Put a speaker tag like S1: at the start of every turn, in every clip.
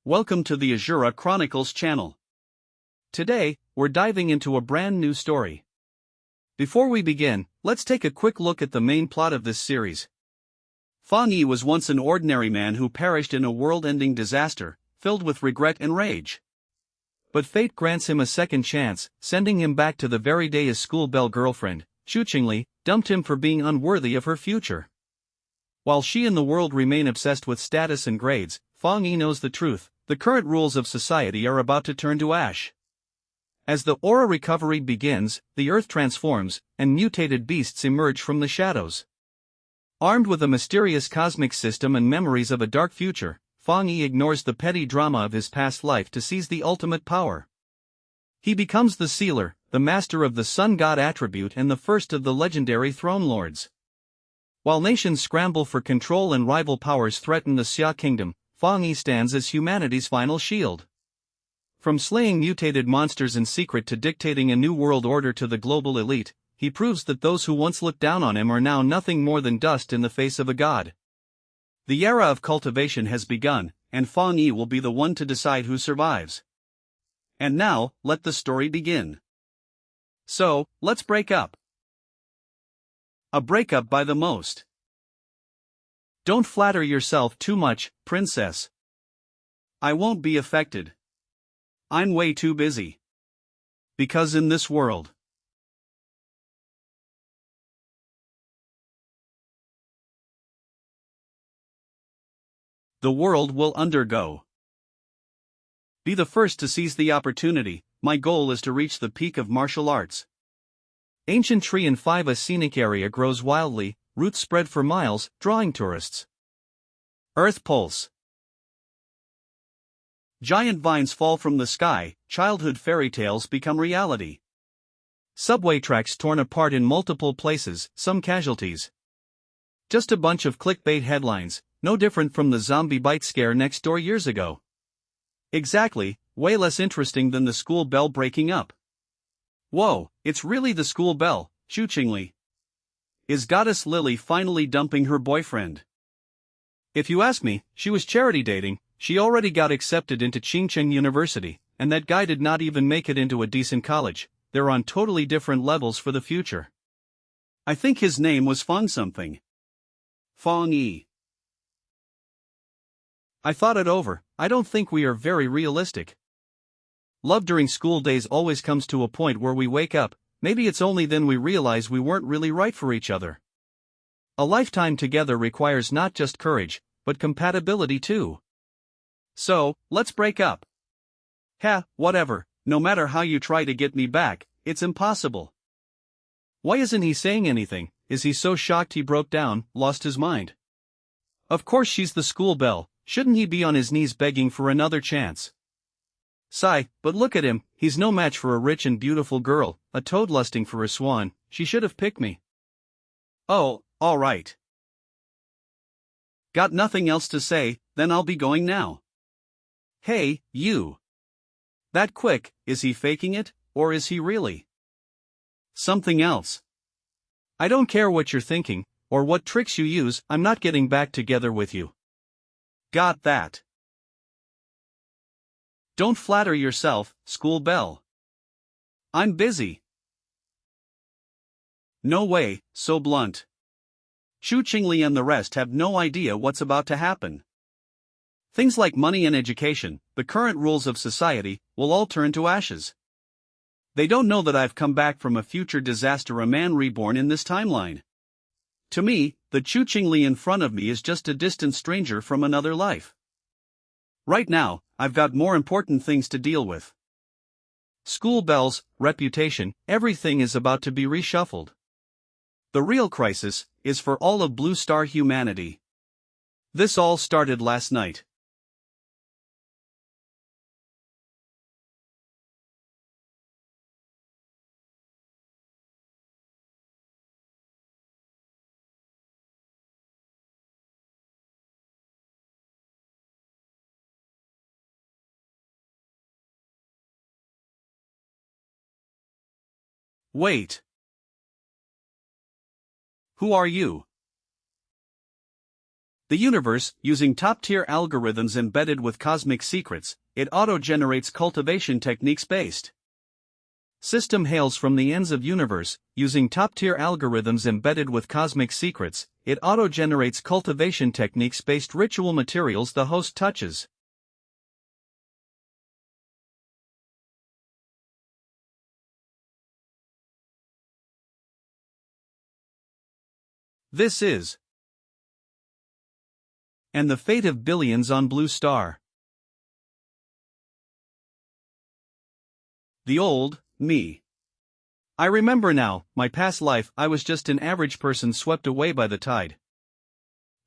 S1: Welcome to the Asura Chronicles channel. Today, we're diving into a brand new story. Before we begin, let's take a quick look at the main plot of this series. Fang Yi was once an ordinary man who perished in a world-ending disaster, filled with regret and rage. But fate grants him a second chance, sending him back to the very day his school belle girlfriend, Xianxia, dumped him for being unworthy of her future. While she and the world remain obsessed with status and grades, Fang Yi knows the truth: the current rules of society are about to turn to ash. As the aura recovery begins, the earth transforms, and mutated beasts emerge from the shadows. Armed with a mysterious cosmic system and memories of a dark future, Fang Yi ignores the petty drama of his past life to seize the ultimate power. He becomes the sealer, the master of the sun god attribute and the first of the legendary throne lords. While nations scramble for control and rival powers threaten the Xia kingdom, Fang Yi stands as humanity's final shield. From slaying mutated monsters in secret to dictating a new world order to the global elite, he proves that those who once looked down on him are now nothing more than dust in the face of a god. The era of cultivation has begun, and Fang Yi will be the one to decide who survives. And now, let the story begin. So, let's break up. A breakup by the most. Don't flatter yourself too much, princess. I won't be affected. I'm way too busy. Because in this world, the world will undergo. Be the first to seize the opportunity. My goal is to reach the peak of martial arts. Ancient tree in 5A scenic area grows wildly, roots spread for miles, drawing tourists. Earth pulse. Giant vines fall from the sky, childhood fairy tales become reality. Subway tracks torn apart in multiple places, some casualties. Just a bunch of clickbait headlines, no different from the zombie bite scare next door years ago. Exactly, way less interesting than the school bell breaking up. Whoa, it's really the school bell, Xianxia. Is Goddess Lily finally dumping her boyfriend? If you ask me, she was charity dating. She already got accepted into Chengcheng University, and that guy did not even make it into a decent college. They're on totally different levels for the future. I think his name was Fang something. Fang Yi. I thought it over. I don't think we are very realistic. Love during school days always comes to a point where we wake up. Maybe it's only then we realize we weren't really right for each other. A lifetime together requires not just courage, but compatibility too. So, let's break up. Whatever, no matter how you try to get me back, it's impossible. Why isn't he saying anything? Is he so shocked he broke down, lost his mind? Of course she's the school belle, shouldn't he be on his knees begging for another chance? Sigh, but look at him, he's no match for a rich and beautiful girl, a toad lusting for a swan. She should have picked me. Oh, alright. Got nothing else to say, then I'll be going now. Hey, you. That quick, is he faking it, or is he really something else? I don't care what you're thinking, or what tricks you use, I'm not getting back together with you. Got that? Don't flatter yourself, school belle. I'm busy. No way, so blunt. Xianxia and the rest have no idea what's about to happen. Things like money and education, the current rules of society, will all turn to ashes. They don't know that I've come back from a future disaster, a man reborn in this timeline. To me, the Xianxia in front of me is just a distant stranger from another life. Right now, I've got more important things to deal with. School bells, reputation, everything is about to be reshuffled. The real crisis is for all of Blue Star humanity. This all started last night. Wait. Who are you? The universe, using top-tier algorithms embedded with cosmic secrets, it auto-generates cultivation techniques based. System hails from the ends of universe, using top-tier algorithms embedded with cosmic secrets, it auto-generates cultivation techniques based ritual materials the host touches. This is and the fate of billions on Blue Star. The old me. I remember now, my past life, I was just an average person swept away by the tide.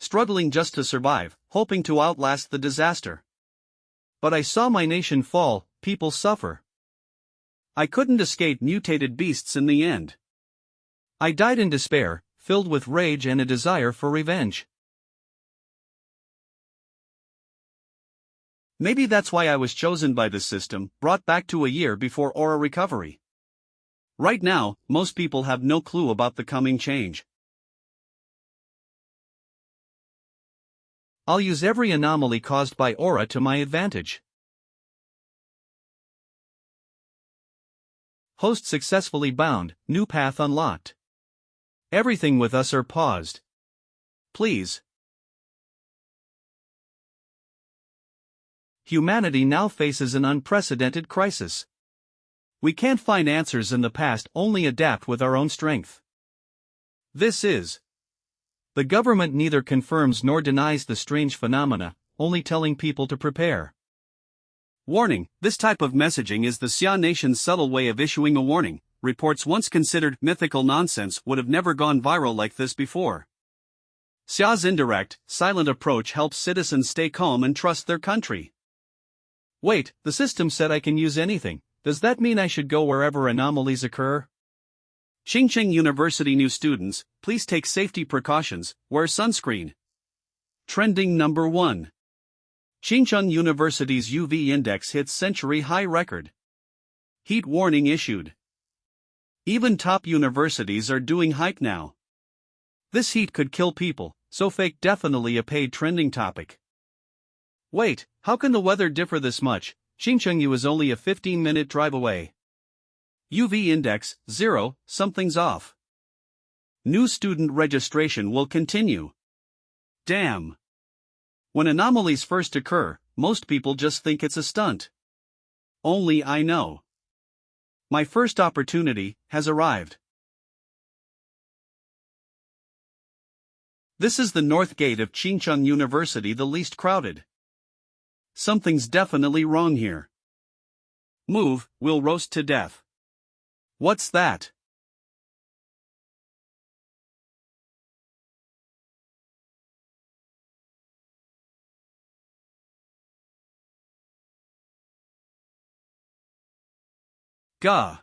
S1: Struggling just to survive, hoping to outlast the disaster. But I saw my nation fall, people suffer. I couldn't escape mutated beasts in the end. I died in despair, filled with rage and a desire for revenge. Maybe that's why I was chosen by the system, brought back to a year before aura recovery. Right now, most people have no clue about the coming change. I'll use every anomaly caused by aura to my advantage. Host successfully bound, new path unlocked. Everything with us are paused. Please. Humanity now faces an unprecedented crisis. We can't find answers in the past, only adapt with our own strength. This is. The government neither confirms nor denies the strange phenomena, only telling people to prepare. Warning: this type of messaging is the Xia nation's subtle way of issuing a warning. Reports once considered mythical nonsense would have never gone viral like this before. Xia's indirect, silent approach helps citizens stay calm and trust their country. Wait, the system said I can use anything. Does that mean I should go wherever anomalies occur? Xianxia University new students, please take safety precautions, wear sunscreen. Trending number 1. Xianxia University's UV index hits century high record. Heat warning issued. Even top universities are doing hype now. This heat could kill people, so fake definitely a paid trending topic. Wait, how can the weather differ this much? Xianxia is only a 15-minute drive away. UV index, 0, something's off. New student registration will continue. Damn. When anomalies first occur, most people just think it's a stunt. Only I know. My first opportunity has arrived. This is the north gate of Xianxia University, the least crowded. Something's definitely wrong here. Move, we'll roast to death. What's that? Gah.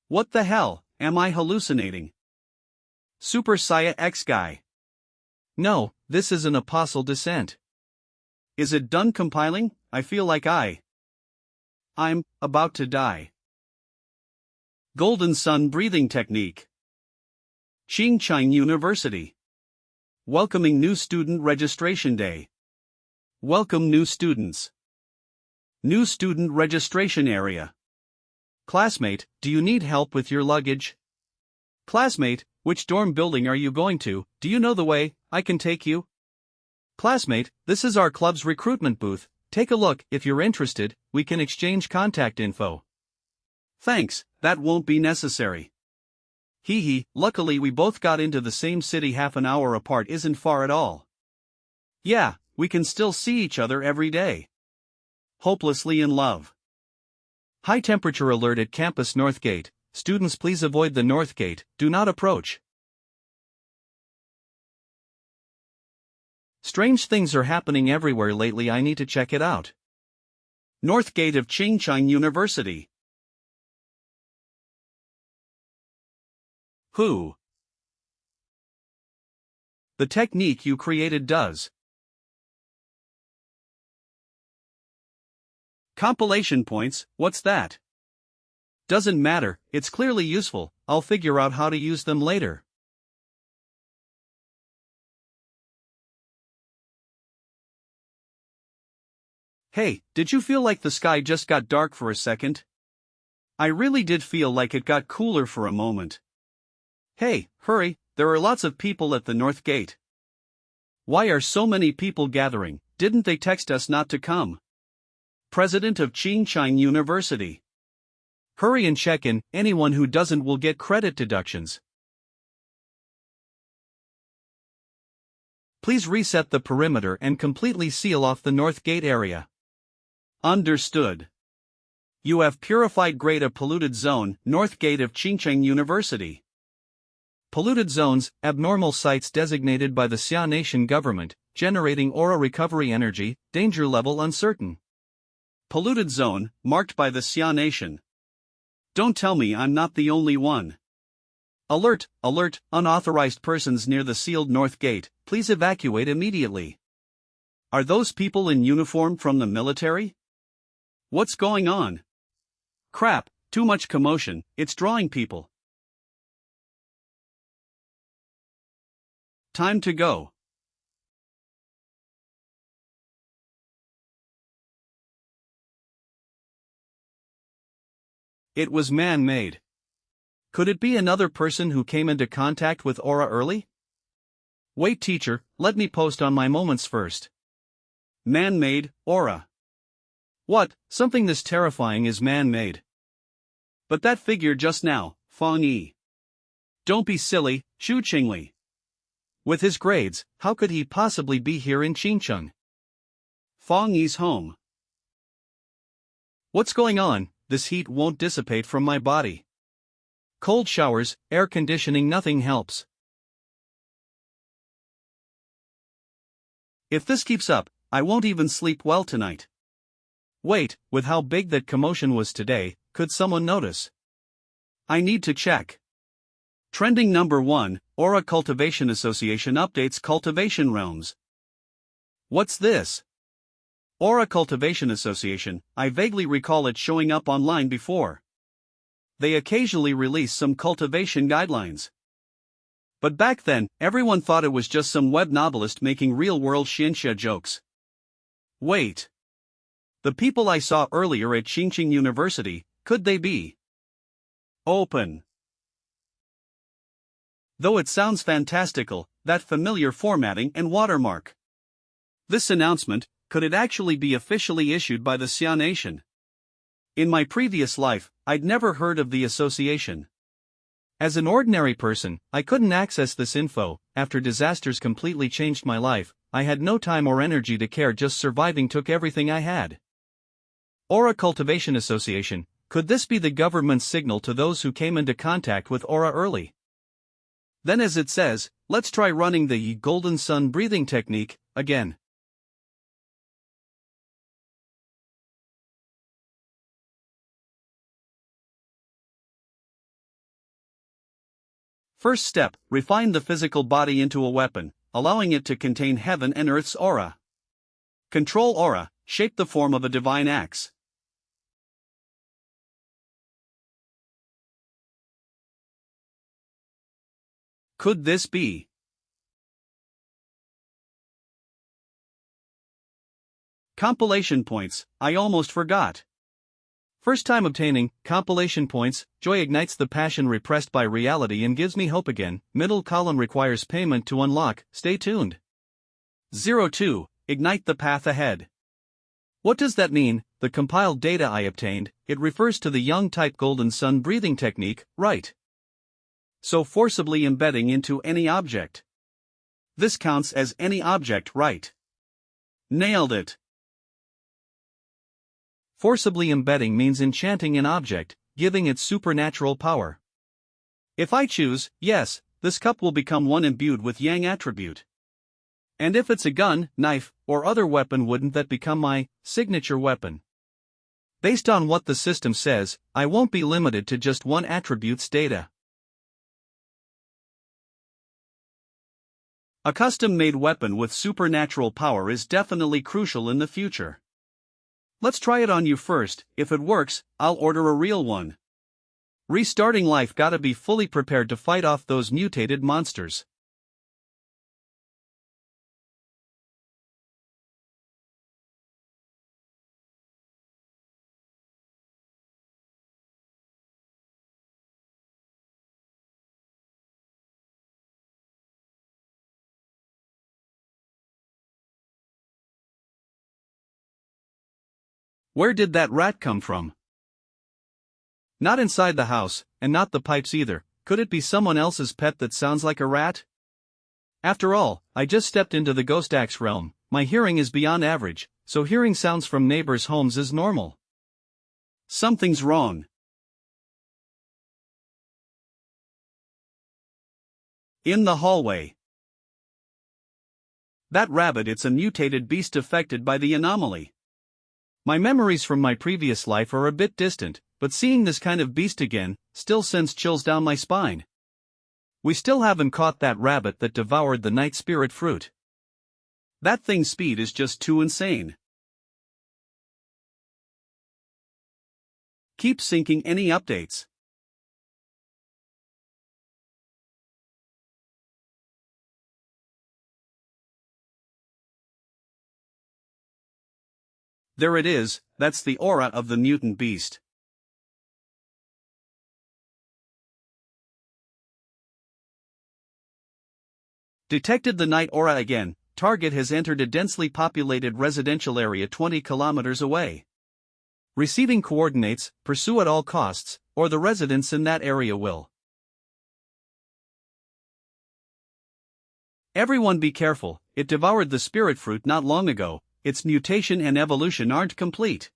S1: What the hell, am I hallucinating? Super Saiya X guy. No, this is an apostle descent. Is it done compiling? I feel like I'm about to die. Golden Sun breathing technique. Xianxia University. Welcoming new student registration day. Welcome new students. New student registration area. Classmate, do you need help with your luggage? Classmate, which dorm building are you going to? Do you know the way? I can take you. Classmate, this is our club's recruitment booth. Take a look. If you're interested, we can exchange contact info. Thanks, that won't be necessary. Hee hee, luckily we both got into the same city. Half an hour apart isn't far at all. Yeah, we can still see each other every day. Hopelessly in love. High temperature alert at campus North Gate. Students please avoid the North Gate, do not approach. Strange things are happening everywhere lately. I need to check it out. North Gate of Xianxia University. Who? The technique you created does. Compilation points, what's that? Doesn't matter, it's clearly useful, I'll figure out how to use them later. Hey, did you feel like the sky just got dark for a second? I really did feel like it got cooler for a moment. Hey, hurry, there are lots of people at the north gate. Why are so many people gathering? Didn't they text us not to come? President of Xianxia University. Hurry and check in, anyone who doesn't will get credit deductions. Please reset the perimeter and completely seal off the north gate area. Understood. You have purified grade of polluted zone, north gate of Xianxia University. Polluted zones, abnormal sites designated by the Xia Nation government, generating aura recovery energy, danger level uncertain. Polluted zone, marked by the Xia Nation. Don't tell me I'm not the only one. Alert, alert, unauthorized persons near the sealed north gate, please evacuate immediately. Are those people in uniform from the military? What's going on? Crap, too much commotion, it's drawing people. Time to go. It was man-made. Could it be another person who came into contact with aura early? Wait, teacher, let me post on my moments first. Man-made, aura. What, something this terrifying is man-made. But that figure just now, Fang Yi. Don't be silly, Xu Qingli. With his grades, how could he possibly be here in Xincheng? Fang Yi's home. What's going on? This heat won't dissipate from my body. Cold showers, air conditioning, nothing helps. If this keeps up, I won't even sleep well tonight. Wait, with how big that commotion was today, could someone notice? I need to check. Trending number 1, Aura Cultivation Association updates cultivation realms. What's this? Aura Cultivation Association, I vaguely recall it showing up online before. They occasionally release some cultivation guidelines. But back then, everyone thought it was just some web novelist making real-world xianxia jokes. Wait. The people I saw earlier at Xianxia University, could they be open? Though it sounds fantastical, that familiar formatting and watermark. This announcement, could it actually be officially issued by the Xia Nation? In my previous life, I'd never heard of the association. As an ordinary person, I couldn't access this info. After disasters completely changed my life, I had no time or energy to care, just surviving took everything I had. Aura Cultivation Association, could this be the government's signal to those who came into contact with aura early? Then, as it says, let's try running the golden sun breathing technique again. First step, refine the physical body into a weapon, allowing it to contain heaven and earth's aura. Control aura, shape the form of a divine axe. Could this be? Compilation points, I almost forgot. First time obtaining compilation points, joy ignites the passion repressed by reality and gives me hope again. Middle column requires payment to unlock, stay tuned. 02, ignite the path ahead. What does that mean? The compiled data I obtained, it refers to the Yang type golden sun breathing technique, right? So forcibly embedding into any object. This counts as any object, right? Nailed it. Forcibly embedding means enchanting an object, giving it supernatural power. If I choose, yes, this cup will become one imbued with Yang attribute. And if it's a gun, knife, or other weapon, wouldn't that become my signature weapon? Based on what the system says, I won't be limited to just one attribute's data. A custom-made weapon with supernatural power is definitely crucial in the future. Let's try it on you first. If it works, I'll order a real one. Restarting life gotta be fully prepared to fight off those mutated monsters. Where did that rat come from? Not inside the house, and not the pipes either. Could it be someone else's pet that sounds like a rat? After all, I just stepped into the ghost axe realm. My hearing is beyond average, so hearing sounds from neighbors' homes is normal. Something's wrong. In the hallway. That rabbit, it's a mutated beast affected by the anomaly. My memories from my previous life are a bit distant, but seeing this kind of beast again still sends chills down my spine. We still haven't caught that rabbit that devoured the night spirit fruit. That thing's speed is just too insane. Keep syncing any updates. There it is, that's the aura of the mutant beast. Detected the night aura again. Target has entered a densely populated residential area 20 kilometers away. Receiving coordinates, pursue at all costs, or the residents in that area will. Everyone be careful, it devoured the spirit fruit not long ago. Its mutation and evolution aren't complete.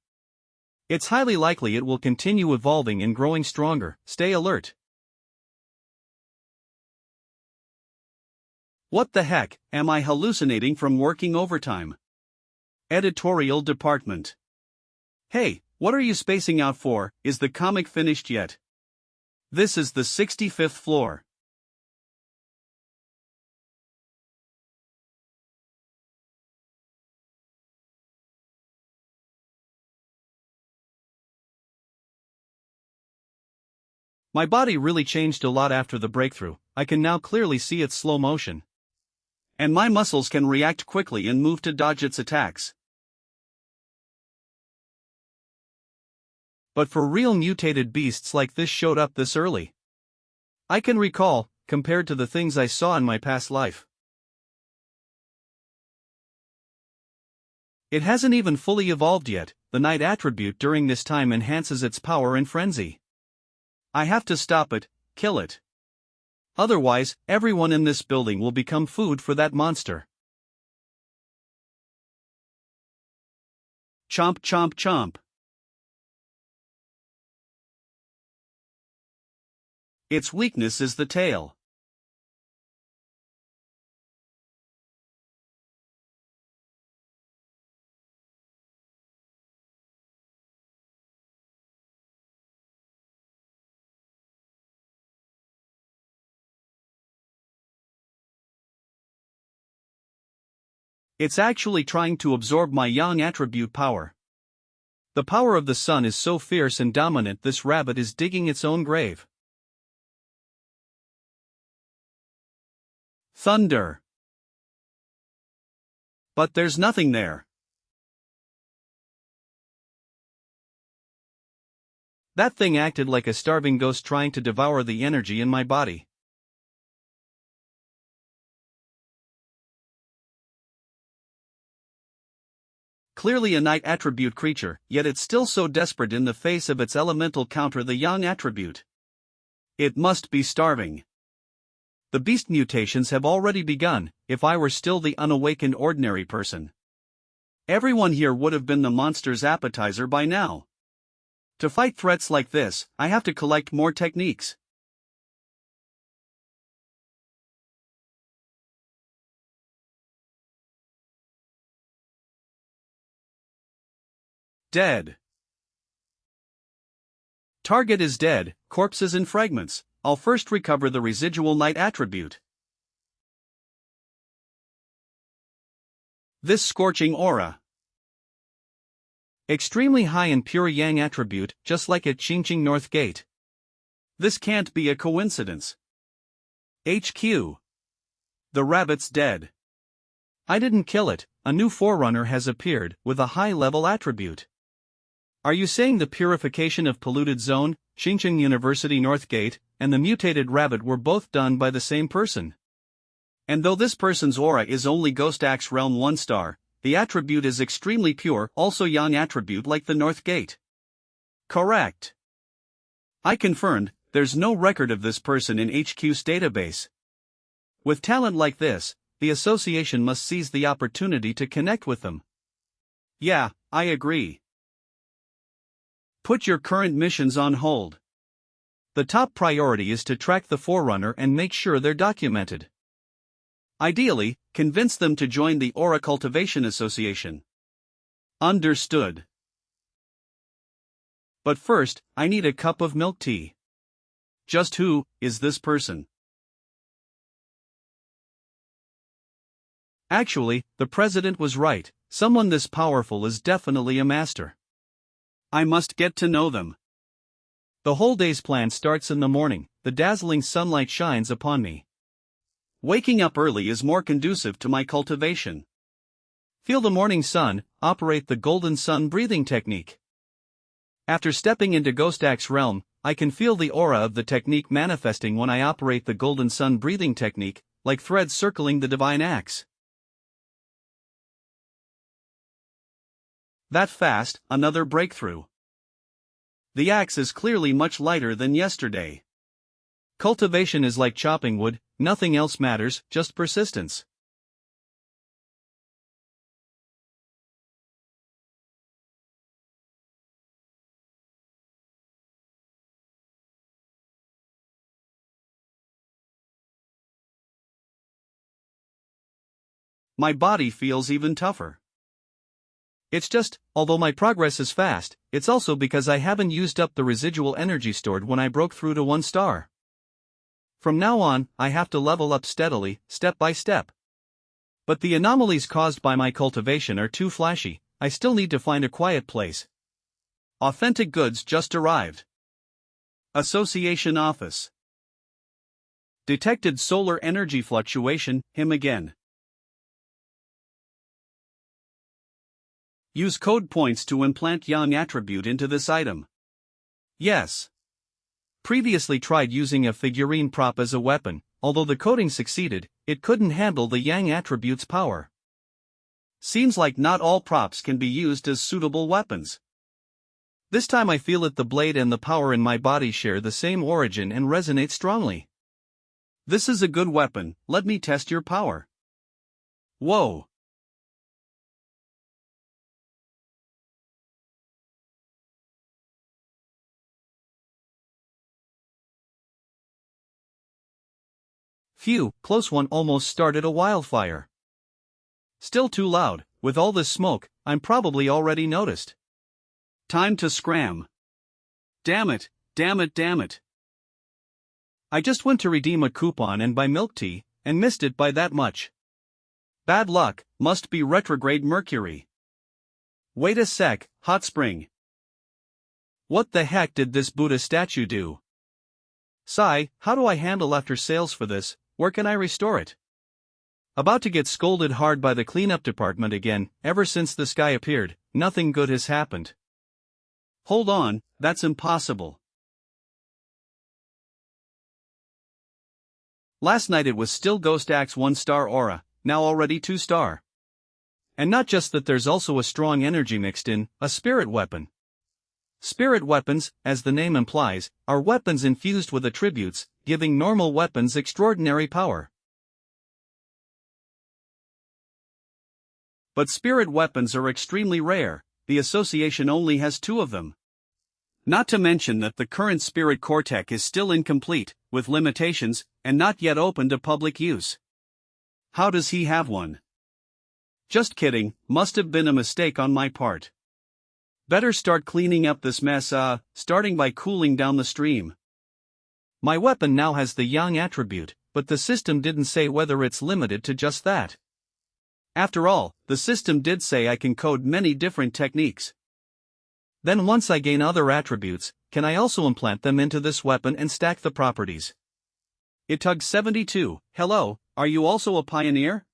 S1: It's highly likely it will continue evolving and growing stronger. Stay alert. What the heck, am I hallucinating from working overtime? Editorial Department. Hey, what are you spacing out for? Is the comic finished yet? This is the 65th floor. My body really changed a lot after the breakthrough. I can now clearly see its slow motion. And my muscles can react quickly and move to dodge its attacks. But for real mutated beasts like this showed up this early. I can recall, compared to the things I saw in my past life. It hasn't even fully evolved yet. The night attribute during this time enhances its power and frenzy. I have to stop it, kill it. Otherwise, everyone in this building will become food for that monster. Chomp chomp chomp. Its weakness is the tail. It's actually trying to absorb my yang attribute power. The power of the sun is so fierce and dominant, this rabbit is digging its own grave. Thunder. But there's nothing there. That thing acted like a starving ghost trying to devour the energy in my body. Clearly a night attribute creature, yet it's still so desperate in the face of its elemental counter, the yang attribute. It must be starving. The beast mutations have already begun. If I were still the unawakened ordinary person, everyone here would have been the monster's appetizer by now. To fight threats like this, I have to collect more techniques. Dead. Target is dead, corpses in fragments. I'll first recover the residual night attribute. This scorching aura. Extremely high in pure yang attribute, just like at Qingqing North Gate. This can't be a coincidence. HQ. The rabbit's dead. I didn't kill it, a new forerunner has appeared, with a high-level attribute. Are you saying the purification of polluted zone, Xinjiang University North Gate, and the mutated rabbit were both done by the same person? And though this person's aura is only Ghost Axe Realm 1 star, the attribute is extremely pure, also Yang attribute like the North Gate. Correct. I confirmed, there's no record of this person in HQ's database. With talent like this, the association must seize the opportunity to connect with them. Yeah, I agree. Put your current missions on hold. The top priority is to track the Forerunner and make sure they're documented. Ideally, convince them to join the Aura Cultivation Association. Understood. But first, I need a cup of milk tea. Just who is this person? Actually, the president was right, someone this powerful is definitely a master. I must get to know them. The whole day's plan starts in the morning, the dazzling sunlight shines upon me. Waking up early is more conducive to my cultivation. Feel the morning sun, operate the golden sun breathing technique. After stepping into Ghost Axe realm, I can feel the aura of the technique manifesting when I operate the golden sun breathing technique, like threads circling the divine axe. That fast, another breakthrough. The axe is clearly much lighter than yesterday. Cultivation is like chopping wood, nothing else matters, just persistence. My body feels even tougher. It's just, although my progress is fast, it's also because I haven't used up the residual energy stored when I broke through to 1 star. From now on, I have to level up steadily, step by step. But the anomalies caused by my cultivation are too flashy, I still need to find a quiet place. Authentic goods just arrived. Association office. Detected solar energy fluctuation, him again. Use code points to implant Yang attribute into this item. Yes. Previously tried using a figurine prop as a weapon, although the coding succeeded, it couldn't handle the Yang attribute's power. Seems like not all props can be used as suitable weapons. This time I feel it, the blade and the power in my body share the same origin and resonate strongly. This is a good weapon, let me test your power. Whoa. Phew, close one, almost started a wildfire. Still too loud, with all this smoke, I'm probably already noticed. Time to scram. Damn it, damn it, damn it. I just went to redeem a coupon and buy milk tea, and missed it by that much. Bad luck, must be retrograde Mercury. Wait a sec, hot spring. What the heck did this Buddha statue do? Sigh, how do I handle after sales for this? Where can I restore it? About to get scolded hard by the cleanup department again. Ever since this guy appeared, nothing good has happened. Hold on, that's impossible. Last night it was still Ghost Axe 1 star aura, now already 2 star. And not just that, there's also a strong energy mixed in, a spirit weapon. Spirit weapons, as the name implies, are weapons infused with attributes, giving normal weapons extraordinary power. But spirit weapons are extremely rare, the association only has 2 of them. Not to mention that the current spirit cortex is still incomplete, with limitations, and not yet open to public use. How does he have one? Just kidding, must have been a mistake on my part. Better start cleaning up this mess, starting by cooling down the stream. My weapon now has the Yang attribute, but the system didn't say whether it's limited to just that. After all, the system did say I can code many different techniques. Then once I gain other attributes, can I also implant them into this weapon and stack the properties? Itug72, hello, are you also a pioneer?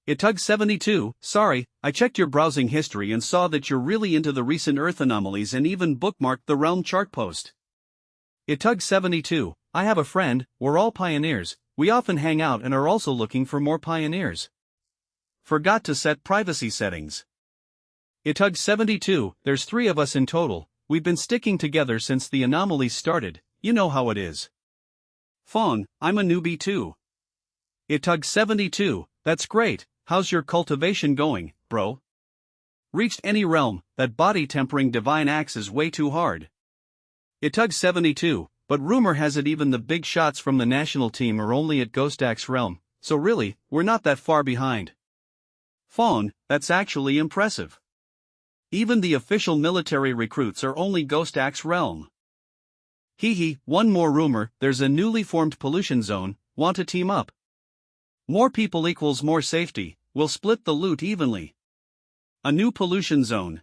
S1: Itug72, sorry, I checked your browsing history and saw that you're really into the recent Earth anomalies and even bookmarked the realm chart post. Itug72, I have a friend, we're all pioneers, we often hang out and are also looking for more pioneers. Forgot to set privacy settings. Itug72, there's 3 of us in total, we've been sticking together since the anomalies started, you know how it is. Fong, I'm a newbie too. Itug72, that's great, how's your cultivation going, bro? Reached any realm, that body tempering divine axe is way too hard. Itug72, but rumor has it even the big shots from the national team are only at Ghost Axe realm, so really, we're not that far behind. Fong, that's actually impressive. Even the official military recruits are only Ghost Axe realm. Hee, one more rumor, there's a newly formed pollution zone, want to team up? More people equals more safety, we'll split the loot evenly. A new pollution zone.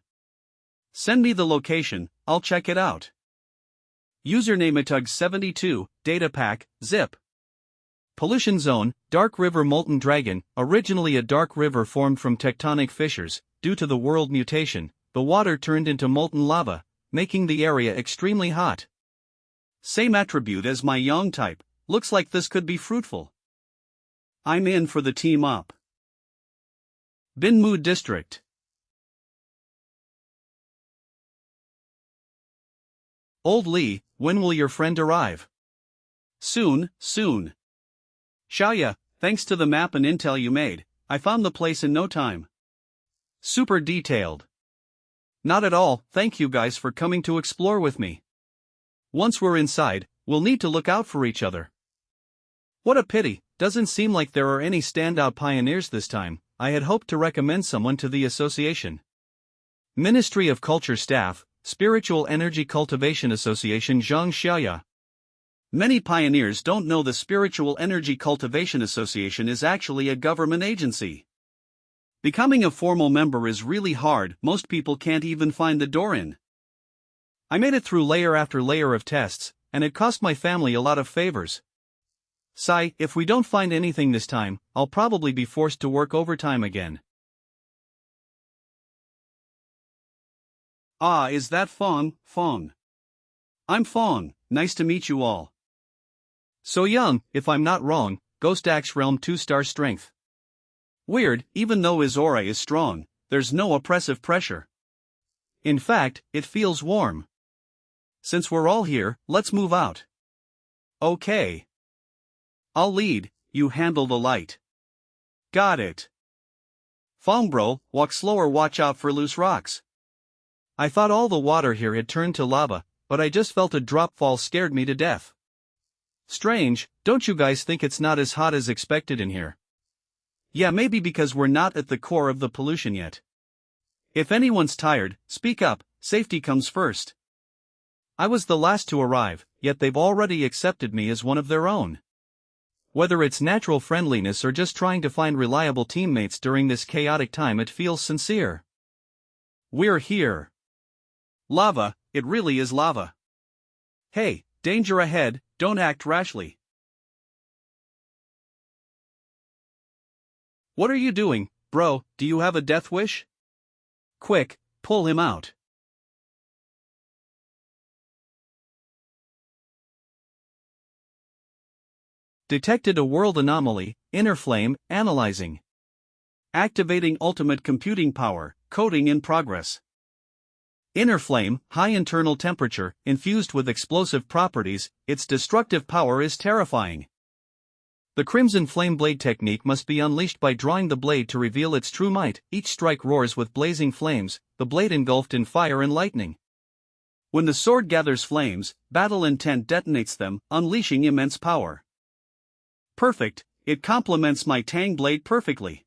S1: Send me the location, I'll check it out. Username Itug72, data pack, zip. Pollution zone, Dark River Molten Dragon, originally a dark river formed from tectonic fissures, due to the world mutation, the water turned into molten lava, making the area extremely hot. Same attribute as my yang type, looks like this could be fruitful. I'm in for the team up. Binmu District. Old Lee, when will your friend arrive? Soon. Xianxia, thanks to the map and intel you made, I found the place in no time. Super detailed. Not at all, thank you guys for coming to explore with me. Once we're inside, we'll need to look out for each other. What a pity, doesn't seem like there are any standout pioneers this time, I had hoped to recommend someone to the association. Ministry of Culture Staff, Spiritual Energy Cultivation Association xianxia. Many pioneers don't know the Spiritual Energy Cultivation Association is actually a government agency. Becoming a formal member is really hard, most people can't even find the door in. I made it through layer after layer of tests, and it cost my family a lot of favors. Sigh, if we don't find anything this time, I'll probably be forced to work overtime again. Ah, is that Fong? I'm Fong, nice to meet you all. So young, if I'm not wrong, Ghost Axe Realm 2-star strength. Weird, even though his aura is strong, there's no oppressive pressure. In fact, it feels warm. Since we're all here, let's move out. Okay. I'll lead, you handle the light. Got it. Fong bro, walk slower, watch out for loose rocks. I thought all the water here had turned to lava, but I just felt a drop fall scared me to death. Strange, don't you guys think it's not as hot as expected in here? Yeah, maybe because we're not at the core of the pollution yet. If anyone's tired, speak up, safety comes first. I was the last to arrive, yet they've already accepted me as one of their own. Whether it's natural friendliness or just trying to find reliable teammates during this chaotic time, it feels sincere. We're here. Lava, it really is lava. Hey, danger ahead, don't act rashly. What are you doing, bro? Do you have a death wish? Quick, pull him out. Detected a world anomaly, inner flame, analyzing. Activating ultimate computing power, coding in progress. Inner flame, high internal temperature, infused with explosive properties, its destructive power is terrifying. The Crimson Flame Blade technique must be unleashed by drawing the blade to reveal its true might. Each strike roars with blazing flames, the blade engulfed in fire and lightning. When the sword gathers flames, battle intent detonates them, unleashing immense power. Perfect, it complements my Tang blade perfectly.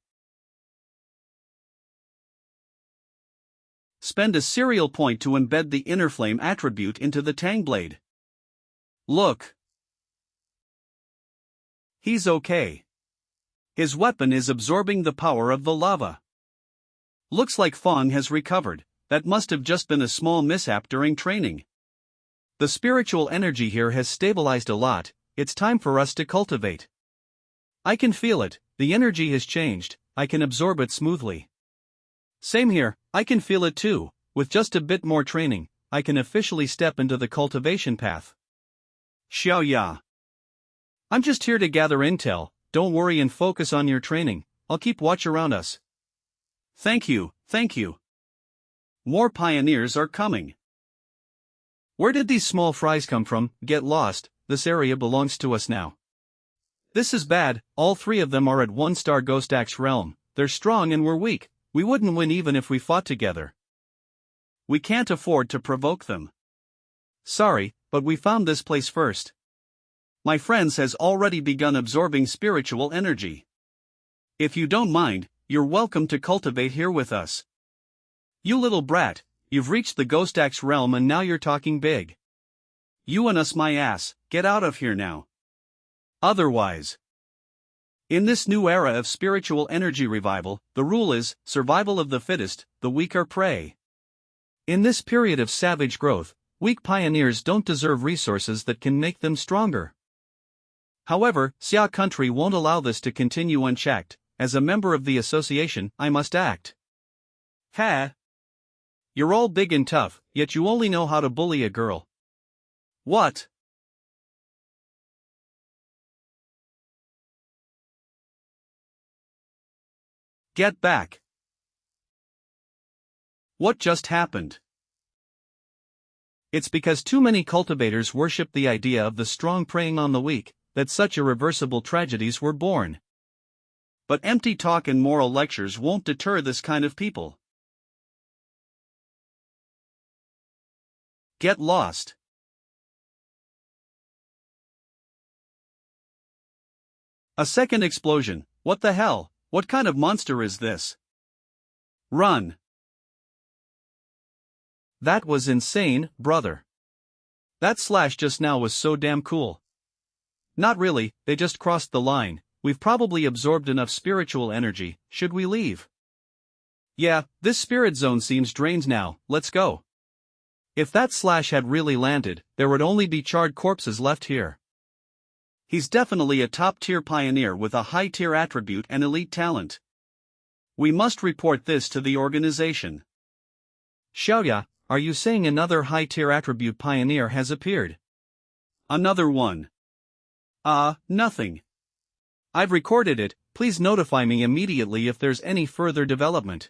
S1: Spend a serial point to embed the inner flame attribute into the Tang blade. Look. He's okay. His weapon is absorbing the power of the lava. Looks like Fong has recovered, that must have just been a small mishap during training. The spiritual energy here has stabilized a lot, it's time for us to cultivate. I can feel it, the energy has changed, I can absorb it smoothly. Same here, I can feel it too, with just a bit more training, I can officially step into the cultivation path. Xiaoya. I'm just here to gather intel, don't worry and focus on your training, I'll keep watch around us. Thank you, thank you. More pioneers are coming. Where did these small fries come from? Get lost, this area belongs to us now. This is bad, all 3 of them are at 1-star Ghost Axe realm, they're strong and we're weak, we wouldn't win even if we fought together. We can't afford to provoke them. Sorry, but we found this place first. My friends has already begun absorbing spiritual energy. If you don't mind, you're welcome to cultivate here with us. You little brat, you've reached the Ghost Axe realm and now you're talking big. You and us my ass, get out of here now. Otherwise. In this new era of spiritual energy revival, the rule is, survival of the fittest, the weak are prey. In this period of savage growth, weak pioneers don't deserve resources that can make them stronger. However, Xia country won't allow this to continue unchecked, as a member of the association, I must act. Ha! You're all big and tough, yet you only know how to bully a girl. What? Get back. What just happened? It's because too many cultivators worship the idea of the strong preying on the weak, that such irreversible tragedies were born. But empty talk and moral lectures won't deter this kind of people. Get lost. A second explosion, what the hell, what kind of monster is this? Run. That was insane, brother. That slash just now was so damn cool. Not really, they just crossed the line, we've probably absorbed enough spiritual energy, should we leave? Yeah, this spirit zone seems drained now, let's go. If that slash had really landed, there would only be charred corpses left here. He's definitely a top-tier pioneer with a high-tier attribute and elite talent. We must report this to the organization. Xiaoya, are you saying another high-tier attribute pioneer has appeared? Another one. Nothing. I've recorded it, please notify me immediately if there's any further development.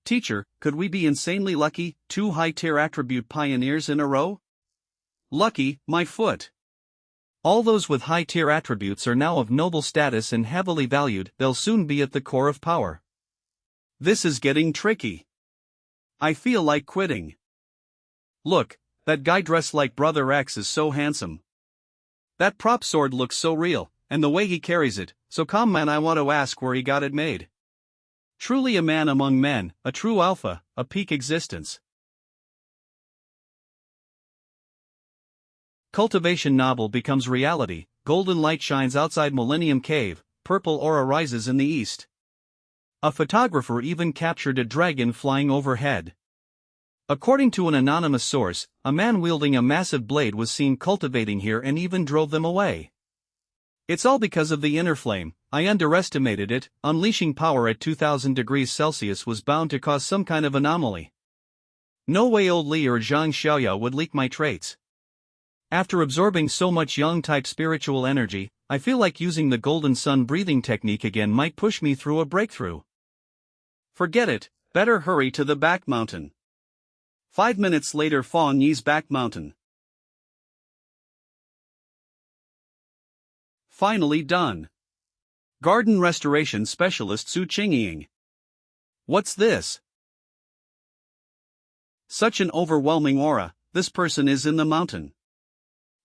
S1: Teacher, could we be insanely lucky, 2 high-tier attribute pioneers in a row? Lucky, my foot. All those with high-tier attributes are now of noble status and heavily valued, they'll soon be at the core of power. This is getting tricky. I feel like quitting. Look, that guy dressed like Brother X is so handsome. That prop sword looks so real, and the way he carries it, so calm man I want to ask where he got it made. Truly a man among men, a true alpha, a peak existence. Cultivation novel becomes reality, golden light shines outside Millennium Cave, purple aura rises in the east. A photographer even captured a dragon flying overhead. According to an anonymous source, a man wielding a massive blade was seen cultivating here and even drove them away. It's all because of the inner flame, I underestimated it, unleashing power at 2000 degrees Celsius was bound to cause some kind of anomaly. No way old Li or Zhang Xiaoya would leak my traits. After absorbing so much yang-type spiritual energy, I feel like using the golden sun breathing technique again might push me through a breakthrough. Forget it, better hurry to the back mountain. 5 minutes later Fang Yi's back mountain. Finally done. Garden restoration specialist Su Qingying. What's this? Such an overwhelming aura, this person is in the mountain.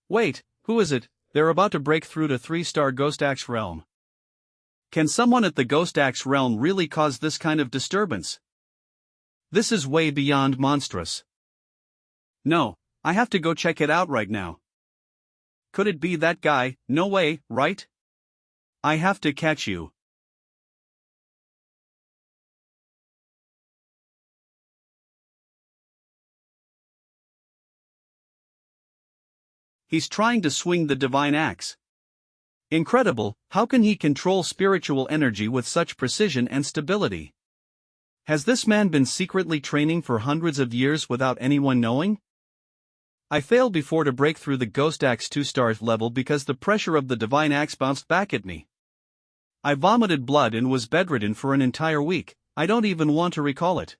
S1: Wait, who is it? They're about to break through to 3-star Ghost Axe realm. Can someone at the Ghost Axe realm really cause this kind of disturbance? This is way beyond monstrous. No, I have to go check it out right now. Could it be that guy? No way, right? I have to catch you. He's trying to swing the divine axe. Incredible, how can he control spiritual energy with such precision and stability? Has this man been secretly training for hundreds of years without anyone knowing? I failed before to break through the Ghost Axe 2-star level because the pressure of the divine axe bounced back at me. I vomited blood and was bedridden for an entire week. I don't even want to recall it.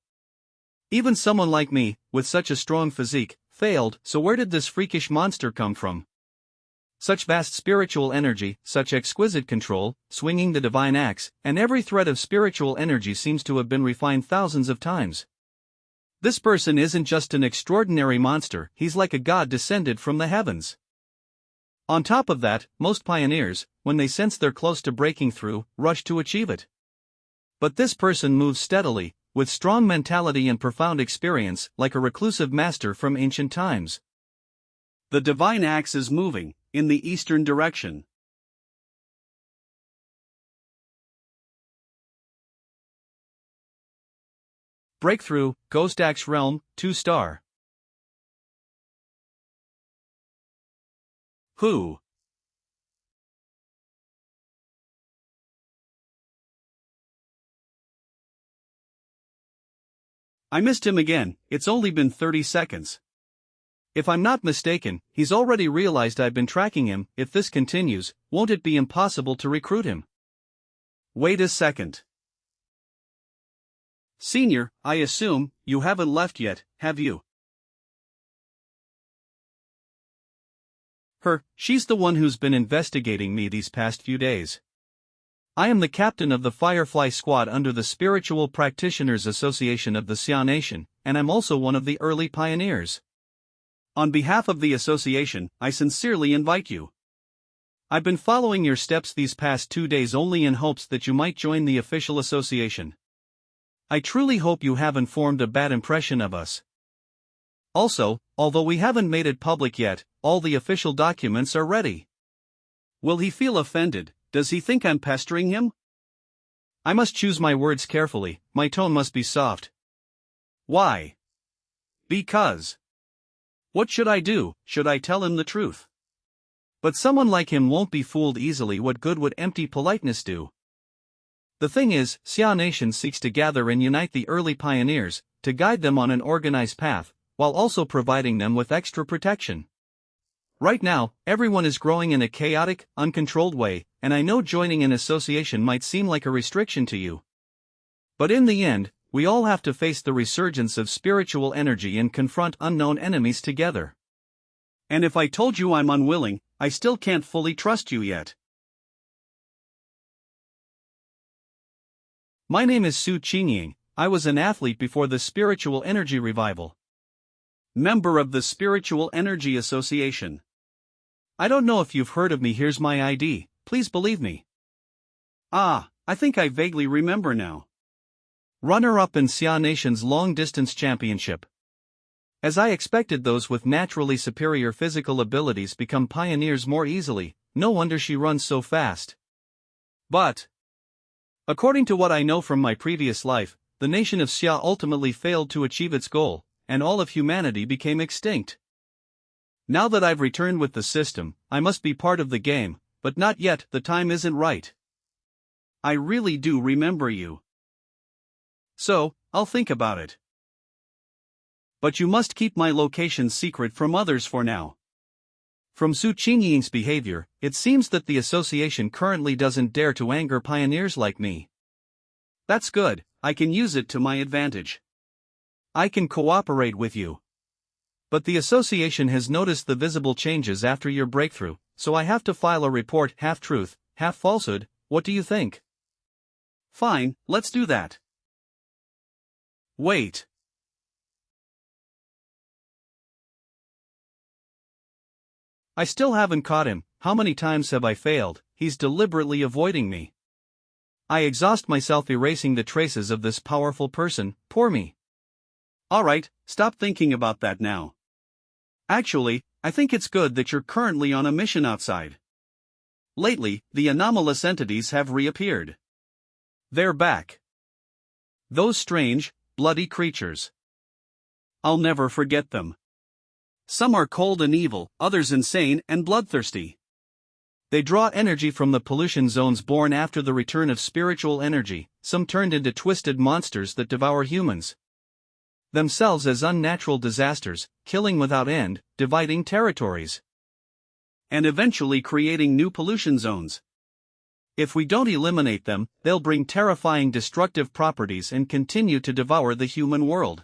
S1: Even someone like me, with such a strong physique, failed, so where did this freakish monster come from? Such vast spiritual energy, such exquisite control, swinging the divine axe, and every thread of spiritual energy seems to have been refined thousands of times. This person isn't just an extraordinary monster, he's like a god descended from the heavens. On top of that, most pioneers, when they sense they're close to breaking through, rush to achieve it. But this person moves steadily, with strong mentality and profound experience, like a reclusive master from ancient times. The divine axe is moving, in the eastern direction. Breakthrough, Ghost Axe Realm, 2-star. Who? I missed him again, it's only been 30 seconds. If I'm not mistaken, he's already realized I've been tracking him. If this continues, won't it be impossible to recruit him? Wait a second. Senior, I assume, you haven't left yet, have you? She's the one who's been investigating me these past few days. I am the captain of the Firefly Squad under the Spiritual Practitioners Association of the Xia Nation, and I'm also one of the early pioneers. On behalf of the association, I sincerely invite you. I've been following your steps these past 2 days only in hopes that you might join the official association. I truly hope you haven't formed a bad impression of us. Also, although we haven't made it public yet, all the official documents are ready. Will he feel offended? Does he think I'm pestering him? I must choose my words carefully, my tone must be soft. Why? Because. What should I do? Should I tell him the truth? But someone like him won't be fooled easily. What good would empty politeness do? The thing is, Xia Nation seeks to gather and unite the early pioneers, to guide them on an organized path, while also providing them with extra protection. Right now, everyone is growing in a chaotic, uncontrolled way, and I know joining an association might seem like a restriction to you. But in the end, we all have to face the resurgence of spiritual energy and confront unknown enemies together. And if I told you I'm unwilling, I still can't fully trust you yet. My name is Su Qingying. I was an athlete before the Spiritual Energy Revival. Member of the Spiritual Energy Association. I don't know if you've heard of me. Here's my ID, please believe me. Ah, I think I vaguely remember now. Runner-up in Xia Nation's long-distance championship. As I expected, those with naturally superior physical abilities become pioneers more easily. No wonder she runs so fast. But according to what I know from my previous life, the nation of Xia ultimately failed to achieve its goal, and all of humanity became extinct. Now that I've returned with the system, I must be part of the game, but not yet. The time isn't right. I really do remember you. So, I'll think about it. But you must keep my location secret from others for now. From Su Qingying's behavior, it seems that the association currently doesn't dare to anger pioneers like me. That's good, I can use it to my advantage. I can cooperate with you. But the association has noticed the visible changes after your breakthrough, so I have to file a report, half truth, half falsehood. What do you think? Fine, let's do that. Wait. I still haven't caught him. How many times have I failed? He's deliberately avoiding me. I exhaust myself erasing the traces of this powerful person. Poor me. Alright, stop thinking about that now. Actually, I think it's good that you're currently on a mission outside. Lately, the anomalous entities have reappeared. They're back. Those strange, bloody creatures. I'll never forget them. Some are cold and evil, others insane and bloodthirsty. They draw energy from the pollution zones born after the return of spiritual energy, some turned into twisted monsters that devour humans. Themselves as unnatural disasters, killing without end, dividing territories, and eventually creating new pollution zones. If we don't eliminate them, they'll bring terrifying destructive properties and continue to devour the human world.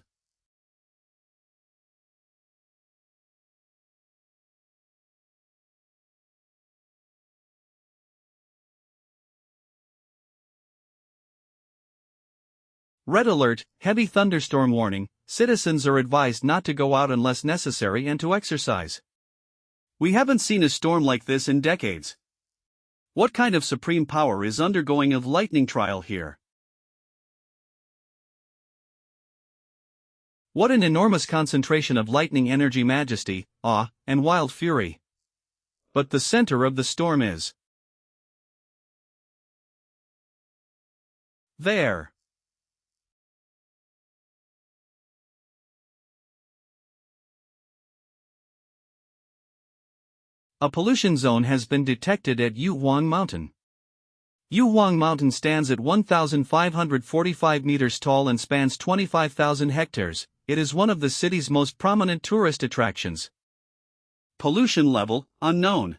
S1: Red alert, heavy thunderstorm warning, citizens are advised not to go out unless necessary and to exercise. We haven't seen a storm like this in decades. What kind of supreme power is undergoing a lightning trial here? What an enormous concentration of lightning energy, majesty, awe, and wild fury. But the center of the storm is there. A pollution zone has been detected at Yuhuang Mountain. Yuhuang Mountain stands at 1,545 meters tall and spans 25,000 hectares. It is one of the city's most prominent tourist attractions. Pollution level, unknown.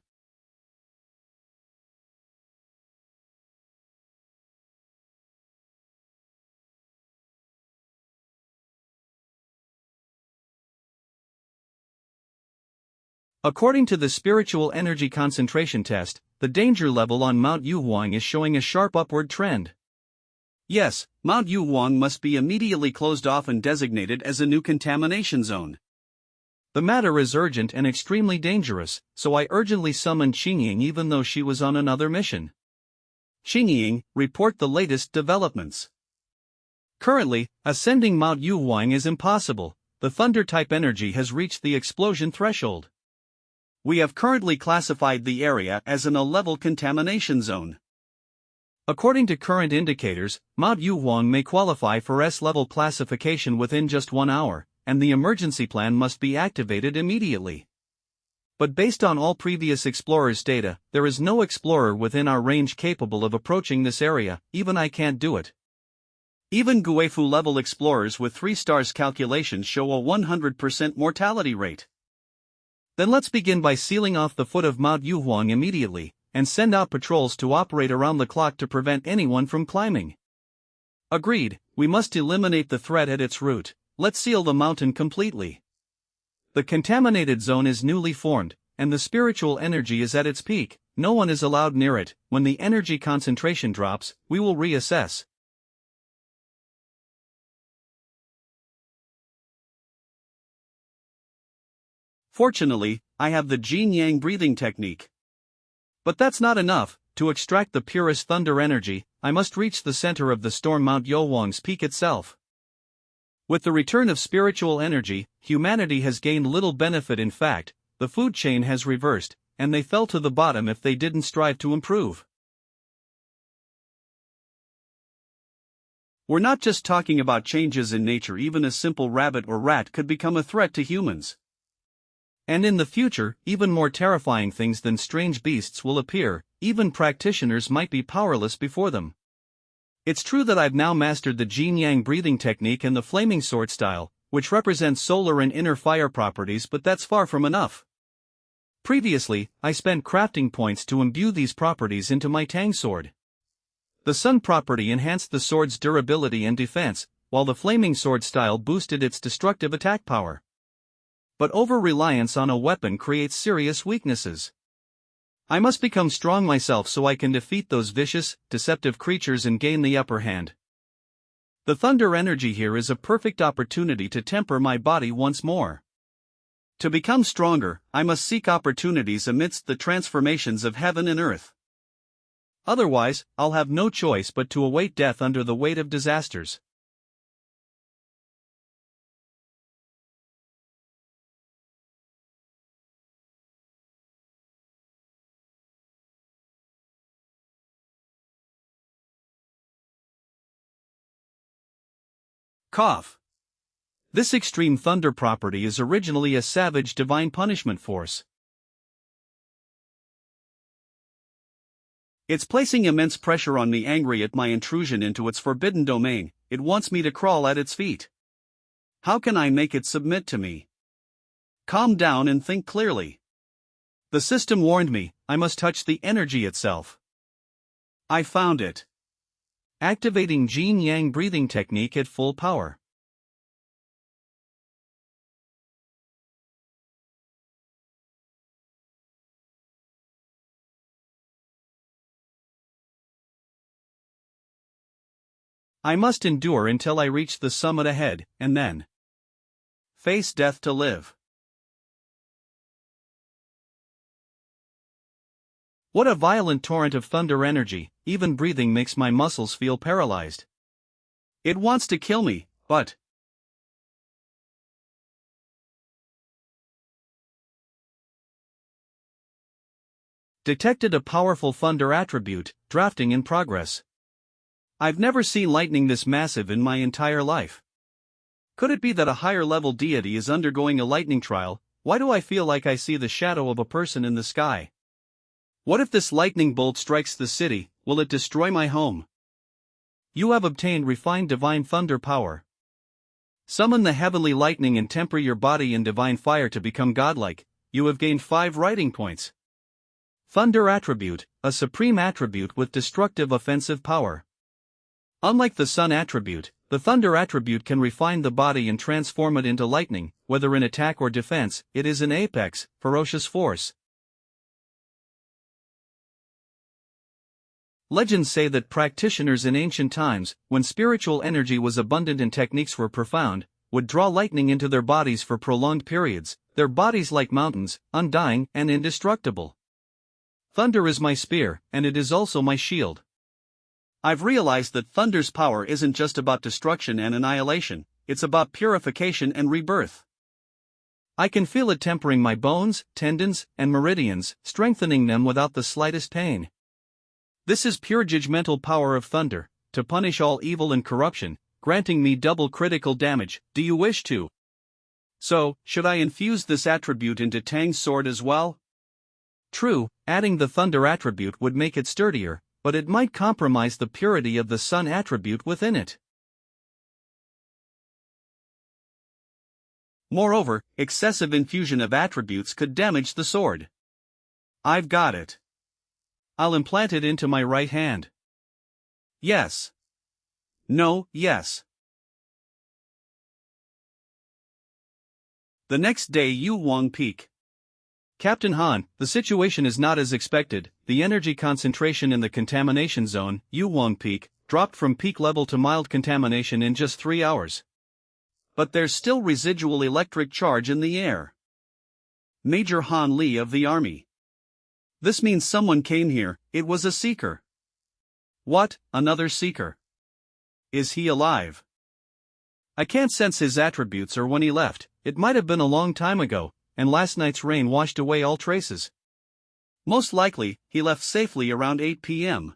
S1: According to the spiritual energy concentration test, the danger level on Mount Yuhuang is showing a sharp upward trend. Yes, Mount Yuhuang must be immediately closed off and designated as a new contamination zone. The matter is urgent and extremely dangerous, so I urgently summoned Xingying even though she was on another mission. Xingying, report the latest developments. Currently, ascending Mount Yuhuang is impossible. The thunder-type energy has reached the explosion threshold. We have currently classified the area as an A-level contamination zone. According to current indicators, Mount Yuhuang may qualify for S-level classification within just 1 hour, and the emergency plan must be activated immediately. But based on all previous explorers' data, there is no explorer within our range capable of approaching this area. Even I can't do it. Even Guifu-level explorers with 3 stars calculations show a 100% mortality rate. Then let's begin by sealing off the foot of Mount Yuhuang immediately, and send out patrols to operate around the clock to prevent anyone from climbing. Agreed, we must eliminate the threat at its root. Let's seal the mountain completely. The contaminated zone is newly formed, and the spiritual energy is at its peak. No one is allowed near it. When the energy concentration drops, we will reassess. Fortunately, I have the yin-yang breathing technique. But that's not enough. To extract the purest thunder energy, I must reach the center of the storm, Mount Yuhuang's peak itself. With the return of spiritual energy, humanity has gained little benefit. In fact, the food chain has reversed, and they fell to the bottom if they didn't strive to improve. We're not just talking about changes in nature. Even a simple rabbit or rat could become a threat to humans. And in the future, even more terrifying things than strange beasts will appear. Even practitioners might be powerless before them. It's true that I've now mastered the yin-yang breathing technique and the flaming sword style, which represents solar and inner fire properties, but that's far from enough. Previously, I spent crafting points to imbue these properties into my tang sword. The sun property enhanced the sword's durability and defense, while the flaming sword style boosted its destructive attack power. But over-reliance on a weapon creates serious weaknesses. I must become strong myself so I can defeat those vicious, deceptive creatures and gain the upper hand. The thunder energy here is a perfect opportunity to temper my body once more. To become stronger, I must seek opportunities amidst the transformations of heaven and earth. Otherwise, I'll have no choice but to await death under the weight of disasters. Cough. This extreme thunder property is originally a savage divine punishment force. It's placing immense pressure on me, angry at my intrusion into its forbidden domain. It wants me to crawl at its feet. How can I make it submit to me? Calm down and think clearly. The system warned me, I must touch the energy itself. I found it. Activating yin-yang breathing technique at full power. I must endure until I reach the summit ahead, and then face death to live. What a violent torrent of thunder energy, even breathing makes my muscles feel paralyzed. It wants to kill me, but detected a powerful thunder attribute, drafting in progress. I've never seen lightning this massive in my entire life. Could it be that a higher level deity is undergoing a lightning trial? Why do I feel like I see the shadow of a person in the sky? What if this lightning bolt strikes the city? Will it destroy my home? You have obtained refined divine thunder power. Summon the heavenly lightning and temper your body in divine fire to become godlike. You have gained 5 writing points. Thunder attribute, a supreme attribute with destructive offensive power. Unlike the sun attribute, the thunder attribute can refine the body and transform it into lightning. Whether in attack or defense, it is an apex, ferocious force. Legends say that practitioners in ancient times, when spiritual energy was abundant and techniques were profound, would draw lightning into their bodies for prolonged periods, their bodies like mountains, undying and indestructible. Thunder is my spear, and it is also my shield. I've realized that thunder's power isn't just about destruction and annihilation, it's about purification and rebirth. I can feel it tempering my bones, tendons, and meridians, strengthening them without the slightest pain. This is pure judgmental power of thunder, to punish all evil and corruption, granting me double critical damage. Do you wish to? So, should I infuse this attribute into Tang's sword as well? True, adding the thunder attribute would make it sturdier, but it might compromise the purity of the sun attribute within it. Moreover, excessive infusion of attributes could damage the sword. I've got it. I'll implant it into my right hand. Yes. No, yes. The next day, Yuwang Peak. Captain Han, the situation is not as expected. The energy concentration in the contamination zone, Yuwang Peak, dropped from peak level to mild contamination in just 3 hours. But there's still residual electric charge in the air. Major Han Lee of the Army. This means someone came here. It was a seeker. What, another seeker? Is he alive? I can't sense his attributes or when he left. It might have been a long time ago, and last night's rain washed away all traces. Most likely, he left safely around 8 p.m.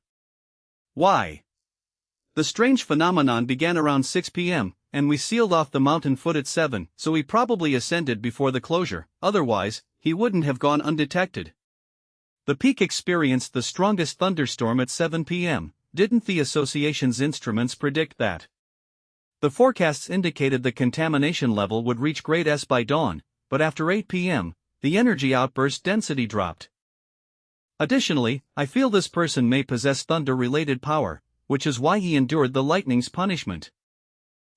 S1: Why? The strange phenomenon began around 6 p.m., and we sealed off the mountain foot at 7, so he probably ascended before the closure, otherwise, he wouldn't have gone undetected. The peak experienced the strongest thunderstorm at 7 p.m., didn't the association's instruments predict that? The forecasts indicated the contamination level would reach grade S by dawn, but after 8 p.m., the energy outburst density dropped. Additionally, I feel this person may possess thunder-related power, which is why he endured the lightning's punishment.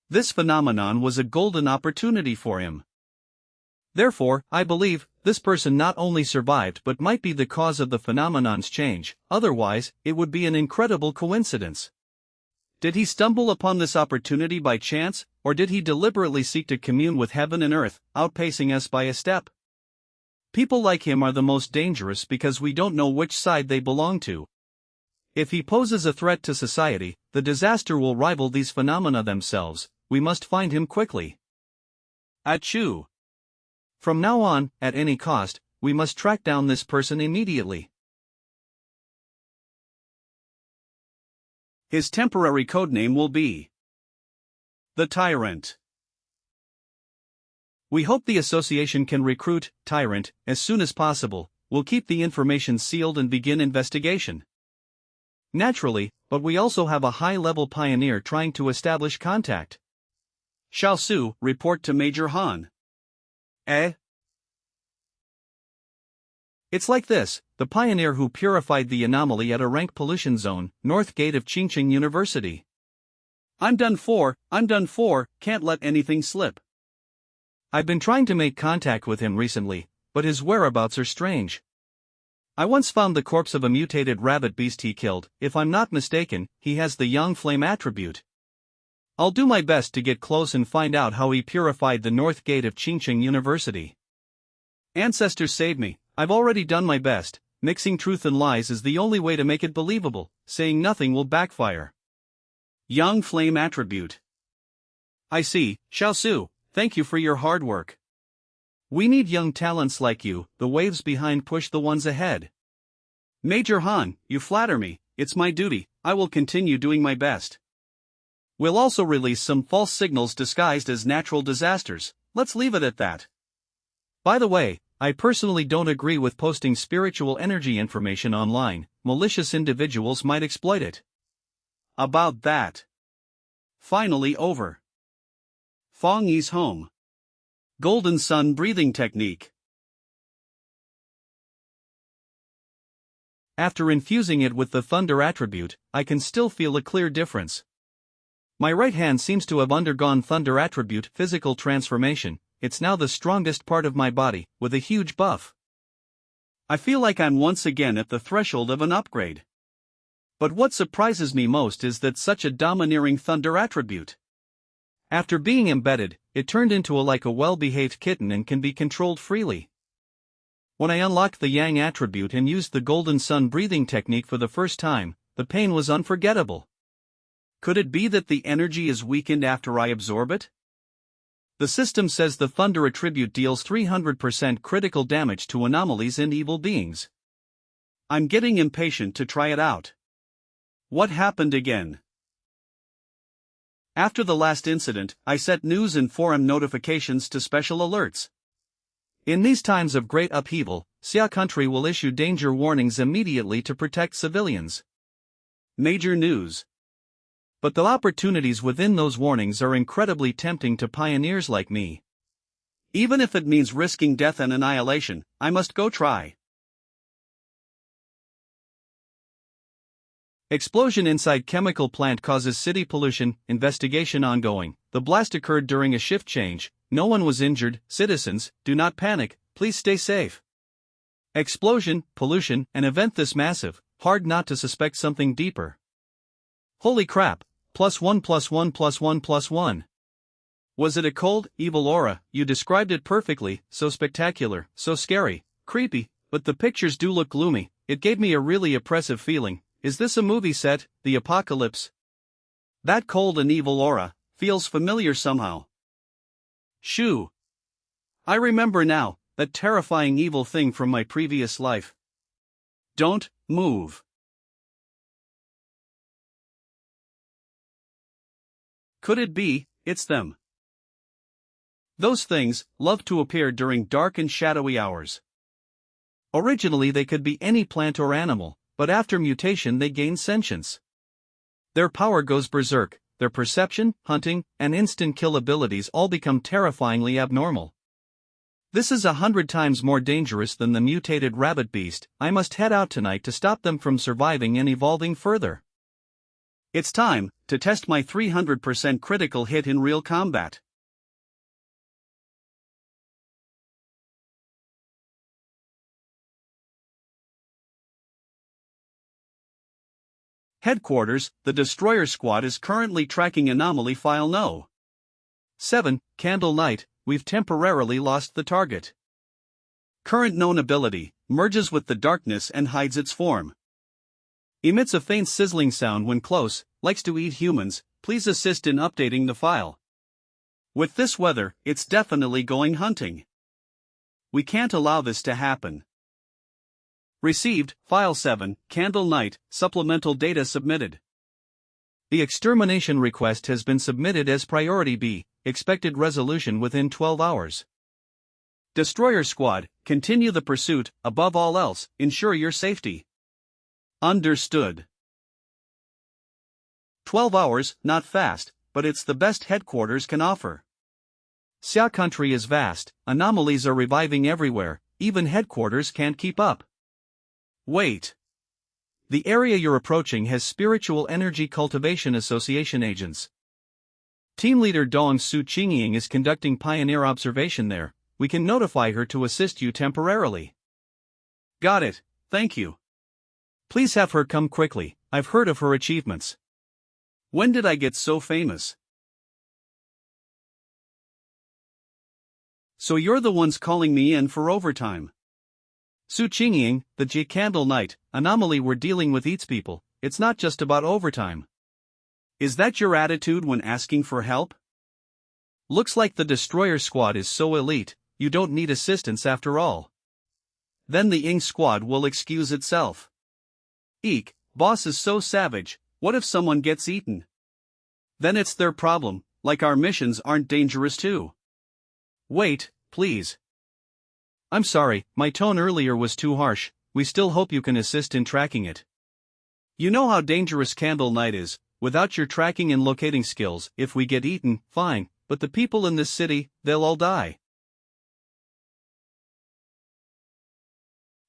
S1: This phenomenon was a golden opportunity for him. Therefore, I believe, this person not only survived but might be the cause of the phenomenon's change, otherwise, it would be an incredible coincidence. Did he stumble upon this opportunity by chance, or did he deliberately seek to commune with heaven and earth, outpacing us by a step? People like him are the most dangerous because we don't know which side they belong to. If he poses a threat to society, the disaster will rival these phenomena themselves. We must find him quickly. Achoo! From now on, at any cost, we must track down this person immediately. His temporary codename will be the Tyrant. We hope the association can recruit Tyrant as soon as possible. We'll keep the information sealed and begin investigation. Naturally, but we also have a high-level pioneer trying to establish contact. Xiaosu, report to Major Han. Eh? It's like this: the pioneer who purified the anomaly at a rank pollution zone, north gate of Qingqing University. I'm done for, can't let anything slip. I've been trying to make contact with him recently, but his whereabouts are strange. I once found the corpse of a mutated rabbit beast he killed. If I'm not mistaken, he has the Yang Flame attribute. I'll do my best to get close and find out how he purified the north gate of Qingqing University. Ancestors save me, I've already done my best. Mixing truth and lies is the only way to make it believable. Saying nothing will backfire. Yang Flame attribute. I see, Xiaosu, thank you for your hard work. We need young talents like you. The waves behind push the ones ahead. Major Han, you flatter me. It's my duty. I will continue doing my best. We'll also release some false signals disguised as natural disasters. Let's leave it at that. By the way, I personally don't agree with posting spiritual energy information online. Malicious individuals might exploit it. About that. Finally over. Feng Yi's home. Golden Sun breathing technique. After infusing it with the thunder attribute, I can still feel a clear difference. My right hand seems to have undergone thunder attribute physical transformation. It's now the strongest part of my body, with a huge buff. I feel like I'm once again at the threshold of an upgrade. But what surprises me most is that such a domineering thunder attribute. After being embedded, it turned into a well-behaved kitten and can be controlled freely. When I unlocked the Yang attribute and used the Golden Sun breathing technique for the first time, the pain was unforgettable. Could it be that the energy is weakened after I absorb it? The system says the thunder attribute deals 300% critical damage to anomalies and evil beings. I'm getting impatient to try it out. What happened again? After the last incident, I set news and forum notifications to special alerts. In these times of great upheaval, Xia country will issue danger warnings immediately to protect civilians. Major news. But the opportunities within those warnings are incredibly tempting to pioneers like me. Even if it means risking death and annihilation, I must go try. Explosion inside chemical plant causes city pollution, investigation ongoing. The blast occurred during a shift change. No one was injured. Citizens, do not panic, please stay safe. Explosion, pollution, an event this massive, hard not to suspect something deeper. Holy crap, +1 +1 +1 +1. Was it a cold, evil aura? You described it perfectly, so spectacular, so scary, creepy, but the pictures do look gloomy. It gave me a really oppressive feeling. Is this a movie set, the apocalypse? That cold and evil aura feels familiar somehow. Shoo. I remember now, that terrifying evil thing from my previous life. Don't move. Could it be, it's them? Those things love to appear during dark and shadowy hours. Originally they could be any plant or animal, but after mutation they gain sentience. Their power goes berserk, their perception, hunting, and instant kill abilities all become terrifyingly abnormal. This is 100 times more dangerous than the mutated rabbit beast. I must head out tonight to stop them from surviving and evolving further. It's time to test my 300% critical hit in real combat. Headquarters, the Destroyer Squad is currently tracking Anomaly File No. 7, Candle Night. We've temporarily lost the target. Current known ability, merges with the darkness and hides its form. Emits a faint sizzling sound when close, likes to eat humans. Please assist in updating the file. With this weather, it's definitely going hunting. We can't allow this to happen. Received, File 7, Candle Night, supplemental data submitted. The extermination request has been submitted as Priority B, expected resolution within 12 hours. Destroyer Squad, continue the pursuit, above all else, ensure your safety. Understood. 12 hours, not fast, but it's the best headquarters can offer. Xia country is vast, anomalies are reviving everywhere, even headquarters can't keep up. Wait. The area you're approaching has Spiritual Energy Cultivation Association agents. Team leader Dong Su Qingying is conducting pioneer observation there. We can notify her to assist you temporarily. Got it, thank you. Please have her come quickly, I've heard of her achievements. When did I get so famous? So you're the ones calling me in for overtime. Su Qingying, the J Candle Knight, anomaly we're dealing with eats people, it's not just about overtime. Is that your attitude when asking for help? Looks like the Destroyer Squad is so elite, you don't need assistance after all. Then the Ing Squad will excuse itself. Eek, boss is so savage, what if someone gets eaten? Then it's their problem, like our missions aren't dangerous too. Wait, please. I'm sorry, my tone earlier was too harsh, we still hope you can assist in tracking it. You know how dangerous Candle Knight is, without your tracking and locating skills, if we get eaten, fine, but the people in this city, they'll all die.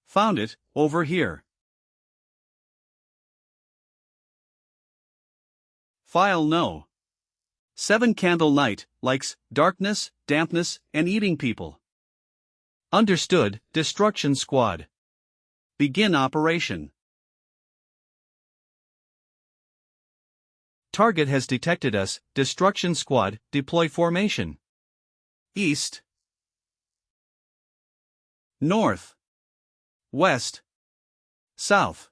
S1: Found it, over here. File No. 7 Candle Knight, likes, darkness, dampness, and eating people. Understood, Destruction Squad. Begin operation. Target has detected us, Destruction Squad, deploy formation. East. North. West. South.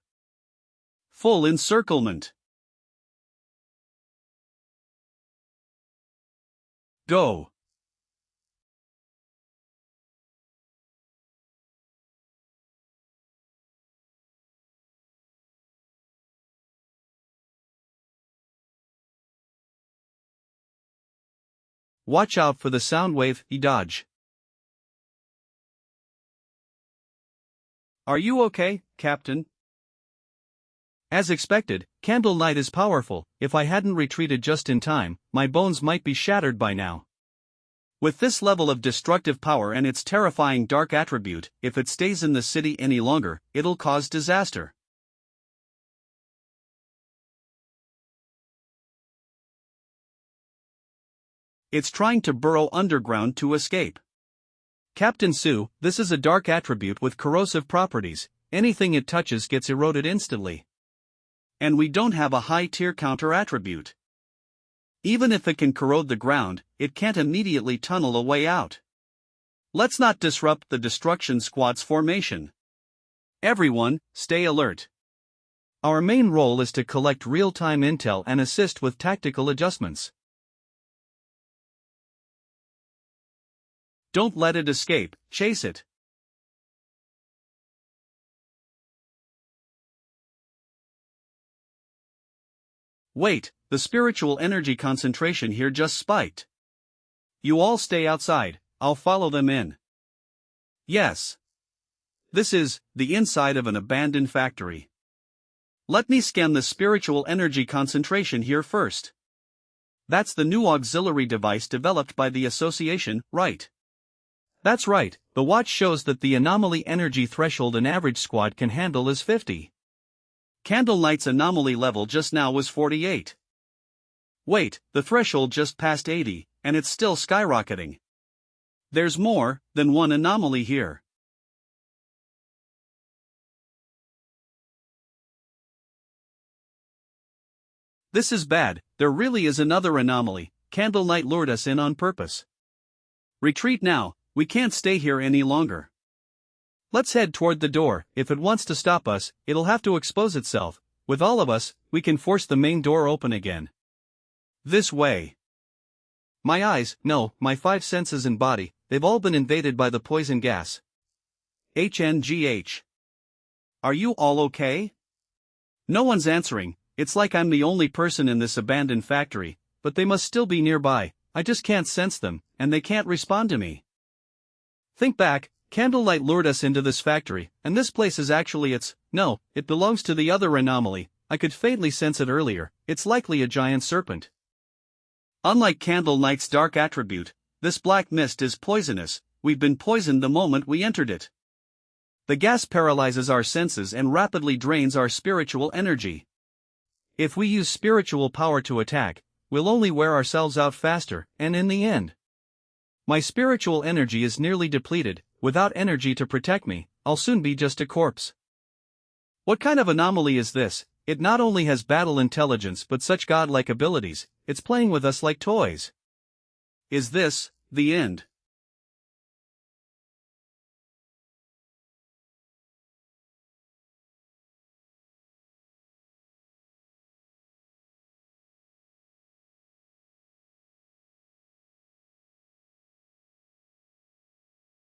S1: Full encirclement. Go. Watch out for the sound wave, dodge. Are you okay, Captain? As expected, Candle Knight is powerful. If I hadn't retreated just in time, my bones might be shattered by now. With this level of destructive power and its terrifying dark attribute, if it stays in the city any longer, it'll cause disaster. It's trying to burrow underground to escape. Captain Su, this is a dark attribute with corrosive properties. Anything it touches gets eroded instantly. And we don't have a high-tier counter-attribute. Even if it can corrode the ground, it can't immediately tunnel a way out. Let's not disrupt the Destruction Squad's formation. Everyone, stay alert. Our main role is to collect real-time intel and assist with tactical adjustments. Don't let it escape, chase it. Wait, the spiritual energy concentration here just spiked. You all stay outside, I'll follow them in. Yes. This is the inside of an abandoned factory. Let me scan the spiritual energy concentration here first. That's the new auxiliary device developed by the association, right? That's right, the watch shows that the anomaly energy threshold an average squad can handle is 50. Candle Knight's anomaly level just now was 48. Wait, the threshold just passed 80, and it's still skyrocketing. There's more than one anomaly here. This is bad, there really is another anomaly. Candle Knight lured us in on purpose. Retreat now. We can't stay here any longer. Let's head toward the door. If it wants to stop us, it'll have to expose itself. With all of us, we can force the main door open again. This way. My eyes, no, my 5 senses and body, they've all been invaded by the poison gas. HNGH. Are you all okay? No one's answering. It's like I'm the only person in this abandoned factory, but they must still be nearby. I just can't sense them, and they can't respond to me. Think back, candlelight lured us into this factory, and this place is actually it belongs to the other anomaly. I could faintly sense it earlier. It's likely a giant serpent. Unlike Candlenight's dark attribute, this black mist is poisonous. We've been poisoned the moment we entered it. The gas paralyzes our senses and rapidly drains our spiritual energy. If we use spiritual power to attack, we'll only wear ourselves out faster, and in the end, my spiritual energy is nearly depleted. Without energy to protect me, I'll soon be just a corpse. What kind of anomaly is this? It not only has battle intelligence but such godlike abilities, it's playing with us like toys. Is this the end?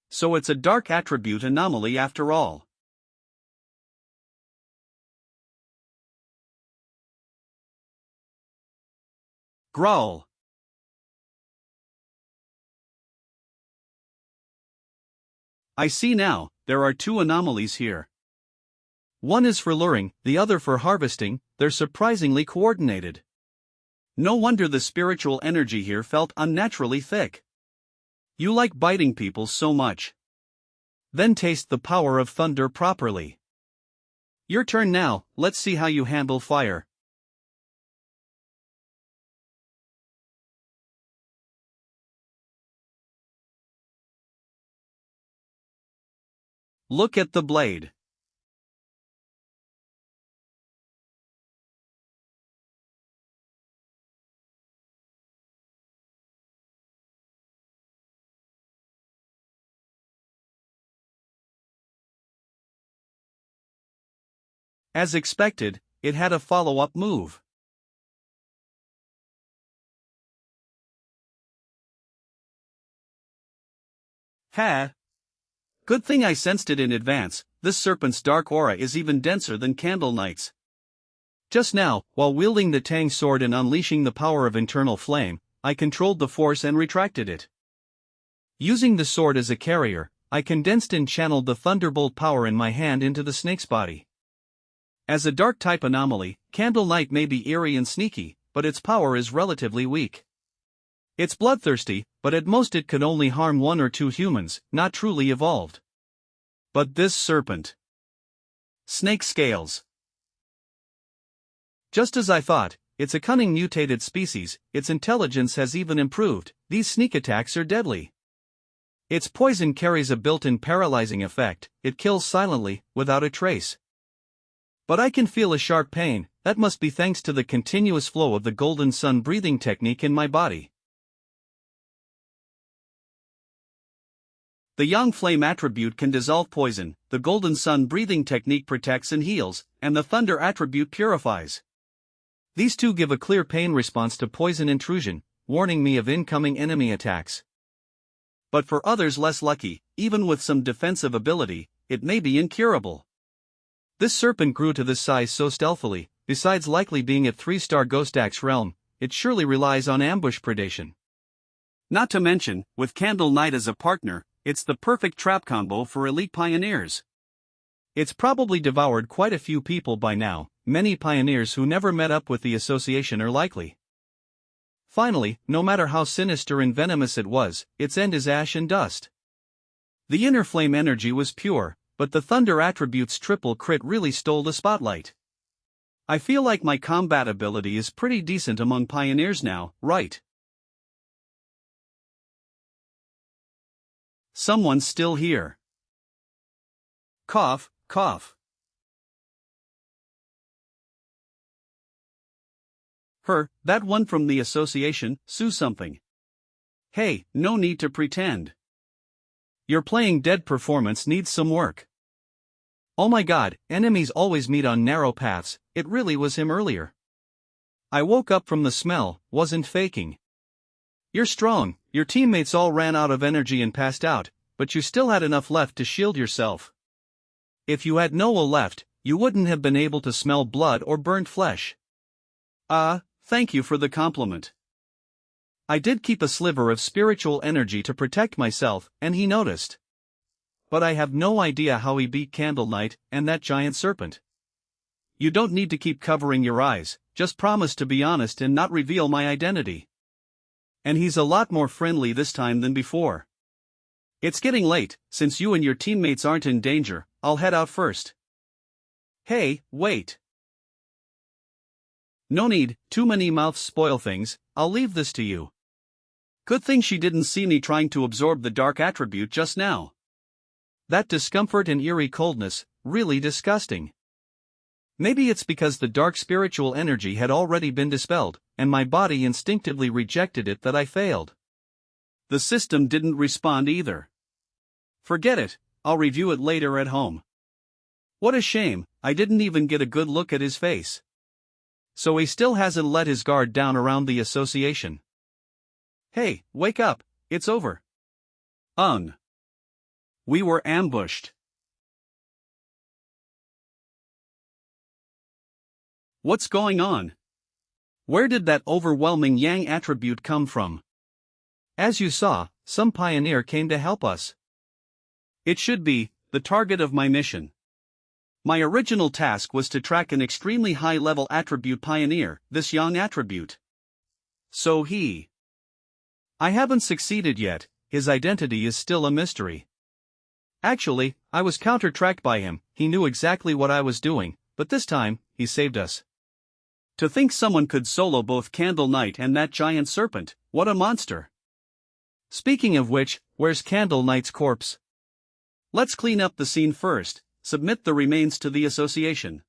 S1: So it's a dark attribute anomaly after all. Growl. I see now, there are two anomalies here. One is for luring, the other for harvesting. They're surprisingly coordinated. No wonder the spiritual energy here felt unnaturally thick. You like biting people so much. Then taste the power of thunder properly. Your turn now, let's see how you handle fire. Look at the blade. As expected, it had a follow-up move. Ha! Good thing I sensed it in advance. This serpent's dark aura is even denser than Candlenight's. Just now, while wielding the Tang sword and unleashing the power of internal flame, I controlled the force and retracted it. Using the sword as a carrier, I condensed and channeled the thunderbolt power in my hand into the snake's body. As a dark-type anomaly, Candlelight may be eerie and sneaky, but its power is relatively weak. It's bloodthirsty, but at most it could only harm one or two humans, not truly evolved. But this serpent. Snake scales. Just as I thought, it's a cunning mutated species. Its intelligence has even improved. These sneak attacks are deadly. Its poison carries a built-in paralyzing effect. It kills silently, without a trace. But I can feel a sharp pain. That must be thanks to the continuous flow of the golden sun breathing technique in my body. The yang flame attribute can dissolve poison, the golden sun breathing technique protects and heals, and the thunder attribute purifies. These two give a clear pain response to poison intrusion, warning me of incoming enemy attacks. But for others less lucky, even with some defensive ability, it may be incurable. This serpent grew to this size so stealthily. Besides likely being a 3-star Ghost Axe realm, it surely relies on ambush predation. Not to mention, with Candlelight as a partner, it's the perfect trap combo for elite pioneers. It's probably devoured quite a few people by now. Many pioneers who never met up with the association are likely. Finally, no matter how sinister and venomous it was, its end is ash and dust. The inner flame energy was pure, but the thunder attribute's triple crit really stole the spotlight. I feel like my combat ability is pretty decent among pioneers now, right? Someone's still here. Cough, cough. That one from the association, sue something. Hey, no need to pretend. Your playing dead performance needs some work. Oh my god, enemies always meet on narrow paths. It really was him earlier. I woke up from the smell, wasn't faking. You're strong, your teammates all ran out of energy and passed out, but you still had enough left to shield yourself. If you had no will left, you wouldn't have been able to smell blood or burnt flesh. Thank you for the compliment. I did keep a sliver of spiritual energy to protect myself, and he noticed. but I have no idea how he beat Candle Knight and that giant serpent. You don't need to keep covering your eyes, just promise to be honest and not reveal my identity. And he's a lot more friendly this time than before. It's getting late, since you and your teammates aren't in danger, I'll head out first. Hey, wait. No need, too many mouths spoil things, I'll leave this to you. Good thing she didn't see me trying to absorb the dark attribute just now. That discomfort and eerie coldness, really disgusting. Maybe it's because the dark spiritual energy had already been dispelled, and my body instinctively rejected it that I failed. The system didn't respond either. Forget it, I'll review it later at home. What a shame, I didn't even get a good look at his face. So he still hasn't let his guard down around the association. Hey, wake up, it's over. We were ambushed. What's going on? Where did that overwhelming yang attribute come from? As you saw, some pioneer came to help us. It should be the target of my mission. My original task was to track an extremely high-level attribute pioneer, this yang attribute. So I haven't succeeded yet, his identity is still a mystery. Actually, I was counter-tracked by him, he knew exactly what I was doing, but this time, he saved us. To think someone could solo both Candle Knight and that giant serpent, what a monster. Speaking of which, where's Candle Knight's corpse? Let's clean up the scene first. Submit the remains to the association.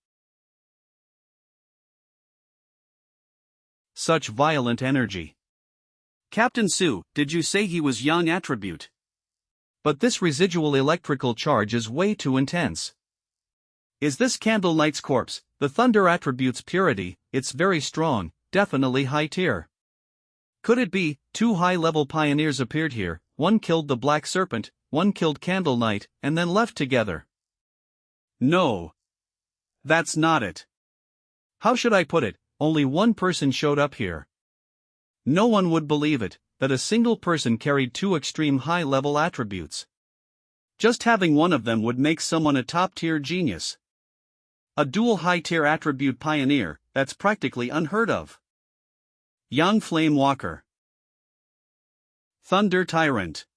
S1: Such violent energy. Captain Su, did you say he was yang attribute? But this residual electrical charge is way too intense. Is this Candle Knight's corpse, the thunder attribute's purity? It's very strong, definitely high tier. Could it be, two high-level pioneers appeared here, one killed the Black Serpent, one killed Candle Knight, and then left together? No. That's not it. How should I put it, only one person showed up here. No one would believe it, that a single person carried two extreme high-level attributes. Just having one of them would make someone a top-tier genius. A dual high-tier attribute pioneer, that's practically unheard of. Yang Flame Walker. Thunder Tyrant.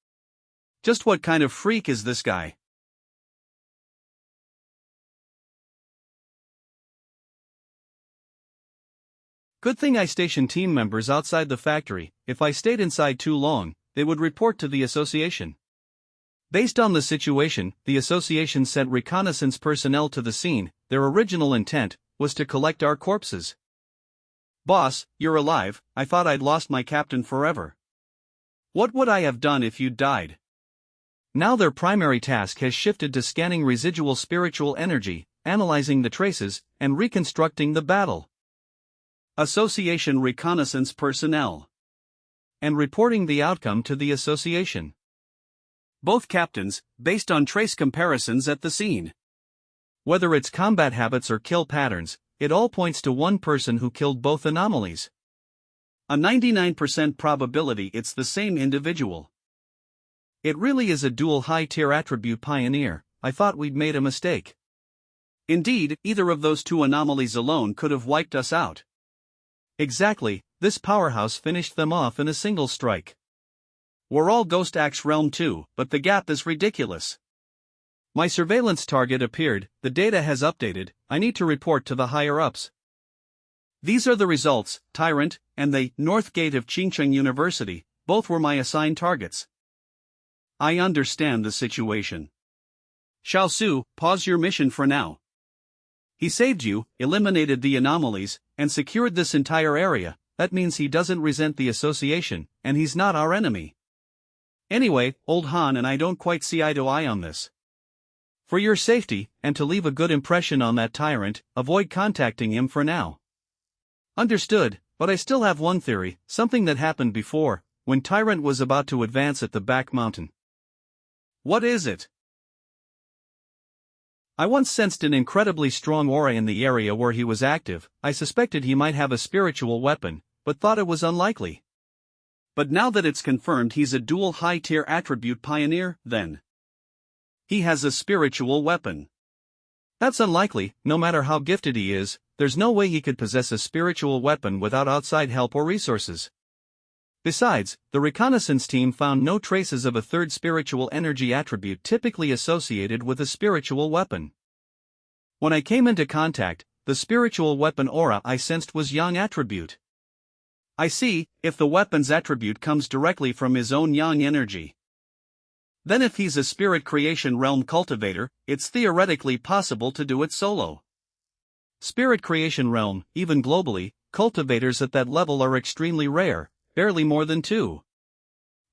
S1: Just what kind of freak is this guy? Good thing I stationed team members outside the factory. If I stayed inside too long, they would report to the association. Based on the situation, the association sent reconnaissance personnel to the scene. Their original intent was to collect our corpses. Boss, you're alive. I thought I'd lost my captain forever. What would I have done if you'd died? Now their primary task has shifted to scanning residual spiritual energy, analyzing the traces, and reconstructing the battle. Association reconnaissance personnel. And reporting the outcome to the association. Both captains, based on trace comparisons at the scene. Whether it's combat habits or kill patterns, it all points to one person who killed both anomalies. A 99% probability it's the same individual. It really is a dual high-tier attribute pioneer. I thought we'd made a mistake. Indeed, either of those two anomalies alone could have wiped us out. Exactly, this powerhouse finished them off in a single strike. We're all Ghost Axe Realm 2, but the gap is ridiculous. My surveillance target appeared, the data has updated, I need to report to the higher-ups. These are the results, Tyrant, and the North Gate of Qingcheng University, both were my assigned targets. I understand the situation. Xiao Su, pause your mission for now. He saved you, eliminated the anomalies, and secured this entire area. That means he doesn't resent the association, and he's not our enemy. Anyway, old Han and I don't quite see eye to eye on this. For your safety, and to leave a good impression on that tyrant, avoid contacting him for now. Understood, but I still have one theory, something that happened before, when Tyrant was about to advance at the back mountain. What is it? I once sensed an incredibly strong aura in the area where he was active. I suspected he might have a spiritual weapon, but thought it was unlikely. But now that it's confirmed he's a dual high-tier attribute pioneer, then He has a spiritual weapon. That's unlikely. No matter how gifted he is, there's no way he could possess a spiritual weapon without outside help or resources. Besides, the reconnaissance team found no traces of a third spiritual energy attribute typically associated with a spiritual weapon. When I came into contact, the spiritual weapon aura I sensed was yang attribute. I see, if the weapon's attribute comes directly from his own yang energy. Then if he's a spirit creation realm cultivator, it's theoretically possible to do it solo. Spirit creation realm, even globally, cultivators at that level are extremely rare, barely more than 2.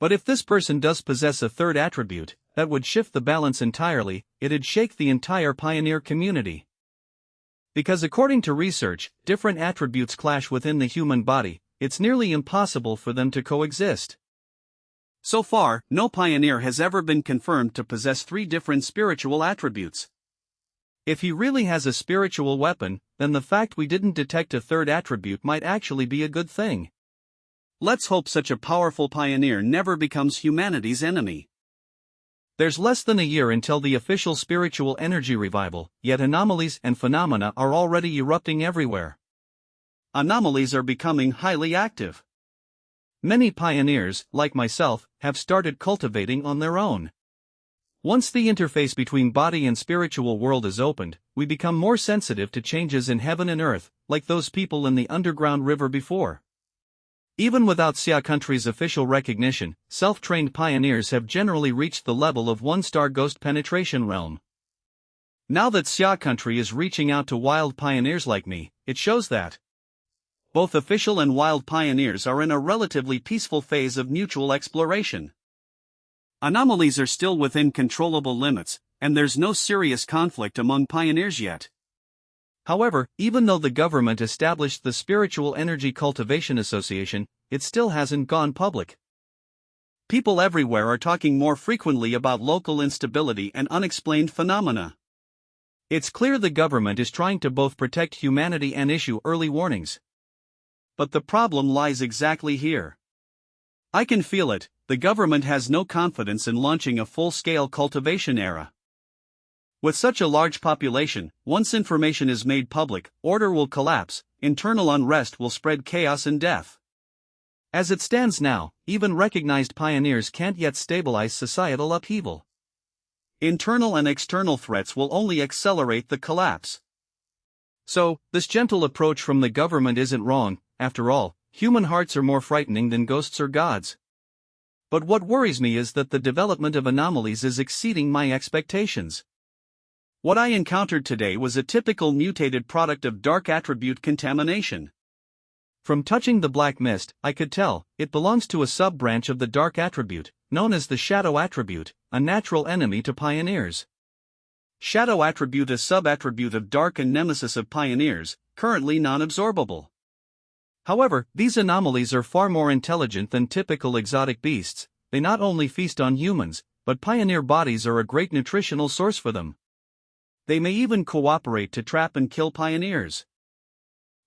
S1: But if this person does possess a third attribute, that would shift the balance entirely. It'd shake the entire pioneer community. Because according to research, different attributes clash within the human body. It's nearly impossible for them to coexist. So far, no pioneer has ever been confirmed to possess 3 different spiritual attributes. If he really has a spiritual weapon, then the fact we didn't detect a third attribute might actually be a good thing. Let's hope such a powerful pioneer never becomes humanity's enemy. There's less than a year until the official spiritual energy revival, yet anomalies and phenomena are already erupting everywhere. Anomalies are becoming highly active. Many pioneers, like myself, have started cultivating on their own. Once the interface between body and spiritual world is opened, we become more sensitive to changes in heaven and earth, like those people in the underground river before. Even without Xia country's official recognition, self-trained pioneers have generally reached the level of 1-star ghost penetration realm. Now that Xia country is reaching out to wild pioneers like me, it shows that both official and wild pioneers are in a relatively peaceful phase of mutual exploration. Anomalies are still within controllable limits, and there's no serious conflict among pioneers yet. However, even though the government established the Spiritual Energy Cultivation Association, it still hasn't gone public. People everywhere are talking more frequently about local instability and unexplained phenomena. It's clear the government is trying to both protect humanity and issue early warnings. But the problem lies exactly here. I can feel it. The government has no confidence in launching a full-scale cultivation era. With such a large population, once information is made public, order will collapse, internal unrest will spread chaos and death. As it stands now, even recognized pioneers can't yet stabilize societal upheaval. Internal and external threats will only accelerate the collapse. So, this gentle approach from the government isn't wrong. After all, human hearts are more frightening than ghosts or gods. But what worries me is that the development of anomalies is exceeding my expectations. What I encountered today was a typical mutated product of dark attribute contamination. From touching the black mist, I could tell it belongs to a sub-branch of the dark attribute, known as the shadow attribute, a natural enemy to pioneers. Shadow attribute, a sub-attribute of dark and nemesis of pioneers, currently non-absorbable. However, these anomalies are far more intelligent than typical exotic beasts. They not only feast on humans, but pioneer bodies are a great nutritional source for them. They may even cooperate to trap and kill pioneers.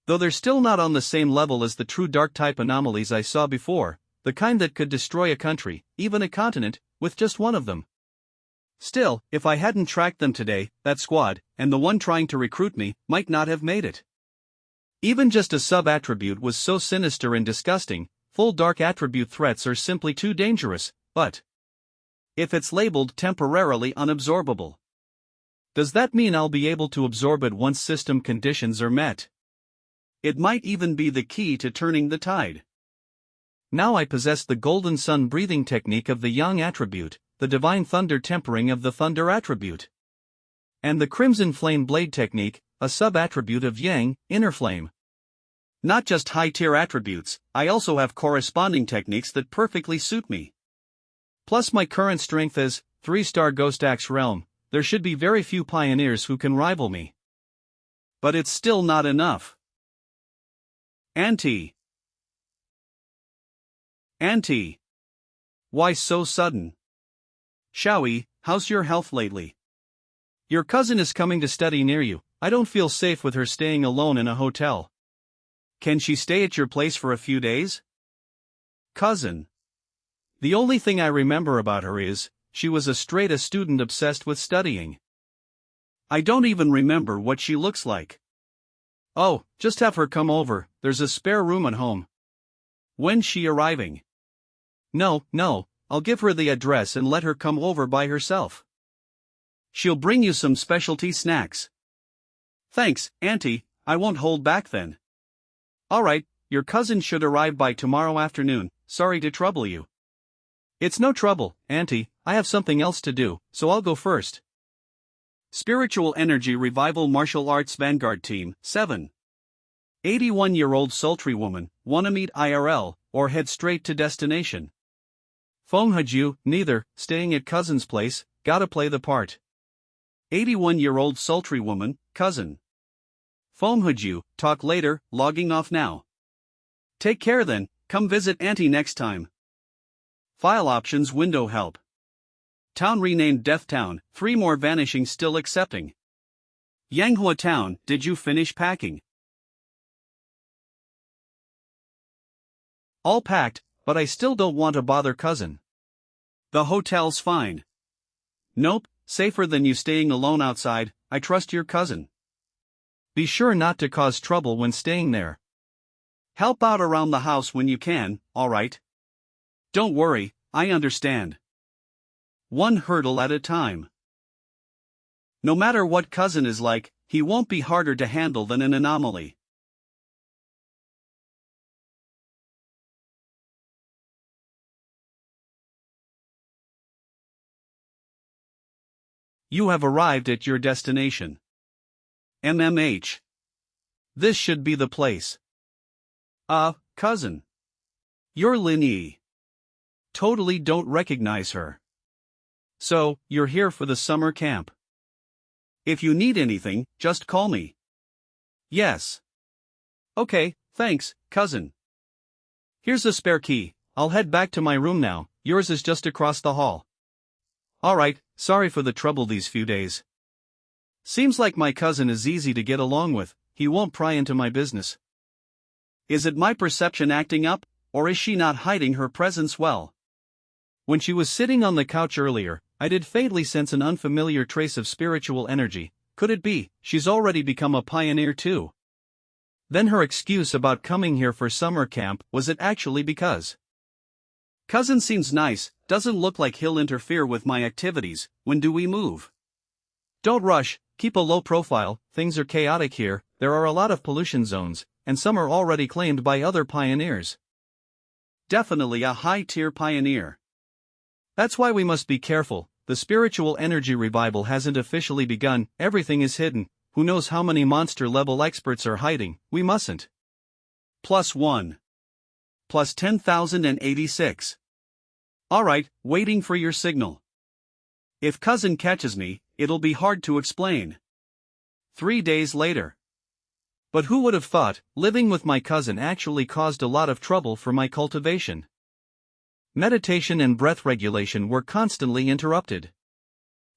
S1: Though they're still not on the same level as the true dark-type anomalies I saw before, the kind that could destroy a country, even a continent, with just one of them. Still, if I hadn't tracked them today, that squad, and the one trying to recruit me, might not have made it. Even just a sub-attribute was so sinister and disgusting. Full dark attribute threats are simply too dangerous, but if it's labeled temporarily unabsorbable, does that mean I'll be able to absorb it once system conditions are met? It might even be the key to turning the tide. Now I possess the golden sun breathing technique of the yang attribute, the divine thunder tempering of the thunder attribute, and the crimson flame blade technique, a sub-attribute of yang, inner flame. Not just high-tier attributes, I also have corresponding techniques that perfectly suit me. Plus my current strength as 3-star Ghost Axe realm, there should be very few pioneers who can rival me. But it's still not enough. Auntie. Why so sudden? Xiaoi, how's your health lately? Your cousin is coming to study near you. I don't feel safe with her staying alone in a hotel. Can she stay at your place for a few days? Cousin. The only thing I remember about her is, she was a student obsessed with studying. I don't even remember what she looks like. Oh, just have her come over, there's a spare room at home. When's she arriving? No, I'll give her the address and let her come over by herself. She'll bring you some specialty snacks. Thanks, Auntie, I won't hold back then. Alright, your cousin should arrive by tomorrow afternoon, sorry to trouble you. It's no trouble, Auntie, I have something else to do, so I'll go first. Spiritual Energy Revival Martial Arts Vanguard Team, 7. 81-year-old sultry woman, wanna meet IRL, or head straight to destination? Feng neither, staying at cousin's place, gotta play the part. 81-year-old sultry woman, cousin. Feng talk later, logging off now. Take care then, come visit Auntie next time. File options window help. Town renamed Death Town, 3 more vanishing still accepting. Yanghua Town, did you finish packing? All packed, but I still don't want to bother cousin. The hotel's fine. Nope, safer than you staying alone outside, I trust your cousin. Be sure not to cause trouble when staying there. Help out around the house when you can, alright? Don't worry, I understand. One hurdle at a time. No matter what cousin is like, he won't be harder to handle than an anomaly. You have arrived at your destination. MMH. This should be the place. Cousin. You're Lin Yi. Totally don't recognize her. So, you're here for the summer camp. If you need anything, just call me. Yes. Okay, thanks, cousin. Here's a spare key, I'll head back to my room now, yours is just across the hall. Alright, sorry for the trouble these few days. Seems like my cousin is easy to get along with, he won't pry into my business. Is it my perception acting up, or is she not hiding her presence well? When she was sitting on the couch earlier, I did faintly sense an unfamiliar trace of spiritual energy. Could it be, she's already become a pioneer too? Then her excuse about coming here for summer camp, was it actually because? Cousin seems nice, doesn't look like he'll interfere with my activities. When do we move? Don't rush, keep a low profile, things are chaotic here, there are a lot of pollution zones, and some are already claimed by other pioneers. Definitely a high-tier pioneer. That's why we must be careful, the spiritual energy revival hasn't officially begun, everything is hidden, who knows how many monster-level experts are hiding, we mustn't. +1. Plus 10,086. Alright, waiting for your signal. If cousin catches me, it'll be hard to explain. 3 days later. But who would have thought, living with my cousin actually caused a lot of trouble for my cultivation. Meditation and breath regulation were constantly interrupted.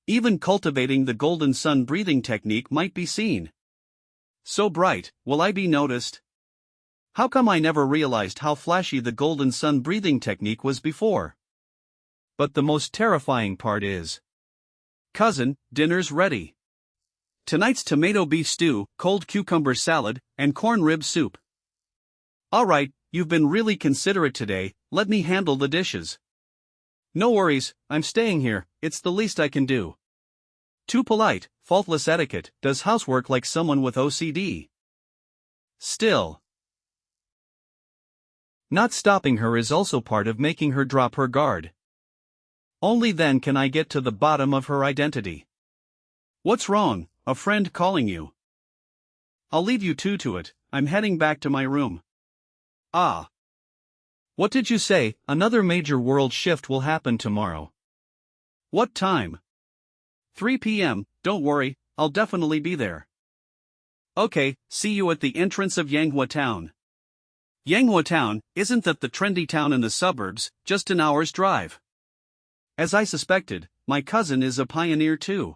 S1: Even cultivating the golden sun breathing technique might be seen. So bright, will I be noticed? How come I never realized how flashy the golden sun breathing technique was before? But the most terrifying part is, cousin, dinner's ready. Tonight's tomato beef stew, cold cucumber salad, and corn rib soup. Alright, you've been really considerate today, let me handle the dishes. No worries, I'm staying here, it's the least I can do. Too polite, faultless etiquette, does housework like someone with OCD. Still. Not stopping her is also part of making her drop her guard. Only then can I get to the bottom of her identity. What's wrong? A friend calling you. I'll leave you two to it, I'm heading back to my room. Ah. What did you say? Another major world shift will happen tomorrow. What time? 3 p.m., don't worry, I'll definitely be there. Okay, see you at the entrance of Yanghua Town. Yanghua Town, isn't that the trendy town in the suburbs, just an hour's drive? As I suspected, my cousin is a pioneer too.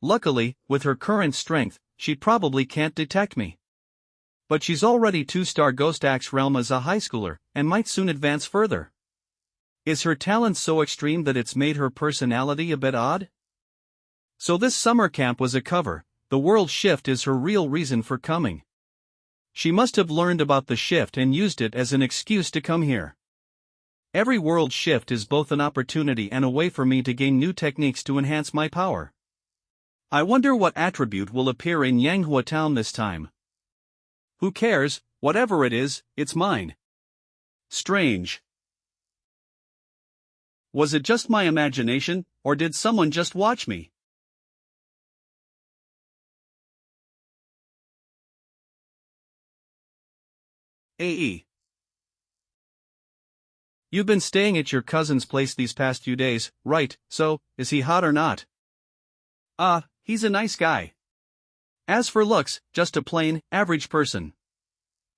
S1: Luckily, with her current strength, she probably can't detect me. But she's already 2-star Ghost Axe realm as a high schooler, and might soon advance further. Is her talent so extreme that it's made her personality a bit odd? So this summer camp was a cover, the world shift is her real reason for coming. She must have learned about the shift and used it as an excuse to come here. Every world shift is both an opportunity and a way for me to gain new techniques to enhance my power. I wonder what attribute will appear in Yanghua town this time. Who cares, whatever it is, it's mine. Strange. Was it just my imagination, or did someone just watch me? AE. You've been staying at your cousin's place these past few days, right? So, is he hot or not? He's a nice guy. As for looks, just a plain, average person.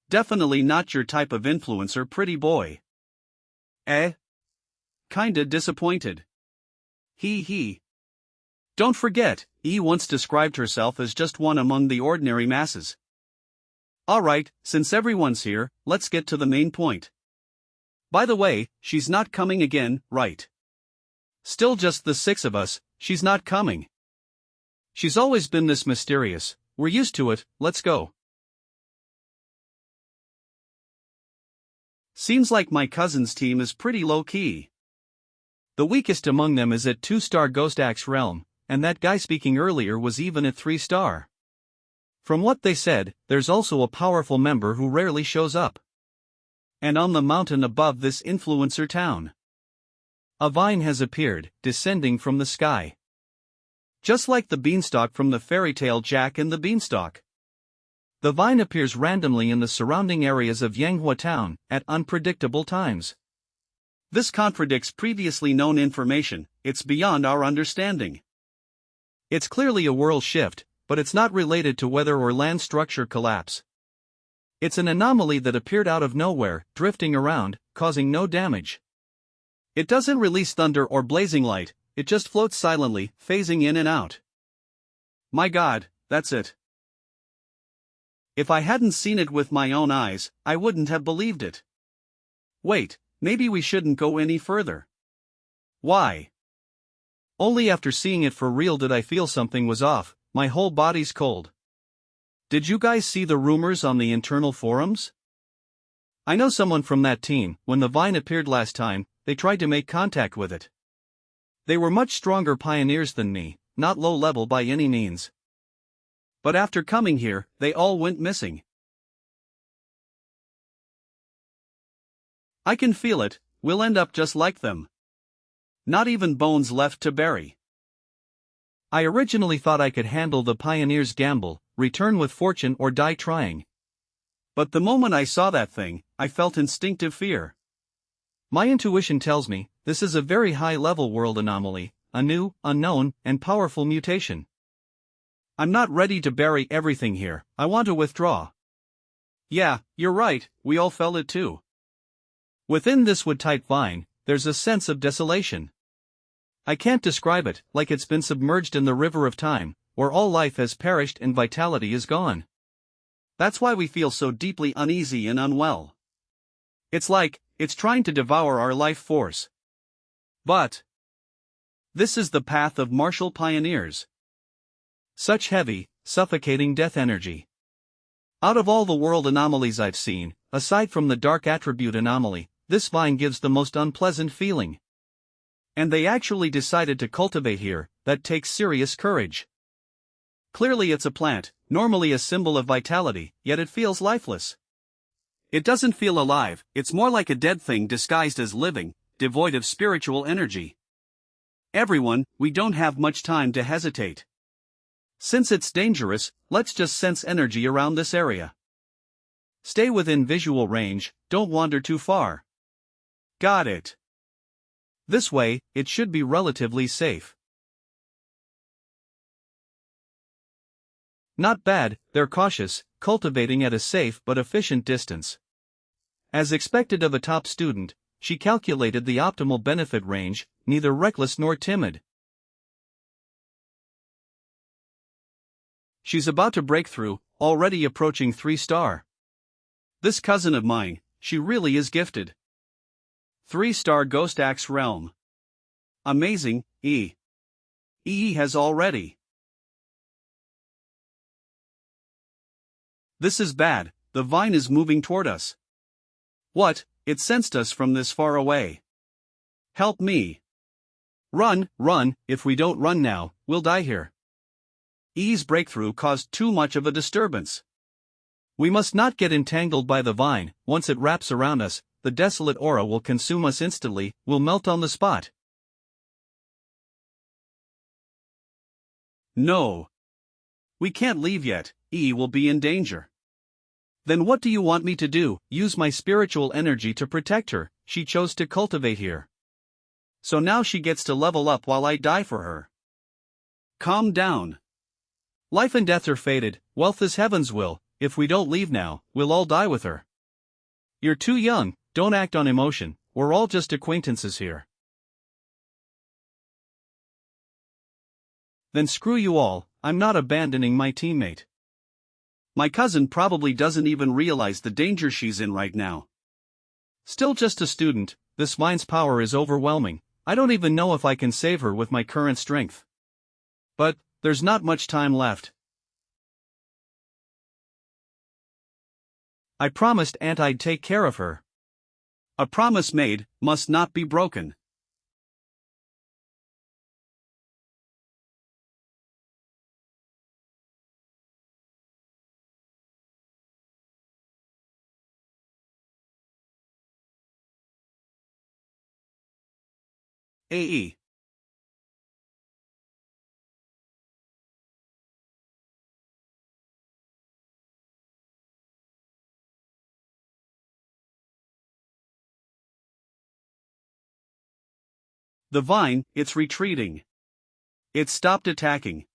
S1: Definitely not your type of influencer pretty boy. Eh? Kinda disappointed. He. Don't forget, E once described herself as just one among the ordinary masses. Alright, since everyone's here, let's get to the main point. By the way, she's not coming again, right? Still just the 6 of us, she's not coming. She's always been this mysterious, we're used to it, let's go. Seems like my cousin's team is pretty low-key. The weakest among them is at 2-star Ghost Axe Realm, and that guy speaking earlier was even at 3-star. From what they said, there's also a powerful member who rarely shows up. And on the mountain above this influencer town, a vine has appeared, descending from the sky. Just like the beanstalk from the fairy tale Jack and the Beanstalk. The vine appears randomly in the surrounding areas of Yanghua town, at unpredictable times. This contradicts previously known information, it's beyond our understanding. It's clearly a world shift, but it's not related to weather or land structure collapse. It's an anomaly that appeared out of nowhere, drifting around, causing no damage. It doesn't release thunder or blazing light, it just floats silently, phasing in and out. My God, that's it. If I hadn't seen it with my own eyes, I wouldn't have believed it. Wait, maybe we shouldn't go any further. Why? Only after seeing it for real did I feel something was off, my whole body's cold. Did you guys see the rumors on the internal forums? I know someone from that team. When the vine appeared last time, they tried to make contact with it. They were much stronger pioneers than me, not low level by any means. But after coming here, they all went missing. I can feel it, we'll end up just like them. Not even bones left to bury. I originally thought I could handle the pioneer's gamble, return with fortune or die trying. But the moment I saw that thing, I felt instinctive fear. My intuition tells me, this is a very high-level world anomaly, a new, unknown, and powerful mutation. I'm not ready to bury everything here, I want to withdraw. Yeah, you're right, we all felt it too. Within this wood-type vine, there's a sense of desolation. I can't describe it, like it's been submerged in the river of time, where all life has perished and vitality is gone. That's why we feel so deeply uneasy and unwell. It's like, it's trying to devour our life force. But this is the path of martial pioneers. Such heavy, suffocating death energy. Out of all the world anomalies I've seen, aside from the dark attribute anomaly, this vine gives the most unpleasant feeling. And they actually decided to cultivate here, that takes serious courage. Clearly it's a plant, normally a symbol of vitality, yet it feels lifeless. It doesn't feel alive, it's more like a dead thing disguised as living, devoid of spiritual energy. Everyone, we don't have much time to hesitate. Since it's dangerous, let's just sense energy around this area. Stay within visual range, don't wander too far. Got it. This way, it should be relatively safe. Not bad, they're cautious, cultivating at a safe but efficient distance. As expected of a top student, she calculated the optimal benefit range, neither reckless nor timid. She's about to break through, already approaching 3-star. This cousin of mine, she really is gifted. 3-star Ghost Axe Realm. Amazing, E has already. This is bad, the vine is moving toward us. What, it sensed us from this far away. Help me. Run, if we don't run now, we'll die here. E's breakthrough caused too much of a disturbance. We must not get entangled by the vine. Once it wraps around us, the desolate aura will consume us instantly, we'll melt on the spot. No. We can't leave yet, E will be in danger. Then what do you want me to do? Use my spiritual energy to protect her. She chose to cultivate here. So now she gets to level up while I die for her. Calm down. Life and death are fated, wealth is heaven's will. If we don't leave now, we'll all die with her. You're too young, don't act on emotion, we're all just acquaintances here. Then screw you all, I'm not abandoning my teammate. My cousin probably doesn't even realize the danger she's in right now. Still just a student, this vine's power is overwhelming, I don't even know if I can save her with my current strength. But, there's not much time left. I promised Aunt I'd take care of her. A promise made must not be broken. AE. The vine, it's retreating. It stopped attacking.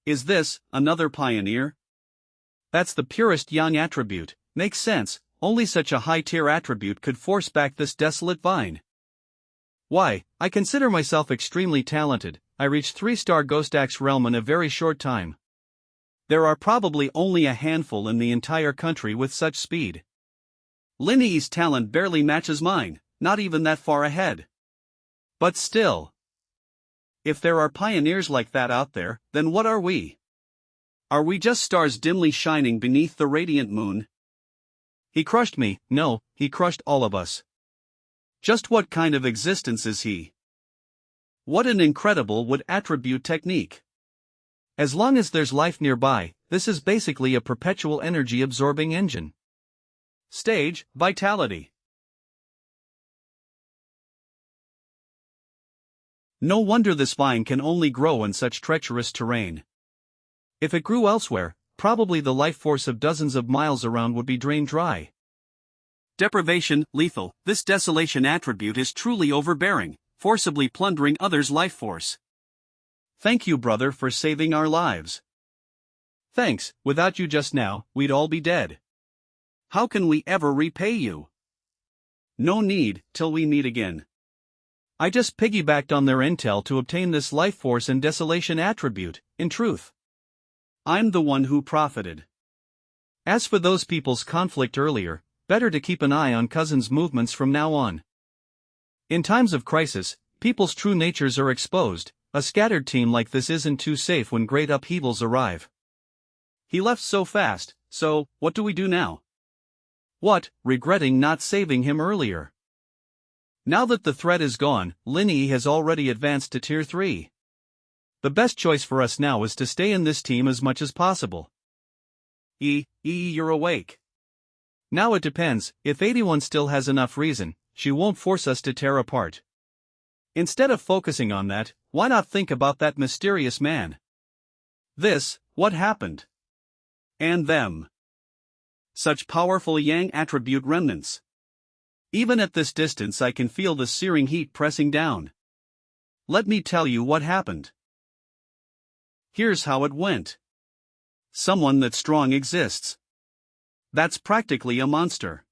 S1: Is this another pioneer? That's the purest yang attribute, makes sense, only such a high-tier attribute could force back this desolate vine. Why, I consider myself extremely talented, I reached 3-star Ghost Axe Realm in a very short time. There are probably only a handful in the entire country with such speed. Linny's talent barely matches mine, not even that far ahead. But still. If there are pioneers like that out there, then what are we? Are we just stars dimly shining beneath the radiant moon? He crushed me, no, he crushed all of us. Just what kind of existence is he? What an incredible wood attribute technique. As long as there's life nearby, this is basically a perpetual energy-absorbing engine. Stage, vitality. No wonder this vine can only grow in such treacherous terrain. If it grew elsewhere, probably the life force of dozens of miles around would be drained dry. Deprivation, lethal. This desolation attribute is truly overbearing, forcibly plundering others' life force. Thank you, brother, for saving our lives. Thanks, without you just now, we'd all be dead. How can we ever repay you? No need, till we meet again. I just piggybacked on their intel to obtain this life force and desolation attribute, in truth. I'm the one who profited. As for those people's conflict earlier, better to keep an eye on cousin's movements from now on. In times of crisis, people's true natures are exposed. A scattered team like this isn't too safe when great upheavals arrive. He left so fast, so, what do we do now? What, regretting not saving him earlier? Now that the threat is gone, Linny has already advanced to Tier 3. The best choice for us now is to stay in this team as much as possible. You're awake. Now it depends, if 81 still has enough reason, she won't force us to tear apart. Instead of focusing on that, why not think about that mysterious man? What happened? And them. Such powerful yang attribute remnants. Even at this distance I can feel the searing heat pressing down. Let me tell you what happened. Here's how it went. Someone that strong exists. That's practically a monster.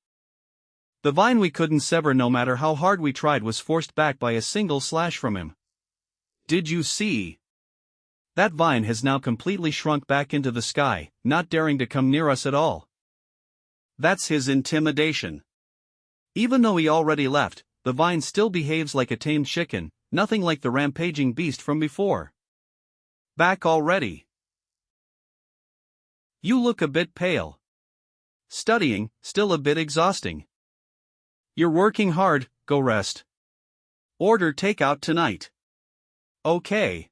S1: The vine we couldn't sever no matter how hard we tried was forced back by a single slash from him. Did you see? That vine has now completely shrunk back into the sky, not daring to come near us at all. That's his intimidation. Even though he already left, the vine still behaves like a tamed chicken, nothing like the rampaging beast from before. Back already. You look a bit pale. Studying, still a bit exhausting. You're working hard, go rest. Order takeout tonight. Okay.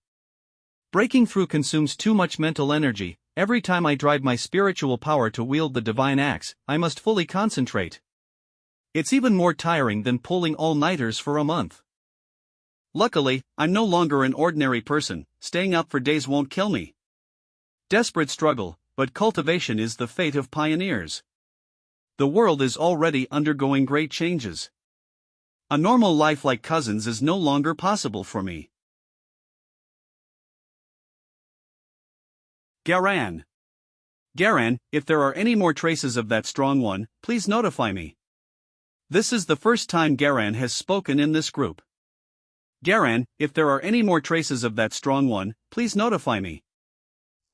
S1: Breaking through consumes too much mental energy. Every time I drive my spiritual power to wield the divine axe, I must fully concentrate. It's even more tiring than pulling all-nighters for a month. Luckily, I'm no longer an ordinary person. Staying up for days won't kill me. Desperate struggle, but cultivation is the fate of pioneers. The world is already undergoing great changes. A normal life like Cousins is no longer possible for me. Garan. Garan, if there are any more traces of that strong one, please notify me. This is the first time Garan has spoken in this group. Garan, if there are any more traces of that strong one, please notify me.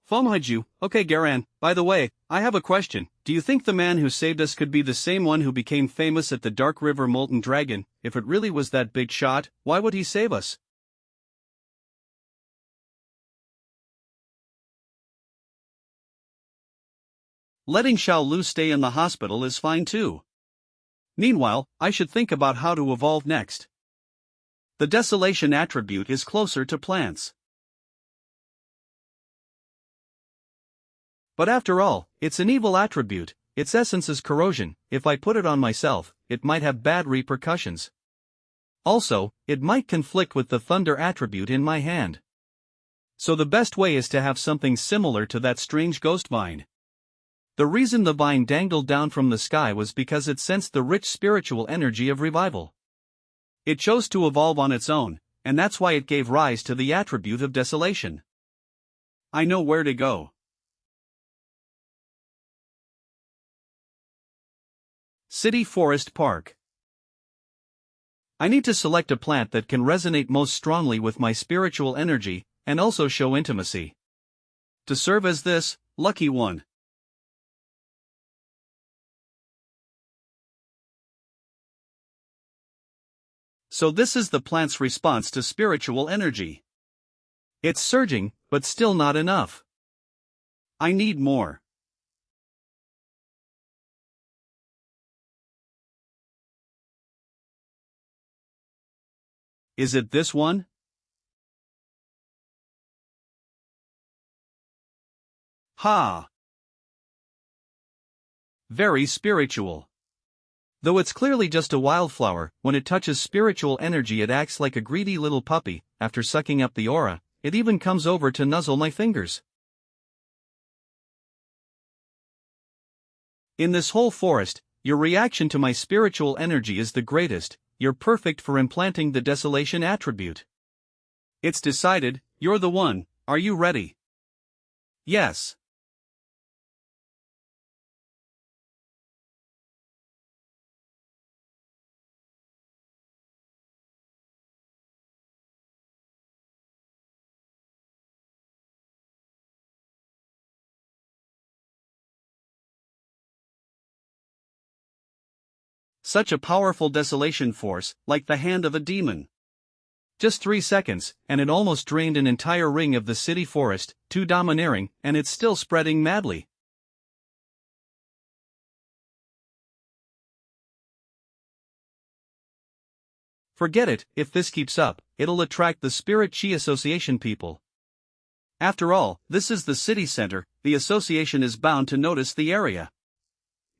S1: Fomhaju, okay Garan, by the way, I have a question. Do you think the man who saved us could be the same one who became famous at the Dark River Molten Dragon? If it really was that big shot, why would he save us? Letting Xiao Lu stay in the hospital is fine too. Meanwhile, I should think about how to evolve next. The desolation attribute is closer to plants. But after all, it's an evil attribute. Its essence is corrosion. If I put it on myself, it might have bad repercussions. Also, it might conflict with the thunder attribute in my hand. So the best way is to have something similar to that strange ghost vine. The reason the vine dangled down from the sky was because it sensed the rich spiritual energy of revival. It chose to evolve on its own, and that's why it gave rise to the attribute of desolation. I know where to go. City Forest Park. I need to select a plant that can resonate most strongly with my spiritual energy, and also show intimacy. To serve as this, lucky one. So this is the plant's response to spiritual energy. It's surging, but still not enough. I need more. Is it this one? Ha! Very spiritual. Though it's clearly just a wildflower, when it touches spiritual energy it acts like a greedy little puppy. After sucking up the aura, it even comes over to nuzzle my fingers. In this whole forest, your reaction to my spiritual energy is the greatest. You're perfect for implanting the desolation attribute. It's decided, you're the one. Are you ready? Yes. Such a powerful desolation force, like the hand of a demon. Just 3 seconds, and it almost drained an entire ring of the city forest, too domineering, and it's still spreading madly. Forget it, if this keeps up, it'll attract the Spirit Chi Association people. After all, this is the city center, the association is bound to notice the area.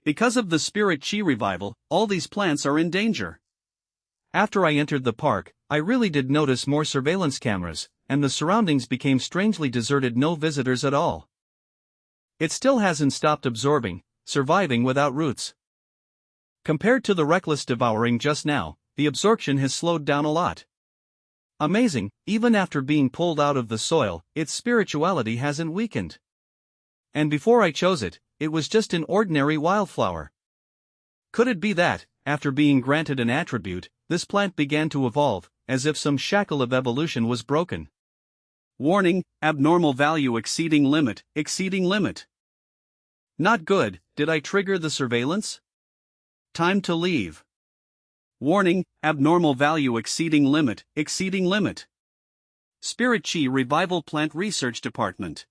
S1: Because of the Spirit Chi revival, all these plants are in danger. After I entered the park, I really did notice more surveillance cameras, and the surroundings became strangely deserted, no visitors at all. It still hasn't stopped absorbing, surviving without roots. Compared to the reckless devouring just now, the absorption has slowed down a lot. Amazing, even after being pulled out of the soil, its spirituality hasn't weakened. And before I chose it, it was just an ordinary wildflower. Could it be that, after being granted an attribute, this plant began to evolve, as if some shackle of evolution was broken? Warning, abnormal value exceeding limit, exceeding limit. Not good, did I trigger the surveillance? Time to leave. Warning, abnormal value exceeding limit, exceeding limit. Spirit Chi Revival Plant Research Department.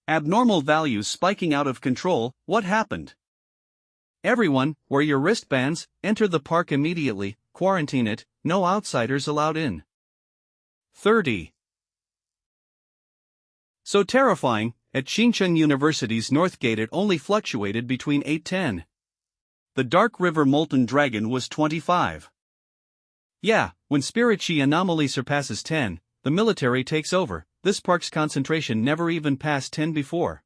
S1: Abnormal values spiking out of control, what happened? Everyone, wear your wristbands, enter the park immediately, quarantine it, no outsiders allowed in. 30. So terrifying, at Xinjiang University's North Gate it only fluctuated between 8-10. The Dark River Molten Dragon was 25. Yeah, when Spirit Chi anomaly surpasses 10, the military takes over. This park's concentration never even passed 10 before.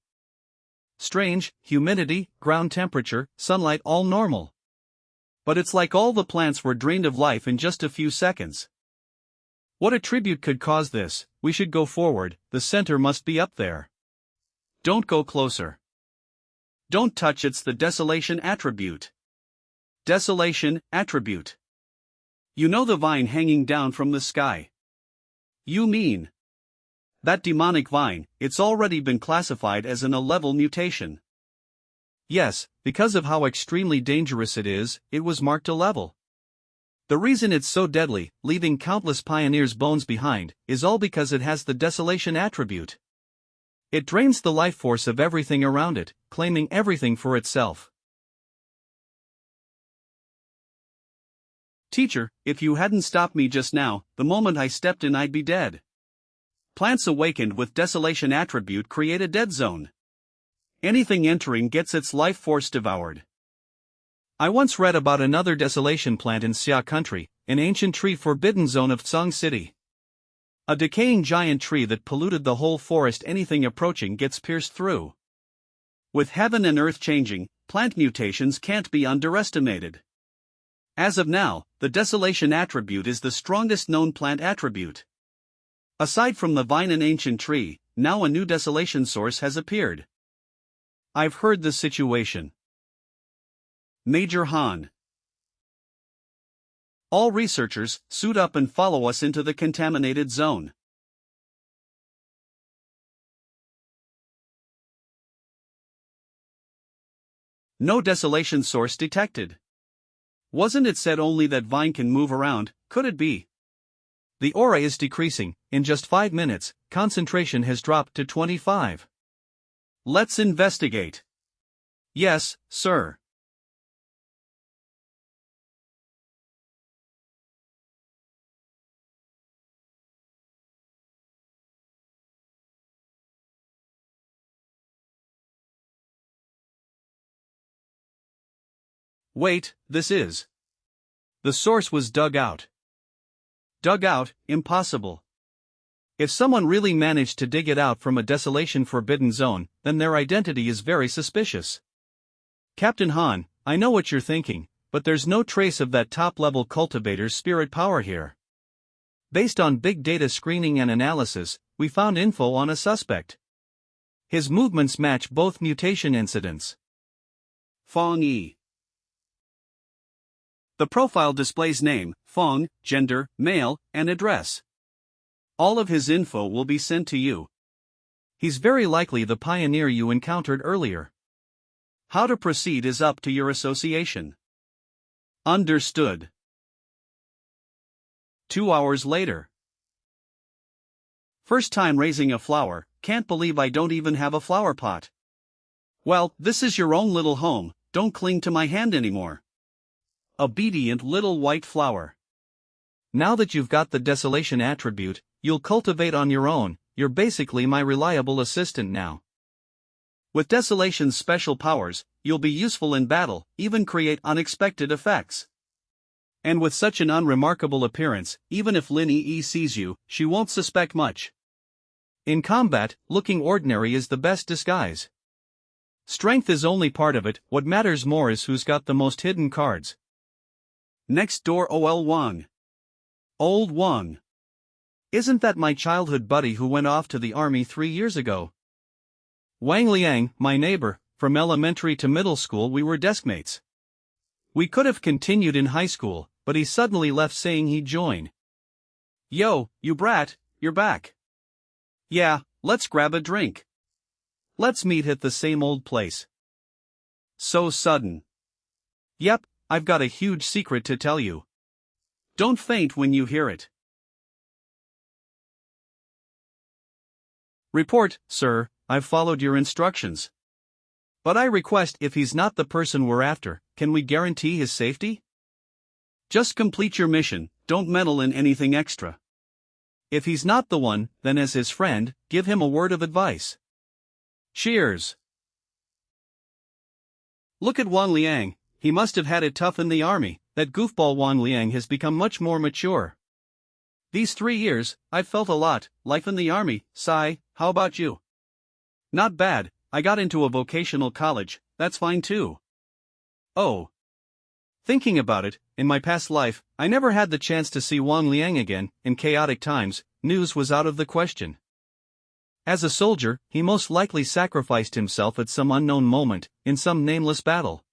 S1: Strange, humidity, ground temperature, sunlight all normal. But it's like all the plants were drained of life in just a few seconds. What attribute could cause this? We should go forward, the center must be up there. Don't go closer. Don't touch, it's the desolation attribute. Desolation attribute. You know the vine hanging down from the sky. You mean that demonic vine, it's already been classified as an A-level mutation. Yes, because of how extremely dangerous it is, it was marked a level. The reason it's so deadly, leaving countless pioneers' bones behind, is all because it has the desolation attribute. It drains the life force of everything around it, claiming everything for itself. Teacher, if you hadn't stopped me just now, the moment I stepped in I'd be dead. Plants awakened with desolation attribute create a dead zone. Anything entering gets its life force devoured. I once read about another desolation plant in Xia country, an ancient tree forbidden zone of Tsang City. A decaying giant tree that polluted the whole forest, anything approaching gets pierced through. With heaven and earth changing, plant mutations can't be underestimated. As of now, the desolation attribute is the strongest known plant attribute. Aside from the vine and ancient tree, now a new desolation source has appeared. I've heard the situation. Major Han. All researchers, suit up and follow us into the contaminated zone. No desolation source detected. Wasn't it said only that vine can move around? Could it be? The aura is decreasing. In just 5 minutes, concentration has dropped to 25. Let's investigate. Yes, sir. Wait, this is. The source was dug out. Dug out, impossible. If someone really managed to dig it out from a desolation forbidden zone, then their identity is very suspicious. Captain Han, I know what you're thinking, but there's no trace of that top-level cultivator's spirit power here. Based on big data screening and analysis, we found info on a suspect. His movements match both mutation incidents. Fong Yi. The profile displays name, Fong, gender, male, and address. All of his info will be sent to you. He's very likely the pioneer you encountered earlier. How to proceed is up to your association. Understood. 2 hours later. First time raising a flower, can't believe I don't even have a flower pot. Well, this is your own little home, don't cling to my hand anymore. Obedient little white flower. Now that you've got the desolation attribute, you'll cultivate on your own, you're basically my reliable assistant now. With desolation's special powers, you'll be useful in battle, even create unexpected effects. And with such an unremarkable appearance, even if Lin Yi sees you, she won't suspect much. In combat, looking ordinary is the best disguise. Strength is only part of it, what matters more is who's got the most hidden cards. Next door Ol Wang. Old Wang. Isn't that my childhood buddy who went off to the army 3 years ago? Wang Liang, my neighbor, from elementary to middle school we were deskmates. We could have continued in high school, but he suddenly left saying he'd join. Yo, you brat, you're back. Yeah, let's grab a drink. Let's meet at the same old place. So sudden. Yep, I've got a huge secret to tell you. Don't faint when you hear it. Report, sir, I've followed your instructions. But I request, if he's not the person we're after, can we guarantee his safety? Just complete your mission, don't meddle in anything extra. If he's not the one, then as his friend, give him a word of advice. Cheers. Look at Wang Liang, he must have had it tough in the army. That goofball Wang Liang has become much more mature. These 3 years, I've felt a lot. Life in the army. Sigh, how about you? Not bad, I got into a vocational college, that's fine too. Oh. Thinking about it, in my past life, I never had the chance to see Wang Liang again. In chaotic times, news was out of the question. As a soldier, he most likely sacrificed himself at some unknown moment, in some nameless battle.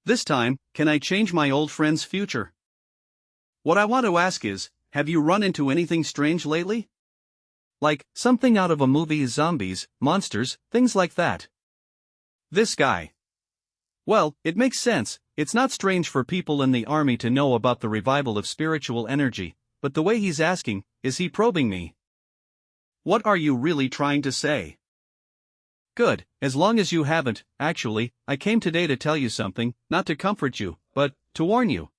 S1: This time, can I change my old friend's future? What I want to ask is, have you run into anything strange lately? Like, something out of a movie, zombies, monsters, things like that. This guy. Well, it makes sense, it's not strange for people in the army to know about the revival of spiritual energy, but the way he's asking, is he probing me? What are you really trying to say? Good, as long as you haven't. Actually, I came today to tell you something, not to comfort you, but to warn you.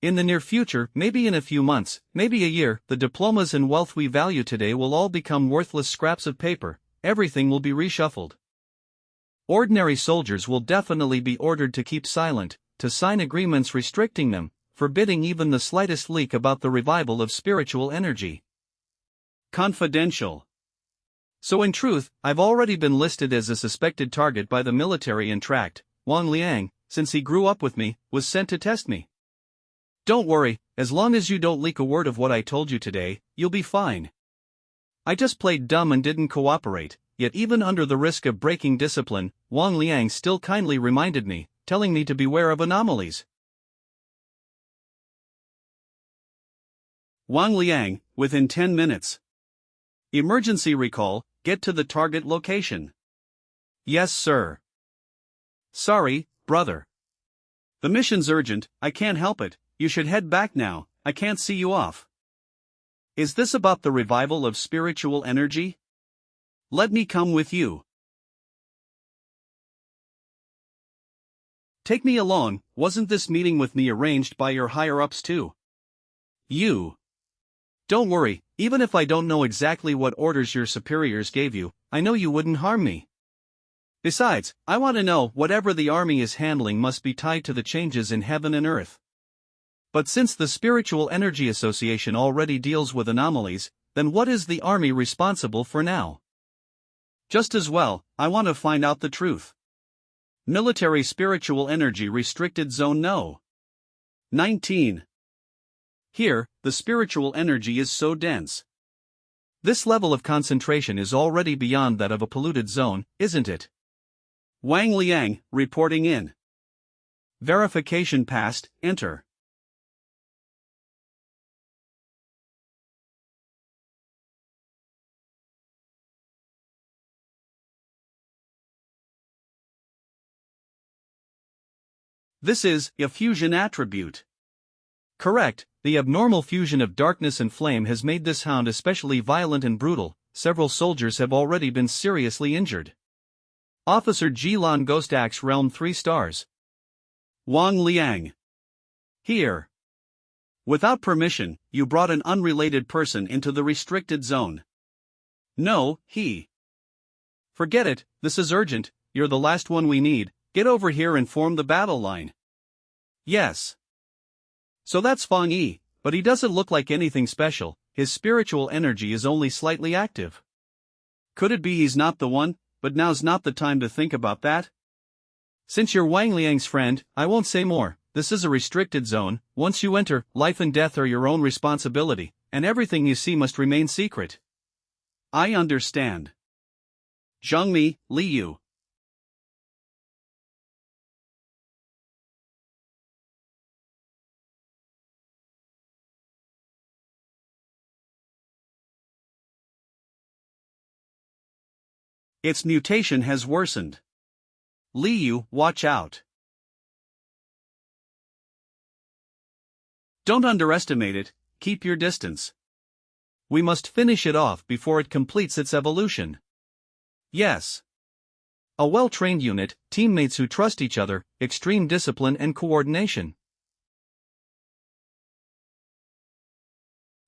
S1: In the near future, maybe in a few months, maybe a year, the diplomas and wealth we value today will all become worthless scraps of paper, everything will be reshuffled. Ordinary soldiers will definitely be ordered to keep silent, to sign agreements restricting them, forbidding even the slightest leak about the revival of spiritual energy. Confidential. So in truth, I've already been listed as a suspected target by the military and tracked. Wang Liang, since he grew up with me, was sent to test me. Don't worry, as long as you don't leak a word of what I told you today, you'll be fine. I just played dumb and didn't cooperate, yet even under the risk of breaking discipline, Wang Liang still kindly reminded me, telling me to beware of anomalies. Wang Liang, within 10 minutes. Emergency recall, get to the target location. Yes, sir. Sorry, brother. The mission's urgent, I can't help it, you should head back now, I can't see you off. Is this about the revival of spiritual energy? Let me come with you. Take me along, wasn't this meeting with me arranged by your higher-ups too? You. Don't worry, even if I don't know exactly what orders your superiors gave you, I know you wouldn't harm me. Besides, I want to know whatever the army is handling must be tied to the changes in heaven and earth. But since the Spiritual Energy Association already deals with anomalies, then what is the army responsible for now? Just as well, I want to find out the truth. Military Spiritual Energy Restricted Zone No. 19. Here, the spiritual energy is so dense. This level of concentration is already beyond that of a polluted zone, isn't it? Wang Liang, reporting in. Verification passed, enter. This is a fusion attribute. Correct, the abnormal fusion of darkness and flame has made this hound especially violent and brutal. Several soldiers have already been seriously injured. Officer Jilan Ghost Axe Realm 3 stars. Wang Liang. Here. Without permission, you brought an unrelated person into the restricted zone. No, he. Forget it, this is urgent, you're the last one we need, get over here and form the battle line. Yes. So that's Fang Yi, but he doesn't look like anything special, his spiritual energy is only slightly active. Could it be he's not the one, but now's not the time to think about that? Since you're Wang Liang's friend, I won't say more, this is a restricted zone, once you enter, life and death are your own responsibility, and everything you see must remain secret. I understand. Zhengmi, Liu. Its mutation has worsened. Liu, watch out. Don't underestimate it, keep your distance. We must finish it off before it completes its evolution. Yes. A well-trained unit, teammates who trust each other, extreme discipline and coordination.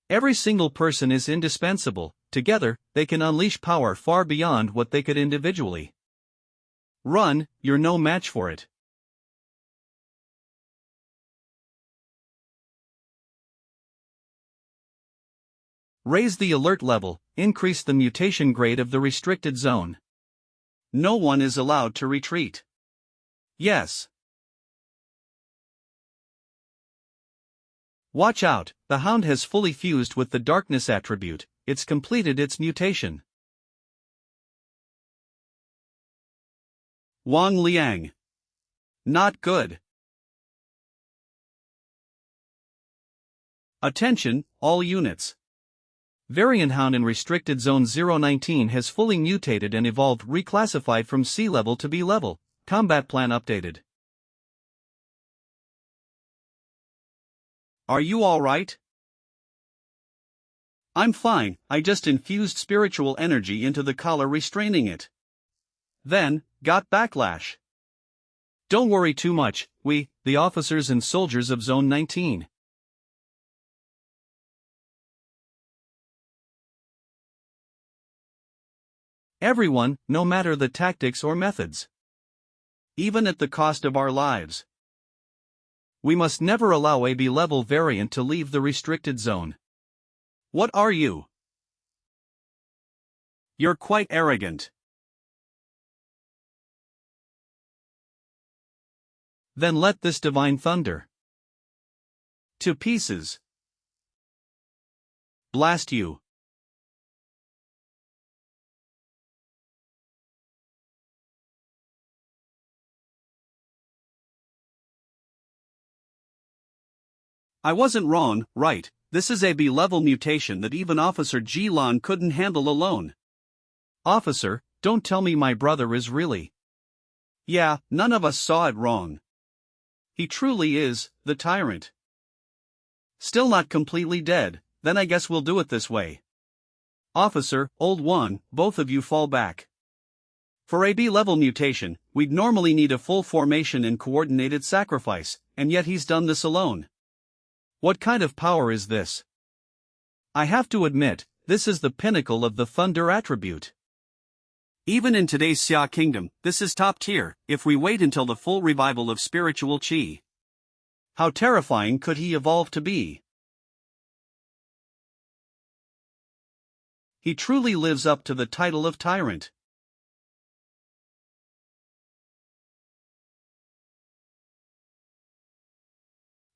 S1: Every single person is indispensable. Together, they can unleash power far beyond what they could individually. Run, you're no match for it. Raise the alert level, increase the mutation grade of the restricted zone. No one is allowed to retreat. Yes. Watch out, the hound has fully fused with the darkness attribute, it's completed its mutation. Wang Liang. Not good. Attention, all units. Variant Hound in Restricted Zone 019 has fully mutated and evolved, reclassified from C level to B level. Combat plan updated. Are you alright? I'm fine, I just infused spiritual energy into the collar restraining it. Then, got backlash. Don't worry too much, we, the officers and soldiers of Zone 19. Everyone, no matter the tactics or methods. Even at the cost of our lives. We must never allow a B-level variant to leave the restricted zone. What are you? You're quite arrogant. Then let this divine thunder. To pieces. Blast you. I wasn't wrong, right? This is a B-level mutation that even Officer Jilan couldn't handle alone. Officer, don't tell me my brother is really. Yeah, none of us saw it wrong. He truly is, the tyrant. Still not completely dead, then I guess we'll do it this way. Officer, old one, both of you fall back. For a B-level mutation, we'd normally need a full formation and coordinated sacrifice, and yet he's done this alone. What kind of power is this? I have to admit, this is the pinnacle of the thunder attribute. Even in today's Xia kingdom, this is top tier, if we wait until the full revival of spiritual qi. How terrifying could he evolve to be? He truly lives up to the title of tyrant.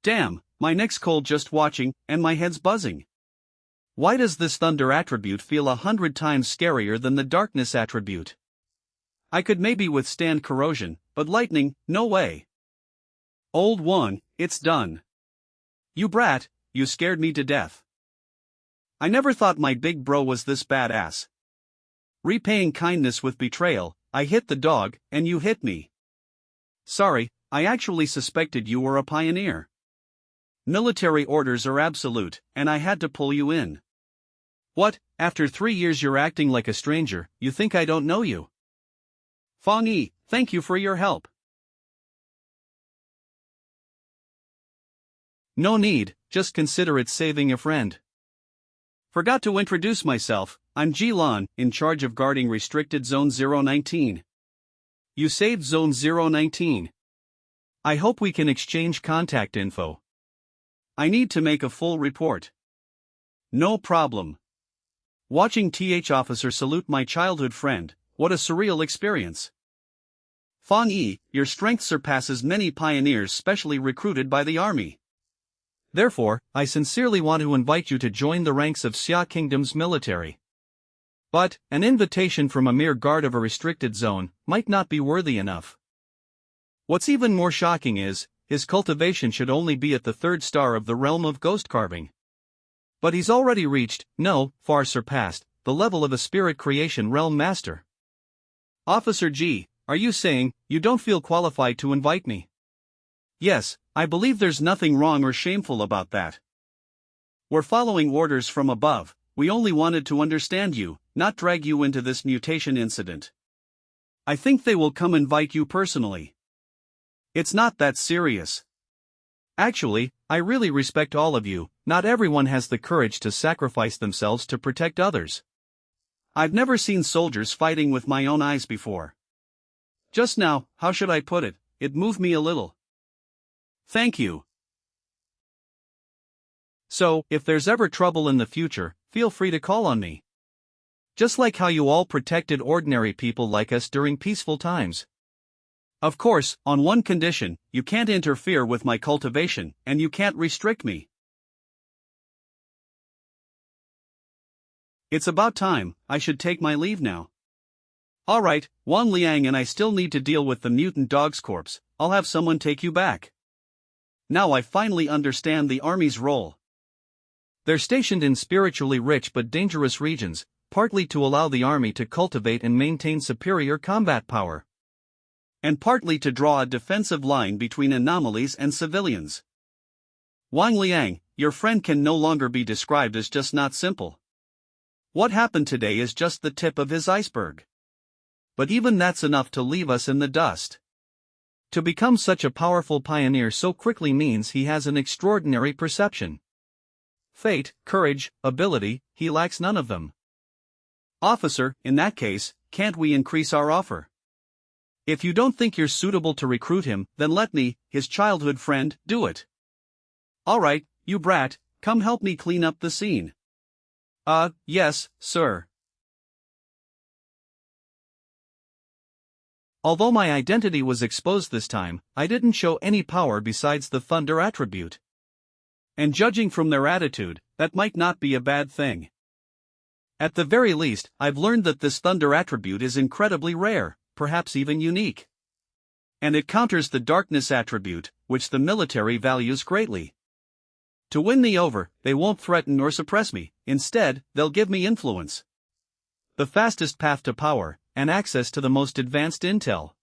S1: Damn, my neck's cold just watching, and my head's buzzing. Why does this thunder attribute feel 100 times scarier than the darkness attribute? I could maybe withstand corrosion, but lightning, no way. Old one, it's done. You brat, you scared me to death. I never thought my big bro was this badass. Repaying kindness with betrayal, I hit the dog, and you hit me. Sorry, I actually suspected you were a pioneer. Military orders are absolute, and I had to pull you in. What, after 3 years you're acting like a stranger, you think I don't know you? Fang Yi, thank you for your help. No need, just consider it saving a friend. Forgot to introduce myself, I'm Jilan, in charge of guarding Restricted Zone 019. You saved Zone 019. I hope we can exchange contact info. I need to make a full report. No problem. Watching TH officer salute my childhood friend, what a surreal experience. Fang Yi, your strength surpasses many pioneers specially recruited by the army. Therefore, I sincerely want to invite you to join the ranks of Xia Kingdom's military. But, an invitation from a mere guard of a restricted zone might not be worthy enough. What's even more shocking is, his cultivation should only be at the 3rd star of the realm of ghost carving. But he's already reached, no, far surpassed, the level of a spirit creation realm master. Officer G, are you saying you don't feel qualified to invite me? Yes, I believe there's nothing wrong or shameful about that. We're following orders from above, we only wanted to understand you, not drag you into this mutation incident. I think they will come invite you personally. It's not that serious. Actually, I really respect all of you, not everyone has the courage to sacrifice themselves to protect others. I've never seen soldiers fighting with my own eyes before. Just now, how should I put it, it moved me a little. Thank you. So, if there's ever trouble in the future, feel free to call on me. Just like how you all protected ordinary people like us during peaceful times. Of course, on one condition, you can't interfere with my cultivation, and you can't restrict me. It's about time, I should take my leave now. Alright, Wang Liang and I still need to deal with the mutant dog's corpse, I'll have someone take you back. Now I finally understand the army's role. They're stationed in spiritually rich but dangerous regions, partly to allow the army to cultivate and maintain superior combat power. And partly to draw a defensive line between anomalies and civilians. Wang Liang, your friend can no longer be described as just not simple. What happened today is just the tip of his iceberg. But even that's enough to leave us in the dust. To become such a powerful pioneer so quickly means he has an extraordinary perception. Fate, courage, ability, he lacks none of them. Officer, in that case, can't we increase our offer? If you don't think you're suitable to recruit him, then let me, his childhood friend, do it. Alright, you brat, come help me clean up the scene. Yes, sir. Although my identity was exposed this time, I didn't show any power besides the thunder attribute. And judging from their attitude, that might not be a bad thing. At the very least, I've learned that this thunder attribute is incredibly rare, perhaps even unique. And it counters the darkness attribute, which the military values greatly. To win me over, they won't threaten or suppress me, instead, they'll give me influence. The fastest path to power, and access to the most advanced intel.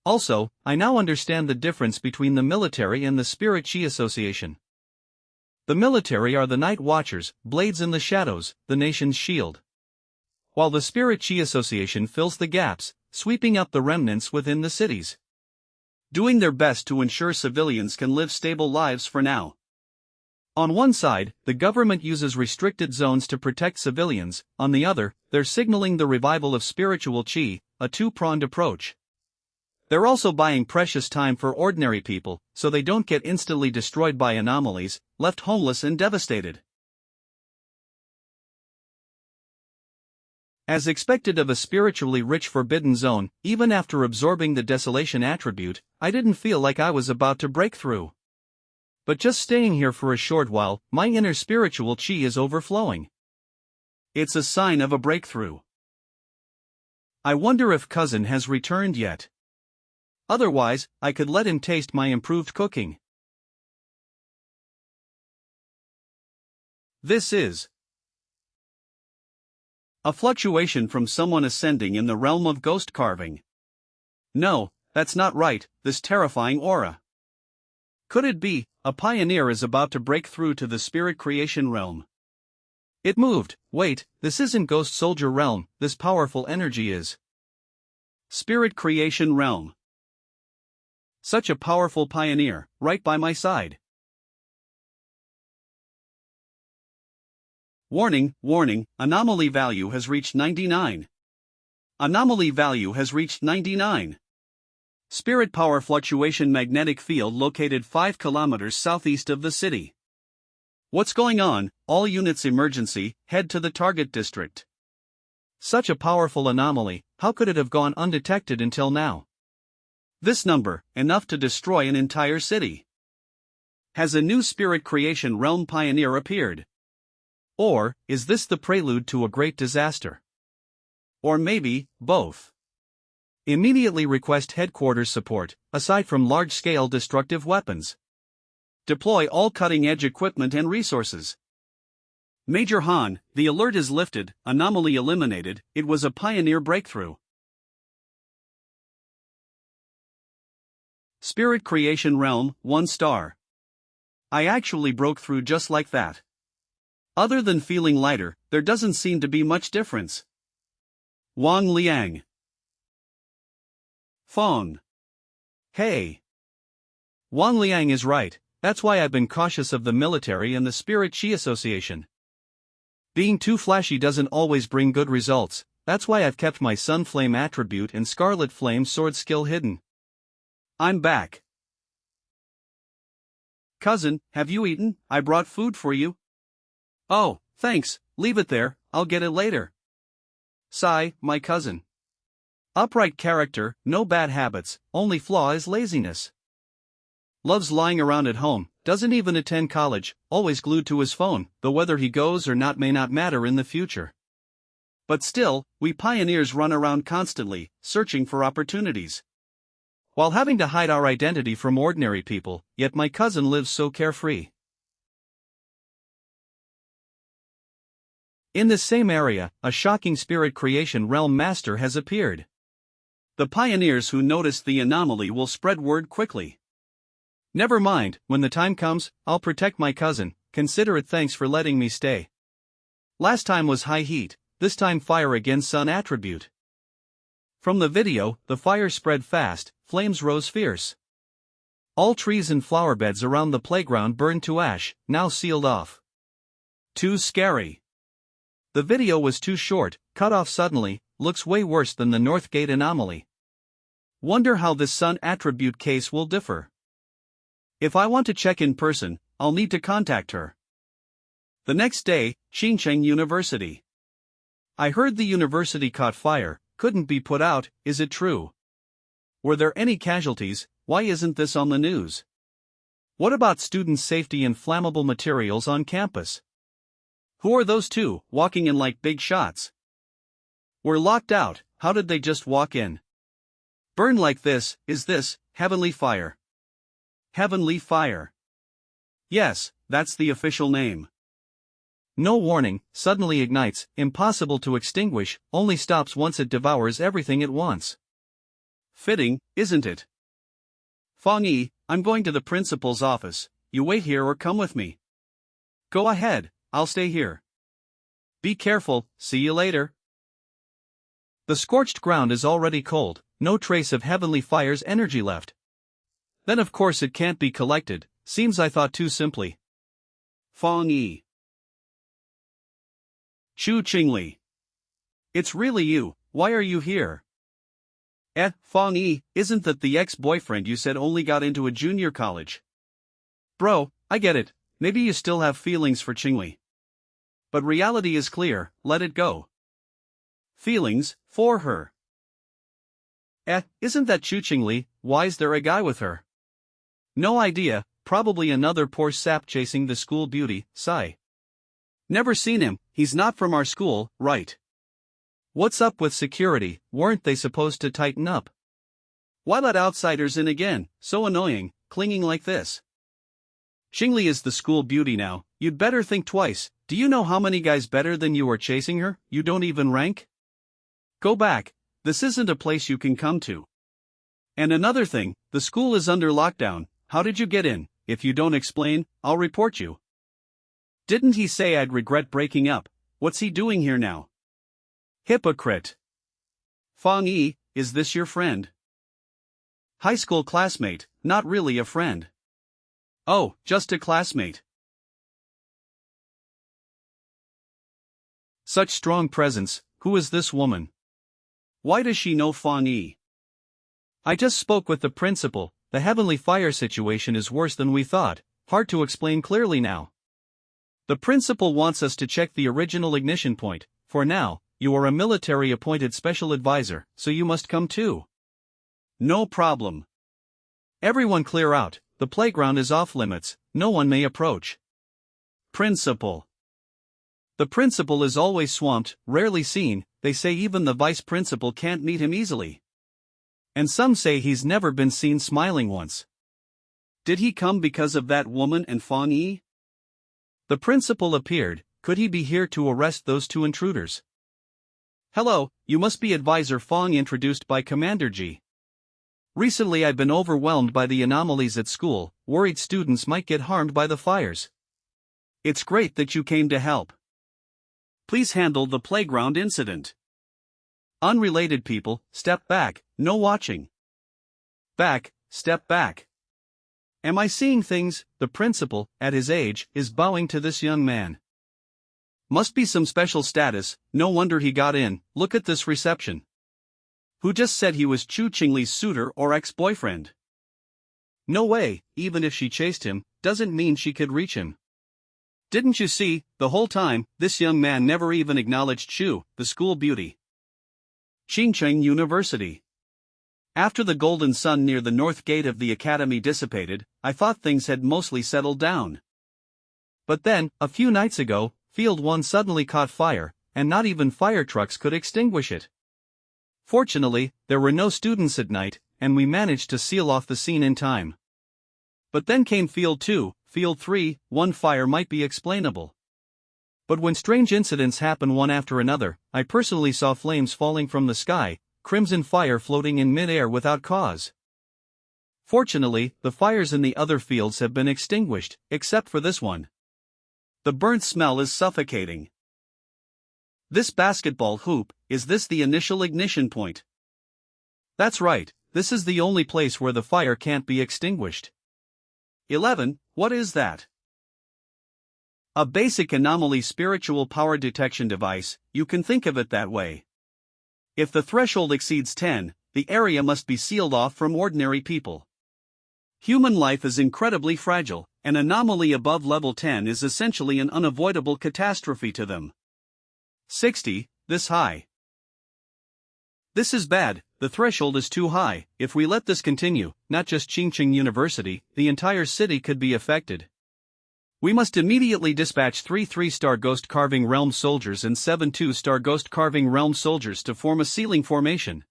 S1: Also, I now understand the difference between the military and the Spirit Chi Association. The military are the night watchers, blades in the shadows, the nation's shield. While the Spirit Chi Association fills the gaps, sweeping up the remnants within the cities. Doing their best to ensure civilians can live stable lives for now. On one side, the government uses restricted zones to protect civilians, on the other, they're signaling the revival of spiritual chi, a two-pronged approach. They're also buying precious time for ordinary people, so they don't get instantly destroyed by anomalies, left homeless and devastated. As expected of a spiritually rich forbidden zone, even after absorbing the desolation attribute, I didn't feel like I was about to break through. But just staying here for a short while, my inner spiritual chi is overflowing. It's a sign of a breakthrough. I wonder if cousin has returned yet. Otherwise, I could let him taste my improved cooking. This is a fluctuation from someone ascending in the realm of ghost carving. No, that's not right, this terrifying aura. Could it be, a pioneer is about to break through to the spirit creation realm? It moved, wait, this isn't ghost soldier realm, this powerful energy is spirit creation realm. Such a powerful pioneer, right by my side. Warning, warning, anomaly value has reached 99. Anomaly value has reached 99. Spirit power fluctuation magnetic field located 5 kilometers southeast of the city. What's going on? All units emergency, head to the target district. Such a powerful anomaly, how could it have gone undetected until now? This number, enough to destroy an entire city. Has a new spirit creation realm pioneer appeared? Or, is this the prelude to a great disaster? Or maybe, both. Immediately request headquarters support, aside from large-scale destructive weapons. Deploy all cutting-edge equipment and resources. Major Han, the alert is lifted, anomaly eliminated, it was a pioneer breakthrough. Spirit Creation Realm, 1 star. I actually broke through just like that. Other than feeling lighter, there doesn't seem to be much difference. Wang Liang. Fong. Hey. Wang Liang is right, that's why I've been cautious of the military and the Spirit Chi Association. Being too flashy doesn't always bring good results, that's why I've kept my Sun Flame attribute and Scarlet Flame sword skill hidden. I'm back. Cousin, have you eaten? I brought food for you. Oh, thanks, leave it there, I'll get it later. Sai, my cousin. Upright character, no bad habits, only flaw is laziness. Loves lying around at home, doesn't even attend college, always glued to his phone, though whether he goes or not may not matter in the future. But still, we pioneers run around constantly, searching for opportunities. While having to hide our identity from ordinary people, yet my cousin lives so carefree. In this same area, a shocking Spirit Creation Realm Master has appeared. The pioneers who notice the anomaly will spread word quickly. Never mind, when the time comes, I'll protect my cousin, consider it thanks for letting me stay. Last time was high heat, this time fire against sun attribute. From the video, the fire spread fast, flames rose fierce. All trees and flower beds around the playground burned to ash, now sealed off. Too scary. The video was too short, cut off suddenly, looks way worse than the Northgate anomaly. Wonder how this sun attribute case will differ. If I want to check in person, I'll need to contact her. The next day, Xincheng University. I heard the university caught fire, couldn't be put out, is it true? Were there any casualties? Why isn't this on the news? What about student safety and flammable materials on campus? Who are those two, walking in like big shots? We're locked out, how did they just walk in? Burn like this, is this heavenly fire? Heavenly fire. Yes, that's the official name. No warning, suddenly ignites, impossible to extinguish, only stops once it devours everything at once. Fitting, isn't it? Fong Yi, I'm going to the principal's office, you wait here or come with me. Go ahead, I'll stay here. Be careful, see you later. The scorched ground is already cold, no trace of heavenly fire's energy left. Then of course it can't be collected, seems I thought too simply. Fong Yi. Chu Qingli. It's really you, why are you here? Fong Yi, isn't that the ex-boyfriend you said only got into a junior college? Bro, I get it, maybe you still have feelings for Qingli. But reality is clear, let it go. Feelings, for her. Isn't that Chu Qingli, why's there a guy with her? No idea, probably another poor sap chasing the school beauty, sigh. Never seen him, he's not from our school, right? What's up with security, weren't they supposed to tighten up? Why let outsiders in again, so annoying, clinging like this? Qingli is the school beauty now, you'd better think twice, do you know how many guys better than you are chasing her, you don't even rank? Go back, this isn't a place you can come to. And another thing, the school is under lockdown, how did you get in? If you don't explain, I'll report you. Didn't he say I'd regret breaking up? What's he doing here now? Hypocrite. Fong Yi, is this your friend? High school classmate, not really a friend. Oh, just a classmate. Such strong presence, who is this woman? Why does she know Fong Yi? I just spoke with the principal, the heavenly fire situation is worse than we thought, hard to explain clearly now. The principal wants us to check the original ignition point, for now, you are a military-appointed special advisor, so you must come too. No problem. Everyone clear out, the playground is off limits, no one may approach. Principal. The principal is always swamped, rarely seen, they say even the vice principal can't meet him easily. And some say he's never been seen smiling once. Did he come because of that woman and Fong Yi? The principal appeared, could he be here to arrest those two intruders? Hello, you must be advisor Fong introduced by Commander G. Recently I've been overwhelmed by the anomalies at school, worried students might get harmed by the fires. It's great that you came to help. Please handle the playground incident. Unrelated people, step back, no watching. Back, step back. Am I seeing things? The principal, at his age, is bowing to this young man. Must be some special status, no wonder he got in. Look at this reception. Who just said he was Chu Qingli's suitor or ex-boyfriend? No way, even if she chased him, doesn't mean she could reach him. Didn't you see, the whole time, this young man never even acknowledged Chu, the school beauty. Qingcheng University. After the golden sun near the north gate of the academy dissipated, I thought things had mostly settled down. But then, a few nights ago, Field 1 suddenly caught fire, and not even fire trucks could extinguish it. Fortunately, there were no students at night, and we managed to seal off the scene in time. But then came Field 2, Field 3, one fire might be explainable. But when strange incidents happen one after another, I personally saw flames falling from the sky, crimson fire floating in mid-air without cause. Fortunately, the fires in the other fields have been extinguished, except for this one. The burnt smell is suffocating. This basketball hoop, is this the initial ignition point? That's right, this is the only place where the fire can't be extinguished. 11. What is that? A basic anomaly spiritual power detection device, you can think of it that way. If the threshold exceeds 10, the area must be sealed off from ordinary people. Human life is incredibly fragile, an anomaly above level 10 is essentially an unavoidable catastrophe to them. 60, this high. This is bad, the threshold is too high. If we let this continue, not just Qingcheng University, the entire city could be affected. We must immediately dispatch 3 3-star Ghost Carving Realm soldiers and 7 2-star Ghost Carving Realm soldiers to form a sealing formation.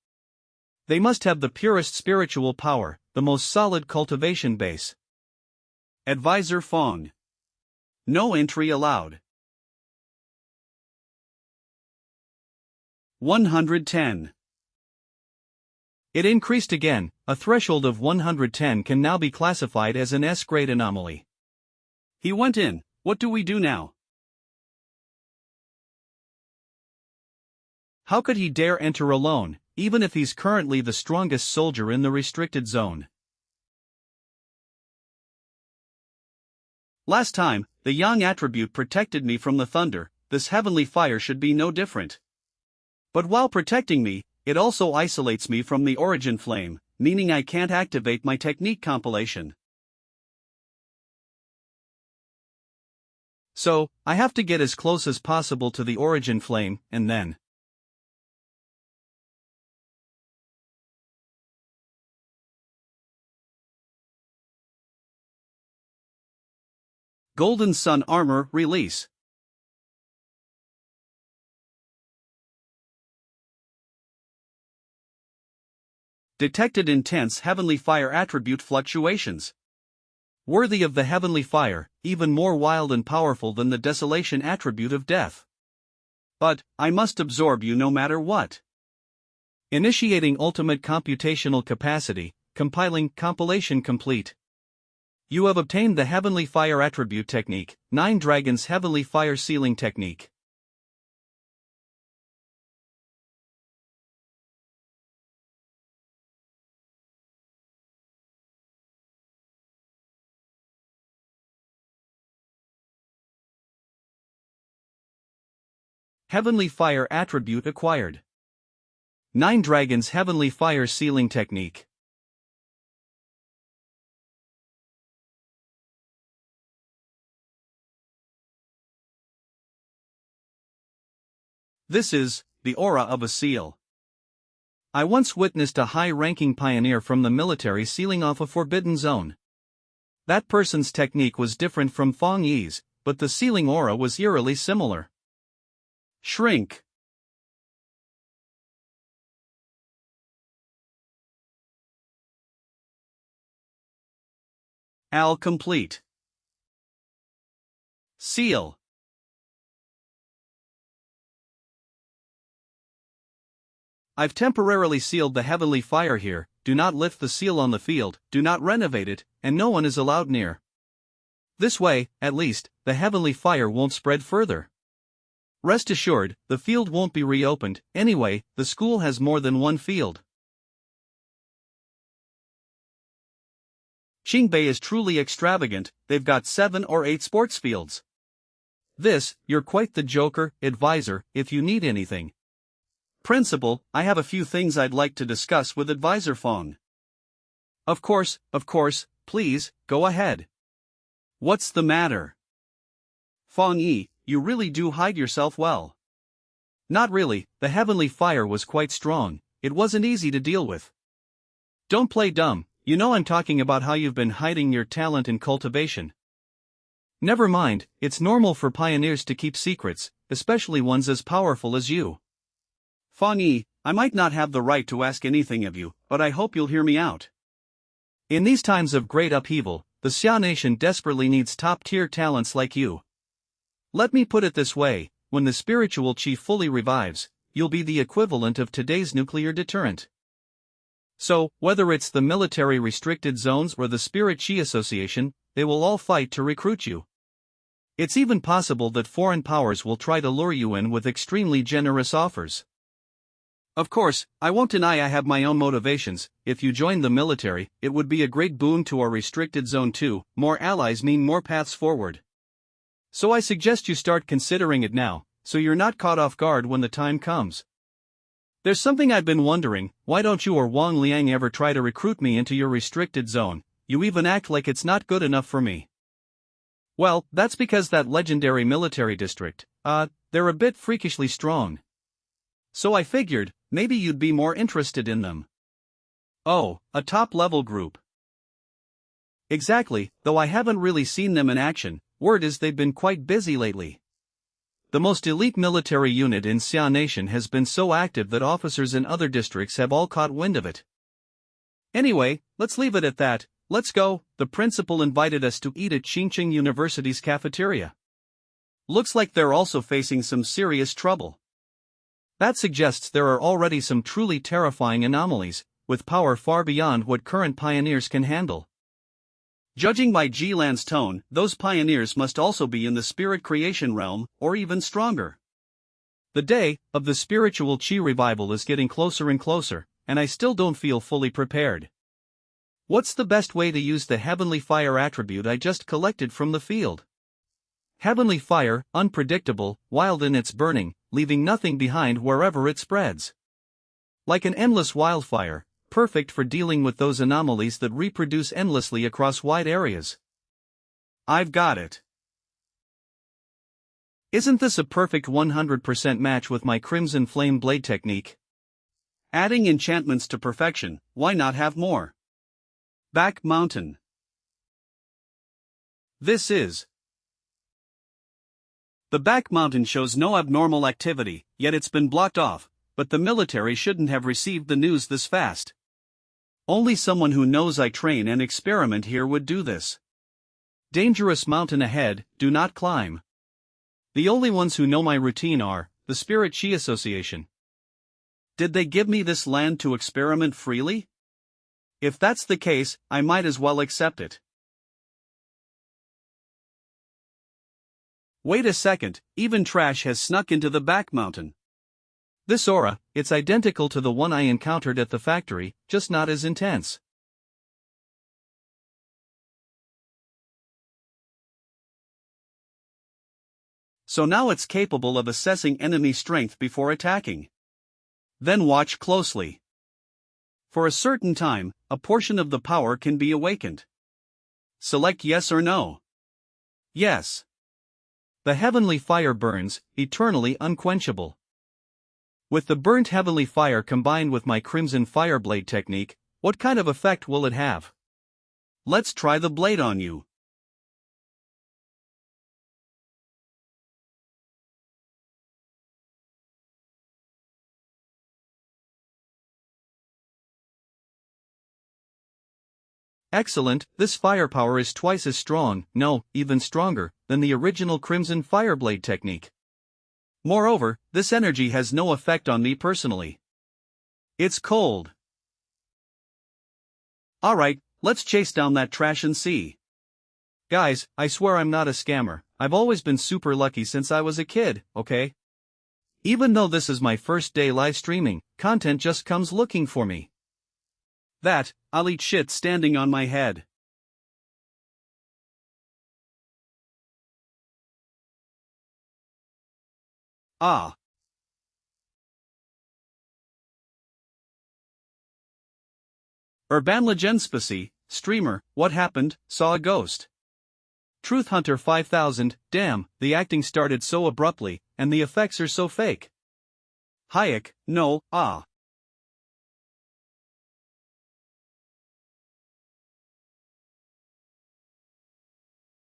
S1: They must have the purest spiritual power, the most solid cultivation base. Advisor Fong. No entry allowed. 110. It increased again, a threshold of 110 can now be classified as an S-grade anomaly. He went in, what do we do now? How could he dare enter alone, even if he's currently the strongest soldier in the restricted zone? Last time, the Yang attribute protected me from the thunder, this heavenly fire should be no different. But while protecting me, it also isolates me from the origin flame, meaning I can't activate my technique compilation. So, I have to get as close as possible to the origin flame, and then Golden Sun Armor Release. Detected intense heavenly fire attribute fluctuations. Worthy of the heavenly fire, even more wild and powerful than the desolation attribute of death. But, I must absorb you no matter what. Initiating ultimate computational capacity, compiling compilation complete. You have obtained the heavenly fire attribute technique, 9 Dragons heavenly fire sealing technique. Heavenly fire attribute acquired. 9 Dragons heavenly fire sealing technique. This is the aura of a seal. I once witnessed a high-ranking pioneer from the military sealing off a forbidden zone. That person's technique was different from Fong Yi's, but the sealing aura was eerily similar. Shrink. Al complete. Seal. I've temporarily sealed the heavenly fire here, do not lift the seal on the field, do not renovate it, and no one is allowed near. This way, at least, the heavenly fire won't spread further. Rest assured, the field won't be reopened, anyway, the school has more than one field. Qingbei is truly extravagant, they've got 7 or 8 sports fields. You're quite the joker, advisor, if you need anything. Principal, I have a few things I'd like to discuss with Advisor Fong. Of course, please, go ahead. What's the matter? Fong Yi, you really do hide yourself well. Not really, the heavenly fire was quite strong, it wasn't easy to deal with. Don't play dumb, you know I'm talking about how you've been hiding your talent in cultivation. Never mind, it's normal for pioneers to keep secrets, especially ones as powerful as you. Fong Yi, I might not have the right to ask anything of you, but I hope you'll hear me out. In these times of great upheaval, the Xia nation desperately needs top-tier talents like you. Let me put it this way, when the spiritual chi fully revives, you'll be the equivalent of today's nuclear deterrent. So, whether it's the military restricted zones or the Spirit Chi Association, they will all fight to recruit you. It's even possible that foreign powers will try to lure you in with extremely generous offers. Of course, I won't deny I have my own motivations. If you join the military, it would be a great boon to our restricted zone too. More allies mean more paths forward. So I suggest you start considering it now, so you're not caught off guard when the time comes. There's something I've been wondering, why don't you or Wang Liang ever try to recruit me into your restricted zone? You even act like it's not good enough for me. Well, that's because that legendary military district, they're a bit freakishly strong. So I figured, maybe you'd be more interested in them. Oh, a top-level group. Exactly, though I haven't really seen them in action, word is they've been quite busy lately. The most elite military unit in Xia Nation has been so active that officers in other districts have all caught wind of it. Anyway, let's leave it at that, let's go, the principal invited us to eat at Xinjiang University's cafeteria. Looks like they're also facing some serious trouble. That suggests there are already some truly terrifying anomalies, with power far beyond what current pioneers can handle. Judging by Jilan's tone, those pioneers must also be in the spirit creation realm, or even stronger. The day of the spiritual chi revival is getting closer and closer, and I still don't feel fully prepared. What's the best way to use the heavenly fire attribute I just collected from the field? Heavenly fire, unpredictable, wild in its burning, leaving nothing behind wherever it spreads. Like an endless wildfire, perfect for dealing with those anomalies that reproduce endlessly across wide areas. I've got it. Isn't this a perfect 100% match with my Crimson Flame Blade technique? Adding enchantments to perfection, why not have more? Back Mountain. This is. The back mountain shows no abnormal activity, yet it's been blocked off, but the military shouldn't have received the news this fast. Only someone who knows I train and experiment here would do this. Dangerous mountain ahead, do not climb. The only ones who know my routine are the Spirit Chi Association. Did they give me this land to experiment freely? If that's the case, I might as well accept it. Wait a second, even trash has snuck into the back mountain. This aura, it's identical to the one I encountered at the factory, just not as intense. So now it's capable of assessing enemy strength before attacking. Then watch closely. For a certain time, a portion of the power can be awakened. Select yes or no. Yes. The heavenly fire burns, eternally unquenchable. With the burnt heavenly fire combined with my Crimson Fire Blade technique, what kind of effect will it have? Let's try the blade on you. Excellent, this firepower is twice as strong, no, even stronger, than the original Crimson Fireblade technique. Moreover, this energy has no effect on me personally. It's cold. Alright, let's chase down that trash and see. Guys, I swear I'm not a scammer. I've always been super lucky since I was a kid, okay? Even though this is my first day live streaming, content just comes looking for me. I'll eat shit standing on my head. Ah. Urban Legend Spacey, streamer, what happened, saw a ghost. Truth Hunter 5000, damn, the acting started so abruptly, and the effects are so fake. Hayek, no, ah.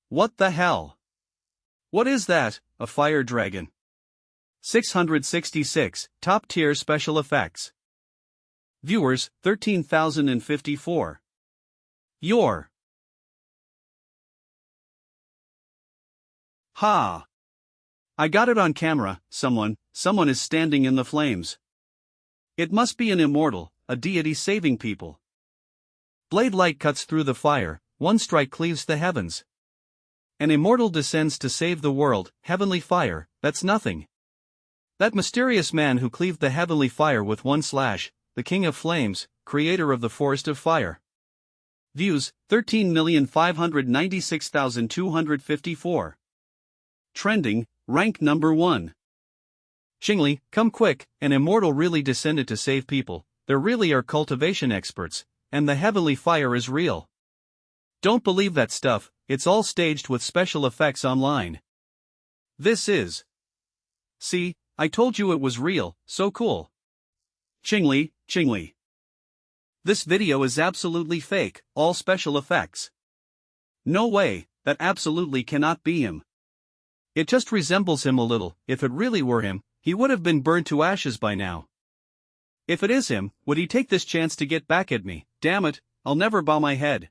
S1: What the hell? What is that, a fire dragon? 666, top tier special effects. Viewers, 13,054. Your. Ha! I got it on camera, someone is standing in the flames. It must be an immortal, a deity saving people. Blade light cuts through the fire, one strike cleaves the heavens. An immortal descends to save the world, heavenly fire, that's nothing. That mysterious man who cleaved the heavenly fire with one slash, the King of Flames, creator of the Forest of Fire. Views, 13,596,254. Trending, rank number 1. Xingli, come quick, an immortal really descended to save people, there really are cultivation experts, and the heavenly fire is real. Don't believe that stuff, it's all staged with special effects online. This is. See, I told you it was real, so cool. Xingli. This video is absolutely fake, all special effects. No way, that absolutely cannot be him. It just resembles him a little. If it really were him, he would have been burned to ashes by now. If it is him, would he take this chance to get back at me? Damn it, I'll never bow my head.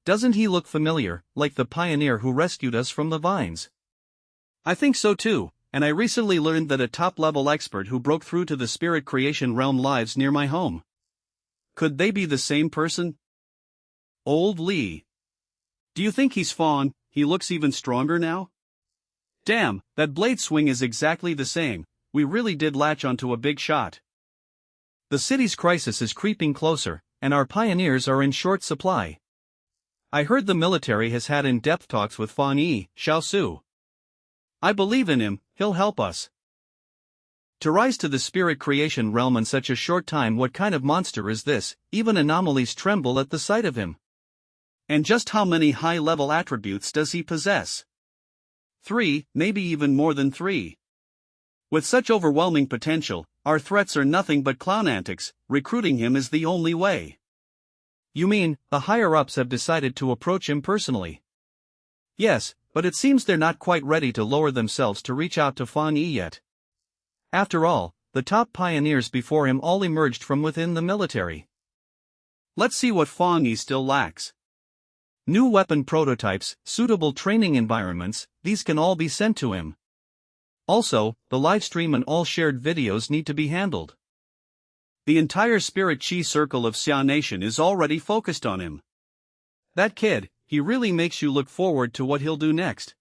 S1: Doesn't he look familiar, like the pioneer who rescued us from the vines? I think so too, and I recently learned that a top-level expert who broke through to the spirit creation realm lives near my home. Could they be the same person? Old Lee. Do you think he's Fawn? He looks even stronger now? Damn, that blade swing is exactly the same. We really did latch onto a big shot. The city's crisis is creeping closer, and our pioneers are in short supply. I heard the military has had in-depth talks with Fan Yi, Xiaosu. I believe in him, he'll help us. To rise to the spirit creation realm in such a short time, what kind of monster is this? Even anomalies tremble at the sight of him. And just how many high-level attributes does he possess? 3, maybe even more than 3. With such overwhelming potential, our threats are nothing but clown antics. Recruiting him is the only way. You mean, the higher-ups have decided to approach him personally? Yes, but it seems they're not quite ready to lower themselves to reach out to Fan Yi yet. After all, the top pioneers before him all emerged from within the military. Let's see what Fan Yi still lacks. New weapon prototypes, suitable training environments, these can all be sent to him. Also, the livestream and all shared videos need to be handled. The entire Spirit Chi circle of Xia Nation is already focused on him. That kid, he really makes you look forward to what he'll do next.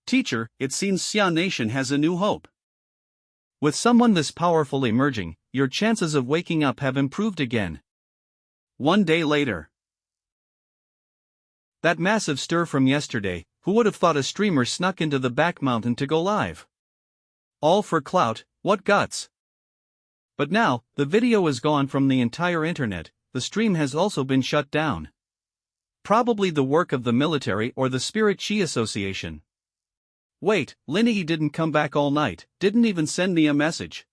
S1: Teacher, it seems Xia Nation has a new hope. With someone this powerful emerging, your chances of waking up have improved again. 1 day later. That massive stir from yesterday, who would have thought a streamer snuck into the back mountain to go live? All for clout, what guts. But now, the video is gone from the entire internet, the stream has also been shut down. Probably the work of the military or the Spirit Chi Association. Wait, Linny didn't come back all night, didn't even send me a message.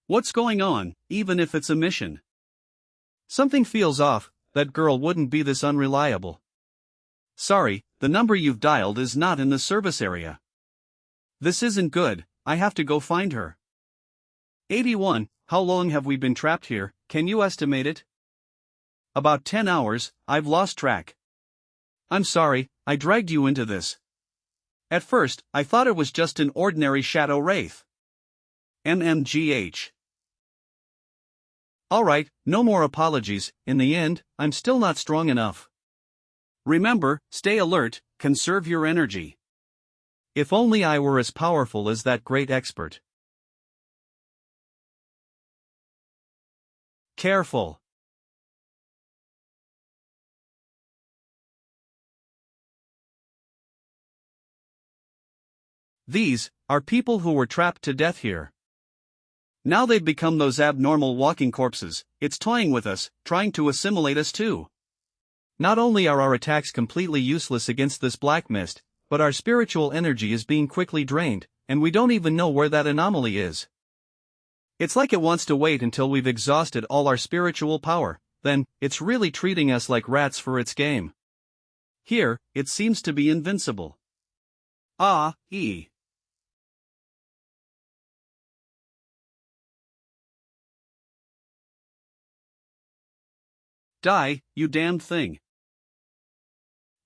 S1: What's going on, even if it's a mission? Something feels off, that girl wouldn't be this unreliable. Sorry, the number you've dialed is not in the service area. This isn't good, I have to go find her. 81, how long have we been trapped here, can you estimate it? About 10 hours, I've lost track. I'm sorry, I dragged you into this. At first, I thought it was just an ordinary shadow wraith. MMGH. Alright, no more apologies, in the end, I'm still not strong enough. Remember, stay alert, conserve your energy. If only I were as powerful as that great expert. Careful. These are people who were trapped to death here. Now they've become those abnormal walking corpses. It's toying with us, trying to assimilate us too. Not only are our attacks completely useless against this black mist, but our spiritual energy is being quickly drained, and we don't even know where that anomaly is. It's like it wants to wait until we've exhausted all our spiritual power, then, it's really treating us like rats for its game. Here, it seems to be invincible. Die, you damned thing.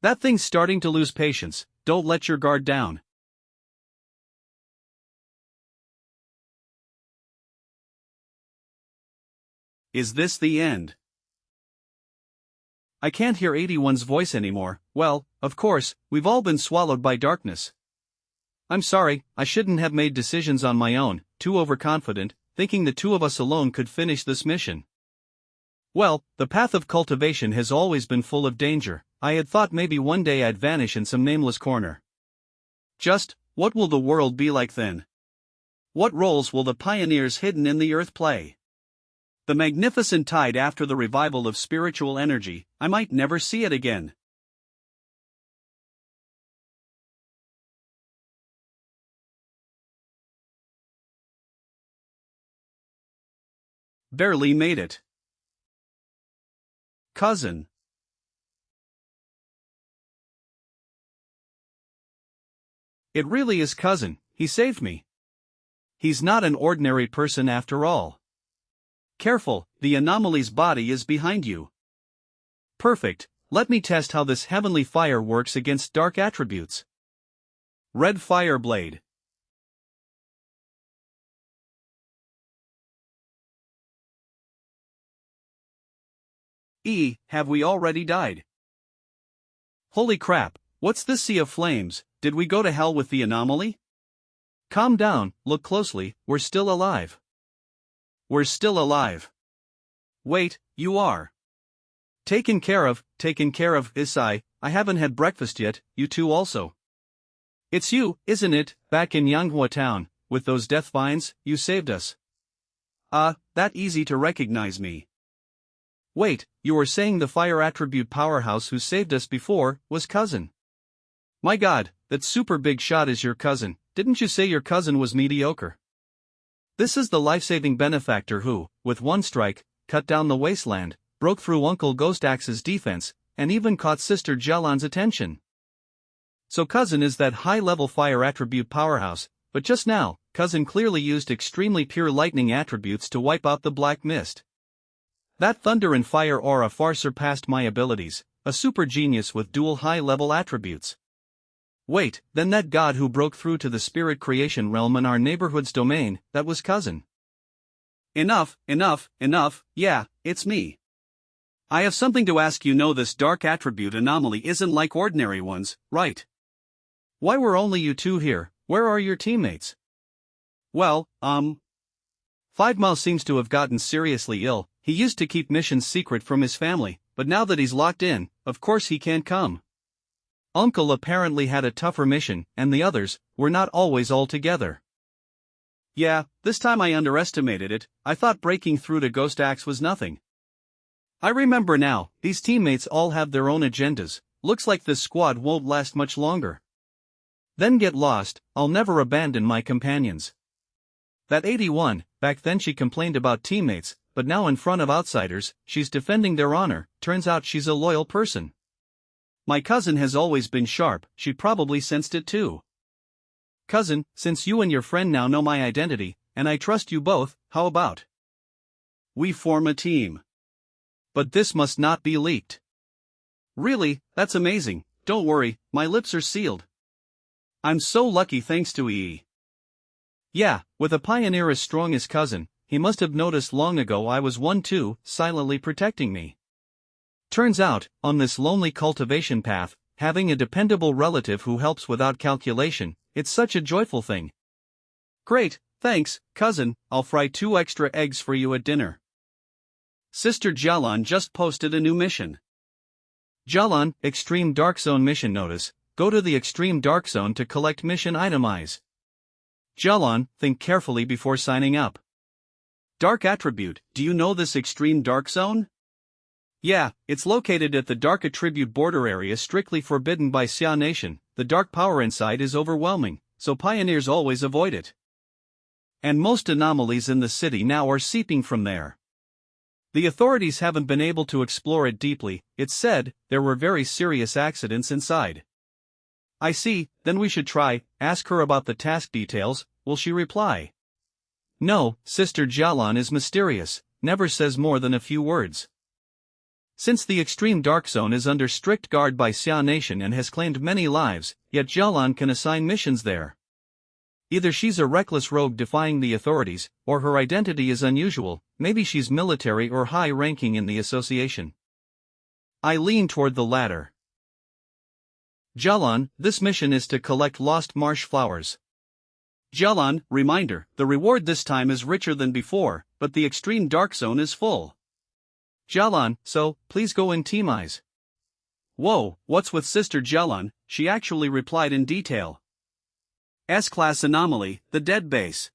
S1: That thing's starting to lose patience, don't let your guard down. Is this the end? I can't hear 81's voice anymore. Well, of course, we've all been swallowed by darkness. I'm sorry, I shouldn't have made decisions on my own, too overconfident, thinking the two of us alone could finish this mission. Well, the path of cultivation has always been full of danger. I had thought maybe one day I'd vanish in some nameless corner. Just, what will the world be like then? What roles will the pioneers hidden in the earth play? The magnificent tide after the revival of spiritual energy, I might never see it again. Barely made it. Cousin. It really is cousin, he saved me. He's not an ordinary person after all. Careful, the anomaly's body is behind you. Perfect, let me test how this heavenly fire works against dark attributes. Red fire blade. Have we already died? Holy crap, what's this sea of flames? Did we go to hell with the anomaly? Calm down, look closely, we're still alive. We're still alive. Wait, you are. Taken care of, Isai, I haven't had breakfast yet, you two also. It's you, isn't it, back in Yanghua town, with those death vines, you saved us. That easy to recognize me. Wait, you were saying the fire attribute powerhouse who saved us before, was cousin. My god, that super big shot is your cousin, didn't you say your cousin was mediocre? This is the life-saving benefactor who, with one strike, cut down the wasteland, broke through Uncle Ghost Axe's defense, and even caught Sister Jelan's attention. So cousin is that high-level fire attribute powerhouse, but just now, cousin clearly used extremely pure lightning attributes to wipe out the black mist. That thunder and fire aura far surpassed my abilities, a super genius with dual high-level attributes. Wait, then that god who broke through to the spirit creation realm in our neighborhood's domain, that was cousin. Enough, yeah, it's me. I have something to ask you. Know this dark attribute anomaly isn't like ordinary ones, right? Why were only you two here? Where are your teammates? Well, 5 Mile seems to have gotten seriously ill. He used to keep missions secret from his family, but now that he's locked in, of course he can't come. Uncle apparently had a tougher mission, and the others were not always all together. Yeah, this time I underestimated it. I thought breaking through to Ghost Axe was nothing. I remember now, these teammates all have their own agendas. Looks like this squad won't last much longer. Then get lost, I'll never abandon my companions. That 81, back then she complained about teammates, but now in front of outsiders, she's defending their honor. Turns out she's a loyal person. My cousin has always been sharp, she probably sensed it too. Cousin, since you and your friend now know my identity, and I trust you both, how about we form a team? But this must not be leaked. Really, that's amazing, don't worry, my lips are sealed. I'm so lucky thanks to EE. Yeah, with a pioneer as strong as cousin, he must have noticed long ago I was one too, silently protecting me. Turns out, on this lonely cultivation path, having a dependable relative who helps without calculation, it's such a joyful thing. Great, thanks, cousin, I'll fry 2 extra eggs for you at dinner. Sister Jialan just posted a new mission. Jialan, Extreme Dark Zone mission notice, go to the Extreme Dark Zone to collect mission itemize. Jialan, think carefully before signing up. Dark attribute, do you know this Extreme Dark Zone? Yeah, it's located at the Dark Attribute border area strictly forbidden by Xia Nation. The dark power inside is overwhelming, so pioneers always avoid it. And most anomalies in the city now are seeping from there. The authorities haven't been able to explore it deeply. It's said there were very serious accidents inside. I see, then we should try, ask her about the task details. Will she reply? No, Sister Jialan is mysterious, never says more than a few words. Since the Extreme Dark Zone is under strict guard by Xia Nation and has claimed many lives, yet Jialan can assign missions there. Either she's a reckless rogue defying the authorities, or her identity is unusual, maybe she's military or high-ranking in the association. I lean toward the latter. Jialan, this mission is to collect lost marsh flowers. Jialan, reminder, the reward this time is richer than before, but the Extreme Dark Zone is full. Jialan, so, please go in teamize. Whoa, what's with Sister Jialan? She actually replied in detail. S-Class Anomaly, the Dead Base.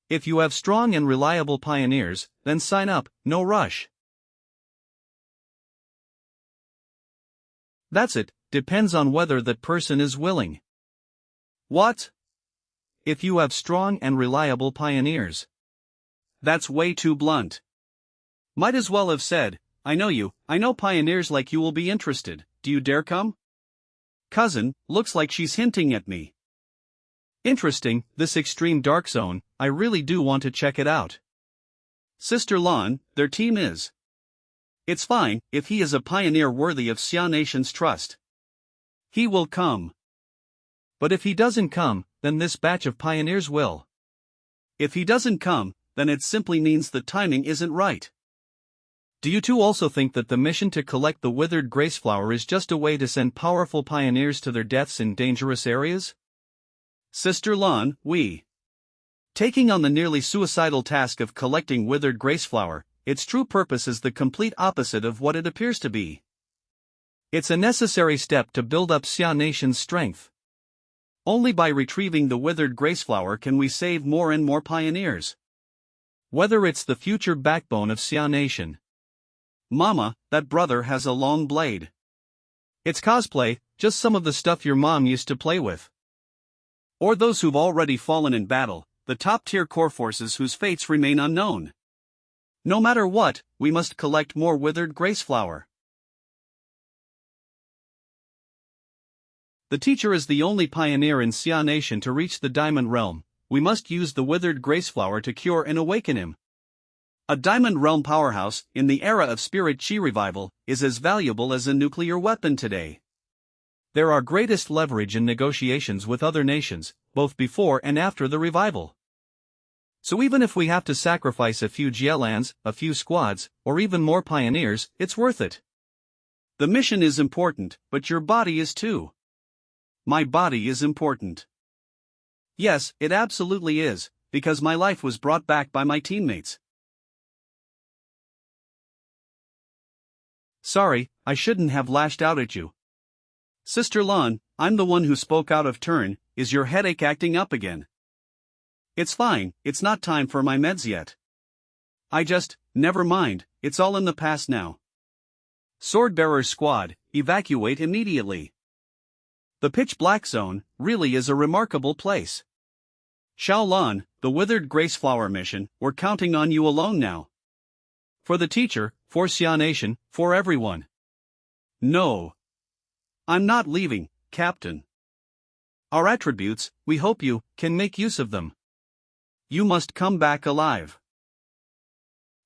S1: If you have strong and reliable pioneers, then sign up, no rush. That's it, depends on whether that person is willing. What? If you have strong and reliable pioneers. That's way too blunt. Might as well have said, I know you, I know pioneers like you will be interested, do you dare come? Cousin, looks like she's hinting at me. Interesting, this Extreme Dark Zone, I really do want to check it out. Sister Lan, their team is. It's fine, if he is a pioneer worthy of Xia Nation's trust. He will come. But if he doesn't come, then this batch of pioneers will. If he doesn't come, then it simply means the timing isn't right. Do you two also think that the mission to collect the withered graceflower is just a way to send powerful pioneers to their deaths in dangerous areas? Sister Lan, we. Taking on the nearly suicidal task of collecting withered graceflower, its true purpose is the complete opposite of what it appears to be. It's a necessary step to build up Xia Nation's strength. Only by retrieving the withered graceflower can we save more and more pioneers. Whether it's the future backbone of Xia Nation. Mama, that brother has a long blade. It's cosplay, just some of the stuff your mom used to play with. Or those who've already fallen in battle, the top-tier core forces whose fates remain unknown. No matter what, we must collect more withered graceflower. The teacher is the only pioneer in Xia Nation to reach the Diamond Realm. We must use the withered graceflower to cure and awaken him. A Diamond Realm powerhouse, in the era of Spirit Chi revival, is as valuable as a nuclear weapon today. There are greatest leverage in negotiations with other nations, both before and after the revival. So even if we have to sacrifice a few Jialans, a few squads, or even more pioneers, it's worth it. The mission is important, but your body is too. My body is important. Yes, it absolutely is, because my life was brought back by my teammates. Sorry, I shouldn't have lashed out at you. Sister Lan, I'm the one who spoke out of turn. Is your headache acting up again? It's fine, it's not time for my meds yet. Never mind, it's all in the past now. Swordbearer Squad, evacuate immediately. The Pitch Black Zone really is a remarkable place. Xiao Lan, the Withered Graceflower mission, we're counting on you alone now. For the teacher, for Xia Nation, for everyone. No. I'm not leaving, Captain. Our attributes, we hope you can make use of them. You must come back alive.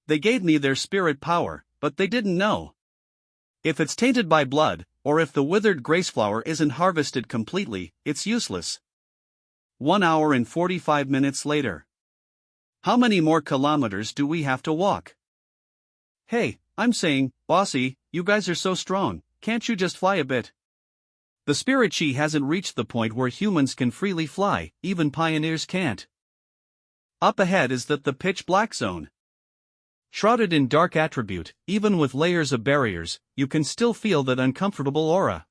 S1: They gave me their spirit power, but they didn't know. If it's tainted by blood, or if the withered graceflower isn't harvested completely, it's useless. 1 hour and 45 minutes later. How many more kilometers do we have to walk? Hey, I'm saying, bossy, you guys are so strong, can't you just fly a bit? The spirit chi hasn't reached the point where humans can freely fly, even pioneers can't. Up ahead is the pitch black zone. Shrouded in dark attribute, even with layers of barriers, you can still feel that uncomfortable aura.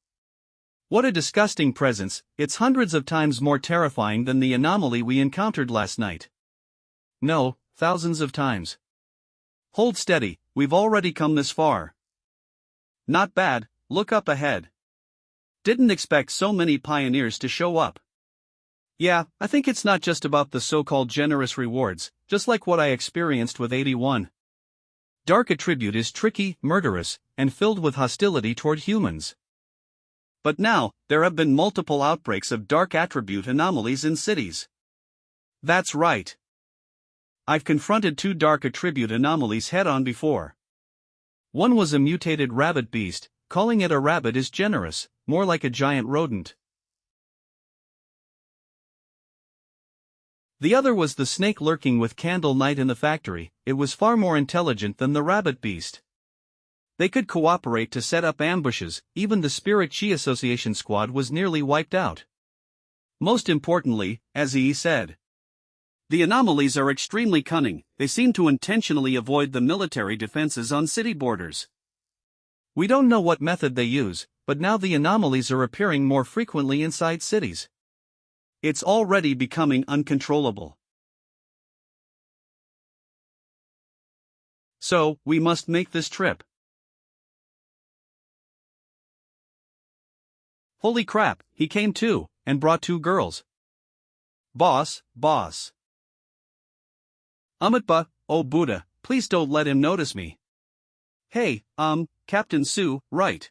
S1: What a disgusting presence, it's hundreds of times more terrifying than the anomaly we encountered last night. No, thousands of times. Hold steady, we've already come this far. Not bad, look up ahead. Didn't expect so many pioneers to show up. Yeah, I think it's not just about the so-called generous rewards, just like what I experienced with 81. Dark attribute is tricky, murderous, and filled with hostility toward humans. But now, there have been multiple outbreaks of dark attribute anomalies in cities. That's right. I've confronted 2 dark attribute anomalies head-on before. One was a mutated rabbit beast. Calling it a rabbit is generous, more like a giant rodent. The other was the snake lurking with Candle Night in the factory. It was far more intelligent than the rabbit beast. They could cooperate to set up ambushes, even the Spirit Chi Association squad was nearly wiped out. Most importantly, as he said, the anomalies are extremely cunning, they seem to intentionally avoid the military defenses on city borders. We don't know what method they use, but now the anomalies are appearing more frequently inside cities. It's already becoming uncontrollable. So, we must make this trip. Holy crap, he came too, and brought 2 girls. Boss. Amitba, oh Buddha, please don't let him notice me. Hey, Captain Sue, right.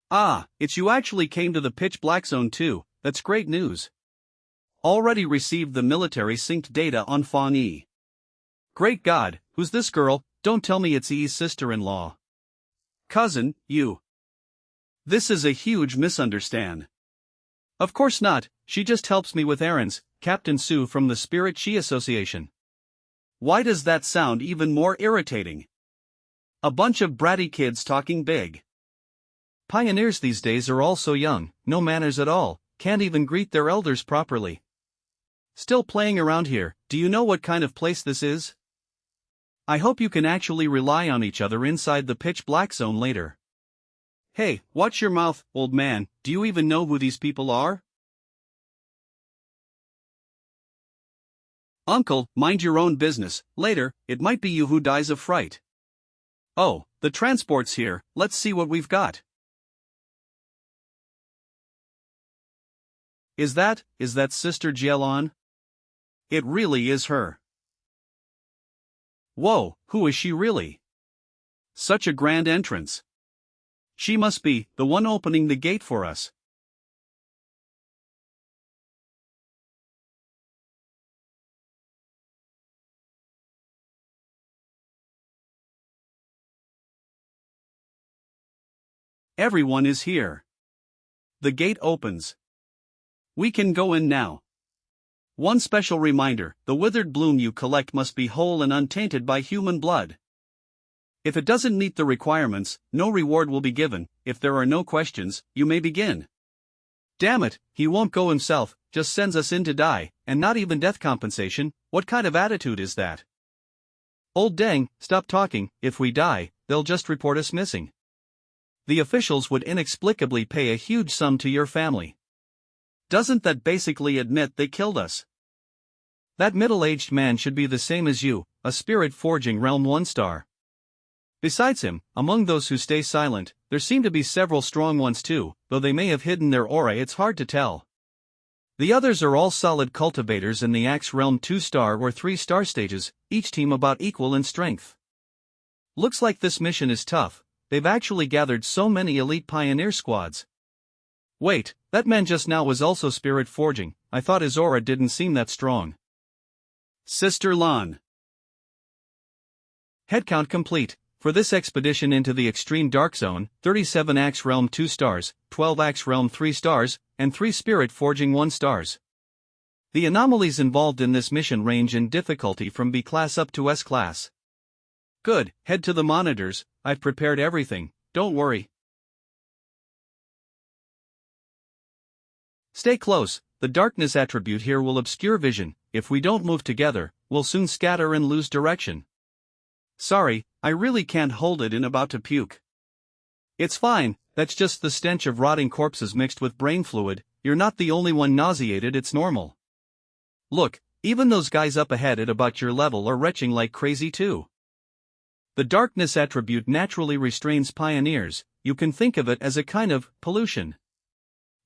S1: Ah, it's you actually came to the pitch black zone too, that's great news. Already received the military synced data on Fang Yi. Great God, who's this girl? Don't tell me it's Yi's sister-in-law. Cousin, you. This is a huge misunderstand. Of course not, she just helps me with errands, Captain Sue from the Spirit Chi Association. Why does that sound even more irritating? A bunch of bratty kids talking big. Pioneers these days are all so young, no manners at all, can't even greet their elders properly. Still playing around here, do you know what kind of place this is? I hope you can actually rely on each other inside the pitch black zone later. Hey, watch your mouth, old man, do you even know who these people are? Uncle, mind your own business, later, it might be you who dies of fright. Oh, the transport's here, let's see what we've got. Is that Sister Jielon? It really is her. Whoa, who is she really? Such a grand entrance. She must be the one opening the gate for us. Everyone is here. The gate opens. We can go in now. One special reminder, the withered bloom you collect must be whole and untainted by human blood. If it doesn't meet the requirements, no reward will be given. If there are no questions, you may begin. Damn it, he won't go himself, just sends us in to die, and not even death compensation. What kind of attitude is that? Old dang, stop talking, if we die, they'll just report us missing. The officials would inexplicably pay a huge sum to your family. Doesn't that basically admit they killed us? That middle-aged man should be the same as you, a spirit forging realm 1-star. Besides him, among those who stay silent, there seem to be several strong ones too, though they may have hidden their aura, it's hard to tell. The others are all solid cultivators in the Axe Realm 2-star or 3-star stages, each team about equal in strength. Looks like this mission is tough. They've actually gathered so many elite pioneer squads. Wait, that man just now was also spirit forging. I thought his aura didn't seem that strong. Sister Lan. Headcount complete. For this expedition into the extreme dark zone, 37 Axe Realm 2 stars, 12 Axe Realm 3 stars, and 3 Spirit Forging 1 stars. The anomalies involved in this mission range in difficulty from B class up to S class. Good, head to the monitors, I've prepared everything, don't worry. Stay close, the darkness attribute here will obscure vision, if we don't move together, we'll soon scatter and lose direction. Sorry, I really can't hold it in, about to puke. It's fine, that's just the stench of rotting corpses mixed with brain fluid, you're not the only one nauseated, it's normal. Look, even those guys up ahead at about your level are retching like crazy too. The darkness attribute naturally restrains pioneers, you can think of it as a kind of pollution.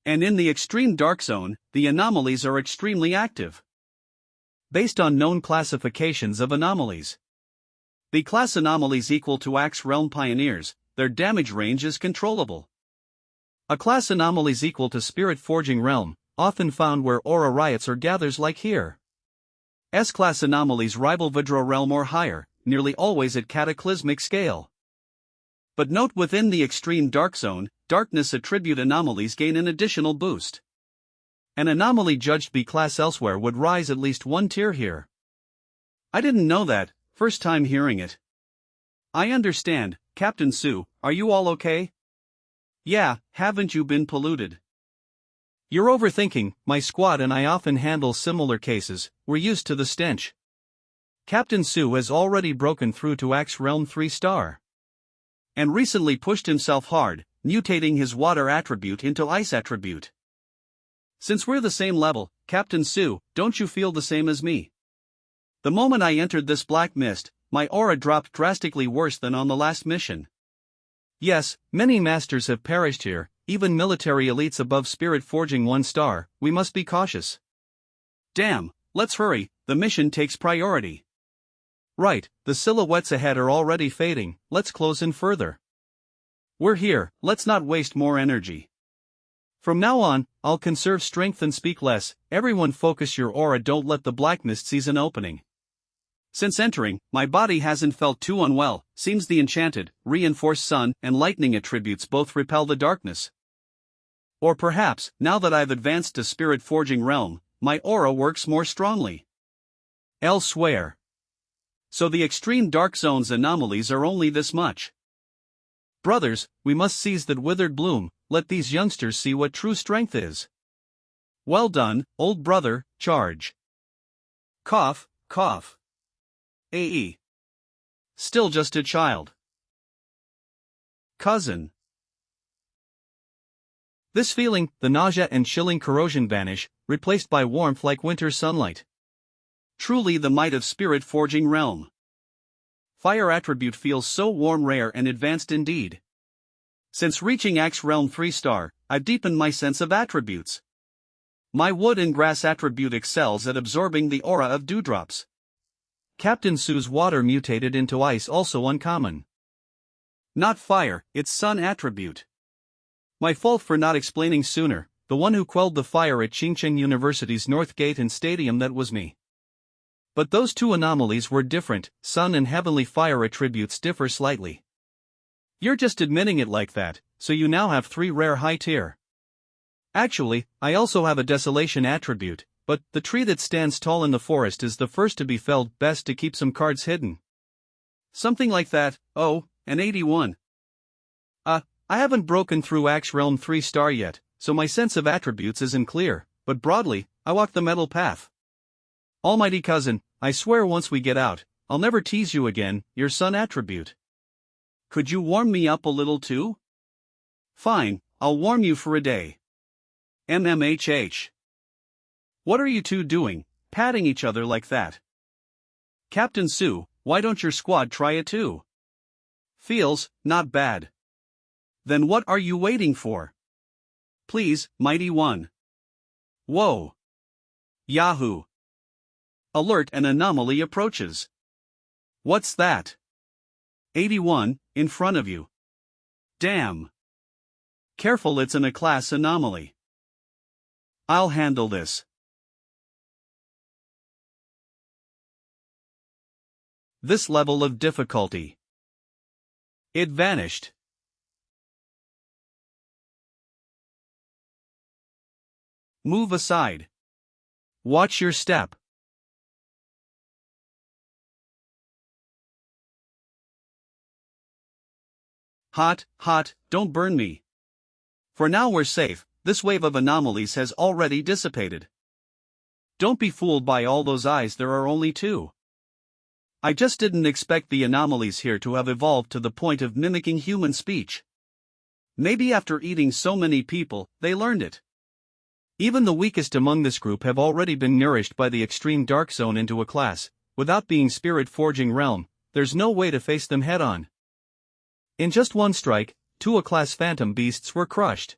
S1: And in the extreme dark zone, the anomalies are extremely active. Based on known classifications of anomalies, B class anomalies equal to Axe Realm pioneers, their damage range is controllable. A class anomalies equal to Spirit Forging Realm, often found where aura riots or gathers like here. S class anomalies rival Vidro Realm or higher, nearly always at cataclysmic scale. But note within the extreme dark zone, darkness attribute anomalies gain an additional boost. An anomaly judged B class elsewhere would rise at least one tier here. I didn't know that, first time hearing it. I understand, Captain Sue, are you all okay? Yeah, haven't you been polluted? You're overthinking, my squad and I often handle similar cases, we're used to the stench. Captain Sue has already broken through to Axe Realm 3-star. And recently pushed himself hard, mutating his water attribute into ice attribute. Since we're the same level, Captain Sue, don't you feel the same as me? The moment I entered this black mist, my aura dropped drastically worse than on the last mission. Yes, many masters have perished here, even military elites above Spirit Forging 1-star, we must be cautious. Damn, let's hurry, the mission takes priority. Right, the silhouettes ahead are already fading, let's close in further. We're here, let's not waste more energy. From now on, I'll conserve strength and speak less, everyone focus your aura, don't let the black mist seize an opening. Since entering, my body hasn't felt too unwell, seems the enchanted, reinforced sun and lightning attributes both repel the darkness. Or perhaps, now that I've advanced to Spirit Forging Realm, my aura works more strongly. Elsewhere. So the extreme dark zone's anomalies are only this much. Brothers, we must seize that withered bloom, let these youngsters see what true strength is. Well done, old brother, charge. Cough, cough. AE. Still just a child. Cousin. This feeling, the nausea and chilling corrosion vanish, replaced by warmth like winter sunlight. Truly the might of Spirit Forging Realm. Fire attribute feels so warm, rare and advanced indeed. Since reaching Axe Realm 3-star, I've deepened my sense of attributes. My wood and grass attribute excels at absorbing the aura of dewdrops. Captain Sue's water mutated into ice, also uncommon. Not fire, it's sun attribute. My fault for not explaining sooner, the one who quelled the fire at Xianxia University's North Gate and Stadium, that was me. But those two anomalies were different, sun and heavenly fire attributes differ slightly. You're just admitting it like that, so you now have 3 rare high tier. Actually, I also have a desolation attribute, but the tree that stands tall in the forest is the first to be felled, best to keep some cards hidden. Something like that. Oh, an 81. I haven't broken through Axe Realm 3-star yet, so my sense of attributes isn't clear, but broadly, I walk the metal path. Almighty cousin, I swear once we get out, I'll never tease you again, your sun attribute. Could you warm me up a little too? Fine, I'll warm you for a day. MMHH. What are you two doing, patting each other like that? Captain Sue, why don't your squad try it too? Feels, not bad. Then what are you waiting for? Please, mighty one. Whoa. Yahoo. Alert, an anomaly approaches. What's that? 81, in front of you. Damn. Careful, it's an A-class anomaly. I'll handle this. This level of difficulty. It vanished. Move aside. Watch your step. Hot, don't burn me. For now we're safe, this wave of anomalies has already dissipated. Don't be fooled by all those eyes, there are only two. I just didn't expect the anomalies here to have evolved to the point of mimicking human speech. Maybe after eating so many people, they learned it. Even the weakest among this group have already been nourished by the extreme dark zone into a class. Without being spirit forging realm, there's no way to face them head on. In just one strike, 2 A-class phantom beasts were crushed.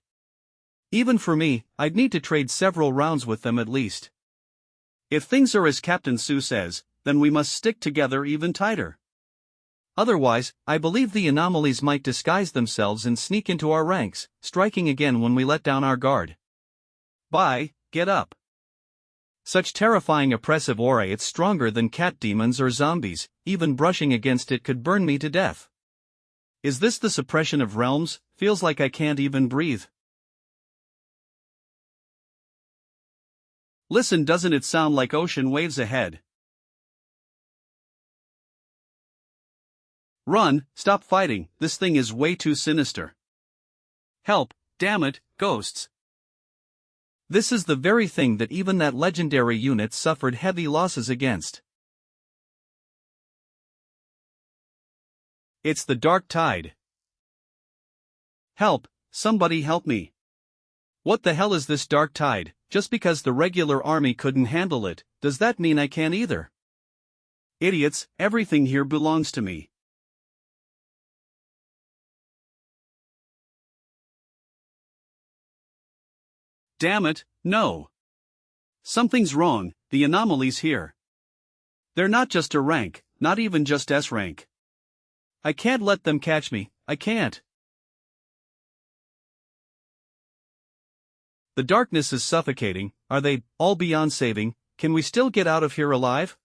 S1: Even for me, I'd need to trade several rounds with them at least. If things are as Captain Su says, then we must stick together even tighter. Otherwise, I believe the anomalies might disguise themselves and sneak into our ranks, striking again when we let down our guard. Bye, get up. Such terrifying oppressive aura, it's stronger than cat demons or zombies, even brushing against it could burn me to death. Is this the suppression of realms? Feels like I can't even breathe. Listen, doesn't it sound like ocean waves ahead? Run, stop fighting, this thing is way too sinister. Help, damn it, ghosts. This is the very thing that even that legendary unit suffered heavy losses against. It's the dark tide. Help, somebody help me. What the hell is this dark tide? Just because the regular army couldn't handle it, does that mean I can't either? Idiots, everything here belongs to me. Damn it, no. Something's wrong, the anomalies here. They're not just a rank, not even just S rank. I can't let them catch me, I can't. The darkness is suffocating, are they all beyond saving? Can we still get out of here alive?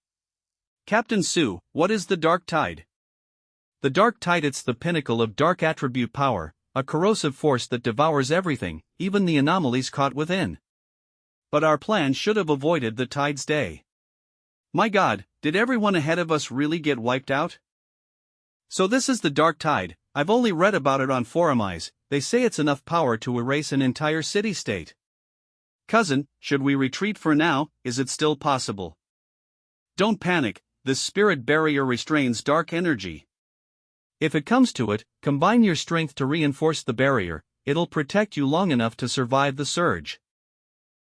S1: Captain Su, what is the dark tide? The dark tide, it's the pinnacle of dark attribute power, a corrosive force that devours everything, even the anomalies caught within. But our plan should have avoided the tide's day. My God, did everyone ahead of us really get wiped out? So this is the dark tide. I've only read about it on forumize. They say it's enough power to erase an entire city-state. Cousin, should we retreat for now? Is it still possible? Don't panic, this spirit barrier restrains dark energy. If it comes to it, combine your strength to reinforce the barrier, it'll protect you long enough to survive the surge.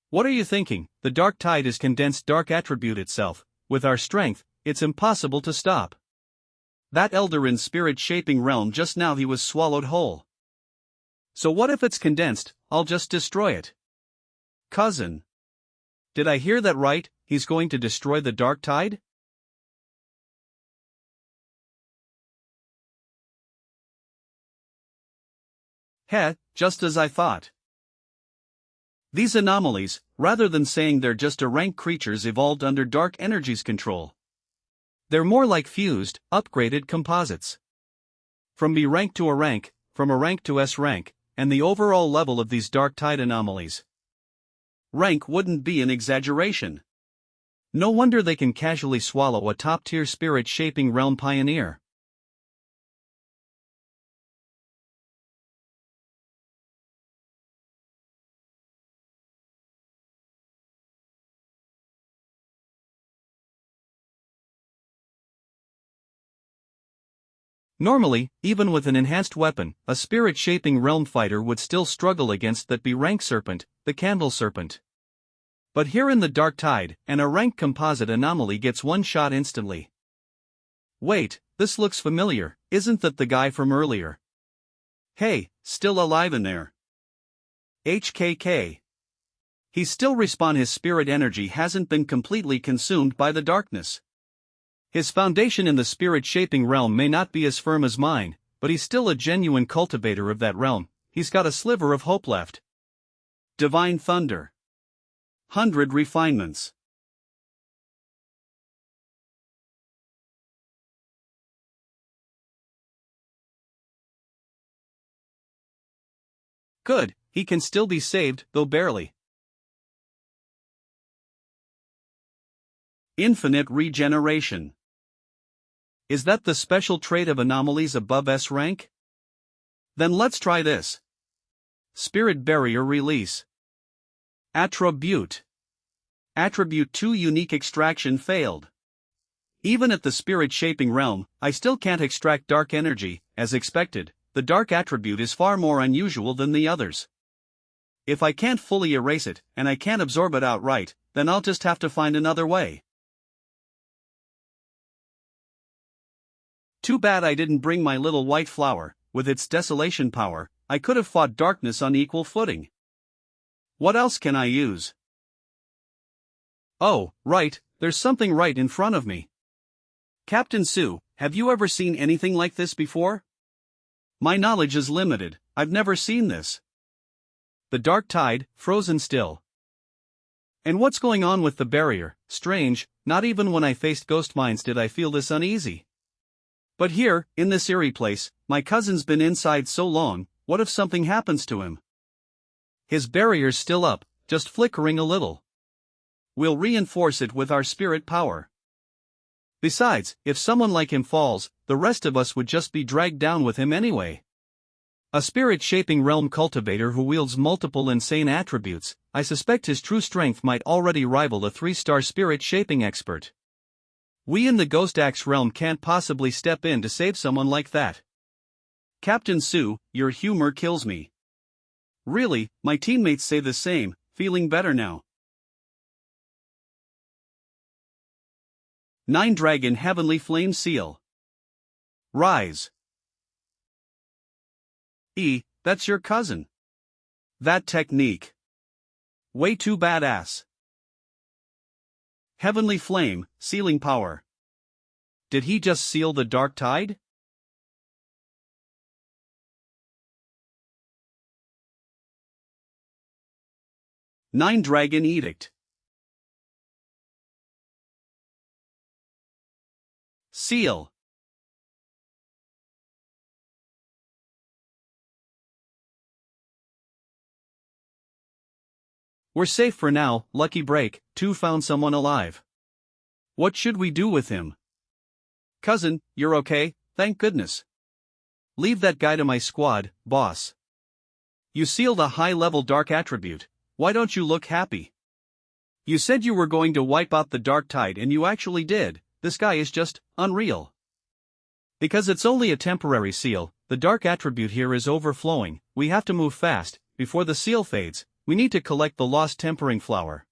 S1: What are you thinking? The dark tide is condensed dark attribute itself. With our strength, it's impossible to stop. That elder in spirit shaping realm, just now he was swallowed whole. So what if it's condensed? I'll just destroy it. Cousin. Did I hear that right? He's going to destroy the dark tide? Heh, just as I thought. These anomalies, rather than saying they're just rank creatures evolved under dark energy's control, they're more like fused, upgraded composites. From B rank to A rank, from A rank to S rank, and the overall level of these dark tide anomalies. Rank wouldn't be an exaggeration. No wonder they can casually swallow a top-tier spirit-shaping realm pioneer. Normally, even with an enhanced weapon, a spirit-shaping realm fighter would still struggle against that B-rank serpent, the Candle Serpent. But here in the Dark Tide, an A-rank composite anomaly gets one shot instantly. Wait, this looks familiar, isn't that the guy from earlier? Hey, still alive in there. HKK. He's still respawn, his spirit energy hasn't been completely consumed by the darkness. His foundation in the spirit-shaping realm may not be as firm as mine, but he's still a genuine cultivator of that realm, he's got a sliver of hope left. Divine Thunder. 100 refinements. Good, he can still be saved, though barely. Infinite regeneration. Is that the special trait of anomalies above S rank? Then let's try this. Spirit barrier release. Attribute. Attribute 2 unique extraction failed. Even at the spirit shaping realm, I still can't extract dark energy. As expected, the dark attribute is far more unusual than the others. If I can't fully erase it, and I can't absorb it outright, then I'll just have to find another way. Too bad I didn't bring my little white flower. With its desolation power, I could have fought darkness on equal footing. What else can I use? Oh, right, there's something right in front of me. Captain Sue, have you ever seen anything like this before? My knowledge is limited, I've never seen this. The dark tide, frozen still. And what's going on with the barrier? Strange, not even when I faced ghost mines did I feel this uneasy. But here, in this eerie place, my cousin's been inside so long, what if something happens to him? His barrier's still up, just flickering a little. We'll reinforce it with our spirit power. Besides, if someone like him falls, the rest of us would just be dragged down with him anyway. A spirit-shaping realm cultivator who wields multiple insane attributes, I suspect his true strength might already rival a 3-star spirit-shaping expert. We in the Ghost Axe realm can't possibly step in to save someone like that. Captain Sue, your humor kills me. Really, my teammates say the same, feeling better now. 9 Dragon Heavenly Flame Seal. Rise. That's your cousin. That technique. Way too badass. Heavenly Flame, sealing power. Did he just seal the dark tide? Nine Dragon Edict. Seal. We're safe for now, lucky break, 2 found someone alive. What should we do with him? Cousin, you're okay, thank goodness. Leave that guy to my squad, boss. You sealed a high-level dark attribute, why don't you look happy? You said you were going to wipe out the dark tide and you actually did, this guy is just unreal. Because it's only a temporary seal, the dark attribute here is overflowing, we have to move fast, before the seal fades. We need to collect the lost tempering flower.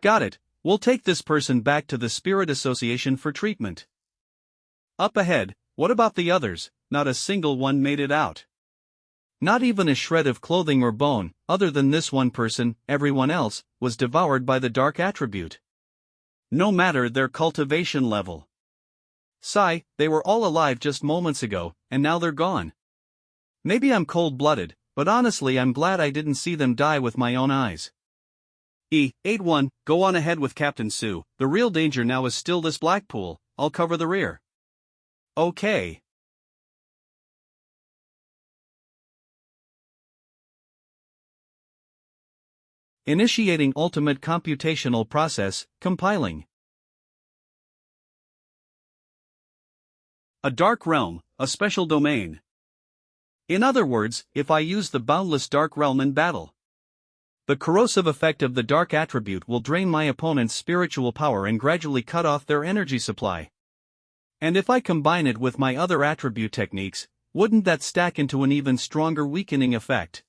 S1: Got it, we'll take this person back to the Spirit Association for treatment. Up ahead, what about the others? Not a single one made it out. Not even a shred of clothing or bone, other than this one person, everyone else, was devoured by the dark attribute. No matter their cultivation level. Sigh, they were all alive just moments ago, and now they're gone. Maybe I'm cold-blooded, but honestly I'm glad I didn't see them die with my own eyes. 8-1, go on ahead with Captain Sue, the real danger now is still this Blackpool, I'll cover the rear. Okay. Initiating ultimate computational process, compiling. A dark realm, a special domain. In other words, if I use the boundless dark realm in battle, the corrosive effect of the dark attribute will drain my opponent's spiritual power and gradually cut off their energy supply. And if I combine it with my other attribute techniques, wouldn't that stack into an even stronger weakening effect?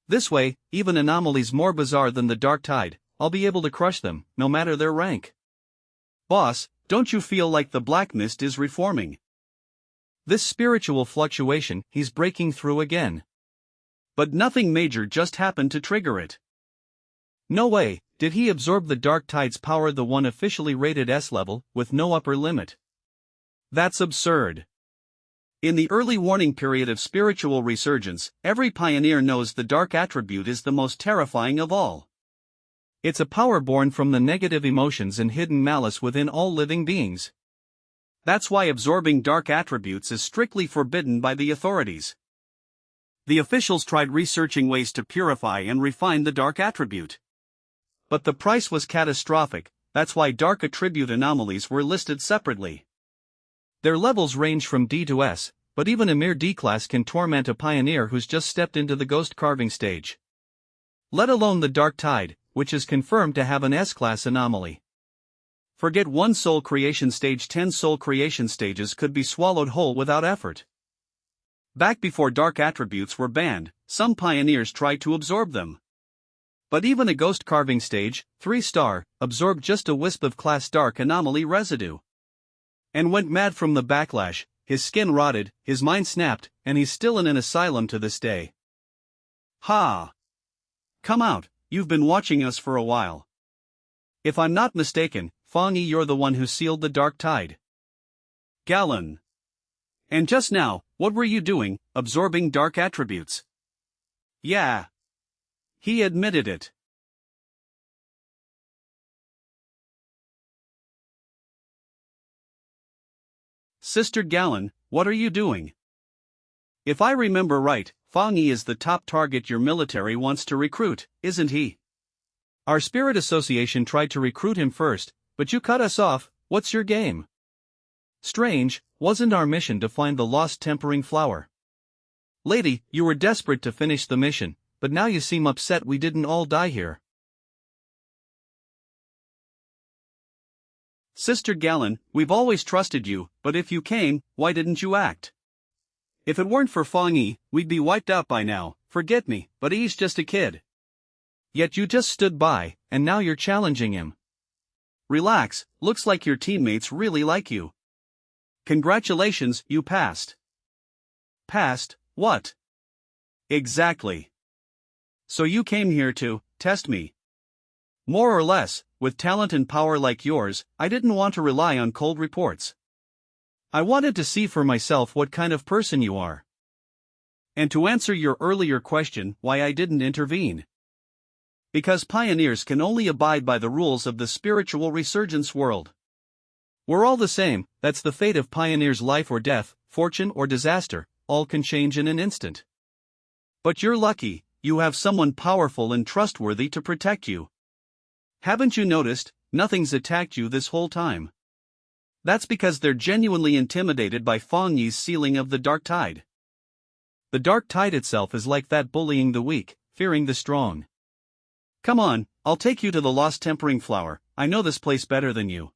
S1: This way, even anomalies more bizarre than the dark tide, I'll be able to crush them, no matter their rank. Boss, don't you feel like the black mist is reforming? This spiritual fluctuation, he's breaking through again. But nothing major just happened to trigger it. No way, did he absorb the dark tide's power, the one officially rated S level, with no upper limit? That's absurd. In the early warning period of spiritual resurgence, every pioneer knows the dark attribute is the most terrifying of all. It's a power born from the negative emotions and hidden malice within all living beings. That's why absorbing dark attributes is strictly forbidden by the authorities. The officials tried researching ways to purify and refine the dark attribute. But the price was catastrophic, that's why dark attribute anomalies were listed separately. Their levels range from D to S, but even a mere D class can torment a pioneer who's just stepped into the ghost carving stage. Let alone the dark tide, which is confirmed to have an S-class anomaly. Forget 1 soul creation stage, 10 soul creation stages could be swallowed whole without effort. Back before dark attributes were banned, some pioneers tried to absorb them. But even a ghost carving stage, 3-star, absorbed just a wisp of class dark anomaly residue. And went mad from the backlash, his skin rotted, his mind snapped, and he's still in an asylum to this day. Ha! Come out, you've been watching us for a while. If I'm not mistaken, Fang Yi, you're the one who sealed the dark tide. Galen. And just now, what were you doing, absorbing dark attributes? Yeah. He admitted it. Sister Galen, what are you doing? If I remember right, Fang Yi is the top target your military wants to recruit, isn't he? Our spirit association tried to recruit him first, but you cut us off. What's your game? Strange, wasn't our mission to find the lost tempering flower? Lady, you were desperate to finish the mission, but now you seem upset we didn't all die here. Sister Galen, we've always trusted you, but if you came, why didn't you act? If it weren't for Fang Yi, we'd be wiped out by now. Forget me, but he's just a kid. Yet you just stood by, and now you're challenging him. Relax, looks like your teammates really like you. Congratulations, you passed. Passed, what? Exactly. So you came here to test me. More or less, with talent and power like yours, I didn't want to rely on cold reports. I wanted to see for myself what kind of person you are. And to answer your earlier question, why I didn't intervene. Because pioneers can only abide by the rules of the spiritual resurgence world. We're all the same, that's the fate of pioneers. Life or death, fortune or disaster, all can change in an instant. But you're lucky, you have someone powerful and trustworthy to protect you. Haven't you noticed, nothing's attacked you this whole time? That's because they're genuinely intimidated by Fang Yi's sealing of the dark tide. The dark tide itself is like that, bullying the weak, fearing the strong. Come on, I'll take you to the lost tempering flower. I know this place better than you.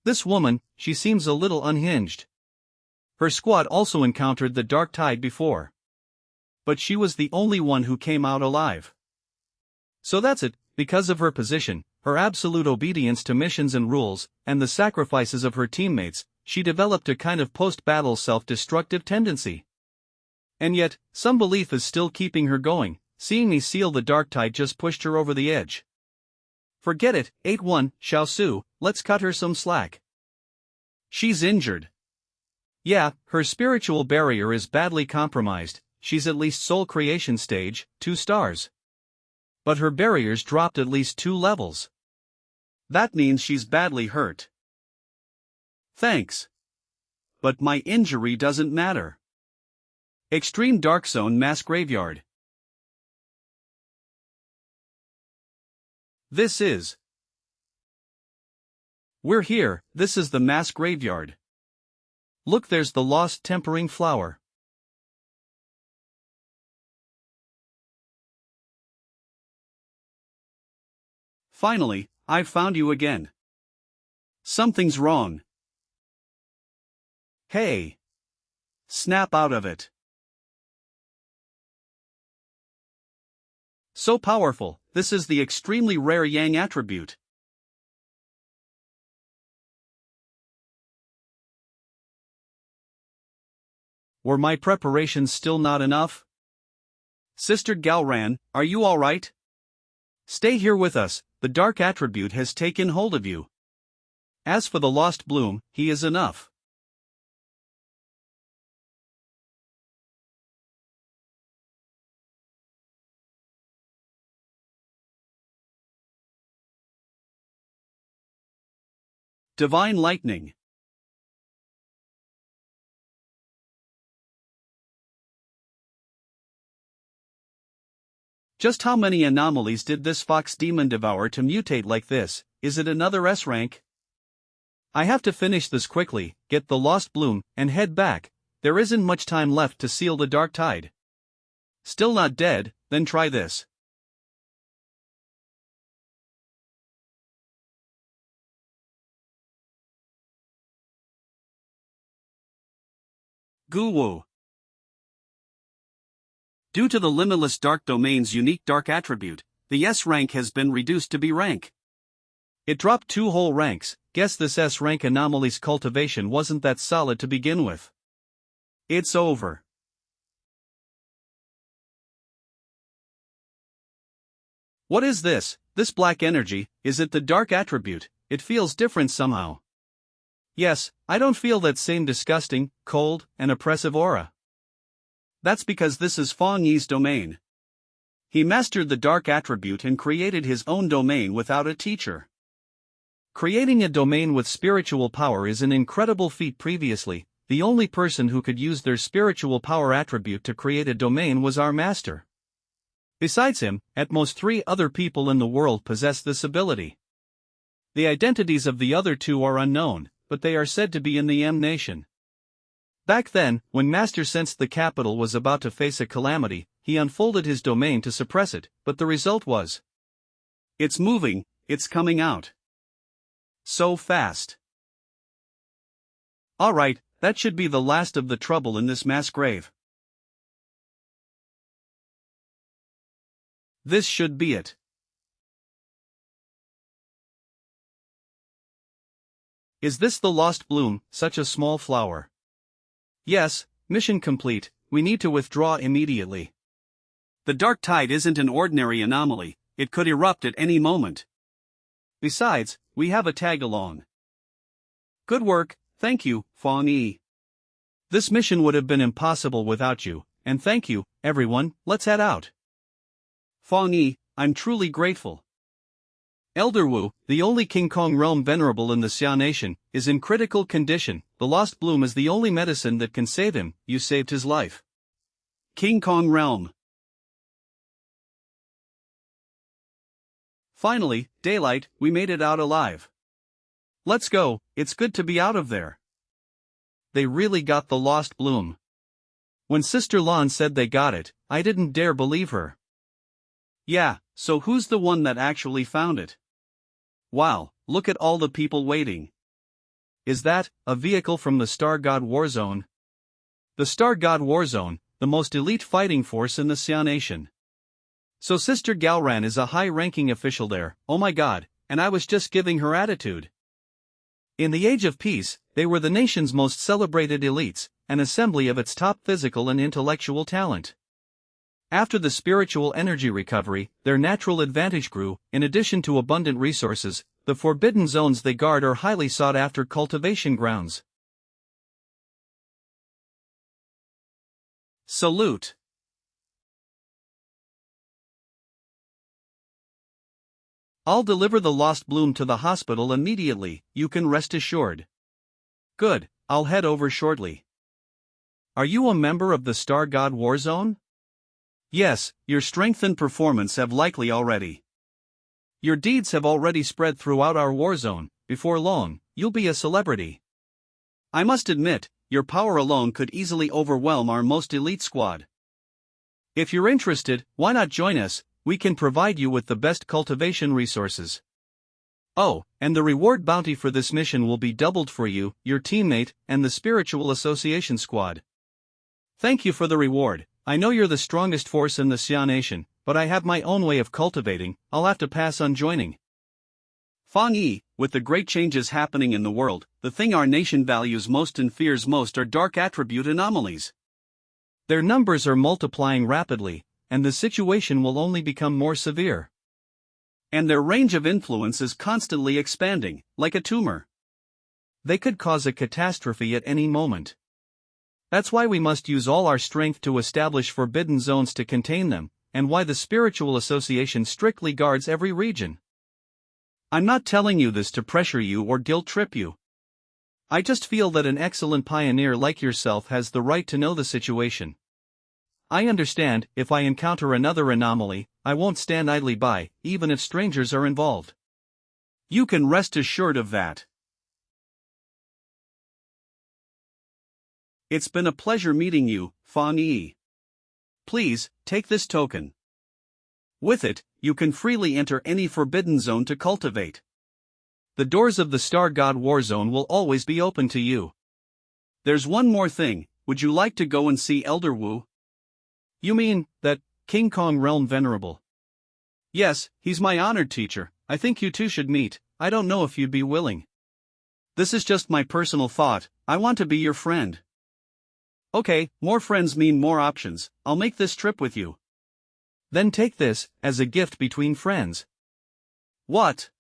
S1: This woman, she seems a little unhinged. Her squad also encountered the dark tide before. But she was the only one who came out alive. So that's it, because of her position, her absolute obedience to missions and rules, and the sacrifices of her teammates, she developed a kind of post-battle self-destructive tendency. And yet, some belief is still keeping her going. Seeing me seal the dark tide just pushed her over the edge. Forget it, 8-1, Xiao Su, let's cut her some slack. She's injured. Yeah, her spiritual barrier is badly compromised, she's at least soul creation stage, 2 stars. But her barrier's dropped at least 2 levels. That means she's badly hurt. Thanks. But my injury doesn't matter. Extreme Dark Zone Mass Graveyard. This is. We're here, this is the mass graveyard. Look, there's the lost tempering flower. Finally, I've found you again. Something's wrong. Hey. Snap out of it. So powerful, this is the extremely rare Yang attribute. Were my preparations still not enough? Sister Galran, are you alright? Stay here with us, the dark attribute has taken hold of you. As for the lost bloom, he is enough. Divine Lightning. Just how many anomalies did this fox demon devour to mutate like this? is it another S rank? I have to finish this quickly, get the lost bloom, and head back. There isn't much time left to seal the dark tide. Still not dead? Then try this. Goo-woo. Due to the limitless dark domain's unique dark attribute, the S rank has been reduced to B rank. It dropped 2 whole ranks. Guess this S rank anomaly's cultivation wasn't that solid to begin with. It's over. What is this? This black energy, is it the dark attribute? It feels different somehow. Yes, I don't feel that same disgusting, cold, and oppressive aura. That's because this is Feng Yi's domain. He mastered the dark attribute and created his own domain without a teacher. Creating a domain with spiritual power is an incredible feat. Previously, the only person who could use their spiritual power attribute to create a domain was our master. Besides him, at most 3 other people in the world possess this ability. The identities of the other 2 are unknown, but they are said to be in the M nation. Back then, when Master sensed the capital was about to face a calamity, he unfolded his domain to suppress it, but the result was, it's moving, it's coming out. So fast. Alright, that should be the last of the trouble in this mass grave. This should be it. Is this the lost bloom, such a small flower? Yes, mission complete, we need to withdraw immediately. The dark tide isn't an ordinary anomaly, it could erupt at any moment. Besides, we have a tag-along. Good work, thank you, Feng Yi. This mission would have been impossible without you, and thank you, everyone, let's head out. Feng Yi, I'm truly grateful. Elder Wu, the only King Kong realm venerable in the Xia nation, is in critical condition. The lost bloom is the only medicine that can save him. You saved his life. King Kong realm. Finally, daylight, we made it out alive. Let's go, it's good to be out of there. They really got the lost bloom. When Sister Lan said they got it, I didn't dare believe her. Yeah, so who's the one that actually found it? Wow, look at all the people waiting. Is that a vehicle from the Star God War Zone? The Star God War Zone, the most elite fighting force in the Xia nation. So Sister Galran is a high-ranking official there. Oh my god, and I was just giving her attitude. In the Age of Peace, they were the nation's most celebrated elites, an assembly of its top physical and intellectual talent. After the spiritual energy recovery, their natural advantage grew. In addition to abundant resources, the forbidden zones they guard are highly sought-after cultivation grounds. Salute. I'll deliver the lost bloom to the hospital immediately, you can rest assured. Good, I'll head over shortly. Are you a member of the Star God War Zone? Yes, your strength and performance have likely already. Your deeds have already spread throughout our war zone. Before long, you'll be a celebrity. I must admit, your power alone could easily overwhelm our most elite squad. If you're interested, why not join us? We can provide you with the best cultivation resources. Oh, and the reward bounty for this mission will be doubled for you, your teammate, and the Spiritual Association squad. Thank you for the reward. I know you're the strongest force in the Xia nation, but I have my own way of cultivating. I'll have to pass on joining. Feng Yi, with the great changes happening in the world, the thing our nation values most and fears most are dark attribute anomalies. Their numbers are multiplying rapidly, and the situation will only become more severe. And their range of influence is constantly expanding, like a tumor. They could cause a catastrophe at any moment. That's why we must use all our strength to establish forbidden zones to contain them, and why the Spiritual Association strictly guards every region. I'm not telling you this to pressure you or guilt-trip you. I just feel that an excellent pioneer like yourself has the right to know the situation. I understand, if I encounter another anomaly, I won't stand idly by, even if strangers are involved. You can rest assured of that. It's been a pleasure meeting you, Fang Yi. Please, take this token. With it, you can freely enter any forbidden zone to cultivate. The doors of the Star God War Zone will always be open to you. There's one more thing, would you like to go and see Elder Wu? You mean, that, King Kong Realm Venerable? Yes, he's my honored teacher. I think you two should meet. I don't know if you'd be willing. This is just my personal thought. I want to be your friend. Okay, more friends mean more options. I'll make this trip with you. Then take this, as a gift between friends. What?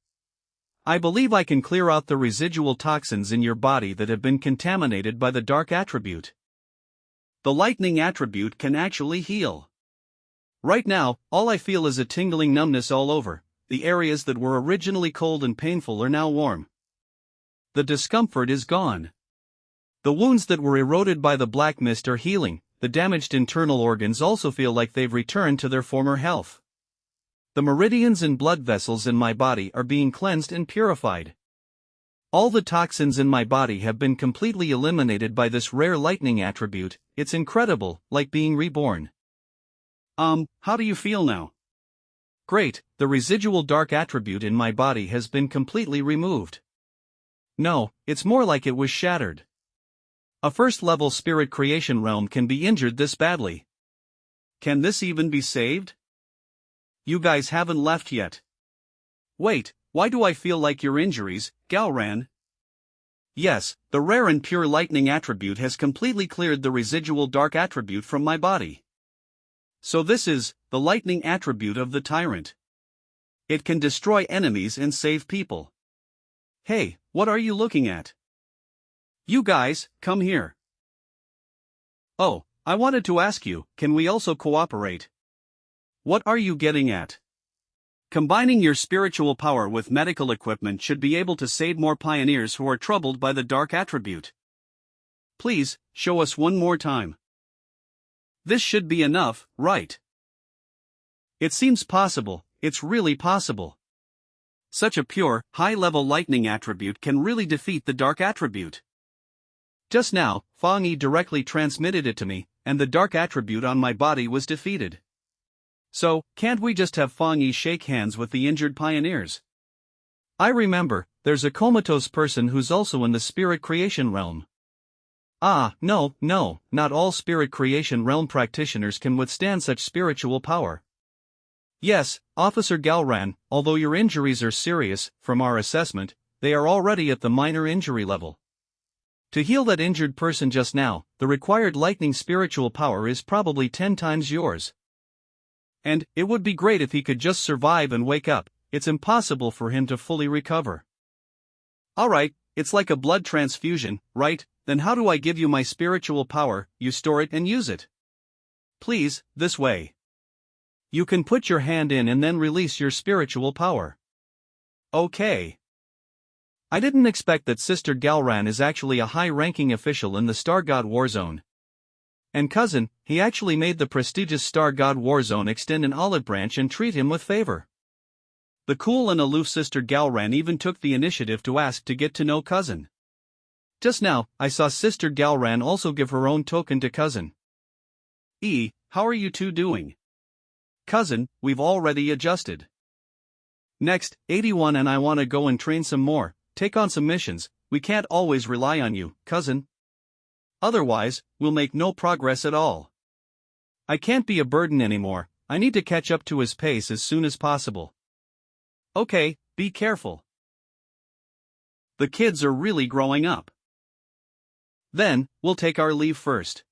S1: I believe I can clear out the residual toxins in your body that have been contaminated by the dark attribute. The lightning attribute can actually heal. Right now, all I feel is a tingling numbness all over. The areas that were originally cold and painful are now warm. The discomfort is gone. The wounds that were eroded by the black mist are healing. The damaged internal organs also feel like they've returned to their former health. The meridians and blood vessels in my body are being cleansed and purified. All the toxins in my body have been completely eliminated by this rare lightning attribute. It's incredible, like being reborn. How do you feel now? Great, the residual dark attribute in my body has been completely removed. No, it's more like it was shattered. A first-level spirit creation realm can be injured this badly. Can this even be saved? You guys haven't left yet. Wait, why do I feel like your injuries, Gaoran? Yes, the rare and pure lightning attribute has completely cleared the residual dark attribute from my body. So this is, the lightning attribute of the tyrant. It can destroy enemies and save people. Hey, what are you looking at? You guys, come here. Oh, I wanted to ask you, can we also cooperate? What are you getting at? Combining your spiritual power with medical equipment should be able to save more pioneers who are troubled by the dark attribute. Please, show us one more time. This should be enough, right? It seems possible, it's really possible. Such a pure, high-level lightning attribute can really defeat the dark attribute. Just now, Fang Yi directly transmitted it to me, and the dark attribute on my body was defeated. So, can't we just have Fang Yi shake hands with the injured pioneers? I remember, there's a comatose person who's also in the spirit creation realm. No, not all spirit creation realm practitioners can withstand such spiritual power. Yes, Officer Galran, although your injuries are serious, from our assessment, they are already at the minor injury level. To heal that injured person just now, the required lightning spiritual power is probably 10 times yours. And, it would be great if he could just survive and wake up. It's impossible for him to fully recover. Alright, it's like a blood transfusion, right? Then how do I give you my spiritual power? You store it and use it. Please, this way. You can put your hand in and then release your spiritual power. Okay. I didn't expect that Sister Galran is actually a high-ranking official in the Star God War Zone. And cousin, he actually made the prestigious Star God War Zone extend an olive branch and treat him with favor. The cool and aloof Sister Galran even took the initiative to ask to get to know cousin. Just now, I saw Sister Galran also give her own token to cousin. How are you two doing? Cousin, we've already adjusted. Next, 81 and I want to go and train some more, take on some missions. We can't always rely on you, cousin. Otherwise, we'll make no progress at all. I can't be a burden anymore. I need to catch up to his pace as soon as possible. Okay, be careful. The kids are really growing up. Then, we'll take our leave first.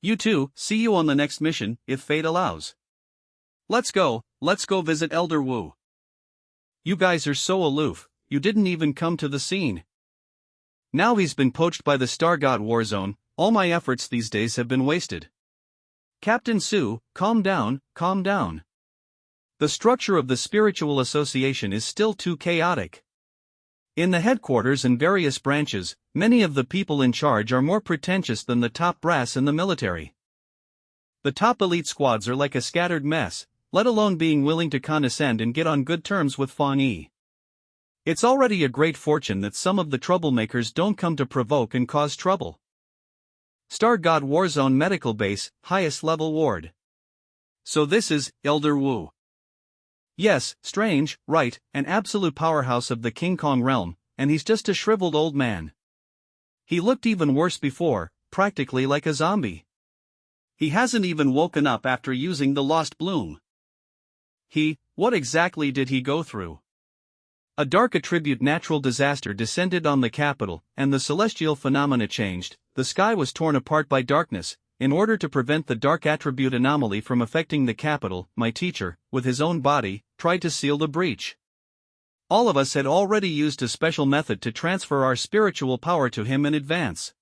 S1: You two, see you on the next mission, if fate allows. Let's go visit Elder Wu. You guys are so aloof, you didn't even come to the scene. Now he's been poached by the Star God War Zone, all my efforts these days have been wasted. Captain Su, calm down, calm down. The structure of the spiritual association is still too chaotic. In the headquarters and various branches, many of the people in charge are more pretentious than the top brass in the military. The top elite squads are like a scattered mess, let alone being willing to condescend and get on good terms with Fang Yi. It's already a great fortune that some of the troublemakers don't come to provoke and cause trouble. Star God Warzone Medical Base, highest level ward. So this is Elder Wu. Yes, strange, right, an absolute powerhouse of the King Kong realm, and he's just a shriveled old man. He looked even worse before, practically like a zombie. He hasn't even woken up after using the Lost Bloom. What exactly did he go through? A dark attribute natural disaster descended on the capital, and the celestial phenomena changed. The sky was torn apart by darkness. In order to prevent the dark attribute anomaly from affecting the capital, my teacher, with his own body, tried to seal the breach. All of us had already used a special method to transfer our spiritual power to him in advance.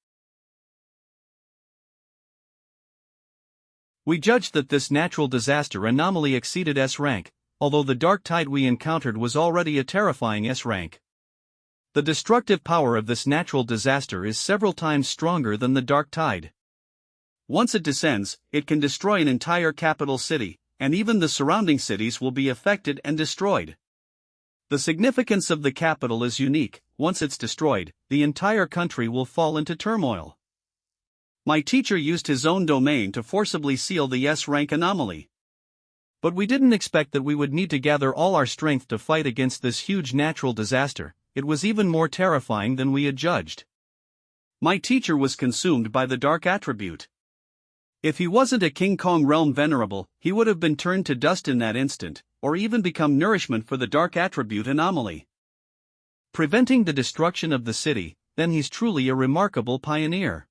S1: We judged that this natural disaster anomaly exceeded S rank, although the dark tide we encountered was already a terrifying S rank. The destructive power of this natural disaster is several times stronger than the dark tide. Once it descends, it can destroy an entire capital city, and even the surrounding cities will be affected and destroyed. The significance of the capital is unique. Once it's destroyed, the entire country will fall into turmoil. My teacher used his own domain to forcibly seal the S-rank anomaly. But we didn't expect that we would need to gather all our strength to fight against this huge natural disaster. It was even more terrifying than we had judged. My teacher was consumed by the dark attribute. If he wasn't a King Kong realm venerable, he would have been turned to dust in that instant, or even become nourishment for the dark attribute anomaly. Preventing the destruction of the city, then he's truly a remarkable pioneer.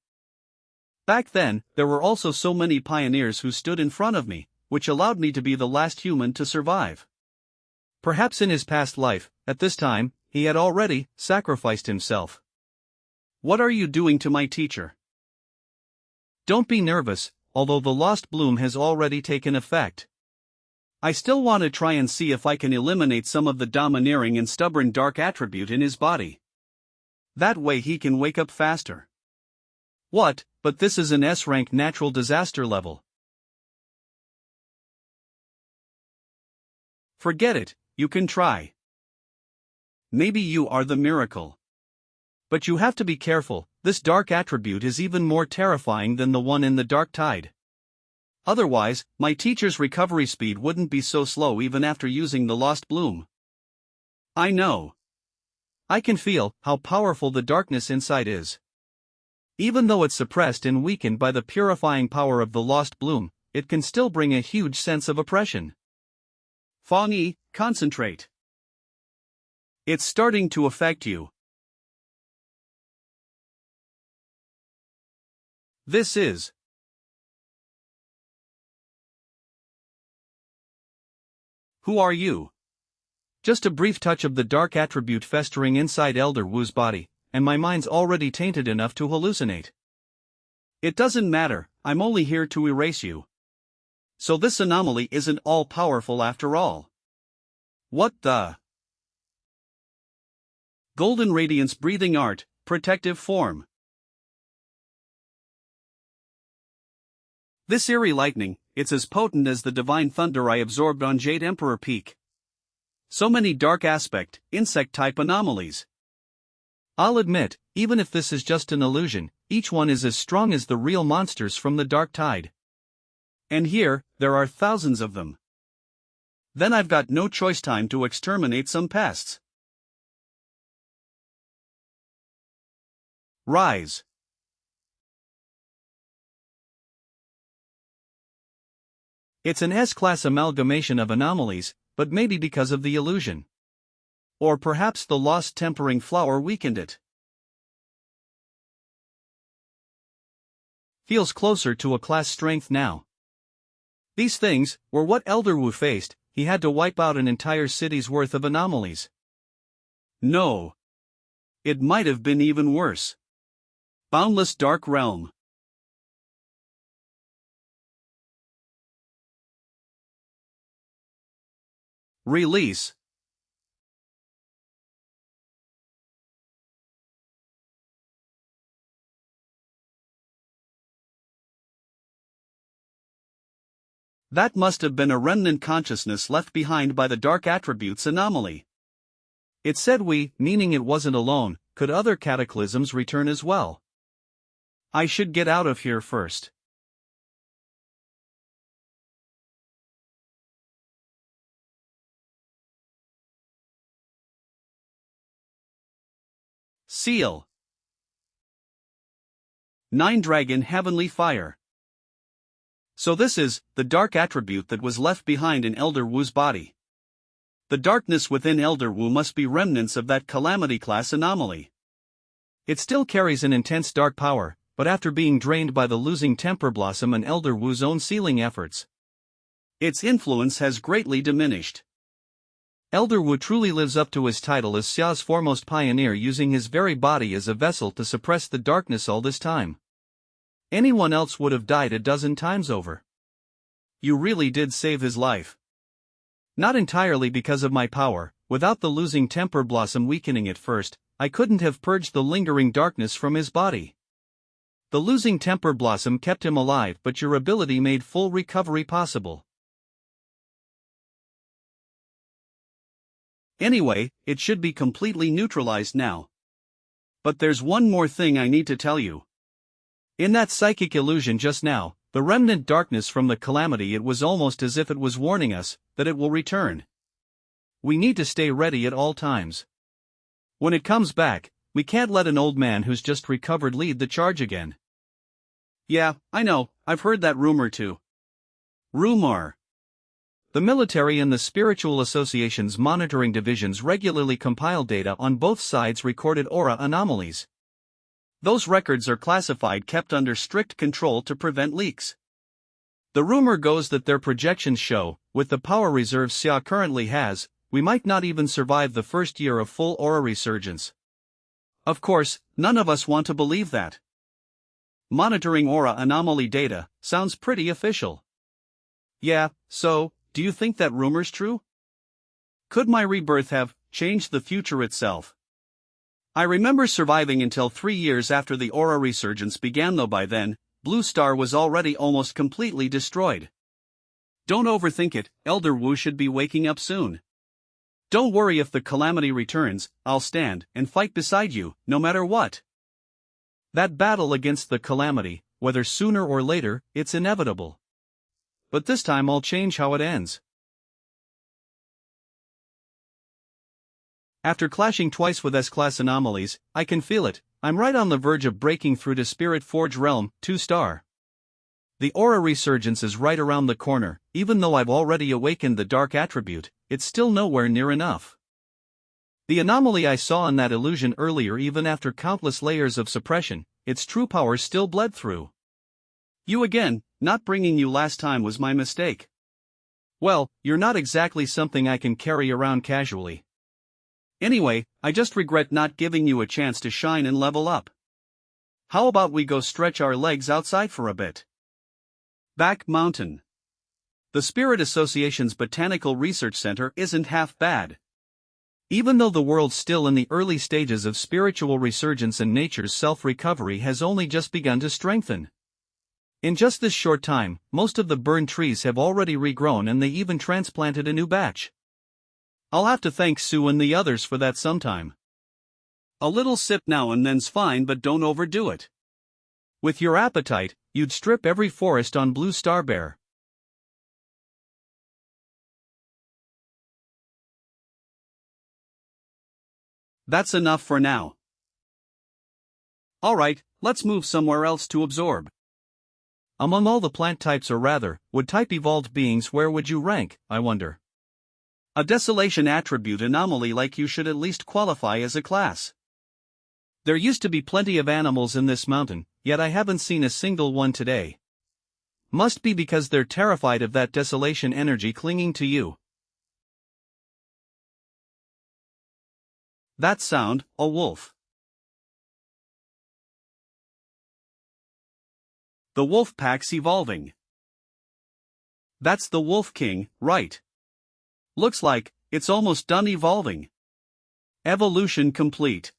S1: Back then, there were also so many pioneers who stood in front of me, which allowed me to be the last human to survive. Perhaps in his past life, at this time, he had already sacrificed himself. What are you doing to my teacher? Don't be nervous, although the Lost Bloom has already taken effect. I still want to try and see if I can eliminate some of the domineering and stubborn dark attribute in his body. That way he can wake up faster. What, but this is an S-rank natural disaster level. Forget it, you can try. Maybe you are the miracle. But you have to be careful, this dark attribute is even more terrifying than the one in the dark tide. Otherwise, my teacher's recovery speed wouldn't be so slow even after using the Lost Bloom. I know. I can feel how powerful the darkness inside is. Even though it's suppressed and weakened by the purifying power of the Lost Bloom, it can still bring a huge sense of oppression. Fong Yi, concentrate. It's starting to affect you. This is. Who are you? Just a brief touch of the dark attribute festering inside Elder Wu's body, and my mind's already tainted enough to hallucinate. It doesn't matter, I'm only here to erase you. So this anomaly isn't all-powerful after all. What the? Golden Radiance Breathing Art, Protective Form. This eerie lightning, it's as potent as the divine thunder I absorbed on Jade Emperor Peak. So many dark aspect, insect-type anomalies. I'll admit, even if this is just an illusion, each one is as strong as the real monsters from the dark tide. And here, there are thousands of them. Then I've got no choice time to exterminate some pests. Rise. It's an S-class amalgamation of anomalies, but maybe because of the illusion. Or perhaps the lost tempering flower weakened it. Feels closer to a class strength now. These things were what Elder Wu faced. He had to wipe out an entire city's worth of anomalies. No. It might have been even worse. Boundless Dark Realm. Release. That must have been a remnant consciousness left behind by the dark attributes anomaly. It said we, meaning it wasn't alone, could other cataclysms return as well. I should get out of here first. Seal. 9 Dragon Heavenly Fire. So this is the dark attribute that was left behind in Elder Wu's body. The darkness within Elder Wu must be remnants of that calamity class anomaly. It still carries an intense dark power, but after being drained by the losing Temper Blossom and Elder Wu's own sealing efforts, its influence has greatly diminished. Elder Wu truly lives up to his title as Xia's foremost pioneer, using his very body as a vessel to suppress the darkness all this time. Anyone else would have died a dozen times over. You really did save his life. Not entirely because of my power. Without the losing Temper Blossom weakening it first, I couldn't have purged the lingering darkness from his body. The losing Temper Blossom kept him alive, but your ability made full recovery possible. Anyway, it should be completely neutralized now. But there's one more thing I need to tell you. In that psychic illusion just now, the remnant darkness from the calamity, it was almost as if it was warning us that it will return. We need to stay ready at all times. When it comes back, we can't let an old man who's just recovered lead the charge again. Yeah, I know, I've heard that rumor too. Rumor. The military and the spiritual association's monitoring divisions regularly compile data on both sides' recorded aura anomalies. Those records are classified, kept under strict control to prevent leaks. The rumor goes that their projections show, with the power reserves Xia currently has, we might not even survive the first year of full aura resurgence. Of course, none of us want to believe that. Monitoring aura anomaly data sounds pretty official. Yeah, so, do you think that rumor's true? Could my rebirth have changed the future itself? I remember surviving until 3 years after the aura resurgence began, though by then, Blue Star was already almost completely destroyed. Don't overthink it, Elder Wu should be waking up soon. Don't worry, if the calamity returns, I'll stand and fight beside you, no matter what. That battle against the calamity, whether sooner or later, it's inevitable. But this time I'll change how it ends. After clashing twice with S-class anomalies, I can feel it. I'm right on the verge of breaking through to Spirit Forge Realm, 2-star. The aura resurgence is right around the corner. Even though I've already awakened the dark attribute, it's still nowhere near enough. The anomaly I saw in that illusion earlier, even after countless layers of suppression, its true power still bled through. You again, not bringing you last time was my mistake. Well, you're not exactly something I can carry around casually. Anyway, I just regret not giving you a chance to shine and level up. How about we go stretch our legs outside for a bit? Back Mountain. The Spirit Association's Botanical Research Center isn't half bad. Even though the world's still in the early stages of spiritual resurgence and nature's self-recovery has only just begun to strengthen. In just this short time, most of the burned trees have already regrown, and they even transplanted a new batch. I'll have to thank Sue and the others for that sometime. A little sip now and then's fine, but don't overdo it. With your appetite, you'd strip every forest on Blue Star bare. That's enough for now. Alright, let's move somewhere else to absorb. Among all the plant types, or rather, wood-type evolved beings, where would you rank, I wonder? A desolation attribute anomaly like you should at least qualify as a class. There used to be plenty of animals in this mountain, yet I haven't seen a single one today. Must be because they're terrified of that desolation energy clinging to you. That sound, a wolf. The wolf pack's evolving. That's the Wolf King, right? Looks like it's almost done evolving. Evolution complete.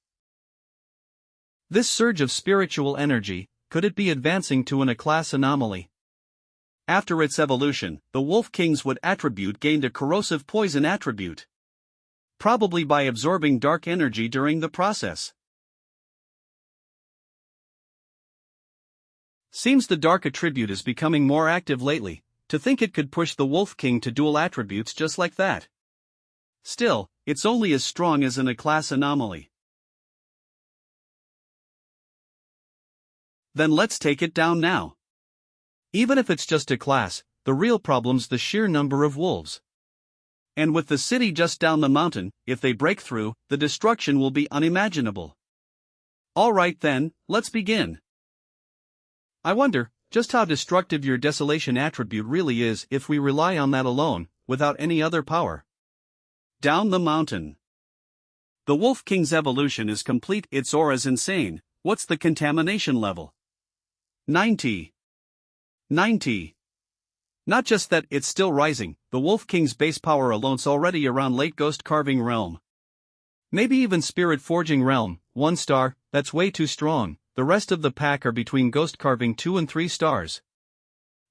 S1: This surge of spiritual energy, could it be advancing to a class anomaly? After its evolution, the Wolf King's wood attribute gained a corrosive poison attribute. probably by absorbing dark energy during the process. Seems the dark attribute is becoming more active lately. To think it could push the Wolf King to dual attributes just like that. Still, it's only as strong as in a class anomaly. Then let's take it down now. Even if it's just a class, the real problem's the sheer number of wolves. And with the city just down the mountain, if they break through, the destruction will be unimaginable. Alright then, let's begin. I wonder just how destructive your desolation attribute really is if we rely on that alone, without any other power. Down the mountain. The Wolf King's evolution is complete, its aura's insane. What's the contamination level? 90. Not just that, it's still rising, the Wolf King's base power alone's already around late ghost carving realm. Maybe even spirit forging realm, 1 star, that's way too strong. The rest of the pack are between ghost carving 2 and 3 stars.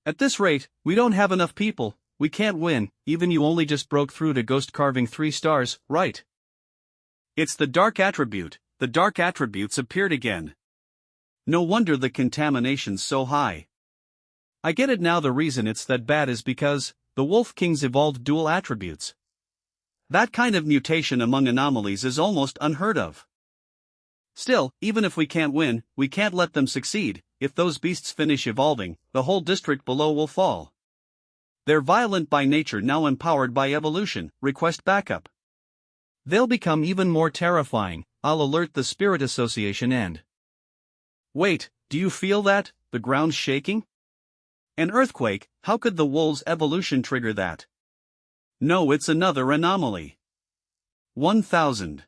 S1: At this rate, we don't have enough people, we can't win, even you only just broke through to ghost carving 3 stars, right? It's the dark attribute, the dark attributes appeared again. No wonder the contamination's so high. I get it now, the reason it's that bad is because the Wolf Kings evolved dual attributes. That kind of mutation among anomalies is almost unheard of. Still, even if we can't win, we can't let them succeed. If those beasts finish evolving, the whole district below will fall. They're violent by nature, now empowered by evolution. Request backup. They'll become even more terrifying. I'll alert the Spirit Association and... Wait, do you feel that? The ground's shaking? An earthquake? How could the wolves' evolution trigger that? No, it's another anomaly. 1000.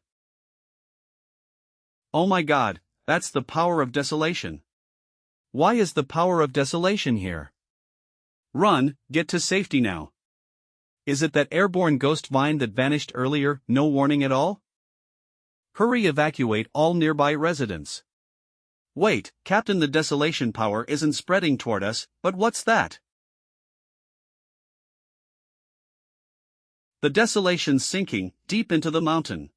S1: Oh my god, that's the power of desolation. Why is the power of desolation here? Run, get to safety now. Is it that airborne ghost vine that vanished earlier, no warning at all? Hurry, evacuate all nearby residents. Wait, Captain, the desolation power isn't spreading toward us, but what's that? The desolation's sinking, deep into the mountain.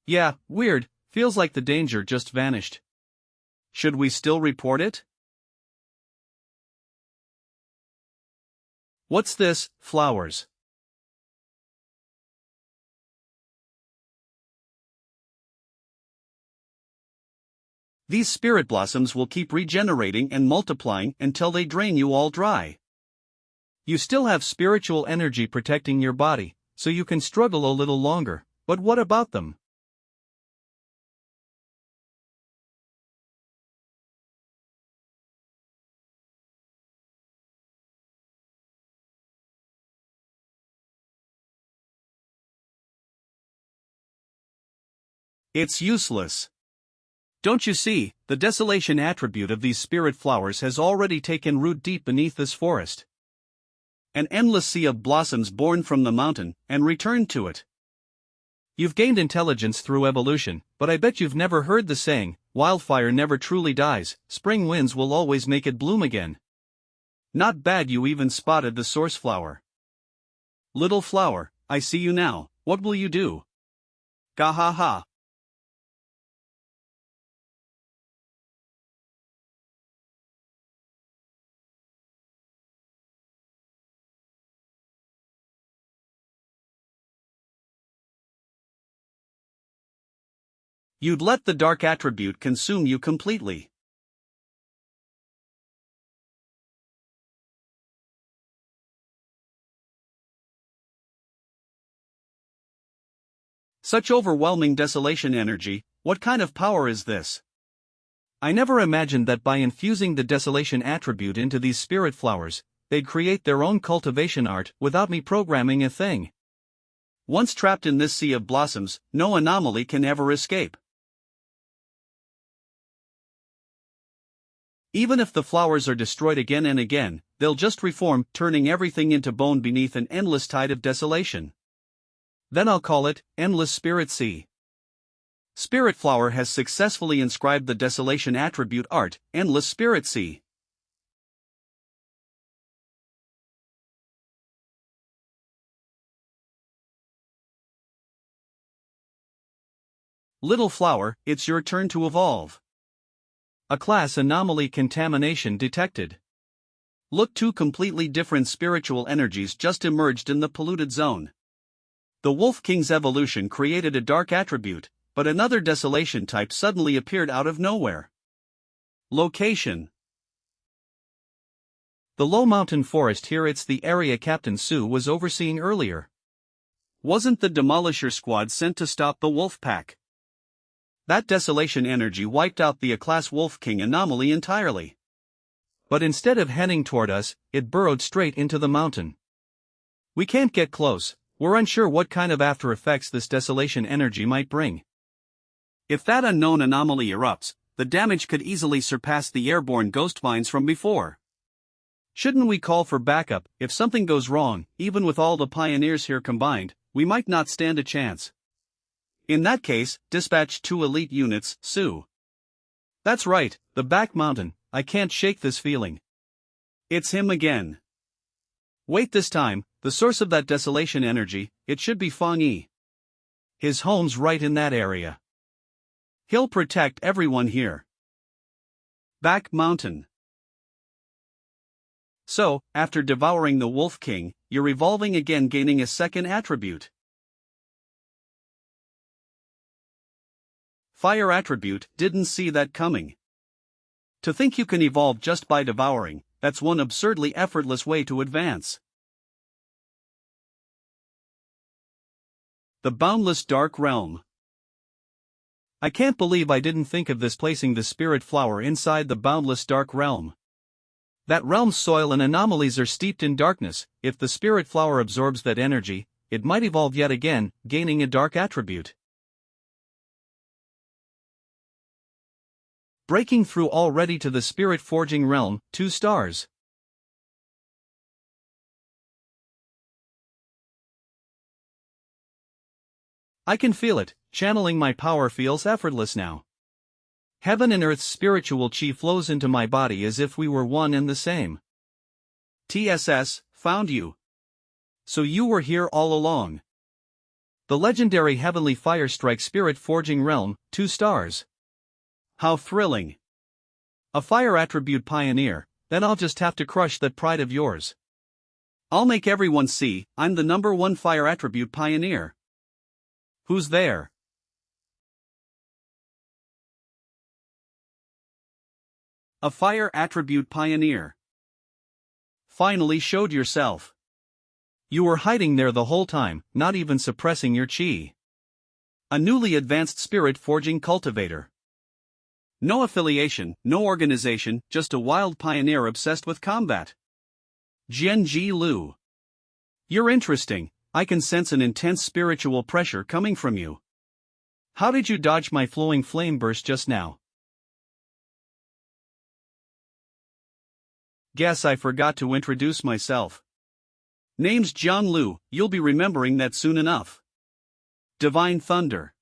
S1: Yeah, weird. Feels like the danger just vanished. Should we still report it? What's this? Flowers. These spirit blossoms will keep regenerating and multiplying until they drain you all dry. You still have spiritual energy protecting your body, so you can struggle a little longer, but what about them? It's useless. Don't you see, the desolation attribute of these spirit flowers has already taken root deep beneath this forest. An endless sea of blossoms born from the mountain and returned to it. You've gained intelligence through evolution, but I bet you've never heard the saying, wildfire never truly dies, spring winds will always make it bloom again. Not bad, you even spotted the source flower. Little flower, I see you now, what will you do? Ga ha ha. You'd let the dark attribute consume you completely. Such overwhelming desolation energy, what kind of power is this? I never imagined that by infusing the desolation attribute into these spirit flowers, they'd create their own cultivation art without me programming a thing. Once trapped in this sea of blossoms, no anomaly can ever escape. Even if the flowers are destroyed again and again, they'll just reform, turning everything into bone beneath an endless tide of desolation. Then I'll call it, Endless Spirit Sea. Spirit Flower has successfully inscribed the desolation attribute art, Endless Spirit Sea. Little flower, it's your turn to evolve. A class anomaly contamination detected. Look, two completely different spiritual energies just emerged in the polluted zone. The Wolf King's evolution created a dark attribute, but another desolation type suddenly appeared out of nowhere. Location: the low mountain forest here. It's the area Captain Su was overseeing earlier. Wasn't the Demolisher squad sent to stop the wolf pack? That desolation energy wiped out the A-class Wolf King anomaly entirely. But instead of heading toward us, it burrowed straight into the mountain. We can't get close. We're unsure what kind of after effects this desolation energy might bring. If that unknown anomaly erupts, the damage could easily surpass the airborne ghost vines from before. Shouldn't we call for backup? If something goes wrong, even with all the pioneers here combined, we might not stand a chance. In that case, dispatch 2 elite units, Su. That's right, the back mountain. I can't shake this feeling. It's him again. Wait, this time, the source of that desolation energy, it should be Feng Yi. His home's right in that area. He'll protect everyone here. Back mountain. So, after devouring the Wolf King, you're evolving again, gaining a second attribute. Fire attribute, didn't see that coming. To think you can evolve just by devouring, that's one absurdly effortless way to advance. The Boundless Dark Realm. I can't believe I didn't think of this, placing the spirit flower inside the Boundless Dark Realm. That realm's soil and anomalies are steeped in darkness. If the spirit flower absorbs that energy, it might evolve yet again, gaining a dark attribute. Breaking through already to the spirit forging realm, 2 stars. I can feel it, channeling my power feels effortless now. Heaven and earth's spiritual chi flows into my body as if we were one and the same. TSS, found you. So you were here all along. The legendary heavenly fire strike spirit forging realm, 2 stars. How thrilling. A fire attribute pioneer, then I'll just have to crush that pride of yours. I'll make everyone see, I'm the #1 fire attribute pioneer. Who's there? A fire attribute pioneer. Finally showed yourself. You were hiding there the whole time, not even suppressing your chi. A newly advanced spirit forging cultivator. No affiliation, no organization, just a wild pioneer obsessed with combat. Jianji Lu. You're interesting. I can sense an intense spiritual pressure coming from you. How did you dodge my flowing flame burst just now? Guess I forgot to introduce myself. Name's Jiang Lu, you'll be remembering that soon enough. Divine Thunder.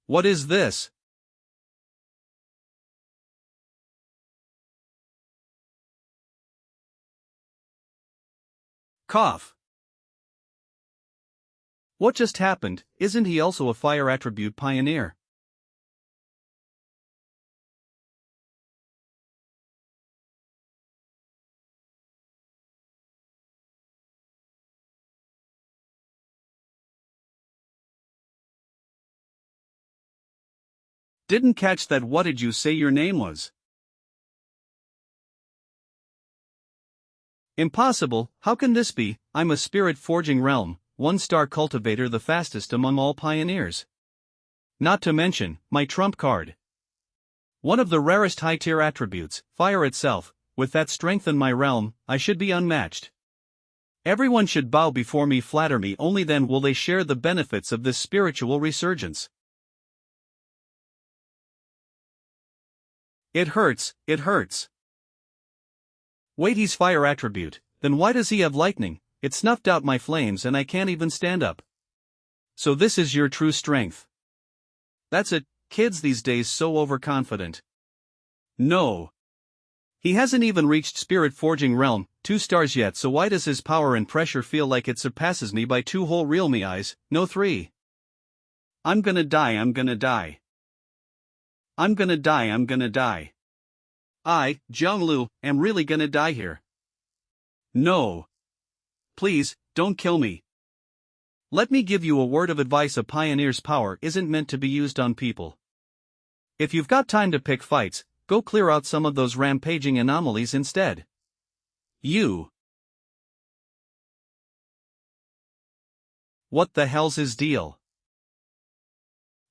S1: What is this? Cough. What just happened? Isn't he also a fire attribute pioneer? Didn't catch that. What did you say your name was? Impossible, how can this be? I'm a spirit forging realm, 1-star cultivator, the fastest among all pioneers. Not to mention, my trump card. One of the rarest high-tier attributes, fire itself. With that strength in my realm, I should be unmatched. Everyone should bow before me, flatter me, only then will they share the benefits of this spiritual resurgence. It hurts, it hurts. Wait, he's fire attribute, then why does he have lightning? It snuffed out my flames and I can't even stand up. So this is your true strength. That's it, kids these days so overconfident. No. He hasn't even reached spirit forging realm, 2 stars yet, so why does his power and pressure feel like it surpasses me by 2 whole real me eyes, no 3? I'm gonna die, I'm gonna die. I'm gonna die, I'm gonna die. I, Jianglu, am really gonna die here. No. Please, don't kill me. Let me give you a word of advice: a pioneer's power isn't meant to be used on people. If you've got time to pick fights, go clear out some of those rampaging anomalies instead. What the hell's his deal?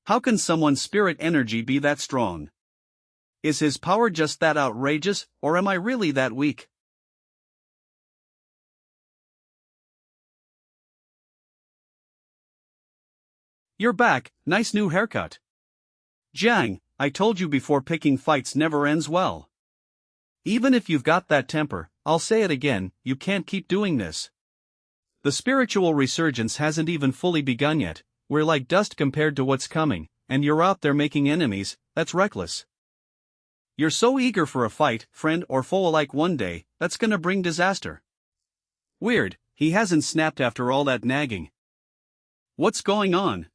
S1: How can someone's spirit energy be that strong? Is his power just that outrageous, or am I really that weak? You're back, nice new haircut. Jiang, I told you before, picking fights never ends well. Even if you've got that temper, I'll say it again, you can't keep doing this. The spiritual resurgence hasn't even fully begun yet. We're like dust compared to what's coming, and you're out there making enemies. That's reckless. You're so eager for a fight, friend or foe alike one day, that's gonna bring disaster. Weird, he hasn't snapped after all that nagging. What's going on?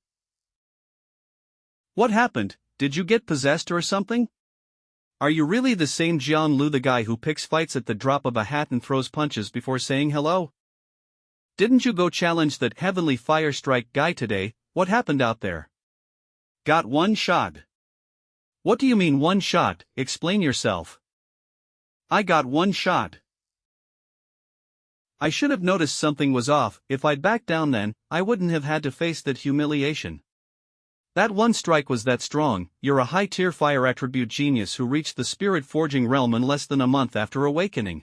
S1: What happened? Did you get possessed or something? Are you really the same Jian Lu, the guy who picks fights at the drop of a hat and throws punches before saying hello? Didn't you go challenge that heavenly fire strike guy today? What happened out there? Got one shot. What do you mean one shot? Explain yourself. I got one shot. I should have noticed something was off. If I'd backed down then, I wouldn't have had to face that humiliation. That one strike was that strong. You're a high-tier fire attribute genius who reached the spirit forging realm in less than a month after awakening.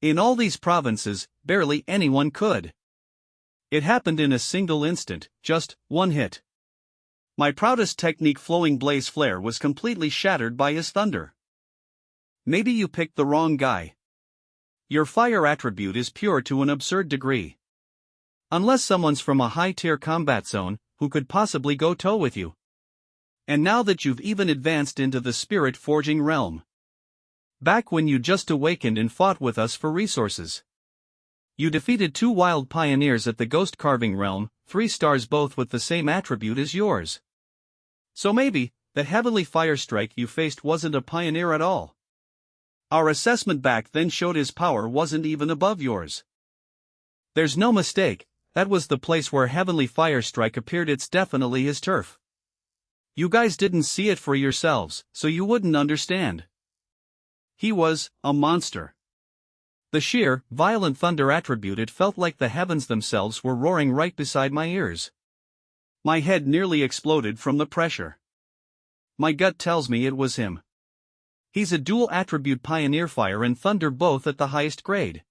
S1: In all these provinces, barely anyone could. It happened in a single instant, just one hit. My proudest technique, flowing blaze flare, was completely shattered by his thunder. Maybe you picked the wrong guy. Your fire attribute is pure to an absurd degree. Unless someone's from a high-tier combat zone, who could possibly go toe with you? And now that you've even advanced into the spirit forging realm. Back when you just awakened and fought with us for resources. You defeated 2 wild pioneers at the ghost carving realm, 3 stars, both with the same attribute as yours. So maybe, the heavenly fire strike you faced wasn't a pioneer at all. Our assessment back then showed his power wasn't even above yours. There's no mistake, that was the place where heavenly fire strike appeared. It's definitely his turf. You guys didn't see it for yourselves, so you wouldn't understand. He was a monster. The sheer, violent thunder attribute, it felt like the heavens themselves were roaring right beside my ears. My head nearly exploded from the pressure. My gut tells me it was him. He's a dual attribute pioneer, fire and thunder, both at the highest grade.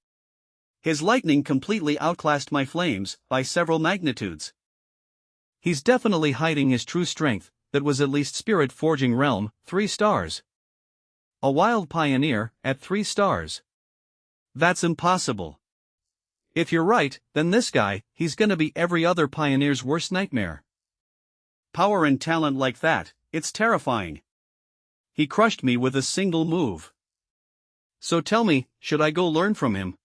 S1: His lightning completely outclassed my flames by several magnitudes. He's definitely hiding his true strength, that was at least spirit forging realm, 3 stars. A wild pioneer, at 3 stars. That's impossible. If you're right, then this guy, he's gonna be every other pioneer's worst nightmare. Power and talent like that, it's terrifying. He crushed me with a single move. So tell me, should I go learn from him?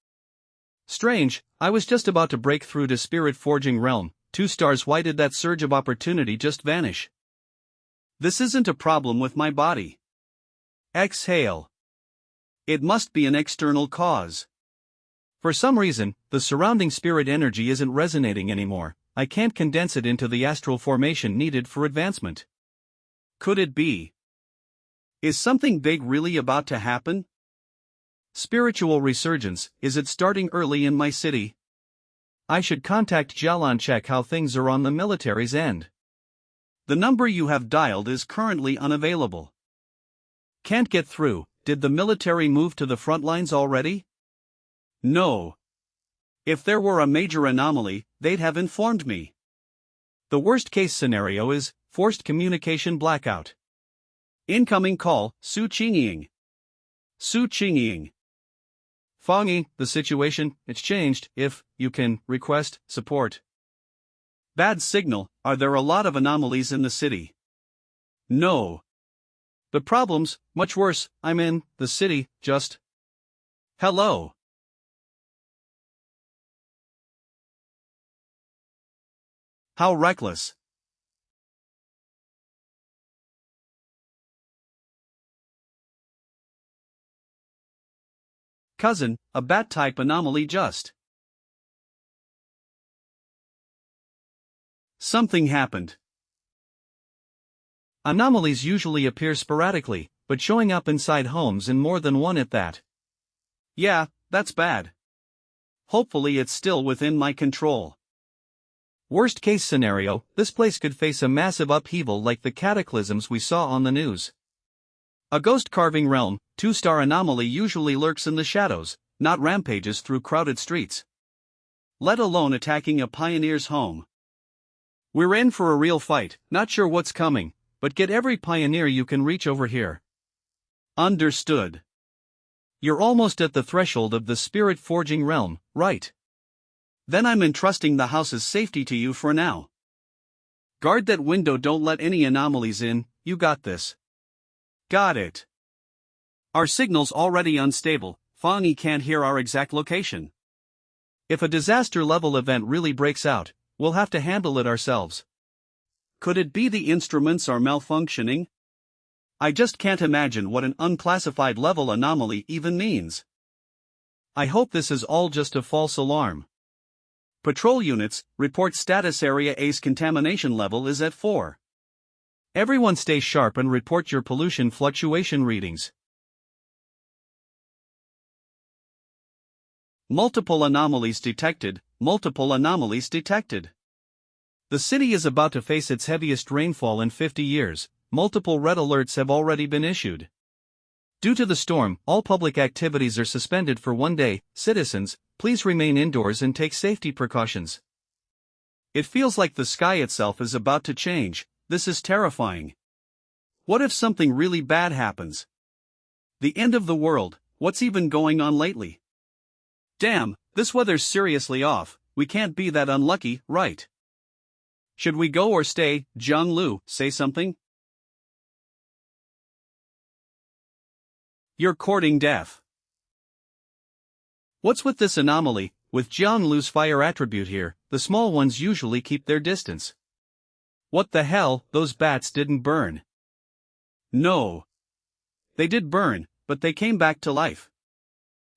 S1: Strange, I was just about to break through to spirit forging realm, 2 stars. Why did that surge of opportunity just vanish? This isn't a problem with my body. Exhale. It must be an external cause. For some reason, the surrounding spirit energy isn't resonating anymore. I can't condense it into the astral formation needed for advancement. Could it be? Is something big really about to happen? Spiritual resurgence, is it starting early in my city? I should contact Jialan, check how things are on the military's end. The number you have dialed is currently unavailable. Can't get through. Did the military move to the front lines already? No. If there were a major anomaly, they'd have informed me. The worst case scenario is forced communication blackout. Incoming call, Su Qingying. Su Qingying. Fangyi, the situation, it's changed. If you can request support. Bad signal. Are there a lot of anomalies in the city? No. The problem's much worse. I'm in the city, just. Hello. How reckless. Cousin, a bat-type anomaly just. Something happened. Anomalies usually appear sporadically, but showing up inside homes and more than one at that. Yeah, that's bad. Hopefully it's still within my control. Worst case scenario, this place could face a massive upheaval like the cataclysms we saw on the news. A ghost carving realm, 2-star anomaly usually lurks in the shadows, not rampages through crowded streets. Let alone attacking a pioneer's home. We're in for a real fight, not sure what's coming, but get every pioneer you can reach over here. Understood. You're almost at the threshold of the spirit forging realm, right? Then I'm entrusting the house's safety to you for now. Guard that window, don't let any anomalies in, you got this. Got it. Our signal's already unstable, Fangyi can't hear our exact location. If a disaster-level event really breaks out, we'll have to handle it ourselves. Could it be the instruments are malfunctioning? I just can't imagine what an unclassified level anomaly even means. I hope this is all just a false alarm. Patrol units, report status Area A's contamination level is at 4. Everyone stay sharp and report your pollution fluctuation readings. Multiple anomalies detected, multiple anomalies detected. The city is about to face its heaviest rainfall in 50 years, multiple red alerts have already been issued. Due to the storm, all public activities are suspended for 1 day. Citizens, please remain indoors and take safety precautions. It feels like the sky itself is about to change. This is terrifying. What if something really bad happens? The end of the world, what's even going on lately? Damn, this weather's seriously off, we can't be that unlucky, right? Should we go or stay? Jianglu, say something? You're courting death. What's with this anomaly? With Jianglu's fire attribute here, the small ones usually keep their distance. What the hell, those bats didn't burn. No. They did burn, but they came back to life.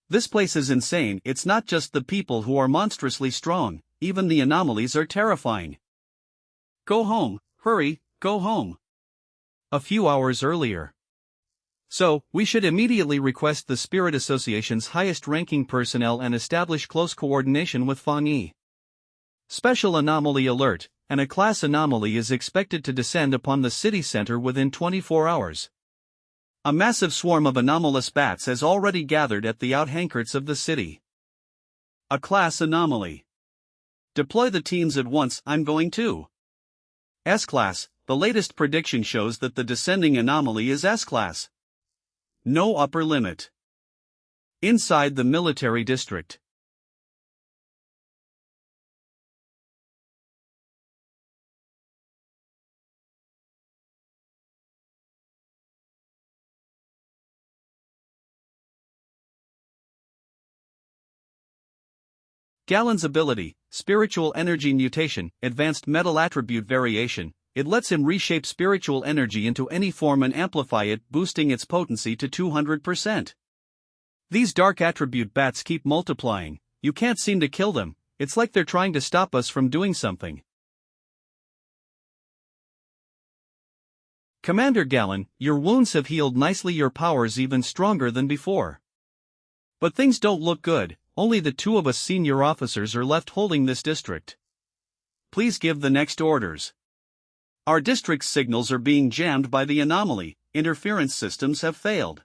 S1: This place is insane. It's not just the people who are monstrously strong, even the anomalies are terrifying. Go home, hurry, go home. A few hours earlier. So, we should immediately request the Spirit Association's highest-ranking personnel and establish close coordination with Fangyi. Special anomaly alert, and a class anomaly is expected to descend upon the city center within 24 hours. A massive swarm of anomalous bats has already gathered at the outskirts of the city. A class anomaly. Deploy the teams at once, I'm going to. S-Class, the latest prediction shows that the descending anomaly is S-Class. No upper limit. Inside the military district. Galen's ability, spiritual energy mutation, advanced metal attribute variation. It lets him reshape spiritual energy into any form and amplify it, boosting its potency to 200%. These dark attribute bats keep multiplying, you can't seem to kill them, it's like they're trying to stop us from doing something. Commander Galen, your wounds have healed nicely, your power's even stronger than before. But things don't look good, only the 2 of us senior officers are left holding this district. Please give the next orders. Our district's signals are being jammed by the anomaly, interference systems have failed.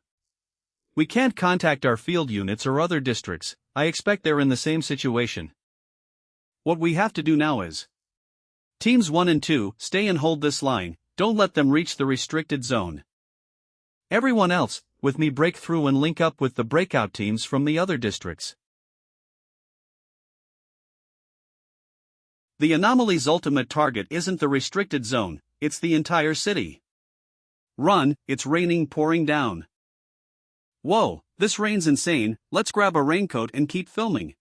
S1: We can't contact our field units or other districts, I expect they're in the same situation. What we have to do now is Teams 1 and 2, stay and hold this line, don't let them reach the restricted zone. Everyone else, with me, break through and link up with the breakout teams from the other districts. The anomaly's ultimate target isn't the restricted zone, it's the entire city. Run, it's raining, pouring down. Whoa, this rain's insane, let's grab a raincoat and keep filming.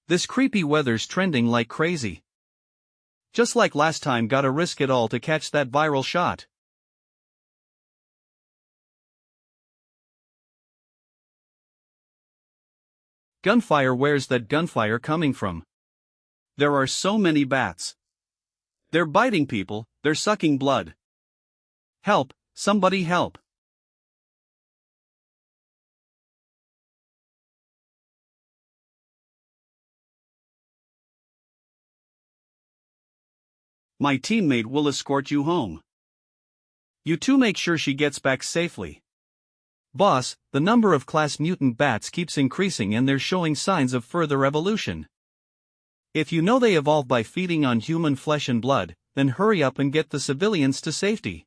S1: This creepy weather's trending like crazy. Just like last time, gotta risk it all to catch that viral shot. Gunfire, where's that gunfire coming from? There are so many bats. They're biting people, they're sucking blood. Help, somebody help. My teammate will escort you home. You two make sure she gets back safely. Boss, the number of class mutant bats keeps increasing and they're showing signs of further evolution. If you know they evolve by feeding on human flesh and blood, then hurry up and get the civilians to safety.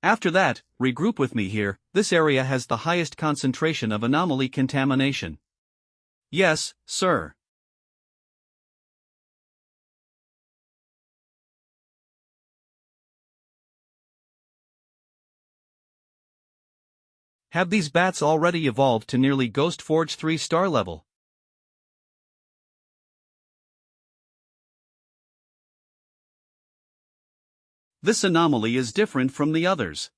S1: After that, regroup with me here. This area has the highest concentration of anomaly contamination. Yes, sir. Have these bats already evolved to nearly Ghost Forge 3-star level? This anomaly is different from the others.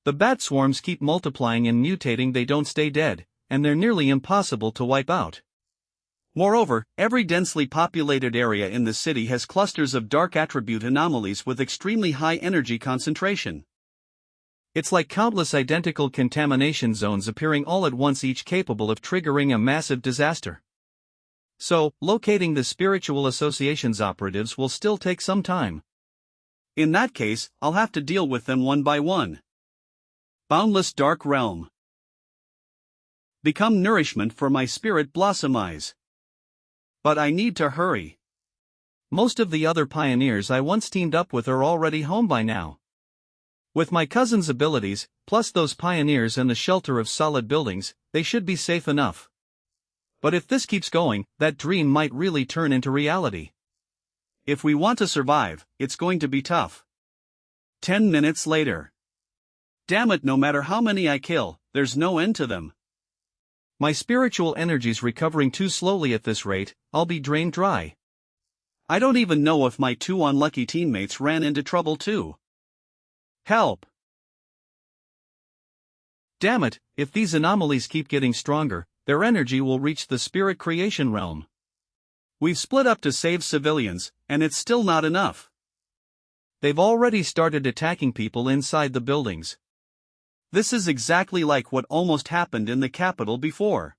S1: The bat swarms keep multiplying and mutating, they don't stay dead, and they're nearly impossible to wipe out. Moreover, every densely populated area in the city has clusters of dark attribute anomalies with extremely high energy concentration. It's like countless identical contamination zones appearing all at once, each capable of triggering a massive disaster. So, locating the spiritual association's operatives will still take some time. In that case, I'll have to deal with them one by one. Boundless Dark Realm. Become nourishment for my spirit blossom eyes. But I need to hurry. Most of the other pioneers I once teamed up with are already home by now. With my cousin's abilities, plus those pioneers and the shelter of solid buildings, they should be safe enough. But if this keeps going, that dream might really turn into reality. If we want to survive, it's going to be tough. 10 minutes later. Damn it, no matter how many I kill, there's no end to them. My spiritual energy's recovering too slowly at this rate, I'll be drained dry. I don't even know if my two unlucky teammates ran into trouble too. Help! Damn it, if these anomalies keep getting stronger, their energy will reach the spirit creation realm. We've split up to save civilians, and it's still not enough. They've already started attacking people inside the buildings. This is exactly like what almost happened in the capital before.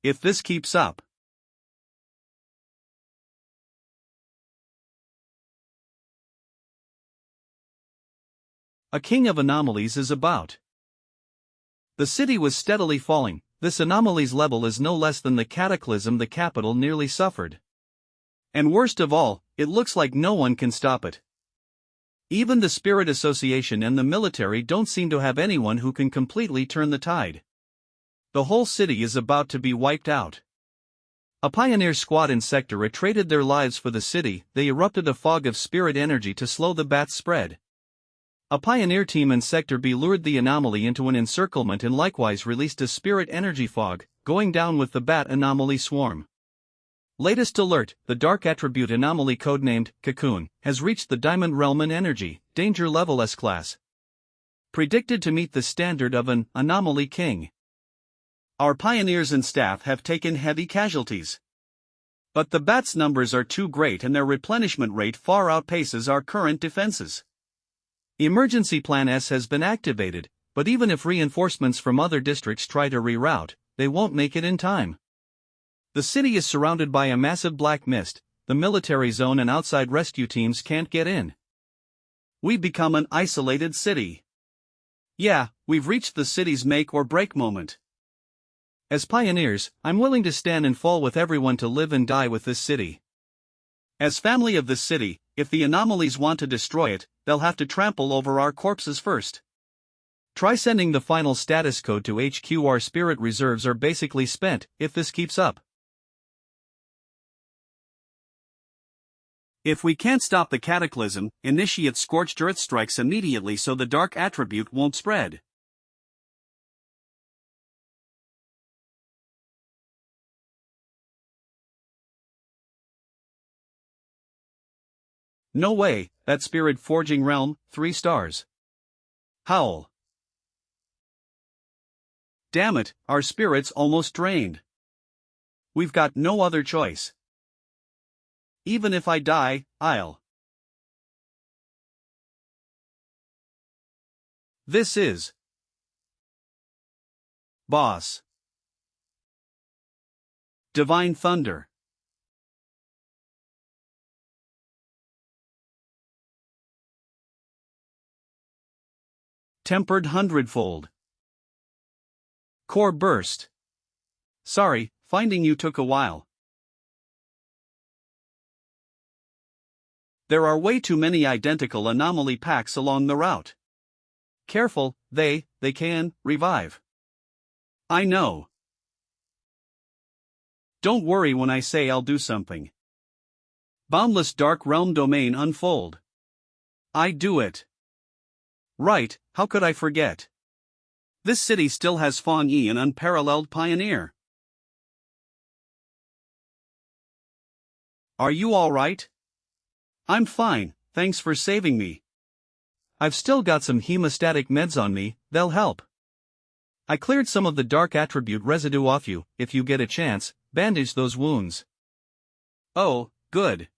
S1: If this keeps up, a king of anomalies is about. The city was steadily falling. This anomaly's level is no less than the cataclysm the capital nearly suffered. And worst of all, it looks like no one can stop it. Even the Spirit Association and the military don't seem to have anyone who can completely turn the tide. The whole city is about to be wiped out. A pioneer squad in Sector traded their lives for the city. They erupted a fog of spirit energy to slow the bat's spread. A pioneer team in Sector B lured the anomaly into an encirclement and likewise released a spirit energy fog, going down with the bat anomaly swarm. Latest alert, the dark attribute anomaly codenamed Cocoon has reached the Diamond Realm in energy, danger level S-class. Predicted to meet the standard of an anomaly king. Our pioneers and staff have taken heavy casualties. But the bat's numbers are too great and their replenishment rate far outpaces our current defenses. Emergency Plan S has been activated, but even if reinforcements from other districts try to reroute, they won't make it in time. The city is surrounded by a massive black mist. The military zone and outside rescue teams can't get in. We've become an isolated city. Yeah, we've reached the city's make or break moment. As pioneers, I'm willing to stand and fall with everyone to live and die with this city. As family of this city, if the anomalies want to destroy it, they'll have to trample over our corpses first. Try sending the final status code to HQ. Our spirit reserves are basically spent, if this keeps up. If we can't stop the cataclysm, initiate scorched earth strikes immediately so the dark attribute won't spread. No way, that spirit forging realm, 3 stars. Howl. Damn it, our spirit's almost drained. We've got no other choice. Even if I die, I'll. This is Boss. Divine Thunder. Tempered Hundredfold. Core Burst. Sorry, finding you took a while. There are way too many identical anomaly packs along the route. Careful, they can revive. I know. Don't worry when I say I'll do something. Boundless Dark Realm Domain Unfold. I do it. Right, how could I forget? This city still has Fong Yi, an unparalleled pioneer. Are you alright? I'm fine, thanks for saving me. I've still got some hemostatic meds on me, they'll help. I cleared some of the dark attribute residue off you. If you get a chance, bandage those wounds. Oh, good.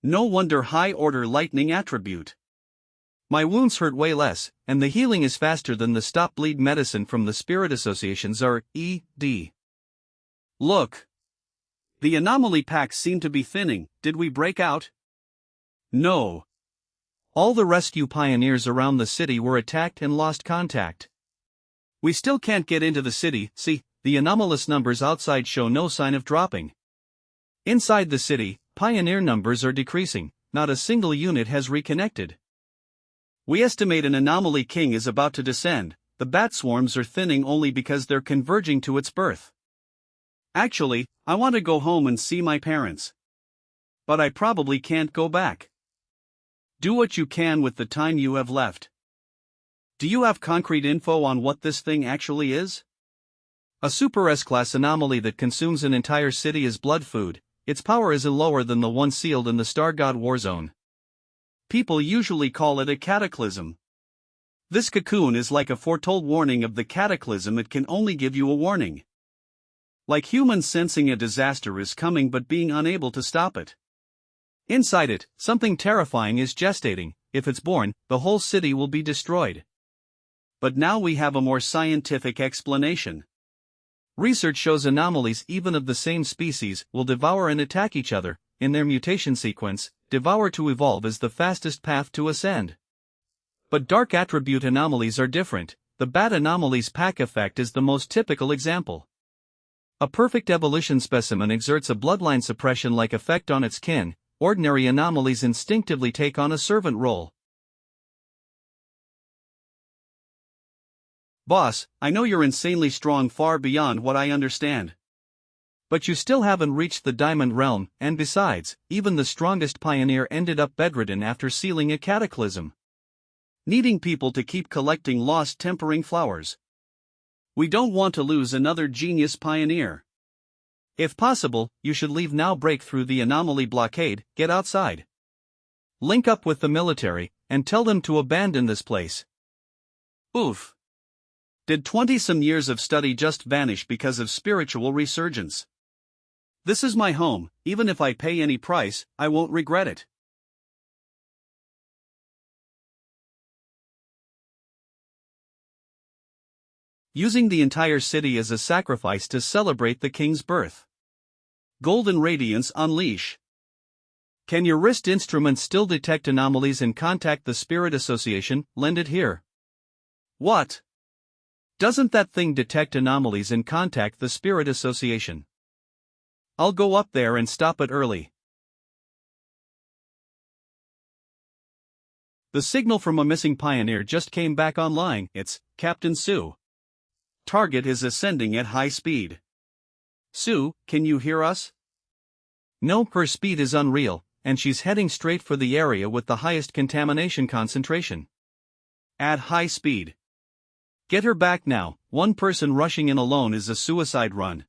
S1: No wonder high-order lightning attribute. My wounds hurt way less, and the healing is faster than the stop-bleed medicine from the Spirit Associations or ED. Look. The anomaly packs seem to be thinning. Did we break out? No. All the rescue pioneers around the city were attacked and lost contact. We still can't get into the city. See, the anomalous numbers outside show no sign of dropping. Inside the city, pioneer numbers are decreasing, not a single unit has reconnected. We estimate an anomaly king is about to descend. The bat swarms are thinning only because they're converging to its birth. Actually, I want to go home and see my parents. But I probably can't go back. Do what you can with the time you have left. Do you have concrete info on what this thing actually is? A Super S-class anomaly that consumes an entire city is blood food. Its power is lower than the one sealed in the Star God Warzone. People usually call it a cataclysm. This cocoon is like a foretold warning of the cataclysm. It can only give you a warning. Like humans sensing a disaster is coming but being unable to stop it. Inside it, something terrifying is gestating. If it's born, the whole city will be destroyed. But now we have a more scientific explanation. Research shows anomalies even of the same species will devour and attack each other. In their mutation sequence, devour to evolve is the fastest path to ascend. But dark attribute anomalies are different. The bat anomaly's pack effect is the most typical example. A perfect evolution specimen exerts a bloodline suppression-like effect on its kin. Ordinary anomalies instinctively take on a servant role. Boss, I know you're insanely strong, far beyond what I understand. But you still haven't reached the Diamond Realm, and besides, even the strongest pioneer ended up bedridden after sealing a cataclysm. Needing people to keep collecting lost tempering flowers. We don't want to lose another genius pioneer. If possible, you should leave now. Break through the anomaly blockade, get outside. Link up with the military, and tell them to abandon this place. Oof. Did 20-some years of study just vanish because of spiritual resurgence? This is my home. Even if I pay any price, I won't regret it. Using the entire city as a sacrifice to celebrate the king's birth. Golden Radiance Unleash. Can your wrist instrument still detect anomalies and contact the Spirit Association? Lend it here. What? Doesn't that thing detect anomalies and contact the Spirit Association? I'll go up there and stop it early. The signal from a missing pioneer just came back online. It's Captain Sue. Target is ascending at high speed. Sue, can you hear us? No, her speed is unreal, and she's heading straight for the area with the highest contamination concentration. At high speed. Get her back now. One person rushing in alone is a suicide run.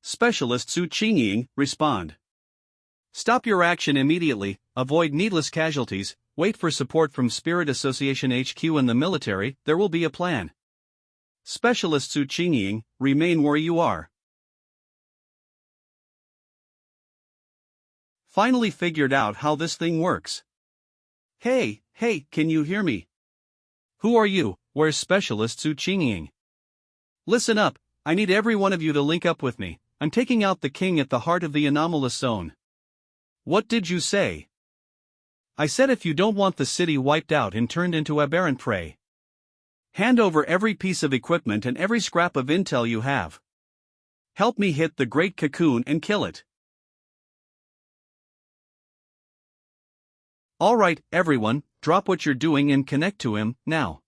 S1: Specialist Su Qingying, respond. Stop your action immediately. avoid needless casualties, wait for support from Spirit Association HQ and the military, there will be a plan. Specialists Xianxia, remain where you are. Finally figured out how this thing works. Hey, can you hear me? Who are you? Where's Specialist Xianxia? Listen up, I need every one of you to link up with me. I'm taking out the king at the heart of the anomalous zone. What did you say? I said if you don't want the city wiped out and turned into aberrant prey. Hand over every piece of equipment and every scrap of intel you have. Help me hit the great cocoon and kill it. Alright, everyone, drop what you're doing and connect to him, now.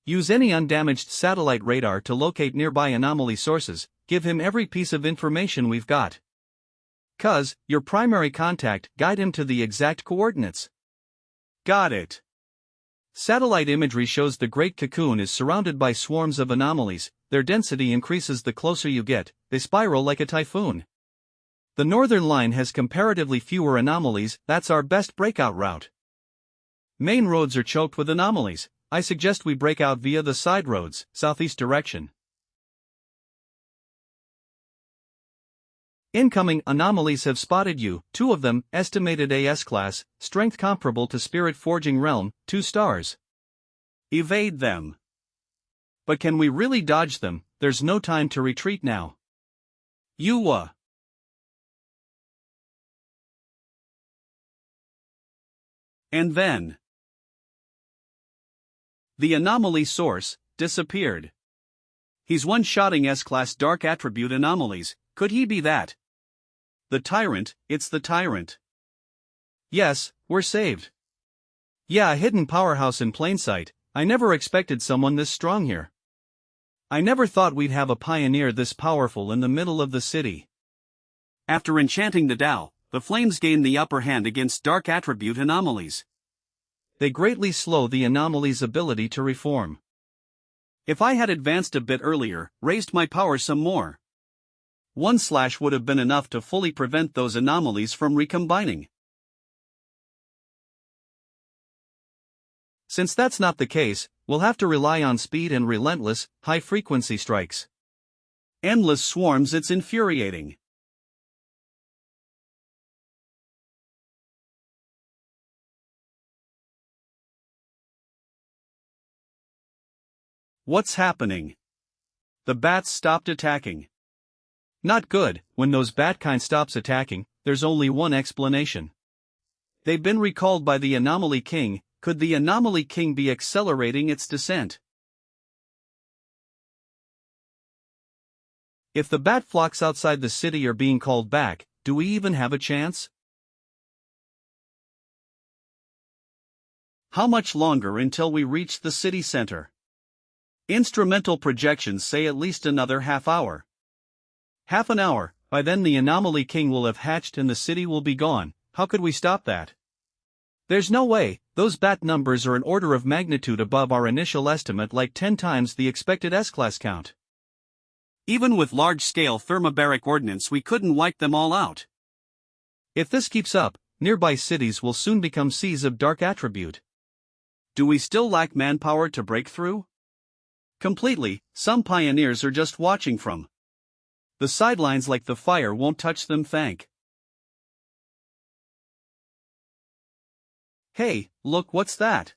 S1: Use any undamaged satellite radar to locate nearby anomaly sources, give him every piece of information we've got. Cuz, your primary contact, guide him to the exact coordinates. Got it. Satellite imagery shows the Great Cocoon is surrounded by swarms of anomalies, their density increases the closer you get, they spiral like a typhoon. The northern line has comparatively fewer anomalies, that's our best breakout route. Main roads are choked with anomalies, I suggest we break out via the side roads, southeast direction. Incoming anomalies have spotted you, 2 of them, estimated AS class, strength comparable to Spirit Forging Realm, 2 stars. Evade them. But can we really dodge them? There's no time to retreat now. And then the anomaly source disappeared. He's one-shotting S-class dark attribute anomalies, could he be that? The tyrant, it's the tyrant. Yes, we're saved. Yeah, a hidden powerhouse in plain sight, I never expected someone this strong here. I never thought we'd have a pioneer this powerful in the middle of the city. After enchanting the Tao, the flames gain the upper hand against dark attribute anomalies. They greatly slow the anomaly's ability to reform. If I had advanced a bit earlier, raised my power some more, 1 slash would have been enough to fully prevent those anomalies from recombining. Since that's not the case, we'll have to rely on speed and relentless, high-frequency strikes. Endless swarms, it's infuriating. What's happening? The bats stopped attacking. Not good, when those bat kind stops attacking, there's only one explanation. They've been recalled by the Anomaly King. Could the Anomaly King be accelerating its descent? If the bat flocks outside the city are being called back, do we even have a chance? How much longer until we reach the city center? Instrumental projections say at least another half hour. Half an hour, by then the Anomaly King will have hatched and the city will be gone. How could we stop that? There's no way, those bat numbers are an order of magnitude above our initial estimate, like 10 times the expected S-class count. Even with large-scale thermobaric ordnance we couldn't wipe them all out. If this keeps up, nearby cities will soon become seas of dark attribute. Do we still lack manpower to break through? Completely, some pioneers are just watching from the sidelines like the fire won't touch them, thank. Hey, look, what's that?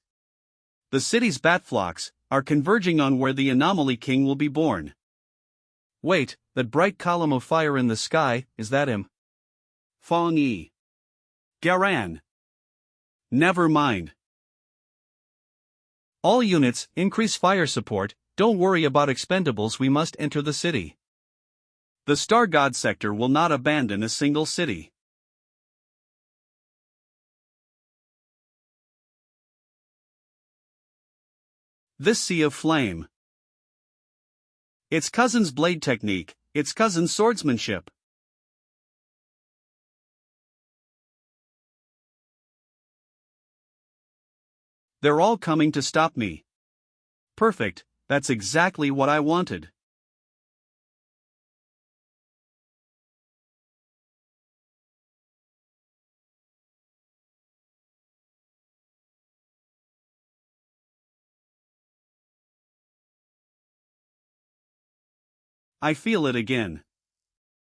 S1: The city's bat flocks are converging on where the Anomaly King will be born. Wait, that bright column of fire in the sky, is that him? Fong Yi. Garan. Never mind. All units, increase fire support, don't worry about expendables, we must enter the city. The Star God sector will not abandon a single city. This sea of flame. Its cousin's blade technique, its cousin's swordsmanship. They're all coming to stop me. Perfect, that's exactly what I wanted. I feel it again.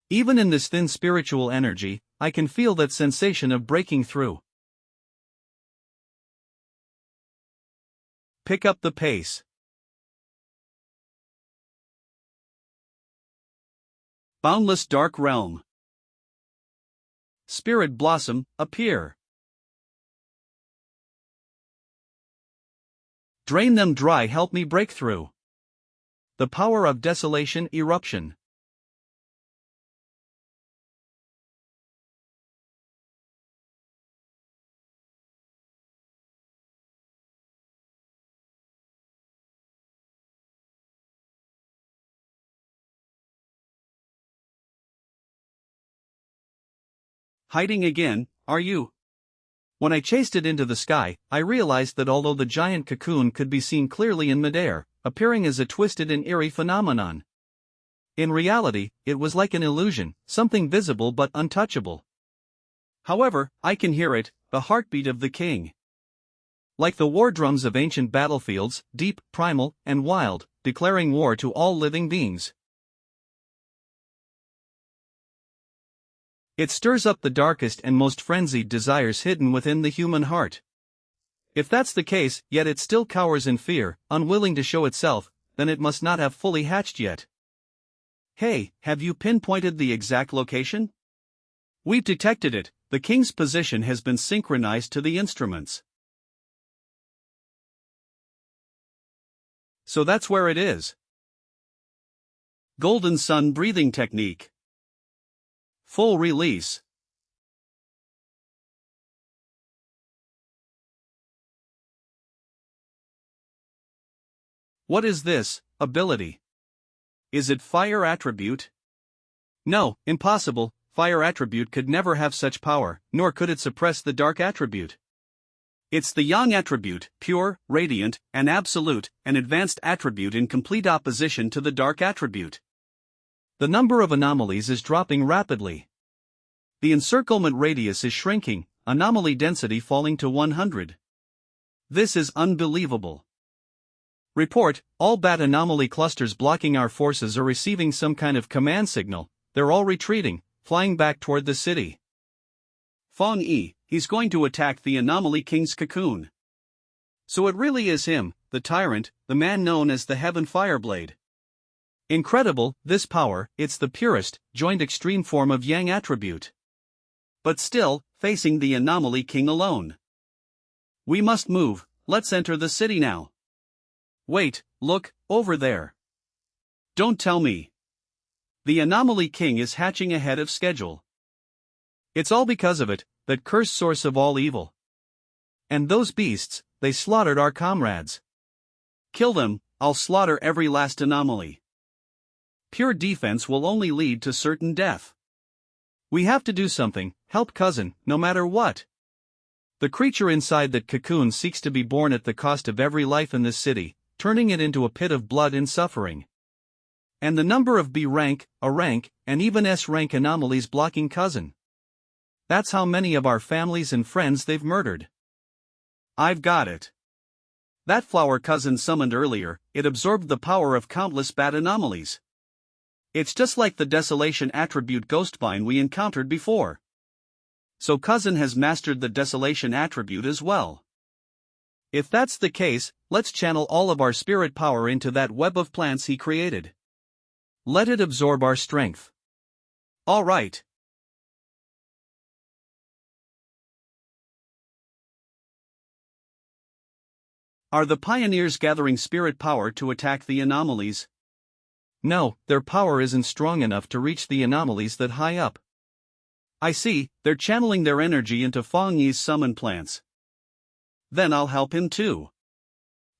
S1: Even in this thin spiritual energy, I can feel that sensation of breaking through. Pick up the pace. Boundless dark realm. Spirit blossom, appear. Drain them dry, help me break through. The power of desolation eruption. Hiding again, are you? When I chased it into the sky, I realized that although the giant cocoon could be seen clearly in midair, appearing as a twisted and eerie phenomenon, in reality, it was like an illusion, something visible but untouchable. However, I can hear it, the heartbeat of the king. Like the war drums of ancient battlefields, deep, primal, and wild, declaring war to all living beings. It stirs up the darkest and most frenzied desires hidden within the human heart. If that's the case, yet it still cowers in fear, unwilling to show itself, then it must not have fully hatched yet. Hey, have you pinpointed the exact location? We've detected it, the king's position has been synchronized to the instruments. So that's where it is. Golden sun breathing technique. Full release. What is this ability? Is it fire attribute? No, impossible. Fire attribute could never have such power, nor could it suppress the dark attribute. It's the yang attribute, pure, radiant, and absolute, an advanced attribute in complete opposition to the dark attribute. The number of anomalies is dropping rapidly. The encirclement radius is shrinking, anomaly density falling to 100. This is unbelievable. Report, all bad anomaly clusters blocking our forces are receiving some kind of command signal, they're all retreating, flying back toward the city. Feng Yi, he's going to attack the anomaly king's cocoon. So it really is him, the tyrant, the man known as the Heaven Fireblade. Incredible, this power, it's the purest, joined extreme form of yang attribute. But still, facing the anomaly king alone. We must move, let's enter the city now. Wait, look, over there. Don't tell me. The anomaly king is hatching ahead of schedule. It's all because of it, that cursed source of all evil. And those beasts, they slaughtered our comrades. Kill them, I'll slaughter every last anomaly. Pure defense will only lead to certain death. We have to do something, help cousin, no matter what. The creature inside that cocoon seeks to be born at the cost of every life in this city, turning it into a pit of blood and suffering. And the number of B rank, A rank, and even S rank anomalies blocking cousin. That's how many of our families and friends they've murdered. I've got it. That flower cousin summoned earlier, it absorbed the power of countless bad anomalies. It's just like the desolation attribute ghostvine we encountered before. So cousin has mastered the desolation attribute as well. If that's the case, let's channel all of our spirit power into that web of plants he created. Let it absorb our strength. All right. Are the pioneers gathering spirit power to attack the anomalies? No, their power isn't strong enough to reach the anomalies that high up. I see, they're channeling their energy into Feng Yi's summon plants. Then I'll help him too.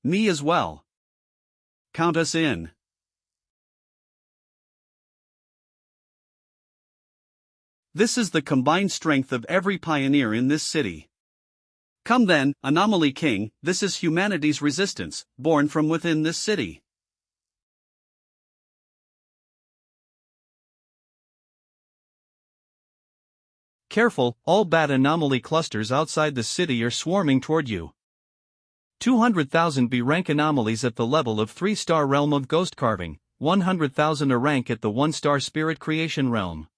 S1: Me as well. Count us in. This is the combined strength of every pioneer in this city. Come then, Anomaly King, this is humanity's resistance, born from within this city. Careful, all bad anomaly clusters outside the city are swarming toward you. 200,000 B-rank anomalies at the level of 3-star realm of ghost carving, 100,000 a rank at the 1-star spirit creation realm.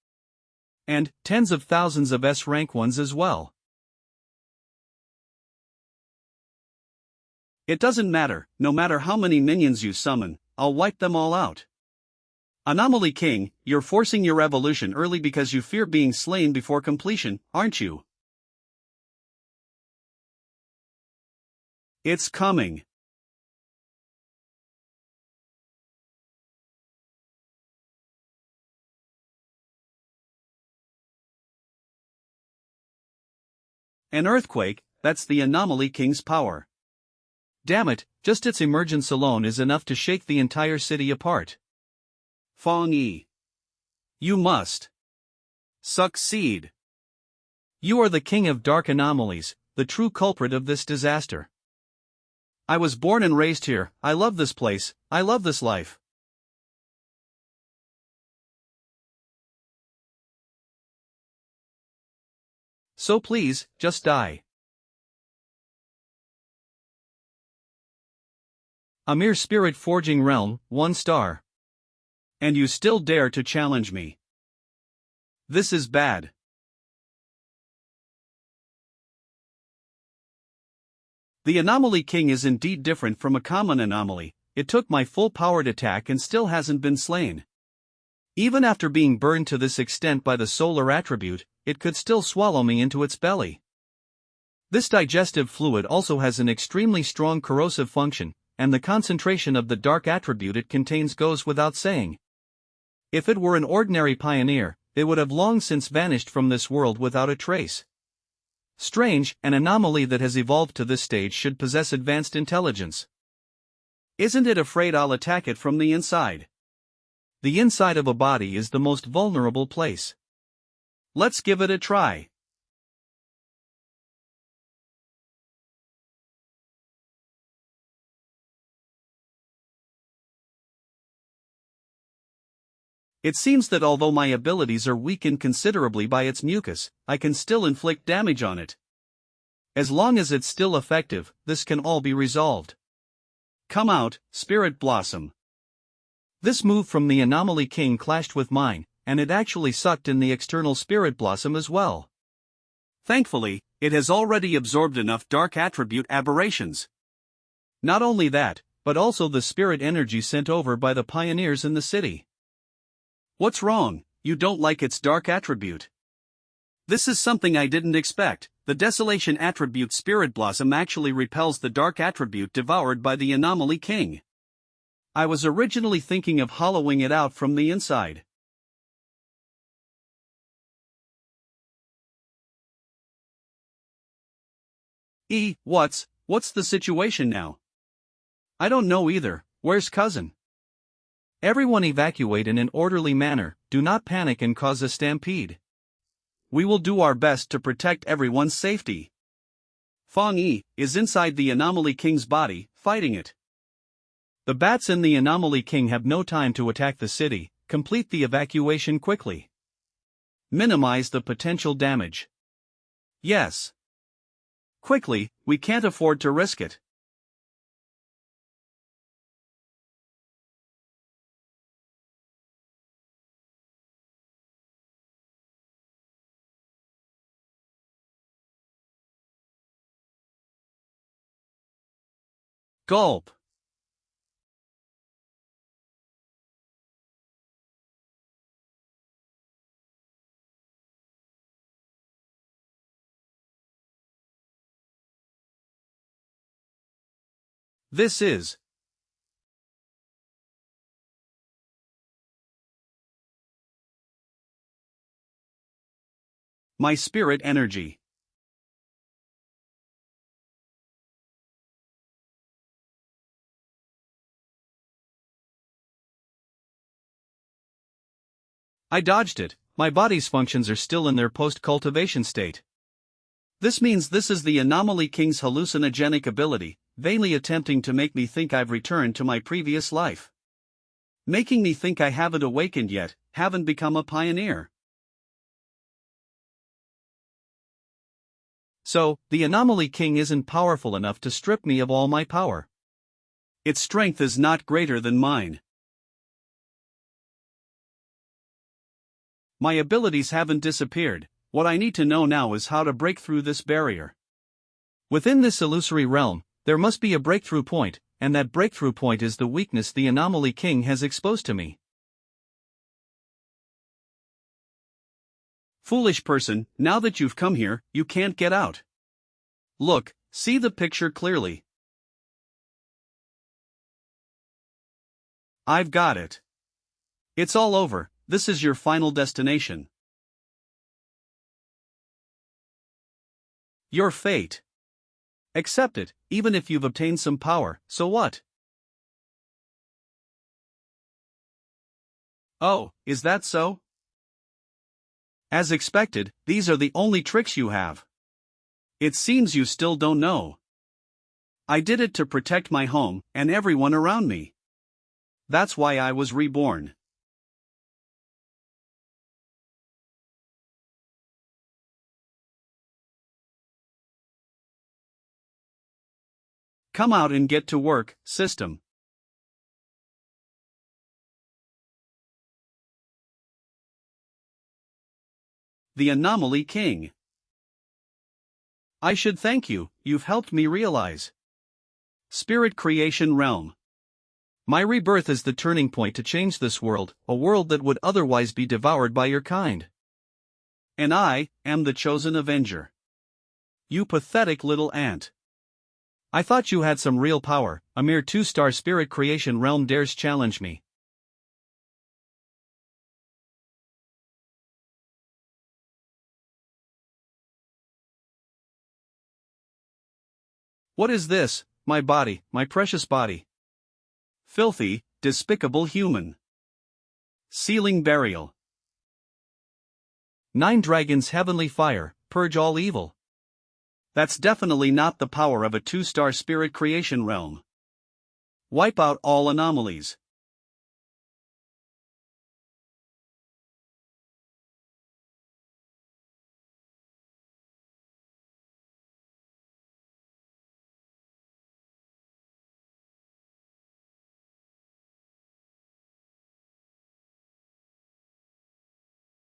S1: And tens of thousands of S-rank ones as well. It doesn't matter, no matter how many minions you summon, I'll wipe them all out. Anomaly King, you're forcing your evolution early because you fear being slain before completion, aren't you? It's coming. An earthquake, that's the Anomaly King's power. Damn it, just its emergence alone is enough to shake the entire city apart. Feng Yi. You must succeed. You are the king of dark anomalies, the true culprit of this disaster. I was born and raised here, I love this place, I love this life. So please, just die. A mere spirit forging realm, 1 star. And you still dare to challenge me. This is bad. The Anomaly King is indeed different from a common anomaly. It took my full powered attack and still hasn't been slain. Even after being burned to this extent by the solar attribute, it could still swallow me into its belly. This digestive fluid also has an extremely strong corrosive function, and the concentration of the dark attribute it contains goes without saying. If it were an ordinary pioneer, it would have long since vanished from this world without a trace. Strange, an anomaly that has evolved to this stage should possess advanced intelligence. Isn't it afraid I'll attack it from the inside? The inside of a body is the most vulnerable place. Let's give it a try. It seems that although my abilities are weakened considerably by its mucus, I can still inflict damage on it. As long as it's still effective, this can all be resolved. Come out, Spirit Blossom. This move from the Anomaly King clashed with mine, and it actually sucked in the external Spirit Blossom as well. Thankfully, it has already absorbed enough dark attribute aberrations. Not only that, but also the spirit energy sent over by the pioneers in the city. What's wrong? You don't like its dark attribute? This is something I didn't expect. The Desolation attribute Spirit Blossom actually repels the dark attribute devoured by the Anomaly King. I was originally thinking of hollowing it out from the inside. What's the situation now? I don't know either. Where's cousin? Everyone evacuate in an orderly manner, do not panic and cause a stampede. We will do our best to protect everyone's safety. Feng Yi is inside the Anomaly King's body, fighting it. The bats in the Anomaly King have no time to attack the city. Complete the evacuation quickly. Minimize the potential damage. Yes. Quickly, we can't afford to risk it. Gulp. This is my spirit energy. I dodged it. My body's functions are still in their post-cultivation state. This means this is the Anomaly King's hallucinogenic ability, vainly attempting to make me think I've returned to my previous life. Making me think I haven't awakened yet, haven't become a pioneer. So, the Anomaly King isn't powerful enough to strip me of all my power. Its strength is not greater than mine. My abilities haven't disappeared, what I need to know now is how to break through this barrier. Within this illusory realm, there must be a breakthrough point, and that breakthrough point is the weakness the Anomaly King has exposed to me. Foolish person, now that you've come here, you can't get out. Look, see the picture clearly. I've got it. It's all over, this is your final destination. Your fate. Accept it, even if you've obtained some power, so what? Oh, is that so? As expected, these are the only tricks you have. It seems you still don't know. I did it to protect my home and everyone around me. That's why I was reborn. Come out and get to work, system. The Anomaly King. I should thank you, you've helped me realize. Spirit Creation Realm. My rebirth is the turning point to change this world, a world that would otherwise be devoured by your kind. And I am the chosen avenger. You pathetic little ant. I thought you had some real power, a mere 2-star Spirit Creation Realm dares challenge me. What is this, my body, my precious body? Filthy, despicable human. Sealing burial. 9 dragons heavenly fire, purge all evil. That's definitely not the power of a 2-star Spirit Creation Realm. Wipe out all anomalies.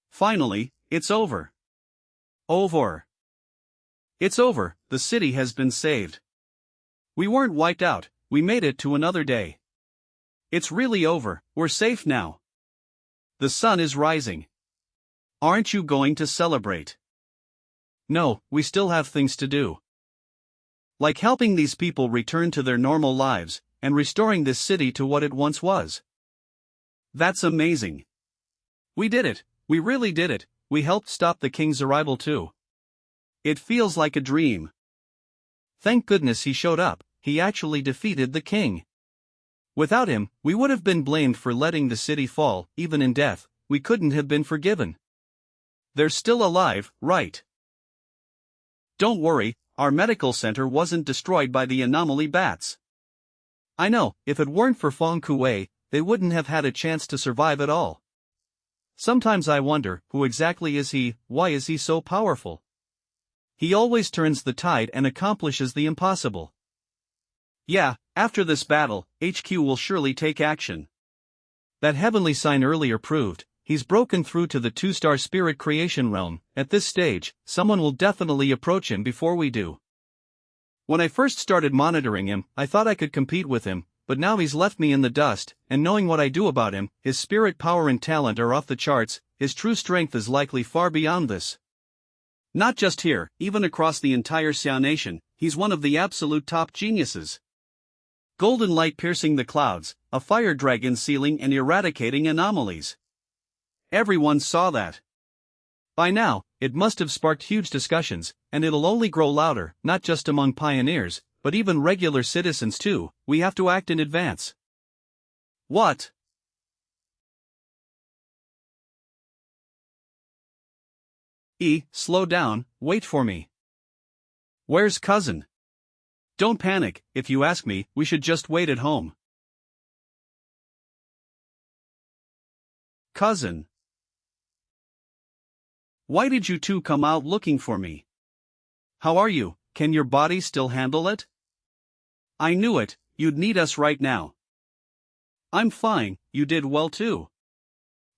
S1: Finally, it's over. Over. It's over, the city has been saved. We weren't wiped out, we made it to another day. It's really over, we're safe now. The sun is rising. Aren't you going to celebrate? No, we still have things to do. Like helping these people return to their normal lives, and restoring this city to what it once was. That's amazing. We did it, we really did it, we helped stop the king's arrival too. It feels like a dream. Thank goodness he showed up, he actually defeated the king. Without him, we would have been blamed for letting the city fall, even in death, we couldn't have been forgiven. They're still alive, right? Don't worry, our medical center wasn't destroyed by the anomaly bats. I know, if it weren't for Feng Kuei, they wouldn't have had a chance to survive at all. Sometimes I wonder, who exactly is he, why is he so powerful? He always turns the tide and accomplishes the impossible. Yeah, after this battle, HQ will surely take action. That heavenly sign earlier proved, he's broken through to the 2-star Spirit Creation Realm. At this stage, someone will definitely approach him before we do. When I first started monitoring him, I thought I could compete with him, but now he's left me in the dust, and knowing what I do about him, his spirit power and talent are off the charts, his true strength is likely far beyond this. Not just here, even across the entire Xiao Nation, he's one of the absolute top geniuses. Golden light piercing the clouds, a fire dragon sealing and eradicating anomalies. Everyone saw that. By now, it must have sparked huge discussions, and it'll only grow louder, not just among pioneers, but even regular citizens too. We have to act in advance. What? Slow down, wait for me. Where's cousin? Don't panic, if you ask me, we should just wait at home. Cousin. Why did you two come out looking for me? How are you, can your body still handle it? I knew it, you'd need us right now. I'm fine, you did well too.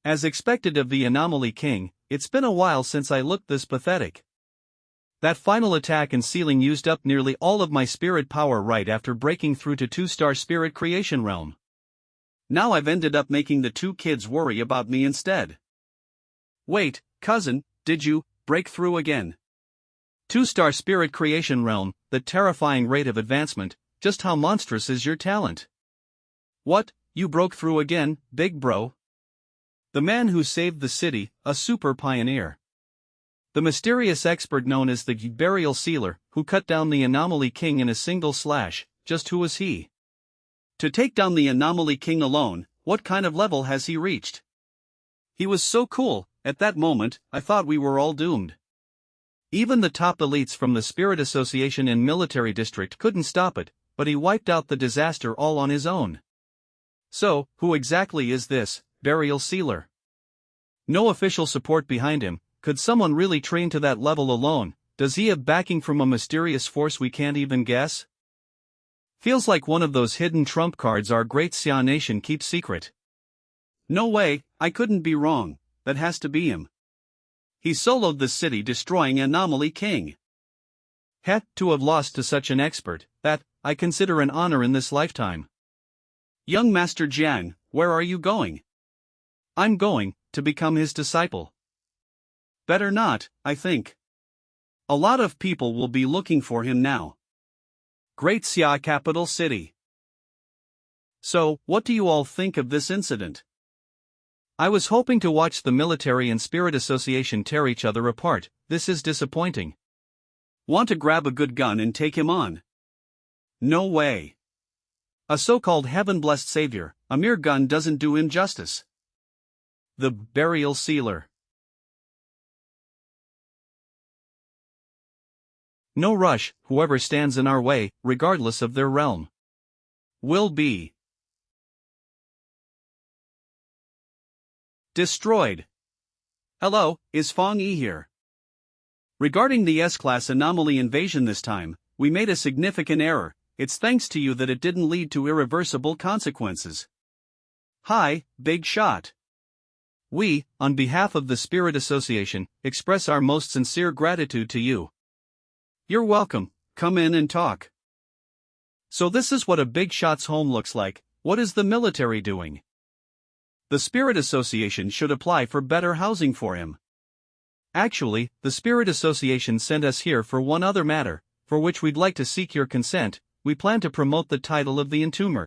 S1: As expected of the Anomaly King, it's been a while since I looked this pathetic. That final attack and sealing used up nearly all of my spirit power right after breaking through to 2-star spirit creation realm. Now I've ended up making the two kids worry about me instead. Wait, cousin, did you break through again? 2-star spirit creation realm, the terrifying rate of advancement, just how monstrous is your talent? What, you broke through again, big bro? The man who saved the city, a super pioneer. The mysterious expert known as the Burial Sealer, who cut down the Anomaly King in a single slash, just who was he? To take down the Anomaly King alone, what kind of level has he reached? He was so cool, at that moment, I thought we were all doomed. Even the top elites from the Spirit Association and Military District couldn't stop it, but he wiped out the disaster all on his own. So, who exactly is this Burial Sealer? No official support behind him. Could someone really train to that level alone? Does he have backing from a mysterious force we can't even guess? Feels like one of those hidden trump cards our great Xia nation keeps secret. No way, I couldn't be wrong, that has to be him. He soloed the city destroying Anomaly King. To have lost to such an expert, that, I consider an honor in this lifetime. Young Master Jiang, where are you going? I'm going to become his disciple. Better not, I think. A lot of people will be looking for him now. Great Xia capital city. So, what do you all think of this incident? I was hoping to watch the military and Spirit Association tear each other apart. This is disappointing. Want to grab a good gun and take him on? No way. A so-called heaven-blessed savior, a mere gun doesn't do him justice. The Burial Sealer. No rush, whoever stands in our way, regardless of their realm, will be destroyed. Hello, is Fong Yi here? Regarding the S-Class anomaly invasion this time, we made a significant error. It's thanks to you that it didn't lead to irreversible consequences. Hi, big shot. We, on behalf of the Spirit Association, express our most sincere gratitude to you. You're welcome, come in and talk. So this is what a big shot's home looks like. What is the military doing? The Spirit Association should apply for better housing for him. Actually, the Spirit Association sent us here for one other matter, for which we'd like to seek your consent. We plan to promote the title of the Entomber.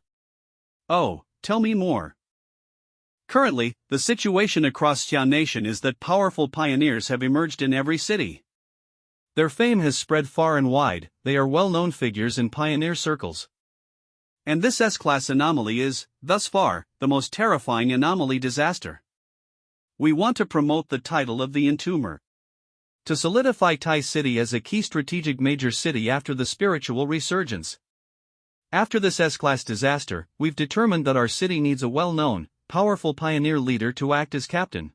S1: Oh, tell me more. Currently, the situation across Xia Nation is that powerful pioneers have emerged in every city. Their fame has spread far and wide, they are well-known figures in pioneer circles. And this S-Class anomaly is, thus far, the most terrifying anomaly disaster. We want to promote the title of the Entomber. To solidify Tai City as a key strategic major city after the spiritual resurgence. After this S-Class disaster, we've determined that our city needs a well-known, powerful pioneer leader to act as captain.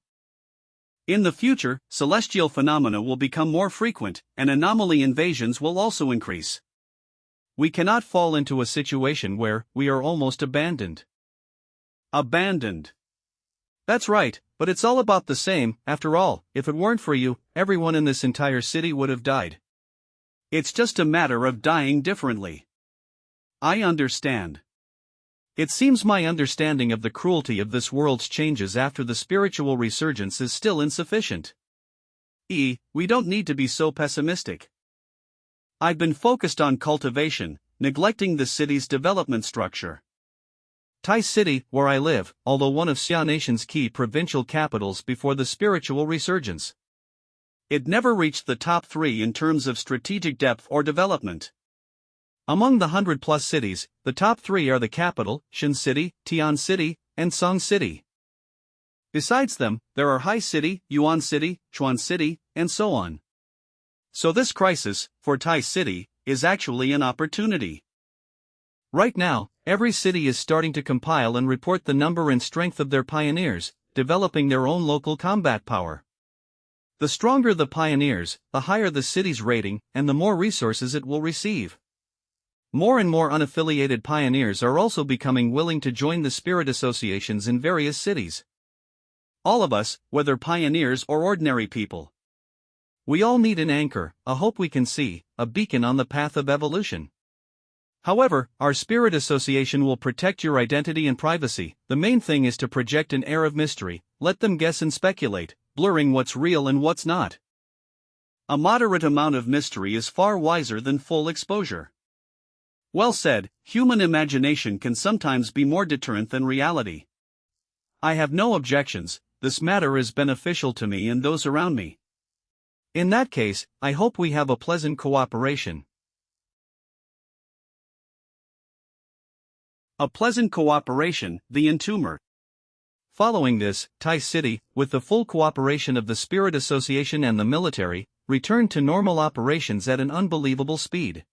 S1: In the future, celestial phenomena will become more frequent, and anomaly invasions will also increase. We cannot fall into a situation where we are almost abandoned. Abandoned. That's right, but it's all about the same. After all, if it weren't for you, everyone in this entire city would have died. It's just a matter of dying differently. I understand. It seems my understanding of the cruelty of this world's changes after the spiritual resurgence is still insufficient. We don't need to be so pessimistic. I've been focused on cultivation, neglecting the city's development structure. Tai City, where I live, although one of Xia Nation's key provincial capitals before the spiritual resurgence, it never reached the top 3 in terms of strategic depth or development. Among the 100-plus cities, the top 3 are the capital, Shan City, Tian City, and Song City. Besides them, there are Hai City, Yuan City, Chuan City, and so on. So this crisis, for Tai City, is actually an opportunity. Right now, every city is starting to compile and report the number and strength of their pioneers, developing their own local combat power. The stronger the pioneers, the higher the city's rating, and the more resources it will receive. More and more unaffiliated pioneers are also becoming willing to join the spirit associations in various cities. All of us, whether pioneers or ordinary people. We all need an anchor, a hope we can see, a beacon on the path of evolution. However, our spirit association will protect your identity and privacy. The main thing is to project an air of mystery, let them guess and speculate, blurring what's real and what's not. A moderate amount of mystery is far wiser than full exposure. Well said, human imagination can sometimes be more deterrent than reality. I have no objections, this matter is beneficial to me and those around me. In that case, I hope we have a pleasant cooperation. A pleasant cooperation, the entomber. Following this, Tai City, with the full cooperation of the Spirit Association and the military, returned to normal operations at an unbelievable speed.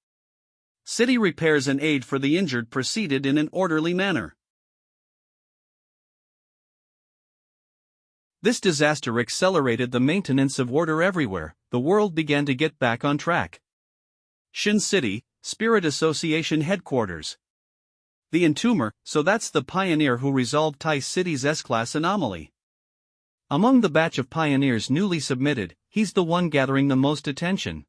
S1: City repairs and aid for the injured proceeded in an orderly manner. This disaster accelerated the maintenance of order everywhere. The world began to get back on track. Shin City, Spirit Association headquarters. The entomber, so that's the pioneer who resolved Tai City's S-class anomaly. Among the batch of pioneers newly submitted, he's the one gathering the most attention.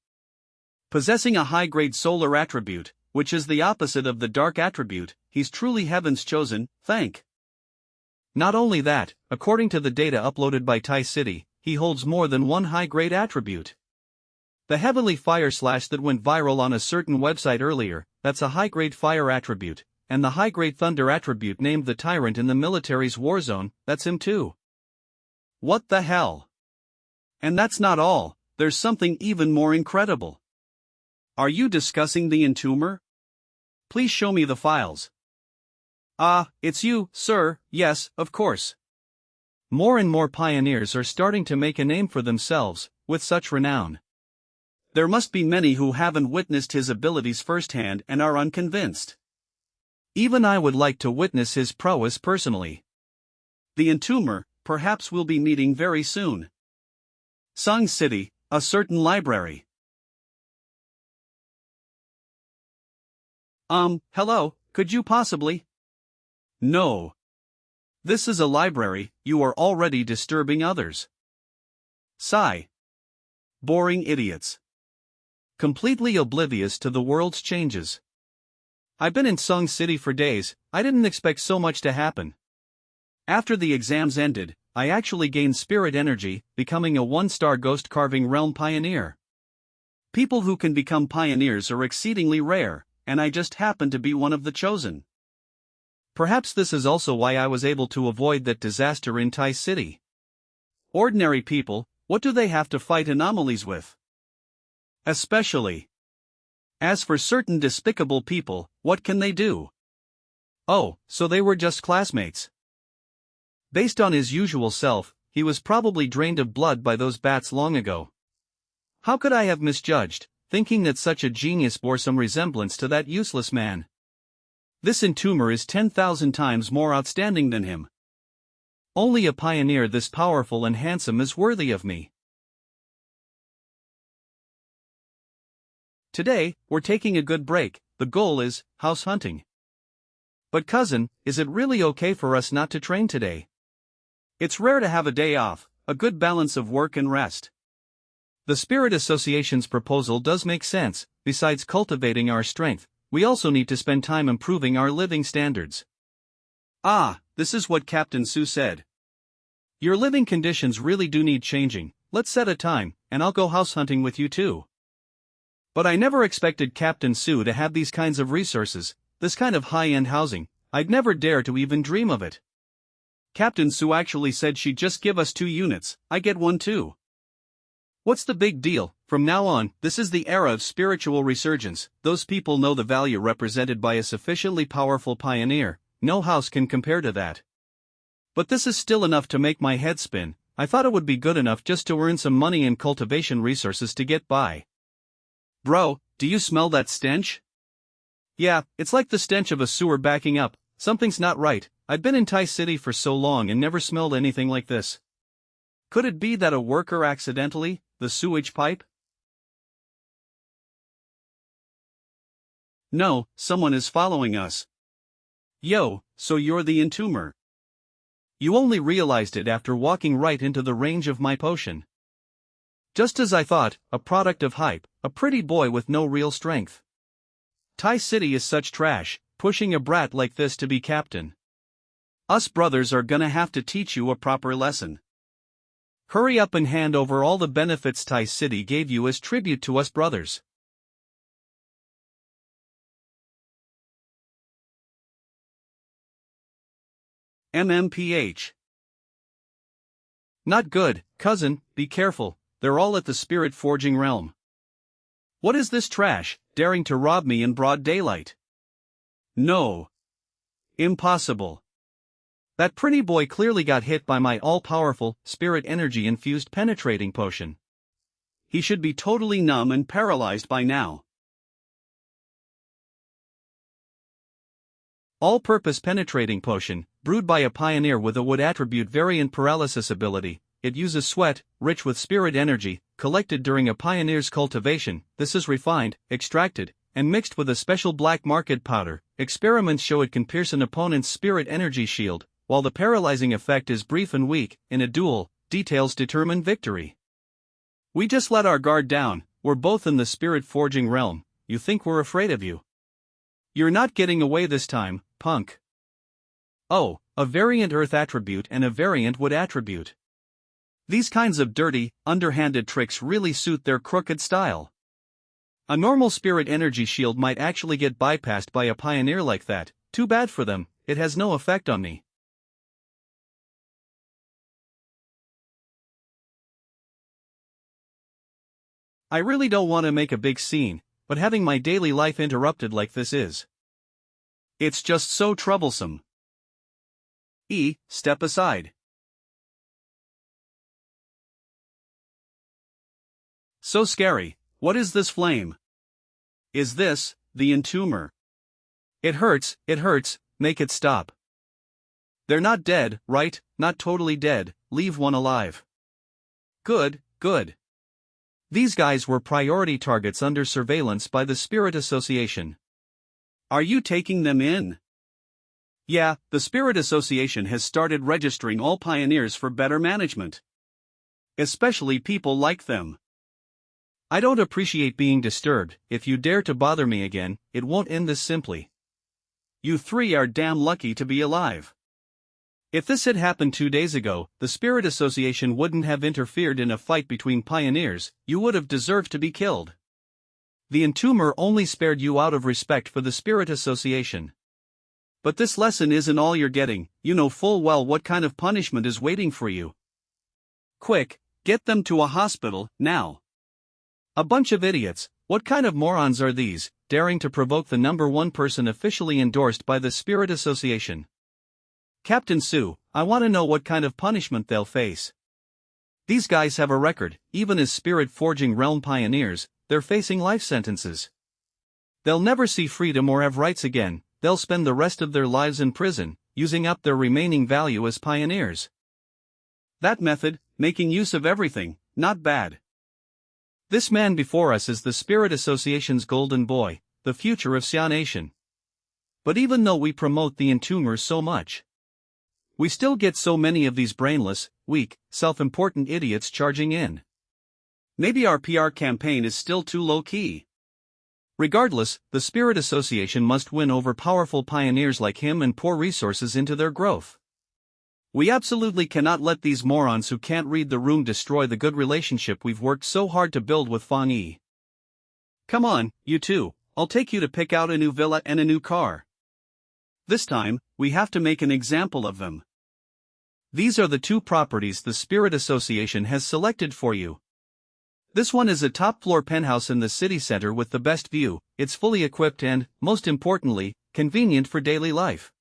S1: Possessing a high-grade solar attribute, which is the opposite of the dark attribute, he's truly heaven's chosen, thank. Not only that, according to the data uploaded by Tai City, he holds more than one high-grade attribute. The heavenly fire slash that went viral on a certain website earlier, that's a high-grade fire attribute, and the high-grade thunder attribute named the tyrant in the military's war zone, that's him too. What the hell? And that's not all, there's something even more incredible. Are you discussing the entomber? Please show me the files. Ah, it's you, sir, yes, of course. More and more pioneers are starting to make a name for themselves, with such renown. There must be many who haven't witnessed his abilities firsthand and are unconvinced. Even I would like to witness his prowess personally. The entomber, perhaps we'll be meeting very soon. Song City, a certain library. Hello, could you possibly? No. This is a library, you are already disturbing others. Sigh. Boring idiots. Completely oblivious to the world's changes. I've been in Song City for days, I didn't expect so much to happen. After the exams ended, I actually gained spirit energy, becoming a 1-star ghost carving realm pioneer. People who can become pioneers are exceedingly rare, and I just happen to be one of the chosen. Perhaps this is also why I was able to avoid that disaster in Tai City. Ordinary people, what do they have to fight anomalies with? Especially. As for certain despicable people, what can they do? Oh, so they were just classmates. Based on his usual self, he was probably drained of blood by those bats long ago. How could I have misjudged, thinking that such a genius bore some resemblance to that useless man? This entomber is 10,000 times more outstanding than him. Only a pioneer this powerful and handsome is worthy of me. Today, we're taking a good break, the goal is house hunting. But cousin, is it really okay for us not to train today? It's rare to have a day off, a good balance of work and rest. The Spirit Association's proposal does make sense. Besides cultivating our strength, we also need to spend time improving our living standards. Ah, this is what Captain Sue said. Your living conditions really do need changing, let's set a time, and I'll go house hunting with you too. But I never expected Captain Sue to have these kinds of resources, this kind of high-end housing. I'd never dare to even dream of it. Captain Sue actually said she'd just give us 2 units, I get one too. What's the big deal? From now on, this is the era of spiritual resurgence. Those people know the value represented by a sufficiently powerful pioneer. No house can compare to that. But this is still enough to make my head spin. I thought it would be good enough just to earn some money and cultivation resources to get by. Bro, do you smell that stench? Yeah, it's like the stench of a sewer backing up. Something's not right. I've been in Tai City for so long and never smelled anything like this. Could it be that a worker accidentally, the sewage pipe? No, someone is following us. Yo, so you're the entomber. You only realized it after walking right into the range of my potion. Just as I thought, a product of hype, a pretty boy with no real strength. Tai City is such trash, pushing a brat like this to be captain. Us brothers are gonna have to teach you a proper lesson. Hurry up and hand over all the benefits Tai City gave you as tribute to us brothers. MMPH. Not good, cousin, be careful, they're all at the spirit forging realm. What is this trash, daring to rob me in broad daylight? No. Impossible. That pretty boy clearly got hit by my all-powerful, spirit energy-infused penetrating potion. He should be totally numb and paralyzed by now. All-purpose penetrating potion, brewed by a pioneer with a wood attribute variant paralysis ability. It uses sweat, rich with spirit energy, collected during a pioneer's cultivation. This is refined, extracted, and mixed with a special black market powder. Experiments show it can pierce an opponent's spirit energy shield, while the paralyzing effect is brief and weak. In a duel, details determine victory. We just let our guard down, we're both in the spirit forging realm. You think we're afraid of you? You're not getting away this time, punk. Oh, a variant earth attribute and a variant wood attribute. These kinds of dirty, underhanded tricks really suit their crooked style. A normal spirit energy shield might actually get bypassed by a pioneer like that. Too bad for them, it has no effect on me. I really don't want to make a big scene, but having my daily life interrupted like this is. It's just so troublesome. Step aside. So scary, what is this flame? Is this, the entomber? It hurts, make it stop. They're not dead, right? Not totally dead, leave one alive. Good. These guys were priority targets under surveillance by the Spirit Association. Are you taking them in? Yeah, the Spirit Association has started registering all pioneers for better management. Especially people like them. I don't appreciate being disturbed. If you dare to bother me again, it won't end this simply. You three are damn lucky to be alive. If this had happened 2 days ago, the Spirit Association wouldn't have interfered in a fight between pioneers. You would have deserved to be killed. The entomber only spared you out of respect for the Spirit Association. But this lesson isn't all you're getting. You know full well what kind of punishment is waiting for you. Quick, get them to a hospital, now. A bunch of idiots, what kind of morons are these, daring to provoke the #1 person officially endorsed by the Spirit Association? Captain Sue, I want to know what kind of punishment they'll face. These guys have a record, even as spirit forging realm pioneers, they're facing life sentences. They'll never see freedom or have rights again, they'll spend the rest of their lives in prison, using up their remaining value as pioneers. That method, making use of everything, not bad. This man before us is the Spirit Association's golden boy, the future of xianxia. But even though we promote the entombers so much, we still get so many of these brainless, weak, self-important idiots charging in. Maybe our PR campaign is still too low-key. Regardless, the Spirit Association must win over powerful pioneers like him and pour resources into their growth. We absolutely cannot let these morons who can't read the room destroy the good relationship we've worked so hard to build with Fang Yi. Come on, you two, I'll take you to pick out a new villa and a new car. This time, we have to make an example of them. These are the 2 properties the Spirit Association has selected for you. This one is a top-floor penthouse in the city center with the best view. It's fully equipped and, most importantly, convenient for daily life.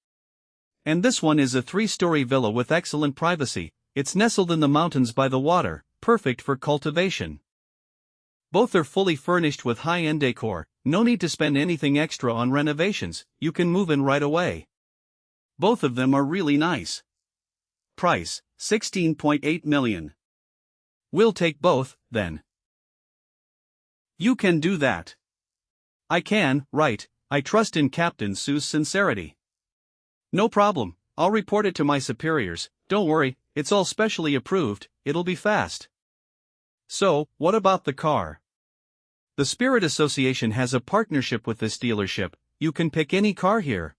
S1: And this one is a 3-story villa with excellent privacy. It's nestled in the mountains by the water, perfect for cultivation. Both are fully furnished with high-end decor, no need to spend anything extra on renovations, you can move in right away. Both of them are really nice. Price, 16.8 million. We'll take both, then. You can do that. I can, right, I trust in Captain Sue's sincerity. No problem, I'll report it to my superiors. Don't worry, it's all specially approved, it'll be fast. So, what about the car? The Spirit Association has a partnership with this dealership, you can pick any car here.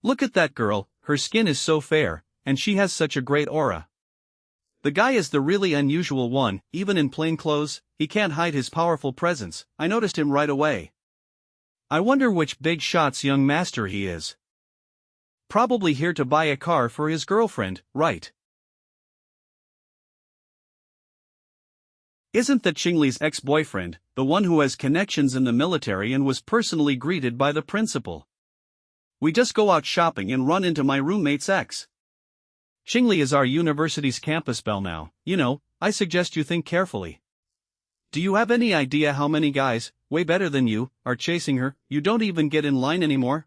S1: Look at that girl, her skin is so fair, and she has such a great aura. The guy is the really unusual one, even in plain clothes, he can't hide his powerful presence, I noticed him right away. I wonder which big shot's young master he is. Probably here to buy a car for his girlfriend, right? Isn't that Xingli's ex-boyfriend, the one who has connections in the military and was personally greeted by the principal? We just go out shopping and run into my roommate's ex. Xingli is our university's campus belle now, you know, I suggest you think carefully. Do you have any idea how many guys, way better than you, are chasing her? You don't even get in line anymore?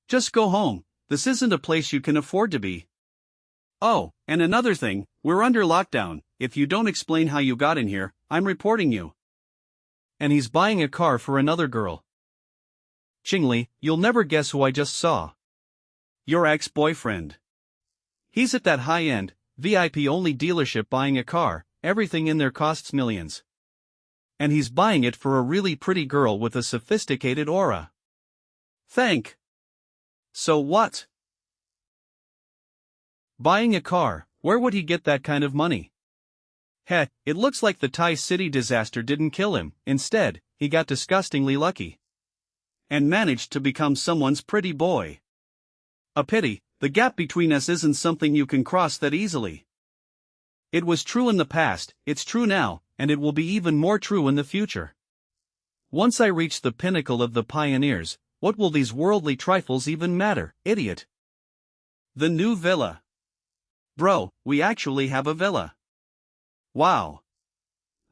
S1: Just go home, this isn't a place you can afford to be. Oh, and another thing, we're under lockdown, if you don't explain how you got in here, I'm reporting you. And he's buying a car for another girl. Xingli, you'll never guess who I just saw. Your ex-boyfriend. He's at that high-end, VIP-only dealership buying a car, everything in there costs millions. And he's buying it for a really pretty girl with a sophisticated aura. So what? Buying a car, where would he get that kind of money? Heh, it looks like the Thai city disaster didn't kill him, instead, he got disgustingly lucky. And managed to become someone's pretty boy. A pity, the gap between us isn't something you can cross that easily. It was true in the past, it's true now, and it will be even more true in the future. Once I reach the pinnacle of the pioneers, what will these worldly trifles even matter, idiot? The new villa. Bro, we actually have a villa. Wow.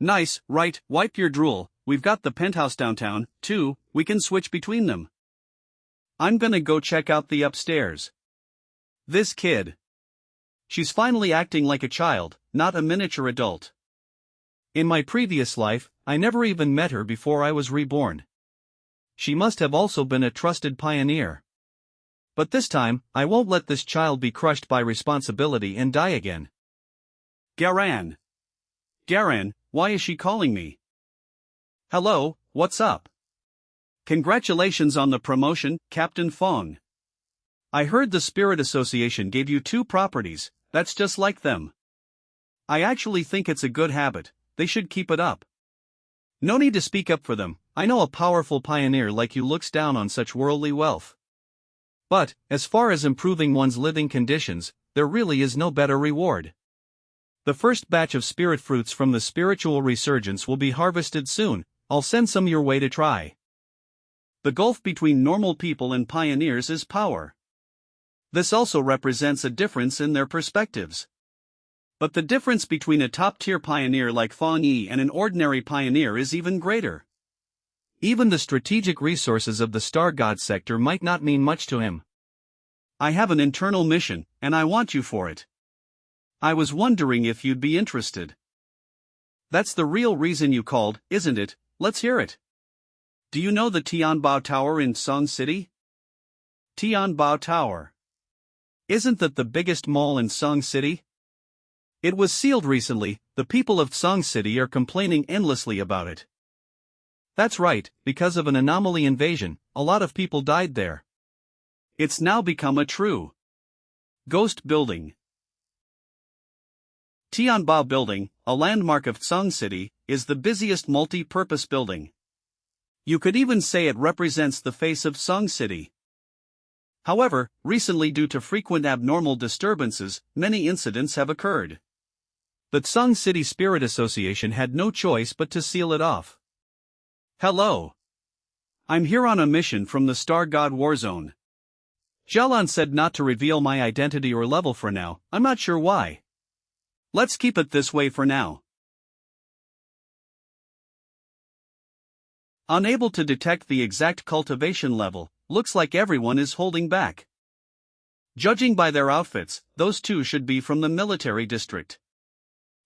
S1: Nice, right, wipe your drool, we've got the penthouse downtown, too, we can switch between them. I'm gonna go check out the upstairs. This kid. She's finally acting like a child, not a miniature adult. In my previous life, I never even met her before I was reborn. She must have also been a trusted pioneer. But this time, I won't let this child be crushed by responsibility and die again. Garan, why is she calling me? Hello, what's up? Congratulations on the promotion, Captain Fong. I heard the Spirit Association gave you 2 properties, that's just like them. I actually think it's a good habit, they should keep it up. No need to speak up for them, I know a powerful pioneer like you looks down on such worldly wealth. But, as far as improving one's living conditions, there really is no better reward. The first batch of spirit fruits from the spiritual resurgence will be harvested soon, I'll send some your way to try. The gulf between normal people and pioneers is power. This also represents a difference in their perspectives. But the difference between a top-tier pioneer like Fong Yi and an ordinary pioneer is even greater. Even the strategic resources of the Star God sector might not mean much to him. I have an internal mission, and I want you for it. I was wondering if you'd be interested. That's the real reason you called, isn't it? Let's hear it. Do you know the Tianbao Tower in Song City? Tianbao Tower. Isn't that the biggest mall in Song City? It was sealed recently, the people of Song City are complaining endlessly about it. That's right, because of an anomaly invasion, a lot of people died there. It's now become a true ghost building. Tianbao Building, a landmark of Song City, is the busiest multi-purpose building. You could even say it represents the face of Song City. However, recently due to frequent abnormal disturbances, many incidents have occurred. The Song City Spirit Association had no choice but to seal it off. Hello. I'm here on a mission from the Star God Warzone. Jialan said not to reveal my identity or level for now, I'm not sure why. Let's keep it this way for now. Unable to detect the exact cultivation level, looks like everyone is holding back. Judging by their outfits, those 2 should be from the military district.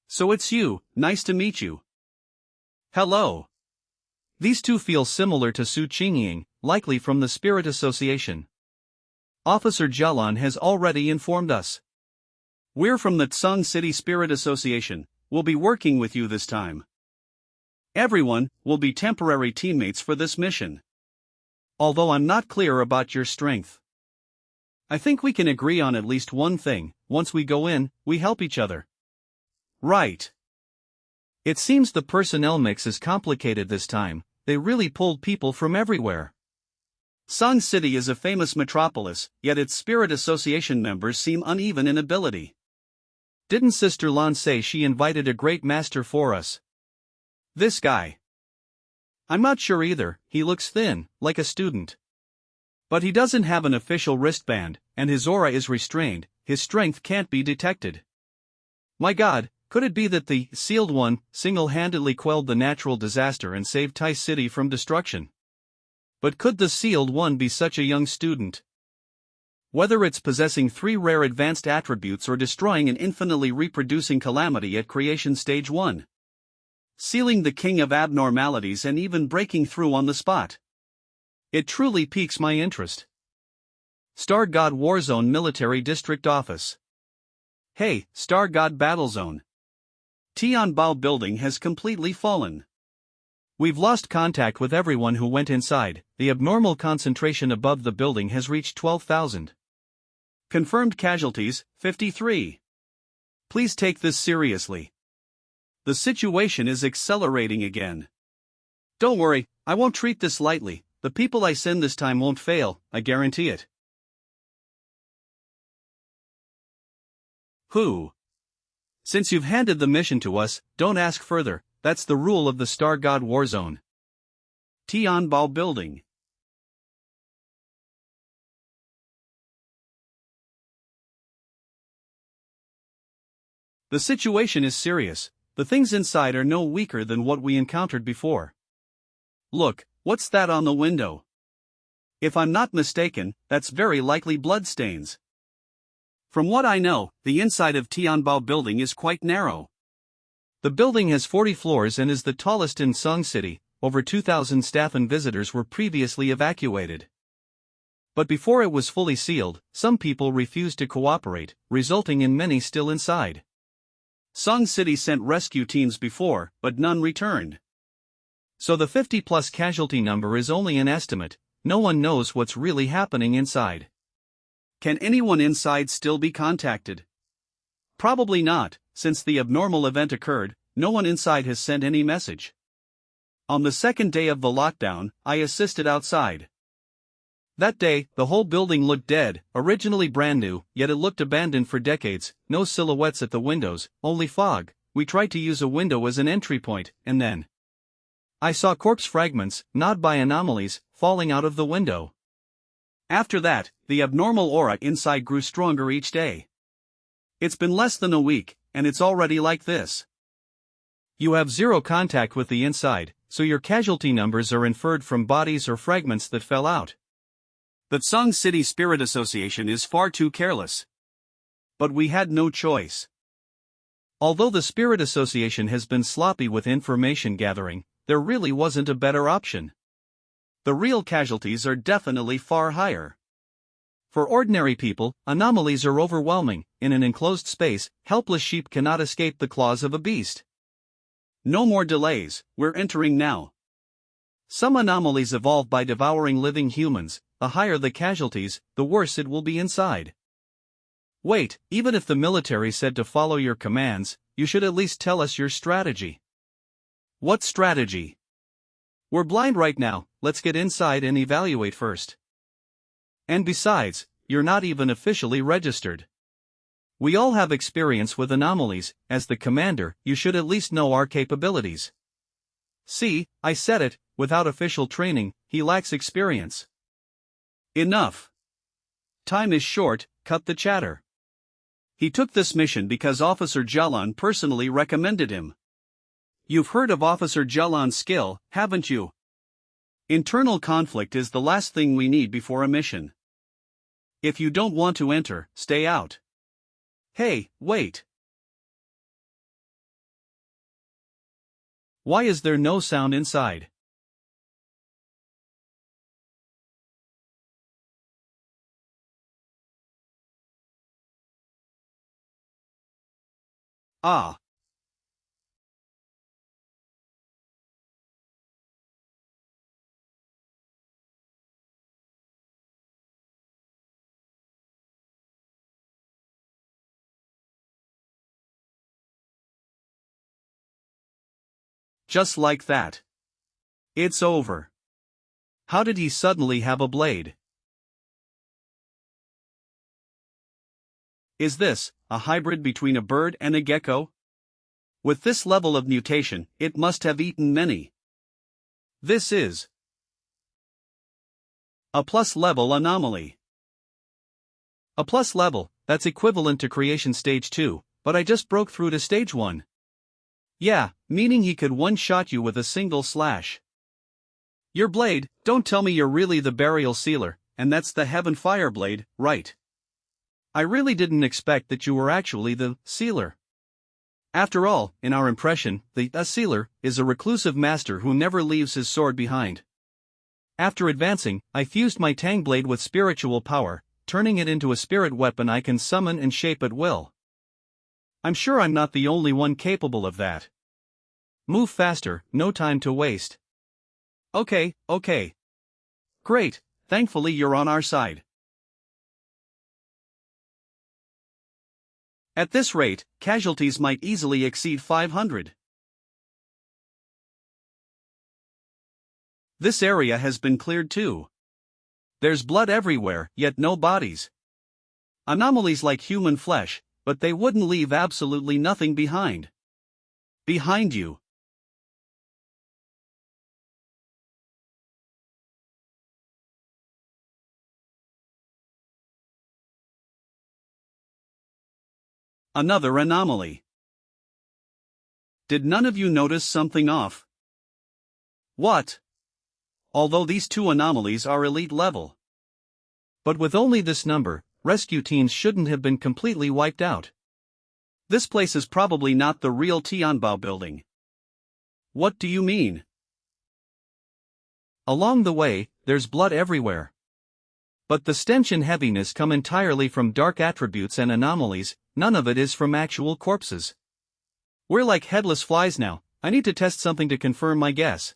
S1: So it's you, nice to meet you. Hello. These 2 feel similar to Su Qingying, likely from the Spirit Association. Officer Jialan has already informed us. We're from the Tsung City Spirit Association. We'll be working with you this time. Everyone will be temporary teammates for this mission. Although I'm not clear about your strength. I think we can agree on at least one thing: once we go in, we help each other. Right. It seems the personnel mix is complicated this time. They really pulled people from everywhere. Tsung City is a famous metropolis, yet its Spirit Association members seem uneven in ability. Didn't Sister Lan say she invited a great master for us? This guy. I'm not sure either. He looks thin, like a student. But he doesn't have an official wristband, and his aura is restrained. His strength can't be detected. My God, could it be that the Sealed One single-handedly quelled the natural disaster and saved Tai City from destruction? But could the Sealed One be such a young student? Whether it's possessing 3 rare advanced attributes or destroying an infinitely reproducing calamity at creation stage 1. Sealing the king of abnormalities and even breaking through on the spot. It truly piques my interest. Star God Warzone Military District Office. Hey, Star God Battlezone. Tianbao building has completely fallen. We've lost contact with everyone who went inside. The abnormal concentration above the building has reached 12,000. Confirmed casualties, 53. Please take this seriously. The situation is accelerating again. Don't worry, I won't treat this lightly. The people I send this time won't fail, I guarantee it. Who? Since you've handed the mission to us, don't ask further. That's the rule of the Star God Warzone. Tianbao building. The situation is serious. The things inside are no weaker than what we encountered before. Look, what's that on the window? If I'm not mistaken, that's very likely bloodstains. From what I know, the inside of Tianbao building is quite narrow. The building has 40 floors and is the tallest in Tsung City. Over 2,000 staff and visitors were previously evacuated. But before it was fully sealed, some people refused to cooperate, resulting in many still inside. Tsung City sent rescue teams before, but none returned. So the 50-plus casualty number is only an estimate. No one knows what's really happening inside. Can anyone inside still be contacted? Probably not. Since the abnormal event occurred, no one inside has sent any message. On the second day of the lockdown, I assisted outside. That day, the whole building looked dead, originally brand new, yet it looked abandoned for decades. No silhouettes at the windows, only fog. We tried to use a window as an entry point, and then I saw corpse fragments, gnawed by anomalies, falling out of the window. After that, the abnormal aura inside grew stronger each day. It's been less than a week, and it's already like this. You have zero contact with the inside, so your casualty numbers are inferred from bodies or fragments that fell out. The Tsung City Spirit Association is far too careless. But we had no choice. Although the Spirit Association has been sloppy with information gathering, there really wasn't a better option. The real casualties are definitely far higher. For ordinary people, anomalies are overwhelming. In an enclosed space, helpless sheep cannot escape the claws of a beast. No more delays, we're entering now. Some anomalies evolve by devouring living humans. The higher the casualties, the worse it will be inside. Wait, even if the military said to follow your commands, you should at least tell us your strategy. What strategy? We're blind right now. Let's get inside and evaluate first. And besides, you're not even officially registered. We all have experience with anomalies. As the commander, you should at least know our capabilities. See, I said it, without official training, he lacks experience. Enough. Time is short, cut the chatter. He took this mission because Officer Jalan personally recommended him. You've heard of Officer Jalan's skill, haven't you? Internal conflict is the last thing we need before a mission. If you don't want to enter, stay out. Hey, wait. Why is there no sound inside? Ah. Just like that. It's over. How did he suddenly have a blade? Is this a hybrid between a bird and a gecko? With this level of mutation, it must have eaten many. This is a plus level anomaly. A plus level, that's equivalent to creation stage 2, but I just broke through to stage 1. Yeah, meaning he could one-shot you with a single slash. Your blade, don't tell me you're really the burial sealer, and that's the heaven fire blade, right? I really didn't expect that you were actually the sealer. After all, in our impression, the sealer is a reclusive master who never leaves his sword behind. After advancing, I fused my tang blade with spiritual power, turning it into a spirit weapon I can summon and shape at will. I'm sure I'm not the only one capable of that. Move faster, no time to waste. Okay. Great, thankfully you're on our side. At this rate, casualties might easily exceed 500. This area has been cleared too. There's blood everywhere, yet no bodies. Anomalies like human flesh, but they wouldn't leave absolutely nothing behind. Behind you. Another anomaly. Did none of you notice something off? What? Although these two anomalies are elite level. But with only this number, rescue teams shouldn't have been completely wiped out. This place is probably not the real Tianbao building. What do you mean? Along the way, there's blood everywhere. But the stench and heaviness come entirely from dark attributes and anomalies, none of it is from actual corpses. We're like headless flies now, I need to test something to confirm my guess.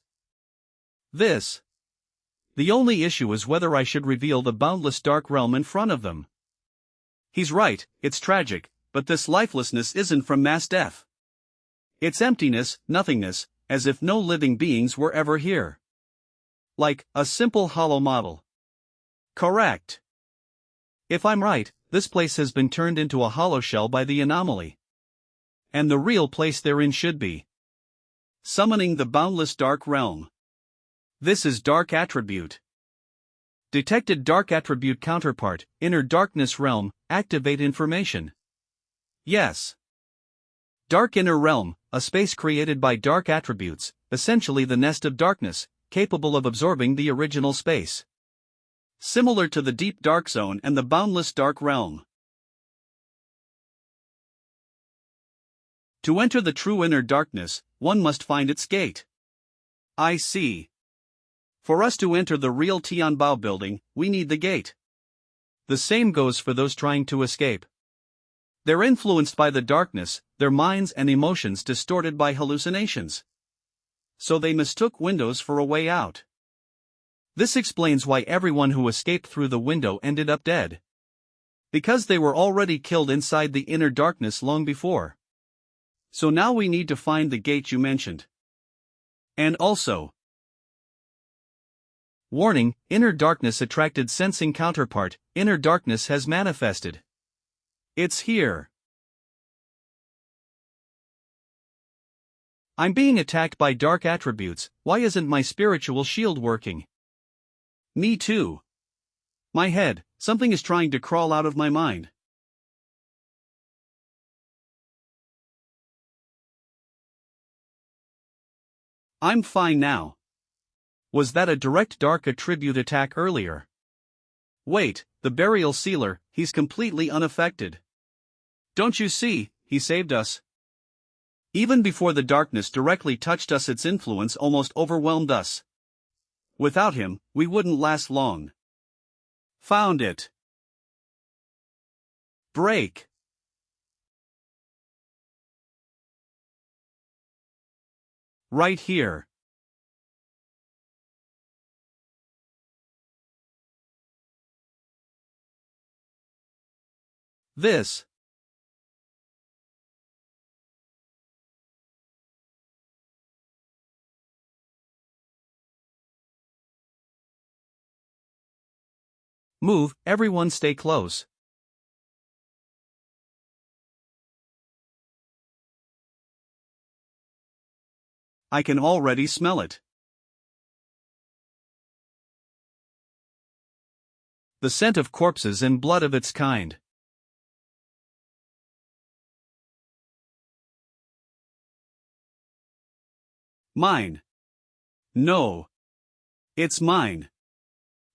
S1: This. The only issue is whether I should reveal the boundless dark realm in front of them. He's right, it's tragic, but this lifelessness isn't from mass death. It's emptiness, nothingness, as if no living beings were ever here. Like a simple hollow model. Correct. If I'm right, this place has been turned into a hollow shell by the anomaly. And the real place they're in should be summoning the boundless dark realm. This is dark attribute. Detected dark attribute counterpart, inner darkness realm, activate information. Yes. Dark inner realm, a space created by dark attributes, essentially the nest of darkness, capable of absorbing the original space. Similar to the deep dark zone and the boundless dark realm. To enter the true inner darkness, one must find its gate. I see. For us to enter the real Tianbao building, we need the gate. The same goes for those trying to escape. They're influenced by the darkness, their minds and emotions distorted by hallucinations. So they mistook windows for a way out. This explains why everyone who escaped through the window ended up dead. Because they were already killed inside the inner darkness long before. So now we need to find the gate you mentioned. And also, warning, inner darkness attracted sensing counterpart, inner darkness has manifested. It's here. I'm being attacked by dark attributes, why isn't my spiritual shield working? Me too. My head, something is trying to crawl out of my mind. I'm fine now. Was that a direct dark attribute attack earlier? Wait, the burial sealer, he's completely unaffected. Don't you see, he saved us. Even before the darkness directly touched us, its influence almost overwhelmed us. Without him, we wouldn't last long. Found it. Break. Right here. This. Move, everyone stay close. I can already smell it. The scent of corpses and blood of its kind. Mine. No. It's mine.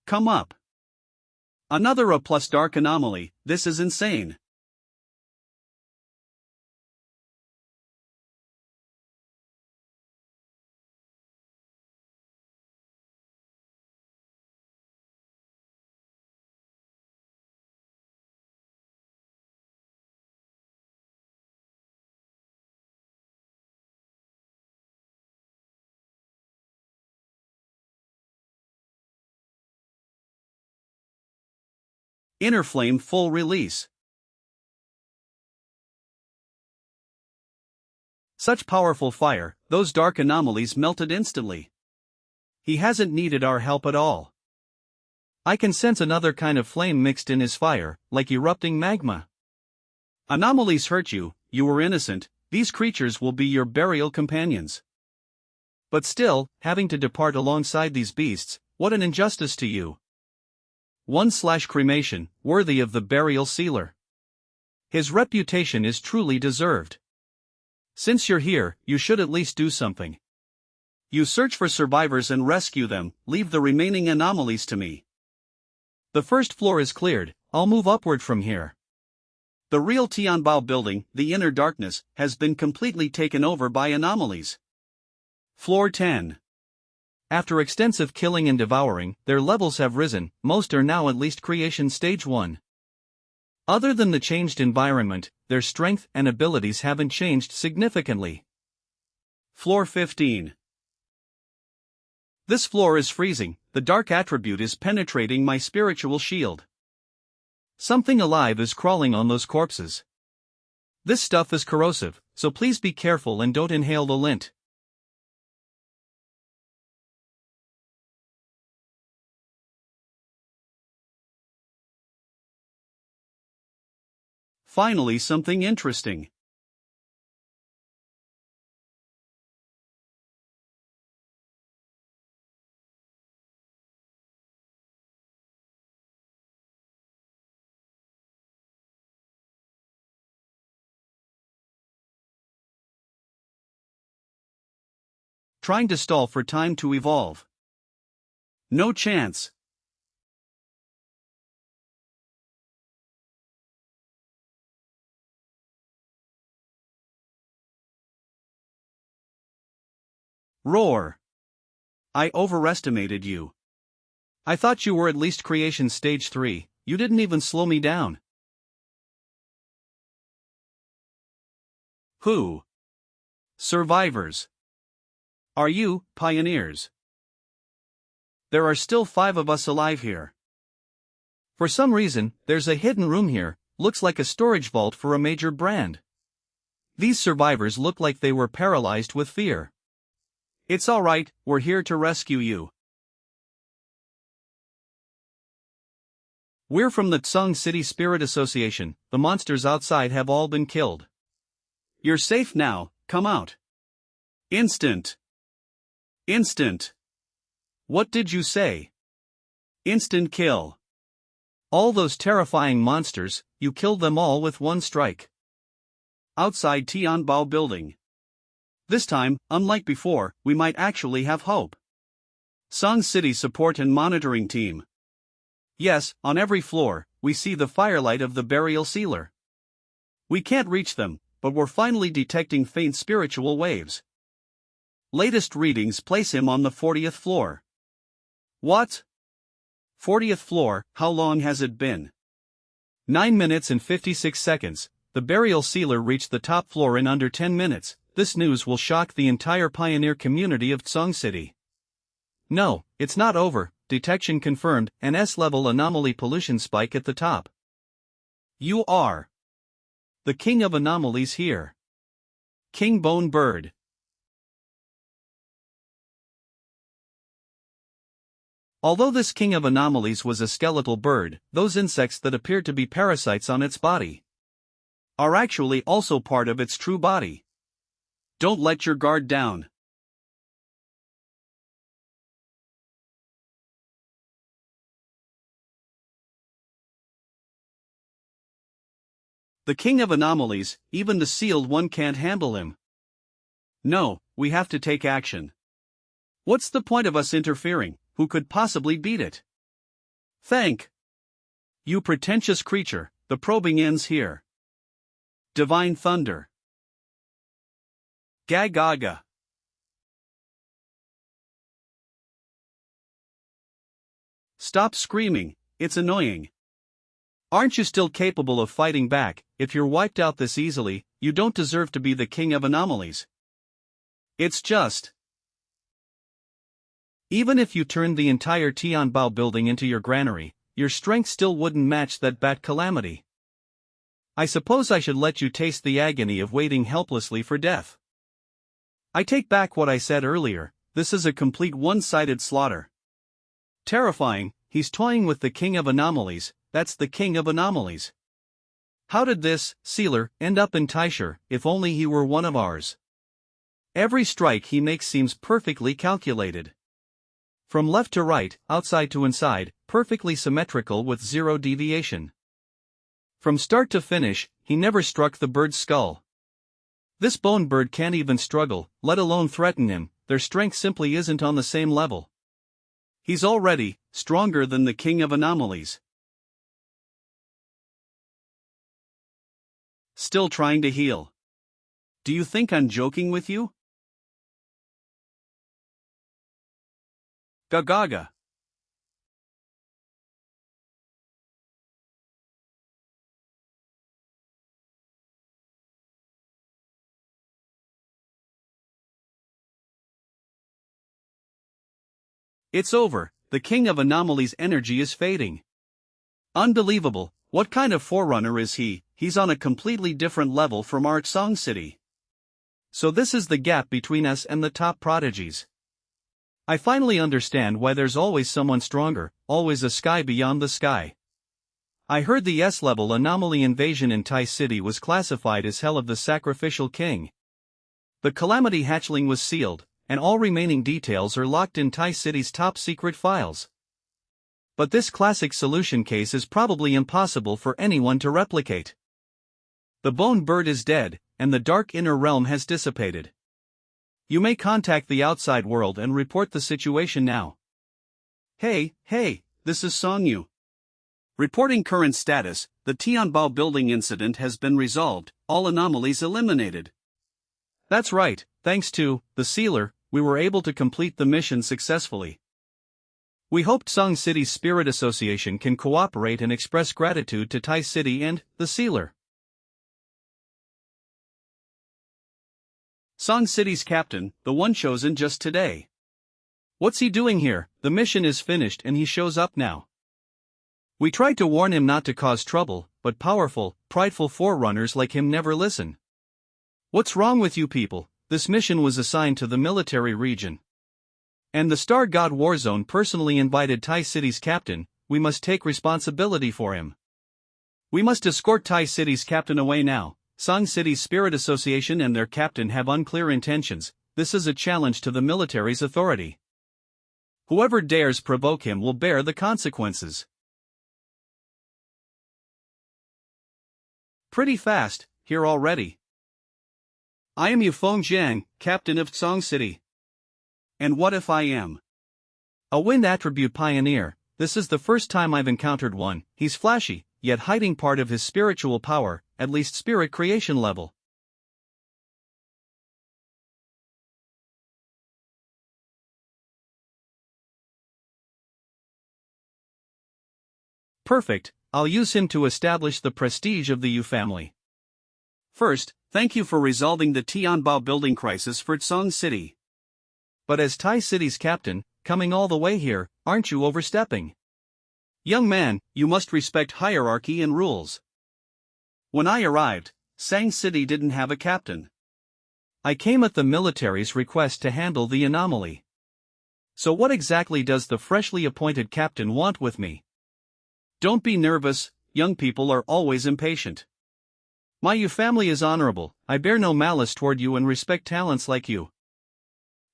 S1: Come up. Another A+ dark anomaly, this is insane. Inner flame full release. Such powerful fire, those dark anomalies melted instantly. He hasn't needed our help at all. I can sense another kind of flame mixed in his fire, like erupting magma. Anomalies hurt you, you were innocent, these creatures will be your burial companions. But still, having to depart alongside these beasts, what an injustice to you. 1/cremation, worthy of the burial sealer. His reputation is truly deserved. Since you're here, you should at least do something. You search for survivors and rescue them, leave the remaining anomalies to me. The first floor is cleared, I'll move upward from here. The real Tianbao building, the inner darkness, has been completely taken over by anomalies. Floor 10. After extensive killing and devouring, their levels have risen, most are now at least creation stage 1. Other than the changed environment, their strength and abilities haven't changed significantly. Floor 15. This floor is freezing, the dark attribute is penetrating my spiritual shield. Something alive is crawling on those corpses. This stuff is corrosive, so please be careful and don't inhale the lint. Finally, something interesting. Trying to stall for time to evolve. No chance. Roar. I overestimated you. I thought you were at least creation stage 3, you didn't even slow me down. Who? Survivors. Are you, pioneers? There are still 5 of us alive here. For some reason, there's a hidden room here, looks like a storage vault for a major brand. These survivors look like they were paralyzed with fear. It's alright, we're here to rescue you. We're from the Tsung City Spirit Association, the monsters outside have all been killed. You're safe now, come out. Instant. Instant. What did you say? Instant kill. All those terrifying monsters, you killed them all with one strike. Outside Tianbao building. This time, unlike before, we might actually have hope. Tsung City Support and Monitoring Team. Yes, on every floor, we see the firelight of the burial sealer. We can't reach them, but we're finally detecting faint spiritual waves. Latest readings place him on the 40th floor. What? 40th floor, how long has it been? 9 minutes and 56 seconds. The burial sealer reached the top floor in under 10 minutes, this news will shock the entire pioneer community of Tsong City. No, it's not over. Detection confirmed, an S-level anomaly pollution spike at the top. You are the king of anomalies here. King Bone Bird. Although this king of anomalies was a skeletal bird, those insects that appeared to be parasites on its body are actually also part of its true body. Don't let your guard down. The king of anomalies, even the sealed one can't handle him. No, we have to take action. What's the point of us interfering? Who could possibly beat it? Thank you, pretentious creature. The probing ends here. Divine thunder. Ga. Stop screaming, it's annoying. Aren't you still capable of fighting back? If you're wiped out this easily, you don't deserve to be the king of anomalies. It's just... Even if you turned the entire Tianbao building into your granary, your strength still wouldn't match that bat calamity. I suppose I should let you taste the agony of waiting helplessly for death. I take back what I said earlier, this is a complete one-sided slaughter. Terrifying, he's toying with the king of anomalies, that's the king of anomalies. How did this, sealer, end up in Taisher? If only he were one of ours. Every strike he makes seems perfectly calculated. From left to right, outside to inside, perfectly symmetrical with zero deviation. From start to finish, he never struck the bird's skull. This bone bird can't even struggle, let alone threaten him, their strength simply isn't on the same level. He's already stronger than the king of anomalies. Still trying to heal. Do you think I'm joking with you? Ga. It's over, the king of anomalies' energy is fading. Unbelievable, what kind of forerunner is he? He's on a completely different level from our Tsong City. So this is the gap between us and the top prodigies. I finally understand why there's always someone stronger, always a sky beyond the sky. I heard the S-level anomaly invasion in Tai City was classified as Hell of the Sacrificial King. The Calamity hatchling was sealed, and all remaining details are locked in Tai City's top-secret files. But this classic solution case is probably impossible for anyone to replicate. The bone bird is dead, and the dark inner realm has dissipated. You may contact the outside world and report the situation now. Hey, this is Songyu. Reporting current status, the Tianbao building incident has been resolved, all anomalies eliminated. That's right, thanks to the sealer, we were able to complete the mission successfully. We hope Tsong City's Spirit Association can cooperate and express gratitude to Tai City and the sealer. Tsong City's captain, the one chosen just today. What's he doing here? The mission is finished and he shows up now. We tried to warn him not to cause trouble, but powerful, prideful forerunners like him never listen. What's wrong with you people? This mission was assigned to the military region. And the Star God Warzone personally invited Tai City's captain, we must take responsibility for him. We must escort Tai City's captain away now. Tsong City's Spirit Association and their captain have unclear intentions, this is a challenge to the military's authority. Whoever dares provoke him will bear the consequences. Pretty fast, here already. I am Yufeng Jiang, captain of Tsong City. And what if I am a wind attribute pioneer? This is the first time I've encountered one. He's flashy, yet hiding part of his spiritual power, at least spirit creation level. Perfect, I'll use him to establish the prestige of the Yu family. First, Thank you for resolving the Tianbao building crisis for Tsong City. But as Tai City's captain, coming all the way here, aren't you overstepping? Young man, you must respect hierarchy and rules. When I arrived, Sang City didn't have a captain. I came at the military's request to handle the anomaly. So what exactly does the freshly appointed captain want with me? Don't be nervous, young people are always impatient. My family is honorable, I bear no malice toward you and respect talents like you.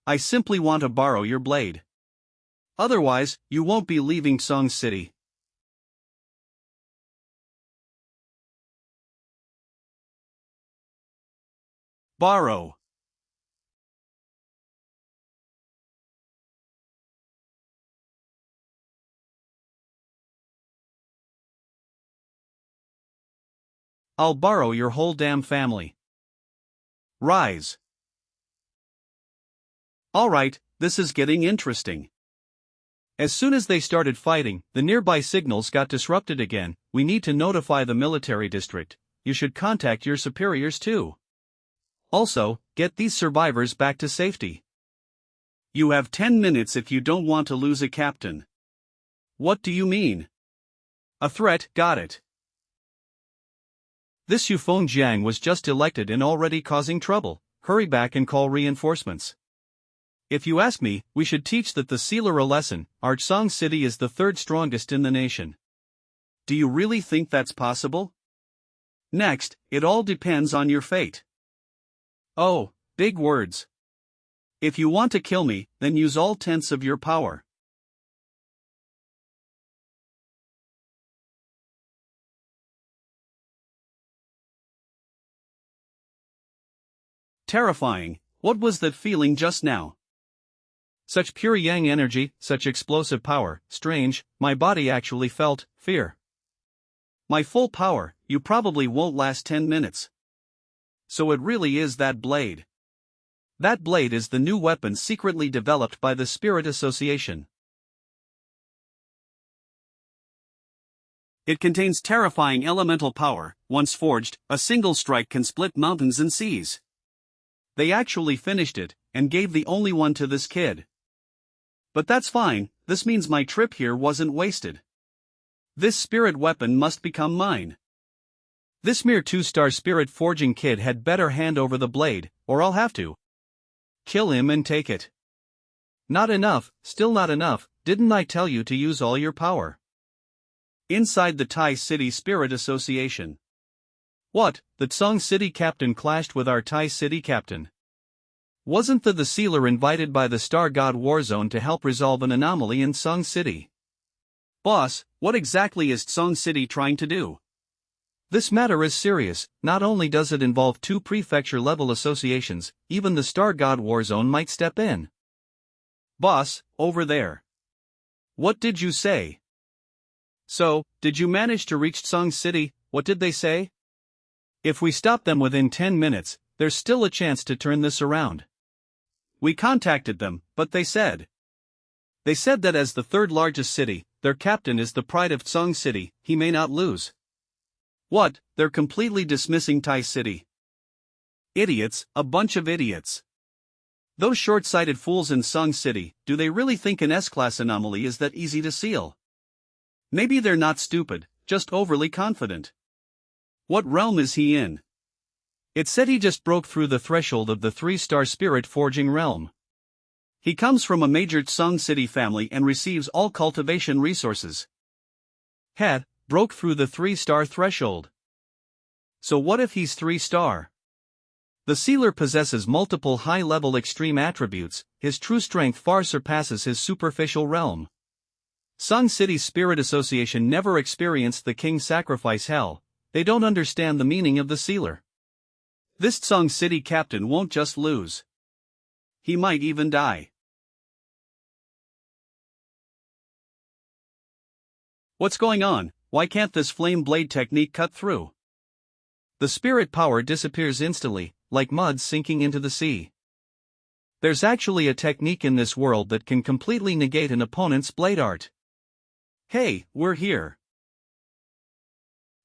S1: I simply want to borrow your blade. Otherwise, you won't be leaving Tsong City. Borrow. I'll borrow your whole damn family. Rise. Alright, this is getting interesting. As soon as they started fighting, the nearby signals got disrupted again. We need to notify the military district. You should contact your superiors too. Also, get these survivors back to safety. You have 10 minutes if you don't want to lose a captain. What do you mean? A threat, got it. This Yufeng Jiang was just elected and already causing trouble. Hurry back and call reinforcements. If you ask me, we should teach the sealer a lesson. Our Tsong City is the third strongest in the nation. Do you really think that's possible? Next, it all depends on your fate. Oh, big words. If you want to kill me, then use all tenths of your power. Terrifying, what was that feeling just now? Such pure yang energy, such explosive power, strange, my body actually felt fear. My full power, you probably won't last 10 minutes. So it really is that blade. That blade is the new weapon secretly developed by the Spirit Association. It contains terrifying elemental power. Once forged, a single strike can split mountains and seas. They actually finished it, and gave the only one to this kid. But that's fine, this means my trip here wasn't wasted. This spirit weapon must become mine. This mere 2-star spirit forging kid had better hand over the blade, or I'll have to kill him and take it. Not enough, still not enough, didn't I tell you to use all your power? Inside the Tai City Spirit Association. What, the Tsong City captain clashed with our Tai City captain? Wasn't the sealer invited by the Star God Warzone to help resolve an anomaly in Tsong City? Boss, what exactly is Tsong City trying to do? This matter is serious. Not only does it involve 2 prefecture-level associations, even the Star God Warzone might step in. Boss, over there. What did you say? So, did you manage to reach Tsong City? What did they say? If we stop them within 10 minutes, there's still a chance to turn this around. We contacted them, but they said that as the third largest city, their captain is the pride of Tsong City, he may not lose. What, they're completely dismissing Tai City. Idiots, a bunch of idiots. Those short-sighted fools in Tsong City, do they really think an S-class anomaly is that easy to seal? Maybe they're not stupid, just overly confident. What realm is he in? It said he just broke through the threshold of the 3-star spirit forging realm. He comes from a major Tsong City family and receives all cultivation resources. Broke through the 3-star threshold. So what if he's 3-star? The sealer possesses multiple high-level extreme attributes, his true strength far surpasses his superficial realm. Tsong City Spirit Association never experienced the King Sacrifice Hell. They don't understand the meaning of the sealer. This Tsong City captain won't just lose. He might even die. What's going on? Why can't this flame blade technique cut through? The spirit power disappears instantly, like mud sinking into the sea. There's actually a technique in this world that can completely negate an opponent's blade art. Hey, we're here.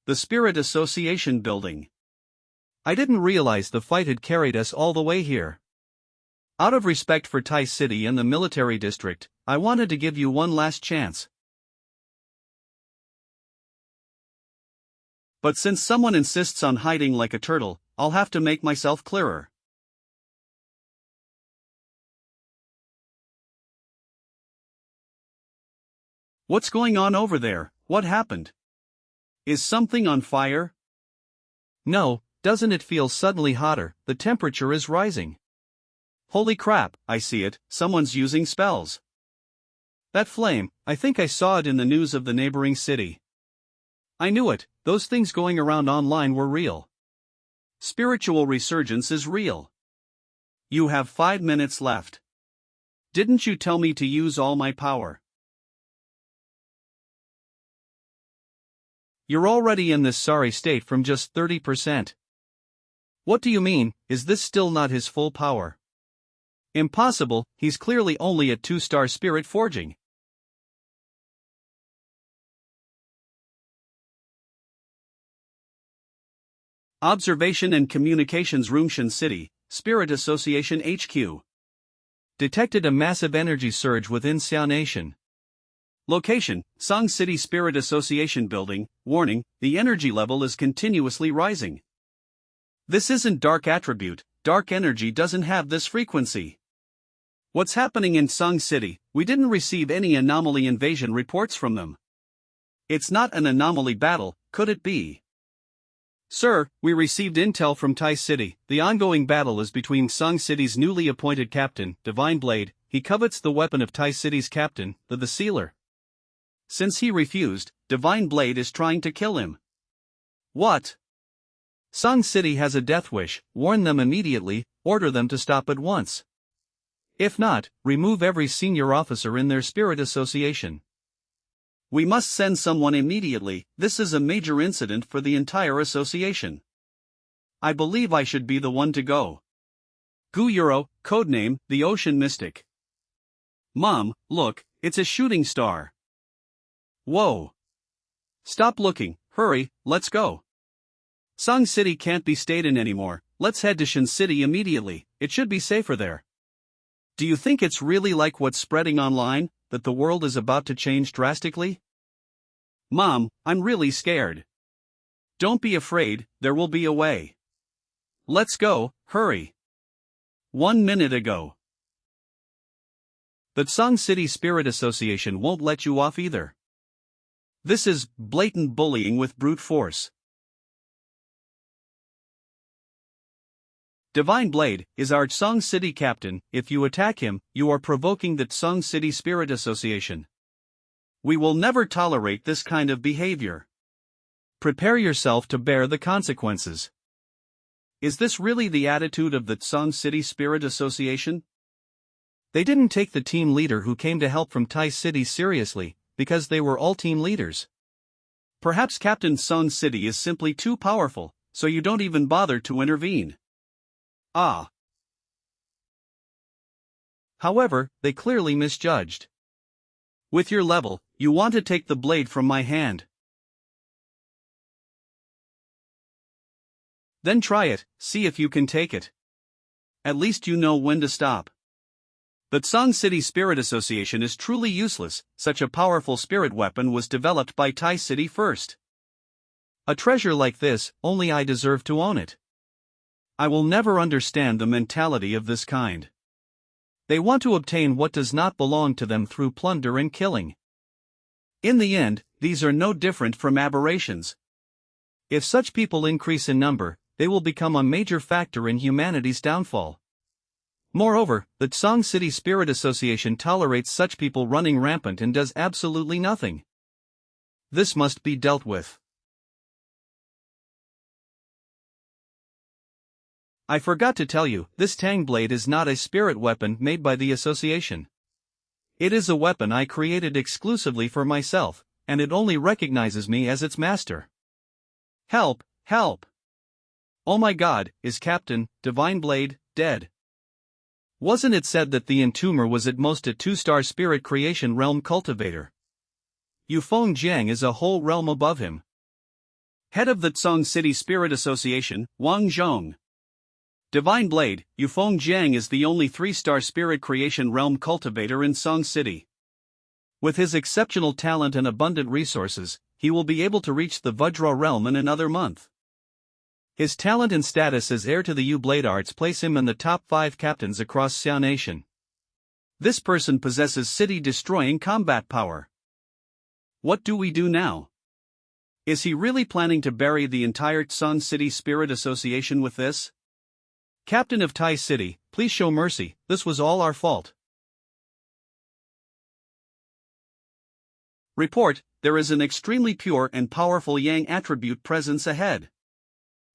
S1: The Spirit Association building. I didn't realize the fight had carried us all the way here. Out of respect for Tai City and the military district, I wanted to give you one last chance. But since someone insists on hiding like a turtle, I'll have to make myself clearer. What's going on over there? What happened? Is something on fire? No, doesn't it feel suddenly hotter? The temperature is rising. Holy crap, I see it, someone's using spells. That flame, I think I saw it in the news of the neighboring city. I knew it, those things going around online were real. Spiritual resurgence is real. You have 5 minutes left. Didn't you tell me to use all my power? You're already in this sorry state from just 30%. What do you mean, is this still not his full power? Impossible, he's clearly only at 2-star spirit forging. Observation and Communications Room, Shan City, Spirit Association HQ. Detected a massive energy surge within xianxia. Location, Song City Spirit Association Building. Warning, the energy level is continuously rising. This isn't dark attribute, dark energy doesn't have this frequency. What's happening in Song City? We didn't receive any anomaly invasion reports from them. It's not an anomaly battle, could it be? Sir, we received intel from Tai City. The ongoing battle is between Song City's newly appointed captain, Divine Blade. He covets the weapon of Tai City's captain, the Sealer. Since he refused, Divine Blade is trying to kill him. What? Song City has a death wish, warn them immediately, order them to stop at once. If not, remove every senior officer in their spirit association. We must send someone immediately, this is a major incident for the entire association. I believe I should be the one to go. Gu Euro, codename, the Ocean Mystic. Mom, look, it's a shooting star. Whoa. Stop looking, hurry, let's go. Song City can't be stayed in anymore, let's head to Shan City immediately, it should be safer there. Do you think it's really like what's spreading online, that the world is about to change drastically? Mom, I'm really scared. Don't be afraid, there will be a way. Let's go, hurry. 1 minute ago. The Song City Spirit Association won't let you off either. This is blatant bullying with brute force. Divine Blade is our Song City captain. If you attack him, you are provoking the Song City Spirit Association. We will never tolerate this kind of behavior. Prepare yourself to bear the consequences. Is this really the attitude of the Song City Spirit Association? They didn't take the team leader who came to help from Tai City seriously, because they were all team leaders. Perhaps Captain Song City is simply too powerful, so you don't even bother to intervene. Ah. However, they clearly misjudged. With your level, you want to take the blade from my hand. Then try it, see if you can take it. At least you know when to stop. The Song City Spirit Association is truly useless, such a powerful spirit weapon was developed by Tai City first. A treasure like this, only I deserve to own it. I will never understand the mentality of this kind. They want to obtain what does not belong to them through plunder and killing. In the end, these are no different from aberrations. If such people increase in number, they will become a major factor in humanity's downfall. Moreover, the Song City Spirit Association tolerates such people running rampant and does absolutely nothing. This must be dealt with. I forgot to tell you, this Tang Blade is not a spirit weapon made by the association. It is a weapon I created exclusively for myself, and it only recognizes me as its master. Help, help! Oh my God, is Captain Divine Blade dead? Wasn't it said that the entomber was at most a 2-star spirit creation realm cultivator? Yufeng Jiang is a whole realm above him. Head of the Tsong City Spirit Association, Wang Zhong. Divine Blade, Yufeng Jiang is the only 3-star spirit creation realm cultivator in Tsong City. With his exceptional talent and abundant resources, he will be able to reach the Vajra realm in another month. His talent and status as heir to the Blade arts place him in the top 5 captains across Xia Nation. This person possesses city-destroying combat power. What do we do now? Is he really planning to bury the entire Tsong City Spirit Association with this? Captain of Tai City, please show mercy, this was all our fault. Report, there is an extremely pure and powerful Yang attribute presence ahead.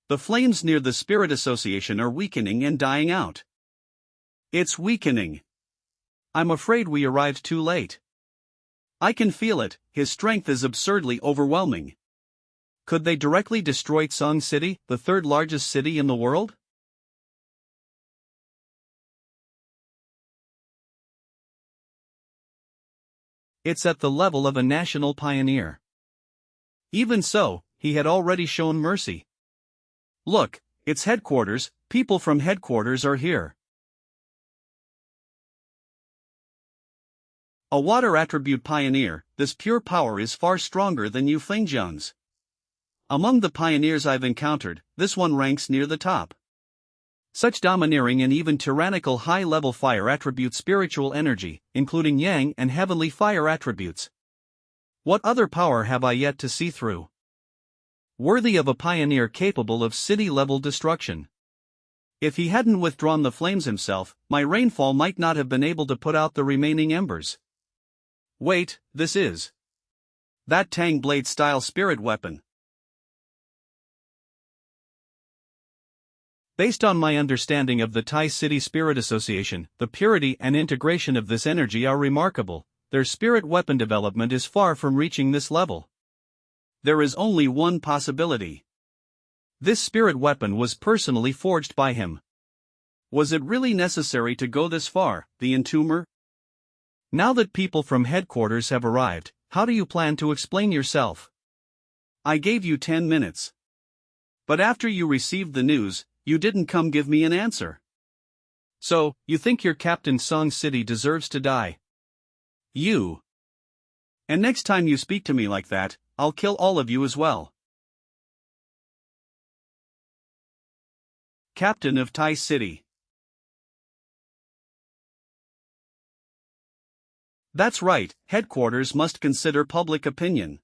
S1: The flames near the Spirit Association are weakening and dying out. It's weakening. I'm afraid we arrived too late. I can feel it, his strength is absurdly overwhelming. Could they directly destroy Tsong City, the 3rd largest city in the world? It's at the level of a national pioneer. Even so, he had already shown mercy. Look, it's headquarters, people from headquarters are here. A water attribute pioneer, this pure power is far stronger than Yufeng Jiang's. Among the pioneers I've encountered, this one ranks near the top. Such domineering and even tyrannical high-level fire attribute spiritual energy, including yang and heavenly fire attributes. What other power have I yet to see through? Worthy of a pioneer capable of city-level destruction. If he hadn't withdrawn the flames himself, my rainfall might not have been able to put out the remaining embers. Wait, this is that Tang Blade-style spirit weapon. Based on my understanding of the Tai City Spirit Association, the purity and integration of this energy are remarkable. Their spirit weapon development is far from reaching this level. There is only one possibility. This spirit weapon was personally forged by him. Was it really necessary to go this far, the entomber? Now that people from headquarters have arrived, how do you plan to explain yourself? I gave you 10 minutes. But after you received the news, you didn't come give me an answer. So, you think your Captain Tsong City deserves to die? You. And next time you speak to me like that, I'll kill all of you as well. Captain of Tai City. That's right, headquarters must consider public opinion.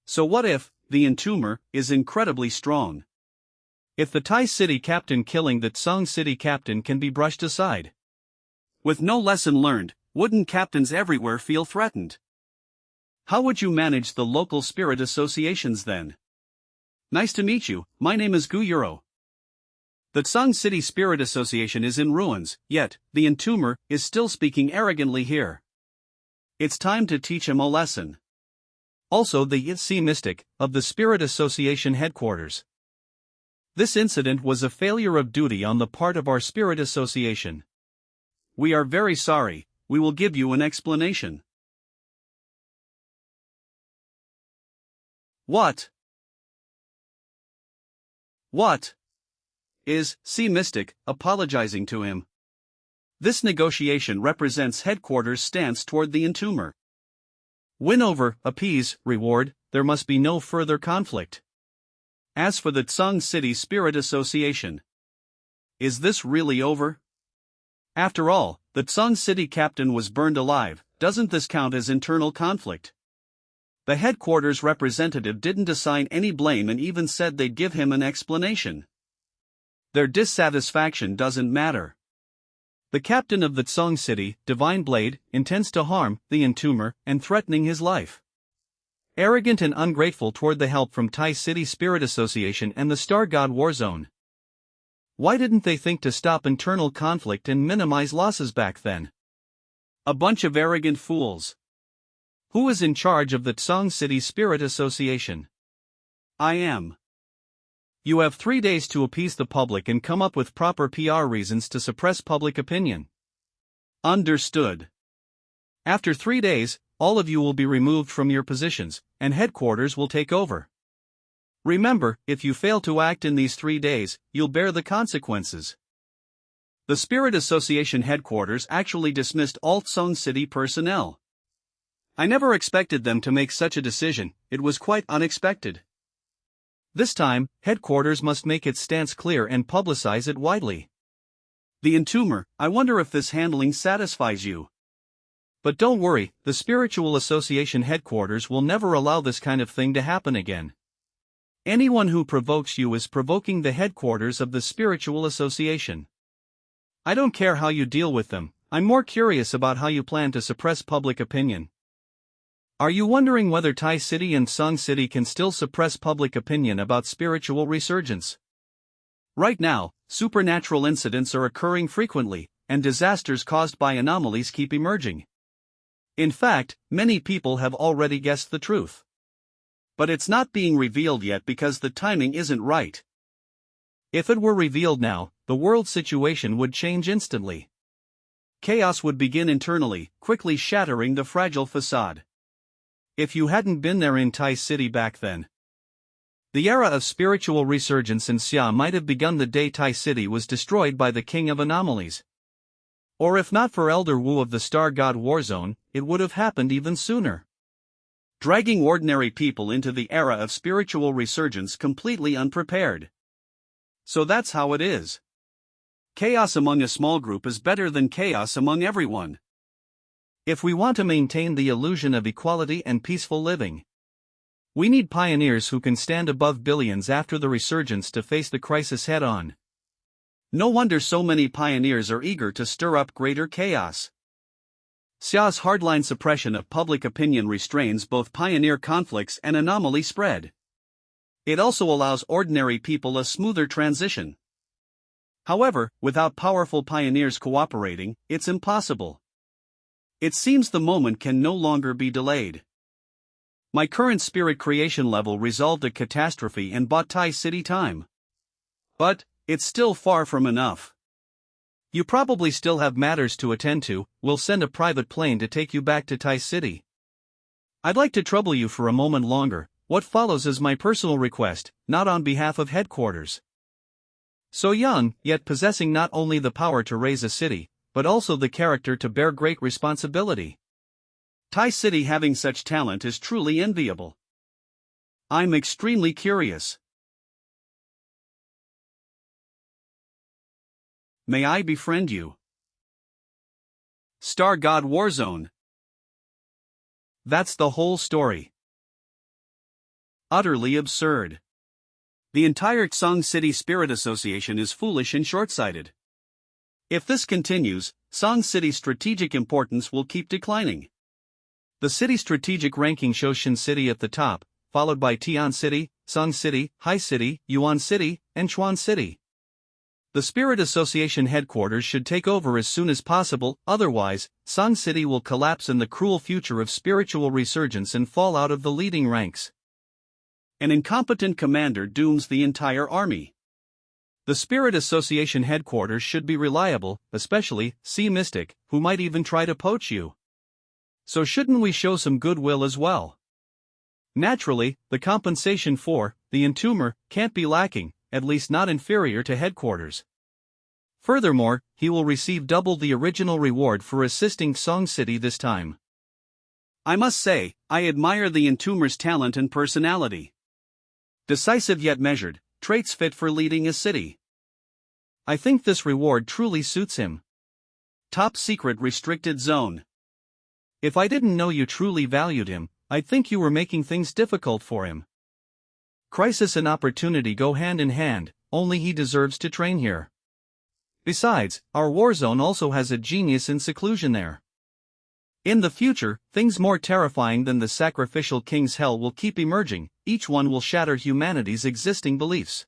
S1: So what if, the entomber, is incredibly strong? If the Tai City captain killing the Tsong City captain can be brushed aside. With no lesson learned, wouldn't captains everywhere feel threatened? How would you manage the local spirit associations then? Nice to meet you, my name is Gu Yuro. The Tsong City Spirit Association is in ruins, yet, the entomber is still speaking arrogantly here. It's time to teach him a lesson. Also the Yitzi mystic, of the Spirit Association headquarters. This incident was a failure of duty on the part of our Spirit Association. We are very sorry, we will give you an explanation. What is Sea Mystic apologizing to him? This negotiation represents headquarters' stance toward the entomber. Win over, appease, reward, there must be no further conflict. As for the Tsong City Spirit Association, is this really over? After all, the Tsong City captain was burned alive, doesn't this count as internal conflict? The headquarters representative didn't assign any blame and even said they'd give him an explanation. Their dissatisfaction doesn't matter. The captain of the Tsong City, Divine Blade, intends to harm the entomber and threatening his life. Arrogant and ungrateful toward the help from Tai City Spirit Association and the Star God Warzone. Why didn't they think to stop internal conflict and minimize losses back then? A bunch of arrogant fools. Who is in charge of the Tsong City Spirit Association? I am. You have 3 days to appease the public and come up with proper PR reasons to suppress public opinion. Understood. After 3 days, all of you will be removed from your positions, and headquarters will take over. Remember, if you fail to act in these 3 days, you'll bear the consequences. The Spirit Association headquarters actually dismissed all Song City personnel. I never expected them to make such a decision, it was quite unexpected. This time, headquarters must make its stance clear and publicize it widely. The Entomber, I wonder if this handling satisfies you. But don't worry, the Spiritual Association headquarters will never allow this kind of thing to happen again. Anyone who provokes you is provoking the headquarters of the Spiritual Association. I don't care how you deal with them, I'm more curious about how you plan to suppress public opinion. Are you wondering whether Tai City and Song City can still suppress public opinion about spiritual resurgence? Right now, supernatural incidents are occurring frequently, and disasters caused by anomalies keep emerging. In fact, many people have already guessed the truth. But it's not being revealed yet because the timing isn't right. If it were revealed now, the world situation would change instantly. Chaos would begin internally, quickly shattering the fragile facade. If you hadn't been there in Tai City back then. The era of spiritual resurgence in Xia might have begun the day Tai City was destroyed by the King of Anomalies. Or if not for Elder Wu of the Star God Warzone, it would have happened even sooner. Dragging ordinary people into the era of spiritual resurgence completely unprepared. So that's how it is. Chaos among a small group is better than chaos among everyone. If we want to maintain the illusion of equality and peaceful living, we need pioneers who can stand above billions after the resurgence to face the crisis head-on. No wonder so many pioneers are eager to stir up greater chaos. Xia's hardline suppression of public opinion restrains both pioneer conflicts and anomaly spread. It also allows ordinary people a smoother transition. However, without powerful pioneers cooperating, it's impossible. It seems the moment can no longer be delayed. My current spirit creation level resolved a catastrophe and bought Tai City time. But, it's still far from enough. You probably still have matters to attend to, we'll send a private plane to take you back to Tai City. I'd like to trouble you for a moment longer, what follows is my personal request, not on behalf of headquarters. So young, yet possessing not only the power to raise a city, but also the character to bear great responsibility. Tai City having such talent is truly enviable. I'm extremely curious. May I befriend you? Star God Warzone. That's the whole story. Utterly absurd. The entire Song City Spirit Association is foolish and short-sighted. If this continues, Song City's strategic importance will keep declining. The city strategic ranking shows Shin City at the top, followed by Tian City, Song City, Hai City, Yuan City, and Chuan City. The Spirit Association headquarters should take over as soon as possible, otherwise, Song City will collapse in the cruel future of spiritual resurgence and fall out of the leading ranks. An incompetent commander dooms the entire army. The Spirit Association headquarters should be reliable, especially Sea Mystic, who might even try to poach you. So shouldn't we show some goodwill as well? Naturally, the compensation for the Entomber can't be lacking, at least not inferior to headquarters. Furthermore, he will receive double the original reward for assisting Song City this time. I must say, I admire the Entomber's talent and personality. Decisive yet measured, traits fit for leading a city. I think this reward truly suits him. Top secret restricted zone. If I didn't know you truly valued him, I'd think you were making things difficult for him. Crisis and opportunity go hand in hand, only he deserves to train here. Besides, our war zone also has a genius in seclusion there. In the future, things more terrifying than the sacrificial king's hell will keep emerging, each one will shatter humanity's existing beliefs.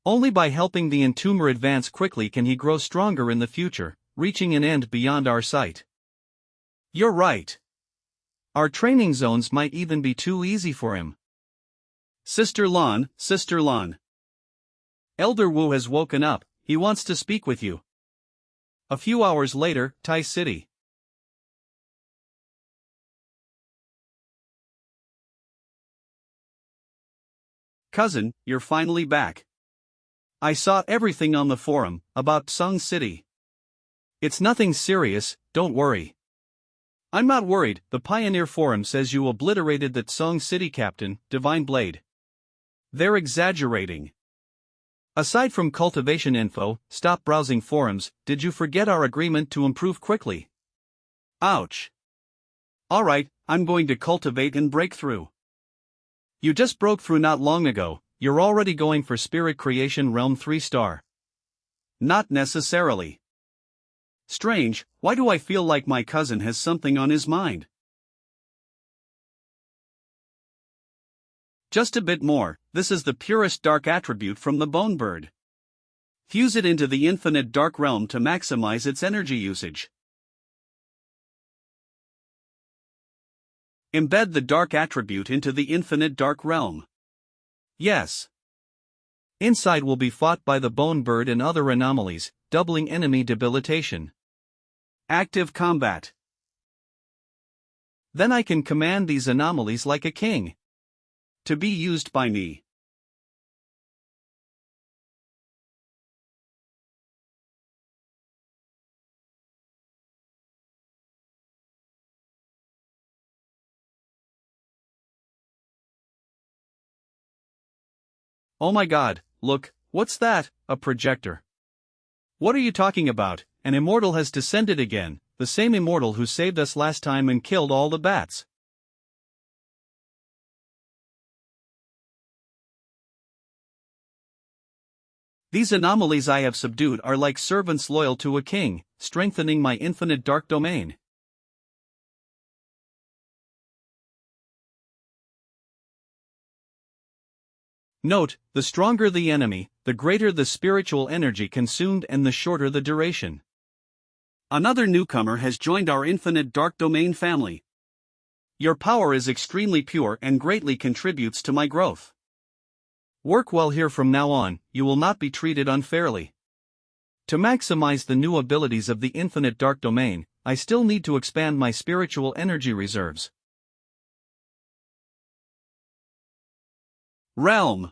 S1: Only by helping the Entomber advance quickly can he grow stronger in the future, reaching an end beyond our sight. You're right. Our training zones might even be too easy for him. Sister Lan, Sister Lan. Elder Wu has woken up, he wants to speak with you. A few hours later, Tai City. Cousin, you're finally back. I saw everything on the forum about Song City. It's nothing serious, don't worry. I'm not worried. The Pioneer Forum says you obliterated that Song City captain, Divine Blade. They're exaggerating. Aside from cultivation info, stop browsing forums. Did you forget our agreement to improve quickly? Ouch. Alright, I'm going to cultivate and break through. You just broke through not long ago, you're already going for Spirit Creation Realm 3-star. Not necessarily. Strange, why do I feel like my cousin has something on his mind? Just a bit more. This is the purest dark attribute from the Bone Bird. Fuse it into the infinite dark realm to maximize its energy usage. Embed the dark attribute into the infinite dark realm. Yes. Inside will be fought by the Bone Bird and other anomalies, doubling enemy debilitation. Active combat. Then I can command these anomalies like a king. To be used by me. Oh my god, look, what's that? A projector. What are you talking about? An immortal has descended again, the same immortal who saved us last time and killed all the bats. These anomalies I have subdued are like servants loyal to a king, strengthening my infinite dark domain. Note, the stronger the enemy, the greater the spiritual energy consumed and the shorter the duration. Another newcomer has joined our infinite dark domain family. Your power is extremely pure and greatly contributes to my growth. Work well here from now on, you will not be treated unfairly. To maximize the new abilities of the infinite dark domain, I still need to expand my spiritual energy reserves. Realm.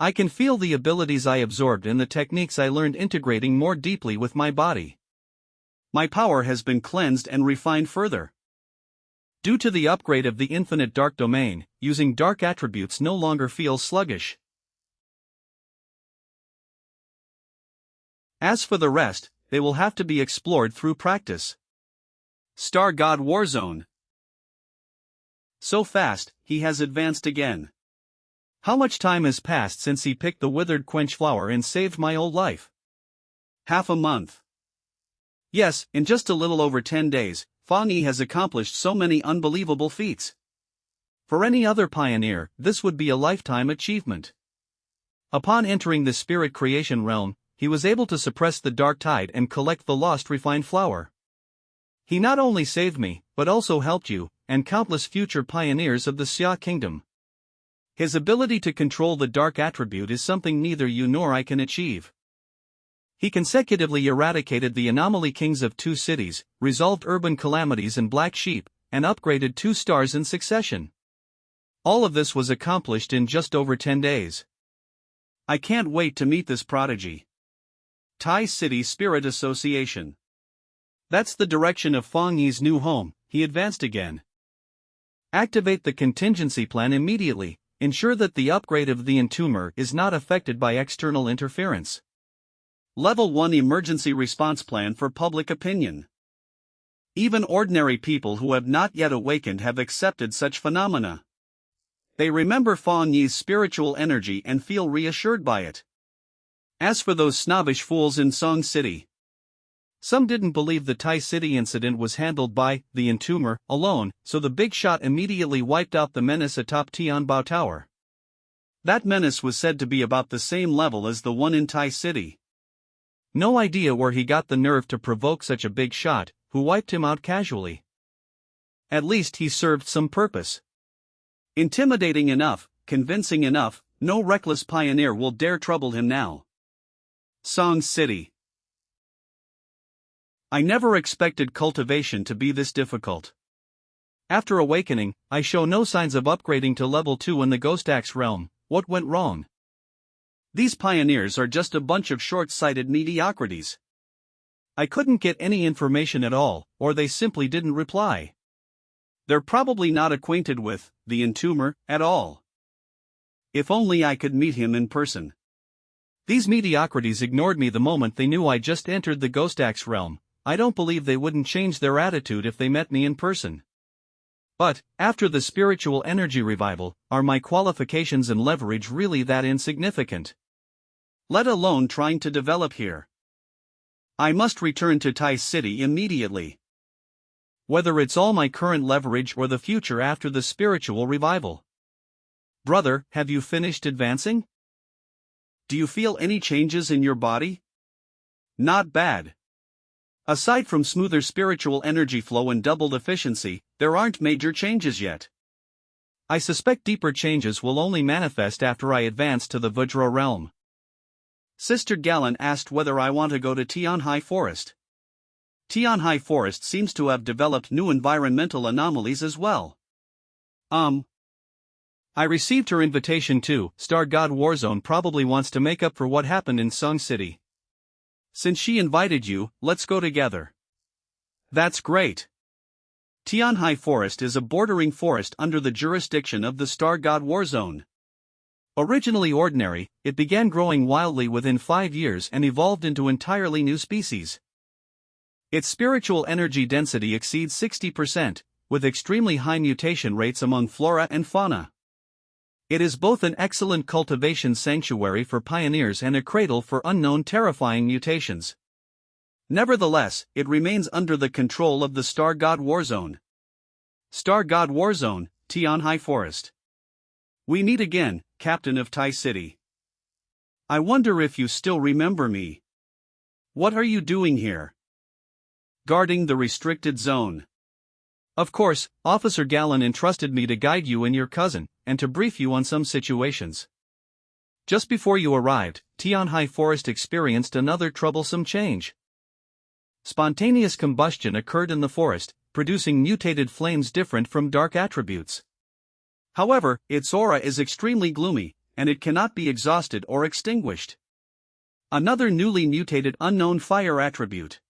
S1: I can feel the abilities I absorbed and the techniques I learned integrating more deeply with my body. My power has been cleansed and refined further. Due to the upgrade of the infinite dark domain, using dark attributes no longer feels sluggish. As for the rest, they will have to be explored through practice. Star God Warzone. So fast, he has advanced again. How much time has passed since he picked the withered quench flower and saved my old life? Half a month. Yes, in just a little over 10 days, Fang Yi has accomplished so many unbelievable feats. For any other pioneer, this would be a lifetime achievement. Upon entering the spirit creation realm, he was able to suppress the dark tide and collect the lost refined flower. He not only saved me, but also helped you, and countless future pioneers of the Xia kingdom. His ability to control the dark attribute is something neither you nor I can achieve. He consecutively eradicated the anomaly kings of 2 cities, resolved urban calamities and black sheep, and upgraded 2 stars in succession. All of this was accomplished in just over 10 days. I can't wait to meet this prodigy. Tai City Spirit Association. That's the direction of Fang Yi's new home. He advanced again. Activate the contingency plan immediately. Ensure that the upgrade of the entomber is not affected by external interference. Level 1 Emergency Response Plan for Public Opinion. Even ordinary people who have not yet awakened have accepted such phenomena. They remember Fang Yi's spiritual energy and feel reassured by it. As for those snobbish fools in Song City, some didn't believe the Tai City incident was handled by the entomber alone, so the big shot immediately wiped out the menace atop Tianbao Tower. That menace was said to be about the same level as the one in Tai City. No idea where he got the nerve to provoke such a big shot, who wiped him out casually. At least he served some purpose. Intimidating enough, convincing enough, no reckless pioneer will dare trouble him now. Song City. I never expected cultivation to be this difficult. After awakening, I show no signs of upgrading to level 2 in the Ghost Axe realm, What went wrong? These pioneers are just a bunch of short-sighted mediocrities. I couldn't get any information at all, or they simply didn't reply. They're probably not acquainted with the entomber at all. If only I could meet him in person. These mediocrities ignored me the moment they knew I just entered the Ghost Axe realm. I don't believe they wouldn't change their attitude if they met me in person. But, after the spiritual energy revival, are my qualifications and leverage really that insignificant? Let alone trying to develop here. I must return to Tai City immediately. Whether it's all my current leverage or the future after the spiritual revival. Brother, have you finished advancing? Do you feel any changes in your body? Not bad. Aside from smoother spiritual energy flow and doubled efficiency, there aren't major changes yet. I suspect deeper changes will only manifest after I advance to the Vajra realm. Sister Galen asked whether I want to go to Tianhai Forest. Tianhai Forest seems to have developed new environmental anomalies as well. I received her invitation too. Star God Warzone probably wants to make up for what happened in Song City. Since she invited you, let's go together. That's great. Tianhai Forest is a bordering forest under the jurisdiction of the Star God Warzone. Originally ordinary, it began growing wildly within 5 years and evolved into entirely new species. Its spiritual energy density exceeds 60%, with extremely high mutation rates among flora and fauna. It is both an excellent cultivation sanctuary for pioneers and a cradle for unknown terrifying mutations. Nevertheless, it remains under the control of the Star God Warzone. Star God Warzone, Tianhai Forest. We meet again, Captain of Tai City. I wonder if you still remember me. What are you doing here? Guarding the restricted zone. Of course, Officer Galen entrusted me to guide you and your cousin, and to brief you on some situations. Just before you arrived, Tianhai Forest experienced another troublesome change. Spontaneous combustion occurred in the forest, producing mutated flames different from dark attributes. However, its aura is extremely gloomy, and it cannot be exhausted or extinguished. Another newly mutated unknown fire attribute.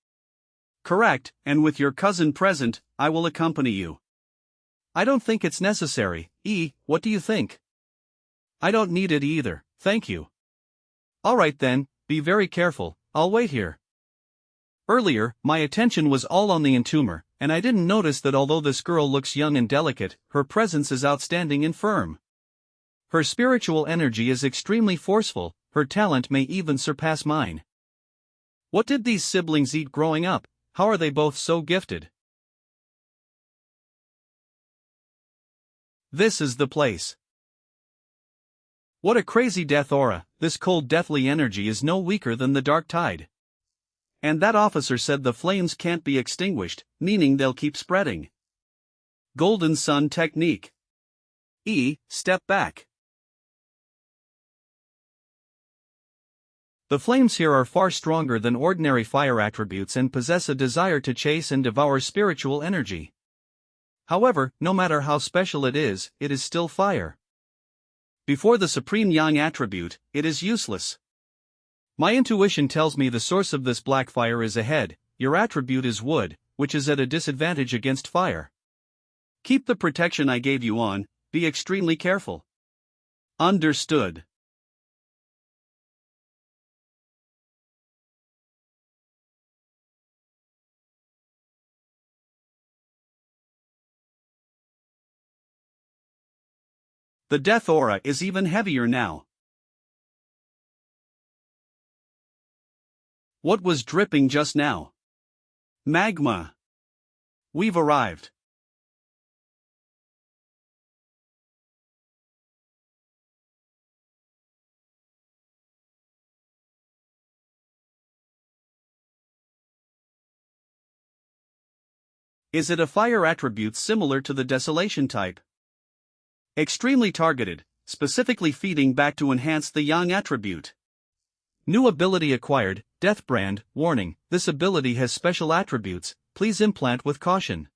S1: Correct, and with your cousin present, I will accompany you. I don't think it's necessary. What do you think? I don't need it either, thank you. Alright then, be very careful, I'll wait here. Earlier, my attention was all on the entomber, and I didn't notice that although this girl looks young and delicate, her presence is outstanding and firm. Her spiritual energy is extremely forceful, her talent may even surpass mine. What did these siblings eat growing up? How are they both so gifted? This is the place. What a crazy death aura, this cold deathly energy is no weaker than the dark tide. And that officer said the flames can't be extinguished, meaning they'll keep spreading. Golden Sun technique. Step back. The flames here are far stronger than ordinary fire attributes and possess a desire to chase and devour spiritual energy. However, no matter how special it is still fire. Before the supreme yang attribute, it is useless. My intuition tells me the source of this black fire is ahead. Your attribute is wood, which is at a disadvantage against fire. Keep the protection I gave you on, be extremely careful. Understood. The death aura is even heavier now. What was dripping just now? Magma. We've arrived. Is it a fire attribute similar to the desolation type? Extremely targeted, specifically feeding back to enhance the yang attribute. New ability acquired, Death Brand, warning, this ability has special attributes, please implant with caution.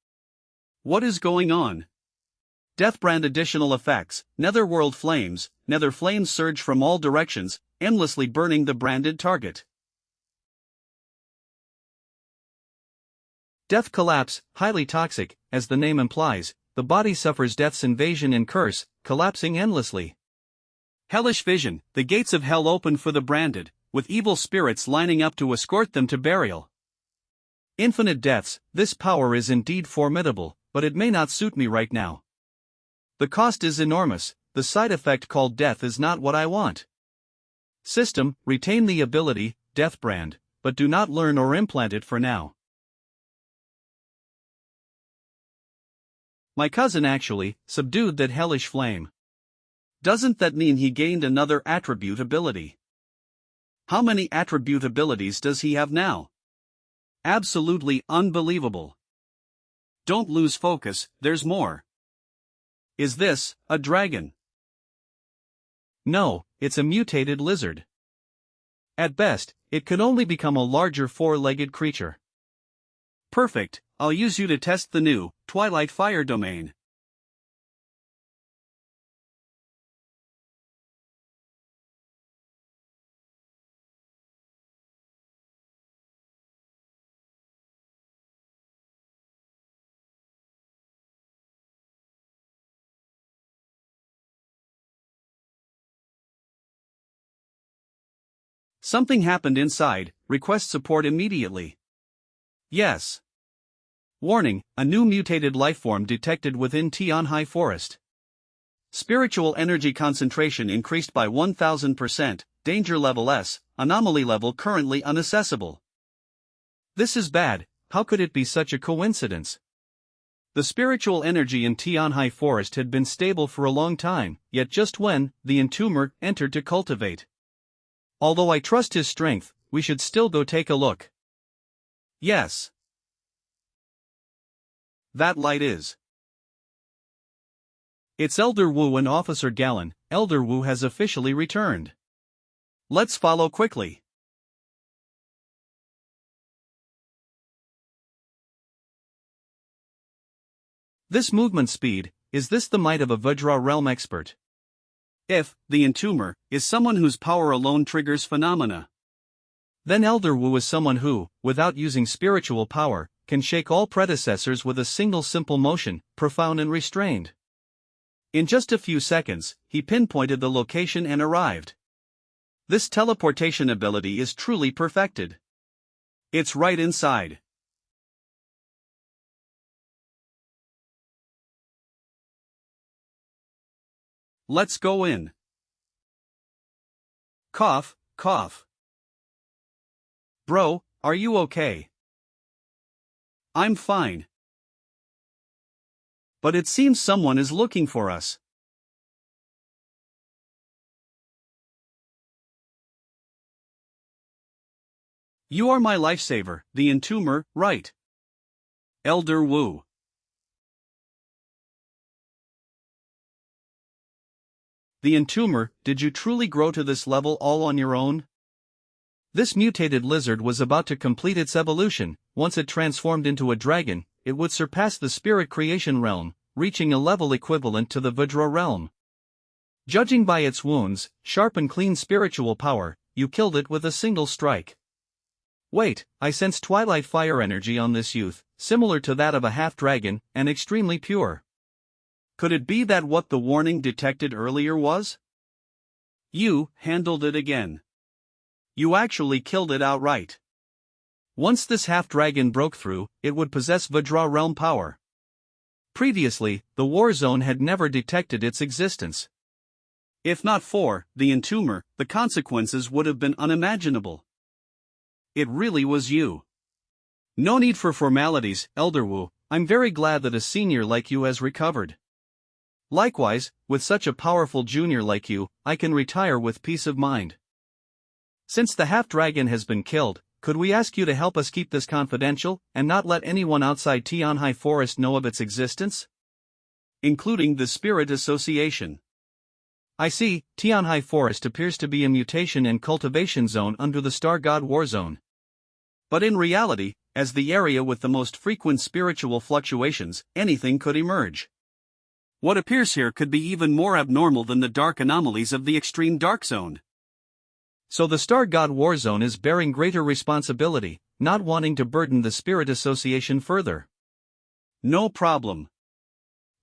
S1: What is going on? Deathbrand additional effects, netherworld flames, nether flames surge from all directions, endlessly burning the branded target. Death collapse, highly toxic, as the name implies, the body suffers death's invasion and curse, collapsing endlessly. Hellish vision, the gates of hell open for the branded, with evil spirits lining up to escort them to burial. Infinite deaths, this power is indeed formidable, but it may not suit me right now. The cost is enormous, the side effect called death is not what I want. System, retain the ability, Deathbrand, but do not learn or implant it for now. My cousin actually subdued that hellish flame. Doesn't that mean he gained another attribute ability? How many attribute abilities does he have now? Absolutely unbelievable. Don't lose focus, there's more. Is this a dragon? No, it's a mutated lizard. At best, it could only become a larger four-legged creature. Perfect, I'll use you to test the new Twilight Fire domain. Something happened inside, request support immediately. Yes. Warning, a new mutated lifeform detected within Tianhai Forest. Spiritual energy concentration increased by 1000%, danger level S, anomaly level currently unaccessible. This is bad, how could it be such a coincidence? The spiritual energy in Tianhai Forest had been stable for a long time, yet just when the entomber entered to cultivate. Although I trust his strength, we should still go take a look. Yes. That light is. It's Elder Wu and Officer Gallon. Elder Wu has officially returned. Let's follow quickly. This movement speed, is this the might of a Vajra realm expert? If the entomber is someone whose power alone triggers phenomena, then Elder Wu is someone who, without using spiritual power, can shake all predecessors with a single simple motion, profound and restrained. In just a few seconds, he pinpointed the location and arrived. This teleportation ability is truly perfected. It's right inside. Let's go in. Cough, cough. Bro, are you okay? I'm fine. But it seems someone is looking for us. You are my lifesaver, the entomber, right? Elder Wu. The entomber, did you truly grow to this level all on your own? This mutated lizard was about to complete its evolution. Once it transformed into a dragon, it would surpass the spirit creation realm, reaching a level equivalent to the Vajra realm. Judging by its wounds, sharp and clean spiritual power, you killed it with a single strike. Wait, I sense twilight fire energy on this youth, similar to that of a half-dragon, and extremely pure. Could it be that what the warning detected earlier was? You handled it again. You actually killed it outright. Once this half-dragon broke through, it would possess Vajra realm power. Previously, the war zone had never detected its existence. If not for the entomber, the consequences would have been unimaginable. It really was you. No need for formalities, Elder Wu. I'm very glad that a senior like you has recovered. Likewise, with such a powerful junior like you, I can retire with peace of mind. Since the half-dragon has been killed, could we ask you to help us keep this confidential, and not let anyone outside Tianhai Forest know of its existence? Including the Spirit Association. I see, Tianhai Forest appears to be a mutation and cultivation zone under the Star God War Zone. But in reality, as the area with the most frequent spiritual fluctuations, anything could emerge. What appears here could be even more abnormal than the dark anomalies of the extreme dark zone. So the Star God War Zone is bearing greater responsibility, not wanting to burden the Spirit Association further. No problem.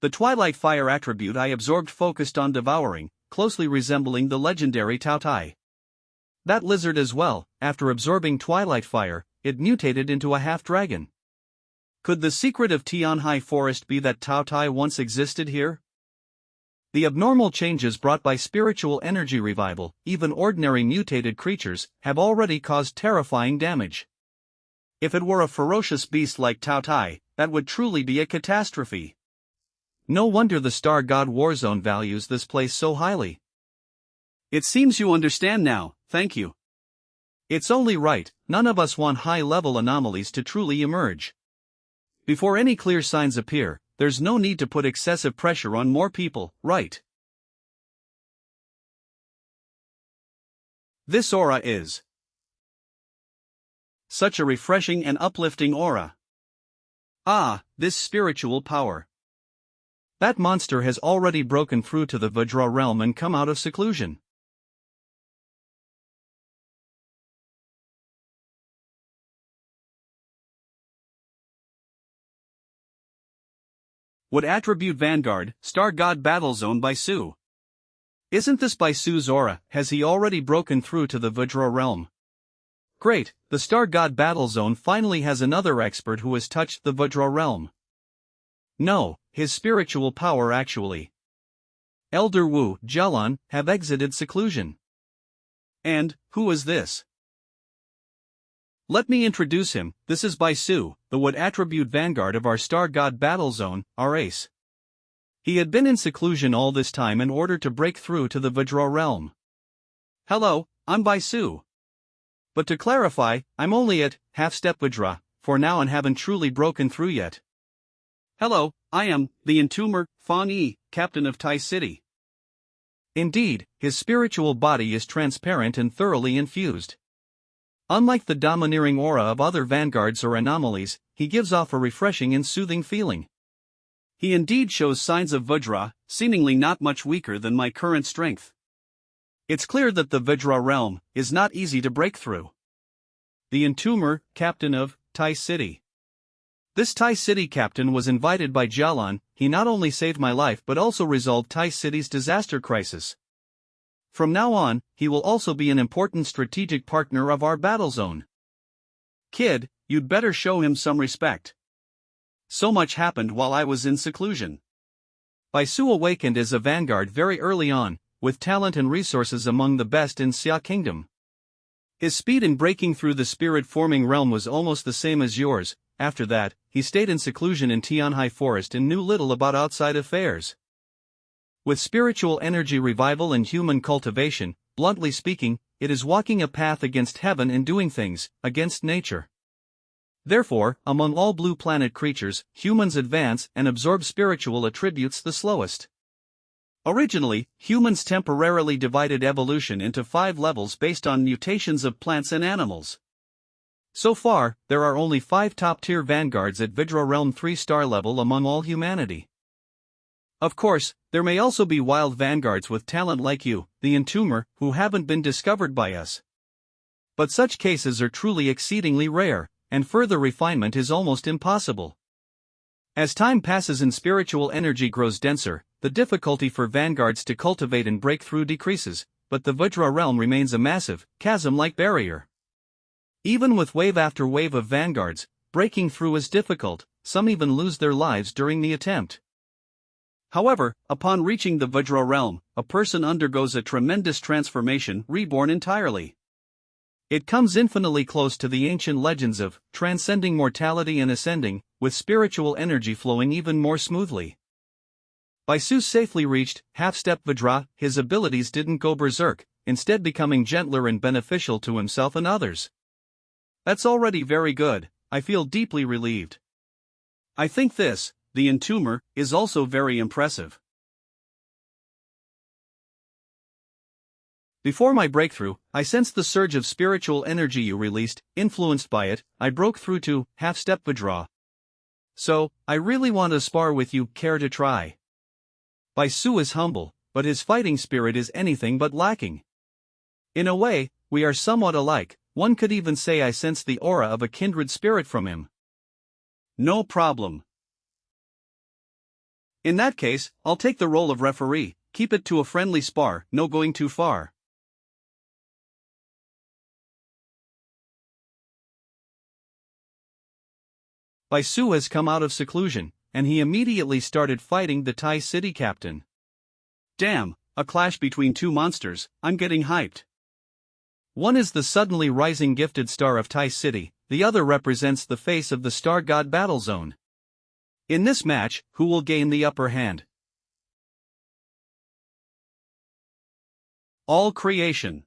S1: The Twilight Fire attribute I absorbed focused on devouring, closely resembling the legendary Tao Tai. That lizard as well, after absorbing Twilight Fire, it mutated into a half-dragon. Could the secret of Tianhai Forest be that Tao Tai once existed here? The abnormal changes brought by spiritual energy revival, even ordinary mutated creatures, have already caused terrifying damage. If it were a ferocious beast like Tao Tai, that would truly be a catastrophe. No wonder the Star God War Zone values this place so highly. It seems you understand now, thank you. It's only right, none of us want high-level anomalies to truly emerge. Before any clear signs appear, there's no need to put excessive pressure on more people, right? This aura is such a refreshing and uplifting aura. Ah, this spiritual power. That monster has already broken through to the Vajra realm and come out of seclusion. Would attribute Vanguard, Star God Battle Zone by Su. Isn't this by Su's aura? Has he already broken through to the Vajra realm? Great, the Star God Battle Zone finally has another expert who has touched the Vajra realm. No, his spiritual power actually. Elder Wu, Jialan, have exited seclusion. And, who is this? Let me introduce him. This is Bai Su, the wood attribute vanguard of our Star God Battle Zone, our ace. He had been in seclusion all this time in order to break through to the Vajra realm. Hello, I'm Bai Su. But to clarify, I'm only at half-step Vajra, for now and haven't truly broken through yet. Hello, I am the Entomber, Fan Yi, captain of Tai City. Indeed, his spiritual body is transparent and thoroughly infused. Unlike the domineering aura of other vanguards or anomalies, he gives off a refreshing and soothing feeling. He indeed shows signs of Vajra, seemingly not much weaker than my current strength. It's clear that the Vajra realm is not easy to break through. The Entomber, captain of Tai City. This Tai City captain was invited by Jialan. He not only saved my life but also resolved Tai City's disaster crisis. From now on, he will also be an important strategic partner of our battle zone. Kid, you'd better show him some respect. So much happened while I was in seclusion. Bai Su awakened as a vanguard very early on, with talent and resources among the best in Xia Kingdom. His speed in breaking through the spirit-forming realm was almost the same as yours. After that, he stayed in seclusion in Tianhai Forest and knew little about outside affairs. With spiritual energy revival and human cultivation, bluntly speaking, it is walking a path against heaven and doing things against nature. Therefore, among all blue planet creatures, humans advance and absorb spiritual attributes the slowest. Originally, humans temporarily divided evolution into 5 levels based on mutations of plants and animals. So far, there are only 5 top-tier vanguards at Vajra Realm 3-star level among all humanity. Of course, there may also be wild vanguards with talent like you, the Entomber, who haven't been discovered by us. But such cases are truly exceedingly rare, and further refinement is almost impossible. As time passes and spiritual energy grows denser, the difficulty for vanguards to cultivate and break through decreases, but the Vajra realm remains a massive, chasm-like barrier. Even with wave after wave of vanguards, breaking through is difficult, some even lose their lives during the attempt. However, upon reaching the Vajra realm, a person undergoes a tremendous transformation, reborn entirely. It comes infinitely close to the ancient legends of transcending mortality and ascending, with spiritual energy flowing even more smoothly. Bai Su safely reached half-step Vajra. His abilities didn't go berserk, instead becoming gentler and beneficial to himself and others. That's already very good. I feel deeply relieved. I think this, the Entomber, is also very impressive. Before my breakthrough, I sensed the surge of spiritual energy you released. Influenced by it, I broke through to half-step Vajra. So, I really want to spar with you. Care to try? Bai Su is humble, but his fighting spirit is anything but lacking. In a way, we are somewhat alike. One could even say I sense the aura of a kindred spirit from him. No problem. In that case, I'll take the role of referee. Keep it to a friendly spar, no going too far. Bai Su has come out of seclusion, and he immediately started fighting the Tai City captain. Damn, a clash between two monsters, I'm getting hyped. One is the suddenly rising gifted star of Tai City, the other represents the face of the Star God battle zone. In this match, who will gain the upper hand? All creation.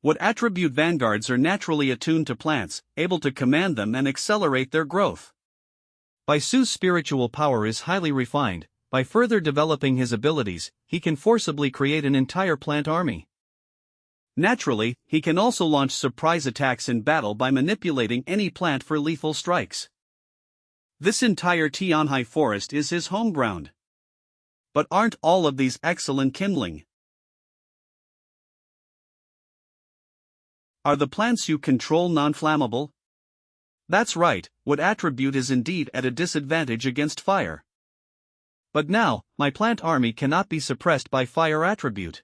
S1: What attribute vanguards are naturally attuned to plants, able to command them and accelerate their growth? Bai Su's spiritual power is highly refined. By further developing his abilities, he can forcibly create an entire plant army. Naturally, he can also launch surprise attacks in battle by manipulating any plant for lethal strikes. This entire Tianhai forest is his home ground. But aren't all of these excellent kindling? Are the plants you control non-flammable? That's right, what attribute is indeed at a disadvantage against fire? But now, my plant army cannot be suppressed by fire attribute.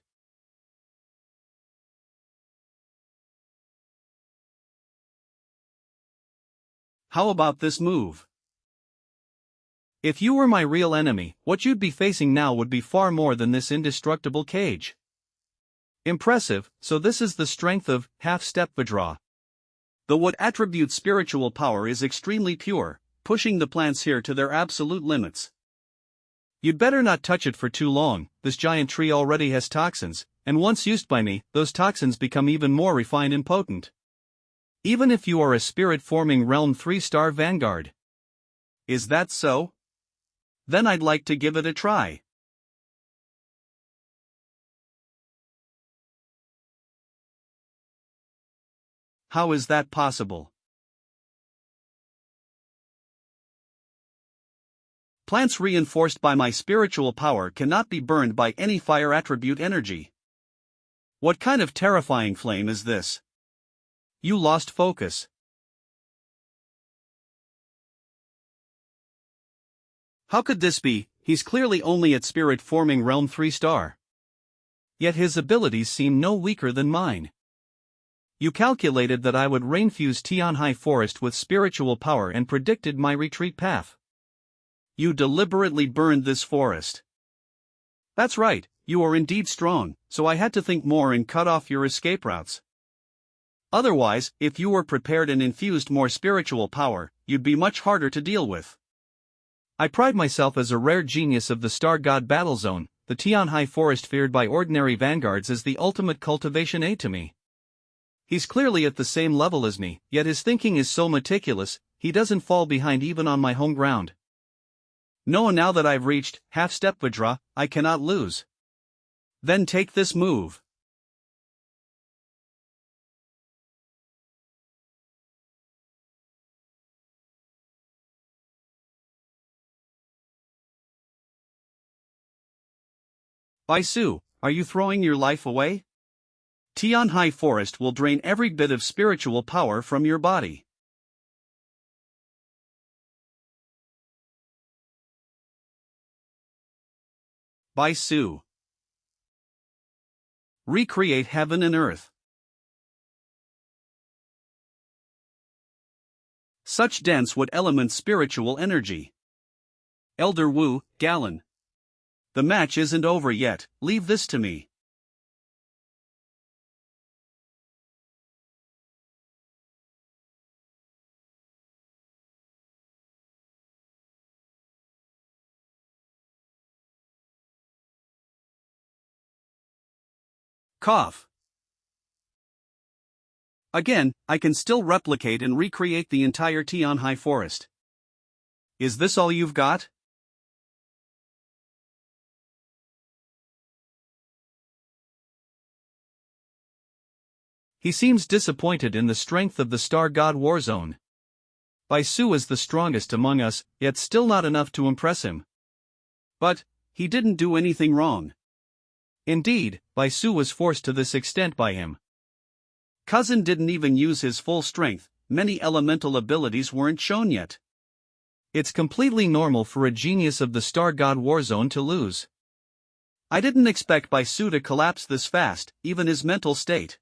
S1: How about this move? If you were my real enemy, what you'd be facing now would be far more than this indestructible cage. Impressive, so this is the strength of half-step Vajra. The what attribute spiritual power is extremely pure, pushing the plants here to their absolute limits. You'd better not touch it for too long. This giant tree already has toxins, and once used by me, those toxins become even more refined and potent. Even if you are a spirit-forming realm 3-star vanguard. Is that so? Then I'd like to give it a try. How is that possible? Plants reinforced by my spiritual power cannot be burned by any fire attribute energy. What kind of terrifying flame is this? You lost focus. How could this be? He's clearly only at spirit-forming realm 3-star. Yet his abilities seem no weaker than mine. You calculated that I would rainfuse Tianhai Forest with spiritual power and predicted my retreat path. You deliberately burned this forest. That's right, you are indeed strong, so I had to think more and cut off your escape routes. Otherwise, if you were prepared and infused more spiritual power, you'd be much harder to deal with. I pride myself as a rare genius of the Star God battle zone. The Tianhai Forest feared by ordinary vanguards is the ultimate cultivation aid to me. He's clearly at the same level as me, yet his thinking is so meticulous, he doesn't fall behind even on my home ground. No, now that I've reached half-step Vajra, I cannot lose. Then take this move. Bai Su, are you throwing your life away? Tianhai Forest will drain every bit of spiritual power from your body. Bai Su. Recreate heaven and earth. Such dense what element spiritual energy. Elder Wu, Galen. The match isn't over yet, leave this to me. Cough. Again, I can still replicate and recreate the entire Tianhai Forest. Is this all you've got? He seems disappointed in the strength of the Star God Warzone. Baisu is the strongest among us, yet still not enough to impress him. But he didn't do anything wrong. Indeed, Baisu was forced to this extent by him. Cousin didn't even use his full strength, many elemental abilities weren't shown yet. It's completely normal for a genius of the Star God Warzone to lose. I didn't expect Baisu to collapse this fast, even his mental state.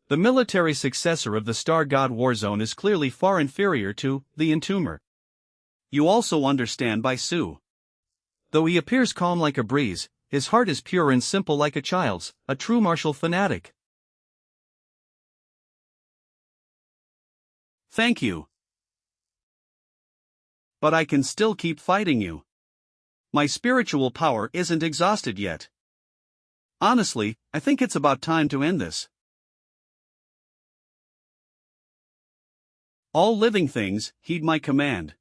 S1: The military successor of the Star God Warzone is clearly far inferior to the Entomber. You also understand Baisu. Though he appears calm like a breeze, his heart is pure and simple like a child's, a true martial fanatic. Thank you. But I can still keep fighting you. My spiritual power isn't exhausted yet. Honestly, I think it's about time to end this. All living things, heed my command.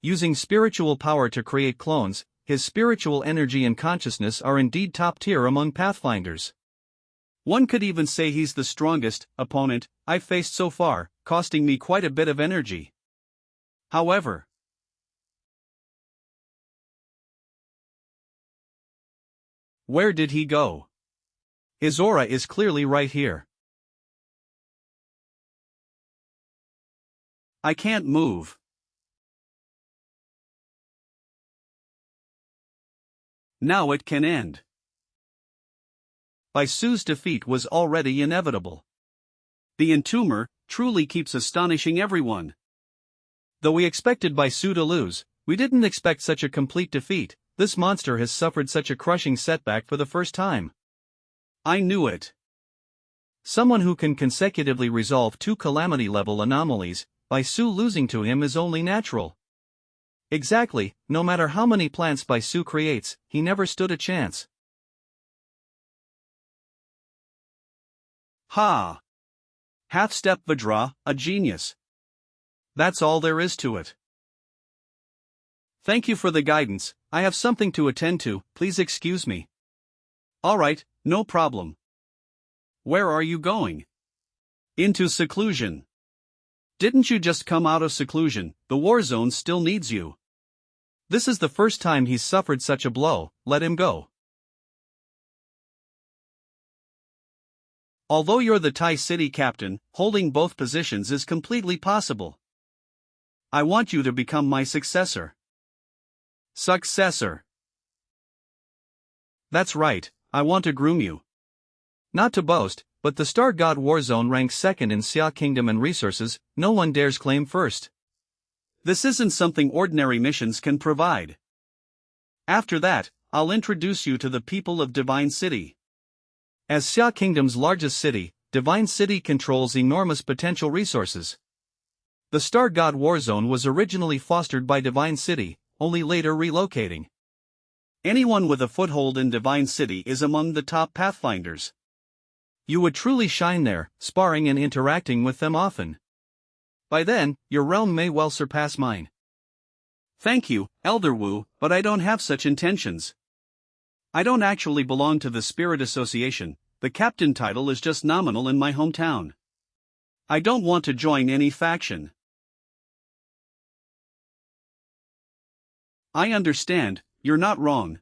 S1: Using spiritual power to create clones, his spiritual energy and consciousness are indeed top tier among Pathfinders. One could even say he's the strongest opponent I've faced so far, costing me quite a bit of energy. However, where did he go? His aura is clearly right here. I can't move. Now it can end. Baisu's defeat was already inevitable. The Entomber truly keeps astonishing everyone. Though we expected Baisu to lose, we didn't expect such a complete defeat. This monster has suffered such a crushing setback for the first time. I knew it. Someone who can consecutively resolve two calamity-level anomalies, Baisu losing to him is only natural. Exactly, no matter how many plants Baisu creates, he never stood a chance. Ha! Half-step Vajra, a genius. That's all there is to it. Thank you for the guidance, I have something to attend to, please excuse me. Alright, no problem. Where are you going? Into seclusion. Didn't you just come out of seclusion? The war zone still needs you. This is the first time he's suffered such a blow, let him go. Although you're the Tai City captain, holding both positions is completely possible. I want you to become my successor. Successor. That's right, I want to groom you. Not to boast, but the Star God Warzone ranks second in Xia Kingdom and resources, no one dares claim first. This isn't something ordinary missions can provide. After that, I'll introduce you to the people of Divine City. As Xia Kingdom's largest city, Divine City controls enormous potential resources. The Star God Warzone was originally fostered by Divine City, only later relocating. Anyone with a foothold in Divine City is among the top Pathfinders. You would truly shine there, sparring and interacting with them often. By then, your realm may well surpass mine. Thank you, Elder Wu, but I don't have such intentions. I don't actually belong to the Spirit Association, the captain title is just nominal in my hometown. I don't want to join any faction. I understand, you're not wrong.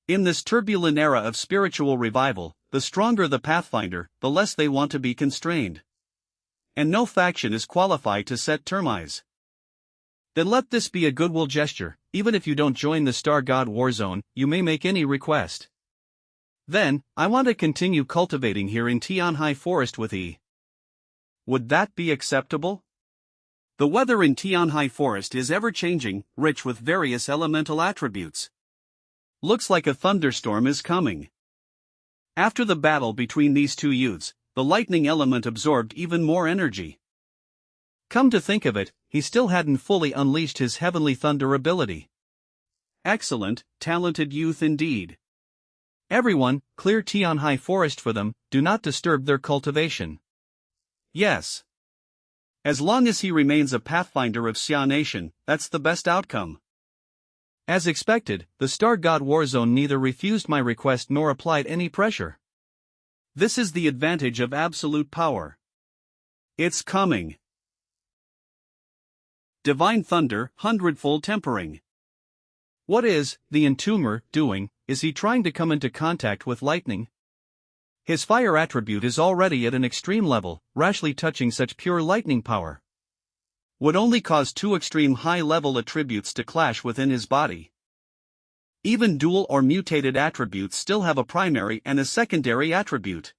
S1: In this turbulent era of spiritual revival, the stronger the Pathfinder, the less they want to be constrained. And no faction is qualified to set terms. Then let this be a goodwill gesture, even if you don't join the Star God Warzone, you may make any request. Then, I want to continue cultivating here in Tianhai Forest with E. Would that be acceptable? The weather in Tianhai Forest is ever-changing, rich with various elemental attributes. Looks like a thunderstorm is coming. After the battle between these two youths, the lightning element absorbed even more energy. Come to think of it, he still hadn't fully unleashed his heavenly thunder ability. Excellent, talented youth indeed. Everyone, clear Tianhai Forest for them, do not disturb their cultivation. Yes. As long as he remains a Pathfinder of Xia Nation, that's the best outcome. As expected, the Star God Warzone neither refused my request nor applied any pressure. This is the advantage of absolute power. It's coming. Divine Thunder, hundredfold tempering. What is the entomber doing? Is he trying to come into contact with lightning? His fire attribute is already at an extreme level, rashly touching such pure lightning power would only cause two extreme high-level attributes to clash within his body. Even dual or mutated attributes still have a primary and a secondary attribute.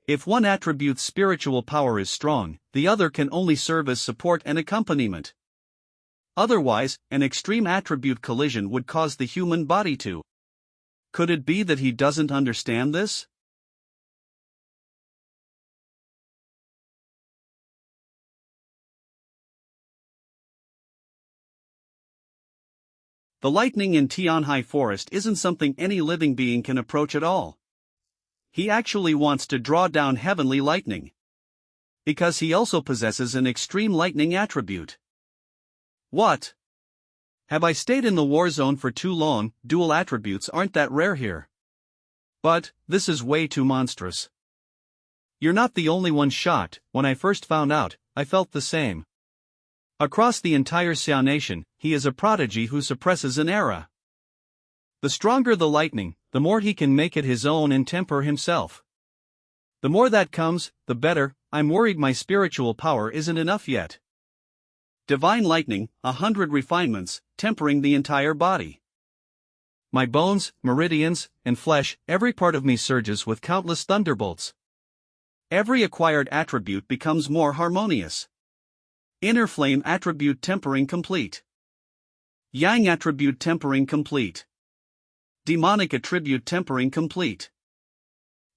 S1: If one attribute's spiritual power is strong, the other can only serve as support and accompaniment. Otherwise, an extreme attribute collision would cause the human body to. Could it be that he doesn't understand this? The lightning in Tianhai Forest isn't something any living being can approach at all. He actually wants to draw down heavenly lightning, because he also possesses an extreme lightning attribute. What? Have I stayed in the war zone for too long? Dual attributes aren't that rare here. But this is way too monstrous. You're not the only one shocked. When I first found out, I felt the same. Across the entire Xiao nation, he is a prodigy who suppresses an era. The stronger the lightning, the more he can make it his own and temper himself. The more that comes, the better. I'm worried my spiritual power isn't enough yet. Divine lightning, 100 refinements, tempering the entire body. My bones, meridians, and flesh, every part of me surges with countless thunderbolts. Every acquired attribute becomes more harmonious. Inner flame attribute tempering complete. Yang attribute tempering complete. Demonic attribute tempering complete.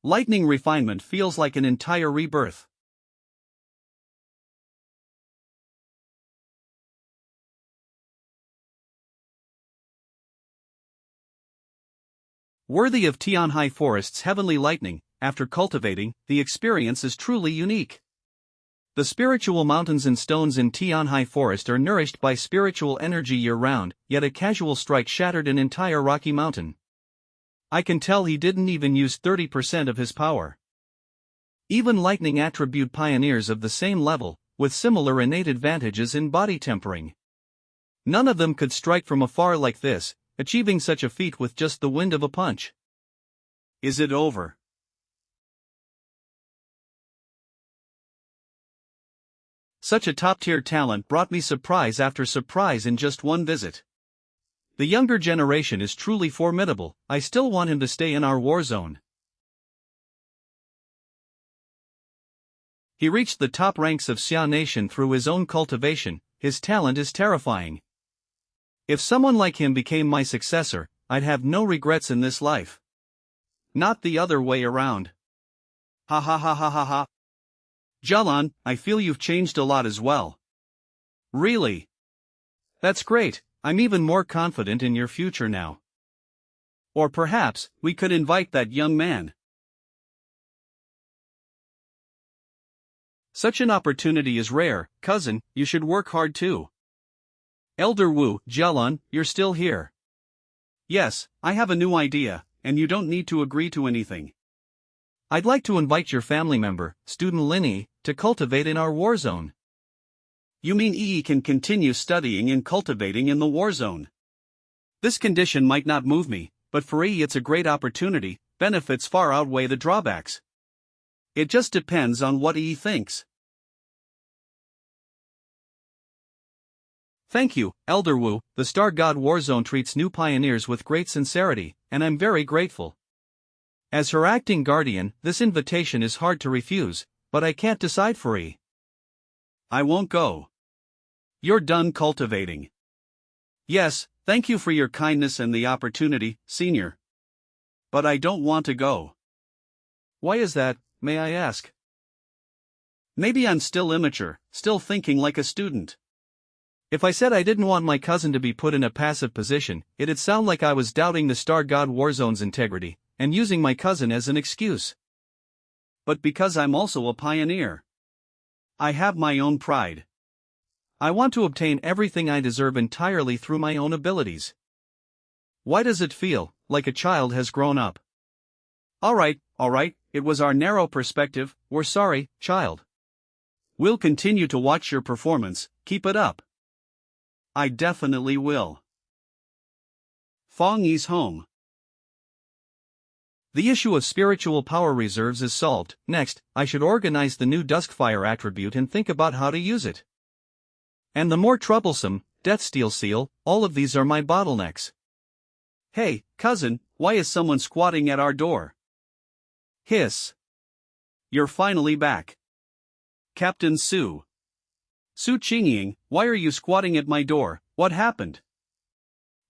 S1: Lightning refinement feels like an entire rebirth. Worthy of Tianhai Forest's heavenly lightning, after cultivating, the experience is truly unique. The spiritual mountains and stones in Tianhai Forest are nourished by spiritual energy year-round, yet a casual strike shattered an entire rocky mountain. I can tell he didn't even use 30% of his power. Even lightning attribute pioneers of the same level, with similar innate advantages in body tempering. None of them could strike from afar like this, achieving such a feat with just the wind of a punch. Is it over? Such a top-tier talent brought me surprise after surprise in just one visit. The younger generation is truly formidable. I still want him to stay in our war zone. He reached the top ranks of Xiao Nation through his own cultivation. His talent is terrifying. If someone like him became my successor, I'd have no regrets in this life. Not the other way around. Ha ha ha ha ha ha. Jalan, I feel you've changed a lot as well. Really? That's great. I'm even more confident in your future now. Or perhaps, we could invite that young man. Such an opportunity is rare, cousin. You should work hard too. Elder Wu, Jialun, you're still here. Yes, I have a new idea, and you don't need to agree to anything. I'd like to invite your family member, student Linny, to cultivate in our war zone. You mean Yi can continue studying and cultivating in the war zone? This condition might not move me, but for Yi it's a great opportunity. Benefits far outweigh the drawbacks. It just depends on what Yi thinks. Thank you, Elder Wu. The Star God Warzone treats new pioneers with great sincerity, and I'm very grateful. As her acting guardian, this invitation is hard to refuse, but I can't decide for Yi. I won't go. You're done cultivating. Yes, thank you for your kindness and the opportunity, senior. But I don't want to go. Why is that, may I ask? Maybe I'm still immature, still thinking like a student. If I said I didn't want my cousin to be put in a passive position, it'd sound like I was doubting the Star God Warzone's integrity, and using my cousin as an excuse. But because I'm also a pioneer. I have my own pride. I want to obtain everything I deserve entirely through my own abilities. Why does it feel like a child has grown up? Alright, it was our narrow perspective. We're sorry, child. We'll continue to watch your performance. Keep it up. I definitely will. Feng Yi's home. The issue of spiritual power reserves is solved. Next, I should organize the new Duskfire attribute and think about how to use it. And the more troublesome, Deathsteel Seal, all of these are my bottlenecks. Hey, cousin, why is someone squatting at our door? Hiss. You're finally back. Captain Su. Su Qingying, why are you squatting at my door? What happened?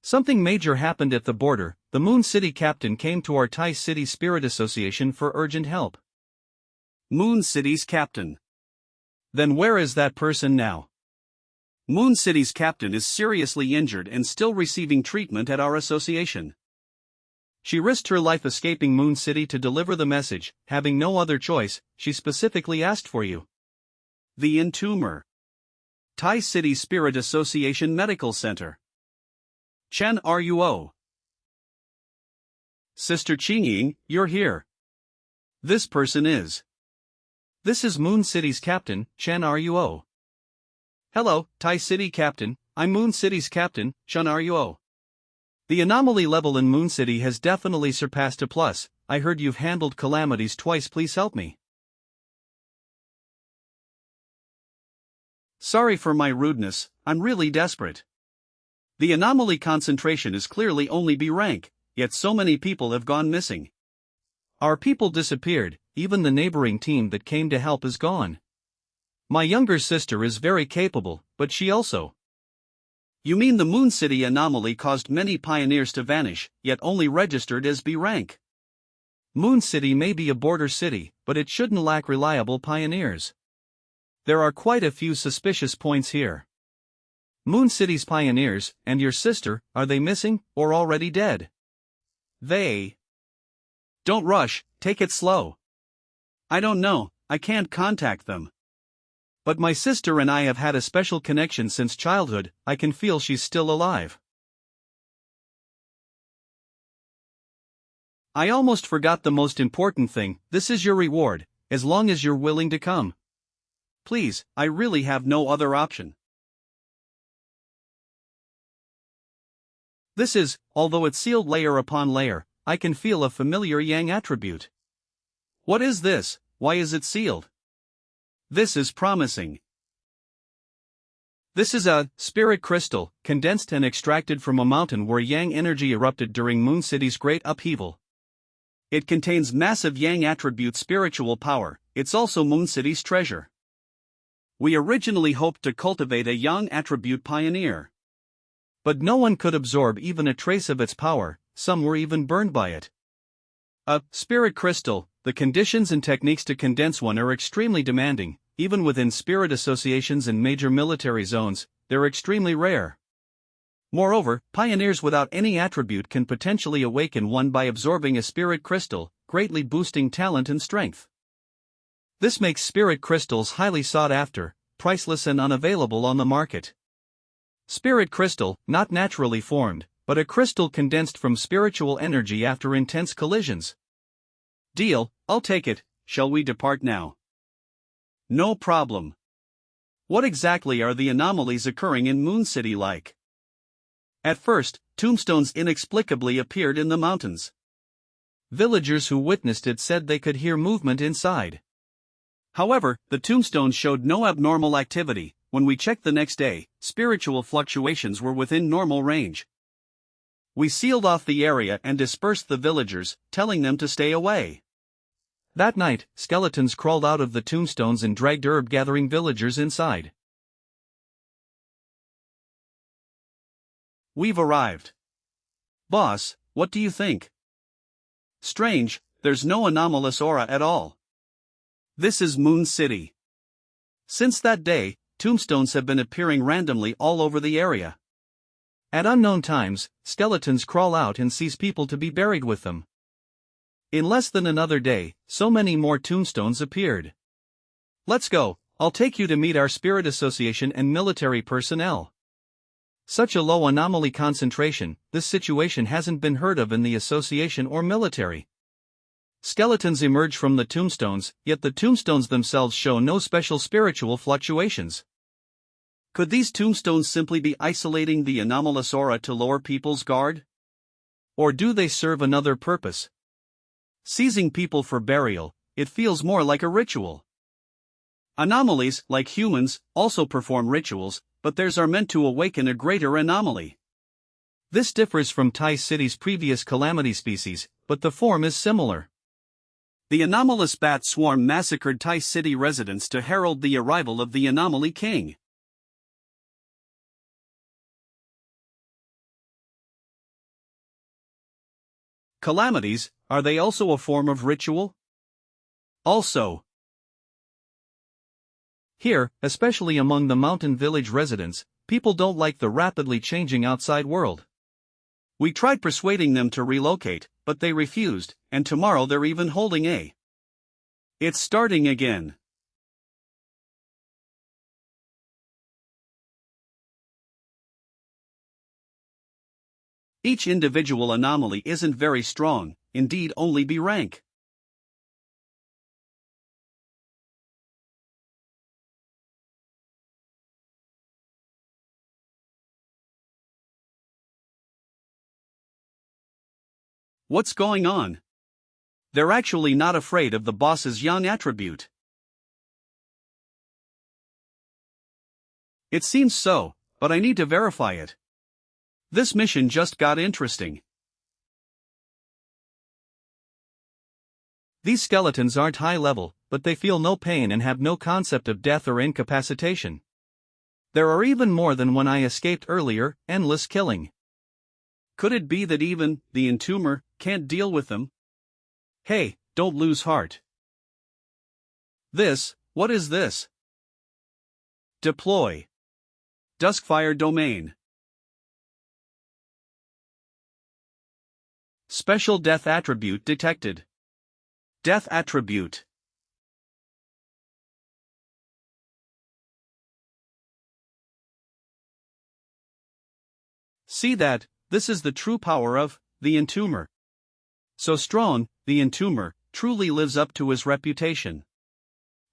S1: Something major happened at the border. The Moon City captain came to our Tai City Spirit Association for urgent help. Moon City's captain. Then where is that person now? Moon City's captain is seriously injured and still receiving treatment at our association. She risked her life escaping Moon City to deliver the message. Having no other choice, she specifically asked for you. The Entomber. Tai City Spirit Association Medical Center. Chen Ruo. Sister Qingying, you're here. This person is. This is Moon City's captain, Chen Ruo. Hello, Tai City captain, I'm Moon City's captain, Chen Ruo. The anomaly level in Moon City has definitely surpassed a plus. I heard you've handled calamities twice, please help me. Sorry for my rudeness, I'm really desperate. The anomaly concentration is clearly only B rank, yet so many people have gone missing. Our people disappeared, even the neighboring team that came to help is gone. My younger sister is very capable, but she also. You mean the Moon City anomaly caused many pioneers to vanish, yet only registered as B rank? Moon City may be a border city, but it shouldn't lack reliable pioneers. There are quite a few suspicious points here. Moon City's pioneers, and your sister, are they missing, or already dead? They. Don't rush, take it slow. I don't know, I can't contact them. But my sister and I have had a special connection since childhood, I can feel she's still alive. I almost forgot the most important thing, this is your reward, as long as you're willing to come. Please, I really have no other option. This is, although it's sealed layer upon layer, I can feel a familiar yang attribute. What is this? Why is it sealed? This is promising. This is a spirit crystal, condensed and extracted from a mountain where yang energy erupted during Moon City's great upheaval. It contains massive yang attribute spiritual power, it's also Moon City's treasure. We originally hoped to cultivate a yang attribute pioneer. But no one could absorb even a trace of its power, some were even burned by it. A spirit crystal, the conditions and techniques to condense one are extremely demanding, even within spirit associations and major military zones, they're extremely rare. Moreover, pioneers without any attribute can potentially awaken one by absorbing a spirit crystal, greatly boosting talent and strength. This makes spirit crystals highly sought after, priceless and unavailable on the market. Spirit crystal, not naturally formed, but a crystal condensed from spiritual energy after intense collisions. Deal, I'll take it, shall we depart now? No problem. What exactly are the anomalies occurring in Moon City like? At first, tombstones inexplicably appeared in the mountains. Villagers who witnessed it said they could hear movement inside. However, the tombstones showed no abnormal activity. When we checked the next day, spiritual fluctuations were within normal range. We sealed off the area and dispersed the villagers, telling them to stay away. That night, skeletons crawled out of the tombstones and dragged herb-gathering villagers inside. We've arrived. Boss, what do you think? Strange, there's no anomalous aura at all. This is Moon City. Since that day, tombstones have been appearing randomly all over the area. At unknown times, skeletons crawl out and seize people to be buried with them. In less than another day, so many more tombstones appeared. Let's go, I'll take you to meet our spirit association and military personnel. Such a low anomaly concentration, this situation hasn't been heard of in the association or military. Skeletons emerge from the tombstones, yet the tombstones themselves show no special spiritual fluctuations. Could these tombstones simply be isolating the anomalous aura to lower people's guard? Or do they serve another purpose? Seizing people for burial, it feels more like a ritual. Anomalies, like humans, also perform rituals, but theirs are meant to awaken a greater anomaly. This differs from Tai City's previous calamity species, but the form is similar. The anomalous bat swarm massacred Tai City residents to herald the arrival of the anomaly king. Calamities, are they also a form of ritual? Also. Here, especially among the mountain village residents, people don't like the rapidly changing outside world. We tried persuading them to relocate, but they refused, and tomorrow they're even holding a. It's starting again. Each individual anomaly isn't very strong, indeed only B rank. What's going on? They're actually not afraid of the boss's yang attribute. It seems so, but I need to verify it. This mission just got interesting. These skeletons aren't high level, but they feel no pain and have no concept of death or incapacitation. There are even more than when I escaped earlier, endless killing. Could it be that even the entomber can't deal with them? Hey, don't lose heart. What is this? Deploy. Duskfire domain. Special death attribute detected. Death attribute. See that, this is the true power of the entomber. So strong, the entomber truly lives up to his reputation.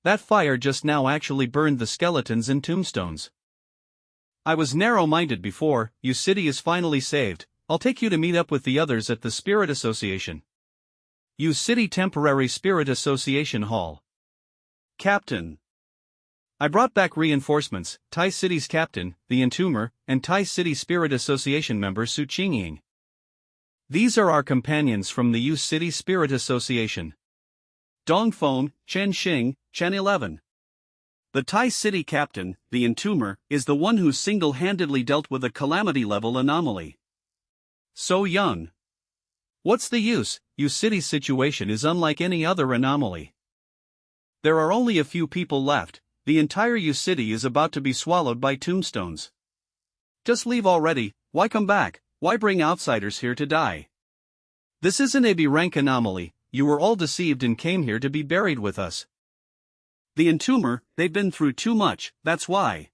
S1: That fire just now actually burned the skeletons and tombstones. I was narrow-minded before. Your city is finally saved. I'll take you to meet up with the others at the Spirit Association. U City Temporary Spirit Association Hall. Captain. I brought back reinforcements, Tai City's captain, the entomber, and Tai City Spirit Association member Su Qingying. These are our companions from the U City Spirit Association. Dongfeng, Chen Xing, Chen 11. The Tai City captain, the entomber, is the one who single-handedly dealt with a calamity-level anomaly. So young. What's the use? U City's situation is unlike any other anomaly. There are only a few people left. The entire U City is about to be swallowed by tombstones. Just leave already. Why come back? Why bring outsiders here to die? This isn't a B-rank anomaly. You were all deceived and came here to be buried with us. The entomber, they've been through too much, that's why.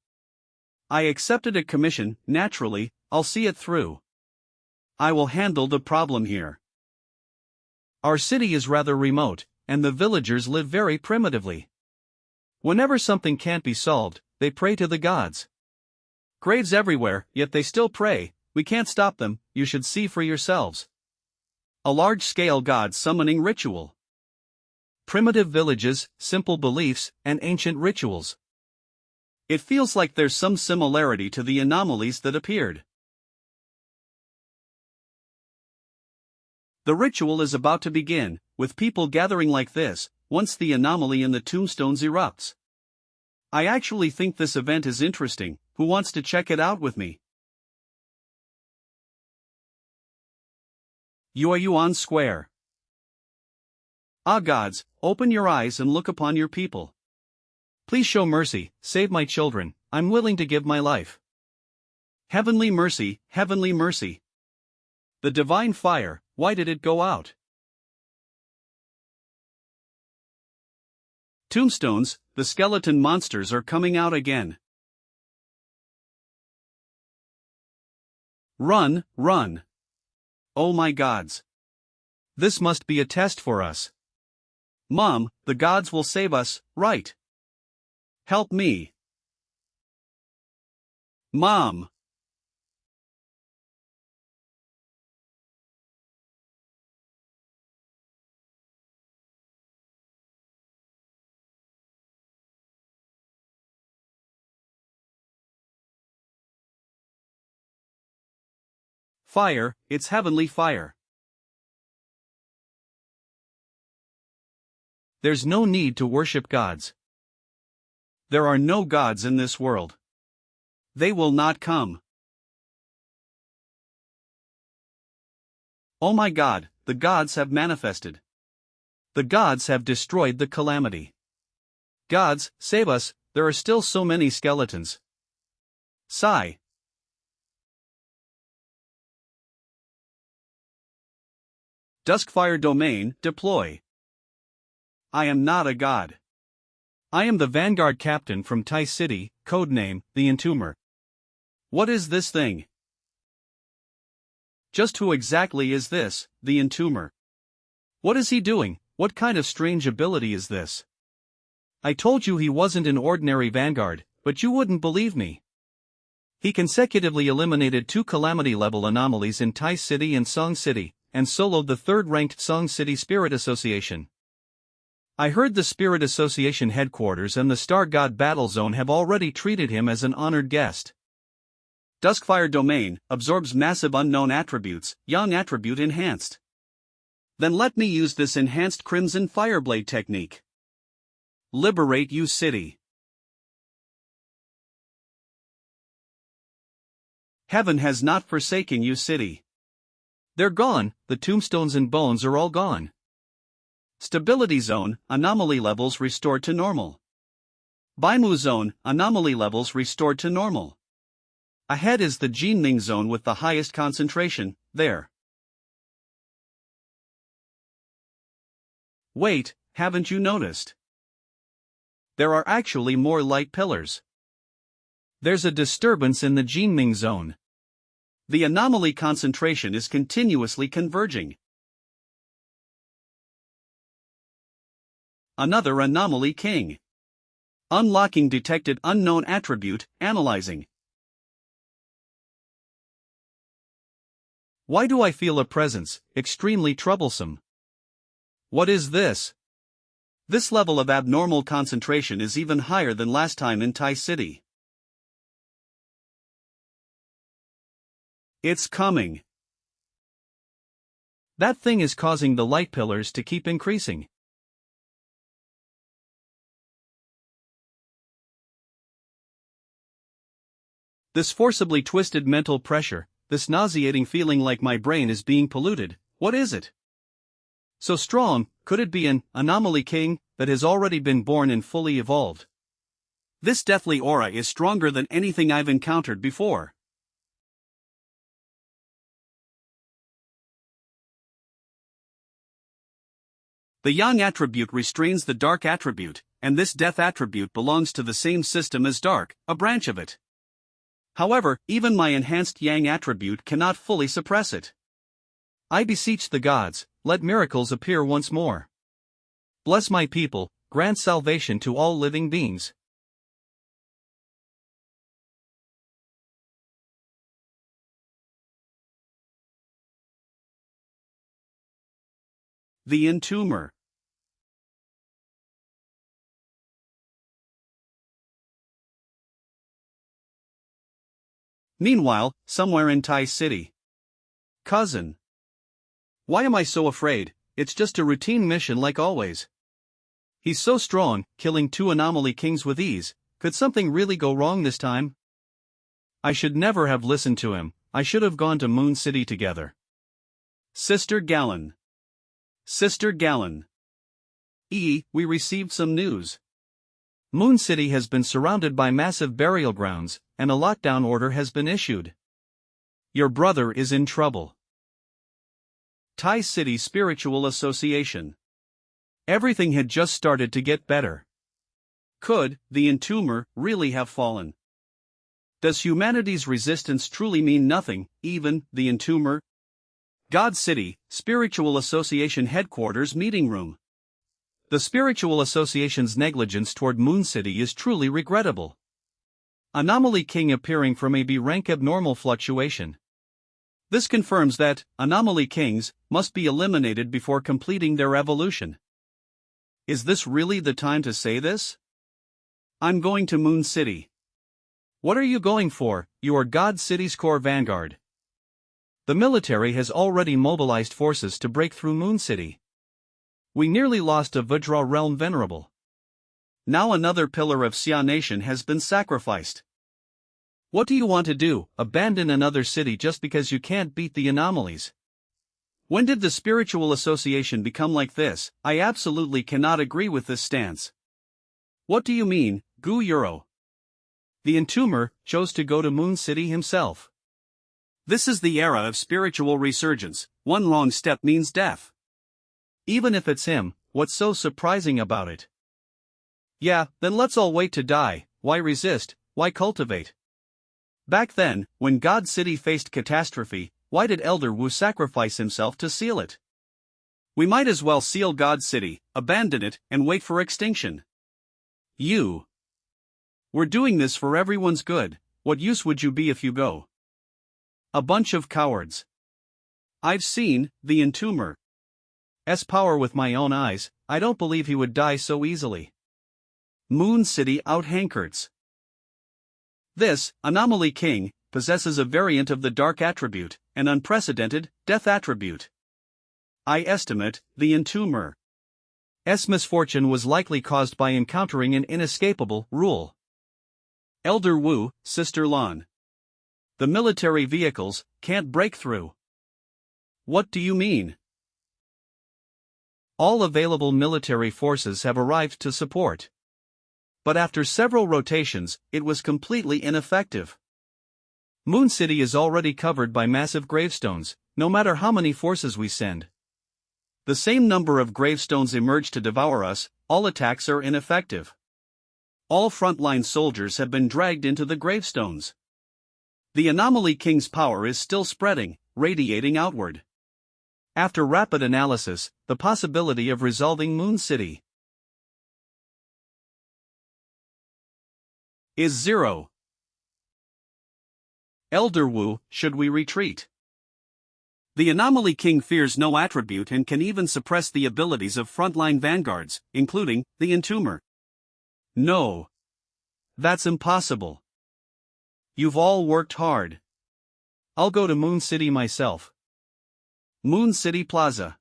S1: I accepted a commission. Naturally, I'll see it through. I will handle the problem here. Our city is rather remote, and the villagers live very primitively. Whenever something can't be solved, they pray to the gods. Graves everywhere, yet they still pray. We can't stop them, you should see for yourselves. A large-scale god summoning ritual. Primitive villages, simple beliefs, and ancient rituals. It feels like there's some similarity to the anomalies that appeared. The ritual is about to begin, with people gathering like this, once the anomaly in the tombstones erupts. I actually think this event is interesting. Who wants to check it out with me? Yuan Square. Ah gods, open your eyes and look upon your people. Please show mercy, save my children, I'm willing to give my life. Heavenly mercy, heavenly mercy. The divine fire, why did it go out? Tombstones, the skeleton monsters are coming out again. Run, run. Oh my gods. This must be a test for us. Mom, the gods will save us, right? Help me. Mom. Fire, it's heavenly fire. There's no need to worship gods. There are no gods in this world. They will not come. Oh my God, the gods have manifested. The gods have destroyed the calamity. Gods, save us, there are still so many skeletons. Sigh. Duskfire domain, deploy. I am not a god. I am the Vanguard Captain from Tai City, codename, the Entomber. What is this thing? Just who exactly is this, the Entomber? What is he doing? What kind of strange ability is this? I told you he wasn't an ordinary Vanguard, but you wouldn't believe me. He consecutively eliminated 2 calamity-level anomalies in Tai City and Song City, and soloed the 3rd-ranked Song City Spirit Association. I heard the Spirit Association headquarters and the Star God Battle Zone have already treated him as an honored guest. Duskfire domain absorbs massive unknown attributes, Yang attribute enhanced. Then let me use this enhanced Crimson Fireblade technique. Liberate you city. Heaven has not forsaken you city. They're gone, the tombstones and bones are all gone. Stability zone, anomaly levels restored to normal. Baimu zone, anomaly levels restored to normal. Ahead is the Jinming zone with the highest concentration, there. Wait, haven't you noticed? There are actually more light pillars. There's a disturbance in the Jinming zone. The anomaly concentration is continuously converging. Another anomaly king. Unlocking detected unknown attribute, analyzing. Why do I feel a presence, extremely troublesome? What is this? This level of abnormal concentration is even higher than last time in Tai City. It's coming. That thing is causing the light pillars to keep increasing. This forcibly twisted mental pressure, this nauseating feeling like my brain is being polluted, what is it? So strong, could it be an anomaly king that has already been born and fully evolved? This deathly aura is stronger than anything I've encountered before. The Yang attribute restrains the Dark attribute, and this Death attribute belongs to the same system as Dark, a branch of it. However, even my enhanced Yang attribute cannot fully suppress it. I beseech the gods, let miracles appear once more. Bless my people, grant salvation to all living beings. The Entomber. Meanwhile, somewhere in Tai City. Cousin. Why am I so afraid? It's just a routine mission like always. He's so strong, killing 2 anomaly kings with ease. Could something really go wrong this time? I should never have listened to him. I should have gone to Moon City together. Sister Gallon. Sister Gallon. We received some news. Moon City has been surrounded by massive burial grounds, and a lockdown order has been issued. Your brother is in trouble. Tai City Spiritual Association. Everything had just started to get better. Could the Entomber really have fallen? Does humanity's resistance truly mean nothing, even the Entomber? God City, Spiritual Association Headquarters Meeting Room. The Spiritual Association's negligence toward Moon City is truly regrettable. Anomaly King appearing from a B rank abnormal fluctuation. This confirms that Anomaly Kings must be eliminated before completing their evolution. Is this really the time to say this? I'm going to Moon City. What are you going for? You are God City's core vanguard. The military has already mobilized forces to break through Moon City. We nearly lost a Vajra realm venerable. Now another pillar of Xia nation has been sacrificed. What do you want to do, abandon another city just because you can't beat the anomalies? When did the spiritual association become like this? I absolutely cannot agree with this stance. What do you mean, Gu Euro? The entomber chose to go to Moon City himself. This is the era of spiritual resurgence. One wrong step means death. Even if it's him, what's so surprising about it? Yeah, then let's all wait to die. Why resist? Why cultivate? Back then, when God City faced catastrophe, why did Elder Wu sacrifice himself to seal it? We might as well seal God City, abandon it, and wait for extinction. We're doing this for everyone's good. What use would you be if you go? A bunch of cowards. I've seen the entomber's power with my own eyes. I don't believe he would die so easily. Moon City out-hankerts. This Anomaly King possesses a variant of the dark attribute, an unprecedented death attribute. I estimate the entomber's misfortune was likely caused by encountering an inescapable rule. Elder Wu, Sister Lan. The military vehicles can't break through. What do you mean? All available military forces have arrived to support. But after several rotations, it was completely ineffective. Moon City is already covered by massive gravestones, no matter how many forces we send. The same number of gravestones emerge to devour us, all attacks are ineffective. All frontline soldiers have been dragged into the gravestones. The Anomaly King's power is still spreading, radiating outward. After rapid analysis, the possibility of resolving Moon City is 0. Elder Wu, should we retreat? The Anomaly King fears no attribute and can even suppress the abilities of frontline vanguards, including the entomber. No. That's impossible. You've all worked hard. I'll go to Moon City myself. Moon City Plaza.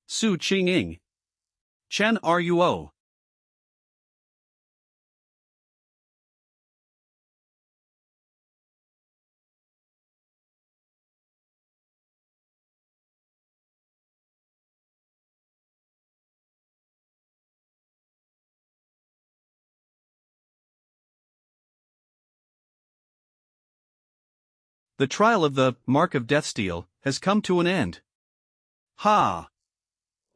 S1: Su Qinging. Chen Ruo. The trial of the Mark of Death Steel has come to an end. Ha!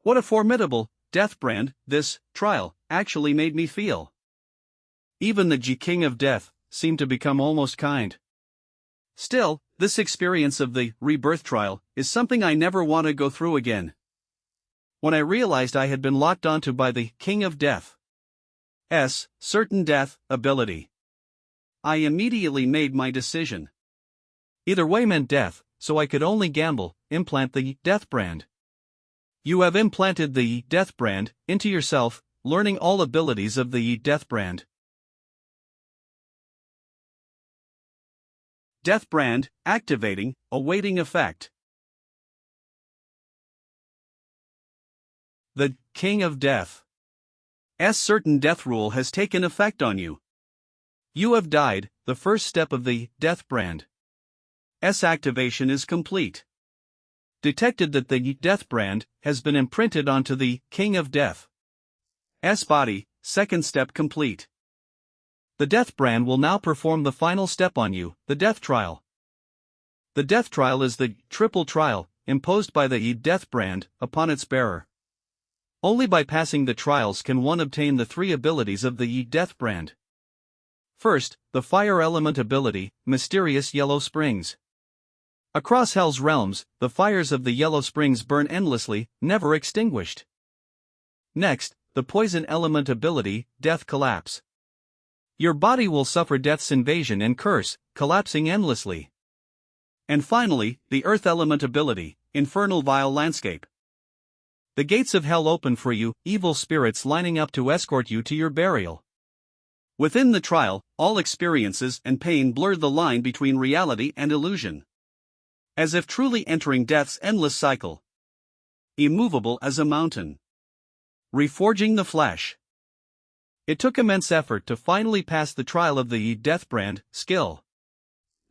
S1: What a formidable death brand this trial actually made me feel. Even the King of Death seemed to become almost kind. Still, this experience of the rebirth trial is something I never want to go through again. When I realized I had been locked onto by the King of Death's certain death ability, I immediately made my decision. Either way meant death, so I could only gamble, implant the death brand. You have implanted the death brand into yourself, learning all abilities of the death brand. Death brand, activating, awaiting effect. The King of Death's certain death rule has taken effect on you. You have died, the first step of the death brand. Activation is complete. Detected that the death brand has been imprinted onto the King of Death's body, second step complete. The death brand will now perform the final step on you, the death trial. The death trial is the triple trial imposed by the death brand upon its bearer. Only by passing the trials can one obtain the three abilities of the death brand. First, the fire element ability, Mysterious Yellow Springs. Across Hell's realms, the fires of the Yellow Springs burn endlessly, never extinguished. Next, the poison element ability, Death Collapse. Your body will suffer death's invasion and curse, collapsing endlessly. And finally, the earth element ability, infernal vile landscape. The gates of hell open for you, evil spirits lining up to escort you to your burial. Within the trial, all experiences and pain blur the line between reality and illusion. As if truly entering death's endless cycle. Immovable as a mountain. Reforging the flesh. It took immense effort to finally pass the trial of the death brand, skill.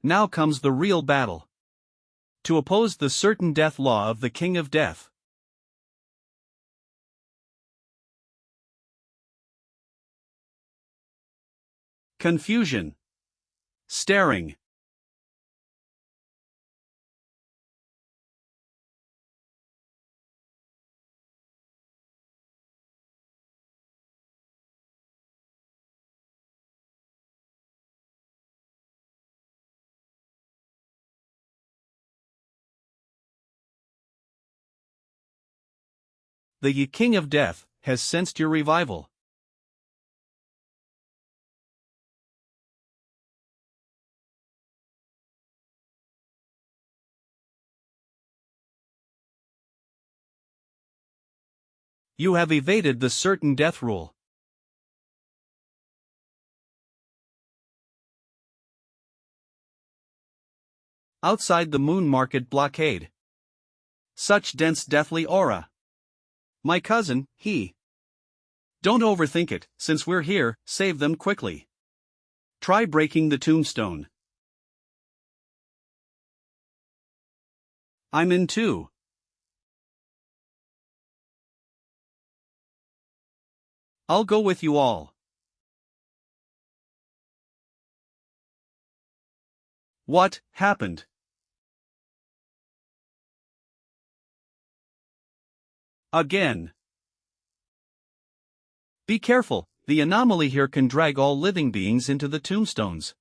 S1: Now comes the real battle. To oppose the certain death law of the King of Death. Confusion. Staring. The King of Death has sensed your revival. You have evaded the certain death rule. Outside the moon market blockade. Such dense deathly aura. My cousin, he. Don't overthink it, since we're here, save them quickly. Try breaking the tombstone. I'm in too. I'll go with you all. What happened? Again. Be careful, the anomaly here can drag all living beings into the tombstones.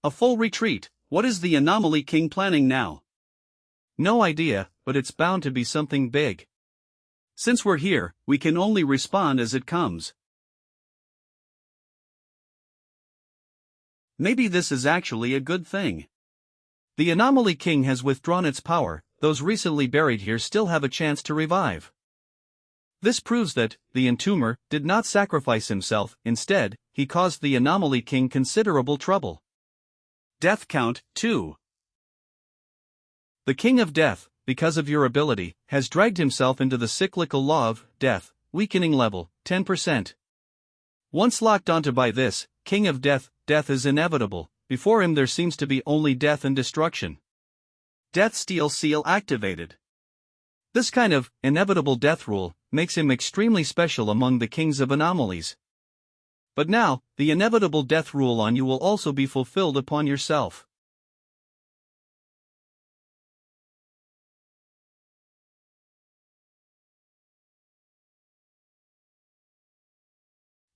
S1: A full retreat, what is the anomaly king planning now? No idea, but it's bound to be something big. Since we're here, we can only respond as it comes. Maybe this is actually a good thing. The anomaly king has withdrawn its power, those recently buried here still have a chance to revive. This proves that, the entomber did not sacrifice himself, instead, he caused the anomaly king considerable trouble. Death count, 2. The King of Death, because of your ability, has dragged himself into the cyclical law of death, weakening level, 10%. Once locked onto by this, King of Death, death is inevitable, before him there seems to be only death and destruction. Death Steel Seal activated. This kind of inevitable death rule makes him extremely special among the kings of anomalies. But now, the inevitable death rule on you will also be fulfilled upon yourself.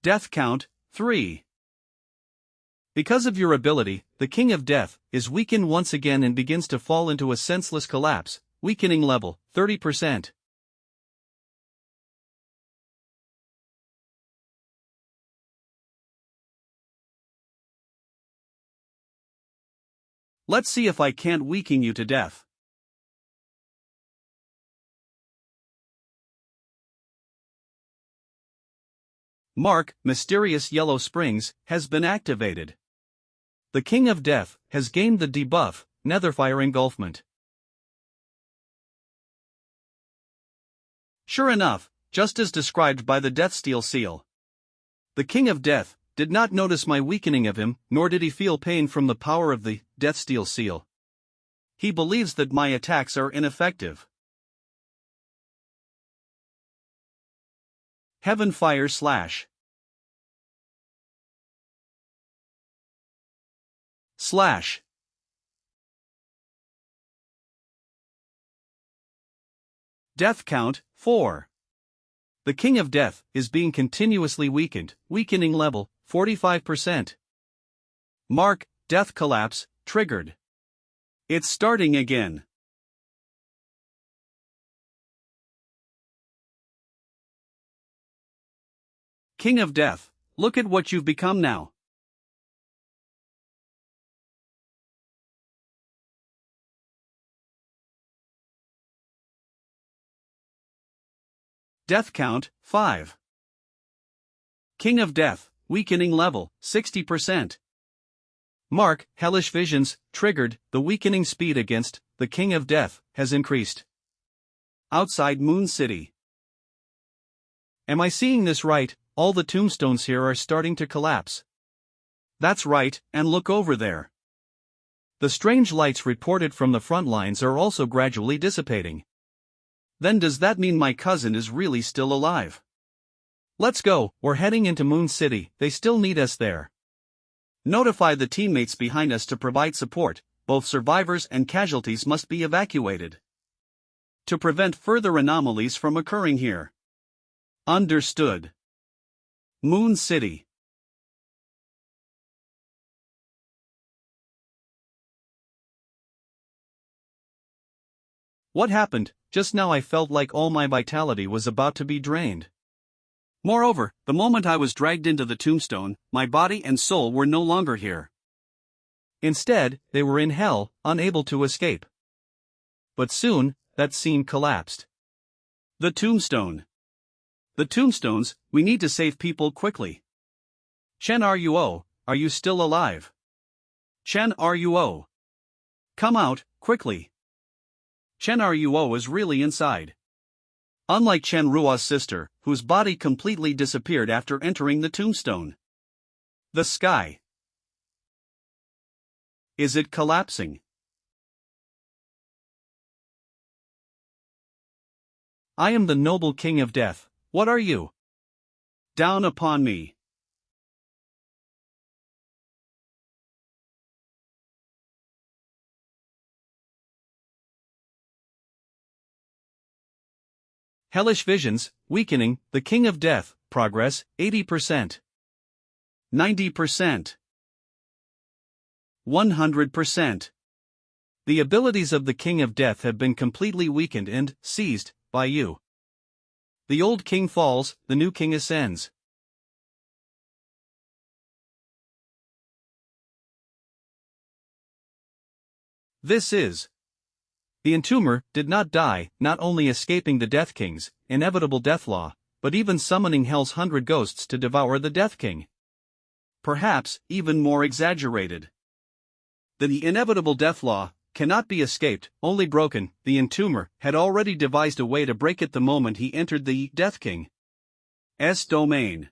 S1: Death count, 3. Because of your ability, the King of Death is weakened once again and begins to fall into a senseless collapse, weakening level, 30%. Let's see if I can't weaken you to death. Mark, Mysterious Yellow Springs, has been activated. The King of Death has gained the debuff, Netherfire Engulfment. Sure enough, just as described by the Deathsteel Seal. The King of Death did not notice my weakening of him, nor did he feel pain from the power of the Deathsteel Seal. He believes that my attacks are ineffective. Heaven Fire Slash. Slash. Death count, 4. The King of Death is being continuously weakened, weakening level, 45%. Mark, death collapse, triggered. It's starting again. King of Death, look at what you've become now. Death count, 5. King of Death, weakening level, 60%. Mark, hellish visions, triggered, the weakening speed against the King of Death has increased. Outside Moon City. Am I seeing this right? All the tombstones here are starting to collapse. That's right, and look over there. The strange lights reported from the front lines are also gradually dissipating. Then does that mean my cousin is really still alive? Let's go, we're heading into Moon City, they still need us there. Notify the teammates behind us to provide support, both survivors and casualties must be evacuated. To prevent further anomalies from occurring here. Understood. Moon City. What happened? Just now I felt like all my vitality was about to be drained. Moreover, the moment I was dragged into the tombstone, my body and soul were no longer here. Instead, they were in hell, unable to escape. But soon, that scene collapsed. The tombstone. The tombstones, we need to save people quickly. Chen Ruo, are you still alive? Chen Ruo. Come out, quickly. Chen Ruo is really inside. Unlike Chen Ruo's sister, whose body completely disappeared after entering the tombstone. The sky. Is it collapsing? I am the noble King of Death, what are you? Down upon me. Hellish visions, weakening, the King of Death, progress, 80%. 90%. 100%. The abilities of the King of Death have been completely weakened and seized by you. The old king falls, the new king ascends. This is. The entomber did not die, not only escaping the Death King's inevitable death law, but even summoning Hell's 100 ghosts to devour the Death King. Perhaps even more exaggerated. The inevitable death law cannot be escaped, only broken. The entomber had already devised a way to break it the moment he entered the Death King's domain.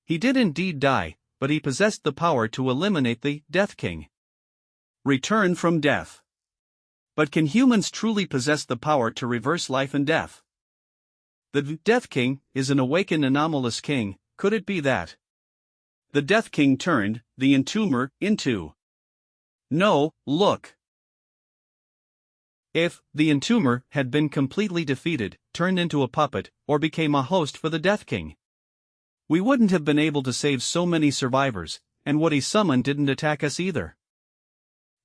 S1: He did indeed die, but he possessed the power to eliminate the Death King. Return from death. But can humans truly possess the power to reverse life and death? The Death King is an awakened anomalous king, could it be that? The Death King turned the entomber into. No, look. If the entomber had been completely defeated, turned into a puppet, or became a host for the Death King, we wouldn't have been able to save so many survivors, and what he summoned didn't attack us either.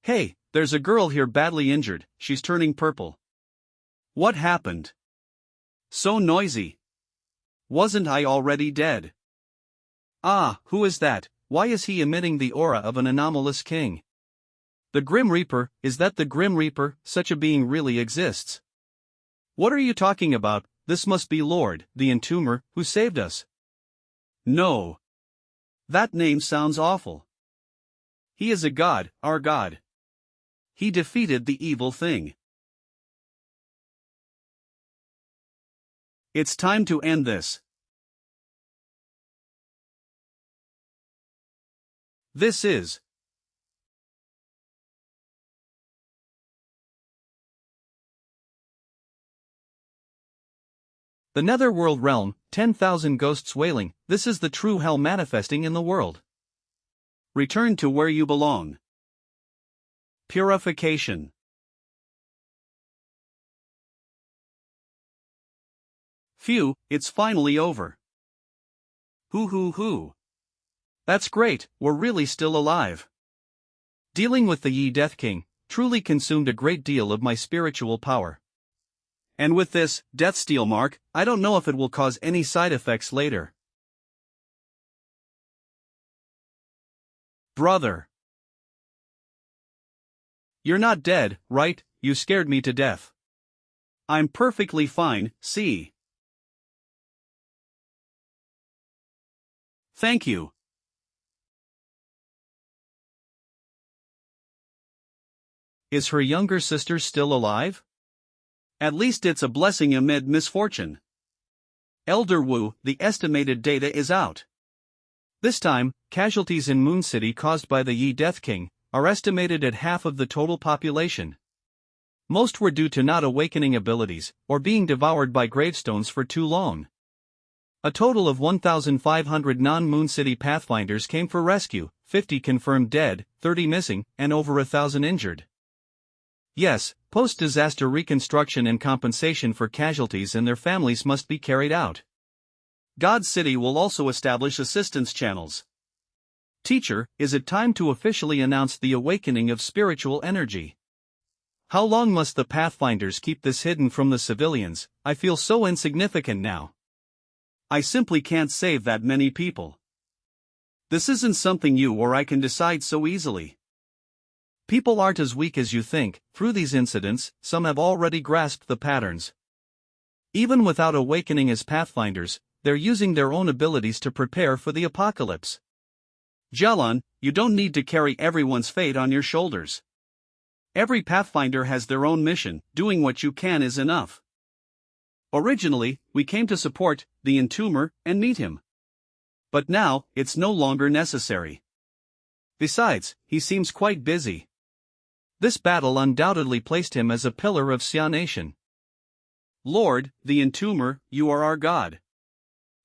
S1: Hey, there's a girl here badly injured, she's turning purple. What happened? So noisy. Wasn't I already dead? Ah, who is that? Why is he emitting the aura of an anomalous king? The Grim Reaper, is that the Grim Reaper? Such a being really exists. What are you talking about? This must be Lord, the entomber, who saved us. No. That name sounds awful. He is a god, our god. He defeated the evil thing. It's time to end this. This is. The Netherworld realm, 10,000 ghosts wailing, this is the true hell manifesting in the world. Return to where you belong. Purification. Phew, it's finally over. Hoo hoo hoo. That's great, we're really still alive. Dealing with the Yi Death King truly consumed a great deal of my spiritual power. And with this death steel mark, I don't know if it will cause any side effects later. Brother. You're not dead, right? You scared me to death. I'm perfectly fine, see? Thank you. Is her younger sister still alive? At least it's a blessing amid misfortune. Elder Wu, the estimated data is out. This time, casualties in Moon City caused by the Yi Death King are estimated at half of the total population. Most were due to not awakening abilities, or being devoured by gravestones for too long. A total of 1,500 non-Moon City Pathfinders came for rescue, 50 confirmed dead, 30 missing, and over 1,000 injured. Yes, post-disaster reconstruction and compensation for casualties and their families must be carried out. God City will also establish assistance channels. Teacher, is it time to officially announce the awakening of spiritual energy? How long must the Pathfinders keep this hidden from the civilians? I feel so insignificant now. I simply can't save that many people. This isn't something you or I can decide so easily. People aren't as weak as you think. Through these incidents, some have already grasped the patterns. Even without awakening as Pathfinders, they're using their own abilities to prepare for the apocalypse. Jialan, you don't need to carry everyone's fate on your shoulders. Every Pathfinder has their own mission, doing what you can is enough. Originally, we came to support the Entomber and meet him. But now, it's no longer necessary. Besides, he seems quite busy. This battle undoubtedly placed him as a pillar of Xia Nation. Lord, the Entomber, you are our God.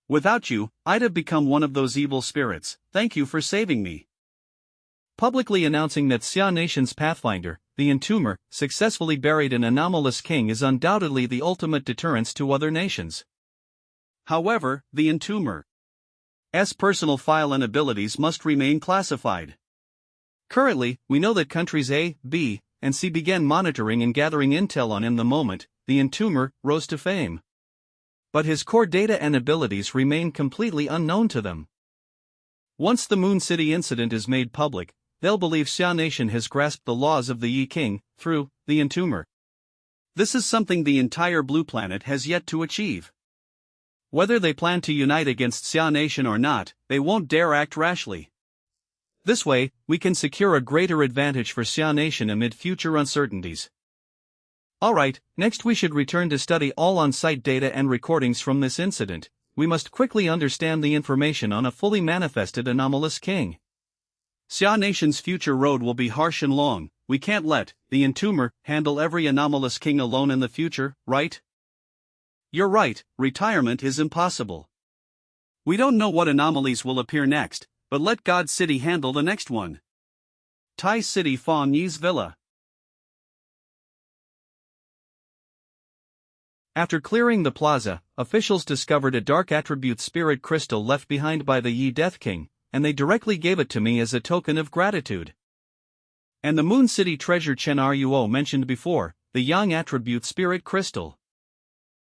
S1: Without you, I'd have become one of those evil spirits. Thank you for saving me. Publicly announcing that Xia Nation's Pathfinder, the Entomber, successfully buried an anomalous king is undoubtedly the ultimate deterrence to other nations. However, the Entomber's personal file and abilities must remain classified. Currently, we know that countries A, B, and C began monitoring and gathering intel on him the moment the Entomber rose to fame. But his core data and abilities remain completely unknown to them. Once the Moon City incident is made public, they'll believe Xia Nation has grasped the laws of the Yi King through the Entomber. This is something the entire Blue Planet has yet to achieve. Whether they plan to unite against Xia Nation or not, they won't dare act rashly. This way, we can secure a greater advantage for Xia Nation amid future uncertainties. Alright, next we should return to study all on-site data and recordings from this incident. We must quickly understand the information on a fully manifested anomalous king. Xia Nation's future road will be harsh and long. We can't let the Entomber handle every anomalous king alone in the future, right? You're right, retirement is impossible. We don't know what anomalies will appear next, but let God City handle the next one. Tai City Fong Yi's Villa. After clearing the plaza, officials discovered a dark attribute spirit crystal left behind by the Yi Death King, and they directly gave it to me as a token of gratitude. And the Moon City treasure Chen Ruo mentioned before, the Yang attribute spirit crystal.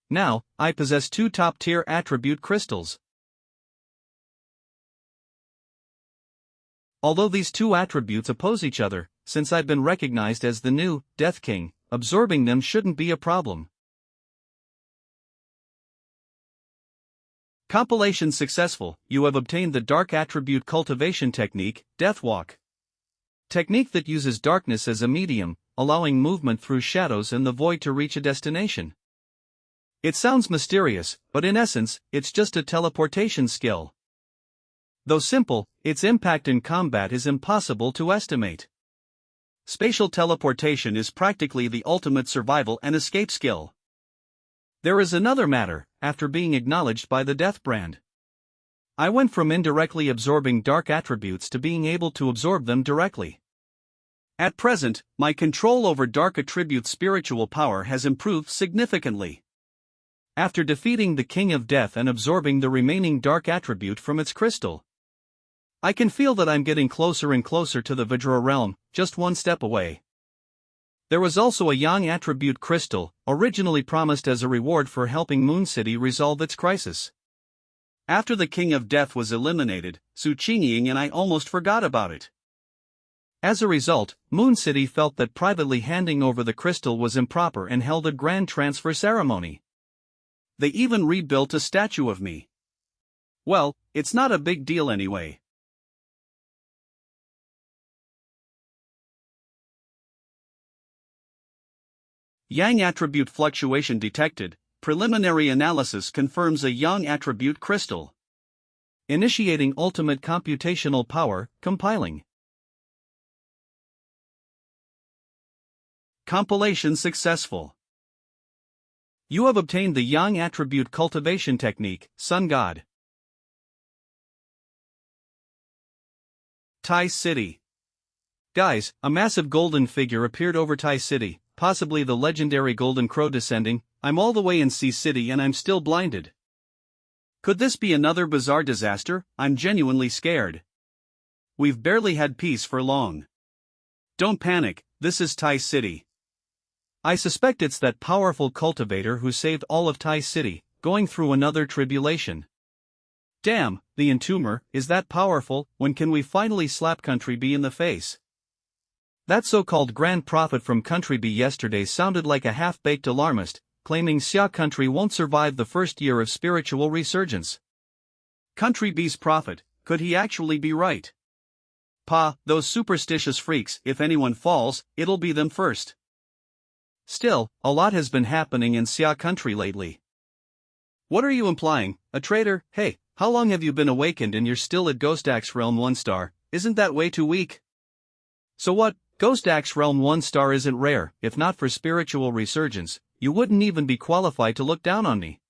S1: Now, I possess two top-tier attribute crystals. Although these two attributes oppose each other, since I've been recognized as the new Death King, absorbing them shouldn't be a problem. Compilation successful. You have obtained the Dark Attribute Cultivation Technique, Deathwalk. Technique that uses darkness as a medium, allowing movement through shadows and the void to reach a destination. It sounds mysterious, but in essence, it's just a teleportation skill. Though simple, its impact in combat is impossible to estimate. Spatial teleportation is practically the ultimate survival and escape skill. There is another matter. After being acknowledged by the Death Brand, I went from indirectly absorbing dark attributes to being able to absorb them directly. At present, my control over dark attribute spiritual power has improved significantly. After defeating the King of Death and absorbing the remaining dark attribute from its crystal, I can feel that I'm getting closer and closer to the Vajra realm, just one step away. There was also a Yang attribute crystal, originally promised as a reward for helping Moon City resolve its crisis. After the King of Death was eliminated, Su Qingying and I almost forgot about it. As a result, Moon City felt that privately handing over the crystal was improper and held a grand transfer ceremony. They even rebuilt a statue of me. Well, it's not a big deal anyway. Yang attribute fluctuation detected. Preliminary analysis confirms a Yang attribute crystal. Initiating ultimate computational power, compiling. Compilation successful. You have obtained the Yang attribute cultivation technique, Sun God. Tai City. Guys, a massive golden figure appeared over Tai City, possibly the legendary Golden Crow descending. I'm all the way in Sea City and I'm still blinded. Could this be another bizarre disaster? I'm genuinely scared. We've barely had peace for long. Don't panic, this is Tai City. I suspect it's that powerful cultivator who saved all of Tai City, going through another tribulation. Damn, the entomber is that powerful. When can we finally slap Country B in the face? That so-called grand prophet from Country B yesterday sounded like a half-baked alarmist, claiming Xia country won't survive the first year of spiritual resurgence. Country B's prophet, could he actually be right? Pa, those superstitious freaks, if anyone falls, it'll be them first. Still, a lot has been happening in Xia country lately. What are you implying, a traitor? Hey, how long have you been awakened and you're still at Ghost Axe Realm 1 star, isn't that way too weak? So what, Ghost Axe Realm 1 star isn't rare. If not for spiritual resurgence, you wouldn't even be qualified to look down on me.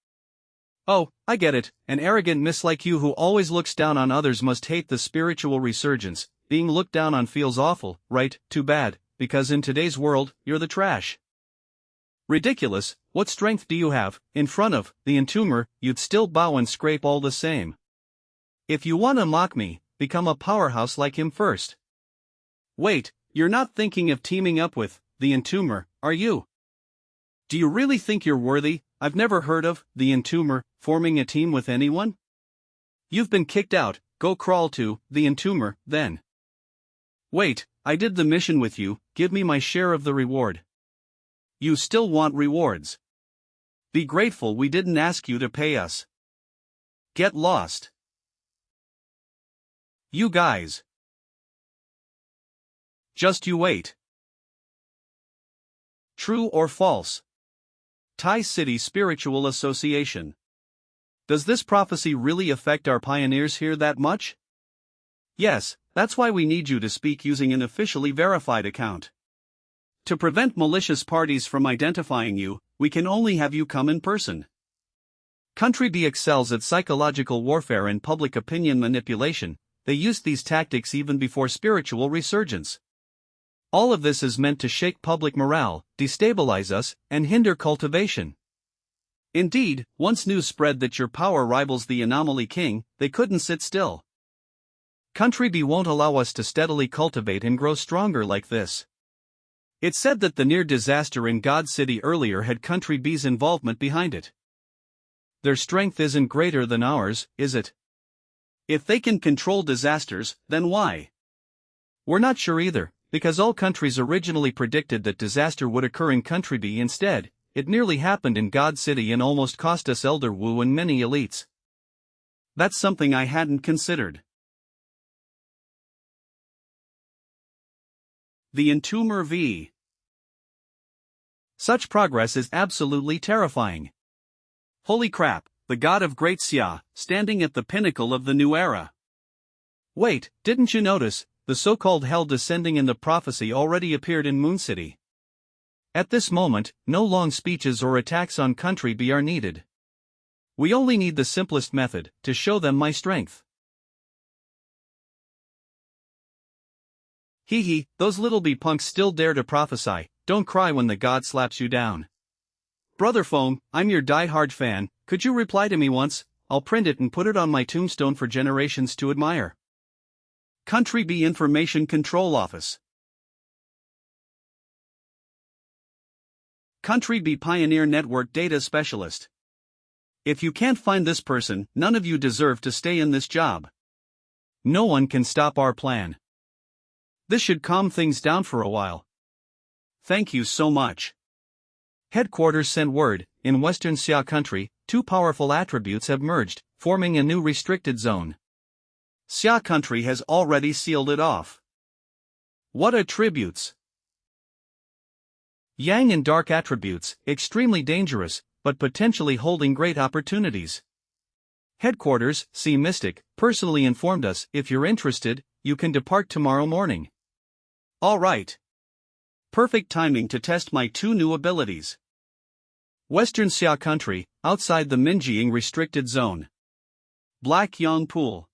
S1: Oh, I get it, an arrogant miss like you who always looks down on others must hate the spiritual resurgence. Being looked down on feels awful, right? Too bad, because in today's world, you're the trash. Ridiculous, what strength do you have? In front of the entomber, you'd still bow and scrape all the same. If you want to mock me, become a powerhouse like him first. Wait, you're not thinking of teaming up with the entomber, are you? Do you really think you're worthy? I've never heard of the entomber forming a team with anyone. You've been kicked out, go crawl to the entomber, then. Wait, I did the mission with you, give me my share of the reward. You still want rewards? Be grateful we didn't ask you to pay us. Get lost. You guys. Just you wait. True or false? Tai City Spiritual Association. Does this prophecy really affect our pioneers here that much? Yes, that's why we need you to speak using an officially verified account. To prevent malicious parties from identifying you, we can only have you come in person. Country B excels at psychological warfare and public opinion manipulation. They used these tactics even before spiritual resurgence. All of this is meant to shake public morale, destabilize us, and hinder cultivation. Indeed, once news spread that your power rivals the Anomaly King, they couldn't sit still. Country B won't allow us to steadily cultivate and grow stronger like this. It's said that the near disaster in God City earlier had Country B's involvement behind it. Their strength isn't greater than ours, is it? If they can control disasters, then why? We're not sure either, because all countries originally predicted that disaster would occur in Country B instead. It nearly happened in God City and almost cost us Elder Wu and many elites. That's something I hadn't considered. The Entomber V. Such progress is absolutely terrifying. Holy crap, the god of Great Xia, standing at the pinnacle of the new era. Wait, didn't you notice, the so-called hell descending in the prophecy already appeared in Moon City? At this moment, no long speeches or attacks on Country B are needed. We only need the simplest method, to show them my strength. Hee hee, those little bee punks still dare to prophesy. Don't cry when the god slaps you down. Brother Foam, I'm your die-hard fan, could you reply to me once? I'll print it and put it on my tombstone for generations to admire. Country B Information Control Office. Country B Pioneer Network Data Specialist. If you can't find this person, none of you deserve to stay in this job. No one can stop our plan. This should calm things down for a while. Thank you so much. Headquarters sent word, in Western Xia country, two powerful attributes have merged, forming a new restricted zone. Xia country has already sealed it off. What attributes? Yang and dark attributes, extremely dangerous, but potentially holding great opportunities. Headquarters, C Mystic, personally informed us, if you're interested, you can depart tomorrow morning. Alright. Perfect timing to test my two new abilities. Western Xia country, outside the Minjiang restricted zone. Black Yang Pool.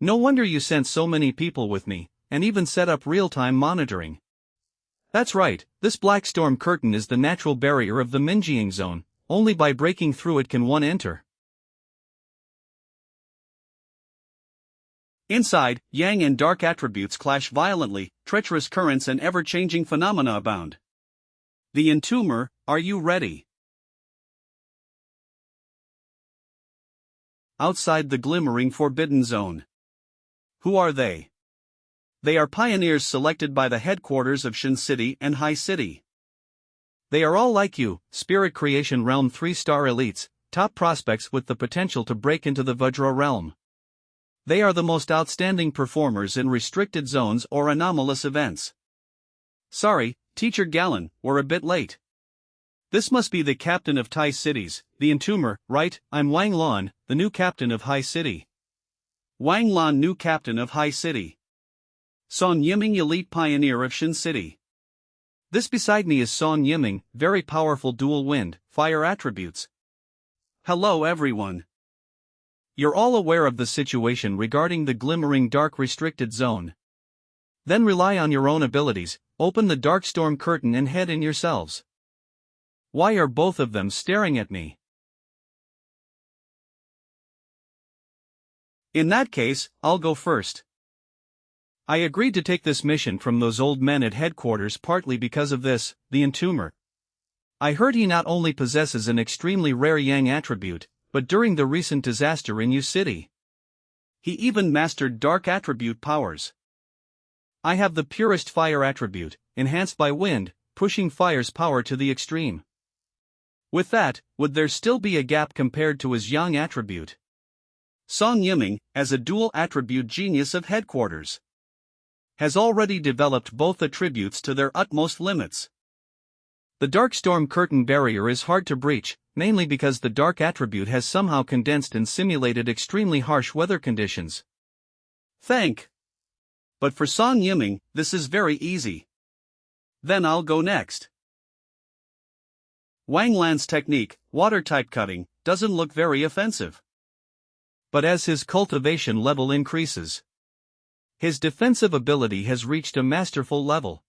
S1: No wonder you sent so many people with me, and even set up real-time monitoring. That's right, this black storm curtain is the natural barrier of the Minjiang zone, only by breaking through it can one enter. Inside, yang and dark attributes clash violently, treacherous currents and ever-changing phenomena abound. The Entomber, are you ready? Outside the glimmering forbidden zone. Who are they? They are pioneers selected by the headquarters of Shen City and Hai City. They are all like you, Spirit Creation Realm 3-star elites, top prospects with the potential to break into the Vajra realm. They are the most outstanding performers in restricted zones or anomalous events. Sorry, Teacher Gallon, we're a bit late. This must be the captain of Tai Cities, the Entomber, right? I'm Wang Lan, the new captain of Hai City. Wang Lan, new captain of Hai City. Song Yiming, elite pioneer of Shen City. This beside me is Song Yiming, very powerful dual wind, fire attributes. Hello everyone. You're all aware of the situation regarding the glimmering dark restricted zone. Then rely on your own abilities, open the dark storm curtain and head in yourselves. Why are both of them staring at me? In that case, I'll go first. I agreed to take this mission from those old men at headquarters partly because of this, the Entomber. I heard he not only possesses an extremely rare Yang attribute, but during the recent disaster in Yu City, he even mastered dark attribute powers. I have the purest fire attribute, enhanced by wind, pushing fire's power to the extreme. With that, would there still be a gap compared to his Yang attribute? Song Yiming, as a dual attribute genius of headquarters, has already developed both attributes to their utmost limits. The dark storm curtain barrier is hard to breach, mainly because the dark attribute has somehow condensed and simulated extremely harsh weather conditions. But for Song Yiming, this is very easy. Then I'll go next. Wang Lan's technique, water-type cutting, doesn't look very offensive. But as his cultivation level increases, his defensive ability has reached a masterful level.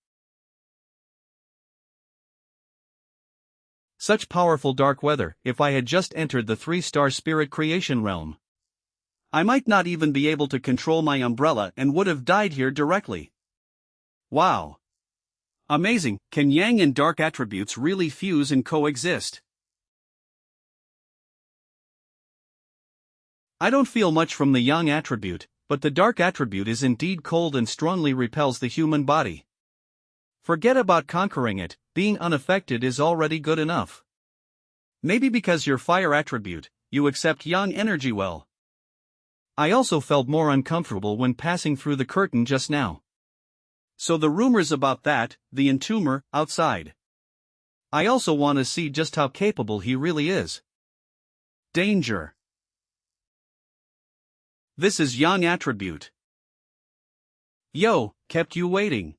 S1: Such powerful dark weather, if I had just entered the 3-star Spirit Creation realm, I might not even be able to control my umbrella and would have died here directly. Wow! Amazing, can Yang and dark attributes really fuse and coexist? I don't feel much from the Yang attribute, but the dark attribute is indeed cold and strongly repels the human body. Forget about conquering it, being unaffected is already good enough. Maybe because you're fire attribute, you accept Yang energy well. I also felt more uncomfortable when passing through the curtain just now. So the rumors about that, the Entomber, outside. I also want to see just how capable he really is. Danger. This is Yang attribute. Yo, kept you waiting.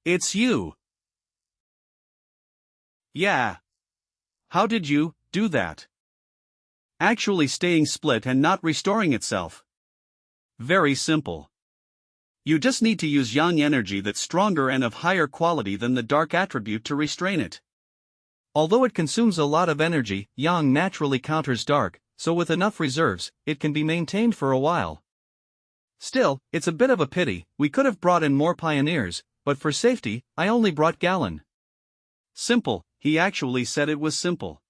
S1: It's you. Yeah. How did you do that? Actually staying split and not restoring itself. Very simple. You just need to use yang energy that's stronger and of higher quality than the dark attribute to restrain it. Although it consumes a lot of energy, yang naturally counters dark, so with enough reserves, it can be maintained for a while. Still, it's a bit of a pity. We could have brought in more pioneers, but for safety, I only brought Galen. Simple, he actually said it was simple.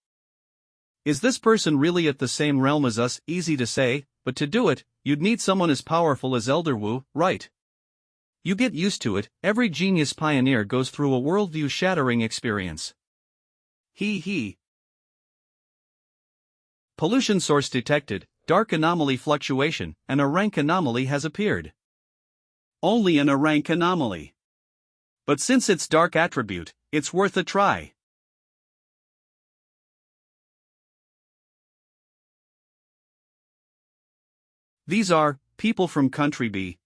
S1: Is this person really at the same realm as us? Easy to say, but to do it, you'd need someone as powerful as Elder Wu, right? You get used to it. Every genius pioneer goes through a worldview-shattering experience. He. Pollution source detected, dark anomaly fluctuation, and a rank anomaly has appeared. Only a rank anomaly. But since it's dark attribute, it's worth a try. These are people from country B.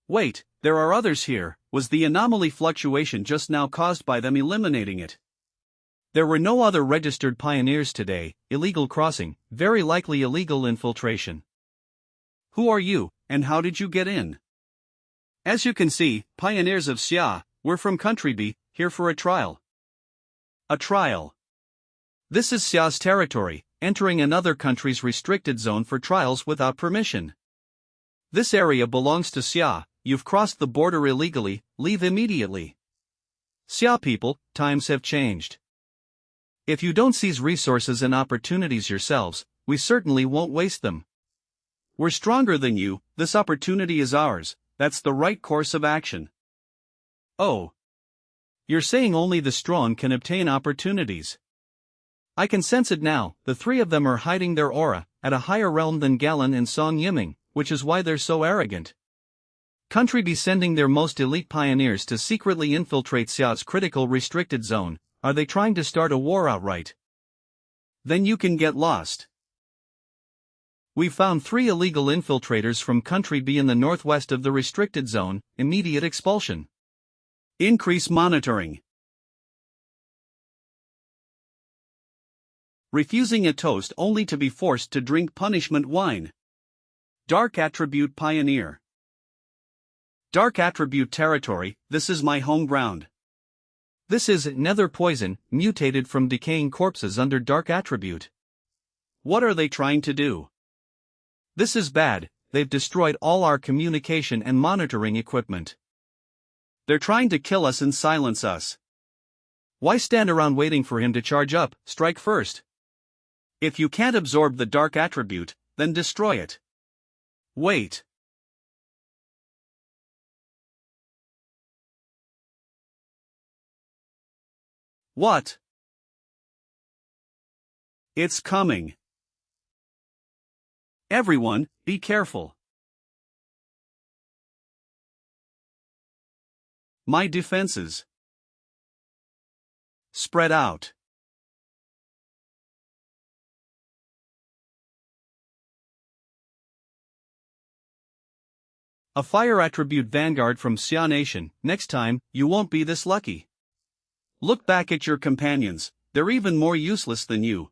S1: Wait, there are others here. Was the anomaly fluctuation just now caused by them eliminating it? There were no other registered pioneers today. Illegal crossing, very likely illegal infiltration. Who are you, and how did you get in? As you can see, pioneers of Xia, we're from country B, here for a trial. A trial. This is Xia's territory, entering another country's restricted zone for trials without permission. This area belongs to Xia. You've crossed the border illegally, leave immediately. Xia people, times have changed. If you don't seize resources and opportunities yourselves, we certainly won't waste them. We're stronger than you, this opportunity is ours, that's the right course of action. Oh. You're saying only the strong can obtain opportunities. I can sense it now, the three of them are hiding their aura, at a higher realm than Galen and Song Yiming, which is why they're so arrogant. Country be sending their most elite pioneers to secretly infiltrate Xia's critical restricted zone. Are they trying to start a war outright? Then you can get lost. We've found 3 illegal infiltrators from country B in the northwest of the restricted zone, immediate expulsion. Increase monitoring. Refusing a toast only to be forced to drink punishment wine. Dark attribute pioneer. Dark attribute territory, this is my home ground. This is nether poison, mutated from decaying corpses under dark attribute. What are they trying to do? This is bad, they've destroyed all our communication and monitoring equipment. They're trying to kill us and silence us. Why stand around waiting for him to charge up? Strike first. If you can't absorb the dark attribute, then destroy it. Wait. What? It's coming. Everyone, be careful. My defenses. Spread out. A fire attribute vanguard from Xia Nation. Next time, you won't be this lucky. Look back at your companions, they're even more useless than you.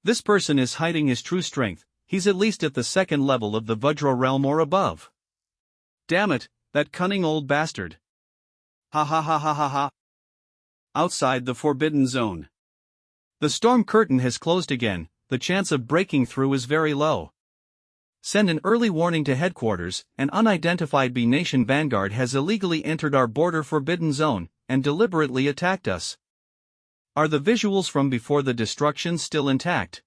S1: This person is hiding his true strength, he's at least at the second level of the Vajra realm or above. Damn it, that cunning old bastard. Ha ha ha ha ha ha. Outside the forbidden zone. The storm curtain has closed again, the chance of breaking through is very low. Send an early warning to headquarters, an unidentified B Nation vanguard has illegally entered our border forbidden zone, and deliberately attacked us. Are the visuals from before the destruction still intact?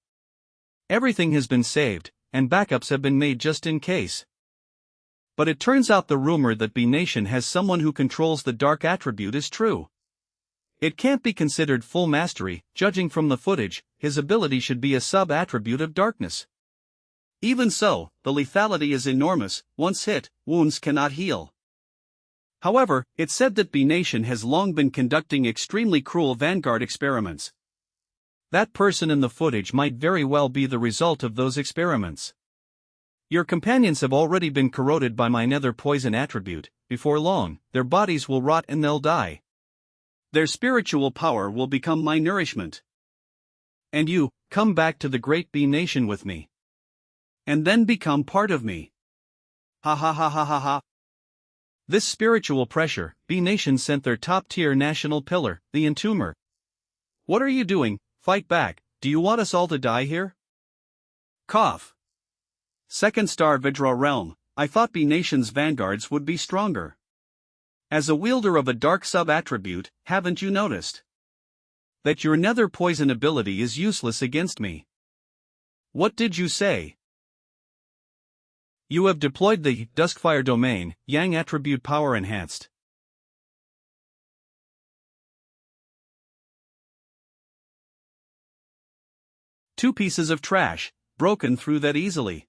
S1: Everything has been saved, and backups have been made just in case. But it turns out the rumor that B Nation has someone who controls the dark attribute is true. It can't be considered full mastery, judging from the footage, his ability should be a sub-attribute of darkness. Even so, the lethality is enormous, once hit, wounds cannot heal. However, it's said that B Nation has long been conducting extremely cruel vanguard experiments. That person in the footage might very well be the result of those experiments. Your companions have already been corroded by my nether poison attribute. Before long, their bodies will rot and they'll die. Their spiritual power will become my nourishment. And you, come back to the great bee nation with me. And then become part of me. Ha ha ha ha ha ha. This spiritual pressure, bee nation sent their top-tier national pillar, the entomber. What are you doing? Fight back, do you want us all to die here? Cough. Second star Vidra realm, I thought bee nation's vanguards would be stronger. As a wielder of a dark sub-attribute, haven't you noticed that your nether poison ability is useless against me? What did you say? You have deployed the Duskfire domain, Yang attribute power enhanced. Two pieces of trash, broken through that easily.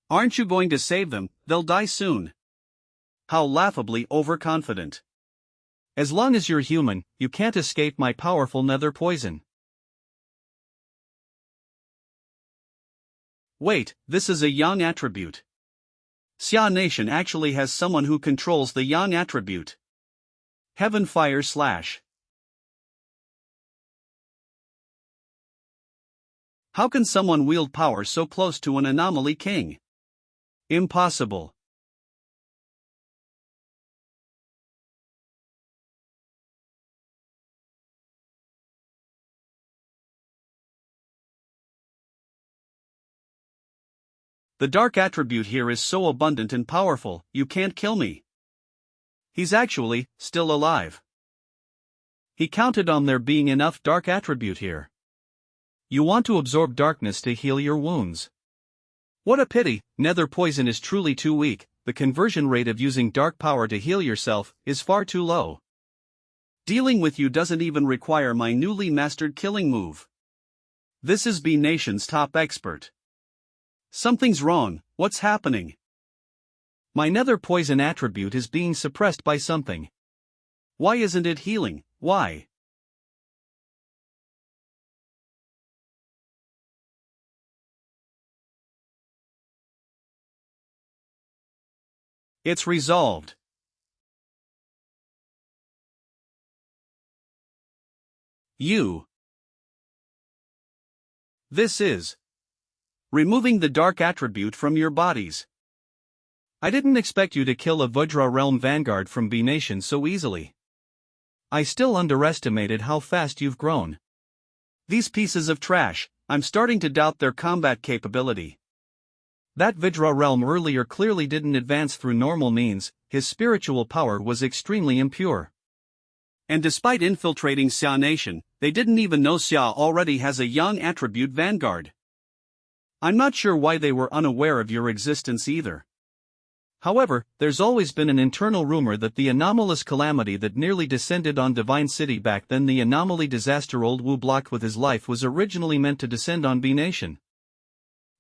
S1: Aren't you going to save them? They'll die soon. How laughably overconfident. As long as you're human, you can't escape my powerful nether poison. Wait, this is a Yang attribute. Xia Nation actually has someone who controls the Yang attribute. Heaven Fire / How can someone wield power so close to an anomaly king? Impossible. The dark attribute here is so abundant and powerful, you can't kill me. He's actually still alive. He counted on there being enough dark attribute here. You want to absorb darkness to heal your wounds. What a pity, nether poison is truly too weak, the conversion rate of using dark power to heal yourself is far too low. Dealing with you doesn't even require my newly mastered killing move. This is bee nation's top expert. Something's wrong, what's happening? My nether poison attribute is being suppressed by something. Why isn't it healing? Why? It's resolved. This is removing the dark attribute from your bodies. I didn't expect you to kill a Vajra realm vanguard from bee nation so easily. I still underestimated how fast you've grown. These pieces of trash, I'm starting to doubt their combat capability. That Vajra realm earlier clearly didn't advance through normal means, his spiritual power was extremely impure. And despite infiltrating Xia Nation, they didn't even know Xia already has a Yang attribute vanguard. I'm not sure why they were unaware of your existence either. However, there's always been an internal rumor that the anomalous calamity that nearly descended on Divine City back then, the anomaly disaster Old Wu blocked with his life, was originally meant to descend on bee nation.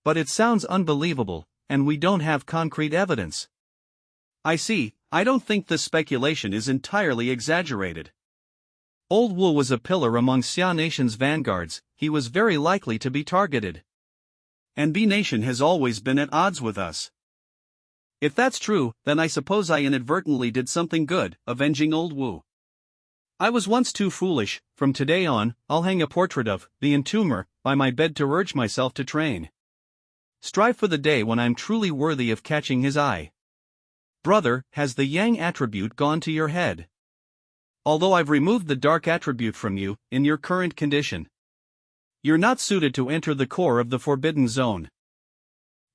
S1: But it sounds unbelievable, and we don't have concrete evidence. I see, I don't think this speculation is entirely exaggerated. Old Wu was a pillar among Xia Nation's vanguards, he was very likely to be targeted. And bee nation has always been at odds with us. If that's true, then I suppose I inadvertently did something good, avenging Old Wu. I was once too foolish. From today on, I'll hang a portrait of the entomber by my bed to urge myself to train. Strive for the day when I'm truly worthy of catching his eye. Brother, has the Yang attribute gone to your head? Although I've removed the dark attribute from you, in your current condition, you're not suited to enter the core of the forbidden zone.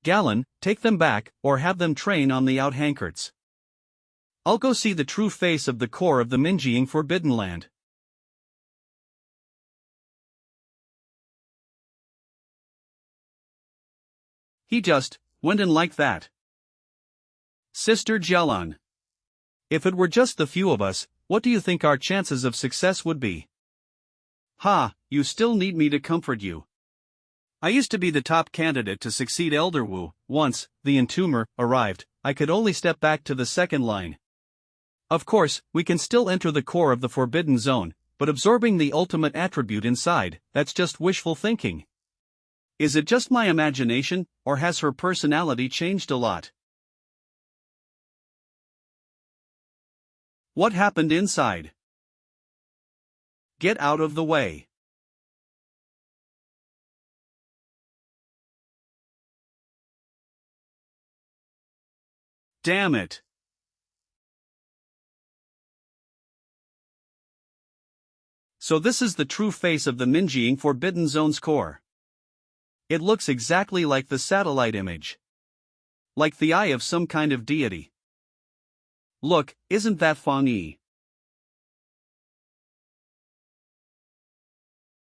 S1: Galen, take them back, or have them train on the outhankerts. I'll go see the true face of the core of the Minjiang Forbidden Land. He just went in like that. Sister Jialan. If it were just the few of us, what do you think our chances of success would be? Ha, you still need me to comfort you. I used to be the top candidate to succeed Elder Wu. Once the entomber arrived, I could only step back to the second line. Of course, we can still enter the core of the forbidden zone, but absorbing the ultimate attribute inside, that's just wishful thinking. Is it just my imagination, or has her personality changed a lot? What happened inside? Get out of the way. Damn it. So this is the true face of the Minjing Forbidden Zone's core. It looks exactly like the satellite image. Like the eye of some kind of deity. Look, isn't that funny?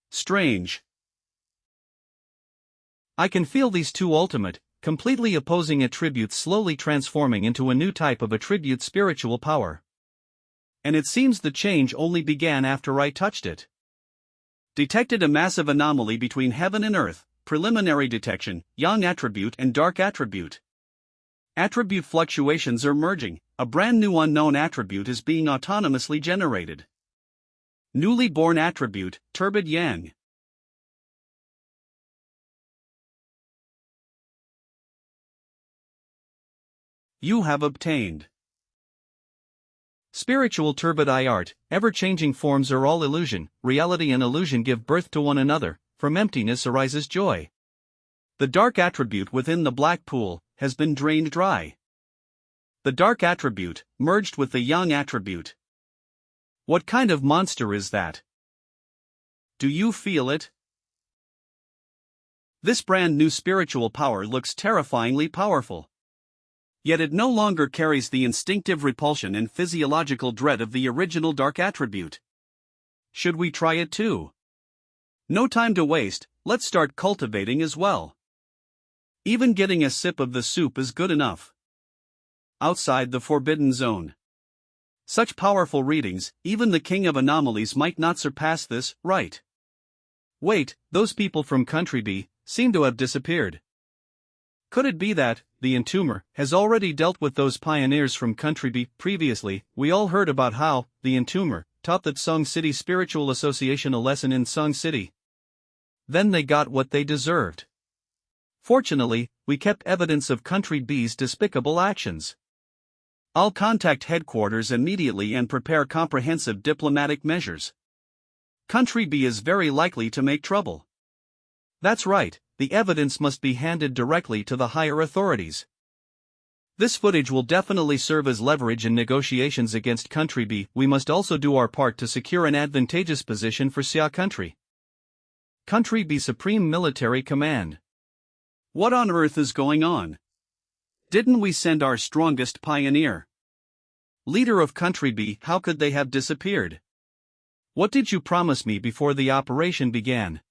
S1: Strange. I can feel these two ultimate, completely opposing attributes slowly transforming into a new type of attribute spiritual power. And it seems the change only began after I touched it. Detected a massive anomaly between heaven and earth, preliminary detection, yang attribute and dark attribute. Attribute fluctuations are merging, a brand new unknown attribute is being autonomously generated. Newly born attribute, turbid yang. You have obtained. Spiritual turbid art, ever-changing forms are all illusion, reality and illusion give birth to one another, from emptiness arises joy. The dark attribute within the black pool has been drained dry. The dark attribute merged with the yang attribute. What kind of monster is that? Do you feel it? This brand new spiritual power looks terrifyingly powerful. Yet it no longer carries the instinctive repulsion and physiological dread of the original dark attribute. Should we try it too? No time to waste, let's start cultivating as well. Even getting a sip of the soup is good enough. Outside the Forbidden Zone. Such powerful readings, even the king of anomalies might not surpass this, right? Wait, those people from Country B seem to have disappeared. Could it be that the Entomber has already dealt with those pioneers from Country B previously? We all heard about how the Entomber taught that Song City Spiritual Association a lesson in Song City. Then they got what they deserved. Fortunately, we kept evidence of Country B's despicable actions. I'll contact headquarters immediately and prepare comprehensive diplomatic measures. Country B is very likely to make trouble. That's right. The evidence must be handed directly to the higher authorities. This footage will definitely serve as leverage in negotiations against Country B. We must also do our part to secure an advantageous position for Xia Country. Country B Supreme Military Command. What on earth is going on? Didn't we send our strongest pioneer? Leader of Country B, how could they have disappeared? What did you promise me before the operation began?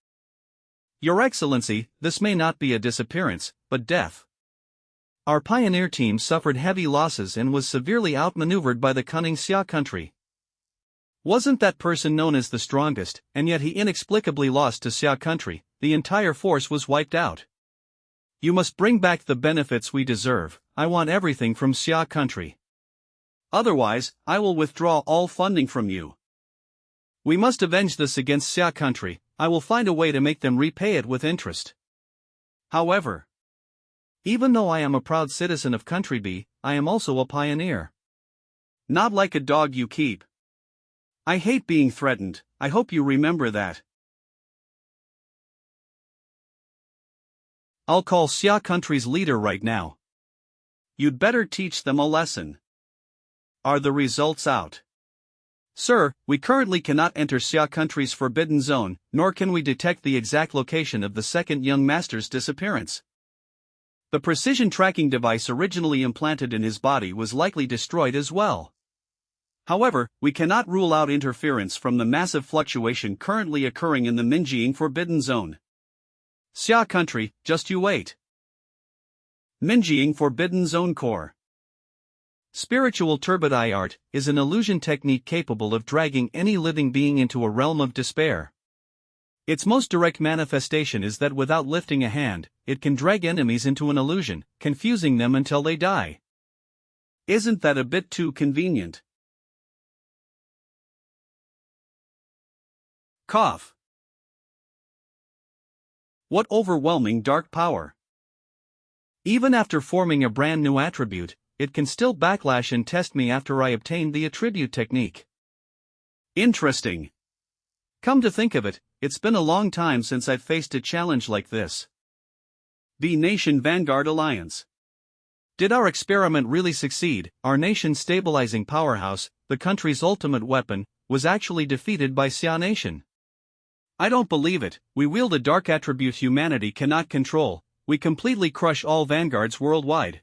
S1: Your Excellency, this may not be a disappearance, but death. Our pioneer team suffered heavy losses and was severely outmaneuvered by the cunning Xia Country. Wasn't that person known as the strongest, and yet he inexplicably lost to Xia Country? The entire force was wiped out. You must bring back the benefits we deserve. I want everything from Xia Country. Otherwise, I will withdraw all funding from you. We must avenge this against Xia Country. I will find a way to make them repay it with interest. However, even though I am a proud citizen of Country B, I am also a pioneer. Not like a dog you keep. I hate being threatened. I hope you remember that. I'll call Xia Country's leader right now. You'd better teach them a lesson. Are the results out? Sir, we currently cannot enter Xia Country's Forbidden Zone, nor can we detect the exact location of the second young master's disappearance. The precision tracking device originally implanted in his body was likely destroyed as well. However, we cannot rule out interference from the massive fluctuation currently occurring in the Minjing Forbidden Zone. Xia Country, just you wait. Minjing Forbidden Zone Core. Spiritual turbid art is an illusion technique capable of dragging any living being into a realm of despair. Its most direct manifestation is that without lifting a hand, it can drag enemies into an illusion, confusing them until they die. Isn't that a bit too convenient? Cough. What overwhelming dark power! Even after forming a brand new attribute, it can still backlash and test me after I obtained the attribute technique. Interesting. Come to think of it, it's been a long time since I've faced a challenge like this. B Nation Vanguard Alliance. Did our experiment really succeed? Our nation's stabilizing powerhouse, the country's ultimate weapon, was actually defeated by Xia Nation. I don't believe it. We wield a dark attribute humanity cannot control. We completely crush all vanguards worldwide.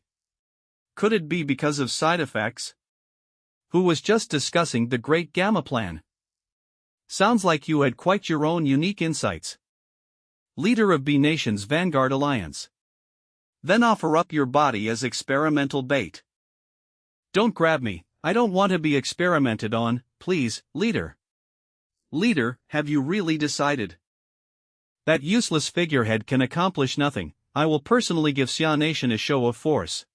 S1: Could it be because of side effects? Who was just discussing the Great Gamma Plan? Sounds like you had quite your own unique insights. Leader of B Nation's Vanguard Alliance. Then offer up your body as experimental bait. Don't grab me, I don't want to be experimented on, please, leader. Leader, have you really decided? That useless figurehead can accomplish nothing. I will personally give Xia Nation a show of force.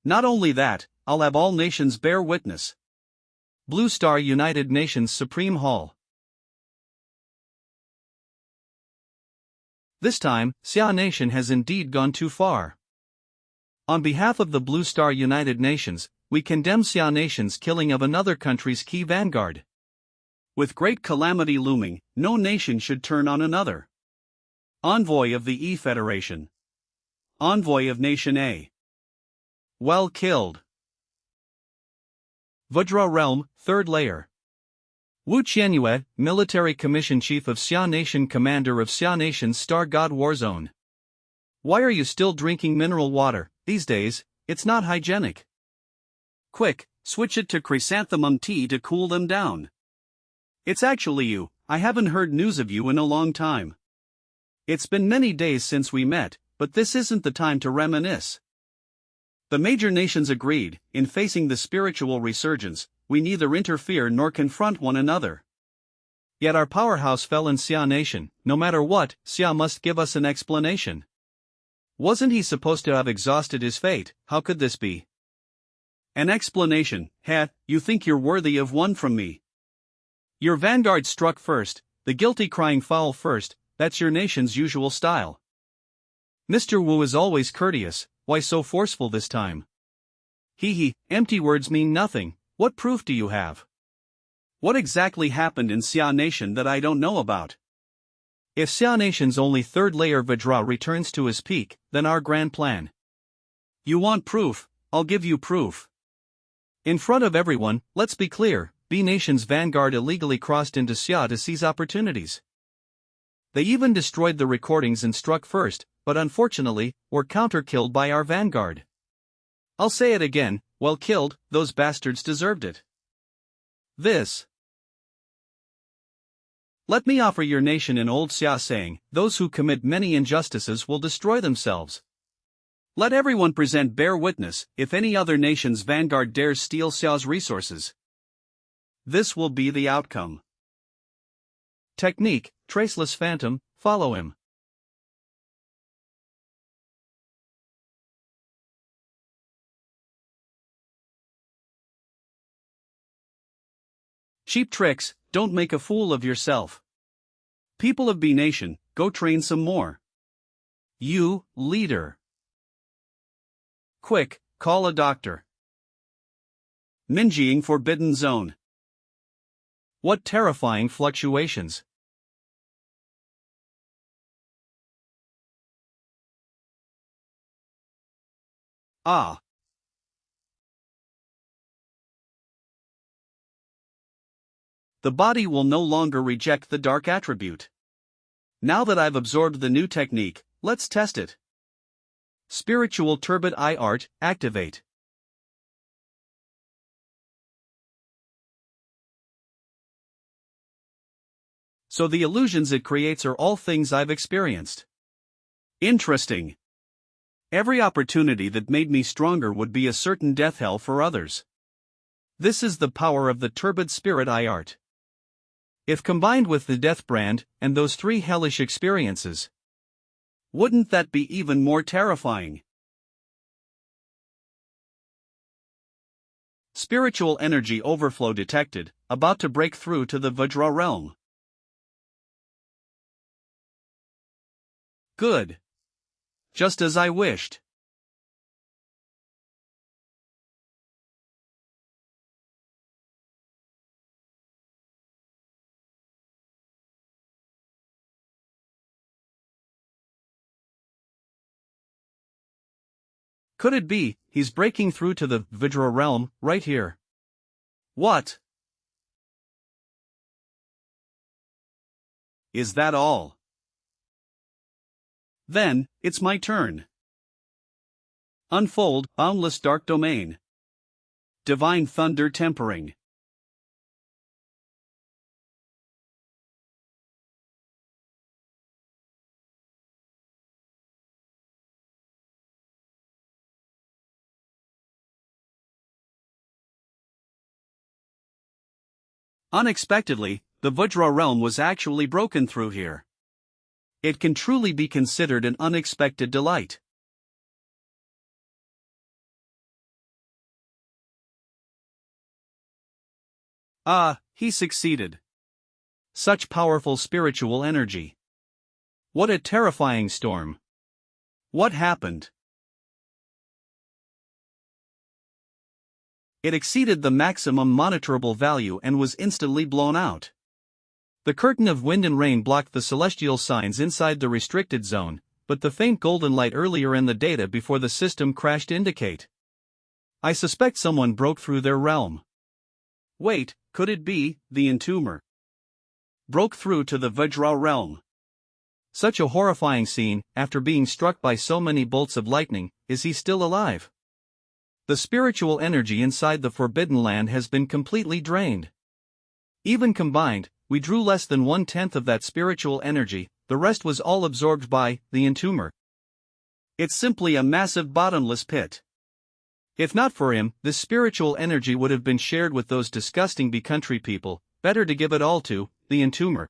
S1: Not only that, I'll have all nations bear witness. Blue Star United Nations Supreme Hall. This time, Xia Nation has indeed gone too far. On behalf of the Blue Star United Nations, we condemn Xia Nation's killing of another country's key vanguard. With great calamity looming, no nation should turn on another. Envoy of the E-Federation. Envoy of Nation A. Well killed. Vajra Realm, 3rd Layer. Wuxia, Military Commission Chief of Xia Nation, Commander of Xia Nation's Star God Warzone. Why are you still drinking mineral water? These days, it's not hygienic. Quick, switch it to chrysanthemum tea to cool them down. It's actually you. I haven't heard news of you in a long time. It's been many days since we met, but this isn't the time to reminisce. The major nations agreed, in facing the spiritual resurgence, we neither interfere nor confront one another. Yet our powerhouse fell in Xia Nation. No matter what, Xia must give us an explanation. Wasn't he supposed to have exhausted his fate? How could this be? An explanation? Heh, you think you're worthy of one from me? Your vanguard struck first, the guilty crying foul first. That's your nation's usual style. Mr. Wu is always courteous, why so forceful this time? Hee, empty words mean nothing. What proof do you have? What exactly happened in Xia Nation that I don't know about? If Xia Nation's only 3rd layer Vajra returns to his peak, then our grand plan. You want proof? I'll give you proof. In front of everyone, let's be clear, B Nation's vanguard illegally crossed into Xia to seize opportunities. They even destroyed the recordings and struck first, but unfortunately, were counter-killed by our vanguard. I'll say it again, well killed, those bastards deserved it. This. Let me offer your nation an old Xia saying, those who commit many injustices will destroy themselves. Let everyone present bear witness, if any other nation's vanguard dares steal Xia's resources. This will be the outcome. Technique, Traceless Phantom, follow him. Cheap tricks, don't make a fool of yourself. People of B Nation, go train some more. You, leader. Quick, call a doctor. Minjing Forbidden Zone. What terrifying fluctuations. Ah. The body will no longer reject the dark attribute. Now that I've absorbed the new technique, let's test it. Spiritual Turbid Eye Art, activate. So the illusions it creates are all things I've experienced. Interesting. Every opportunity that made me stronger would be a certain death hell for others. This is the power of the turbid spirit eye art. If combined with the death brand, and those 3 hellish experiences, wouldn't that be even more terrifying? Spiritual energy overflow detected, about to break through to the Vajra realm. Good. Just as I wished. Could it be, he's breaking through to the Vidra realm, right here? What? Is that all? Then, it's my turn. Unfold, boundless dark domain. Divine thunder tempering. Unexpectedly, the Vajra realm was actually broken through here. It can truly be considered an unexpected delight. Ah, he succeeded. Such powerful spiritual energy. What a terrifying storm. What happened? It exceeded the maximum monitorable value and was instantly blown out. The curtain of wind and rain blocked the celestial signs inside the restricted zone, but the faint golden light earlier in the data before the system crashed indicate. I suspect someone broke through their realm. Wait, could it be, the entomber broke through to the Vajra realm? Such a horrifying scene, after being struck by so many bolts of lightning, is he still alive? The spiritual energy inside the Forbidden Land has been completely drained. Even combined, we drew less than 1/10 of that spiritual energy, the rest was all absorbed by the entomber. It's simply a massive bottomless pit. If not for him, this spiritual energy would have been shared with those disgusting Bee-country people, better to give it all to the entomber.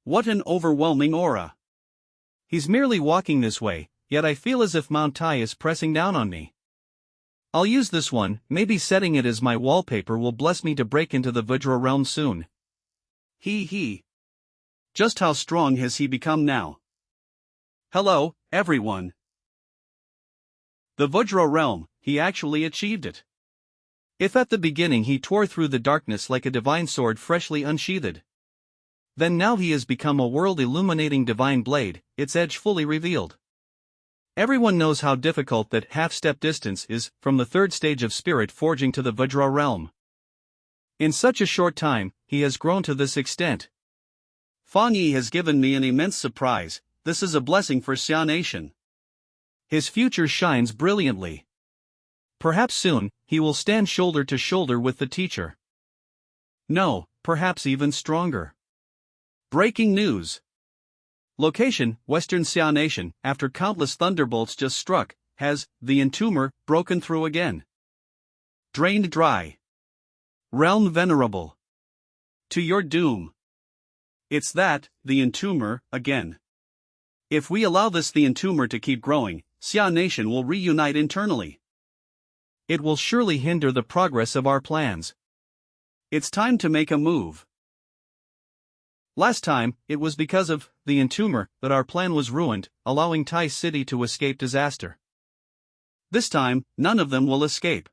S1: What an overwhelming aura. He's merely walking this way, yet I feel as if Mount Tai is pressing down on me. I'll use this one, maybe setting it as my wallpaper will bless me to break into the Vajra realm soon. He. Just how strong has he become now? Hello, everyone. The Vajra realm, he actually achieved it. If at the beginning he tore through the darkness like a divine sword freshly unsheathed, then now he has become a world-illuminating divine blade, its edge fully revealed. Everyone knows how difficult that half-step distance is from the third stage of spirit forging to the Vajra realm. In such a short time, he has grown to this extent. Fang Yi has given me an immense surprise. This is a blessing for Xia Nation. His future shines brilliantly. Perhaps soon, he will stand shoulder to shoulder with the teacher. No, perhaps even stronger. Breaking news. Location, Western Xia Nation, after countless thunderbolts just struck, has the entomber broken through again. Drained dry. Realm venerable. To your doom. It's that, the entomber, again. If we allow this the entomber to keep growing, Xia Nation will reunite internally. It will surely hinder the progress of our plans. It's time to make a move. Last time, it was because of the entomber that our plan was ruined, allowing Tai City to escape disaster. This time, none of them will escape.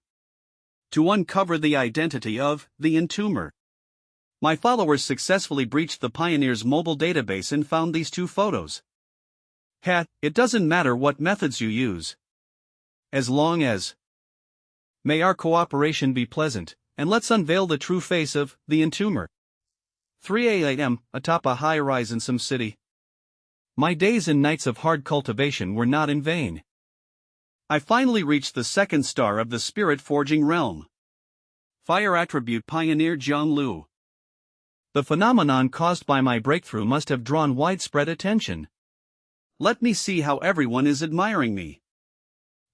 S1: To uncover the identity of the entomber, my followers successfully breached the Pioneer's mobile database and found these two photos. It doesn't matter what methods you use. As long as. May our cooperation be pleasant, and let's unveil the true face of the entomber. 3 a.m. atop a high-rise in some city. My days and nights of hard cultivation were not in vain. I finally reached the second star of the spirit-forging realm. Fire attribute Pioneer Jiang Lu. The phenomenon caused by my breakthrough must have drawn widespread attention. Let me see how everyone is admiring me.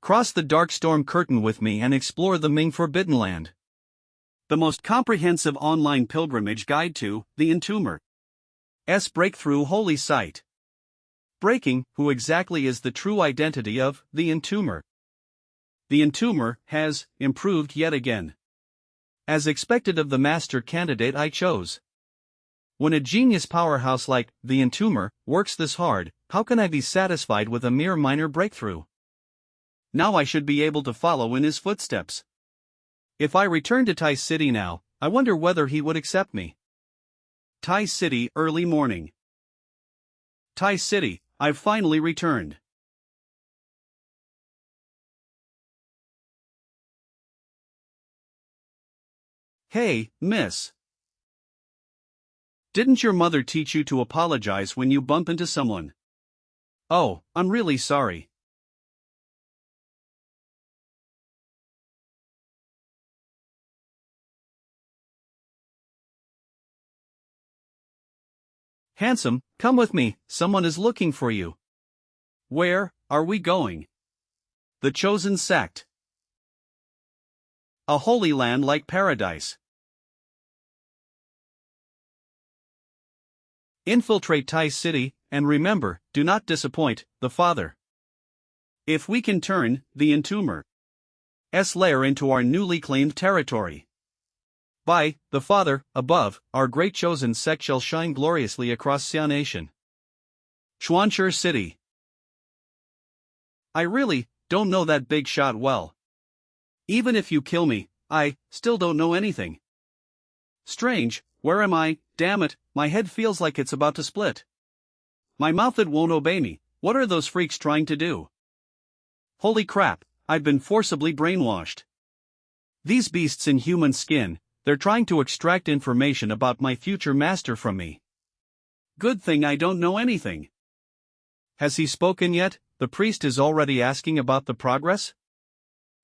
S1: Cross the dark storm curtain with me and explore the Ming Forbidden Land. The most comprehensive online pilgrimage guide to the entomber's breakthrough holy site. Breaking, who exactly is the true identity of the entomber? The entomber has improved yet again. As expected of the master candidate I chose. When a genius powerhouse like the entomber works this hard, how can I be satisfied with a mere minor breakthrough? Now I should be able to follow in his footsteps. If I return to Tai City now, I wonder whether he would accept me. Tai City, early morning. Tai City, I've finally returned. Hey, miss. Didn't your mother teach you to apologize when you bump into someone? Oh, I'm really sorry. Handsome, come with me, someone is looking for you. Where are we going? The chosen sect. A holy land like paradise. Infiltrate Tai City, and remember, do not disappoint the Father. If we can turn the Entomber's lair into our newly claimed territory. By the Father, above, our great chosen sect shall shine gloriously across Xianxia. Chuanchi City. I really don't know that big shot well. Even if you kill me, I still don't know anything. Strange, where am I? Damn it, my head feels like it's about to split. My mouth, it won't obey me. What are those freaks trying to do? Holy crap, I've been forcibly brainwashed. These beasts in human skin, they're trying to extract information about my future master from me. Good thing I don't know anything. Has he spoken yet? The priest is already asking about the progress?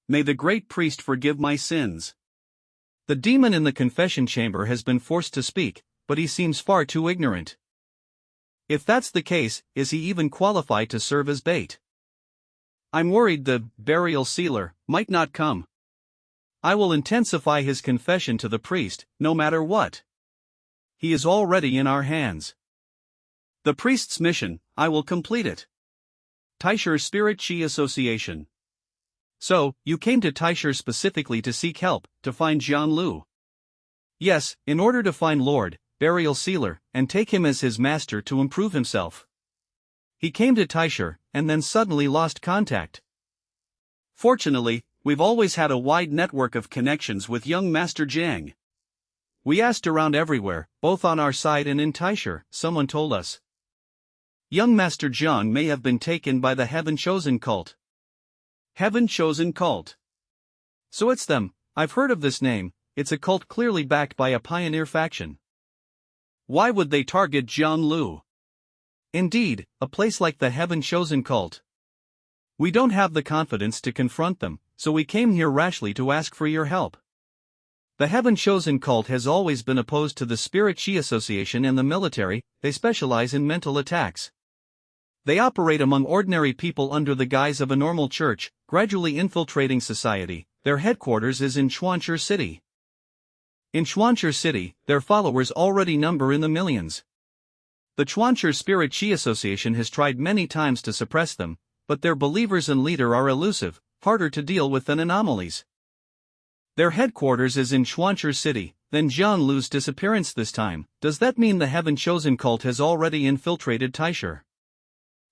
S1: May the great priest forgive my sins. The demon in the confession chamber has been forced to speak, but he seems far too ignorant. If that's the case, is he even qualified to serve as bait? I'm worried the burial sealer might not come. I will intensify his confession to the priest, no matter what. He is already in our hands. The priest's mission, I will complete it. Taisher Spirit Chi Association. So, you came to Taisher specifically to seek help, to find Jian Lu. Yes, in order to find Lord, Burial Sealer, and take him as his master to improve himself. He came to Taisher, and then suddenly lost contact. Fortunately, we've always had a wide network of connections with young Master Jiang. We asked around everywhere, both on our side and in Taisher, someone told us. Young Master Jiang may have been taken by the Heaven Chosen cult. Heaven Chosen cult. So it's them. I've heard of this name. It's a cult clearly backed by a pioneer faction. Why would they target Jian Lu? Indeed, a place like the Heaven Chosen cult. We don't have the confidence to confront them, so we came here rashly to ask for your help. The Heaven Chosen cult has always been opposed to the Spirit Chi Association and the military. They specialize in mental attacks. They operate among ordinary people under the guise of a normal church, gradually infiltrating society. Their headquarters is in Chuanchi City. In Chuanchi City, their followers already number in the millions. The Chuanchi Spirit Chi Association has tried many times to suppress them, but their believers and leader are elusive, harder to deal with than anomalies. Their headquarters is in Chuanchi City. Then Jian Lu's disappearance this time. Does that mean the Heaven Chosen cult has already infiltrated Taisher?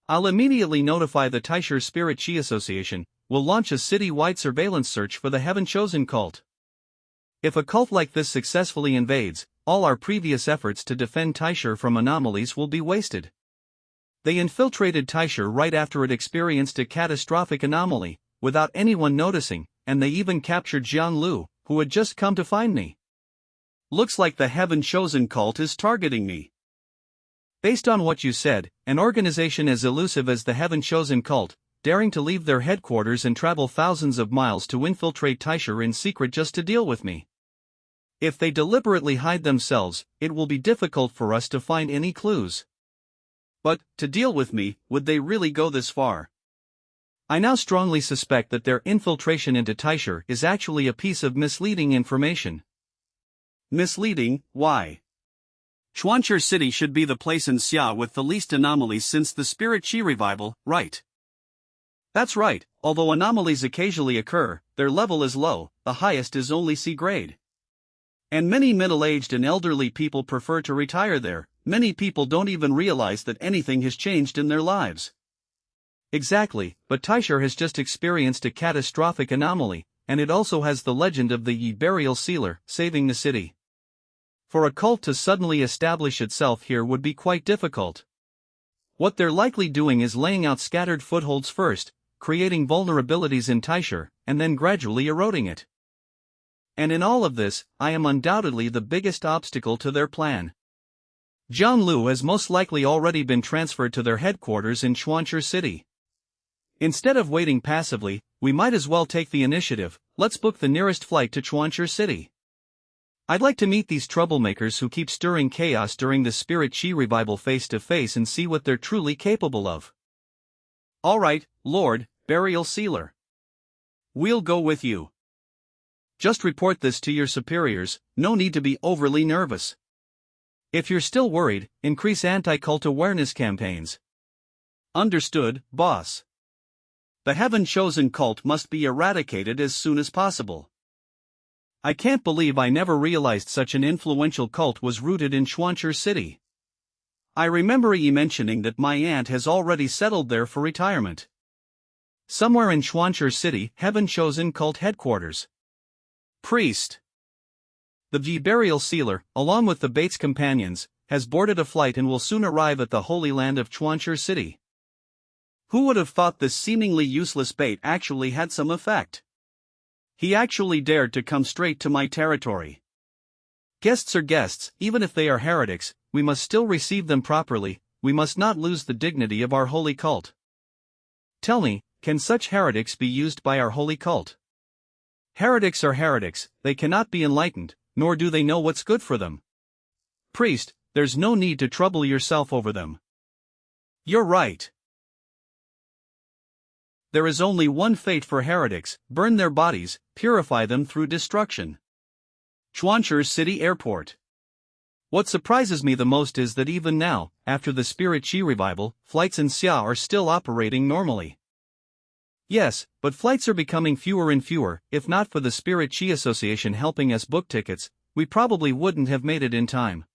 S1: I'll immediately notify the Taisher Spirit Chi Association. We'll launch a city-wide surveillance search for the Heaven Chosen cult. If a cult like this successfully invades, all our previous efforts to defend Taisher from anomalies will be wasted. They infiltrated Taisher right after it experienced a catastrophic anomaly, without anyone noticing, and they even captured Jian Lu, who had just come to find me. Looks like the Heaven Chosen cult is targeting me. Based on what you said, an organization as elusive as the Heaven Chosen cult, daring to leave their headquarters and travel thousands of miles to infiltrate Taisher in secret just to deal with me. If they deliberately hide themselves, it will be difficult for us to find any clues. But, to deal with me, would they really go this far? I now strongly suspect that their infiltration into Taisher is actually a piece of misleading information. Misleading, why? Chuanchi City should be the place in Xia with the least anomalies since the Spirit Chi revival, right? That's right, although anomalies occasionally occur, their level is low, the highest is only C grade. And many middle-aged and elderly people prefer to retire there. Many people don't even realize that anything has changed in their lives. Exactly, but Taisher has just experienced a catastrophic anomaly, and it also has the legend of the burial sealer saving the city. For a cult to suddenly establish itself here would be quite difficult. What they're likely doing is laying out scattered footholds first, creating vulnerabilities in Taisha, and then gradually eroding it. And in all of this, I am undoubtedly the biggest obstacle to their plan. Jianlu has most likely already been transferred to their headquarters in Xianxia City. Instead of waiting passively, we might as well take the initiative. Let's book the nearest flight to Xianxia City. I'd like to meet these troublemakers who keep stirring chaos during the Spirit Chi revival face to face and see what they're truly capable of. Alright, Lord, Burial Sealer. We'll go with you. Just report this to your superiors, no need to be overly nervous. If you're still worried, increase anti-cult awareness campaigns. Understood, boss. The heaven-chosen cult must be eradicated as soon as possible. I can't believe I never realized such an influential cult was rooted in Xianxia City. I remember you mentioning that my aunt has already settled there for retirement. Somewhere in Xianxia City, heaven-chosen cult headquarters. Priest. The Burial Sealer, along with the Bates companions, has boarded a flight and will soon arrive at the Holy Land of Xianxia City. Who would have thought this seemingly useless bait actually had some effect? He actually dared to come straight to my territory. Guests are guests, even if they are heretics, we must still receive them properly, we must not lose the dignity of our holy cult. Tell me, can such heretics be used by our holy cult? Heretics are heretics, they cannot be enlightened, nor do they know what's good for them. Priest, there's no need to trouble yourself over them. You're right. There is only one fate for heretics: burn their bodies, purify them through destruction. Xianxia City Airport. What surprises me the most is that even now, after the Spirit Chi revival, flights in Xia are still operating normally. Yes, but flights are becoming fewer and fewer. If not for the Spirit Chi Association helping us book tickets, we probably wouldn't have made it in time.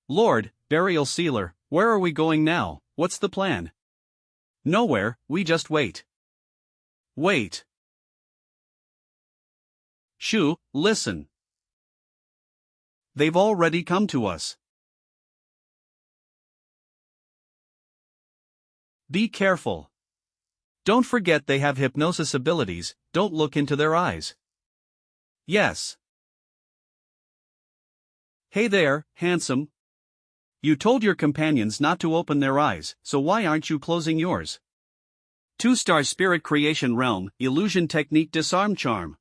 S1: Lord, Burial Sealer, where are we going now? What's the plan? Nowhere, we just wait. Wait. Shu, listen. They've already come to us. Be careful. Don't forget they have hypnosis abilities, don't look into their eyes. Yes. Hey there, handsome. You told your companions not to open their eyes, so why aren't you closing yours? 2-star Spirit Creation Realm, Illusion Technique Disarm Charm.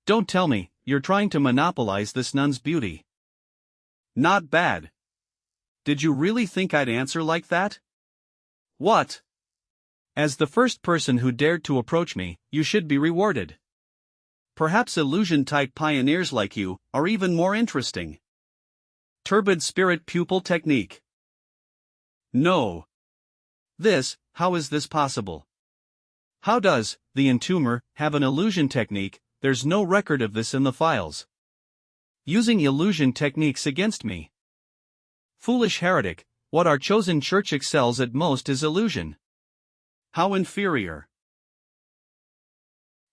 S1: Don't tell me, you're trying to monopolize this nun's beauty. Not bad. Did you really think I'd answer like that? What? As the first person who dared to approach me, you should be rewarded. Perhaps illusion-type pioneers like you are even more interesting. Turbid Spirit Pupil Technique. No. How is this possible? How does the entomber have an illusion technique? There's no record of this in the files. Using illusion techniques against me. Foolish heretic, what our chosen church excels at most is illusion. How inferior.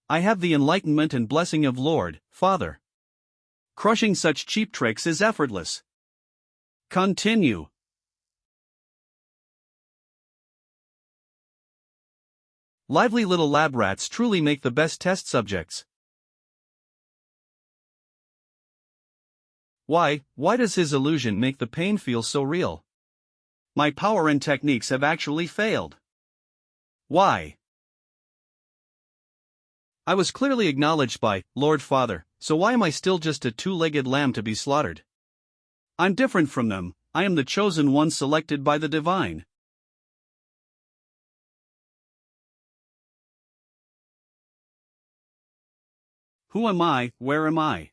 S1: I have the enlightenment and blessing of Lord, Father. Crushing such cheap tricks is effortless. Continue. Lively little lab rats truly make the best test subjects. Why does his illusion make the pain feel so real? My power and techniques have actually failed. Why? I was clearly acknowledged by Lord Father, so why am I still just a two-legged lamb to be slaughtered? I'm different from them, I am the chosen one selected by the divine. Who am I, where am I?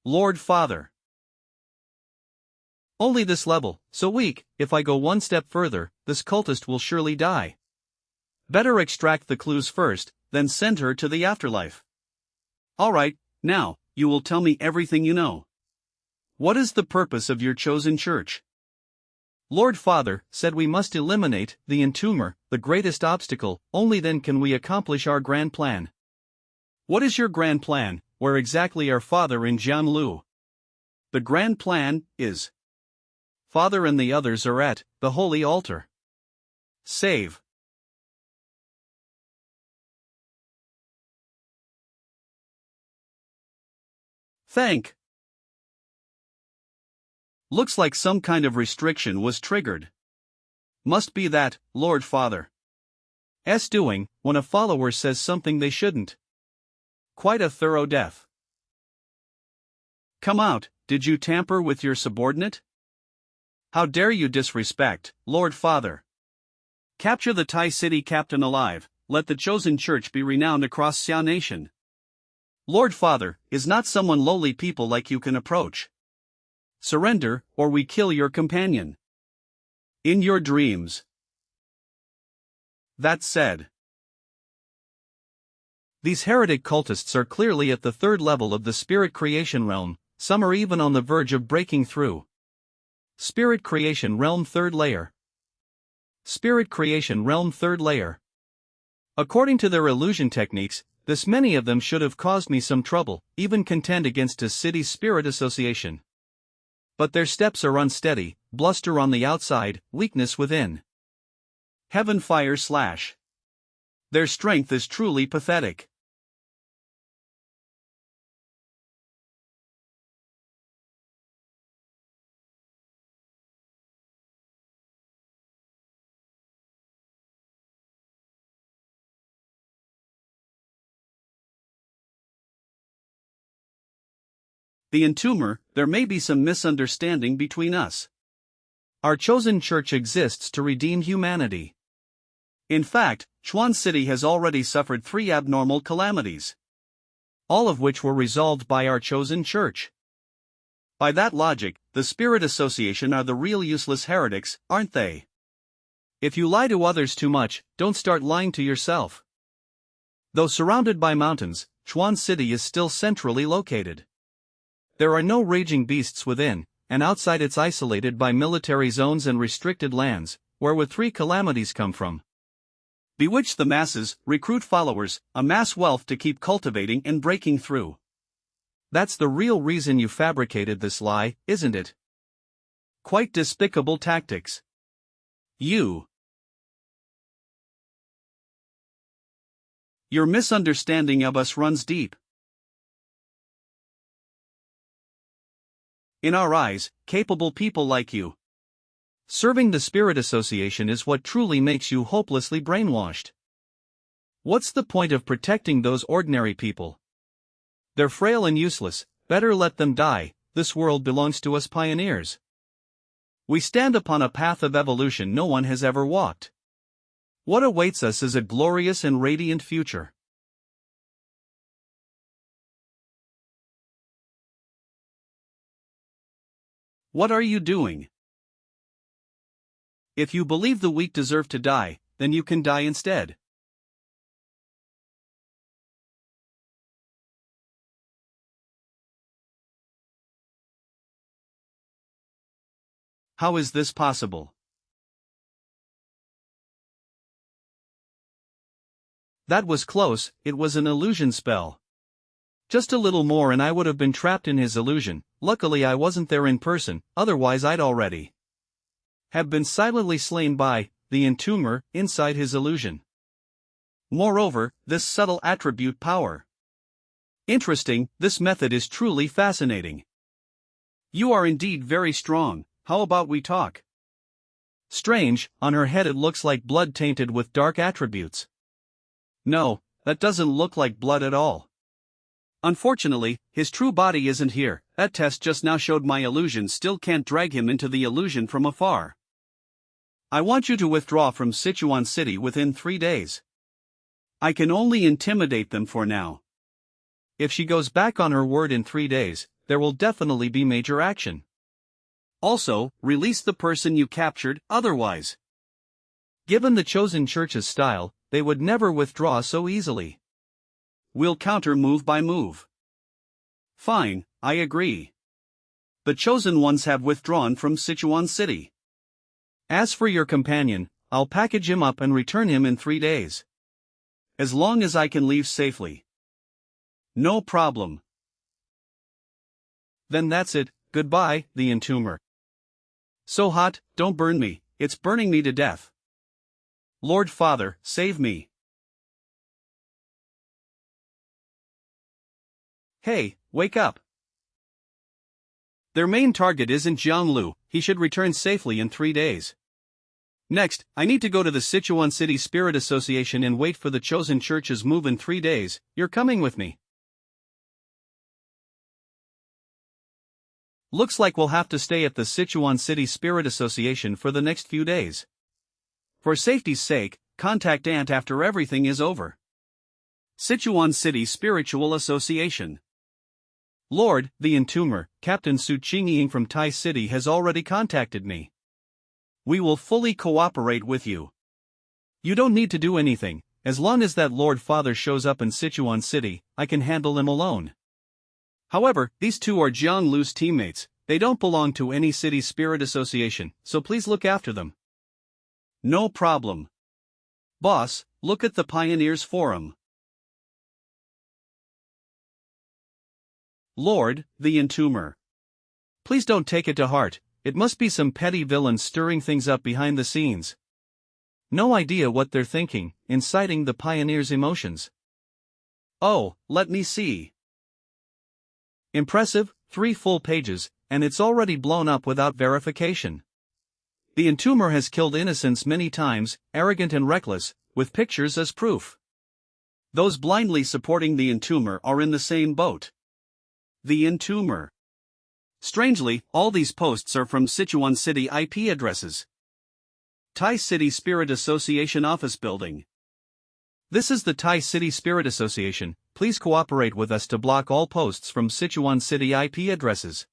S1: Lord Father. Only this level, so weak, if I go one step further, this cultist will surely die. Better extract the clues first, then send her to the afterlife. Alright, now, you will tell me everything you know. What is the purpose of your chosen church? Lord Father said we must eliminate the entomber, the greatest obstacle, only then can we accomplish our grand plan. What is your grand plan? Where exactly are Father and Jianlu? The grand plan is Father and the others are at the holy altar. Save. Thank. Looks like some kind of restriction was triggered. Must be that, Lord Father. S doing, when a follower says something they shouldn't. Quite a thorough death. Come out, did you tamper with your subordinate? How dare you disrespect, Lord Father? Capture the Thai city captain alive, let the chosen church be renowned across Xia nation. Lord Father is not someone lowly people like you can approach. Surrender, or we kill your companion. In your dreams. That said. These heretic cultists are clearly at the third level of the spirit creation realm, some are even on the verge of breaking through. Spirit creation realm third layer. Spirit creation realm third layer. According to their illusion techniques, this many of them should have caused me some trouble, even contend against a city's spirit association. But their steps are unsteady, bluster on the outside, weakness within. Heaven fire slash. Their strength is truly pathetic. The entomber, there may be some misunderstanding between us. Our chosen church exists to redeem humanity. In fact, Chuan City has already suffered 3 abnormal calamities. All of which were resolved by our chosen church. By that logic, the Spirit Association are the real useless heretics, aren't they? If you lie to others too much, don't start lying to yourself. Though surrounded by mountains, Chuan City is still centrally located. There are no raging beasts within, and outside it's isolated by military zones and restricted lands, where would 3 calamities come from? Bewitch the masses, recruit followers, amass wealth to keep cultivating and breaking through. That's the real reason you fabricated this lie, isn't it? Quite despicable tactics. Your misunderstanding of us runs deep. In our eyes, capable people like you. Serving the Spirit Association is what truly makes you hopelessly brainwashed. What's the point of protecting those ordinary people? They're frail and useless, better let them die, this world belongs to us pioneers. We stand upon a path of evolution no one has ever walked. What awaits us is a glorious and radiant future. What are you doing? If you believe the weak deserve to die, then you can die instead. How is this possible? That was close, it was an illusion spell. Just a little more and I would have been trapped in his illusion. Luckily I wasn't there in person, otherwise I'd already have been silently slain by the entomber inside his illusion. Moreover, this subtle attribute power. Interesting, this method is truly fascinating. You are indeed very strong, how about we talk? Strange, on her head it looks like blood tainted with dark attributes. No, that doesn't look like blood at all. Unfortunately, his true body isn't here. That test just now showed my illusion still can't drag him into the illusion from afar. I want you to withdraw from Sichuan City within 3 days. I can only intimidate them for now. If she goes back on her word in 3 days, there will definitely be major action. Also, release the person you captured, otherwise. Given the chosen church's style, they would never withdraw so easily. We'll counter move by move. Fine, I agree. The chosen ones have withdrawn from Sichuan City. As for your companion, I'll package him up and return him in 3 days. As long as I can leave safely. No problem. Then that's it, goodbye, the entomber. So hot, don't burn me, it's burning me to death. Lord Father, save me. Hey, wake up. Their main target isn't Jianglu, he should return safely in 3 days. Next, I need to go to the Sichuan City Spirit Association and wait for the chosen church's move in 3 days. You're coming with me. Looks like we'll have to stay at the Sichuan City Spirit Association for the next few days. For safety's sake, contact Aunt after everything is over. Sichuan City Spiritual Association. Lord, the Entomber, Captain Su Qingying from Tai City has already contacted me. We will fully cooperate with you. You don't need to do anything, as long as that Lord Father shows up in Sichuan City, I can handle him alone. However, these two are Jianglu's teammates, they don't belong to any city spirit association, so please look after them. No problem. Boss, look at the Pioneers Forum. Lord, the Entomber. Please don't take it to heart, it must be some petty villain stirring things up behind the scenes. No idea what they're thinking, inciting the Pioneers' emotions. Oh, let me see. Impressive, 3 full pages, and it's already blown up without verification. The Entomber has killed innocents many times, arrogant and reckless, with pictures as proof. Those blindly supporting the Entomber are in the same boat. The Entomber. Strangely, all these posts are from Sichuan City IP addresses. Tai City Spirit Association Office Building. This is the Tai City Spirit Association, please cooperate with us to block all posts from Sichuan City IP addresses.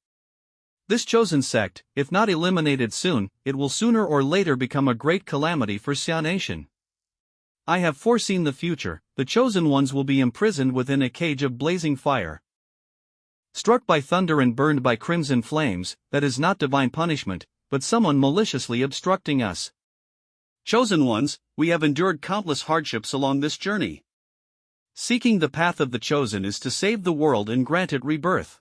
S1: This chosen sect, if not eliminated soon, it will sooner or later become a great calamity for Xia Nation. I have foreseen the future, the chosen ones will be imprisoned within a cage of blazing fire. Struck by thunder and burned by crimson flames, that is not divine punishment, but someone maliciously obstructing us. Chosen ones, we have endured countless hardships along this journey. Seeking the path of the chosen is to save the world and grant it rebirth.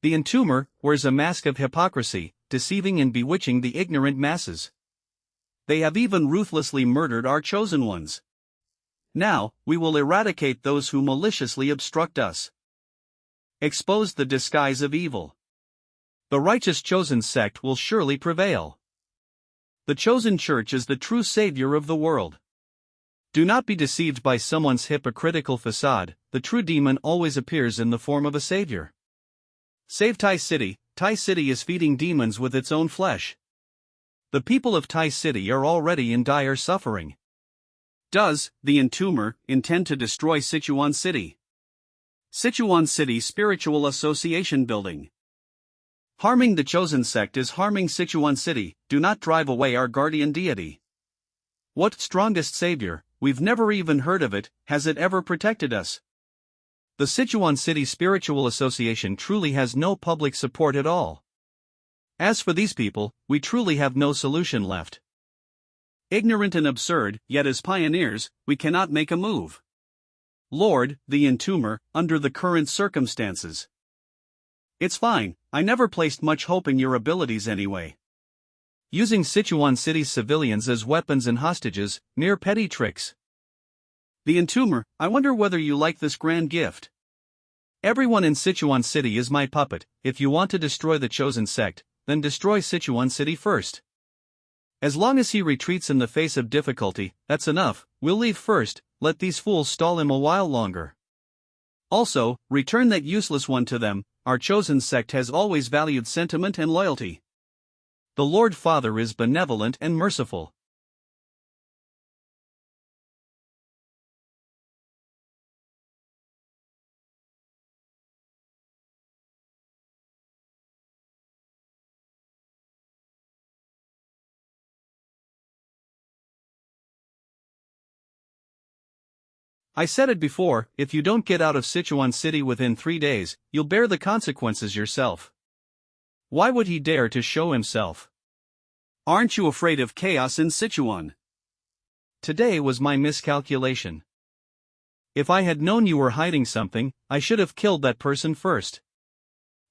S1: The Entomber wears a mask of hypocrisy, deceiving and bewitching the ignorant masses. They have even ruthlessly murdered our chosen ones. Now, we will eradicate those who maliciously obstruct us. Expose the disguise of evil. The righteous chosen sect will surely prevail. The chosen church is the true savior of the world. Do not be deceived by someone's hypocritical facade, the true demon always appears in the form of a savior. Save Tai City, Tai City is feeding demons with its own flesh. The people of Tai City are already in dire suffering. Does the Entomber intend to destroy Sichuan City? Sichuan City Spiritual Association Building. Harming the chosen sect is harming Sichuan City, do not drive away our guardian deity. What strongest savior, we've never even heard of it, has it ever protected us? The Sichuan City Spiritual Association truly has no public support at all. As for these people, we truly have no solution left. Ignorant and absurd, yet as pioneers, we cannot make a move. Lord, the Entomber, under the current circumstances. It's fine, I never placed much hope in your abilities anyway. Using Sichuan City's civilians as weapons and hostages, mere petty tricks. The Entomber, I wonder whether you like this grand gift. Everyone in Sichuan City is my puppet, if you want to destroy the chosen sect, then destroy Sichuan City first. As long as he retreats in the face of difficulty, that's enough, we'll leave first, let these fools stall him a while longer. Also, return that useless one to them, our chosen sect has always valued sentiment and loyalty. The Lord Father is benevolent and merciful. I said it before, if you don't get out of Sichuan City within 3 days, you'll bear the consequences yourself. Why would he dare to show himself? Aren't you afraid of chaos in Sichuan? Today was my miscalculation. If I had known you were hiding something, I should have killed that person first.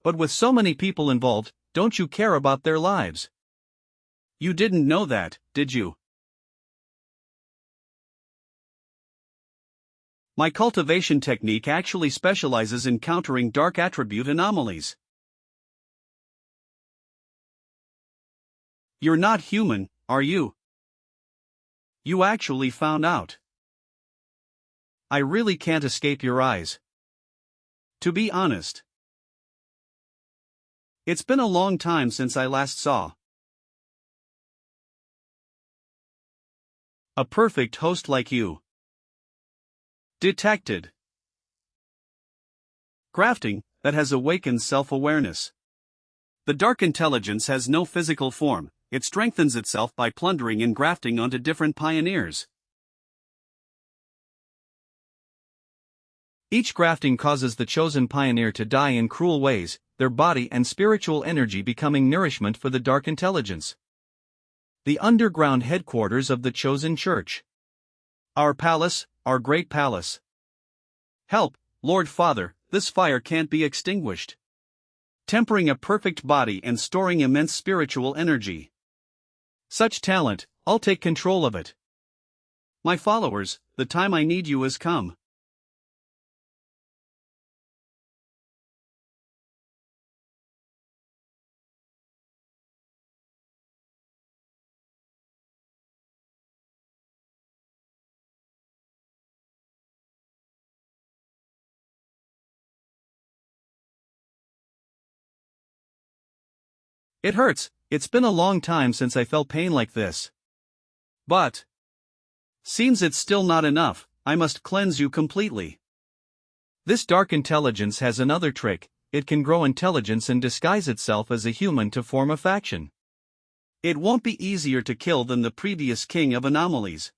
S1: But with so many people involved, don't you care about their lives? You didn't know that, did you? My cultivation technique actually specializes in countering dark attribute anomalies. You're not human, are you? You actually found out. I really can't escape your eyes. To be honest, it's been a long time since I last saw a perfect host like you. Detected. Grafting that has awakened self-awareness. The dark intelligence has no physical form, it strengthens itself by plundering and grafting onto different pioneers. Each grafting causes the chosen pioneer to die in cruel ways, their body and spiritual energy becoming nourishment for the dark intelligence. The underground headquarters of the chosen church. Our palace, our great palace. Help, Lord Father, this fire can't be extinguished. Tempering a perfect body and storing immense spiritual energy. Such talent, I'll take control of it. My followers, the time I need you has come. It hurts, it's been a long time since I felt pain like this. But seems it's still not enough, I must cleanse you completely. This dark intelligence has another trick, it can grow intelligence and disguise itself as a human to form a faction. It won't be easier to kill than the previous king of anomalies.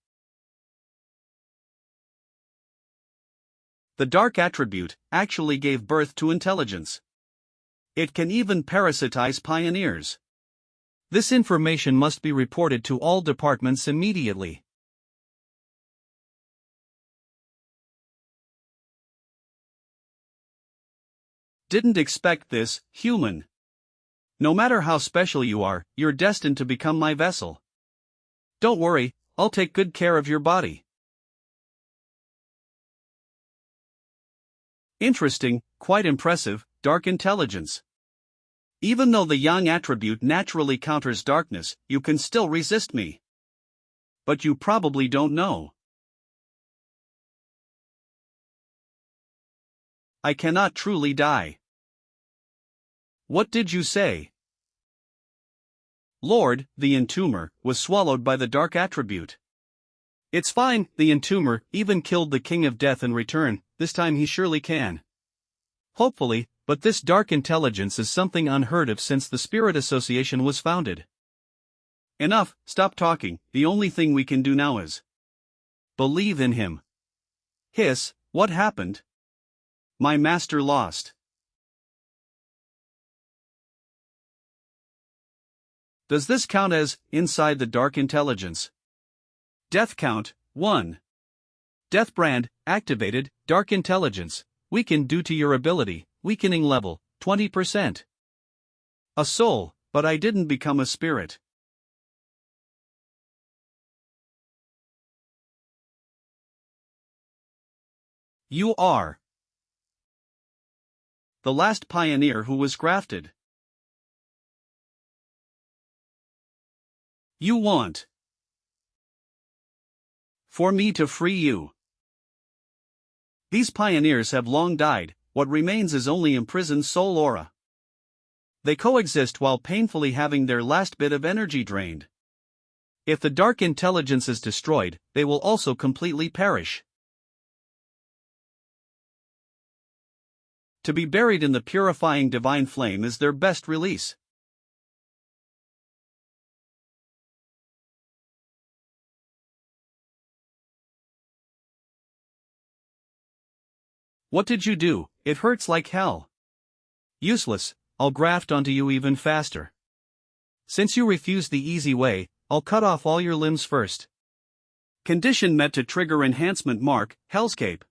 S1: The dark attribute actually gave birth to intelligence. It can even parasitize pioneers. This information must be reported to all departments immediately. Didn't expect this, human. No matter how special you are, you're destined to become my vessel. Don't worry, I'll take good care of your body. Interesting, quite impressive, dark intelligence. Even though the yang attribute naturally counters darkness, you can still resist me. But you probably don't know. I cannot truly die. What did you say? Lord, the entomber, was swallowed by the dark attribute. It's fine, the entomber even killed the king of death in return, this time he surely can. Hopefully, but this dark intelligence is something unheard of since the Spirit Association was founded. Enough, stop talking, the only thing we can do now is believe in him. Hiss, what happened? My master lost. Does this count as inside the dark intelligence? Death count 1. Death brand activated, dark intelligence, weakened due to your ability, weakening level 20%. A soul, but I didn't become a spirit. You are the last pioneer who was grafted. You want for me to free you. These pioneers have long died, what remains is only imprisoned soul aura. They coexist while painfully having their last bit of energy drained. If the dark intelligence is destroyed, they will also completely perish. To be buried in the purifying divine flame is their best release. What did you do? It hurts like hell. Useless, I'll graft onto you even faster. Since you refused the easy way, I'll cut off all your limbs first. Condition met to trigger enhancement mark, Hellscape.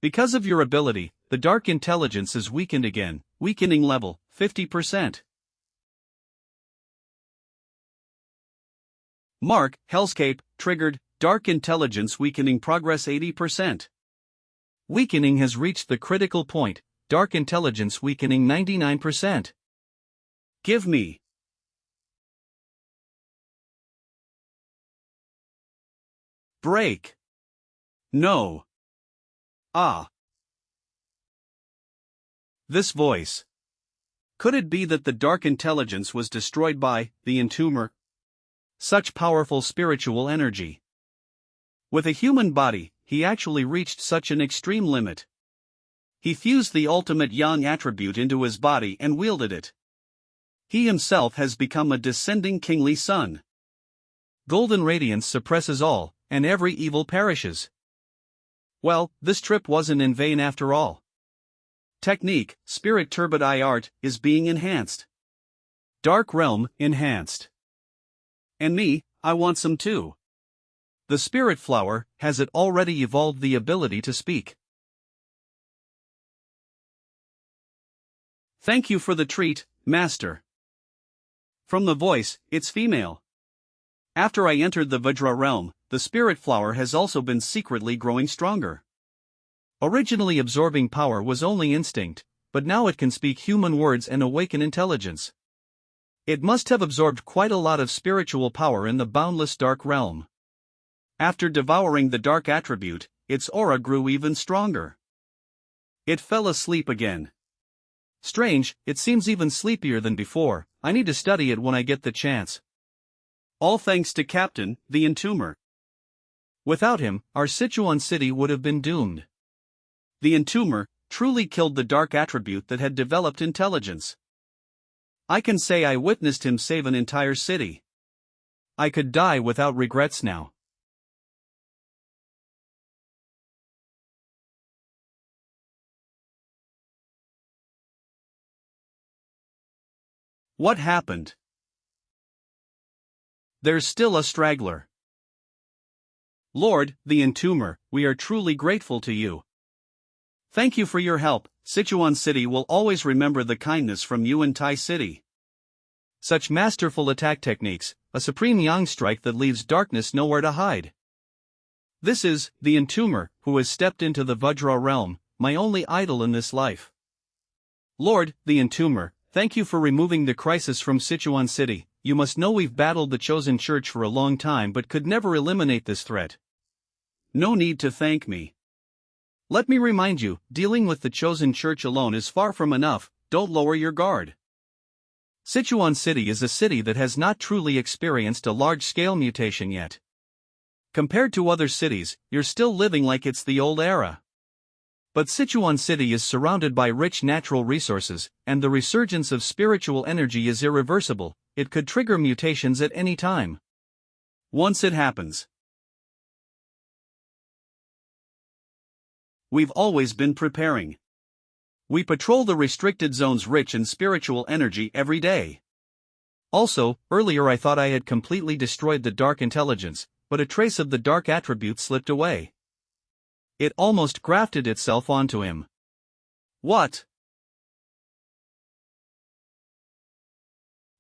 S1: Because of your ability, the dark intelligence is weakened again, weakening level 50%. Mark, Hellscape, triggered, dark intelligence weakening progress 80%. Weakening has reached the critical point, dark intelligence weakening 99%. Give me. Break. No. Ah. This voice. Could it be that the dark intelligence was destroyed by the entomber? Such powerful spiritual energy. With a human body, he actually reached such an extreme limit. He fused the ultimate yang attribute into his body and wielded it. He himself has become a descending kingly sun. Golden radiance suppresses all, and every evil perishes. Well, this trip wasn't in vain after all. Technique, Spirit Turbid Eye Art, is being enhanced. Dark Realm, enhanced. And me, I want some too. The Spirit Flower, has it already evolved the ability to speak? Thank you for the treat, Master. From the voice, it's female. After I entered the Vajra realm, the Spirit Flower has also been secretly growing stronger. Originally absorbing power was only instinct, but now it can speak human words and awaken intelligence. It must have absorbed quite a lot of spiritual power in the boundless dark realm. After devouring the dark attribute, its aura grew even stronger. It fell asleep again. Strange, it seems even sleepier than before. I need to study it when I get the chance. All thanks to Captain, the entomber. Without him, our Sichuan city would have been doomed. The entomber truly killed the dark attribute that had developed intelligence. I can say I witnessed him save an entire city. I could die without regrets now. What happened? There's still a straggler. Lord, the entomber, we are truly grateful to you. Thank you for your help. Sichuan City will always remember the kindness from you and Tai City. Such masterful attack techniques, a supreme yang strike that leaves darkness nowhere to hide. This is the entomber who has stepped into the Vajra realm, my only idol in this life. Lord, the entomber, thank you for removing the crisis from Sichuan City. You must know we've battled the chosen church for a long time but could never eliminate this threat. No need to thank me. Let me remind you, dealing with the chosen church alone is far from enough. Don't lower your guard. Sichuan City is a city that has not truly experienced a large-scale mutation yet. Compared to other cities, you're still living like it's the old era. But Sichuan City is surrounded by rich natural resources, and the resurgence of spiritual energy is irreversible. It could trigger mutations at any time. Once it happens. We've always been preparing. We patrol the restricted zones rich in spiritual energy every day. Also, earlier I thought I had completely destroyed the dark intelligence, but a trace of the dark attribute slipped away. It almost grafted itself onto him. What?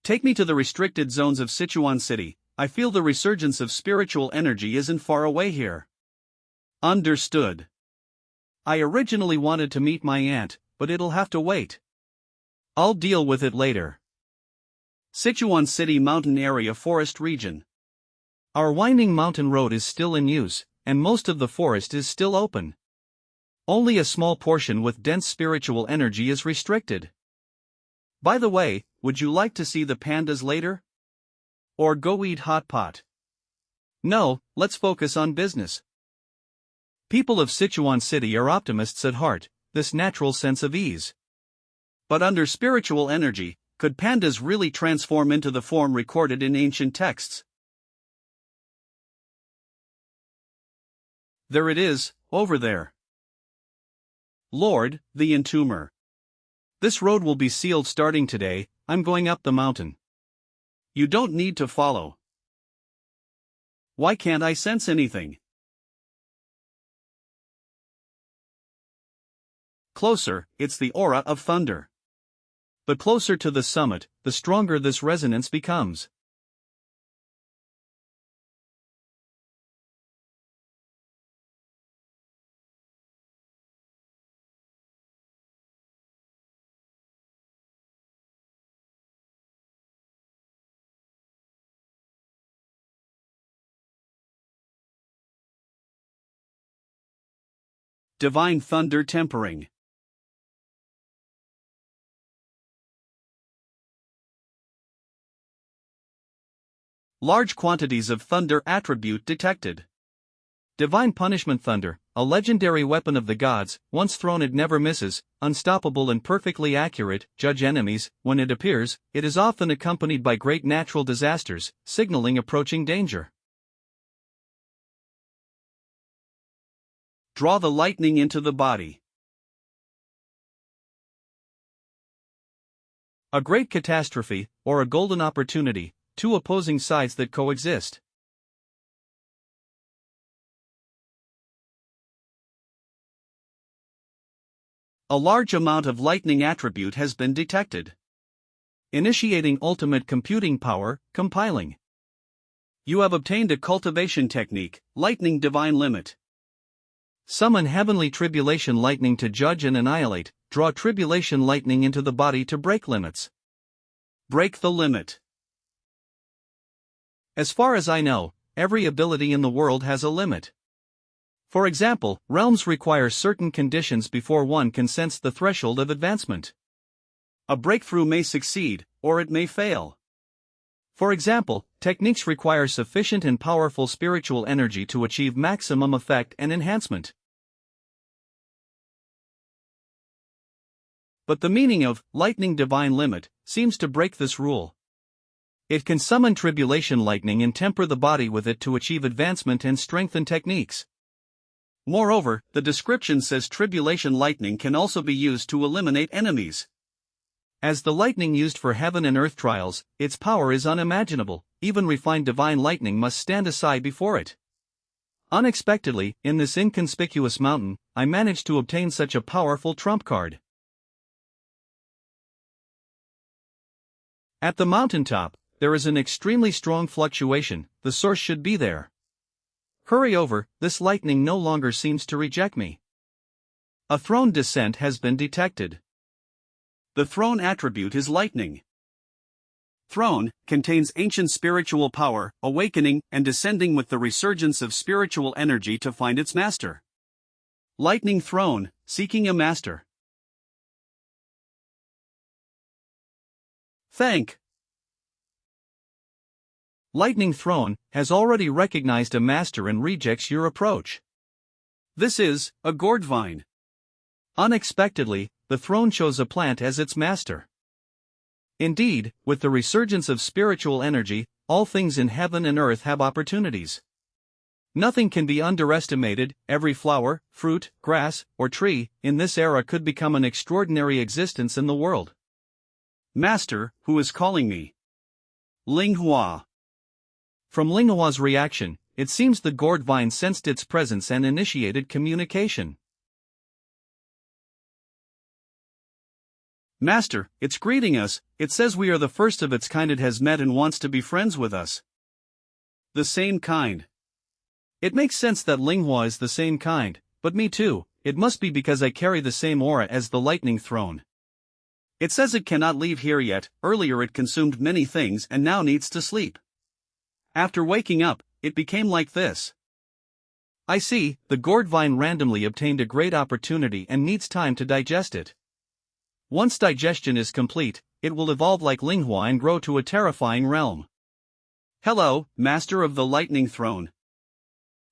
S1: Take me to the restricted zones of Sichuan City. I feel the resurgence of spiritual energy isn't far away here. Understood. I originally wanted to meet my aunt, but it'll have to wait. I'll deal with it later. Sichuan City Mountain Area Forest Region. Our winding mountain road is still in use, and most of the forest is still open. Only a small portion with dense spiritual energy is restricted. By the way, would you like to see the pandas later? Or go eat hot pot? No, let's focus on business. People of Sichuan City are optimists at heart, this natural sense of ease. But under spiritual energy, could pandas really transform into the form recorded in ancient texts? There it is, over there. Lord, the entomber. This road will be sealed starting today. I'm going up the mountain. You don't need to follow. Why can't I sense anything? Closer, it's the aura of thunder. The closer to the summit, the stronger this resonance becomes. Divine thunder tempering. Large quantities of thunder attribute detected. Divine punishment thunder, a legendary weapon of the gods, once thrown it never misses, unstoppable and perfectly accurate, judge enemies. When it appears, it is often accompanied by great natural disasters, signaling approaching danger. Draw the lightning into the body. A great catastrophe, or a golden opportunity, two opposing sides that coexist. A large amount of lightning attribute has been detected. Initiating ultimate computing power, compiling. You have obtained a cultivation technique, lightning divine limit. Summon heavenly tribulation lightning to judge and annihilate, draw tribulation lightning into the body to break limits. Break the limit. As far as I know, every ability in the world has a limit. For example, realms require certain conditions before one can sense the threshold of advancement. A breakthrough may succeed, or it may fail. For example, techniques require sufficient and powerful spiritual energy to achieve maximum effect and enhancement. But the meaning of lightning divine limit seems to break this rule. It can summon tribulation lightning and temper the body with it to achieve advancement and strengthen techniques. Moreover, the description says tribulation lightning can also be used to eliminate enemies. As the lightning used for heaven and earth trials, its power is unimaginable. Even refined divine lightning must stand aside before it. Unexpectedly, in this inconspicuous mountain, I managed to obtain such a powerful trump card. At the mountaintop, there is an extremely strong fluctuation. The source should be there. Hurry over, this lightning no longer seems to reject me. A throne descent has been detected. The throne attribute is lightning. Throne contains ancient spiritual power, awakening and descending with the resurgence of spiritual energy to find its master. Lightning throne, seeking a master. Thank. Lightning throne has already recognized a master and rejects your approach. This is a gourd vine. Unexpectedly, the throne chose a plant as its master. Indeed, with the resurgence of spiritual energy, all things in heaven and earth have opportunities. Nothing can be underestimated. Every flower, fruit, grass, or tree in this era could become an extraordinary existence in the world. Master, who is calling me? Linghua. From Linghua's reaction, it seems the gourd vine sensed its presence and initiated communication. Master, it's greeting us. It says we are the first of its kind. It has met and wants to be friends with us. The same kind. It makes sense that Linghua is the same kind, but me too. It must be because I carry the same aura as the lightning throne. It says it cannot leave here yet. Earlier it consumed many things and now needs to sleep. After waking up, it became like this. I see, the gourd vine randomly obtained a great opportunity and needs time to digest it. Once digestion is complete, it will evolve like Linghua and grow to a terrifying realm. Hello, Master of the Lightning Throne.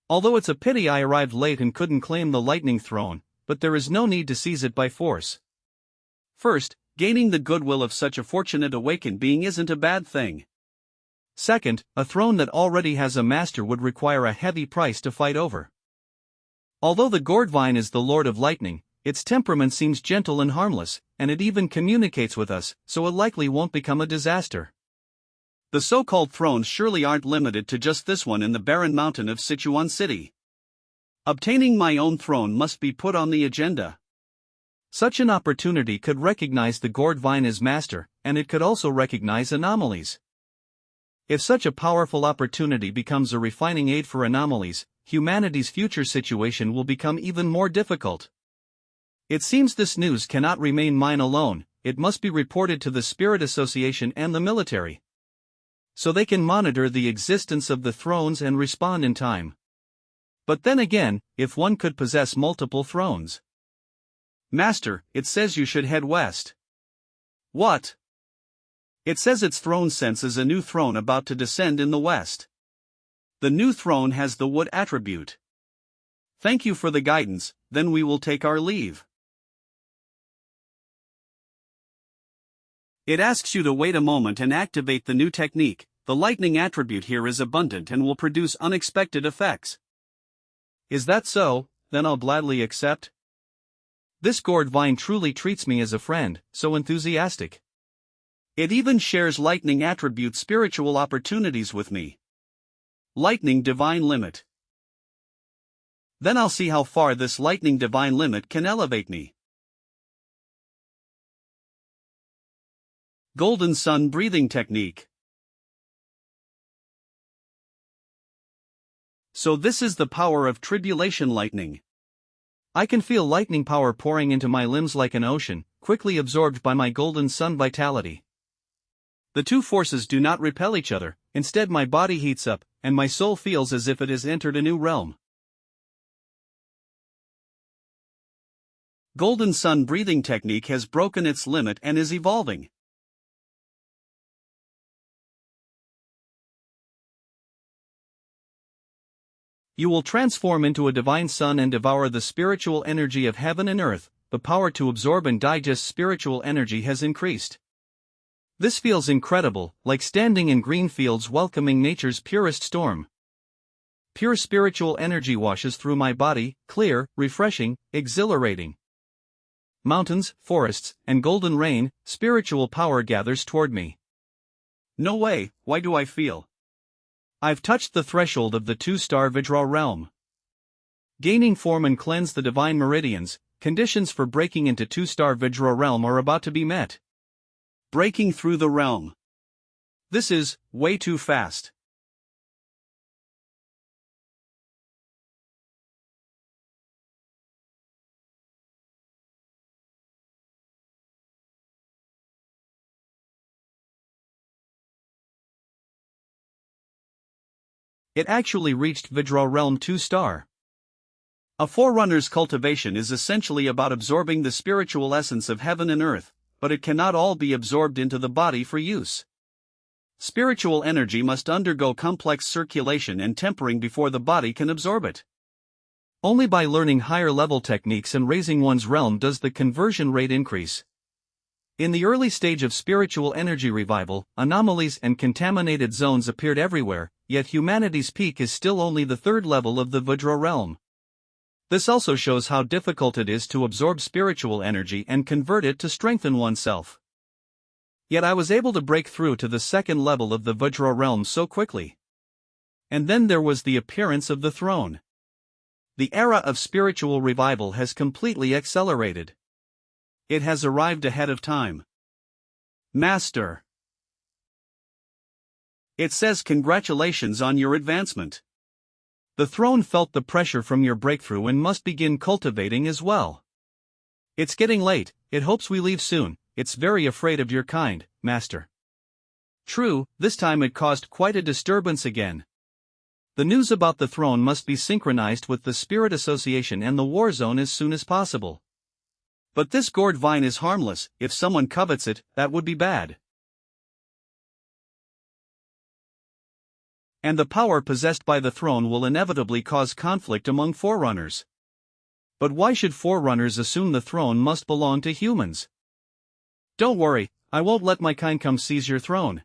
S1: Although it's a pity I arrived late and couldn't claim the Lightning Throne, but there is no need to seize it by force. First, gaining the goodwill of such a fortunate awakened being isn't a bad thing. Second, a throne that already has a master would require a heavy price to fight over. Although the gourd vine is the Lord of Lightning, its temperament seems gentle and harmless, and it even communicates with us, so it likely won't become a disaster. The so-called thrones surely aren't limited to just this one in the barren mountain of Sichuan City. Obtaining my own throne must be put on the agenda. Such an opportunity could recognize the gourd vine as master, and it could also recognize anomalies. If such a powerful opportunity becomes a refining aid for anomalies, humanity's future situation will become even more difficult. It seems this news cannot remain mine alone, it must be reported to the Spirit Association and the military, so they can monitor the existence of the thrones and respond in time. But then again, if one could possess multiple thrones. Master, it says you should head west. What? It says its throne senses a new throne about to descend in the west. The new throne has the wood attribute. Thank you for the guidance, then we will take our leave. It asks you to wait a moment and activate the new technique. The lightning attribute here is abundant and will produce unexpected effects. Is that so? Then I'll gladly accept. This gourd vine truly treats me as a friend, so enthusiastic. It even shares lightning attribute spiritual opportunities with me. Lightning divine limit. Then I'll see how far this lightning divine limit can elevate me. Golden sun breathing technique. So this is the power of tribulation lightning. I can feel lightning power pouring into my limbs like an ocean, quickly absorbed by my golden sun vitality. The two forces do not repel each other, instead my body heats up, and my soul feels as if it has entered a new realm. Golden sun breathing technique has broken its limit and is evolving. You will transform into a divine sun and devour the spiritual energy of heaven and earth. The power to absorb and digest spiritual energy has increased. This feels incredible, like standing in green fields welcoming nature's purest storm. Pure spiritual energy washes through my body, clear, refreshing, exhilarating. Mountains, forests, and golden rain, spiritual power gathers toward me. No way, why do I feel? I've touched the threshold of the 2-star Vajra realm. Gaining form and cleanse the divine meridians, conditions for breaking into 2-star Vajra realm are about to be met. Breaking through the realm. This is way too fast. It actually reached Vajra realm 2-star. A forerunner's cultivation is essentially about absorbing the spiritual essence of heaven and earth, but it cannot all be absorbed into the body for use. Spiritual energy must undergo complex circulation and tempering before the body can absorb it. Only by learning higher-level techniques and raising one's realm does the conversion rate increase. In the early stage of spiritual energy revival, anomalies and contaminated zones appeared everywhere, yet humanity's peak is still only the 3rd level of the Vajra realm. This also shows how difficult it is to absorb spiritual energy and convert it to strengthen oneself. Yet I was able to break through to the 2nd level of the Vajra realm so quickly. And then there was the appearance of the throne. The era of spiritual revival has completely accelerated. It has arrived ahead of time. Master. It says congratulations on your advancement. The throne felt the pressure from your breakthrough and must begin cultivating as well. It's getting late, it hopes we leave soon, it's very afraid of your kind, Master. True, this time it caused quite a disturbance again. The news about the throne must be synchronized with the Spirit Association and the war zone as soon as possible. But this gourd vine is harmless, if someone covets it, that would be bad. And the power possessed by the throne will inevitably cause conflict among forerunners. But why should forerunners assume the throne must belong to humans? Don't worry, I won't let my kind come seize your throne.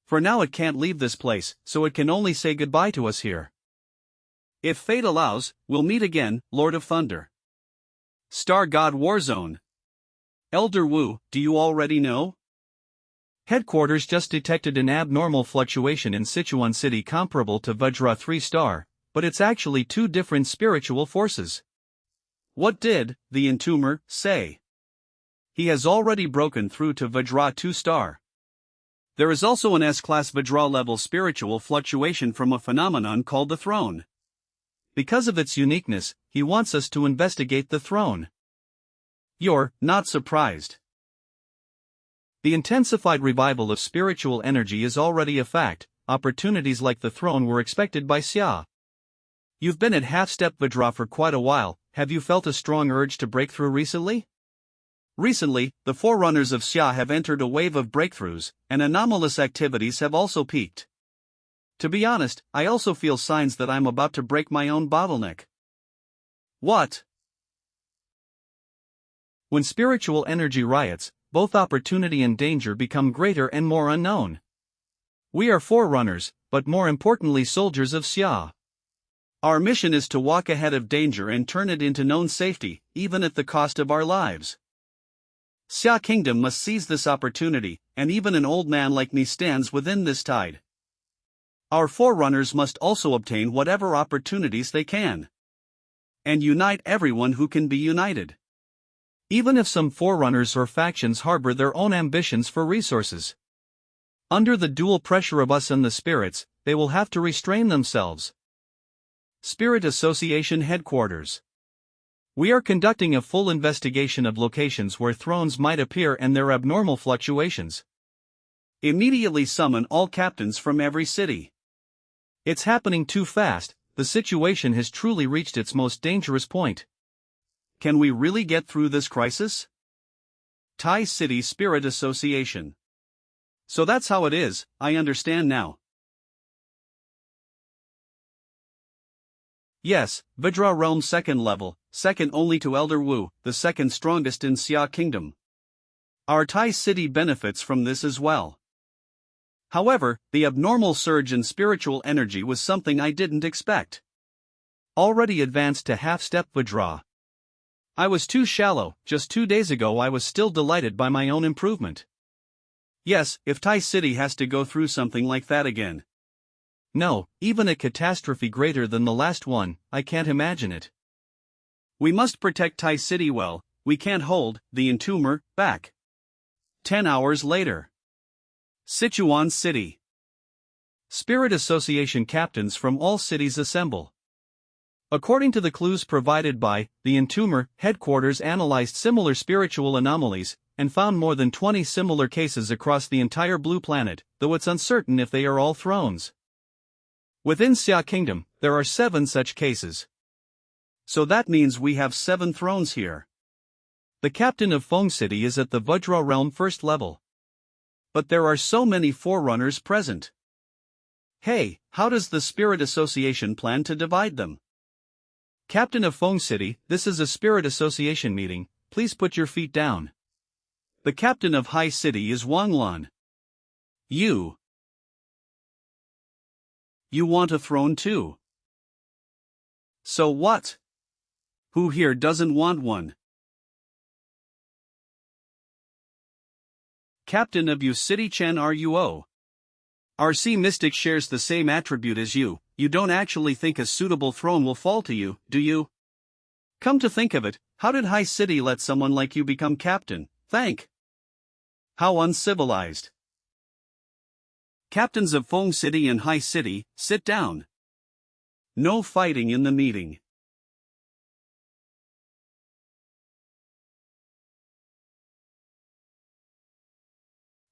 S1: For now it can't leave this place, so it can only say goodbye to us here. If fate allows, we'll meet again, Lord of Thunder. Star God Warzone. Elder Wu, do you already know? Headquarters just detected an abnormal fluctuation in Sichuan City comparable to Vajra 3-star, but it's actually 2 different spiritual forces. What did the entomber say? He has already broken through to Vajra 2-star. There is also an S-class Vajra level spiritual fluctuation from a phenomenon called the throne. Because of its uniqueness, he wants us to investigate the throne. You're not surprised. The intensified revival of spiritual energy is already a fact. Opportunities like the throne were expected by Xia. You've been at half-step Vajra for quite a while. Have you felt a strong urge to break through recently? Recently, the forerunners of Xia have entered a wave of breakthroughs, and anomalous activities have also peaked. To be honest, I also feel signs that I'm about to break my own bottleneck. What? When spiritual energy riots, both opportunity and danger become greater and more unknown. We are forerunners, but more importantly soldiers of Xia. Our mission is to walk ahead of danger and turn it into known safety, even at the cost of our lives. Xia Kingdom must seize this opportunity, and even an old man like me stands within this tide. Our forerunners must also obtain whatever opportunities they can. And unite everyone who can be united. Even if some forerunners or factions harbor their own ambitions for resources. Under the dual pressure of us and the spirits, they will have to restrain themselves. Spirit Association Headquarters. We are conducting a full investigation of locations where thrones might appear and their abnormal fluctuations. Immediately summon all captains from every city. It's happening too fast, the situation has truly reached its most dangerous point. Can we really get through this crisis? Tai City Spirit Association. So that's how it is, I understand now. Yes, Vajra Realm second level, second only to Elder Wu, the second strongest in Xia Kingdom. Our Tai City benefits from this as well. However, the abnormal surge in spiritual energy was something I didn't expect. Already advanced to half-step Vajra. I was too shallow. Just 2 days ago I was still delighted by my own improvement. Yes, if Tai City has to go through something like that again. No, even a catastrophe greater than the last one, I can't imagine it. We must protect Tai City well, we can't hold the entomber back. 10 hours later. Sichuan City. Spirit Association captains from all cities assemble. According to the clues provided by the entomber, headquarters analyzed similar spiritual anomalies, and found more than 20 similar cases across the entire blue planet, though it's uncertain if they are all thrones. Within Xia Kingdom, there are 7 such cases. So that means we have 7 thrones here. The captain of Feng City is at the Vajra Realm first level. But there are so many forerunners present. Hey, how does the Spirit Association plan to divide them? Captain of Feng City, this is a Spirit Association meeting, please put your feet down. The captain of Hai City is Wanglan. You want a throne too? So what? Who here doesn't want one? Captain of Yu City Chen Ruo. RC Mystic shares the same attribute as you don't actually think a suitable throne will fall to you, do you? Come to think of it, how did Hai City let someone like you become captain? How uncivilized. Captains of Feng City and Hai City, sit down. No fighting in the meeting.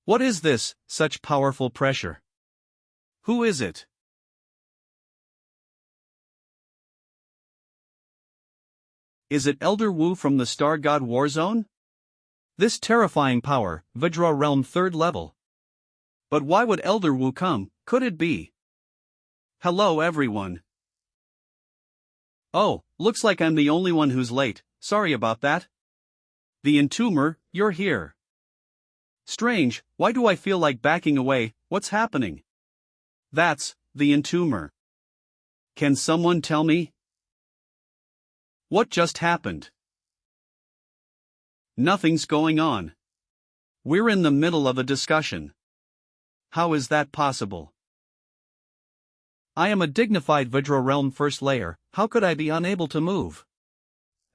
S1: What is this, such powerful pressure? Who is it? Is it Elder Wu from the Star God War Zone? This terrifying power, Vajra Realm 3rd level. But why would Elder Wu come, could it be? Hello everyone. Oh, looks like I'm the only one who's late, sorry about that. The entomber, you're here. Strange, why do I feel like backing away, what's happening? That's the entomber. Can someone tell me? What just happened? Nothing's going on. We're in the middle of a discussion. How is that possible? I am a dignified Vajra Realm first layer, how could I be unable to move?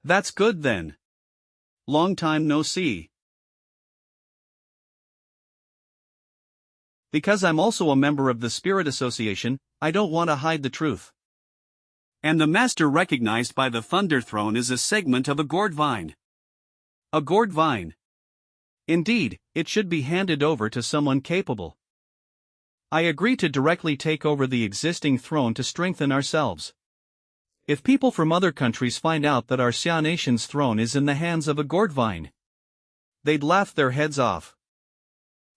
S1: That's good then. Long time no see. Because I'm also a member of the Spirit Association, I don't want to hide the truth. And the master recognized by the Thunder Throne is a segment of a gourd vine. A gourd vine. Indeed, it should be handed over to someone capable. I agree to directly take over the existing throne to strengthen ourselves. If people from other countries find out that our Xia nation's throne is in the hands of a gourd vine, they'd laugh their heads off.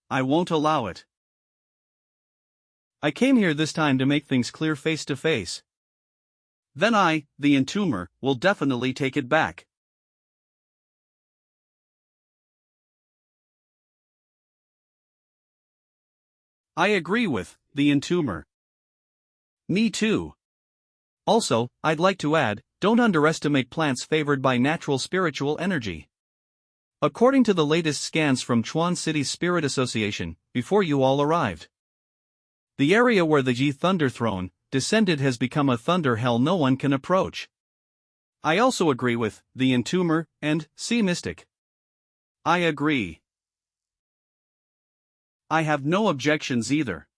S1: I won't allow it. I came here this time to make things clear face to face. Then I, the entomber, will definitely take it back. I agree with the entomber. Me too. Also, I'd like to add, don't underestimate plants favored by natural spiritual energy. According to the latest scans from Chuan City's Spirit Association, before you all arrived, the area where the Yi Thunder Throne descended has become a thunder hell no one can approach. I also agree with the entomber and sea mystic. I agree. I have no objections either.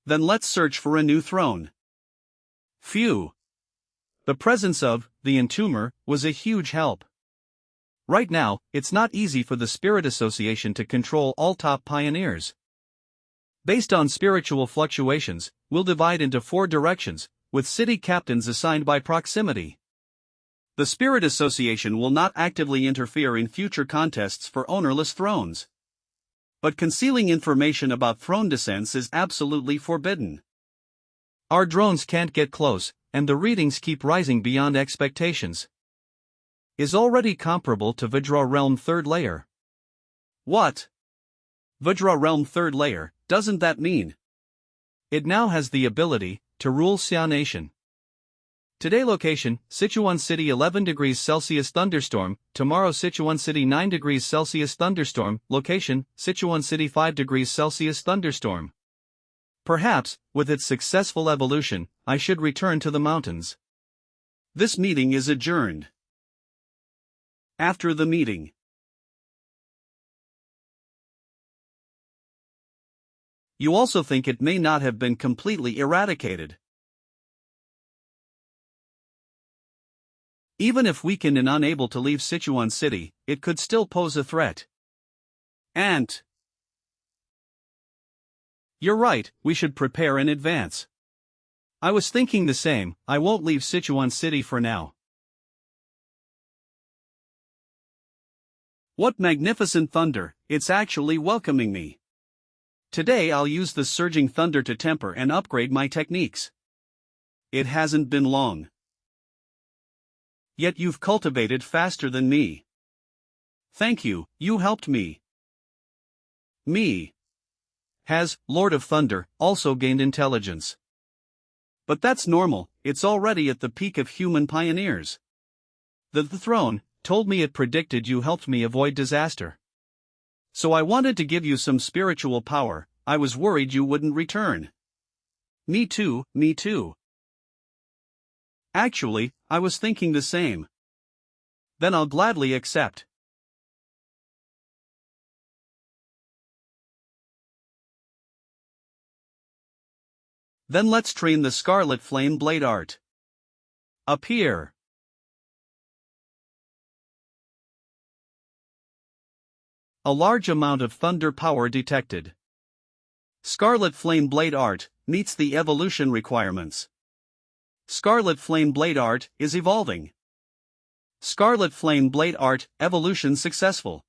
S1: Then let's search for a new throne. Phew. The presence of the entomber was a huge help. Right now, it's not easy for the Spirit Association to control all top pioneers. Based on spiritual fluctuations, we'll divide into 4 directions, with city captains assigned by proximity. The Spirit Association will not actively interfere in future contests for ownerless thrones. But concealing information about throne descents is absolutely forbidden. Our drones can't get close, and the readings keep rising beyond expectations. Is already comparable to Vajra Realm 3rd layer. What? Vajra Realm 3rd layer, doesn't that mean? It now has the ability to rule Xia Nation. Today location, Sichuan City 11 degrees Celsius thunderstorm, tomorrow Sichuan City 9 degrees Celsius thunderstorm, location, Sichuan City 5 degrees Celsius thunderstorm. Perhaps, with its successful evolution, I should return to the mountains. This meeting is adjourned. After the meeting. You also think it may not have been completely eradicated. Even if weakened and unable to leave Sichuan City, it could still pose a threat. And you're right, we should prepare in advance. I was thinking the same, I won't leave Sichuan City for now. What magnificent thunder, it's actually welcoming me. Today I'll use the surging thunder to temper and upgrade my techniques. It hasn't been long. Yet you've cultivated faster than me. Thank you, you helped me. Me. Has, Lord of Thunder, also gained intelligence. But that's normal, it's already at the peak of human pioneers. The throne told me it predicted you helped me avoid disaster. So I wanted to give you some spiritual power, I was worried you wouldn't return. Me too, me too. Actually, I was thinking the same. Then I'll gladly accept. Then let's train the Scarlet Flame Blade art. Up here. A large amount of thunder power detected. Scarlet Flame Blade art meets the evolution requirements. Scarlet Flame Blade art is evolving. Scarlet Flame Blade art evolution successful.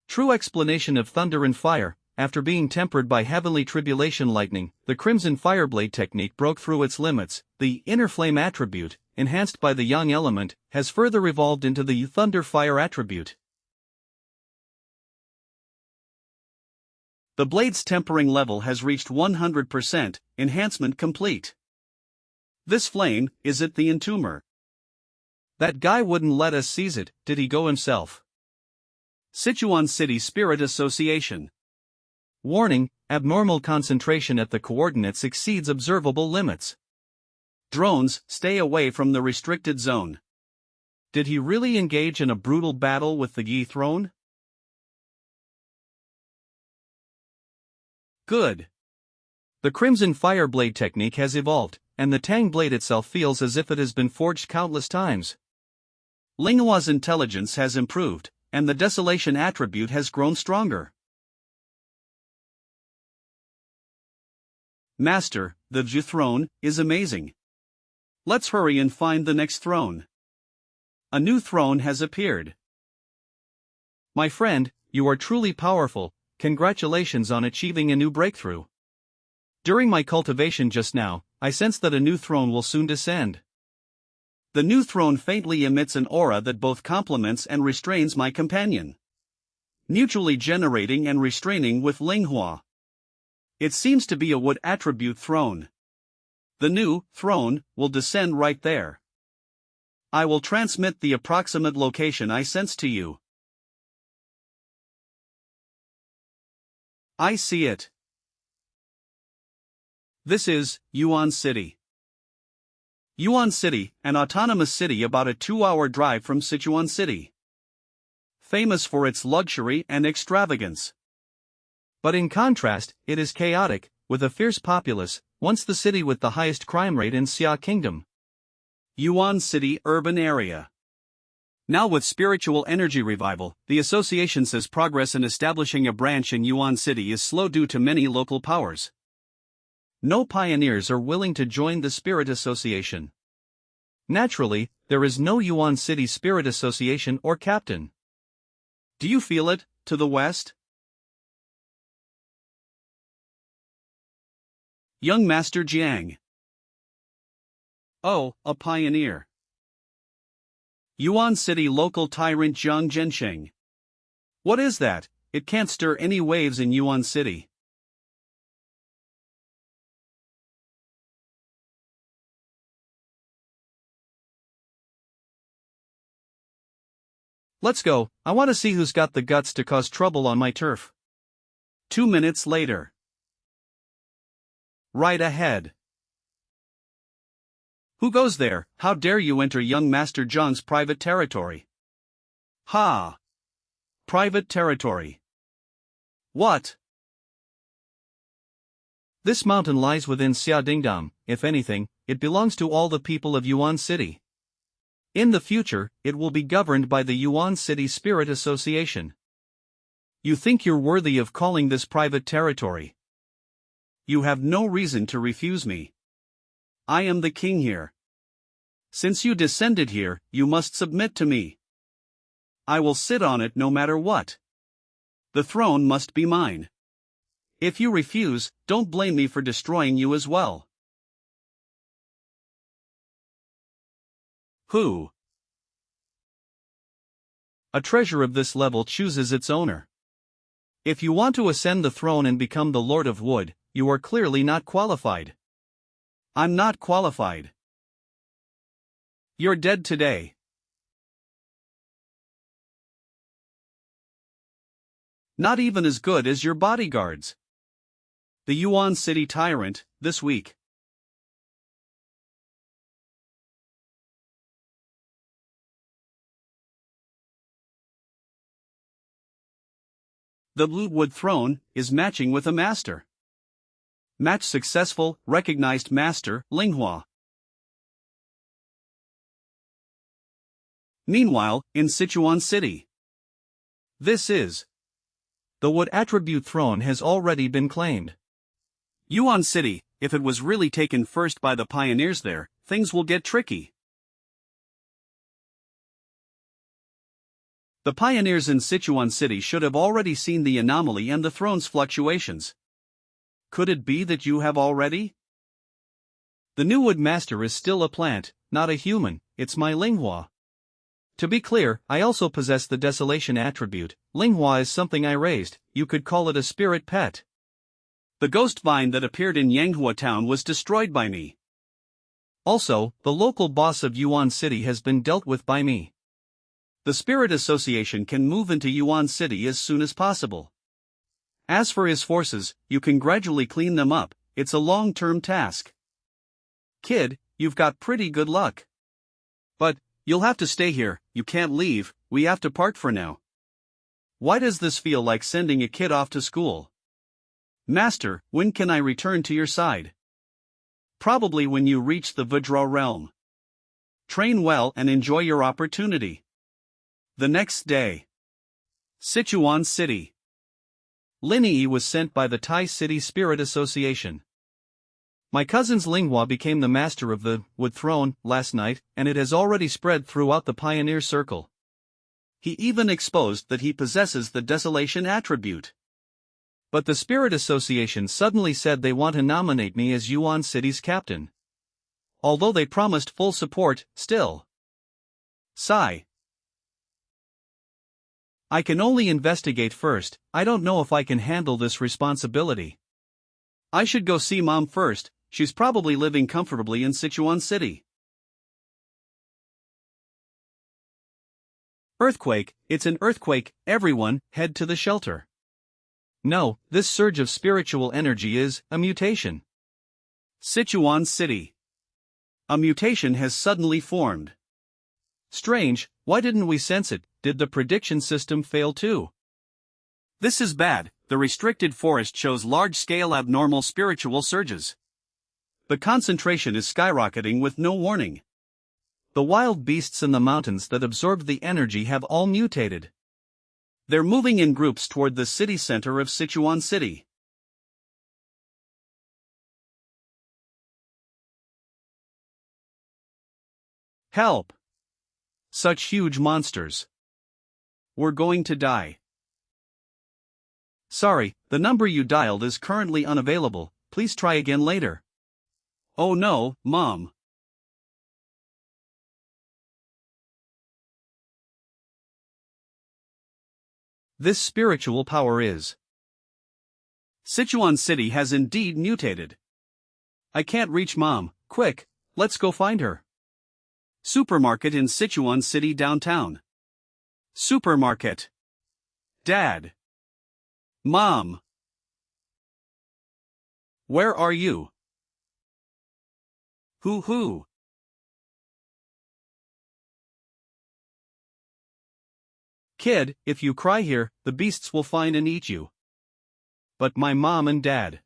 S1: True explanation of thunder and fire. After being tempered by heavenly tribulation lightning, the Crimson Fireblade technique broke through its limits. The inner flame attribute, enhanced by the yang element, has further evolved into the thunder fire attribute. The blade's tempering level has reached 100%, enhancement complete. This flame, is it the entomber? That guy wouldn't let us seize it, did he go himself? Sichuan City Spirit Association. Warning, abnormal concentration at the coordinates exceeds observable limits. Drones, stay away from the restricted zone. Did he really engage in a brutal battle with the Yi throne? Good. The Crimson Fireblade technique has evolved, and the Tang blade itself feels as if it has been forged countless times. Linghua's intelligence has improved, and the desolation attribute has grown stronger. Master, the Zhu throne is amazing. Let's hurry and find the next throne. A new throne has appeared. My friend, you are truly powerful. Congratulations on achieving a new breakthrough. During my cultivation just now, I sense that a new throne will soon descend. The new throne faintly emits an aura that both complements and restrains my companion, mutually generating and restraining with manhua. It seems to be a wood attribute throne. The new throne will descend right there. I will transmit the approximate location I sense to you. I see it. This is Yuan City. Yuan City, an autonomous city about a 2-hour drive from Sichuan City. Famous for its luxury and extravagance. But in contrast, it is chaotic, with a fierce populace, once the city with the highest crime rate in Xia Kingdom. Yuan City urban area. Now with spiritual energy revival, the association says progress in establishing a branch in Yuan City is slow due to many local powers. No pioneers are willing to join the Spirit Association. Naturally, there is no Yuan City Spirit Association or captain. Do you feel it, to the west? Young Master Jiang. Oh, a pioneer. Yuan City local tyrant Zhang Zhensheng. What is that? It can't stir any waves in Yuan City. Let's go, I want to see who's got the guts to cause trouble on my turf. 2 minutes later. Right ahead. Who goes there? How dare you enter young Master Zhang's private territory? Ha! Private territory. What? This mountain lies within Xia Dingdam. If anything, it belongs to all the people of Yuan City. In the future, it will be governed by the Yuan City Spirit Association. You think you're worthy of calling this private territory? You have no reason to refuse me. I am the king here. Since you descended here, you must submit to me. I will sit on it no matter what. The throne must be mine. If you refuse, don't blame me for destroying you as well. Who? A treasure of this level chooses its owner. If you want to ascend the throne and become the Lord of Wood, you are clearly not qualified. I'm not qualified. You're dead today. Not even as good as your bodyguards. The Yuan City tyrant, this week. The blue wood throne is matching with a master. Match successful, recognized master, Linghua. Meanwhile, in Sichuan City. This is. The wood attribute throne has already been claimed. Yuan City, if it was really taken first by the pioneers there, things will get tricky. The pioneers in Sichuan City should have already seen the anomaly and the throne's fluctuations. Could it be that you have already? The new wood master is still a plant, not a human, it's my Linghua. To be clear, I also possess the desolation attribute. Linghua is something I raised, you could call it a spirit pet. The ghost vine that appeared in Yanghua town was destroyed by me. Also, the local boss of Yuan City has been dealt with by me. The Spirit Association can move into Yuan City as soon as possible. As for his forces, you can gradually clean them up, it's a long-term task. Kid, you've got pretty good luck. But, you'll have to stay here, you can't leave, we have to part for now. Why does this feel like sending a kid off to school? Master, when can I return to your side? Probably when you reach the Vajra realm. Train well and enjoy your opportunity. The next day. Sichuan City. Lin Yi was sent by the Tai City Spirit Association. My cousin's lingua became the master of the wood throne last night, and it has already spread throughout the pioneer circle. He even exposed that he possesses the desolation attribute. But the Spirit Association suddenly said they want to nominate me as Yuan City's captain. Although they promised full support, still. Sigh. I can only investigate first. I don't know if I can handle this responsibility. I should go see Mom first. She's probably living comfortably in Sichuan City. Earthquake, it's an earthquake, everyone, head to the shelter. No, this surge of spiritual energy is a mutation. Sichuan City. A mutation has suddenly formed. Strange, why didn't we sense it? Did the prediction system fail too? This is bad. The restricted forest shows large-scale abnormal spiritual surges. The concentration is skyrocketing with no warning. The wild beasts in the mountains that absorbed the energy have all mutated. They're moving in groups toward the city center of Sichuan City. Help! Such huge monsters. We're going to die. Sorry, the number you dialed is currently unavailable. Please try again later. Oh no, Mom. This spiritual power is. Sichuan City has indeed mutated. I can't reach Mom. Quick, let's go find her. Supermarket in Sichuan City downtown. Supermarket. Dad. Mom. Where are you? Who? Kid, if you cry here, the beasts will find and eat you. But my mom and dad.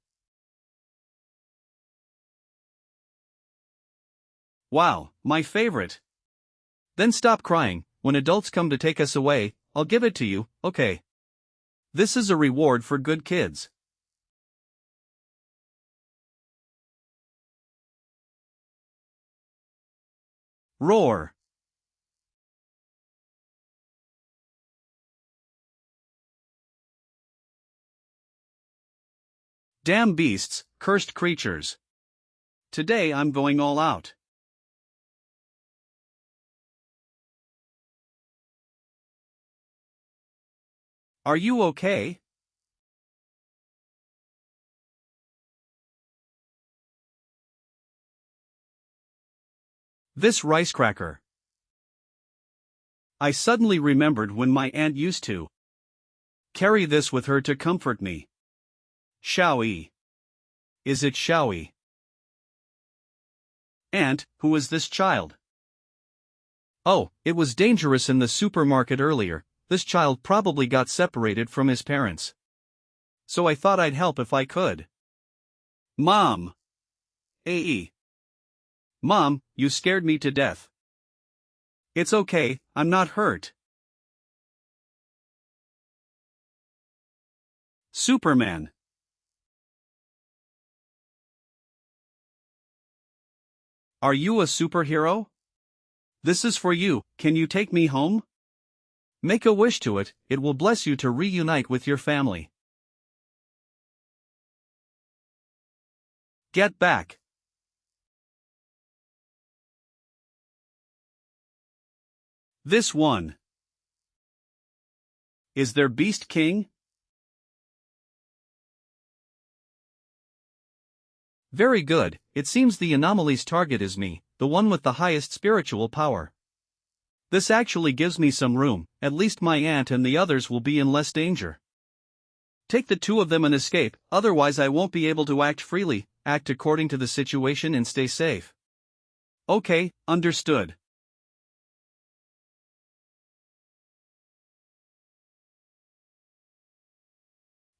S1: Wow, my favorite. Then stop crying. When adults come to take us away, I'll give it to you, okay? This is a reward for good kids. Roar. Damn beasts, cursed creatures. Today I'm going all out. Are you okay? This rice cracker. I suddenly remembered when my aunt used to carry this with her to comfort me. Xiaoyi. Is it Xiaoyi? Aunt, who is this child? Oh, it was dangerous in the supermarket earlier. This child probably got separated from his parents. So I thought I'd help if I could. Mom. AE. Mom, you scared me to death. It's okay, I'm not hurt. Superman. Are you a superhero? This is for you. Can you take me home? Make a wish to it, it will bless you to reunite with your family. Get back. This one. Is there Beast King? Very good, it seems the anomaly's target is me, the one with the highest spiritual power. This actually gives me some room, at least my aunt and the others will be in less danger. Take the two of them and escape, otherwise I won't be able to act freely, act according to the situation and stay safe. Okay, understood.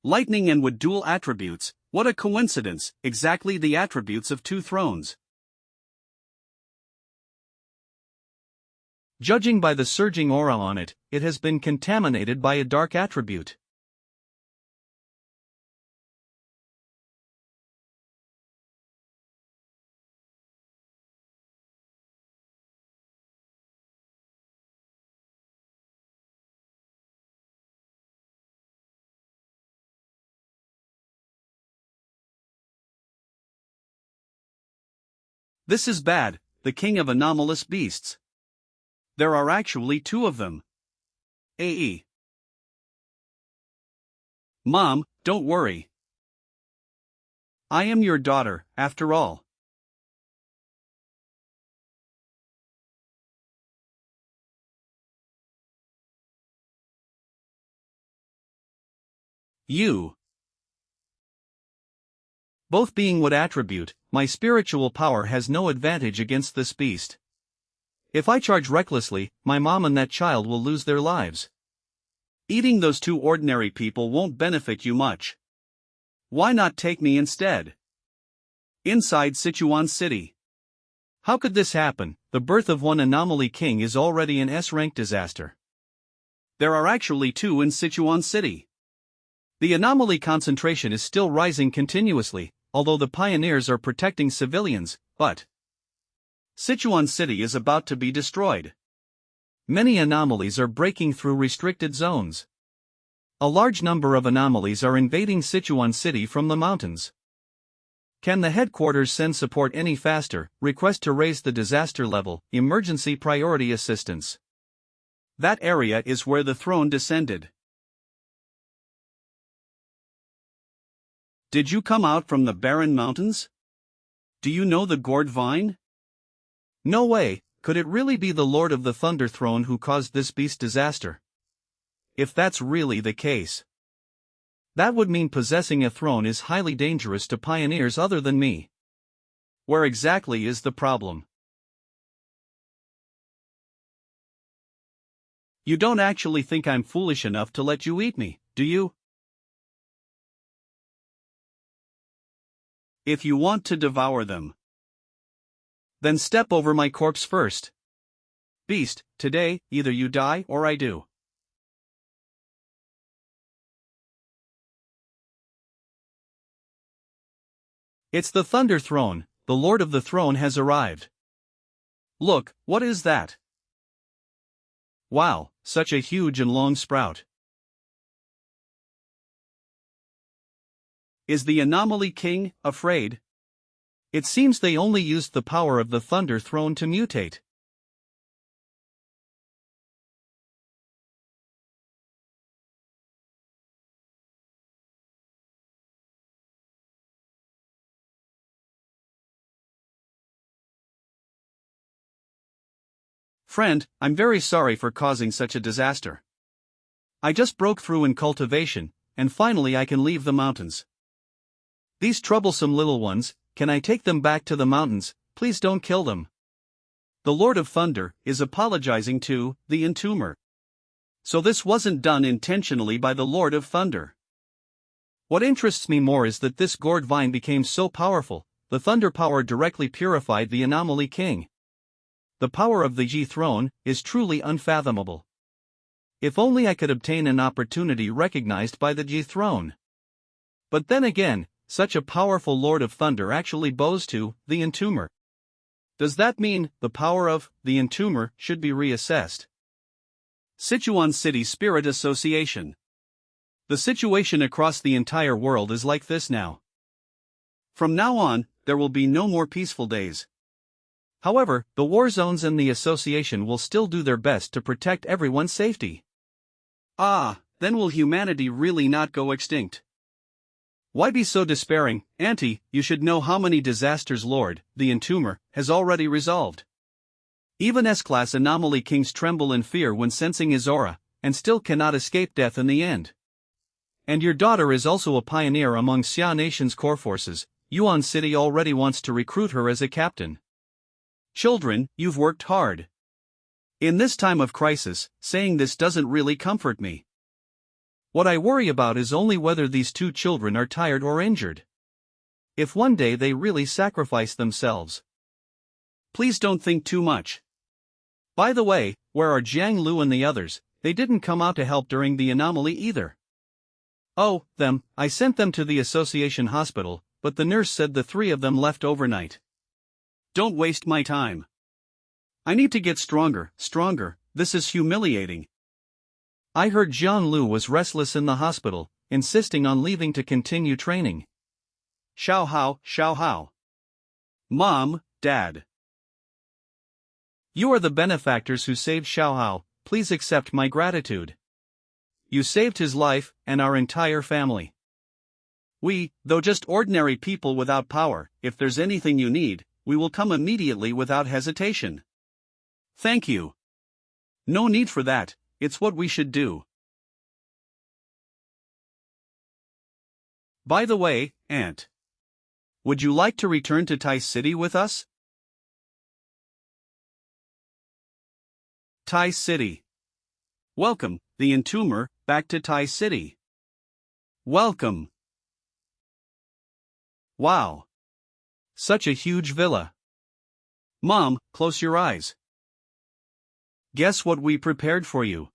S1: Lightning and with dual attributes, what a coincidence, exactly the attributes of two thrones. Judging by the surging aura on it, it has been contaminated by a dark attribute. This is bad, the king of anomalous beasts. There are actually two of them. AE. Mom, don't worry. I am your daughter, after all. You. Both being what attribute, my spiritual power has no advantage against this beast. If I charge recklessly, my mom and that child will lose their lives. Eating those two ordinary people won't benefit you much. Why not take me instead? Inside Sichuan City. How could this happen? The birth of one anomaly king is already an S-rank disaster. There are actually two in Sichuan City. The anomaly concentration is still rising continuously, although the pioneers are protecting civilians, but Sichuan City is about to be destroyed. Many anomalies are breaking through restricted zones. A large number of anomalies are invading Sichuan City from the mountains. Can the headquarters send support any faster? Request to raise the disaster level, emergency priority assistance. That area is where the throne descended. Did you come out from the barren mountains? Do you know the gourd vine? No way, could it really be the Lord of the Thunder Throne who caused this beast disaster? If that's really the case, that would mean possessing a throne is highly dangerous to pioneers other than me. Where exactly is the problem? You don't actually think I'm foolish enough to let you eat me, do you? If you want to devour them, then step over my corpse first. Beast, today, either you die or I do. It's the Thunder Throne, the Lord of the Throne has arrived. Look, what is that? Wow, such a huge and long sprout. Is the Anomaly King afraid? It seems they only used the power of the Thunder Throne to mutate. Friend, I'm very sorry for causing such a disaster. I just broke through in cultivation, and finally I can leave the mountains. These troublesome little ones, can I take them back to the mountains? Please don't kill them. The Lord of Thunder is apologizing to the Entomber. So this wasn't done intentionally by the Lord of Thunder. What interests me more is that this gourd vine became so powerful, the thunder power directly purified the Anomaly King. The power of the Yi throne is truly unfathomable. If only I could obtain an opportunity recognized by the Yi throne. But then again, such a powerful Lord of Thunder actually bows to the Entomber. Does that mean the power of the Entomber should be reassessed? Sichuan City Spirit Association. The situation across the entire world is like this now. From now on, there will be no more peaceful days. However, the war zones and the association will still do their best to protect everyone's safety. Then will humanity really not go extinct? Why be so despairing, Auntie? You should know how many disasters Lord, the Entomber, has already resolved. Even S-class anomaly kings tremble in fear when sensing his aura, and still cannot escape death in the end. And your daughter is also a pioneer among Xia Nation's core forces. Yuan City already wants to recruit her as a captain. Children, you've worked hard. In this time of crisis, saying this doesn't really comfort me. What I worry about is only whether these two children are tired or injured. If one day they really sacrifice themselves. Please don't think too much. By the way, where are Jiang Lu and the others? They didn't come out to help during the anomaly either. Oh, them, I sent them to the association hospital, but the nurse said the three of them left overnight. Don't waste my time. I need to get stronger, this is humiliating. I heard Jiang Lu was restless in the hospital, insisting on leaving to continue training. Xiao Hao. Mom, Dad. You are the benefactors who saved Xiaohao. Please accept my gratitude. You saved his life, and our entire family. We, though just ordinary people without power, if there's anything you need, we will come immediately without hesitation. Thank you. No need for that, it's what we should do. By the way, Aunt. Would you like to return to Tai City with us? Tai City. Welcome, the entomber, back to Tai City. Welcome. Wow. Such a huge villa. Mom, close your eyes. Guess what we prepared for you?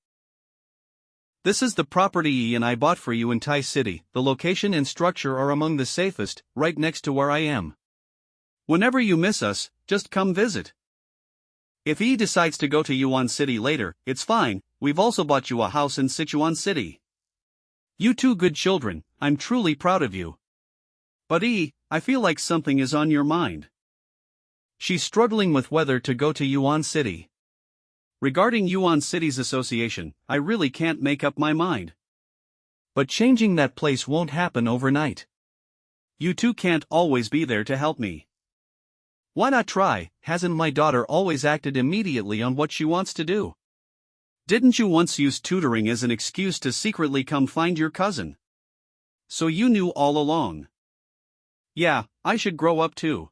S1: This is the property Yi and I bought for you in Tai City. The location and structure are among the safest, right next to where I am. Whenever you miss us, just come visit. If Yi decides to go to Yuan City later, it's fine, we've also bought you a house in Sichuan City. You two good children, I'm truly proud of you. But Yi, I feel like something is on your mind. She's struggling with whether to go to Yuan City. Regarding Yuan City's association, I really can't make up my mind. But changing that place won't happen overnight. You two can't always be there to help me. Why not try? Hasn't my daughter always acted immediately on what she wants to do? Didn't you once use tutoring as an excuse to secretly come find your cousin? So you knew all along. Yeah, I should grow up too.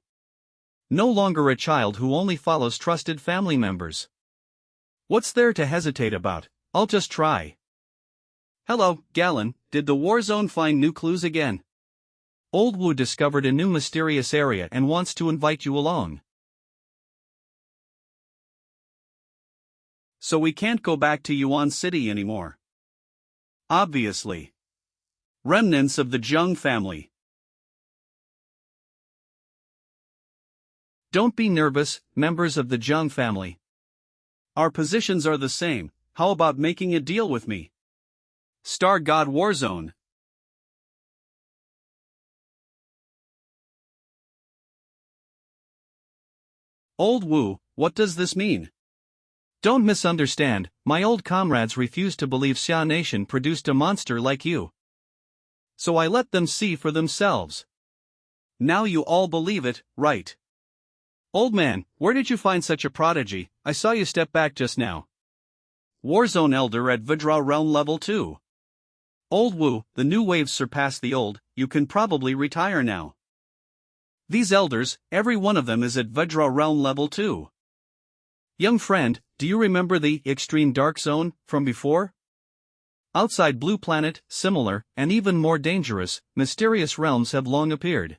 S1: No longer a child who only follows trusted family members. What's there to hesitate about? I'll just try. Hello, Galen, did the war zone find new clues again? Old Wu discovered a new mysterious area and wants to invite you along. So we can't go back to Yuan City anymore. Obviously. Remnants of the Zheng family. Don't be nervous, members of the Zheng family. Our positions are the same, how about making a deal with me? Star God Warzone. Old Wu, what does this mean? Don't misunderstand, my old comrades refused to believe Xia Nation produced a monster like you. So I let them see for themselves. Now you all believe it, right? Old man, where did you find such a prodigy? I saw you step back just now. Warzone Elder at Vidra Realm Level 2. Old Wu, the new waves surpass the old, you can probably retire now. These elders, every one of them is at Vidra Realm Level 2. Young friend, do you remember the Extreme Dark Zone from before? Outside Blue Planet, similar, and even more dangerous, mysterious realms have long appeared.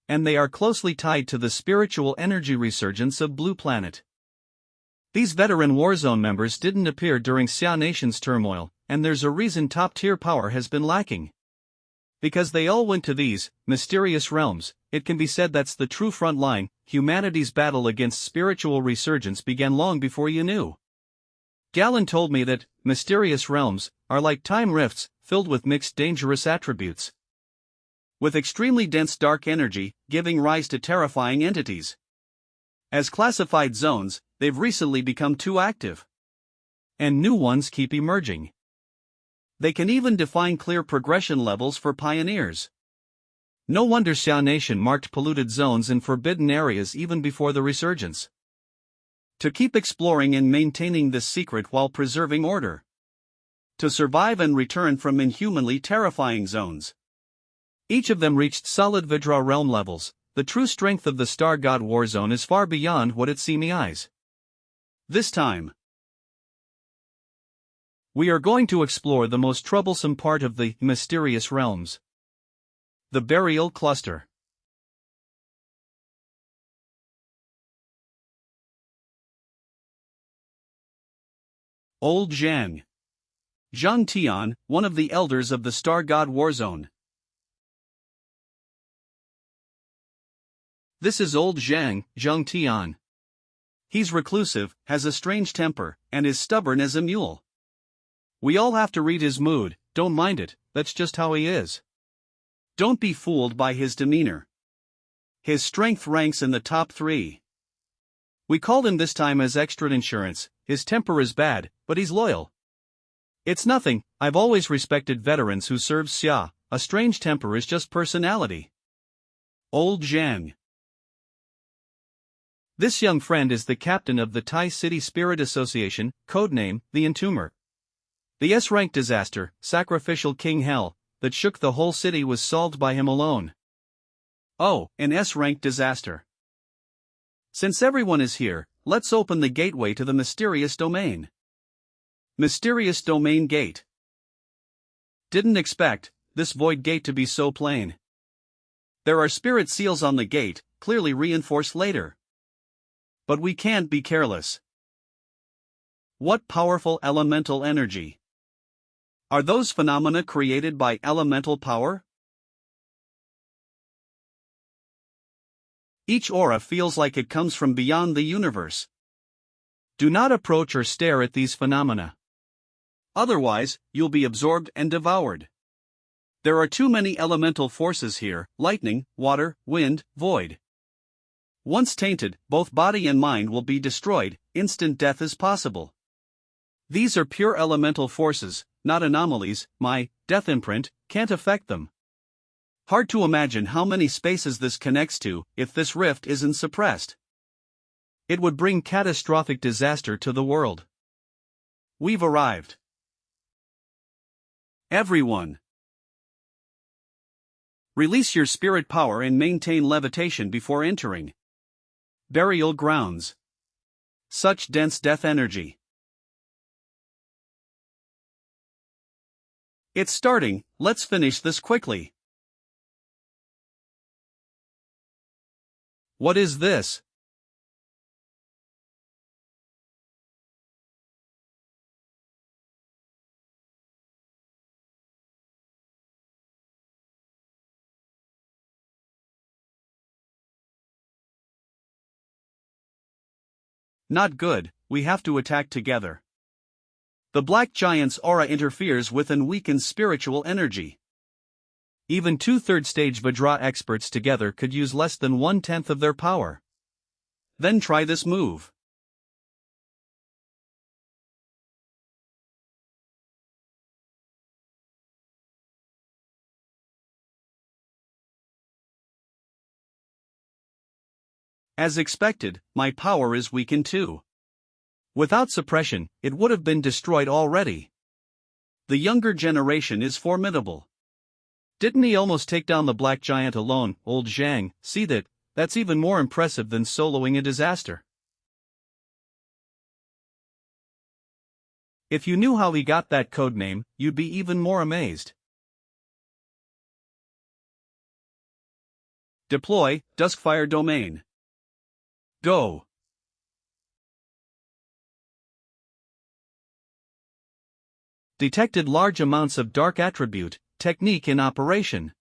S1: And they are closely tied to the spiritual energy resurgence of Blue Planet. These veteran Warzone members didn't appear during Xia Nation's turmoil, and there's a reason top-tier power has been lacking. Because they all went to these mysterious realms, it can be said that's the true front line. Humanity's battle against spiritual resurgence began long before you knew. Galen told me that mysterious realms are like time rifts, filled with mixed dangerous attributes. With extremely dense dark energy, giving rise to terrifying entities. As classified zones, they've recently become too active. And new ones keep emerging. They can even define clear progression levels for pioneers. No wonder Xia Nation marked polluted zones and forbidden areas even before the resurgence. To keep exploring and maintaining this secret while preserving order. To survive and return from inhumanly terrifying zones. Each of them reached solid Vidra realm levels. The true strength of the Star God Warzone is far beyond what its seeming eyes. This time, we are going to explore the most troublesome part of the mysterious realms. The Burial Cluster. Old Zhang. Zhang Tian, one of the elders of the Star God Warzone. This is old Zhang Tian. He's reclusive, has a strange temper, and is stubborn as a mule. We all have to read his mood, don't mind it, that's just how he is. Don't be fooled by his demeanor. His strength ranks in the top 3. We called him this time as extra insurance. His temper is bad, but he's loyal. It's nothing, I've always respected veterans who serve xia, a strange temper is just personality. Old Zhang. This young friend is the captain of the Tai City Spirit Association, codename, the Entomber. The S-rank disaster, sacrificial king hell, that shook the whole city was solved by him alone. Oh, an S-rank disaster. Since everyone is here, let's open the gateway to the mysterious domain. Mysterious Domain Gate. Didn't expect this void gate to be so plain. There are spirit seals on the gate, clearly reinforced later. But we can't be careless. What powerful elemental energy? Are those phenomena created by elemental power? Each aura feels like it comes from beyond the universe. Do not approach or stare at these phenomena. Otherwise, you'll be absorbed and devoured. There are too many elemental forces here: lightning, water, wind, void. Once tainted, both body and mind will be destroyed, instant death is possible. These are pure elemental forces, not anomalies. My death imprint can't affect them. Hard to imagine how many spaces this connects to if this rift isn't suppressed. It would bring catastrophic disaster to the world. We've arrived. Everyone, release your spirit power and maintain levitation before entering. Burial grounds. Such dense death energy. It's starting, let's finish this quickly. What is this? Not good, we have to attack together. The black giant's aura interferes with and weakens spiritual energy. Even 2/3 stage Vajra experts together could use less than 1/10 of their power. Then try this move. As expected, my power is weakened too. Without suppression, it would have been destroyed already. The younger generation is formidable. Didn't he almost take down the black giant alone? Old Zhang, see that? That's even more impressive than soloing a disaster. If you knew how he got that codename, you'd be even more amazed. Deploy, Duskfire Domain. Go. Detected large amounts of dark attribute, technique in operation.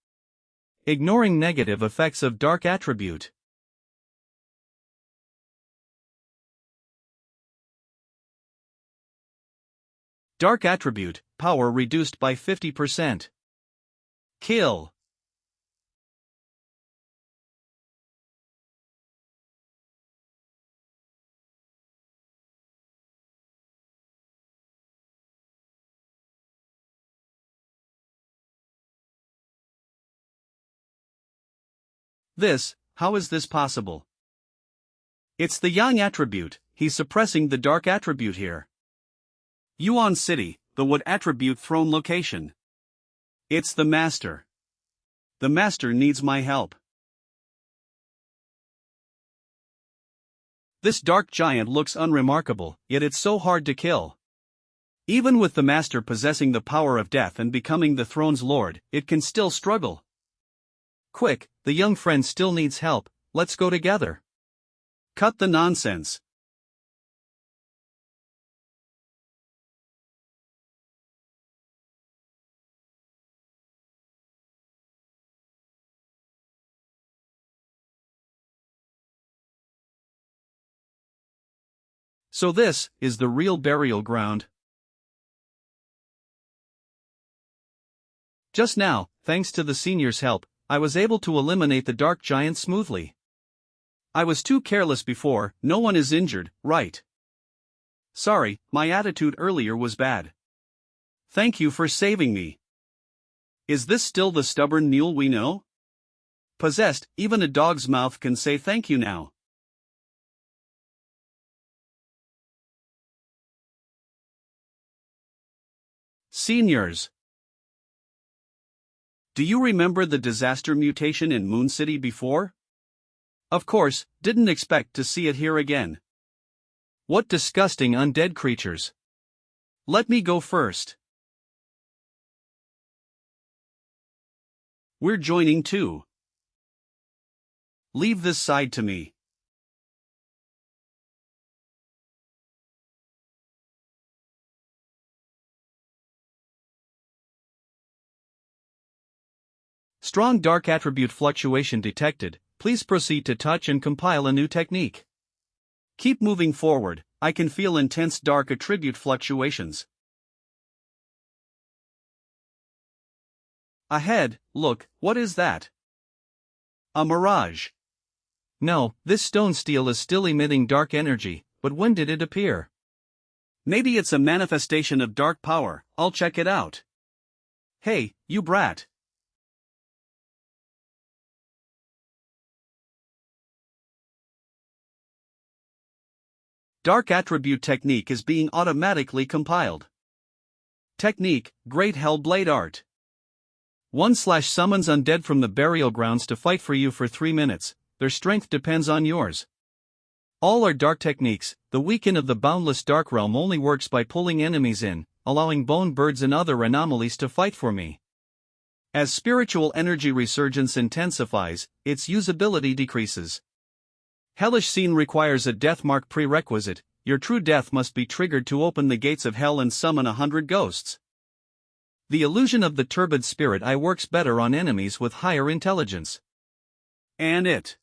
S1: Ignoring negative effects of dark attribute. Dark attribute, power reduced by 50%. Kill. How is this possible? It's the yang attribute, he's suppressing the dark attribute here. Yuan City, the wood attribute throne location. It's the master. The master needs my help. This dark giant looks unremarkable, yet it's so hard to kill. Even with the master possessing the power of death and becoming the throne's lord, it can still struggle. Quick, the young friend still needs help, let's go together. Cut the nonsense. So this is the real burial ground. Just now, thanks to the senior's help, I was able to eliminate the dark giant smoothly. I was too careless before. No one is injured, right? Sorry, my attitude earlier was bad. Thank you for saving me. Is this still the stubborn mule we know? Possessed, even a dog's mouth can say thank you now. Seniors. Do you remember the disaster mutation in Moon City before? Of course, didn't expect to see it here again. What disgusting undead creatures. Let me go first. We're joining too. Leave this side to me. Strong dark attribute fluctuation detected. Please proceed to touch and compile a new technique. Keep moving forward. I can feel intense dark attribute fluctuations. Ahead, look, what is that? A mirage. No, this stone steel is still emitting dark energy, but when did it appear? Maybe it's a manifestation of dark power. I'll check it out. Hey, you brat. Dark attribute technique is being automatically compiled. Technique, Great Hellblade Art. 1/summons undead from the burial grounds to fight for you for 3 minutes. Their strength depends on yours. All are dark techniques. The weaken of the boundless dark realm only works by pulling enemies in, allowing bone birds and other anomalies to fight for me. As spiritual energy resurgence intensifies, its usability decreases. Hellish Scene requires a death mark prerequisite. Your true death must be triggered to open the gates of hell and summon 100 ghosts. The illusion of the turbid spirit eye works better on enemies with higher intelligence. And it.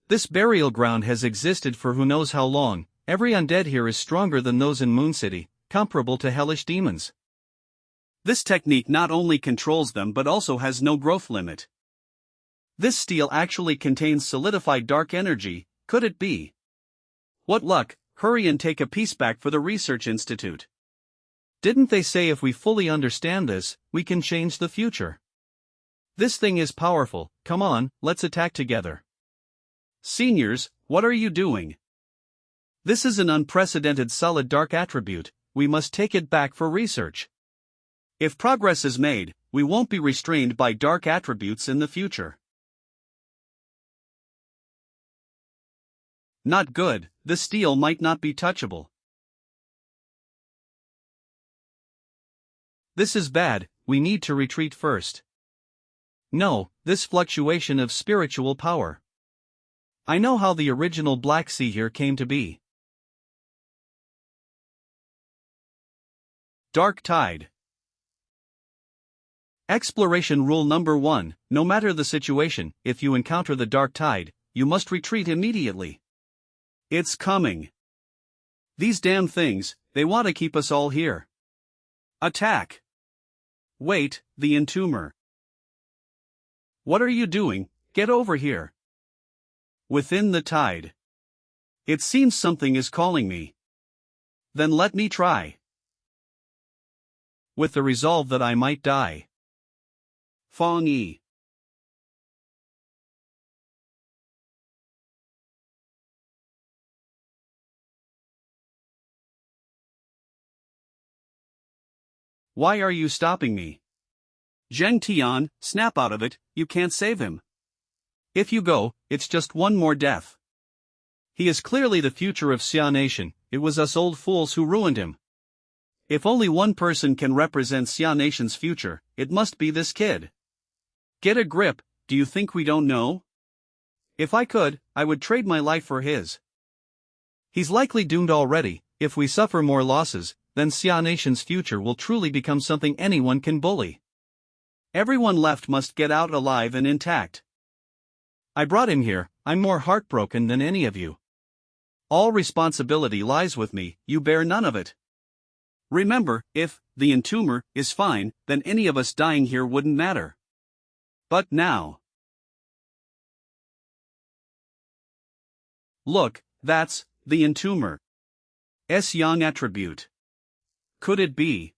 S1: This burial ground has existed for who knows how long. Every undead here is stronger than those in Moon City, comparable to hellish demons. This technique not only controls them but also has no growth limit. This steel actually contains solidified dark energy. Could it be? What luck! Hurry and take a piece back for the research institute. Didn't they say if we fully understand this, we can change the future? This thing is powerful. Come on, let's attack together. Seniors, what are you doing? This is an unprecedented solid dark attribute. We must take it back for research. If progress is made, we won't be restrained by dark attributes in the future. Not good. The steel might not be touchable. This is bad. We need to retreat first. No, this fluctuation of spiritual power. I know how the original Black Sea here came to be. Dark Tide. Exploration rule number 1, no matter the situation, if you encounter the dark tide, you must retreat immediately. It's coming. These damn things, they want to keep us all here. Attack. Wait, the entomber. What are you doing? Get over here. Within the tide. It seems something is calling me. Then let me try. With the resolve that I might die. Fong Yi. Why are you stopping me? Zheng Tian, snap out of it, you can't save him. If you go, it's just one more death. He is clearly the future of Xia Nation. It was us old fools who ruined him. If only one person can represent Xia Nation's future, it must be this kid. Get a grip, do you think we don't know? If I could, I would trade my life for his. He's likely doomed already. If we suffer more losses, then Xia Nation's future will truly become something anyone can bully. Everyone left must get out alive and intact. I brought him here. I'm more heartbroken than any of you. All responsibility lies with me, you bear none of it. Remember, if the entomber is fine, then any of us dying here wouldn't matter. But now. Look, that's the entomber. Young attribute. Could it be?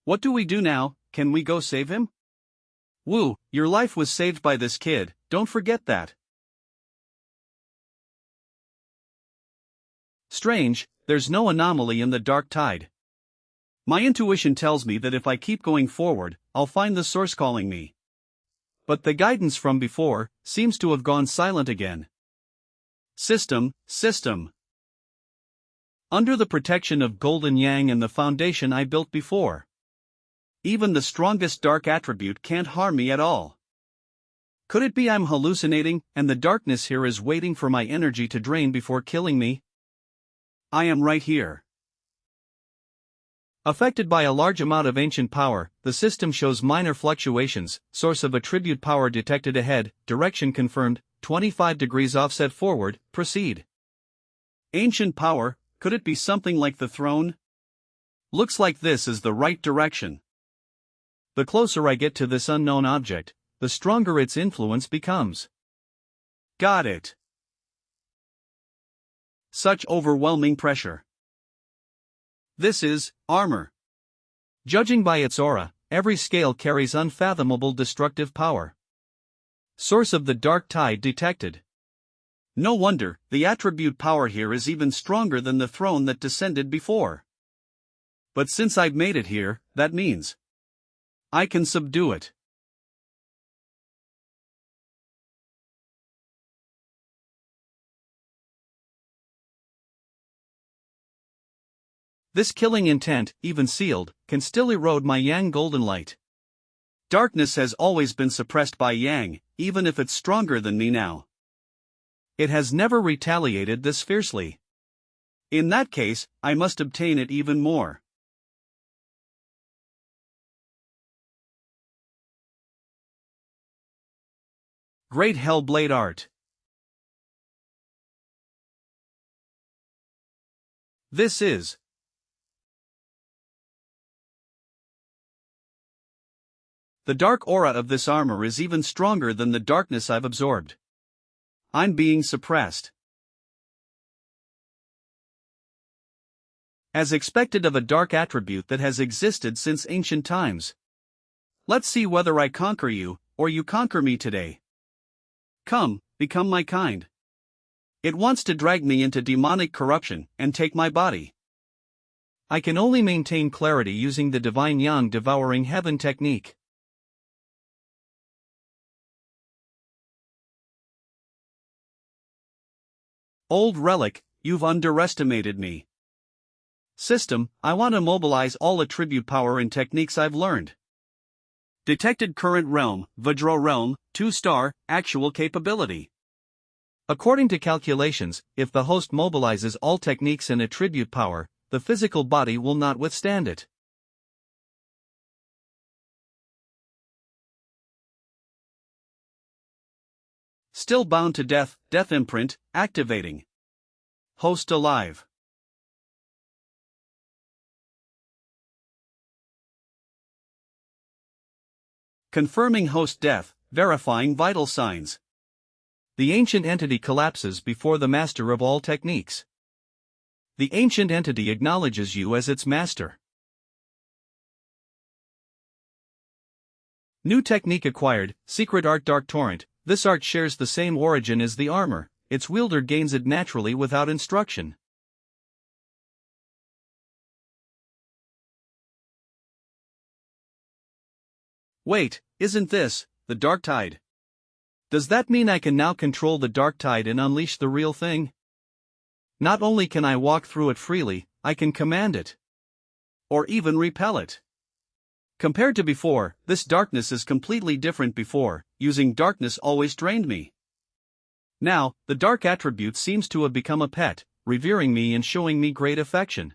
S1: What do we do now? Can we go save him? Wu, your life was saved by this kid, don't forget that. Strange, there's no anomaly in the dark tide. My intuition tells me that if I keep going forward, I'll find the source calling me. But the guidance from before seems to have gone silent again. System. Under the protection of Golden Yang and the foundation I built before. Even the strongest dark attribute can't harm me at all. Could it be I'm hallucinating, and the darkness here is waiting for my energy to drain before killing me? I am right here. Affected by a large amount of ancient power, the system shows minor fluctuations, source of attribute power detected ahead, direction confirmed, 25 degrees offset forward, proceed. Ancient power, could it be something like the throne? Looks like this is the right direction. The closer I get to this unknown object, the stronger its influence becomes. Got it. Such overwhelming pressure. This is armor. Judging by its aura, every scale carries unfathomable destructive power. Source of the dark tide detected. No wonder, the attribute power here is even stronger than the throne that descended before. But since I've made it here, that means I can subdue it. This killing intent, even sealed, can still erode my Yang golden light. Darkness has always been suppressed by Yang, even if it's stronger than me now. It has never retaliated this fiercely. In that case, I must obtain it even more. Great Hellblade Art. This is the dark aura of this armor is even stronger than the darkness I've absorbed. I'm being suppressed. As expected of a dark attribute that has existed since ancient times. Let's see whether I conquer you, or you conquer me today. Come, become my kind. It wants to drag me into demonic corruption and take my body. I can only maintain clarity using the divine Yang devouring heaven technique. Old relic, you've underestimated me. System, I want to mobilize all attribute power and techniques I've learned. Detected current realm, Vajra realm, 2-star, actual capability. According to calculations, if the host mobilizes all techniques and attribute power, the physical body will not withstand it. Still bound to death, death imprint, activating. Host alive. Confirming host death, verifying vital signs. The ancient entity collapses before the master of all techniques. The ancient entity acknowledges you as its master. New technique acquired, Secret Art Dark Torrent. This art shares the same origin as the armor, its wielder gains it naturally without instruction. Wait, isn't this the dark tide? Does that mean I can now control the dark tide and unleash the real thing? Not only can I walk through it freely, I can command it. Or even repel it. Compared to before, this darkness is completely different. Before, using darkness always drained me. Now, the dark attribute seems to have become a pet, revering me and showing me great affection.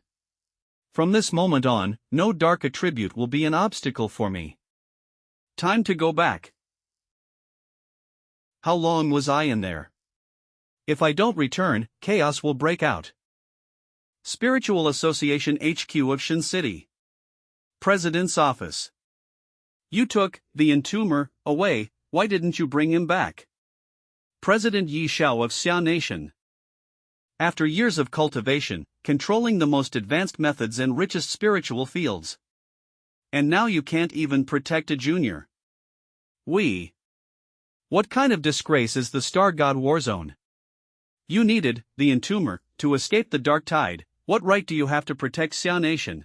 S1: From this moment on, no dark attribute will be an obstacle for me. Time to go back. How long was I in there? If I don't return, chaos will break out. Spiritual Association HQ of Shin City. President's Office. You took the entomber away, why didn't you bring him back? President Yi Xiao of Xia Nation. After years of cultivation, controlling the most advanced methods and richest spiritual fields. And now you can't even protect a junior. What kind of disgrace is the Star God Warzone? You needed, the entomber, to escape the dark tide. What right do you have to protect Xia Nation?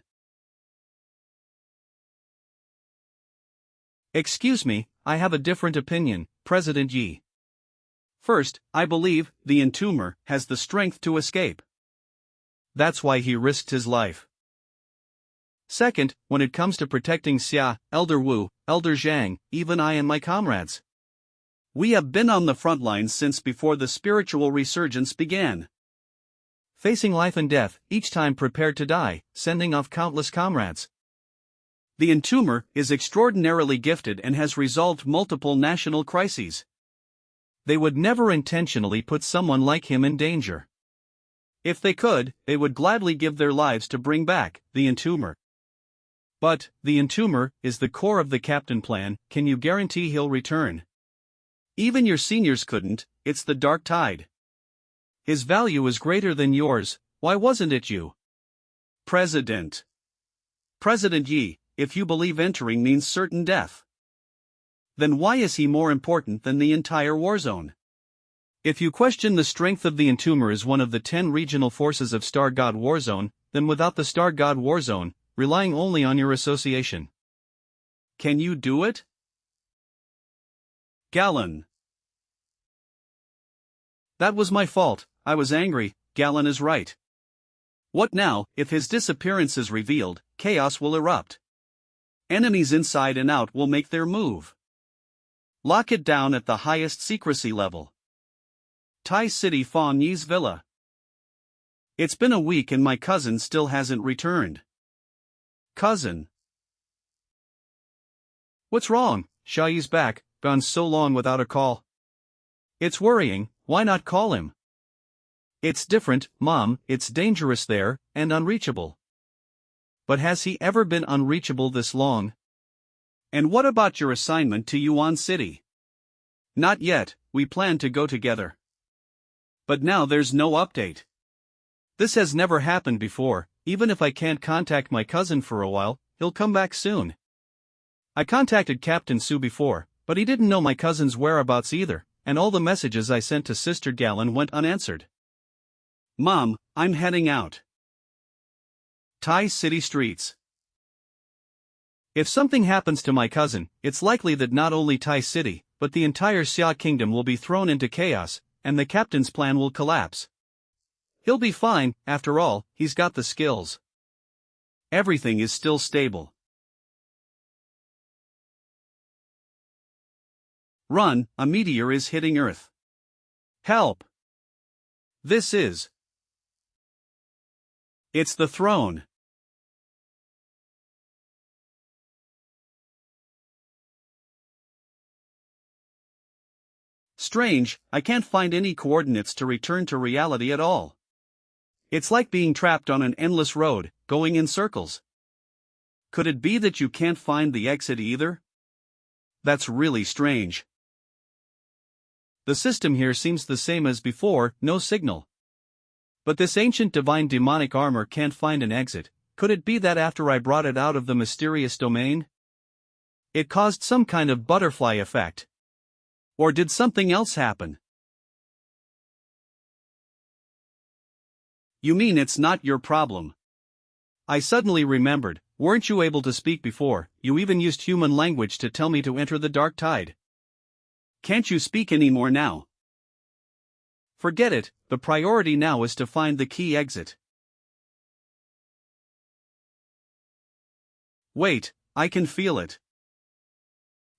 S1: Excuse me, I have a different opinion, President Yi. First, I believe, the entomber has the strength to escape. That's why he risked his life. Second, when it comes to protecting Xia, Elder Wu, Elder Zhang, even I and my comrades. We have been on the front lines since before the spiritual resurgence began. Facing life and death, each time prepared to die, sending off countless comrades. The entomber is extraordinarily gifted and has resolved multiple national crises. They would never intentionally put someone like him in danger. If they could, they would gladly give their lives to bring back the entomber. But, the entomber is the core of the captain plan. Can you guarantee he'll return? Even your seniors couldn't. It's the dark tide. His value is greater than yours. Why wasn't it you? President Yi, if you believe entering means certain death, then why is he more important than the entire warzone? If you question the strength of the entomber as one of the 10 regional forces of Star God Warzone, then without the Star God Warzone, relying only on your association. Can you do it? Gallon. That was my fault, I was angry. Gallon is right. What now? If his disappearance is revealed, chaos will erupt. Enemies inside and out will make their move. Lock it down at the highest secrecy level. Tai City Fawn Yi's villa. It's been a week and my cousin still hasn't returned. Cousin. What's wrong? Xiaoyi's back, gone so long without a call. It's worrying, why not call him? It's different, Mom, it's dangerous there, and unreachable. But has he ever been unreachable this long? And what about your assignment to Yuan City? Not yet, we plan to go together. But now there's no update. This has never happened before. Even if I can't contact my cousin for a while, he'll come back soon. I contacted Captain Su before, but he didn't know my cousin's whereabouts either, and all the messages I sent to Sister Gallon went unanswered. Mom, I'm heading out. Tai City streets. If something happens to my cousin, it's likely that not only Tai City, but the entire Xia Kingdom will be thrown into chaos, and the captain's plan will collapse. He'll be fine, after all, he's got the skills. Everything is still stable. Run, a meteor is hitting Earth. Help! This is. It's the throne. Strange, I can't find any coordinates to return to reality at all. It's like being trapped on an endless road, going in circles. Could it be that you can't find the exit either? That's really strange. The system here seems the same as before, no signal. But this ancient divine demonic armor can't find an exit. Could it be that after I brought it out of the mysterious domain, it caused some kind of butterfly effect? Or did something else happen? You mean it's not your problem? I suddenly remembered, weren't you able to speak before? You even used human language to tell me to enter the dark tide. Can't you speak anymore now? Forget it, the priority now is to find the key exit. Wait, I can feel it.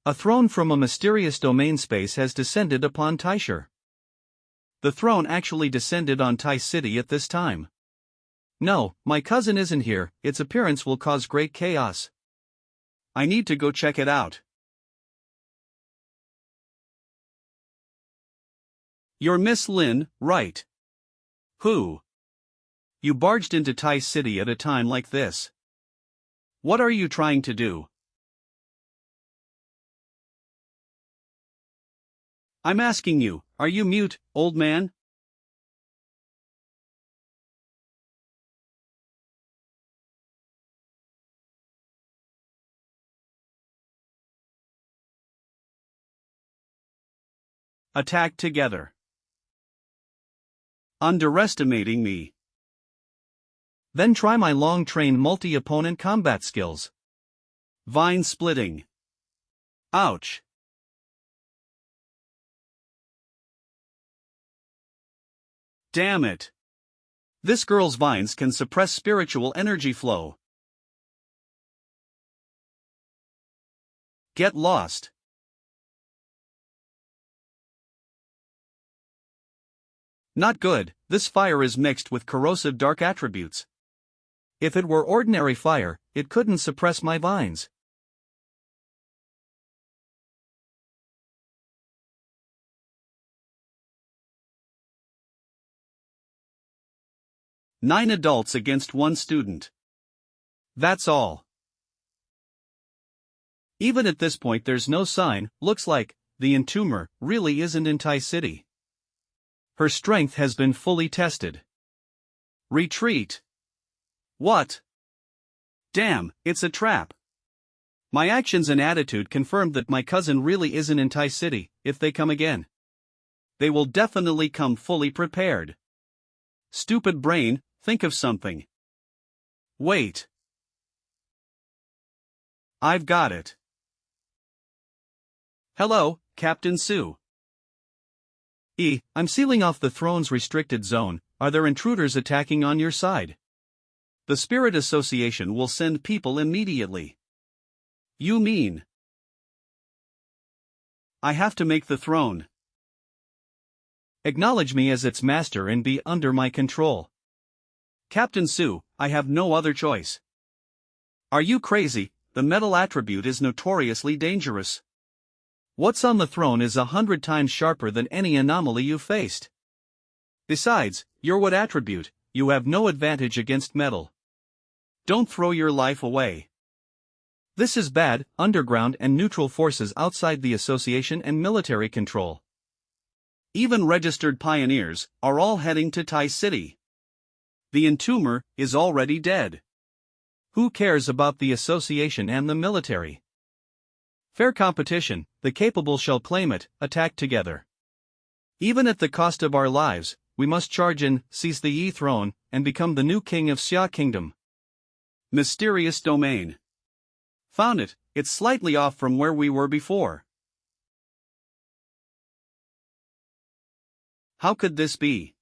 S1: A throne from a mysterious domain space has descended upon Taishur. The throne actually descended on Tai City at this time. No, my cousin isn't here, its appearance will cause great chaos. I need to go check it out. You're Miss Lin, right? Who? You barged into Tai City at a time like this. What are you trying to do? I'm asking you, are you mute, old man? Attack together. Underestimating me. Then try my long-trained multi-opponent combat skills. Vine splitting. Ouch. Damn it. This girl's vines can suppress spiritual energy flow. Get lost. Not good, this fire is mixed with corrosive dark attributes. If it were ordinary fire, it couldn't suppress my vines. Nine adults against one student. That's all. Even at this point there's no sign, looks like, the entomber really isn't in Tai City. Her strength has been fully tested. Retreat. What? Damn, it's a trap. My actions and attitude confirmed that my cousin really isn't in Tai City. If they come again, they will definitely come fully prepared. Stupid brain, think of something. Wait. I've got it. Hello, Captain Sue. I'm sealing off the throne's restricted zone. Are there intruders attacking on your side? The Spirit Association will send people immediately. You mean? I have to make the throne. Acknowledge me as its master and be under my control. Captain Sue, I have no other choice. Are you crazy? The metal attribute is notoriously dangerous. What's on the throne is 100 times sharper than any anomaly you've faced. Besides, you're what attribute, you have no advantage against metal. Don't throw your life away. This is bad. Underground and neutral forces outside the association and military control. Even registered pioneers are all heading to Tai City. The entomber is already dead. Who cares about the association and the military? Fair competition, the capable shall claim it. Attack together. Even at the cost of our lives, we must charge in, seize the Yi throne, and become the new king of Xia Kingdom. Mysterious domain. Found it. It's slightly off from where we were before. How could this be?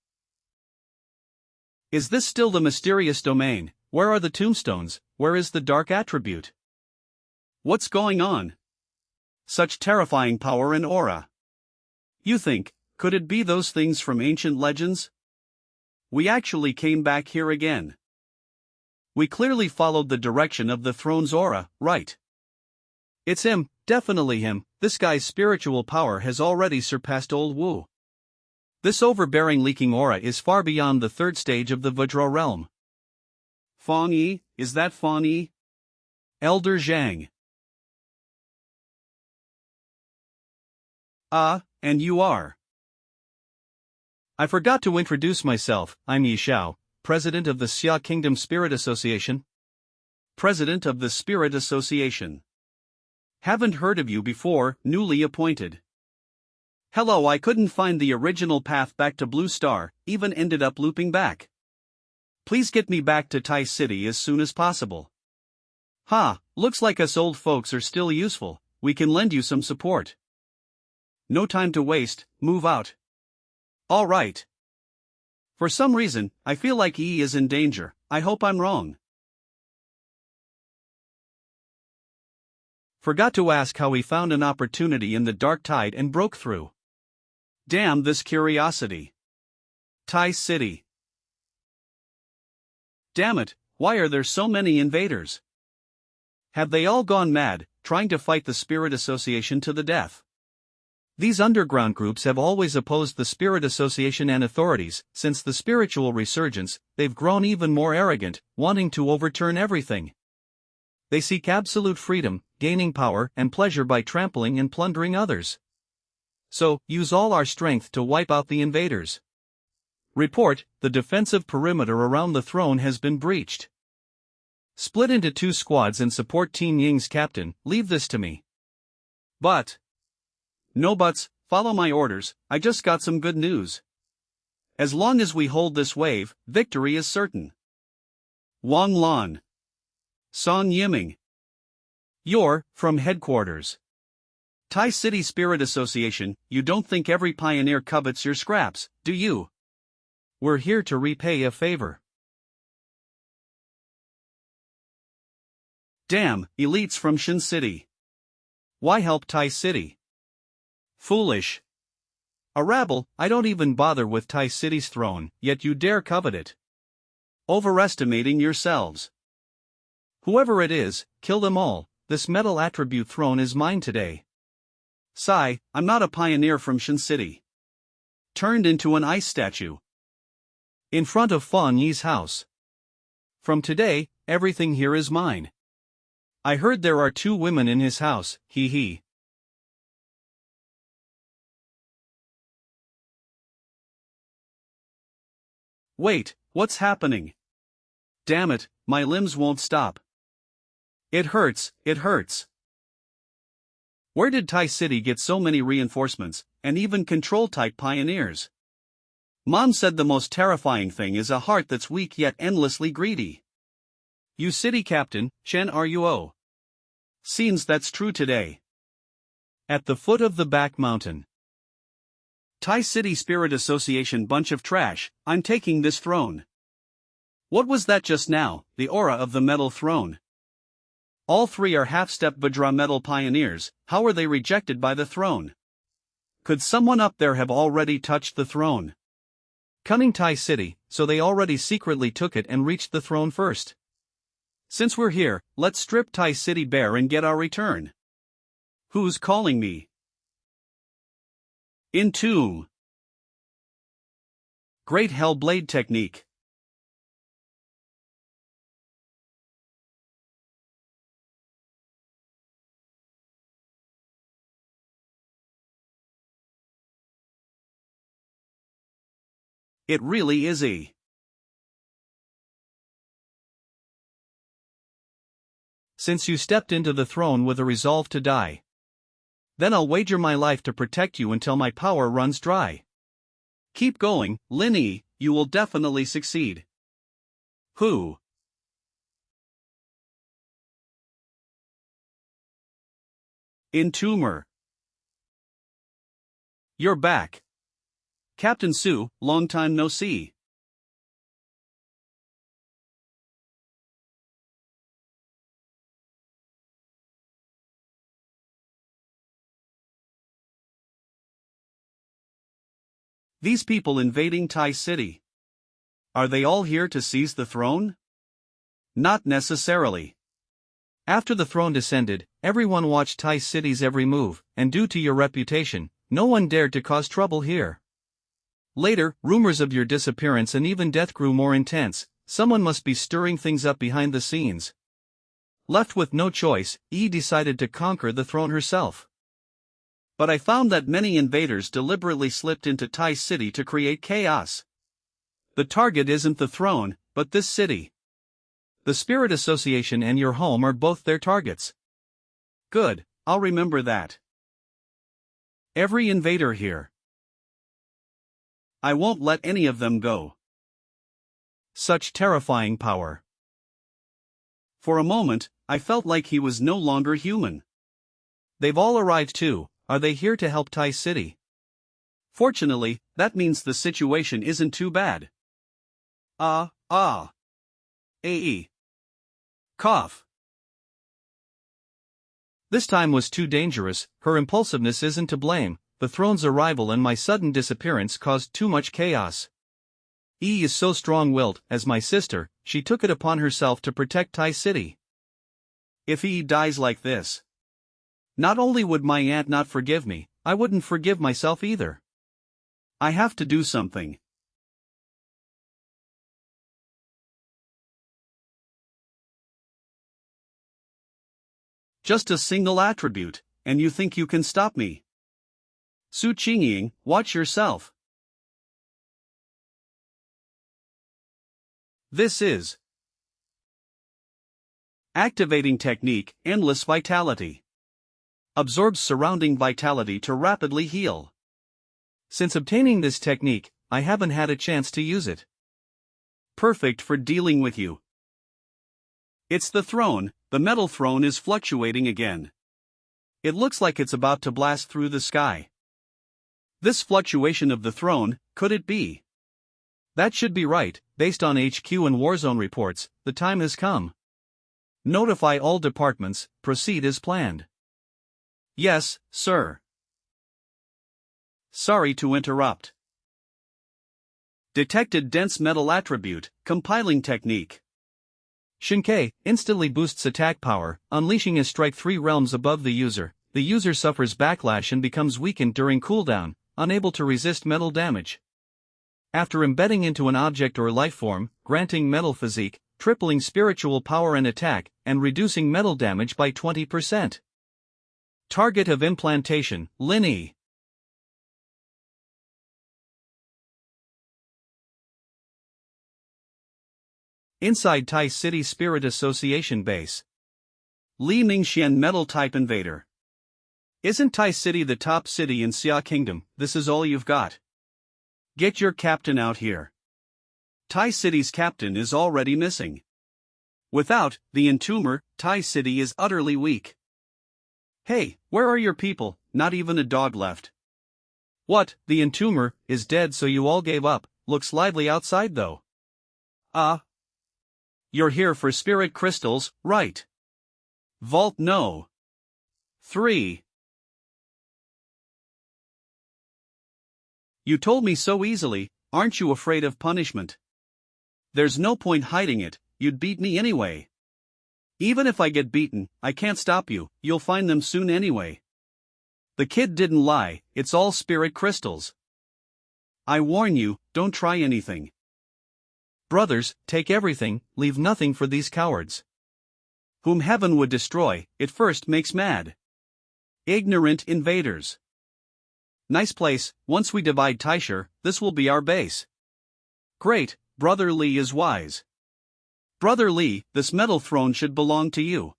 S1: Is this still the mysterious domain? Where are the tombstones? Where is the dark attribute? What's going on? Such terrifying power and aura. You think, could it be those things from ancient legends? We actually came back here again. We clearly followed the direction of the throne's aura, right? It's him, definitely him. This guy's spiritual power has already surpassed old Wu. This overbearing leaking aura is far beyond the third stage of the Vajra realm. Fang Yi, is that Fang Yi? Elder Zhang. And you are? I forgot to introduce myself. I'm Yi Xiao, President of the Xia Kingdom Spirit Association. President of the Spirit Association. Haven't heard of you before, newly appointed. Hello, I couldn't find the original path back to Blue Star, even ended up looping back. Please get me back to Tai City as soon as possible. Looks like us old folks are still useful. We can lend you some support. No time to waste, move out. All right. For some reason, I feel like Yi is in danger. I hope I'm wrong. Forgot to ask how he found an opportunity in the dark tide and broke through. Damn this curiosity. Tai City. Damn it, why are there so many invaders? Have they all gone mad, trying to fight the Spirit Association to the death? These underground groups have always opposed the Spirit Association and authorities. Since the spiritual resurgence, they've grown even more arrogant, wanting to overturn everything. They seek absolute freedom, gaining power and pleasure by trampling and plundering others. So, use all our strength to wipe out the invaders. Report, the defensive perimeter around the throne has been breached. Split into 2 squads and support Team Ying's captain. Leave this to me. But. No buts, follow my orders, I just got some good news. As long as we hold this wave, victory is certain. Wang Lan. Song Yiming. You're from headquarters. Tai City Spirit Association. You don't think every pioneer covets your scraps, do you? We're here to repay a favor. Damn, elites from Shin City. Why help Tai City? Foolish. A rabble, I don't even bother with Tai City's throne, yet you dare covet it. Overestimating yourselves. Whoever it is, kill them all. This metal attribute throne is mine today. Sigh, I'm not a pioneer from Shin City. Turned into an ice statue. In front of Fan Yi's house. From today, everything here is mine. I heard there are 2 women in his house, hee hee. Wait, what's happening? Damn it, my limbs won't stop. It hurts, it hurts. Where did Tai City get so many reinforcements, and even control-type pioneers? Mom said the most terrifying thing is a heart that's weak yet endlessly greedy. You city captain, Shen Ruo. Seems that's true today. At the foot of the back mountain. Tai City Spirit Association bunch of trash, I'm taking this throne. What was that just now, the aura of the metal throne? All 3 are half-step Vajra metal pioneers, how are they rejected by the throne? Could someone up there have already touched the throne? Cunning Tai City, so they already secretly took it and reached the throne first. Since we're here, let's strip Tai City bare and get our return. Who's calling me? Entomb. Great Hell Blade technique. It really is a. Since you stepped into the throne with a resolve to die. Then I'll wager my life to protect you until my power runs dry. Keep going, Lin Yi, you will definitely succeed. Who? Entomber. You're back. Captain Su, long time no see. These people invading Tai City. Are they all here to seize the throne? Not necessarily. After the throne descended, everyone watched Tai City's every move, and due to your reputation, no one dared to cause trouble here. Later, rumors of your disappearance and even death grew more intense. Someone must be stirring things up behind the scenes. Left with no choice, Yi decided to conquer the throne herself. But I found that many invaders deliberately slipped into Tai City to create chaos. The target isn't the throne, but this city. The Spirit Association and your home are both their targets. Good, I'll remember that. Every invader here. I won't let any of them go. Such terrifying power. For a moment, I felt like he was no longer human. They've all arrived too. Are they here to help Tai City? Fortunately, that means the situation isn't too bad. AE. Cough. This time was too dangerous. Her impulsiveness isn't to blame. The throne's arrival and my sudden disappearance caused too much chaos. Yi is so strong-willed, as my sister, she took it upon herself to protect Tai City. If Yi dies like this, not only would my aunt not forgive me, I wouldn't forgive myself either. I have to do something. Just a single attribute, and you think you can stop me? Su Qingying, watch yourself. This is activating technique, endless vitality. Absorbs surrounding vitality to rapidly heal. Since obtaining this technique, I haven't had a chance to use it. Perfect for dealing with you. It's the throne. The metal throne is fluctuating again. It looks like it's about to blast through the sky. This fluctuation of the throne, could it be? That should be right, based on HQ and Warzone reports. The time has come. Notify all departments, proceed as planned. Yes, sir. Sorry to interrupt. Detected dense metal attribute, compiling technique. Xianxia instantly boosts attack power, unleashing a strike 3 realms above the user. The user suffers backlash and becomes weakened during cooldown, unable to resist metal damage. After embedding into an object or life form, granting metal physique, tripling spiritual power and attack, and reducing metal damage by 20%. Target of implantation, Linny. Inside Tai City Spirit Association base. Li Ningxian metal type invader. Isn't Tai City the top city in Xia Kingdom? This is all you've got. Get your captain out here. Tai City's captain is already missing. Without the entomber, Tai City is utterly weak. Hey, where are your people? Not even a dog left. What, the entomber is dead, so you all gave up? Looks lively outside though. You're here for spirit crystals, right? Vault no. 3. You told me so easily, aren't you afraid of punishment? There's no point hiding it, you'd beat me anyway. Even if I get beaten, I can't stop you, you'll find them soon anyway. The kid didn't lie, it's all spirit crystals. I warn you, don't try anything. Brothers, take everything, leave nothing for these cowards. Whom heaven would destroy, it first makes mad. Ignorant invaders. Nice place, once we divide Taisher, this will be our base. Great, Brother Li is wise. Brother Li, this metal throne should belong to you.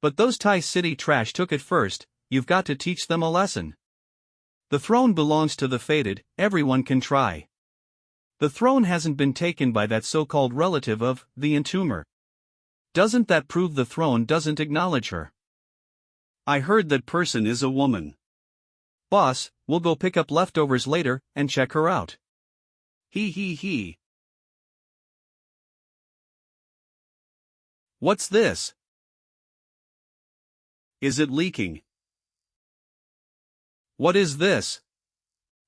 S1: But those Tai City trash took it first, you've got to teach them a lesson. The throne belongs to the fated, everyone can try. The throne hasn't been taken by that so-called relative of the entomber. Doesn't that prove the throne doesn't acknowledge her? I heard that person is a woman. Boss, we'll go pick up leftovers later and check her out. He. What's this? Is it leaking? What is this?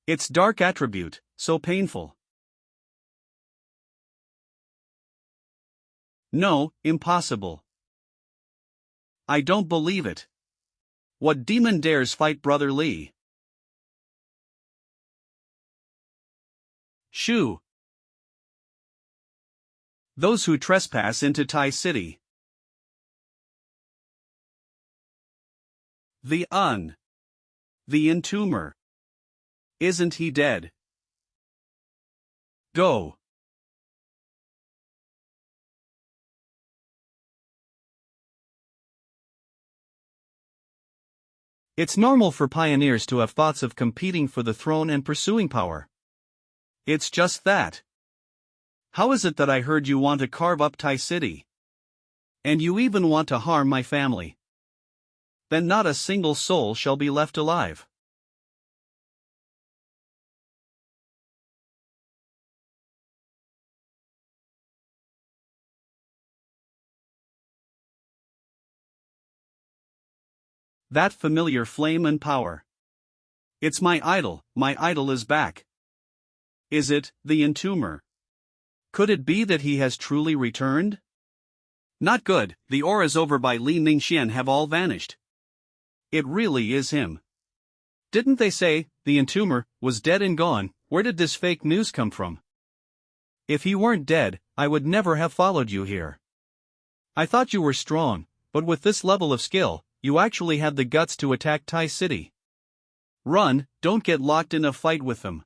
S1: It's dark attribute, so painful. No, impossible. I don't believe it. What demon dares fight Brother Li? Shoo. Those who trespass into Tai City. The entomber. Isn't he dead? Go. It's normal for pioneers to have thoughts of competing for the throne and pursuing power. It's just that. How is it that I heard you want to carve up Tai City? And you even want to harm my family? Then not a single soul shall be left alive. That familiar flame and power. It's my idol is back. Is it the entomber? Could it be that he has truly returned? Not good, the auras over by Li Ningxian have all vanished. It really is him. Didn't they say the entomber was dead and gone? Where did this fake news come from? If he weren't dead, I would never have followed you here. I thought you were strong, but with this level of skill, you actually had the guts to attack Tai City. Run, don't get locked in a fight with them.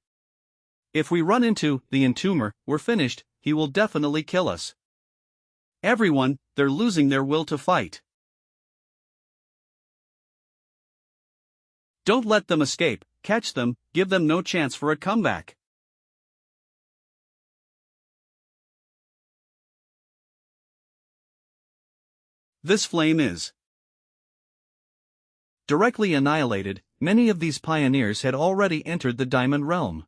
S1: If we run into the entomber, we're finished, he will definitely kill us. Everyone, they're losing their will to fight. Don't let them escape, catch them, give them no chance for a comeback. This flame is directly annihilated. Many of these pioneers had already entered the diamond realm.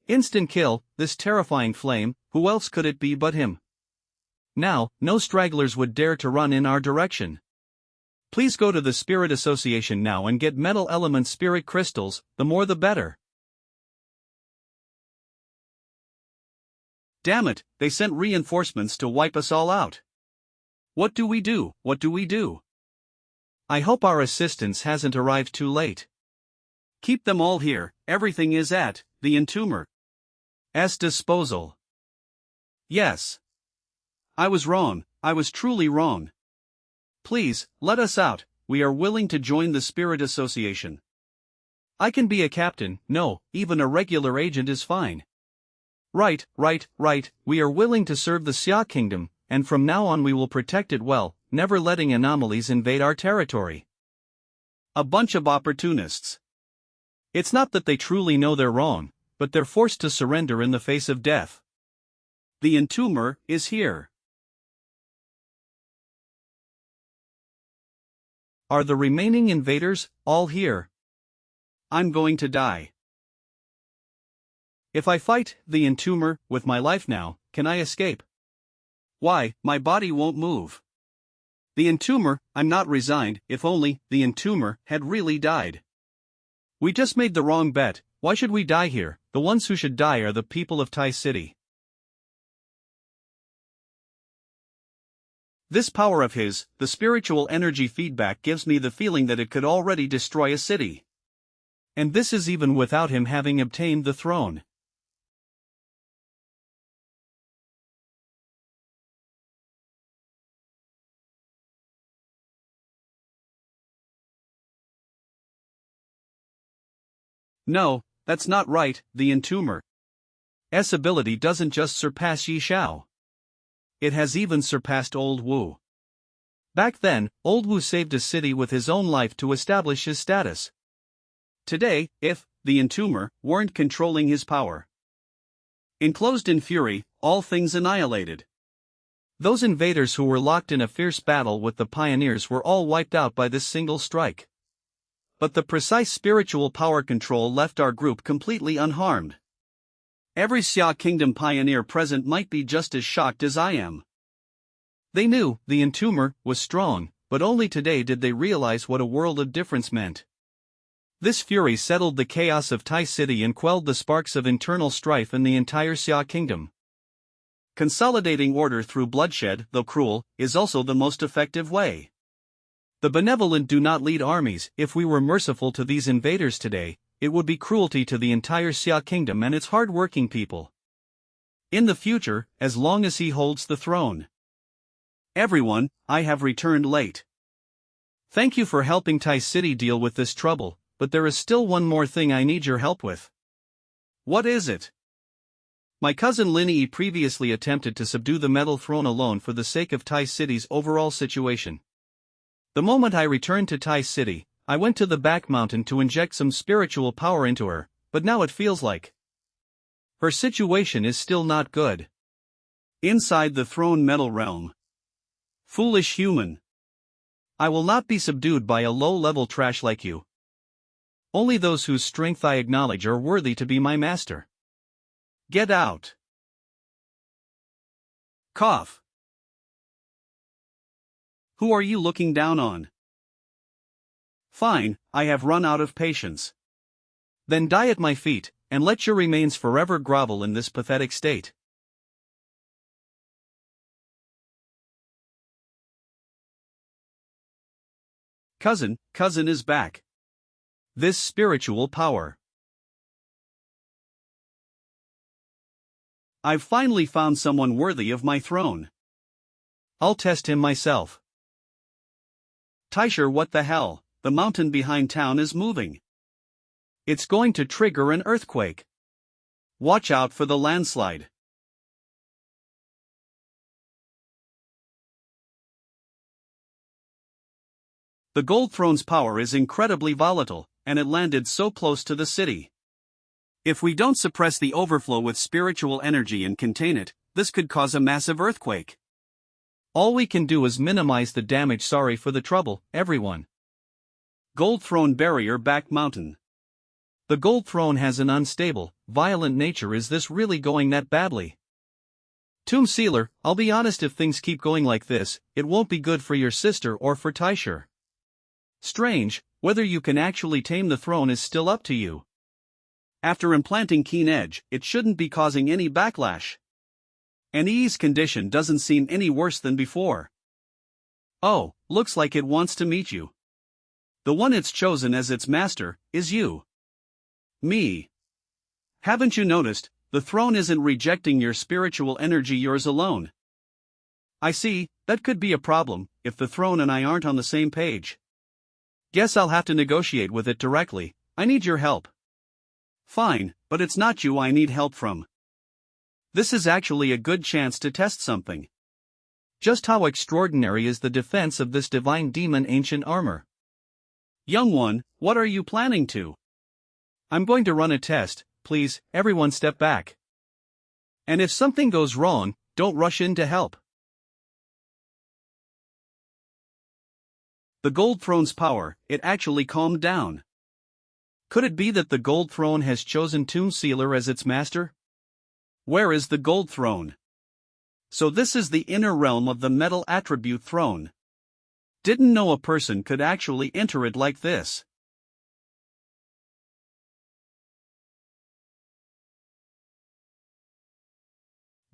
S1: Instant kill, this terrifying flame, who else could it be but him? Now, no stragglers would dare to run in our direction. Please go to the Spirit Association now and get metal element spirit crystals, the more the better. Damn it, they sent reinforcements to wipe us all out. What do we do? What do we do? I hope our assistance hasn't arrived too late. Keep them all here, everything is at the entombmer's disposal. Yes. I was wrong, I was truly wrong. Please, let us out, we are willing to join the Spirit Association. I can be a captain, no, even a regular agent is fine. Right, we are willing to serve the Xia Kingdom, and from now on we will protect it well, never letting anomalies invade our territory. A bunch of opportunists. It's not that they truly know they're wrong, but they're forced to surrender in the face of death. The entomber is here. Are the remaining invaders all here? I'm going to die. If I fight the entomber with my life now, can I escape? Why, my body won't move. The entomber, I'm not resigned. If only the entomber had really died. We just made the wrong bet. Why should we die here? The ones who should die are the people of Tai City. This power of his, the spiritual energy feedback, gives me the feeling that it could already destroy a city. And this is even without him having obtained the throne. No, that's not right. The entomber's ability doesn't just surpass Yi Xiao. It has even surpassed Old Wu. Back then, Old Wu saved a city with his own life to establish his status. Today, if the entomber weren't controlling his power, enclosed in fury, all things annihilated. Those invaders who were locked in a fierce battle with the pioneers were all wiped out by this single strike. But the precise spiritual power control left our group completely unharmed. Every Xia Kingdom pioneer present might be just as shocked as I am. They knew the entomber was strong, but only today did they realize what a world of difference meant. This fury settled the chaos of Tai City and quelled the sparks of internal strife in the entire Xia Kingdom. Consolidating order through bloodshed, though cruel, is also the most effective way. The benevolent do not lead armies. If we were merciful to these invaders today, it would be cruelty to the entire Xia Kingdom and its hard-working people. In the future, as long as he holds the throne. Everyone, I have returned late. Thank you for helping Tai City deal with this trouble, but there is still one more thing I need your help with. What is it? My cousin Linyi previously attempted to subdue the metal throne alone for the sake of Tai City's overall situation. The moment I returned to Tai City, I went to the back mountain to inject some spiritual power into her, but now it feels like her situation is still not good. Inside the throne metal realm. Foolish human. I will not be subdued by a low-level trash like you. Only those whose strength I acknowledge are worthy to be my master. Get out. Cough. Who are you looking down on? Fine, I have run out of patience. Then die at my feet, and let your remains forever grovel in this pathetic state. Cousin is back. This spiritual power. I've finally found someone worthy of my throne. I'll test him myself. Taisher, what the hell? The mountain behind town is moving. It's going to trigger an earthquake. Watch out for the landslide. The Gold Throne's power is incredibly volatile. and it landed so close to the city. If we don't suppress the overflow with spiritual energy and contain it, this could cause a massive earthquake. All we can do is minimize the damage. Sorry for the trouble, everyone. Gold Throne Barrier Back Mountain. The Gold Throne has an unstable, violent nature. Is this really going that badly? Tomb Sealer, I'll be honest, if things keep going like this, it won't be good for your sister or for Taisher. Strange, whether you can actually tame the throne is still up to you. After implanting Keen Edge, it shouldn't be causing any backlash. And E's condition doesn't seem any worse than before. Oh, looks like it wants to meet you. The one it's chosen as its master is you. Me. Haven't you noticed, the throne isn't rejecting your spiritual energy, yours alone? I see, that could be a problem, if the throne and I aren't on the same page. Guess I'll have to negotiate with it directly. I need your help. Fine, but it's not you I need help from. This is actually a good chance to test something. Just how extraordinary is the defense of this divine demon ancient armor? Young one, what are you planning to? I'm going to run a test, please, everyone step back. And if something goes wrong, don't rush in to help. The Gold Throne's power, it actually calmed down. Could it be that the Gold Throne has chosen Tomb Sealer as its master? Where is the Gold Throne? So this is the inner realm of the Metal Attribute Throne. Didn't know a person could actually enter it like this.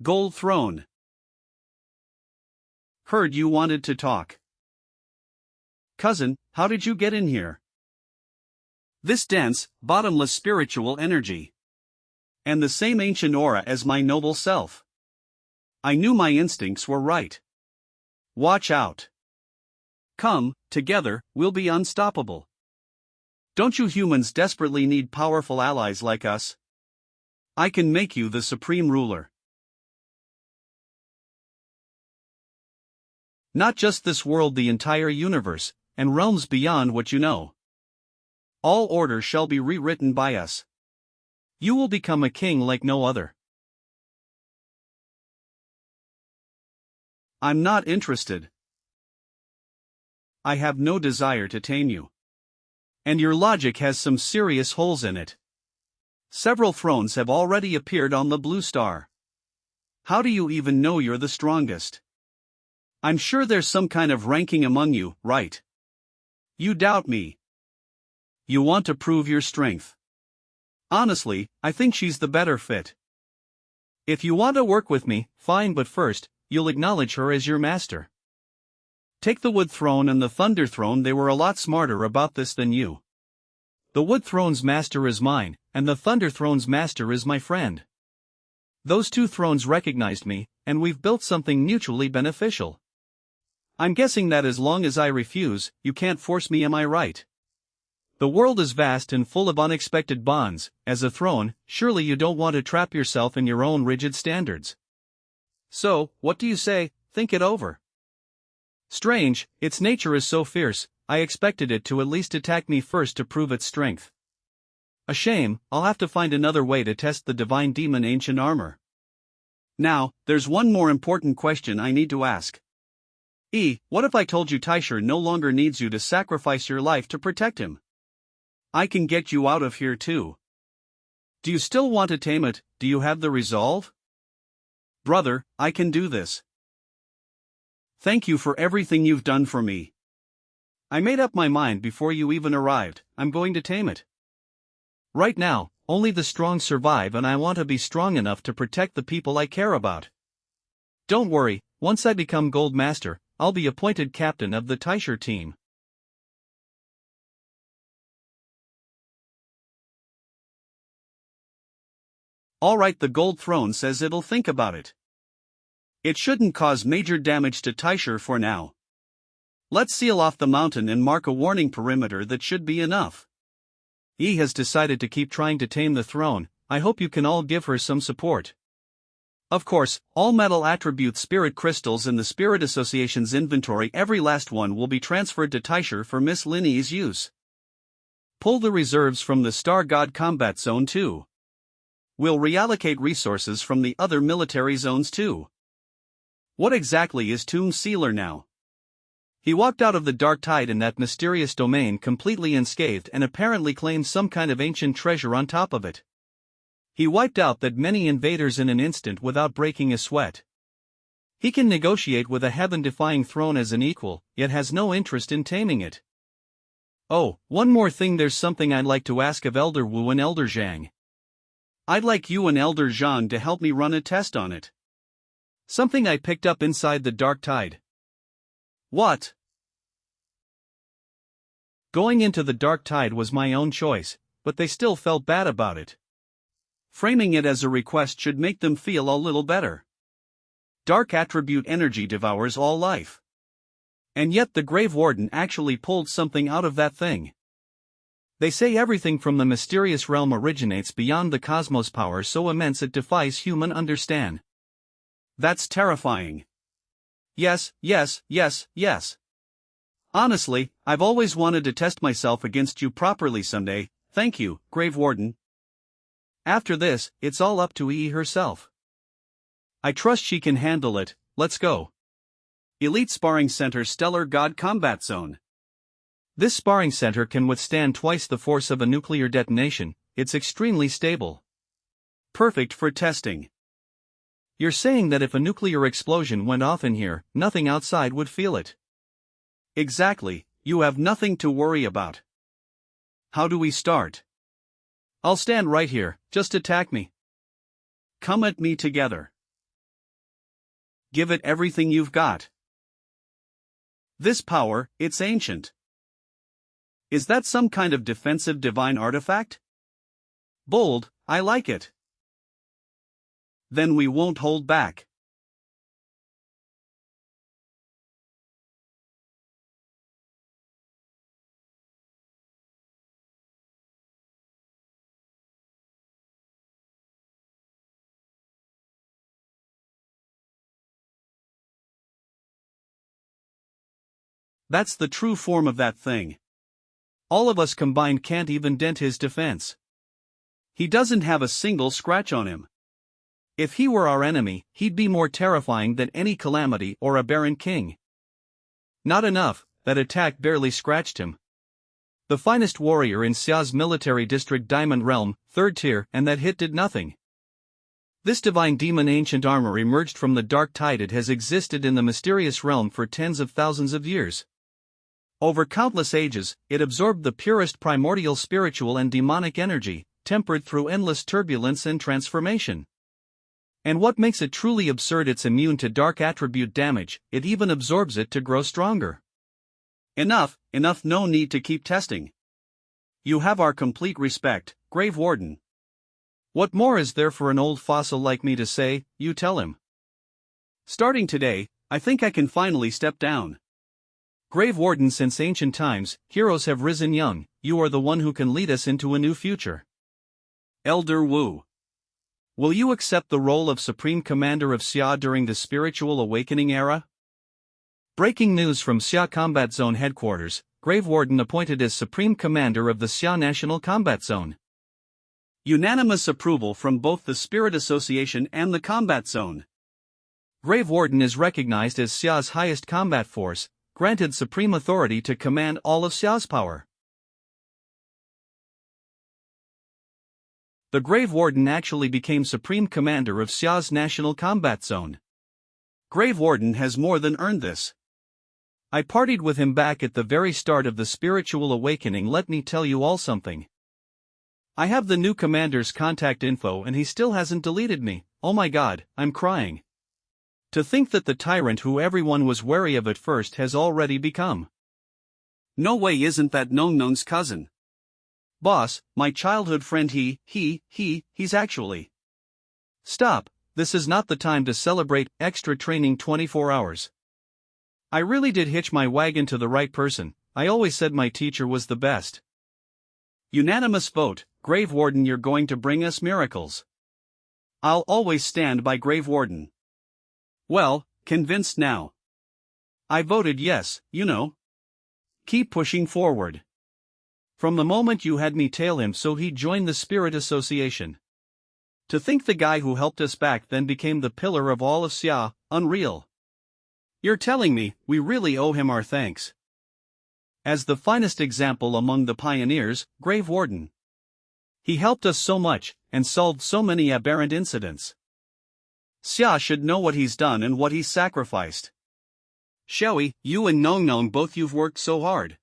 S1: Gold Throne. Heard you wanted to talk. Cousin, how did you get in here? This dense, bottomless spiritual energy. And the same ancient aura as my noble self. I knew my instincts were right. Watch out. Come, together, we'll be unstoppable. Don't you humans desperately need powerful allies like us? I can make you the supreme ruler. Not just this world, the entire universe, and realms beyond what you know. All order shall be rewritten by us. You will become a king like no other. I'm not interested. I have no desire to tame you. And your logic has some serious holes in it. Several thrones have already appeared on the blue star. How do you even know you're the strongest? I'm sure there's some kind of ranking among you, right? You doubt me. You want to prove your strength. Honestly, I think she's the better fit. If you want to work with me, fine, but first, you'll acknowledge her as your master. Take the Wood Throne and the Thunder Throne, they were a lot smarter about this than you. The Wood Throne's master is mine, and the Thunder Throne's master is my friend. Those two thrones recognized me, and we've built something mutually beneficial. I'm guessing that as long as I refuse, you can't force me, am I right? The world is vast and full of unexpected bonds. As a throne, surely you don't want to trap yourself in your own rigid standards. So, what do you say? Think it over. Strange, its nature is so fierce, I expected it to at least attack me first to prove its strength. A shame, I'll have to find another way to test the divine demon ancient armor. Now, there's one more important question I need to ask. What if I told you Taisher no longer needs you to sacrifice your life to protect him? I can get you out of here too. Do you still want to tame it? Do you have the resolve? Brother, I can do this. Thank you for everything you've done for me. I made up my mind before you even arrived. I'm going to tame it. Right now, only the strong survive, and I want to be strong enough to protect the people I care about. Don't worry, once I become Gold Master, I'll be appointed captain of the Taisher team. Alright, the Gold Throne says it'll think about it. It shouldn't cause major damage to Taisher for now. Let's seal off the mountain and mark a warning perimeter. That should be enough. Has decided to keep trying to tame the throne. I hope you can all give her some support. Of course, all metal attribute spirit crystals in the Spirit Association's inventory, every last one, will be transferred to Taisher for Miss Linny's use. Pull the reserves from the Star God Combat Zone too. We'll reallocate resources from the other military zones too. What exactly is Tomb Sealer now? He walked out of the Dark Tide in that mysterious domain completely unscathed and apparently claimed some kind of ancient treasure on top of it. He wiped out that many invaders in an instant without breaking a sweat. He can negotiate with a heaven-defying throne as an equal, yet has no interest in taming it. Oh, one more thing, there's something I'd like to ask of Elder Wu and Elder Zhang. I'd like you and Elder Zhang to help me run a test on it. Something I picked up inside the Dark Tide. What? Going into the Dark Tide was my own choice, but they still felt bad about it. Framing it as a request should make them feel a little better. Dark attribute energy devours all life. And yet the Grave Warden actually pulled something out of that thing. They say everything from the mysterious realm originates beyond the cosmos, power so immense it defies human understand. That's terrifying. Yes. Honestly, I've always wanted to test myself against you properly someday. Thank you, Grave Warden. After this, it's all up to Yi herself. I trust she can handle it. Let's go. Elite Sparring Center, Stellar God Combat Zone. This sparring center can withstand twice the force of a nuclear detonation. It's extremely stable. Perfect for testing. You're saying that if a nuclear explosion went off in here, nothing outside would feel it? Exactly, you have nothing to worry about. How do we start? I'll stand right here, just attack me. Come at me together. Give it everything you've got. This power, it's ancient. Is that some kind of defensive divine artifact? Bold, I like it. Then we won't hold back. That's the true form of that thing. All of us combined can't even dent his defense. He doesn't have a single scratch on him. If he were our enemy, he'd be more terrifying than any calamity or a barren king. Not enough, that attack barely scratched him. The finest warrior in Xia's military district, Diamond Realm, 3rd tier, and that hit did nothing. This divine demon ancient armor emerged from the Dark Tide. It has existed in the mysterious realm for tens of thousands of years. Over countless ages, it absorbed the purest primordial spiritual and demonic energy, tempered through endless turbulence and transformation. And what makes it truly absurd, it's immune to dark attribute damage. It even absorbs it to grow stronger. Enough, no need to keep testing. You have our complete respect, Grave Warden. What more is there for an old fossil like me to say? You tell him. Starting today, I think I can finally step down. Grave Warden, since ancient times, heroes have risen young. You are the one who can lead us into a new future. Elder Wu. Will you accept the role of Supreme Commander of Xia during the Spiritual Awakening era? Breaking news from Xia Combat Zone Headquarters, Grave Warden appointed as Supreme Commander of the Xia National Combat Zone. Unanimous approval from both the Spirit Association and the Combat Zone. Grave Warden is recognized as Xia's highest combat force, granted supreme authority to command all of Xia's power. The Grave Warden actually became Supreme Commander of Xia's National Combat Zone. Grave Warden has more than earned this. I partied with him back at the very start of the Spiritual Awakening. Let me tell you all something. I have the new commander's contact info and he still hasn't deleted me. Oh my god, I'm crying. To think that the tyrant who everyone was wary of at first has already become. No way, isn't that Nong's cousin? Boss, my childhood friend, he's actually. Stop, this is not the time to celebrate extra training 24 hours. I really did hitch my wagon to the right person. I always said my teacher was the best. Unanimous vote, Grave Warden, you're going to bring us miracles. I'll always stand by Grave Warden. Well, convinced now. I voted yes, you know. Keep pushing forward. From the moment you had me tail him so he'd join the spirit association. To think the guy who helped us back then became the pillar of all of Xia, unreal. You're telling me, we really owe him our thanks. As the finest example among the pioneers, Grave Warden. He helped us so much, and solved so many aberrant incidents. Xia should know what he's done and what he's sacrificed. Xiaoyi, you and Nong Nong both you've worked so hard.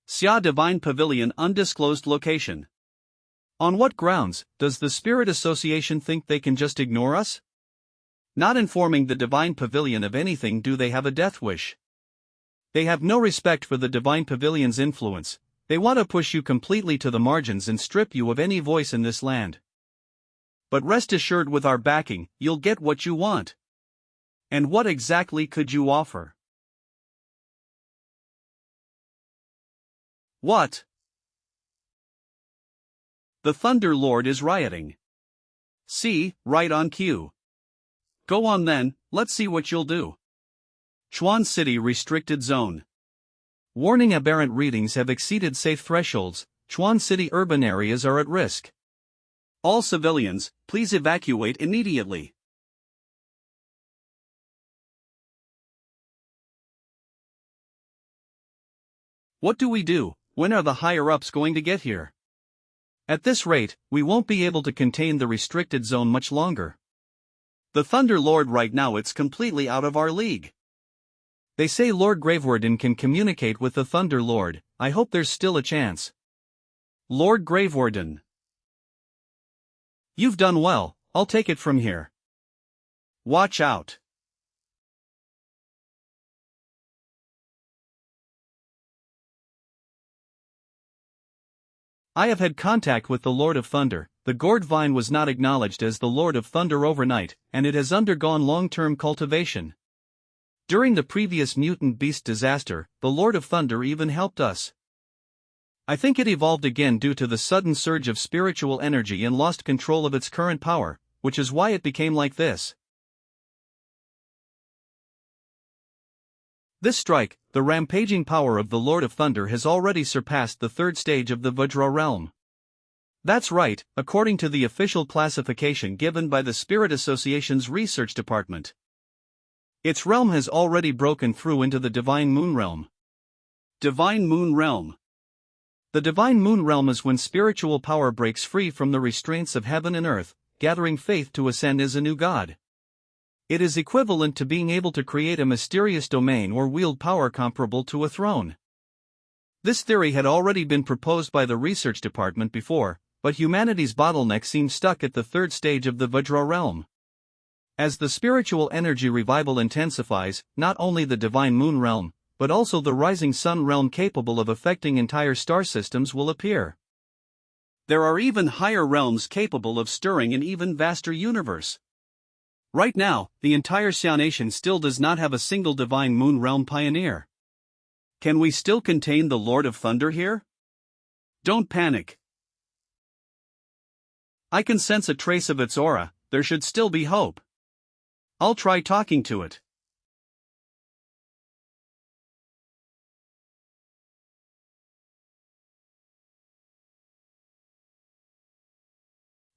S1: Xia Divine Pavilion undisclosed location. On what grounds does the Spirit Association think they can just ignore us? Not informing the Divine Pavilion of anything, do they have a death wish? They have no respect for the Divine Pavilion's influence. They want to push you completely to the margins and strip you of any voice in this land. But rest assured, with our backing, you'll get what you want. And what exactly could you offer? What? The Thunder Lord is rioting. See, right on cue. Go on then, let's see what you'll do. Chuan City Restricted Zone. Warning: aberrant readings have exceeded safe thresholds. Chuan City urban areas are at risk. All civilians, please evacuate immediately. What do we do? When are the higher-ups going to get here? At this rate, we won't be able to contain the restricted zone much longer. The Thunder Lord right now, it's completely out of our league. They say Lord Gravewarden can communicate with the Thunder Lord. I hope there's still a chance. Lord Gravewarden. You've done well, I'll take it from here. Watch out. I have had contact with the Lord of Thunder. The gourd vine was not acknowledged as the Lord of Thunder overnight, and it has undergone long-term cultivation. During the previous mutant beast disaster, the Lord of Thunder even helped us. I think it evolved again due to the sudden surge of spiritual energy and lost control of its current power, which is why it became like this. This strike, the rampaging power of the Lord of Thunder, has already surpassed the third stage of the Vajra realm. That's right, according to the official classification given by the Spirit Association's research department. Its realm has already broken through into the Divine Moon Realm. Divine Moon Realm. The Divine Moon Realm is when spiritual power breaks free from the restraints of heaven and earth, gathering faith to ascend as a new god. It is equivalent to being able to create a mysterious domain or wield power comparable to a throne. This theory had already been proposed by the research department before, but humanity's bottleneck seemed stuck at the third stage of the Vajra realm. As the spiritual energy revival intensifies, not only the Divine Moon Realm, but also the Rising Sun Realm capable of affecting entire star systems will appear. There are even higher realms capable of stirring an even vaster universe. Right now, the entire Xian Nation still does not have a single Divine Moon Realm pioneer. Can we still contain the Lord of Thunder here? Don't panic. I can sense a trace of its aura. There should still be hope. I'll try talking to it.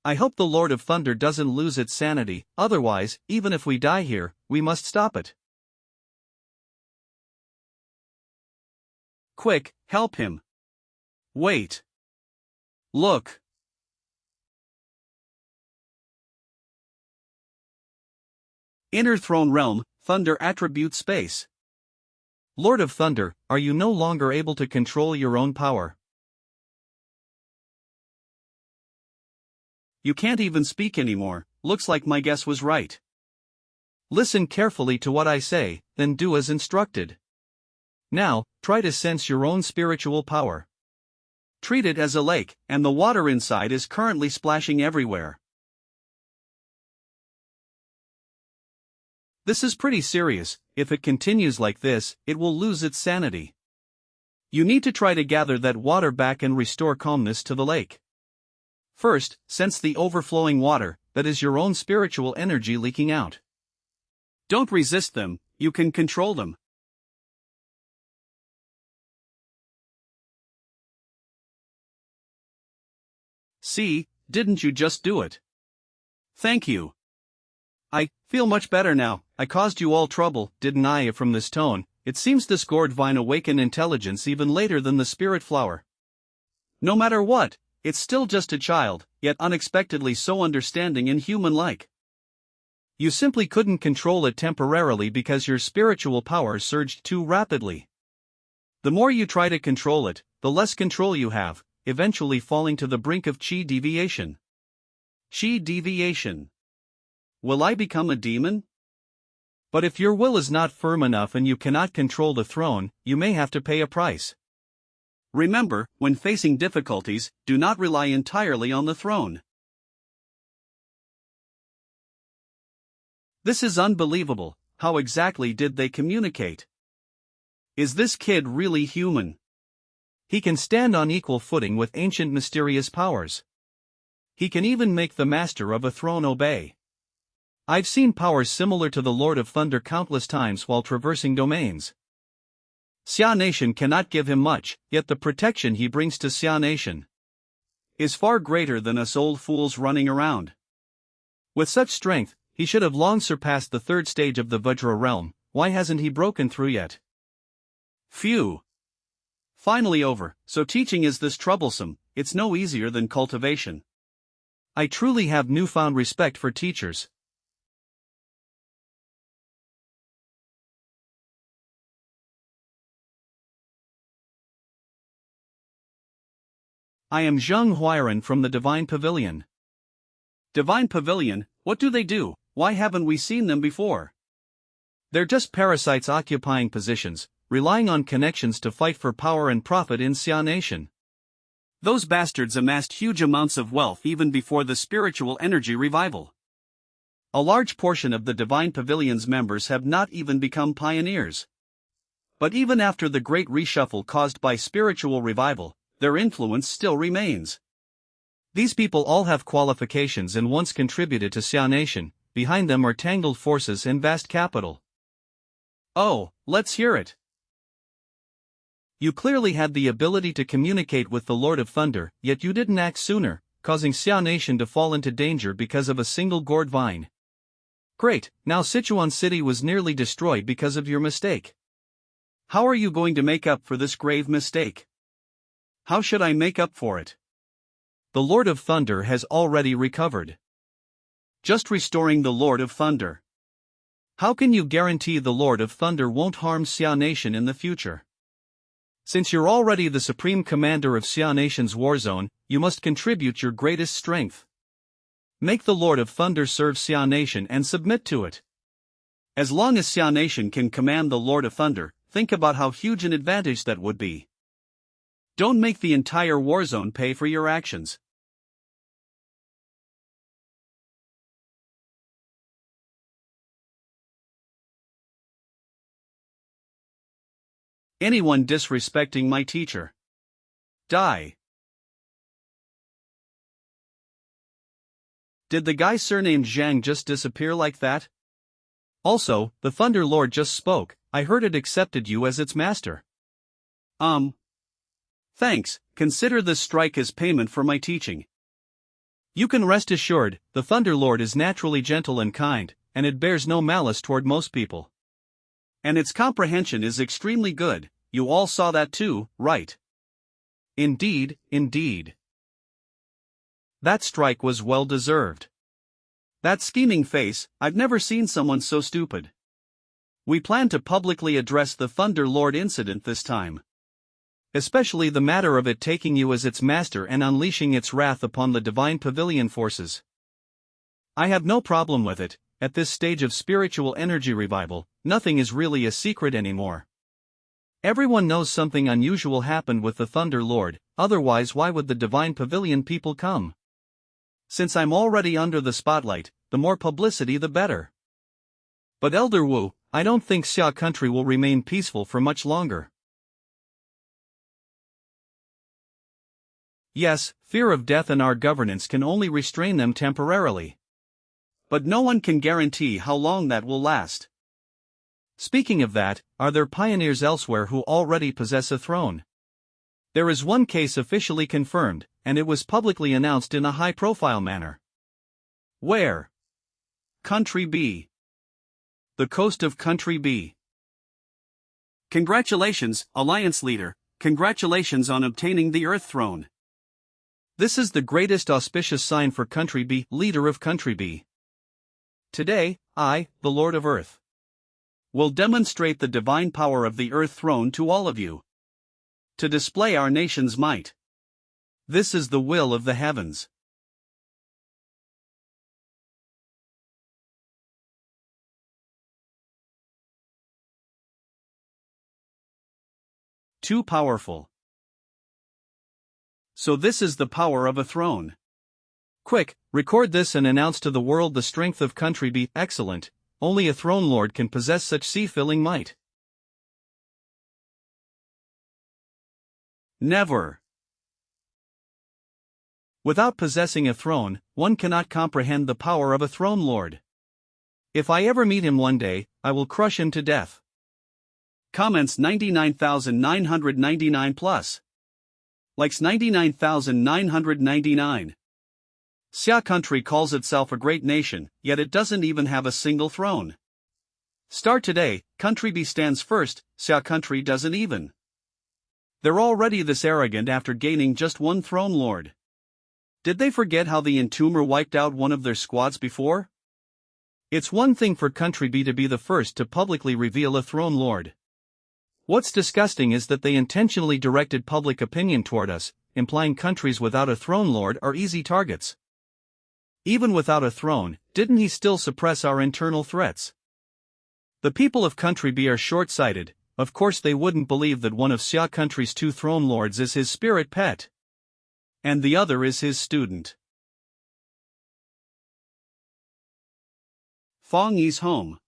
S1: I hope the Lord of Thunder doesn't lose its sanity, otherwise, even if we die here, we must stop it. Quick, help him. Wait. Look. Inner Throne Realm, Thunder Attribute Space. Lord of Thunder, are you no longer able to control your own power? You can't even speak anymore. Looks like my guess was right. Listen carefully to what I say, then do as instructed. Now, try to sense your own spiritual power. Treat it as a lake, and the water inside is currently splashing everywhere. This is pretty serious. If it continues like this, it will lose its sanity. You need to try to gather that water back and restore calmness to the lake. First, sense the overflowing water, that is your own spiritual energy leaking out. Don't resist them, you can control them. See, didn't you just do it? Thank you. I feel much better now. I caused you all trouble, didn't I? From this tone, it seems this gourd vine awakened intelligence even later than the spirit flower. No matter what, it's still just a child, yet unexpectedly so understanding and human-like. You simply couldn't control it temporarily because your spiritual power surged too rapidly. The more you try to control it, the less control you have, eventually falling to the brink of chi deviation. Chi deviation. Will I become a demon? But if your will is not firm enough and you cannot control the throne, you may have to pay a price. Remember, when facing difficulties, do not rely entirely on the throne. This is unbelievable. How exactly did they communicate? Is this kid really human? He can stand on equal footing with ancient mysterious powers. He can even make the master of a throne obey. I've seen powers similar to the Lord of Thunder countless times while traversing domains. Xia Nation cannot give him much, yet the protection he brings to Xia Nation is far greater than us old fools running around. With such strength, he should have long surpassed the third stage of the Vajra realm. Why hasn't he broken through yet? Phew. Finally over. So teaching is this troublesome. It's no easier than cultivation. I truly have newfound respect for teachers. I am Zheng Huairan from the Divine Pavilion. Divine Pavilion, what do they do? Why haven't we seen them before? They're just parasites occupying positions, relying on connections to fight for power and profit in Xia Nation. Those bastards amassed huge amounts of wealth even before the spiritual energy revival. A large portion of the Divine Pavilion's members have not even become pioneers. But even after the great reshuffle caused by spiritual revival, their influence still remains. These people all have qualifications and once contributed to Xia Nation. Behind them are tangled forces and vast capital. Oh, let's hear it. You clearly had the ability to communicate with the Lord of Thunder, yet you didn't act sooner, causing Xia Nation to fall into danger because of a single gourd vine. Great, now Sichuan City was nearly destroyed because of your mistake. How are you going to make up for this grave mistake? How should I make up for it? The Lord of Thunder has already recovered. Just restoring the Lord of Thunder. How can you guarantee the Lord of Thunder won't harm Xia Nation in the future? Since you're already the supreme commander of Xia Nation's war zone, you must contribute your greatest strength. Make the Lord of Thunder serve Xia Nation and submit to it. As long as Xia Nation can command the Lord of Thunder, think about how huge an advantage that would be. Don't make the entire war zone pay for your actions. Anyone disrespecting my teacher. Die. Did the guy surnamed Zhang just disappear like that? Also, the Thunder Lord just spoke. I heard it accepted you as its master. Thanks, consider this strike as payment for my teaching. You can rest assured, the Thunder Lord is naturally gentle and kind, and it bears no malice toward most people. And its comprehension is extremely good. You all saw that too, right? Indeed, indeed. That strike was well deserved. That scheming face, I've never seen someone so stupid. We plan to publicly address the Thunder Lord incident this time. Especially the matter of it taking you as its master and unleashing its wrath upon the Divine Pavilion forces. I have no problem with it. At this stage of spiritual energy revival, nothing is really a secret anymore. Everyone knows something unusual happened with the Thunder Lord, otherwise why would the Divine Pavilion people come? Since I'm already under the spotlight, the more publicity the better. But Elder Wu, I don't think Xia country will remain peaceful for much longer. Yes, fear of death and our governance can only restrain them temporarily. But no one can guarantee how long that will last. Speaking of that, are there pioneers elsewhere who already possess a throne? There is one case officially confirmed. and it was publicly announced in a high-profile manner. Where? Country B. The coast of Country B. Congratulations, Alliance Leader, congratulations on obtaining the Earth Throne. This is the greatest auspicious sign for Country B, leader of Country B. Today, I, the Lord of Earth, will demonstrate the divine power of the Earth Throne to all of you, to display our nation's might. This is the will of the heavens. Too powerful. So this is the power of a throne. Quick, record this and announce to the world the strength of Country B. Excellent, only a throne lord can possess such sea-filling might. Never. Without possessing a throne, one cannot comprehend the power of a throne lord. If I ever meet him one day, I will crush him to death. Comments 99,999 plus. Likes 99,999. Xia country calls itself a great nation, yet it doesn't even have a single throne. Start today, Country B stands first, Xia country doesn't even. They're already this arrogant after gaining just one throne lord. Did they forget how the Entomber wiped out one of their squads before? It's one thing for Country B to be the first to publicly reveal a throne lord. What's disgusting is that they intentionally directed public opinion toward us, implying countries without a throne lord are easy targets. Even without a throne, didn't he still suppress our internal threats? The people of Country B are short-sighted. Of course they wouldn't believe that one of Xia country's 2 throne lords is his spirit pet, and the other is his student. Feng Yi's home.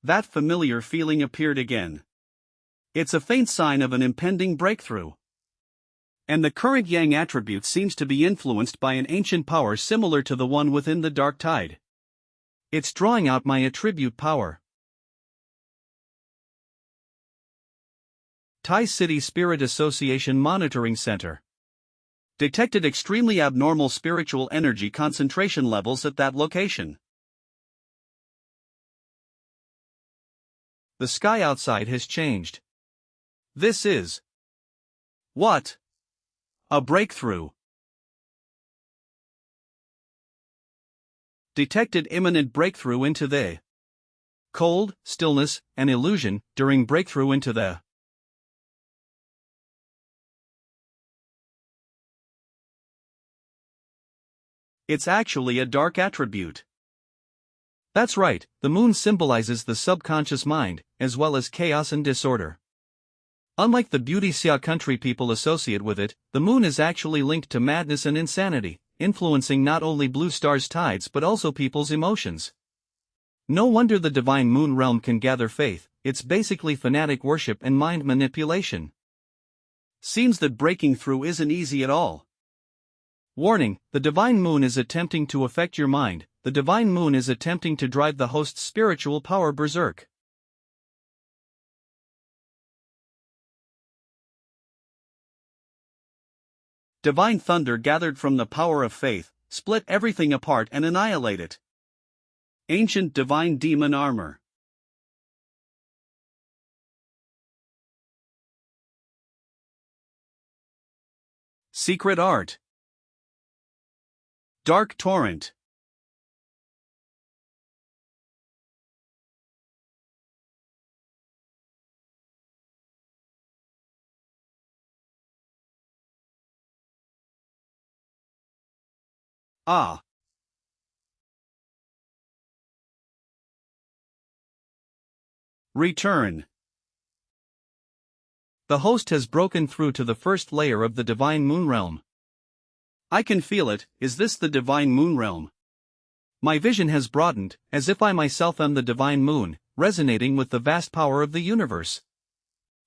S1: That familiar feeling appeared again. It's a faint sign of an impending breakthrough. And the current Yang attribute seems to be influenced by an ancient power similar to the one within the Dark Tide. It's drawing out my attribute power. Tai City Spirit Association Monitoring Center. Detected extremely abnormal spiritual energy concentration levels at that location. The sky outside has changed. This is what? A breakthrough. Detected imminent breakthrough into the cold, stillness, and illusion during breakthrough into the It's actually a dark attribute. That's right, the moon symbolizes the subconscious mind, as well as chaos and disorder. Unlike the beauty Xia country people associate with it, the moon is actually linked to madness and insanity, influencing not only Blue Star's tides but also people's emotions. No wonder the divine moon realm can gather faith, it's basically fanatic worship and mind manipulation. Seems that breaking through isn't easy at all. Warning, the divine moon is attempting to affect your mind, the divine moon is attempting to drive the host's spiritual power berserk. Divine thunder gathered from the power of faith, split everything apart and annihilate it. Ancient divine demon armor. Secret art. Dark torrent. Ah. Return. The host has broken through to the first layer of the divine moon realm. I can feel it. Is this the divine moon realm? My vision has broadened, as if I myself am the divine moon, resonating with the vast power of the universe.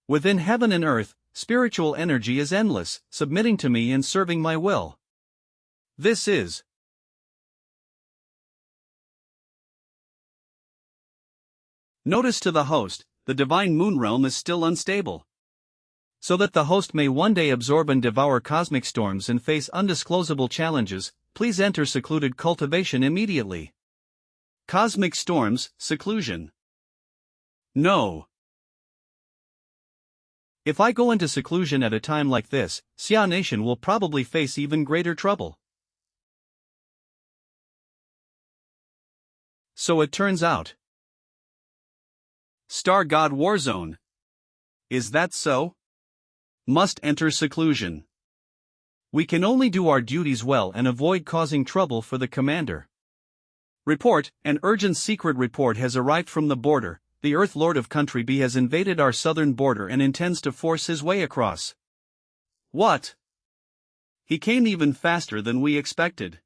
S1: Within heaven and earth, spiritual energy is endless, submitting to me and serving my will. This is Notice to the host, the divine moon realm is still unstable. So that the host may one day absorb and devour cosmic storms and face undisclosable challenges, please enter secluded cultivation immediately. Cosmic storms, seclusion. No. If I go into seclusion at a time like this, Xia Nation will probably face even greater trouble. So it turns out. Star God Warzone. Is that so? Must enter seclusion. We can only do our duties well and avoid causing trouble for the commander. Report: an urgent secret report has arrived from the border. The Earth Lord of Country B has invaded our southern border and intends to force his way across. What? He came even faster than we expected.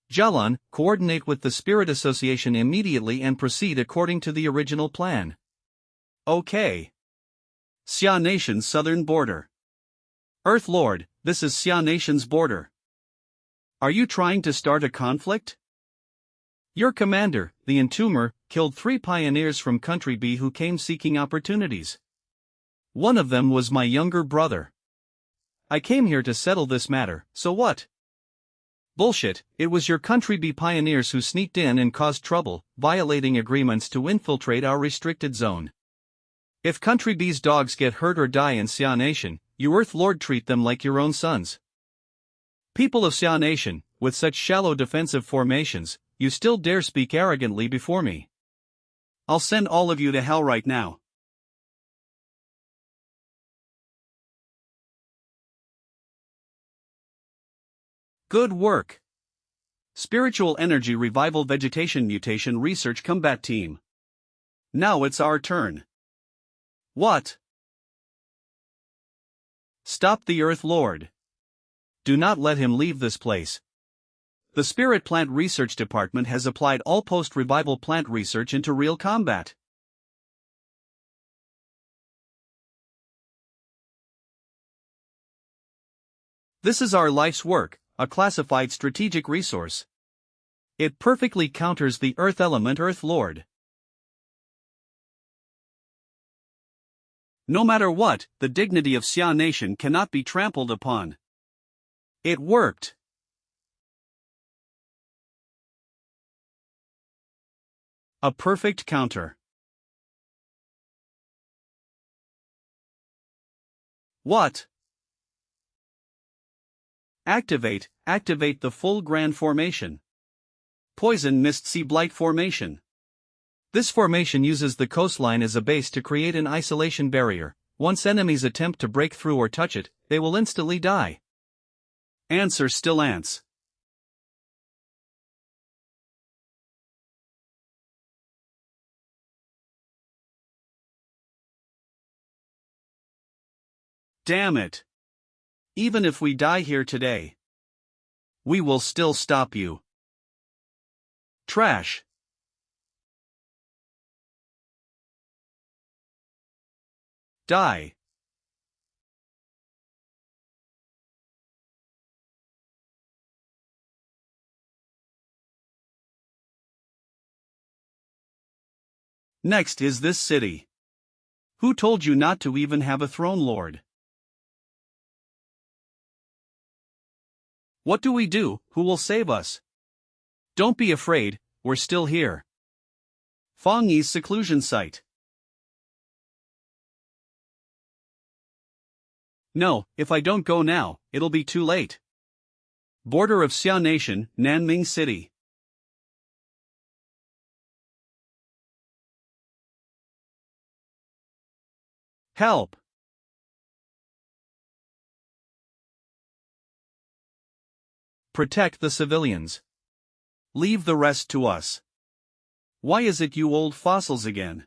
S1: Jalan, coordinate with the Spirit Association immediately and proceed according to the original plan. Okay. Xia Nation's southern border. Earth Lord, this is Xia Nation's border. Are you trying to start a conflict? Your commander, the Entomber, killed 3 pioneers from Country B who came seeking opportunities. One of them was my younger brother. I came here to settle this matter, so what? Bullshit, it was your Country B pioneers who sneaked in and caused trouble, violating agreements to infiltrate our restricted zone. If Country B's dogs get hurt or die in Xia Nation, you Earth Lord treat them like your own sons. People of Xia Nation, with such shallow defensive formations, you still dare speak arrogantly before me. I'll send all of you to hell right now. Good work. Spiritual Energy Revival Vegetation Mutation Research Combat Team. Now it's our turn. What? Stop the Earth Lord. Do not let him leave this place. The Spirit Plant Research Department has applied all post-revival plant research into real combat. This is our life's work, a classified strategic resource. It perfectly counters the Earth element Earth Lord. No matter what, the dignity of Xia Nation cannot be trampled upon. It worked. A perfect counter. What? Activate the full Grand Formation. Poison Mist Sea Blight Formation. This formation uses the coastline as a base to create an isolation barrier. Once enemies attempt to break through or touch it, they will instantly die. Ants are still ants. Damn it. Even if we die here today, we will still stop you. Trash. Die. Next is this city. Who told you not to even have a throne lord? What do we do? Who will save us? Don't be afraid, we're still here. Fengyi's seclusion site. No, if I don't go now, it'll be too late. Border of Xia Nation, Nanming City. Help! Protect the civilians. Leave the rest to us. Why is it you old fossils again?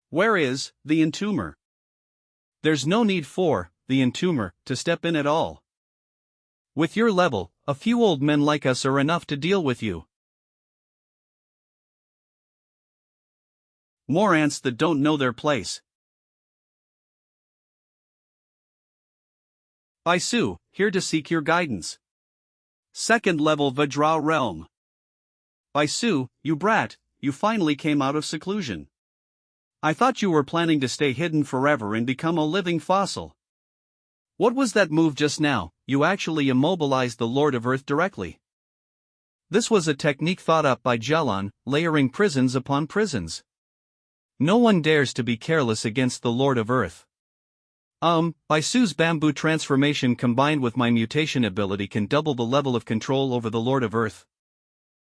S1: Where is the Entomber? There's no need for the Entomber to step in at all. With your level, a few old men like us are enough to deal with you. More ants that don't know their place. Isu, here to seek your guidance. Second level Vajra realm. Isu, you brat, you finally came out of seclusion. I thought you were planning to stay hidden forever and become a living fossil. What was that move just now? You actually immobilized the Lord of Earth directly. This was a technique thought up by Jelon, layering prisons upon prisons. No one dares to be careless against the Lord of Earth. By Su's bamboo transformation combined with my mutation ability can double the level of control over the Lord of Earth.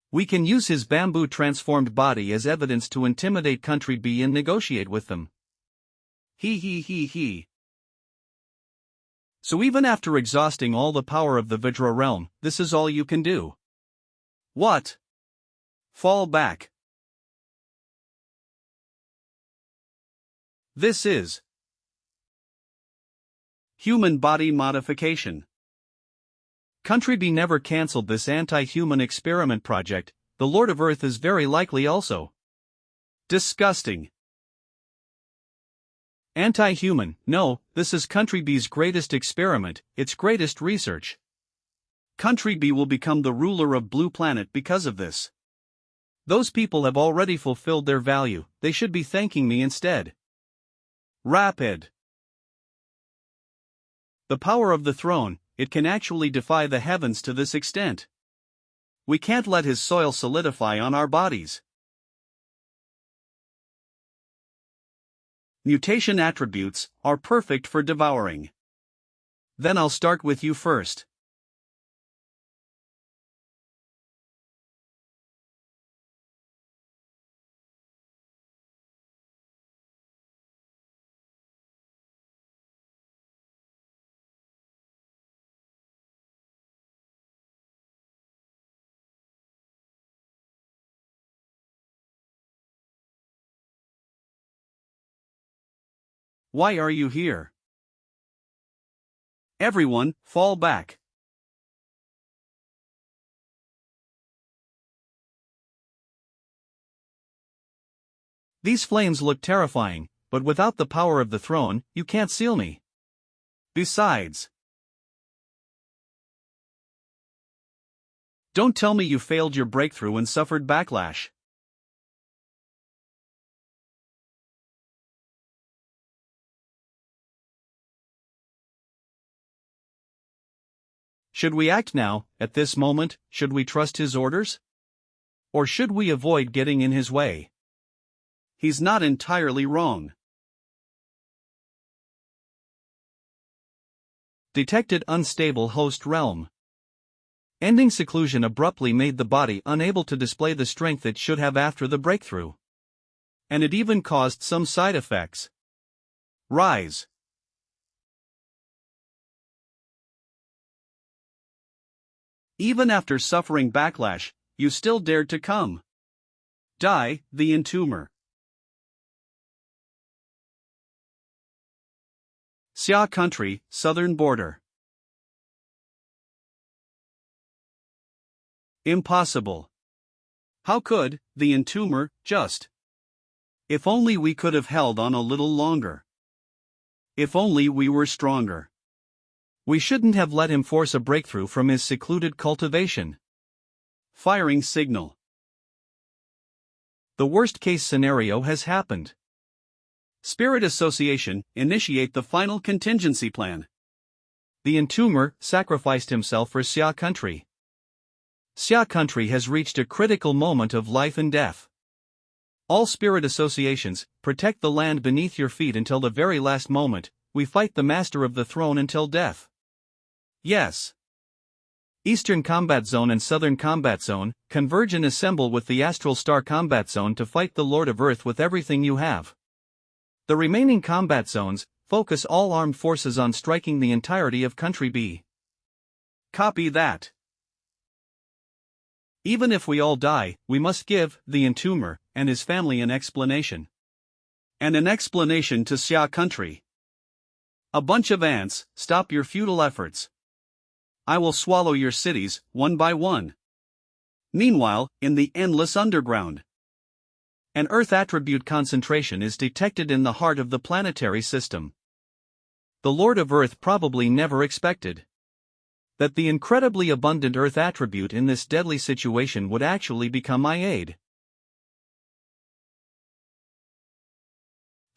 S1: We can use his bamboo transformed body as evidence to intimidate Country B and negotiate with them. He. So even after exhausting all the power of the Vajra realm, this is all you can do? What? Fall back. This is human body modification. Country B never cancelled this anti-human experiment project. The Lord of Earth is very likely also. Disgusting. Anti-human, no, this is Country B's greatest experiment, its greatest research. Country B will become the ruler of Blue Planet because of this. Those people have already fulfilled their value, they should be thanking me instead. Rapid. The power of the throne, it can actually defy the heavens to this extent. We can't let his soil solidify on our bodies. Mutation attributes are perfect for devouring. Then I'll start with you first. Why are you here? Everyone, fall back. These flames look terrifying, but without the power of the throne, you can't seal me. Besides, don't tell me you failed your breakthrough and suffered backlash. Should we act now, at this moment? Should we trust his orders? Or should we avoid getting in his way? He's not entirely wrong. Detected unstable host realm. Ending seclusion abruptly made the body unable to display the strength it should have after the breakthrough. And it even caused some side effects. Rise. Even after suffering backlash, you still dared to come. Die, the entomber. Xia country, southern border. Impossible. How could, the entomber, just? If only we could have held on a little longer. If only we were stronger. We shouldn't have let him force a breakthrough from his secluded cultivation. Firing signal. The worst-case scenario has happened. Spirit Association, initiate the final contingency plan. The entomber sacrificed himself for Xia country. Xia country has reached a critical moment of life and death. All spirit associations, protect the land beneath your feet until the very last moment. We fight the master of the throne until death. Yes. Eastern Combat Zone and Southern Combat Zone, converge and assemble with the Astral Star Combat Zone to fight the Lord of Earth with everything you have. The remaining combat zones, focus all armed forces on striking the entirety of Country B. Copy that. Even if we all die, we must give the entomber and his family an explanation. And an explanation to Xia country. A bunch of ants, stop your futile efforts. I will swallow your cities, one by one. Meanwhile, in the endless underground, an Earth attribute concentration is detected in the heart of the planetary system. The Lord of Earth probably never expected that the incredibly abundant Earth attribute in this deadly situation would actually become my aid.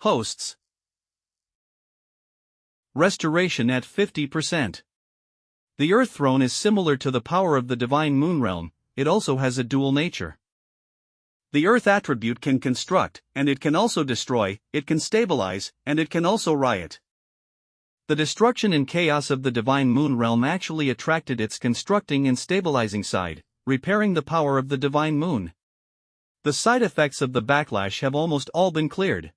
S1: Hosts. Restoration at 50%. The Earth Throne is similar to the power of the Divine Moon Realm, it also has a dual nature. The Earth attribute can construct, and it can also destroy, it can stabilize, and it can also riot. The destruction and chaos of the Divine Moon Realm actually attracted its constructing and stabilizing side, repairing the power of the Divine Moon. The side effects of the backlash have almost all been cleared.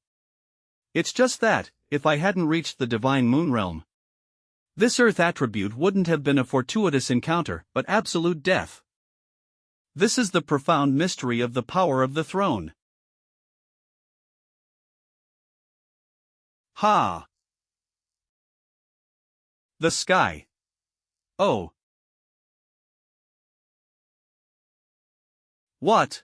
S1: It's just that, if I hadn't reached the Divine Moon Realm, this Earth attribute wouldn't have been a fortuitous encounter, but absolute death. This is the profound mystery of the power of the throne. Ha! The sky. Oh. What?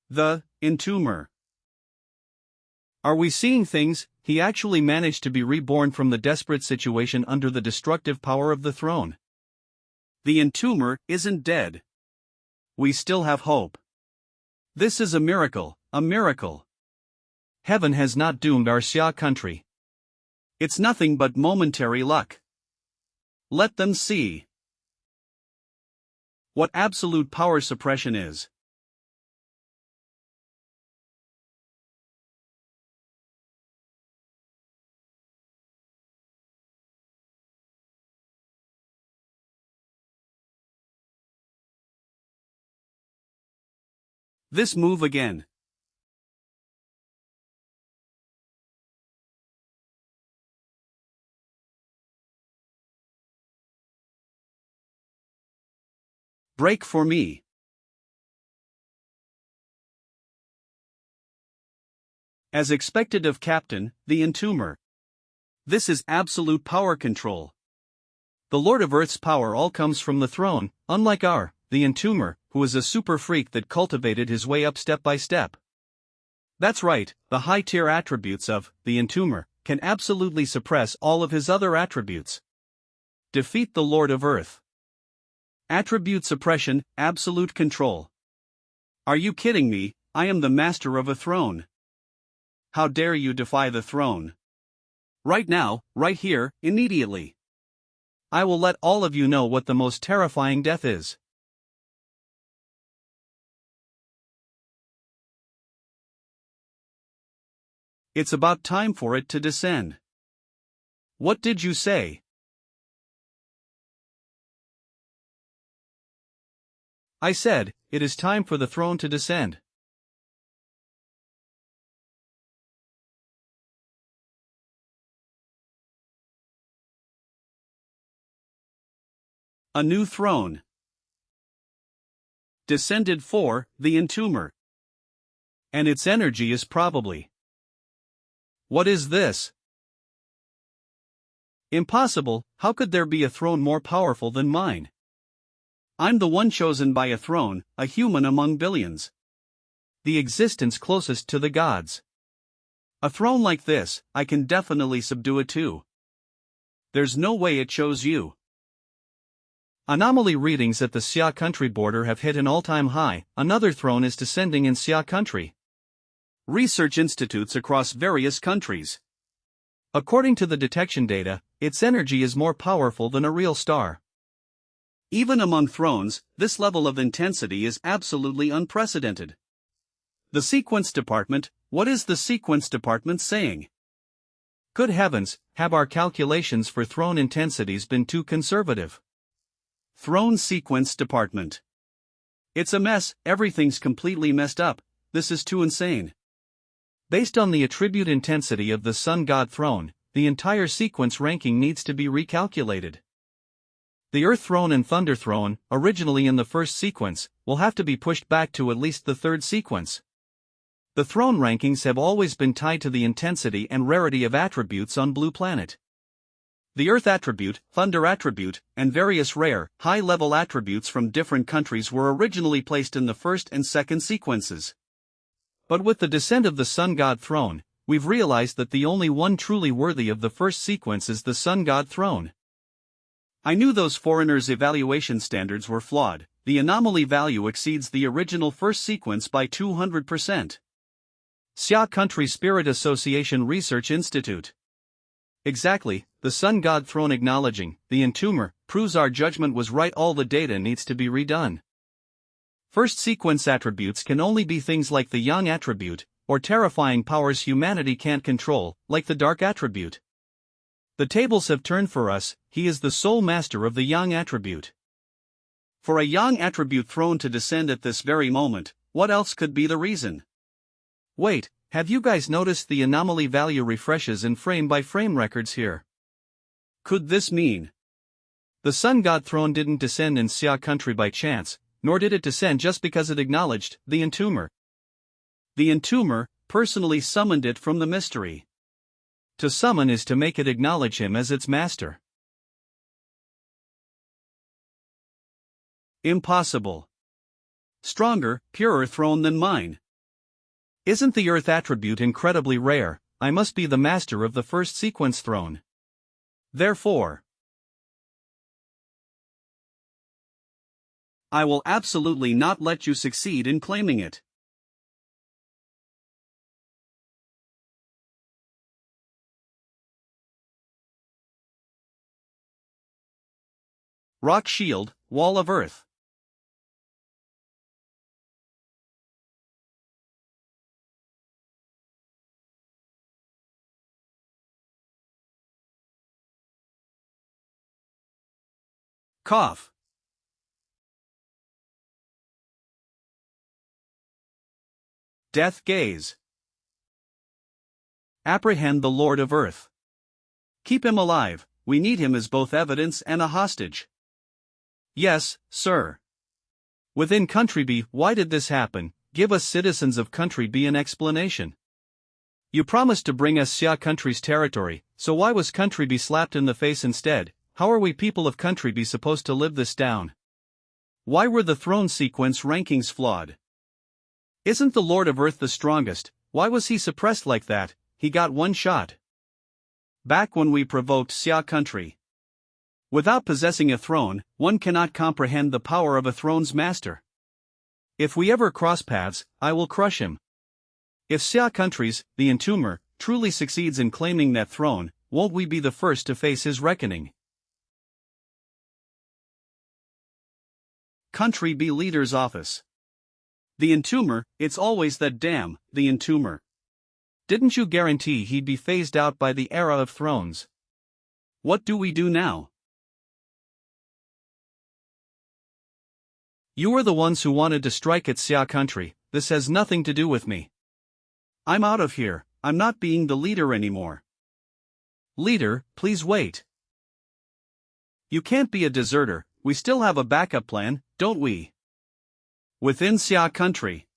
S1: The entomber. Are we seeing things? He actually managed to be reborn from the desperate situation under the destructive power of the throne. The entomber isn't dead. We still have hope. This is a miracle, a miracle. Heaven has not doomed our Xia country. It's nothing but momentary luck. Let them see what absolute power suppression is. This move again. Break for me. As expected of Captain, the entomber. This is absolute power control. The Lord of Earth's power all comes from the throne, unlike the entomber, who is a super freak that cultivated his way up step by step. That's right, the high-tier attributes of the entomber can absolutely suppress all of his other attributes. Defeat the Lord of Earth. Attribute suppression, absolute control. Are you kidding me? I am the master of a throne. How dare you defy the throne? Right now, right here, immediately. I will let all of you know what the most terrifying death is. It's about time for it to descend. What did you say? I said, it is time for the throne to descend. A new throne. Descended for the entomber. And its energy is probably. What is this? Impossible, how could there be a throne more powerful than mine? I'm the one chosen by a throne, a human among billions. The existence closest to the gods. A throne like this, I can definitely subdue it too. There's no way it chose you. Anomaly readings at the Xia country border have hit an all-time high, another throne is descending in Xia country. Research institutes across various countries. According to the detection data, its energy is more powerful than a real star. Even among thrones, this level of intensity is absolutely unprecedented. The sequence department, what is the sequence department saying? Good heavens, have our calculations for throne intensities been too conservative? Throne sequence department. It's a mess, everything's completely messed up, this is too insane. Based on the attribute intensity of the Sun God throne, the entire sequence ranking needs to be recalculated. The Earth throne and Thunder throne, originally in the first sequence, will have to be pushed back to at least the third sequence. The throne rankings have always been tied to the intensity and rarity of attributes on Blue Planet. The Earth attribute, Thunder attribute, and various rare, high-level attributes from different countries were originally placed in the first and second sequences. But with the descent of the Sun God throne, we've realized that the only one truly worthy of the first sequence is the Sun God throne. I knew those foreigners' evaluation standards were flawed. The anomaly value exceeds the original first sequence by 200%. Xia Country Spirit Association Research Institute. Exactly, the Sun God Throne acknowledging, the entomber, proves our judgment was right. All the data needs to be redone. First sequence attributes can only be things like the Yang attribute, or terrifying powers humanity can't control, like the Dark attribute. The tables have turned for us. He is the sole master of the Yang attribute. For a Yang attribute throne to descend at this very moment, what else could be the reason? Wait, have you guys noticed the anomaly value refreshes in frame-by-frame records here? Could this mean the Sun God Throne didn't descend in Xia Country by chance, nor did it descend just because it acknowledged the entomber? The entomber personally summoned it from the mystery. To summon is to make it acknowledge him as its master. Impossible. Stronger, purer throne than mine. Isn't the Earth attribute incredibly rare? I must be the master of the first sequence throne. Therefore, I will absolutely not let you succeed in claiming it. Rock Shield, Wall of Earth. Cough. Death Gaze. Apprehend the Lord of Earth. Keep him alive, we need him as both evidence and a hostage. Yes, sir. Within Country B, why did this happen? Give us citizens of Country B an explanation. You promised to bring us Xia Country's territory, so why was Country B slapped in the face instead? How are we people of Country B supposed to live this down? Why were the throne sequence rankings flawed? Isn't the Lord of Earth the strongest? Why was he suppressed like that? He got one shot. Back when we provoked Xia Country. Without possessing a throne, one cannot comprehend the power of a throne's master. If we ever cross paths, I will crush him. If Xia Country's, the entomber, truly succeeds in claiming that throne, won't we be the first to face his reckoning? Country B Leader's Office. The entomber, it's always that damn, the entomber. Didn't you guarantee he'd be phased out by the era of thrones? What do we do now? You were the ones who wanted to strike at Xia Country. This has nothing to do with me. I'm out of here. I'm not being the leader anymore. Leader, please wait. You can't be a deserter. We still have a backup plan, don't we? Within Xia Country.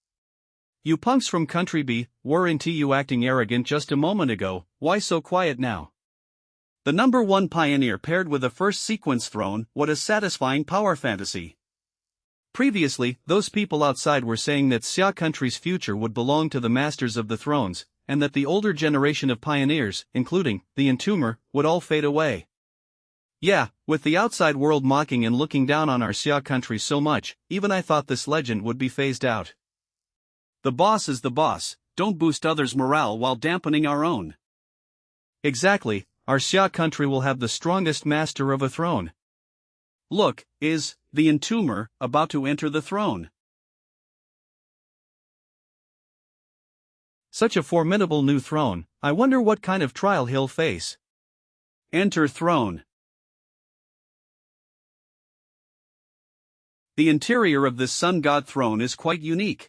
S1: You punks from Country B, weren't you acting arrogant just a moment ago? Why so quiet now? The number one pioneer paired with a first sequence throne, what a satisfying power fantasy. Previously, those people outside were saying that Xia Country's future would belong to the masters of the thrones, and that the older generation of pioneers, including the entomber, would all fade away. Yeah, with the outside world mocking and looking down on our Xia Country so much, even I thought this legend would be phased out. The boss is the boss, don't boost others' morale while dampening our own. Exactly, our Xia Country will have the strongest master of a throne. Look, is the entomber about to enter the throne? Such a formidable new throne, I wonder what kind of trial he'll face. Enter throne. The interior of this sun god throne is quite unique.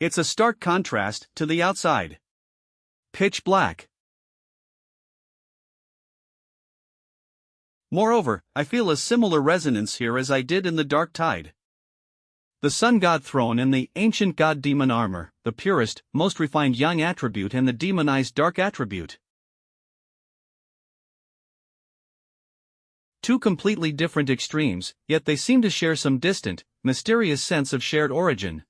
S1: It's a stark contrast to the outside. Pitch black. Moreover, I feel a similar resonance here as I did in the Dark Tide. The Sun God Throne and the Ancient God Demon Armor, the purest, most refined Yang attribute and the demonized Dark attribute. Two completely different extremes, yet they seem to share some distant, mysterious sense of shared origin.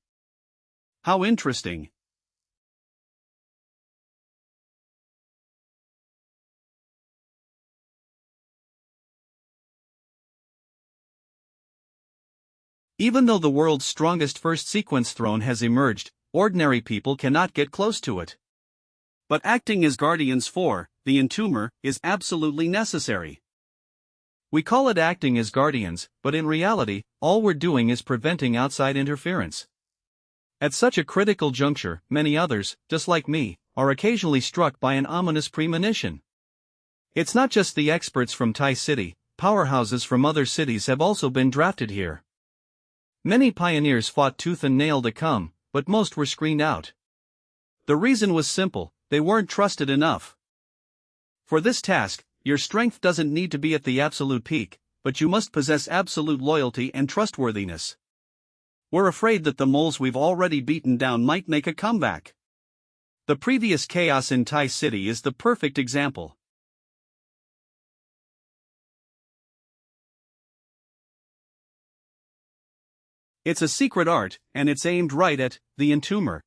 S1: How interesting. Even though the world's strongest first sequence throne has emerged, ordinary people cannot get close to it. But acting as guardians for the entomber is absolutely necessary. We call it acting as guardians, but in reality, all we're doing is preventing outside interference. At such a critical juncture, many others, just like me, are occasionally struck by an ominous premonition. It's not just the experts from Tai City, powerhouses from other cities have also been drafted here. Many pioneers fought tooth and nail to come, but most were screened out. The reason was simple: they weren't trusted enough. For this task, your strength doesn't need to be at the absolute peak, but you must possess absolute loyalty and trustworthiness. We're afraid that the moles we've already beaten down might make a comeback. The previous chaos in Tai City is the perfect example. It's a secret art, and it's aimed right at the entomber.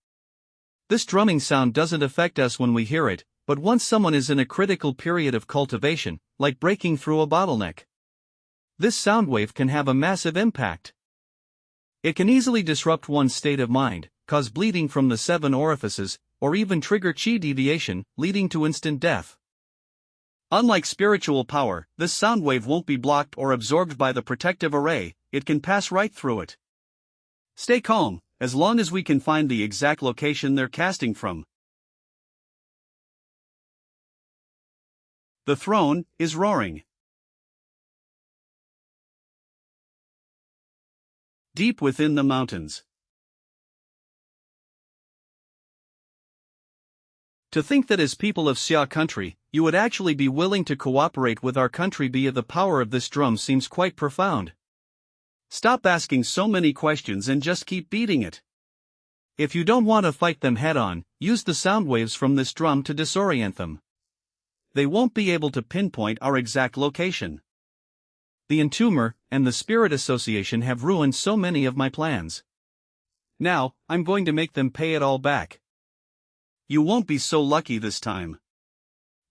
S1: This drumming sound doesn't affect us when we hear it, but once someone is in a critical period of cultivation, like breaking through a bottleneck, this sound wave can have a massive impact. It can easily disrupt one's state of mind, cause bleeding from the 7 orifices, or even trigger chi deviation, leading to instant death. Unlike spiritual power, this sound wave won't be blocked or absorbed by the protective array, it can pass right through it. Stay calm, as long as we can find the exact location they're casting from. The throne is roaring. Deep within the mountains. To think that as people of Xia country, you would actually be willing to cooperate with our country via the power of this drum seems quite profound. Stop asking so many questions and just keep beating it. If you don't want to fight them head-on, use the sound waves from this drum to disorient them. They won't be able to pinpoint our exact location. The entomber and the Spirit Association have ruined so many of my plans. Now, I'm going to make them pay it all back. You won't be so lucky this time.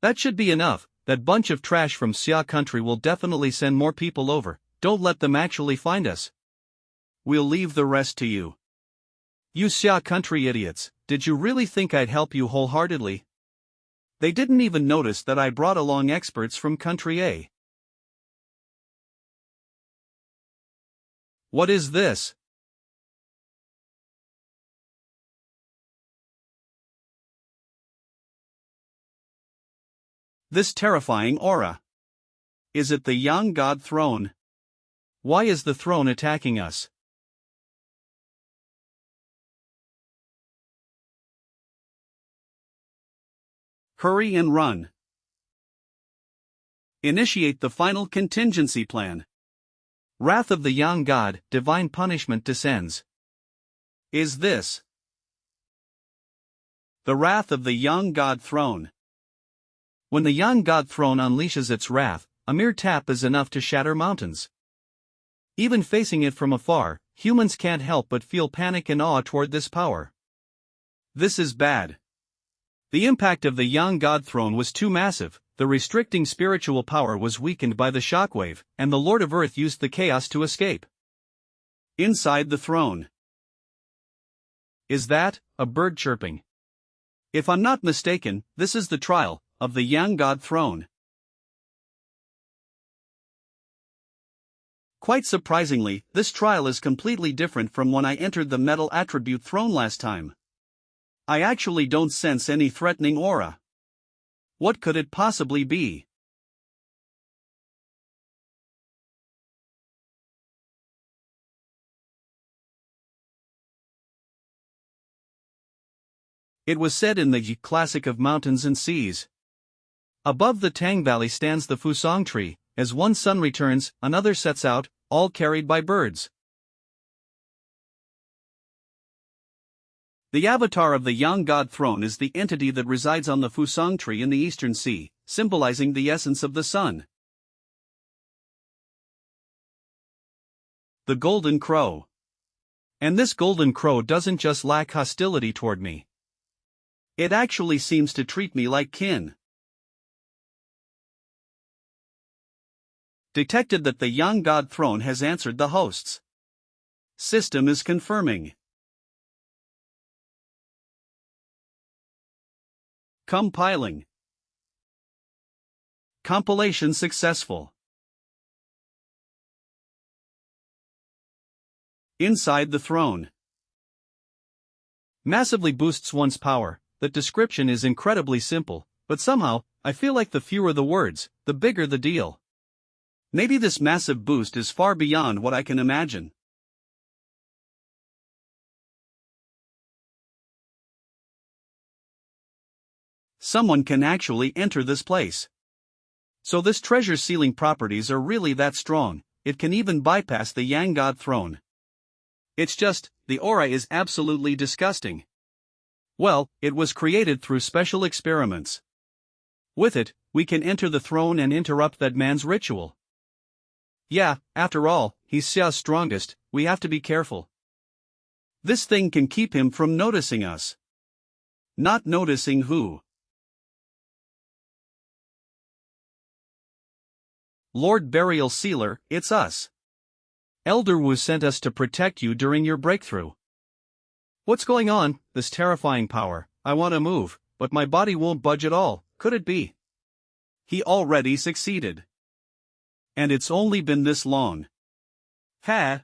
S1: That should be enough. That bunch of trash from Xia country will definitely send more people over. Don't let them actually find us. We'll leave the rest to you. You Xia country idiots, did you really think I'd help you wholeheartedly? They didn't even notice that I brought along experts from country A. What is this? This terrifying aura. Is it the Yang God throne? Why is the throne attacking us? Hurry and run. Initiate the final contingency plan. Wrath of the Yang God, divine punishment descends. Is this the wrath of the Yang God throne? When the Yang God throne unleashes its wrath, a mere tap is enough to shatter mountains. Even facing it from afar, humans can't help but feel panic and awe toward this power. This is bad. The impact of the Yang God throne was too massive, the restricting spiritual power was weakened by the shockwave, and the Lord of Earth used the chaos to escape. Inside the throne. Is that a bird chirping? If I'm not mistaken, this is the trial of the Yang God throne. Quite surprisingly, this trial is completely different from when I entered the metal attribute throne last time. I actually don't sense any threatening aura. What could it possibly be? It was said in the Classic of Mountains and Seas. Above the Tang Valley stands the Fusang tree. As one sun returns, another sets out, all carried by birds. The avatar of the Yang God throne is the entity that resides on the Fusang tree in the Eastern Sea, symbolizing the essence of the sun. The Golden Crow. And this Golden Crow doesn't just lack hostility toward me. It actually seems to treat me like kin. Detected that the Yang God throne has answered the hosts. System is confirming. Compiling. Compilation successful. Inside the throne. Massively boosts one's power. That description is incredibly simple, but somehow, I feel like the fewer the words, the bigger the deal. Maybe this massive boost is far beyond what I can imagine. Someone can actually enter this place. So this treasure's sealing properties are really that strong, it can even bypass the Yang God throne. It's just, the aura is absolutely disgusting. Well, it was created through special experiments. With it, we can enter the throne and interrupt that man's ritual. Yeah, after all, he's Xia's strongest, we have to be careful. This thing can keep him from noticing us. Not noticing who? Lord Burial Sealer, it's us. Elder Wu sent us to protect you during your breakthrough. What's going on? This terrifying power. I want to move, but my body won't budge at all. Could it be? He already succeeded. And it's only been this long. Ha!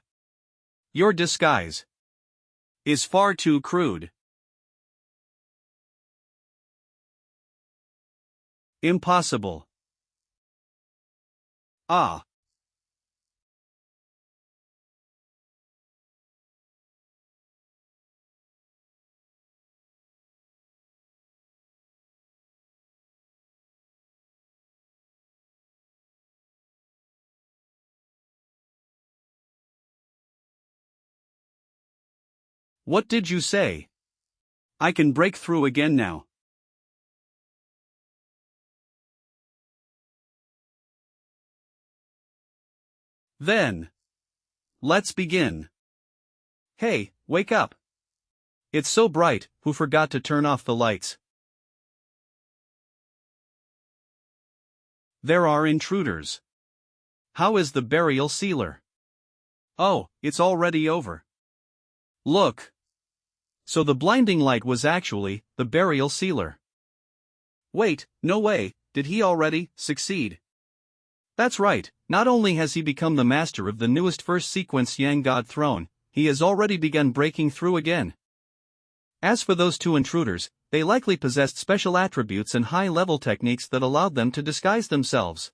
S1: Your disguise is far too crude. Impossible. Ah. What did you say? I can break through again now. Then, let's begin. Hey, wake up. It's so bright, who forgot to turn off the lights? There are intruders. How is the burial sealer? Oh, it's already over. Look. So the blinding light was actually the burial sealer. Wait, no way, did he already succeed? That's right, not only has he become the master of the newest first sequence Yang God throne, he has already begun breaking through again. As for those two intruders, they likely possessed special attributes and high-level techniques that allowed them to disguise themselves.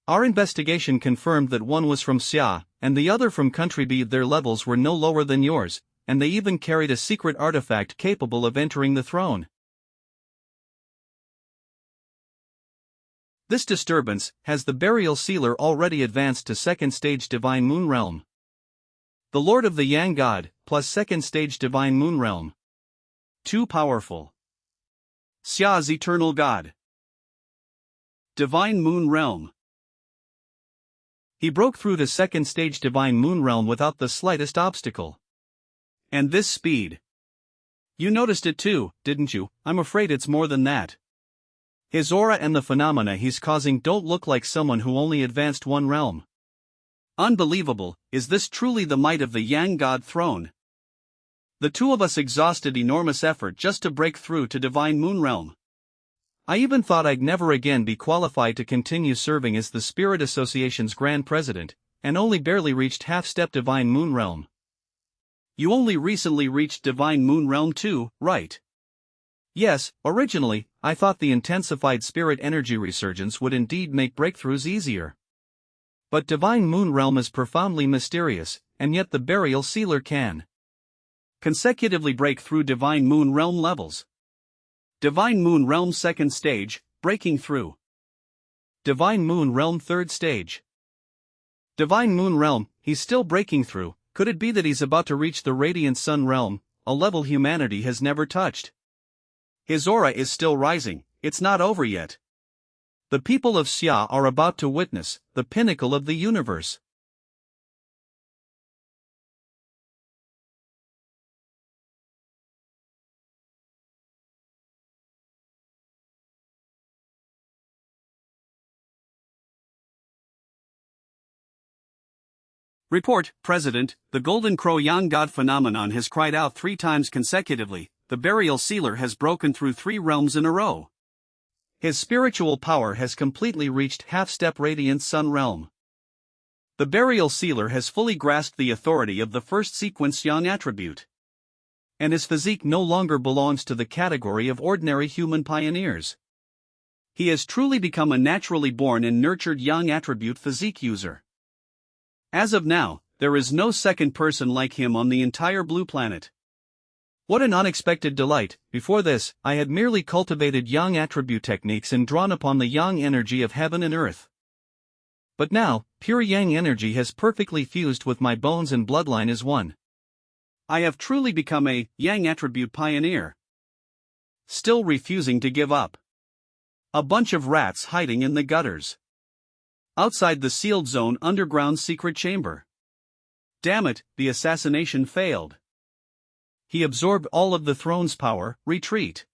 S1: Our investigation confirmed that one was from Xia, and the other from Country B. Their levels were no lower than yours, and they even carried a secret artifact capable of entering the throne. This disturbance has the burial sealer already advanced to second stage Divine Moon Realm. The Lord of the Yang God, plus second stage Divine Moon Realm. Too powerful. Xia's eternal God. Divine Moon Realm. He broke through to second stage Divine Moon Realm without the slightest obstacle. And this speed. You noticed it too, didn't you? I'm afraid it's more than that. His aura and the phenomena he's causing don't look like someone who only advanced one realm. Unbelievable, is this truly the might of the Yang God throne? The two of us exhausted enormous effort just to break through to Divine Moon Realm. I even thought I'd never again be qualified to continue serving as the Spirit Association's Grand President, and only barely reached half-step Divine Moon Realm. You only recently reached Divine Moon Realm too, right? Yes, originally, I thought the intensified spirit energy resurgence would indeed make breakthroughs easier. But Divine Moon Realm is profoundly mysterious, and yet the burial sealer can consecutively break through Divine Moon Realm levels. Divine Moon Realm second stage, breaking through. Divine Moon Realm third stage. Divine Moon Realm, he's still breaking through. Could it be that he's about to reach the Radiant Sun Realm, a level humanity has never touched? His aura is still rising, it's not over yet. The people of Xia are about to witness the pinnacle of the universe. Report, President, the Golden Crow Yang God phenomenon has cried out 3 times consecutively. The burial sealer has broken through 3 realms in a row. His spiritual power has completely reached half-step radiant sun realm. The burial sealer has fully grasped the authority of the first sequence yang attribute. And his physique no longer belongs to the category of ordinary human pioneers. He has truly become a naturally born and nurtured yang attribute physique user. As of now, there is no second person like him on the entire blue planet. What an unexpected delight! Before this, I had merely cultivated yang attribute techniques and drawn upon the yang energy of heaven and earth. But now, pure yang energy has perfectly fused with my bones and bloodline as one. I have truly become a yang attribute pioneer. Still refusing to give up. A bunch of rats hiding in the gutters. Outside the sealed zone underground secret chamber. Damn it, the assassination failed. He absorbed all of the throne's power. Retreat.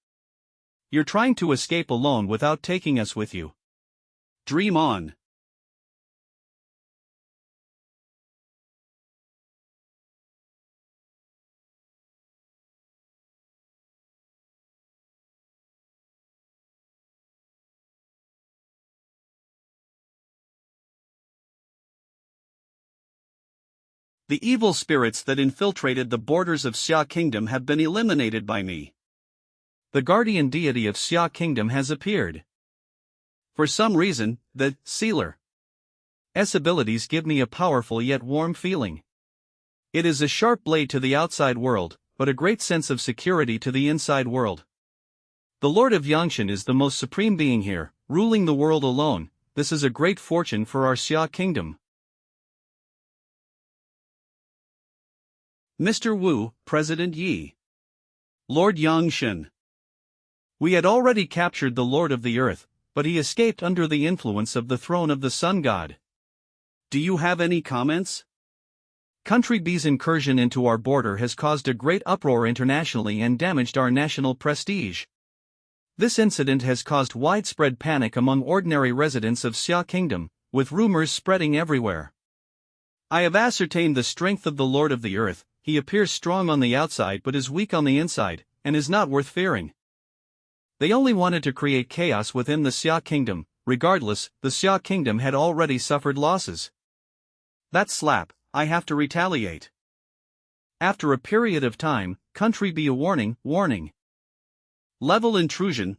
S1: You're trying to escape alone without taking us with you. Dream on. The evil spirits that infiltrated the borders of Xia Kingdom have been eliminated by me. The guardian deity of Xia Kingdom has appeared. For some reason, the Sealer's abilities give me a powerful yet warm feeling. It is a sharp blade to the outside world, but a great sense of security to the inside world. The Lord of Yangshan is the most supreme being here, ruling the world alone. This is a great fortune for our Xia Kingdom. Mr. Wu, President Yi. Lord Yangshan. We had already captured the Lord of the Earth, but he escaped under the influence of the throne of the Sun God. Do you have any comments? Country B's incursion into our border has caused a great uproar internationally and damaged our national prestige. This incident has caused widespread panic among ordinary residents of Xia Kingdom, with rumors spreading everywhere. I have ascertained the strength of the Lord of the Earth. He appears strong on the outside but is weak on the inside, and is not worth fearing. They only wanted to create chaos within the Xia Kingdom. Regardless, the Xia Kingdom had already suffered losses. That slap, I have to retaliate. After a period of time, Country B a warning. Level intrusion.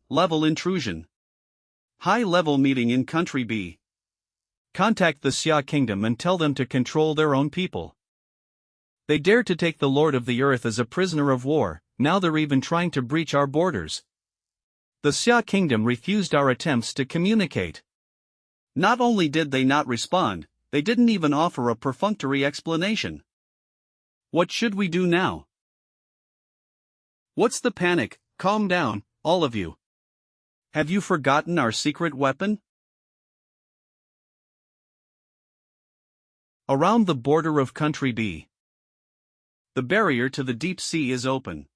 S1: High-level meeting in Country B. Contact the Xia Kingdom and tell them to control their own people. They dared to take the Lord of the Earth as a prisoner of war, now they're even trying to breach our borders. The Xia Kingdom refused our attempts to communicate. Not only did they not respond, they didn't even offer a perfunctory explanation. What should we do now? What's the panic? Calm down, all of you. Have you forgotten our secret weapon? Around the border of Country B. The barrier to the deep sea is open.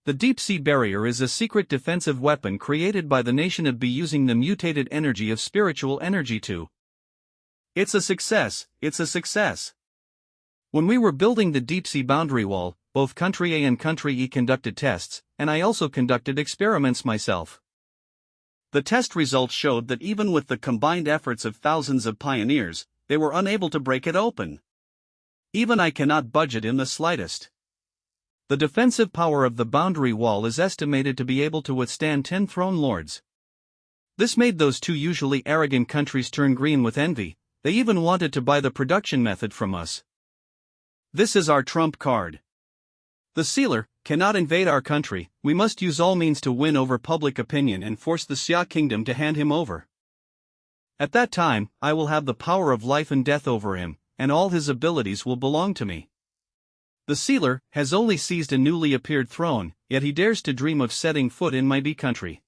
S1: The deep sea barrier is a secret defensive weapon created by the nation of B using the mutated energy of spiritual energy to. It's a success. When we were building the deep sea boundary wall, both Country A and Country E conducted tests, and I also conducted experiments myself. The test results showed that even with the combined efforts of thousands of pioneers, they were unable to break it open. Even I cannot budge it in the slightest. The defensive power of the boundary wall is estimated to be able to withstand 10 throne lords. This made those 2 usually arrogant countries turn green with envy. They even wanted to buy the production method from us. This is our trump card. The Sealer cannot invade our country. We must use all means to win over public opinion and force the Xia Kingdom to hand him over. At that time, I will have the power of life and death over him, and all his abilities will belong to me. The Sealer has only seized a newly appeared throne, yet he dares to dream of setting foot in my B country.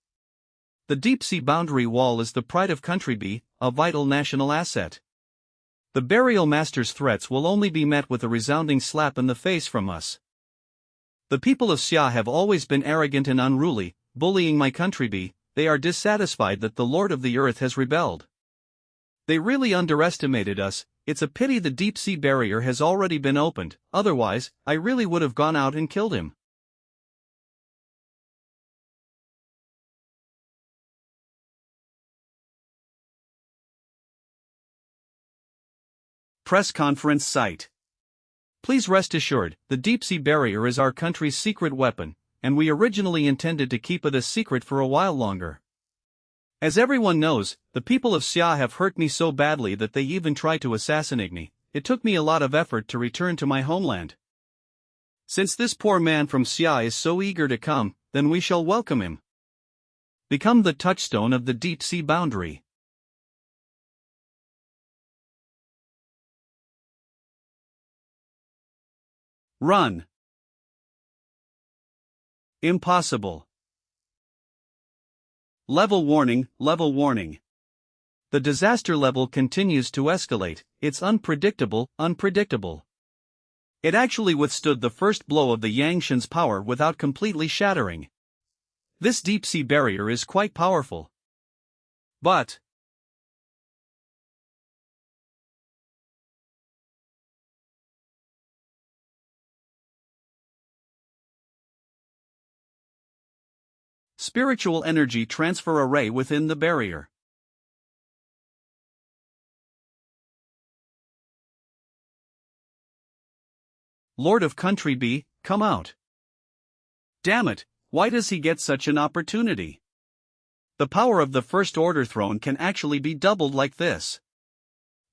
S1: The deep sea boundary wall is the pride of Country B, a vital national asset. The Burial Master's threats will only be met with a resounding slap in the face from us. The people of Xia have always been arrogant and unruly, bullying my Country B. They are dissatisfied that the Lord of the Earth has rebelled. They really underestimated us. It's a pity the deep sea barrier has already been opened, otherwise, I really would have gone out and killed him. Press conference site. Please rest assured, the deep sea barrier is our country's secret weapon, and we originally intended to keep it a secret for a while longer. As everyone knows, the people of Xia have hurt me so badly that they even tried to assassinate me. It took me a lot of effort to return to my homeland. Since this poor man from Xia is so eager to come, then we shall welcome him. Become the touchstone of the deep sea boundary. Run. Impossible. Level warning, level warning. The disaster level continues to escalate. It's unpredictable. It actually withstood the first blow of the xianxia's power without completely shattering. This deep sea barrier is quite powerful. But spiritual energy transfer array within the barrier. Lord of Country B, come out. Damn it, why does he get such an opportunity? The power of the First Order throne can actually be doubled like this.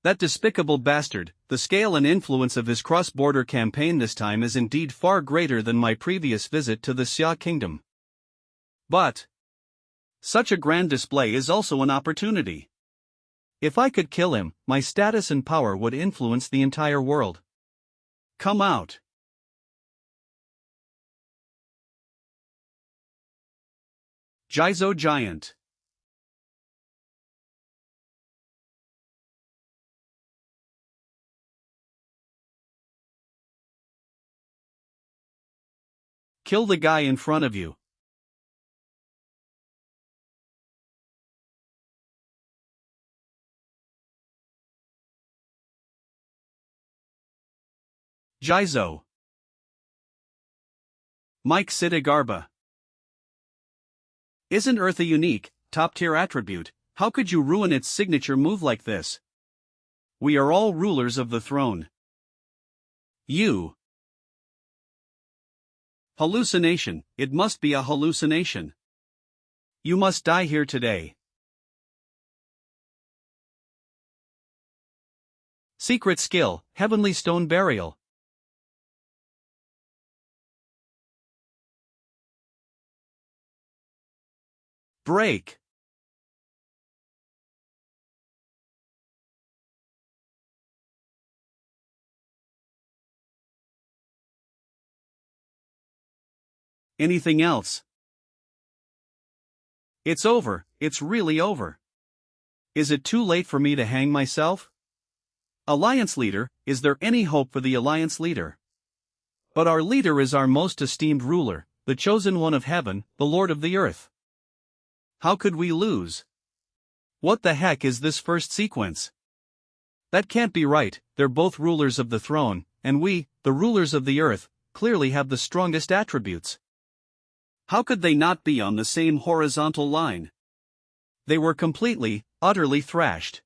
S1: That despicable bastard, the scale and influence of his cross-border campaign this time is indeed far greater than my previous visit to the Xia kingdom. But such a grand display is also an opportunity. If I could kill him, my status and power would influence the entire world. Come out. Jizo Giant. Kill the guy in front of you. Jizo. Mike Sitagarba. Isn't Earth a unique, top-tier attribute? How could you ruin its signature move like this? We are all rulers of the throne. You. Hallucination, it must be a hallucination. You must die here today. Secret skill, Heavenly Stone Burial. Break. Anything else? It's over, it's really over. Is it too late for me to hang myself? Alliance leader, is there any hope for the alliance leader? But our leader is our most esteemed ruler, the chosen one of heaven, the Lord of the earth. How could we lose? What the heck is this first sequence? That can't be right, they're both rulers of the throne, and we, the rulers of the earth, clearly have the strongest attributes. How could they not be on the same horizontal line? They were completely, utterly thrashed.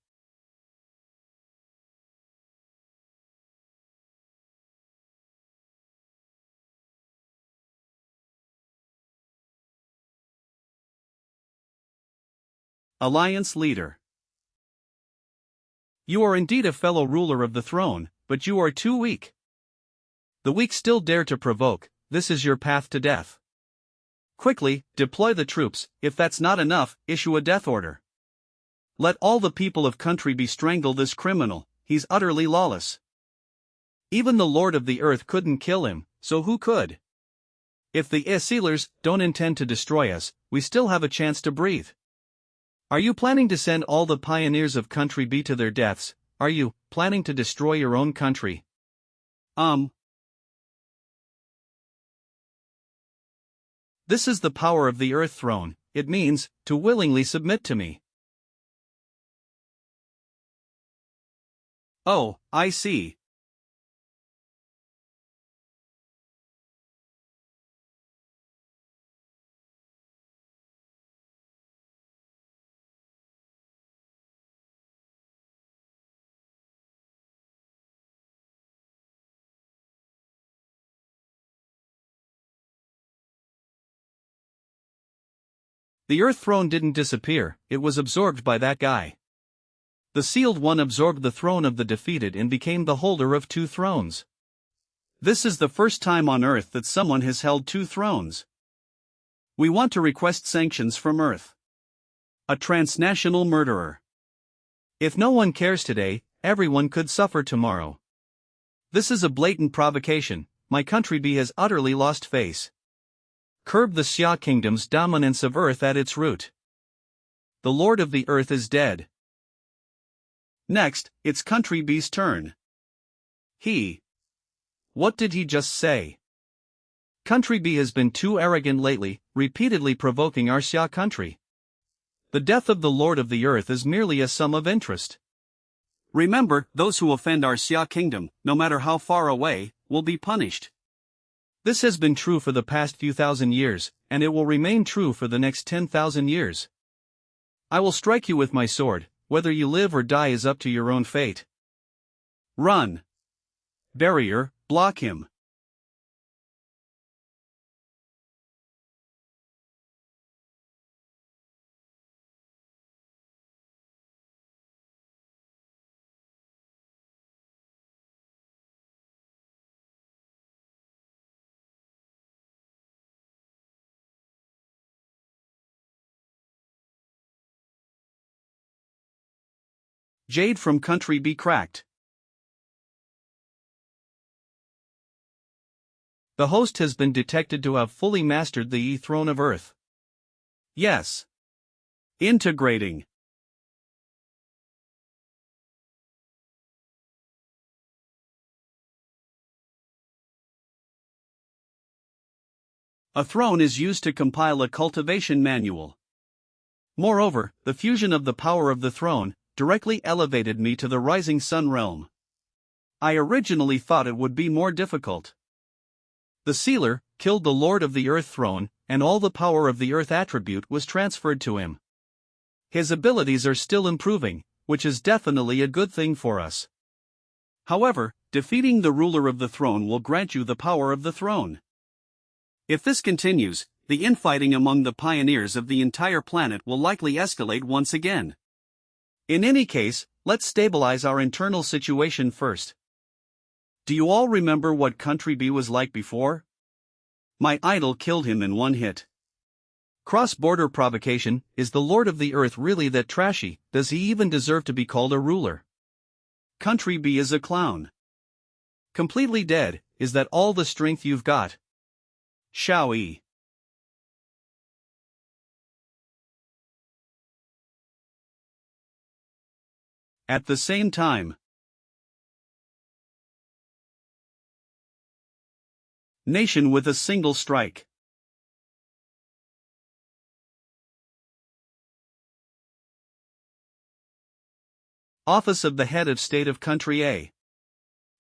S1: Alliance leader. You are indeed a fellow ruler of the throne, but you are too weak. The weak still dare to provoke, this is your path to death. Quickly, deploy the troops, if that's not enough, issue a death order. Let all the people of country be strangled this criminal, he's utterly lawless. Even the Lord of the Earth couldn't kill him, so who could? If the sealers don't intend to destroy us, we still have a chance to breathe. Are you planning to send all the pioneers of country B to their deaths? Are you planning to destroy your own country? This is the power of the Earth Throne, it means, to willingly submit to me. Oh, I see. The Earth Throne didn't disappear, it was absorbed by that guy. The sealed one absorbed the throne of the defeated and became the holder of 2 thrones. This is the first time on Earth that someone has held 2 thrones. We want to request sanctions from Earth. A transnational murderer. If no one cares today, everyone could suffer tomorrow. This is a blatant provocation. My country B has utterly lost face. Curb the Xia kingdom's dominance of Earth at its root. The Lord of the Earth is dead. Next, it's country B's turn. What did he just say? Country B has been too arrogant lately, repeatedly provoking our Xia country. The death of the Lord of the Earth is merely a sum of interest. Remember, those who offend our Xia kingdom, no matter how far away, will be punished. This has been true for the past few thousand years, and it will remain true for the next 10,000 years. I will strike you with my sword, whether you live or die is up to your own fate. Run. Barrier, block him. Jade from country B cracked. The host has been detected to have fully mastered the throne of Earth. Yes. Integrating. A throne is used to compile a cultivation manual. Moreover, the fusion of the power of the throne directly elevated me to the rising sun realm. I originally thought it would be more difficult. The sealer killed the Lord of the Earth throne, and all the power of the Earth attribute was transferred to him. His abilities are still improving, which is definitely a good thing for us. However, defeating the ruler of the throne will grant you the power of the throne. If this continues, the infighting among the pioneers of the entire planet will likely escalate once again. In any case, let's stabilize our internal situation first. Do you all remember what country B was like before? My idol killed him in one hit. Cross-border provocation. Is the Lord of the Earth really that trashy? Does he even deserve to be called a ruler? Country B is a clown. Completely dead. Is that all the strength you've got? Xiao. At the same time, nation with a single strike. Office of the Head of State of Country A.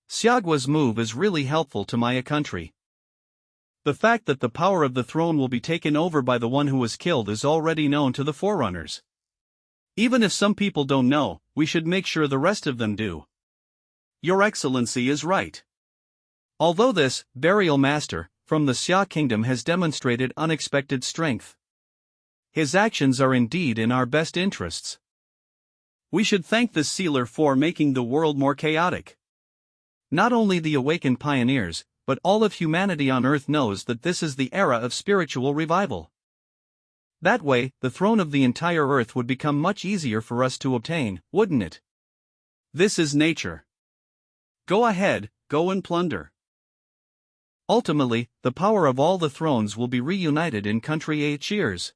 S1: Xiagua's move is really helpful to my country. The fact that the power of the throne will be taken over by the one who was killed is already known to the forerunners. Even if some people don't know, we should make sure the rest of them do. Your Excellency is right. Although this burial master from the Xia kingdom has demonstrated unexpected strength, his actions are indeed in our best interests. We should thank the sealer for making the world more chaotic. Not only the awakened pioneers, but all of humanity on Earth knows that this is the era of spiritual revival. That way, the throne of the entire Earth would become much easier for us to obtain, wouldn't it? This is nature. Go ahead, go and plunder. Ultimately, the power of all the thrones will be reunited in country A. Cheers.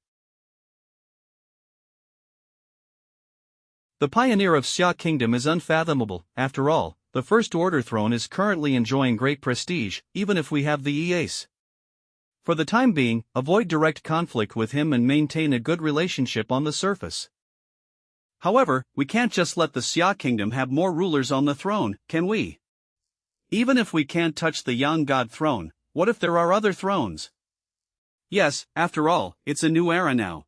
S1: The pioneer of Xia Kingdom is unfathomable. After all, the First Order throne is currently enjoying great prestige, even if we have the EACE. For the time being, avoid direct conflict with him and maintain a good relationship on the surface. However, we can't just let the Xia kingdom have more rulers on the throne, can we? Even if we can't touch the Yang God throne, what if there are other thrones? Yes, after all, it's a new era now.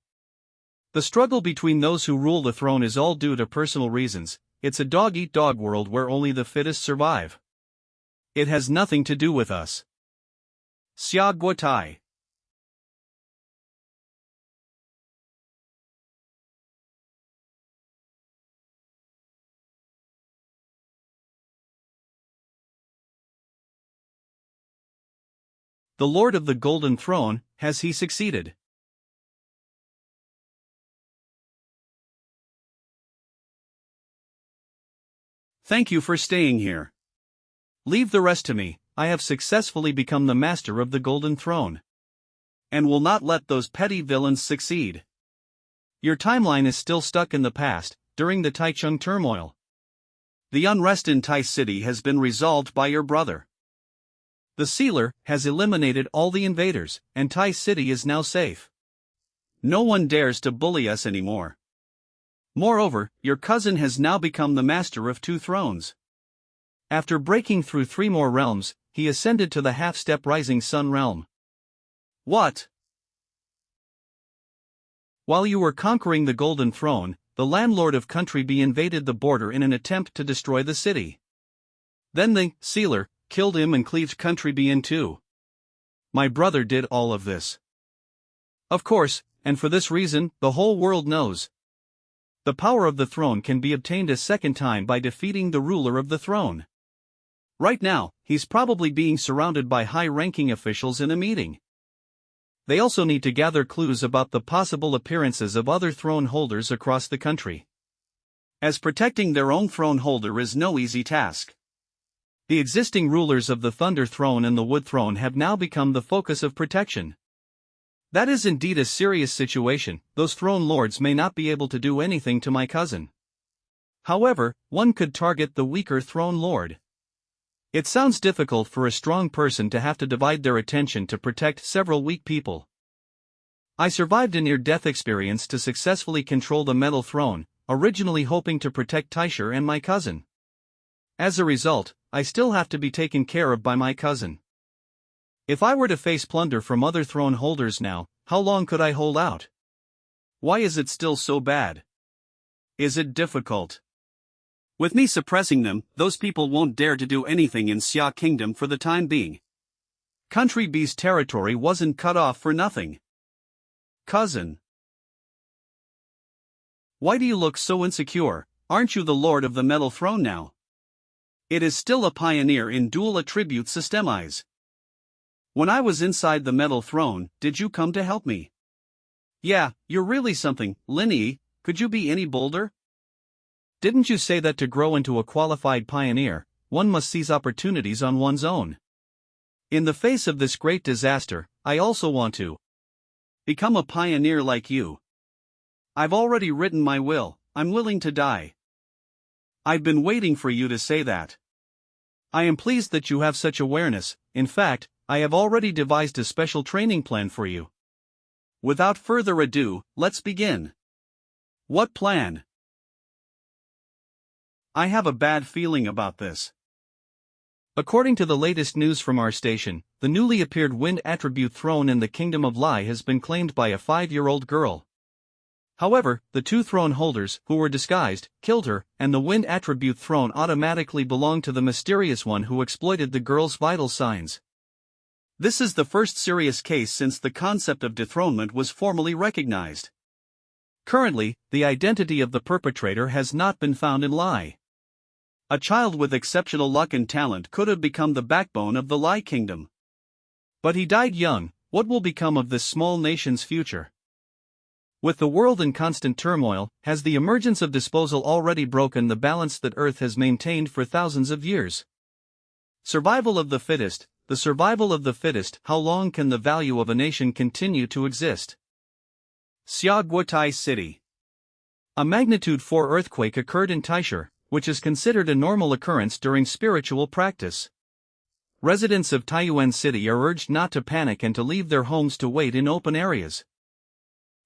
S1: The struggle between those who rule the throne is all due to personal reasons. It's a dog-eat-dog world where only the fittest survive. It has nothing to do with us. Xia Guotai. The Lord of the Golden Throne, has he succeeded? Thank you for staying here. Leave the rest to me. I have successfully become the master of the Golden Throne. And will not let those petty villains succeed. Your timeline is still stuck in the past, during the Taichung turmoil. The unrest in Tai City has been resolved by your brother. The sealer has eliminated all the invaders, and Tai City is now safe. No one dares to bully us anymore. Moreover, your cousin has now become the master of 2 thrones. After breaking through 3 more realms, he ascended to the half-step rising sun realm. What? While you were conquering the Golden Throne, the landlord of Country B invaded the border in an attempt to destroy the city. Then the sealer killed him and cleaved Country B in 2. My brother did all of this. Of course, and for this reason, the whole world knows. The power of the throne can be obtained a second time by defeating the ruler of the throne. Right now, he's probably being surrounded by high-ranking officials in a meeting. They also need to gather clues about the possible appearances of other throne holders across the country. As protecting their own throne holder is no easy task. The existing rulers of the Thunder Throne and the Wood Throne have now become the focus of protection. That is indeed a serious situation. Those throne lords may not be able to do anything to my cousin. However, one could target the weaker throne lord. It sounds difficult for a strong person to have to divide their attention to protect several weak people. I survived a near-death experience to successfully control the Metal Throne, originally hoping to protect Taisher and my cousin. As a result, I still have to be taken care of by my cousin. If I were to face plunder from other throne holders now, how long could I hold out? Why is it still so bad? Is it difficult? With me suppressing them, those people won't dare to do anything in Xia Kingdom for the time being. Country B's territory wasn't cut off for nothing. Cousin. Why do you look so insecure? Aren't you the Lord of the Metal Throne now? It is still a pioneer in dual attribute systemise. When I was inside the Metal Throne, did you come to help me? Yeah, you're really something, Linny. Could you be any bolder? Didn't you say that to grow into a qualified pioneer, one must seize opportunities on one's own? In the face of this great disaster, I also want to become a pioneer like you. I've already written my will. I'm willing to die. I've been waiting for you to say that. I am pleased that you have such awareness. In fact, I have already devised a special training plan for you. Without further ado, let's begin. What plan? I have a bad feeling about this. According to the latest news from our station, the newly appeared Wind Attribute throne in the Kingdom of Lai has been claimed by a 5-year-old girl. However, the 2 throne holders, who were disguised, killed her, and the Wind Attribute throne automatically belonged to the mysterious one who exploited the girl's vital signs. This is the first serious case since the concept of dethronement was formally recognized. Currently, the identity of the perpetrator has not been found in Lai. A child with exceptional luck and talent could have become the backbone of the Lai kingdom. But he died young. What will become of this small nation's future? With the world in constant turmoil, has the emergence of disposal already broken the balance that Earth has maintained for thousands of years? Survival of the fittest, the survival of the fittest. How long can the value of a nation continue to exist? Xiaguotai City. A magnitude 4 earthquake occurred in Taisher, which is considered a normal occurrence during spiritual practice. Residents of Taiyuan City are urged not to panic and to leave their homes to wait in open areas.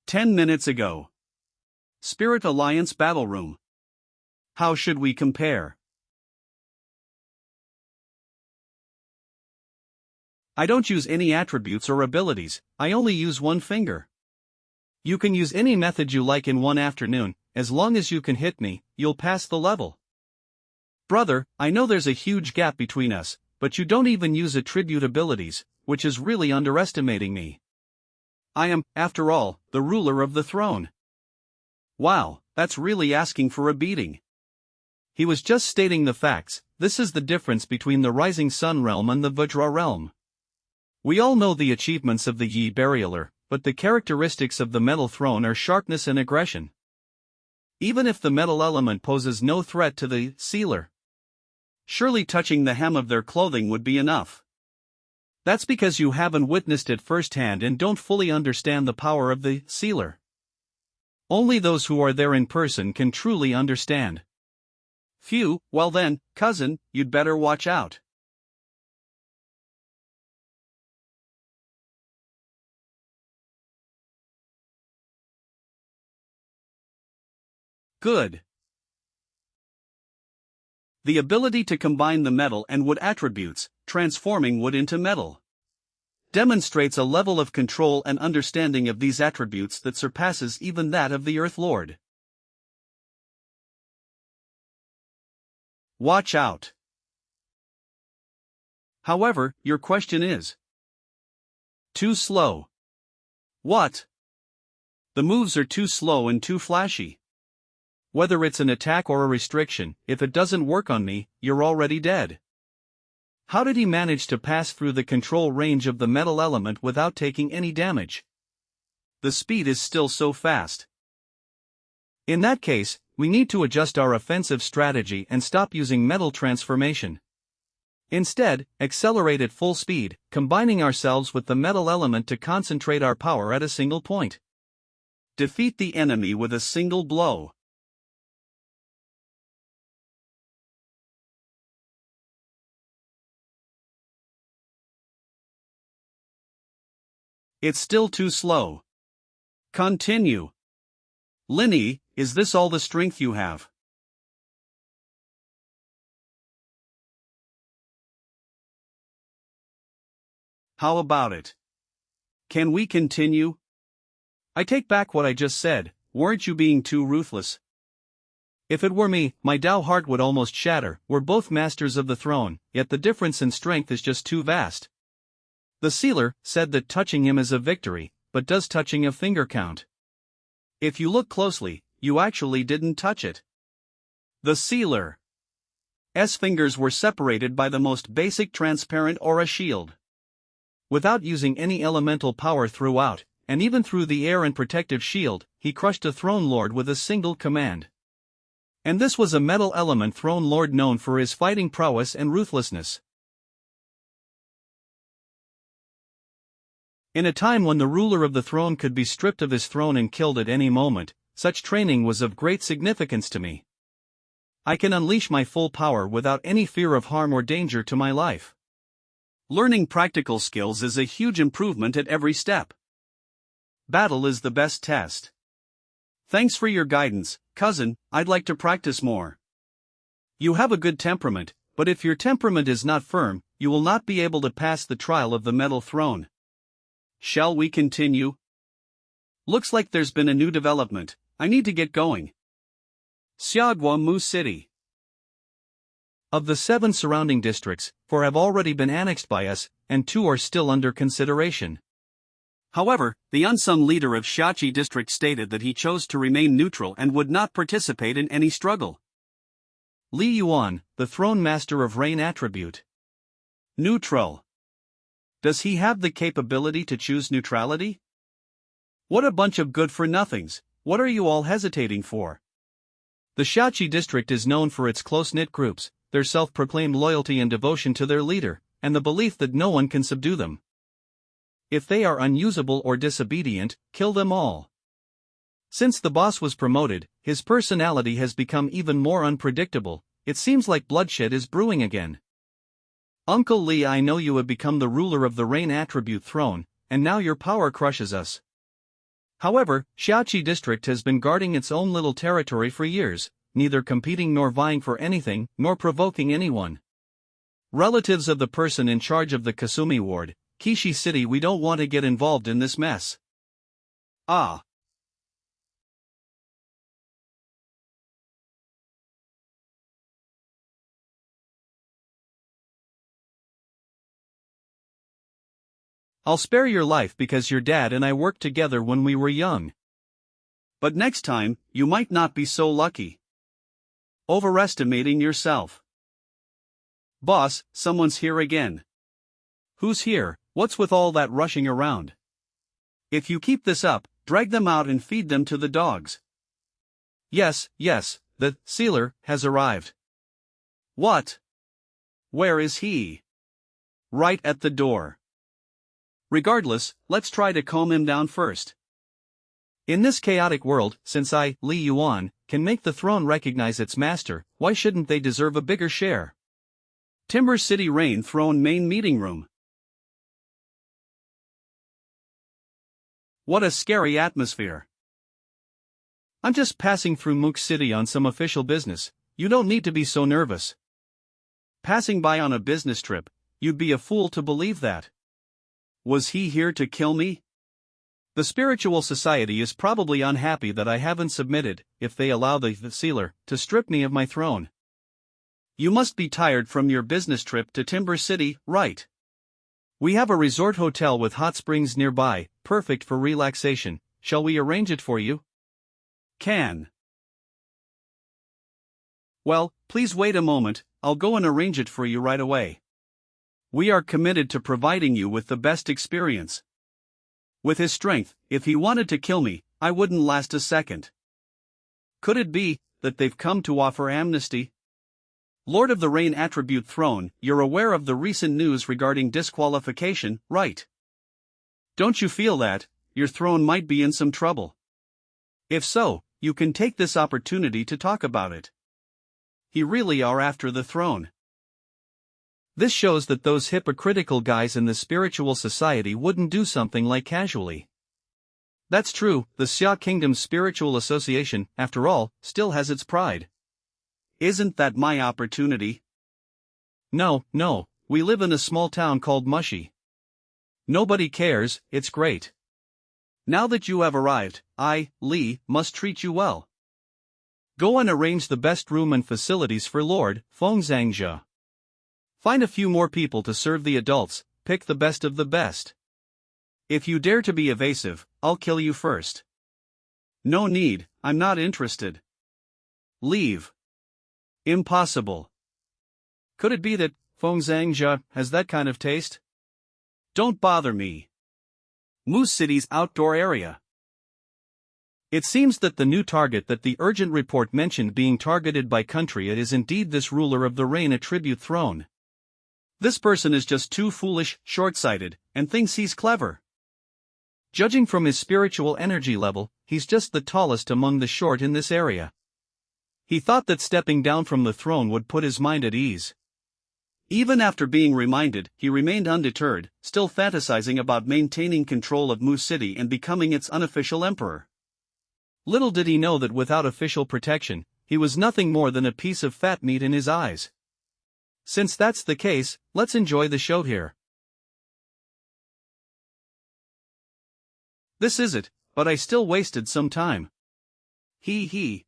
S1: 10 minutes ago. Spirit Alliance Battle Room. How should we compare? I don't use any attributes or abilities, I only use one finger. You can use any method you like in one afternoon, as long as you can hit me, you'll pass the level. Brother, I know there's a huge gap between us, but you don't even use attribute abilities, which is really underestimating me. I am, after all, the ruler of the throne. Wow, that's really asking for a beating. He was just stating the facts. This is the difference between the Rising Sun realm and the Vajra realm. We all know the achievements of the Yi Burialer, but the characteristics of the metal throne are sharpness and aggression. Even if the metal element poses no threat to the sealer, surely touching the hem of their clothing would be enough. That's because you haven't witnessed it firsthand and don't fully understand the power of the sealer. Only those who are there in person can truly understand. Phew, well then, cousin, you'd better watch out. Good. The ability to combine the metal and wood attributes, transforming wood into metal, demonstrates a level of control and understanding of these attributes that surpasses even that of the Earth Lord. Watch out. However, your question is too slow. What? The moves are too slow and too flashy. Whether it's an attack or a restriction, if it doesn't work on me, you're already dead. How did he manage to pass through the control range of the metal element without taking any damage? The speed is still so fast. In that case, we need to adjust our offensive strategy and stop using metal transformation. Instead, accelerate at full speed, combining ourselves with the metal element to concentrate our power at a single point. Defeat the enemy with a single blow. It's still too slow. Continue. Linny, is this all the strength you have? How about it? Can we continue? I take back what I just said, weren't you being too ruthless? If it were me, my Tao heart would almost shatter. We're both masters of the throne, yet the difference in strength is just too vast. The sealer said that touching him is a victory, but does touching a finger count? If you look closely, you actually didn't touch it. The sealer's fingers were separated by the most basic transparent aura shield. Without using any elemental power throughout, and even through the air and protective shield, he crushed a throne lord with a single command. And this was a metal element throne lord known for his fighting prowess and ruthlessness. In a time when the ruler of the throne could be stripped of his throne and killed at any moment, such training was of great significance to me. I can unleash my full power without any fear of harm or danger to my life. Learning practical skills is a huge improvement at every step. Battle is the best test. Thanks for your guidance, cousin. I'd like to practice more. You have a good temperament, but if your temperament is not firm, you will not be able to pass the trial of the metal throne. Shall we continue? Looks like there's been a new development. I need to get going. Xiagua Mu City. Of the 7 surrounding districts, 4 have already been annexed by us, and 2 are still under consideration. However, the unsung leader of Xiaxia district stated that he chose to remain neutral and would not participate in any struggle. Li Yuan, the throne master of rain attribute. Neutral. Does he have the capability to choose neutrality? What a bunch of good-for-nothings, what are you all hesitating for? The Xiaxia district is known for its close-knit groups, their self-proclaimed loyalty and devotion to their leader, and the belief that no one can subdue them. If they are unusable or disobedient, kill them all. Since the boss was promoted, his personality has become even more unpredictable. It seems like bloodshed is brewing again. Uncle Li, I know you have become the ruler of the rain attribute throne, and now your power crushes us. However, Xiaoqi district has been guarding its own little territory for years, neither competing nor vying for anything, nor provoking anyone. Relatives of the person in charge of the Kasumi ward, Kishi City, we don't want to get involved in this mess. Ah. I'll spare your life because your dad and I worked together when we were young. But next time, you might not be so lucky. Overestimating yourself. Boss, someone's here again. Who's here? What's with all that rushing around? If you keep this up, drag them out and feed them to the dogs. Yes, the sealer has arrived. What? Where is he? Right at the door. Regardless, let's try to calm him down first. In this chaotic world, since I, Li Yuan, can make the throne recognize its master, why shouldn't they deserve a bigger share? Timber City Rain Throne Main Meeting Room. What a scary atmosphere. I'm just passing through Mook City on some official business, you don't need to be so nervous. Passing by on a business trip, you'd be a fool to believe that. Was he here to kill me? The spiritual society is probably unhappy that I haven't submitted, if they allow the sealer to strip me of my throne. You must be tired from your business trip to Timber City, right? We have a resort hotel with hot springs nearby, perfect for relaxation. Shall we arrange it for you? Can. Well, please wait a moment, I'll go and arrange it for you right away. We are committed to providing you with the best experience. With his strength, if he wanted to kill me, I wouldn't last a second. Could it be that they've come to offer amnesty? Lord of the Rain Attribute Throne, you're aware of the recent news regarding disqualification, right? Don't you feel that your throne might be in some trouble? If so, you can take this opportunity to talk about it. He really are after the throne. This shows that those hypocritical guys in the spiritual society wouldn't do something like casually. That's true, the Xia Kingdom's spiritual association, after all, still has its pride. Isn't that my opportunity? No, we live in a small town called Mushy. Nobody cares, it's great. Now that you have arrived, I, Li, must treat you well. Go and arrange the best room and facilities for Lord Fengxianxia. Find a few more people to serve the adults, pick the best of the best. If you dare to be evasive, I'll kill you first. No need, I'm not interested. Leave. Impossible. Could it be that Fengxianxia has that kind of taste? Don't bother me. Moose City's outdoor area. It seems that the new target that the urgent report mentioned being targeted by country is indeed this ruler of the Rain Attribute Throne. This person is just too foolish, short-sighted, and thinks he's clever. Judging from his spiritual energy level, he's just the tallest among the short in this area. He thought that stepping down from the throne would put his mind at ease. Even after being reminded, he remained undeterred, still fantasizing about maintaining control of Moose City and becoming its unofficial emperor. Little did he know that without official protection, he was nothing more than a piece of fat meat in his eyes. Since that's the case, let's enjoy the show here. This is it, but I still wasted some time. He.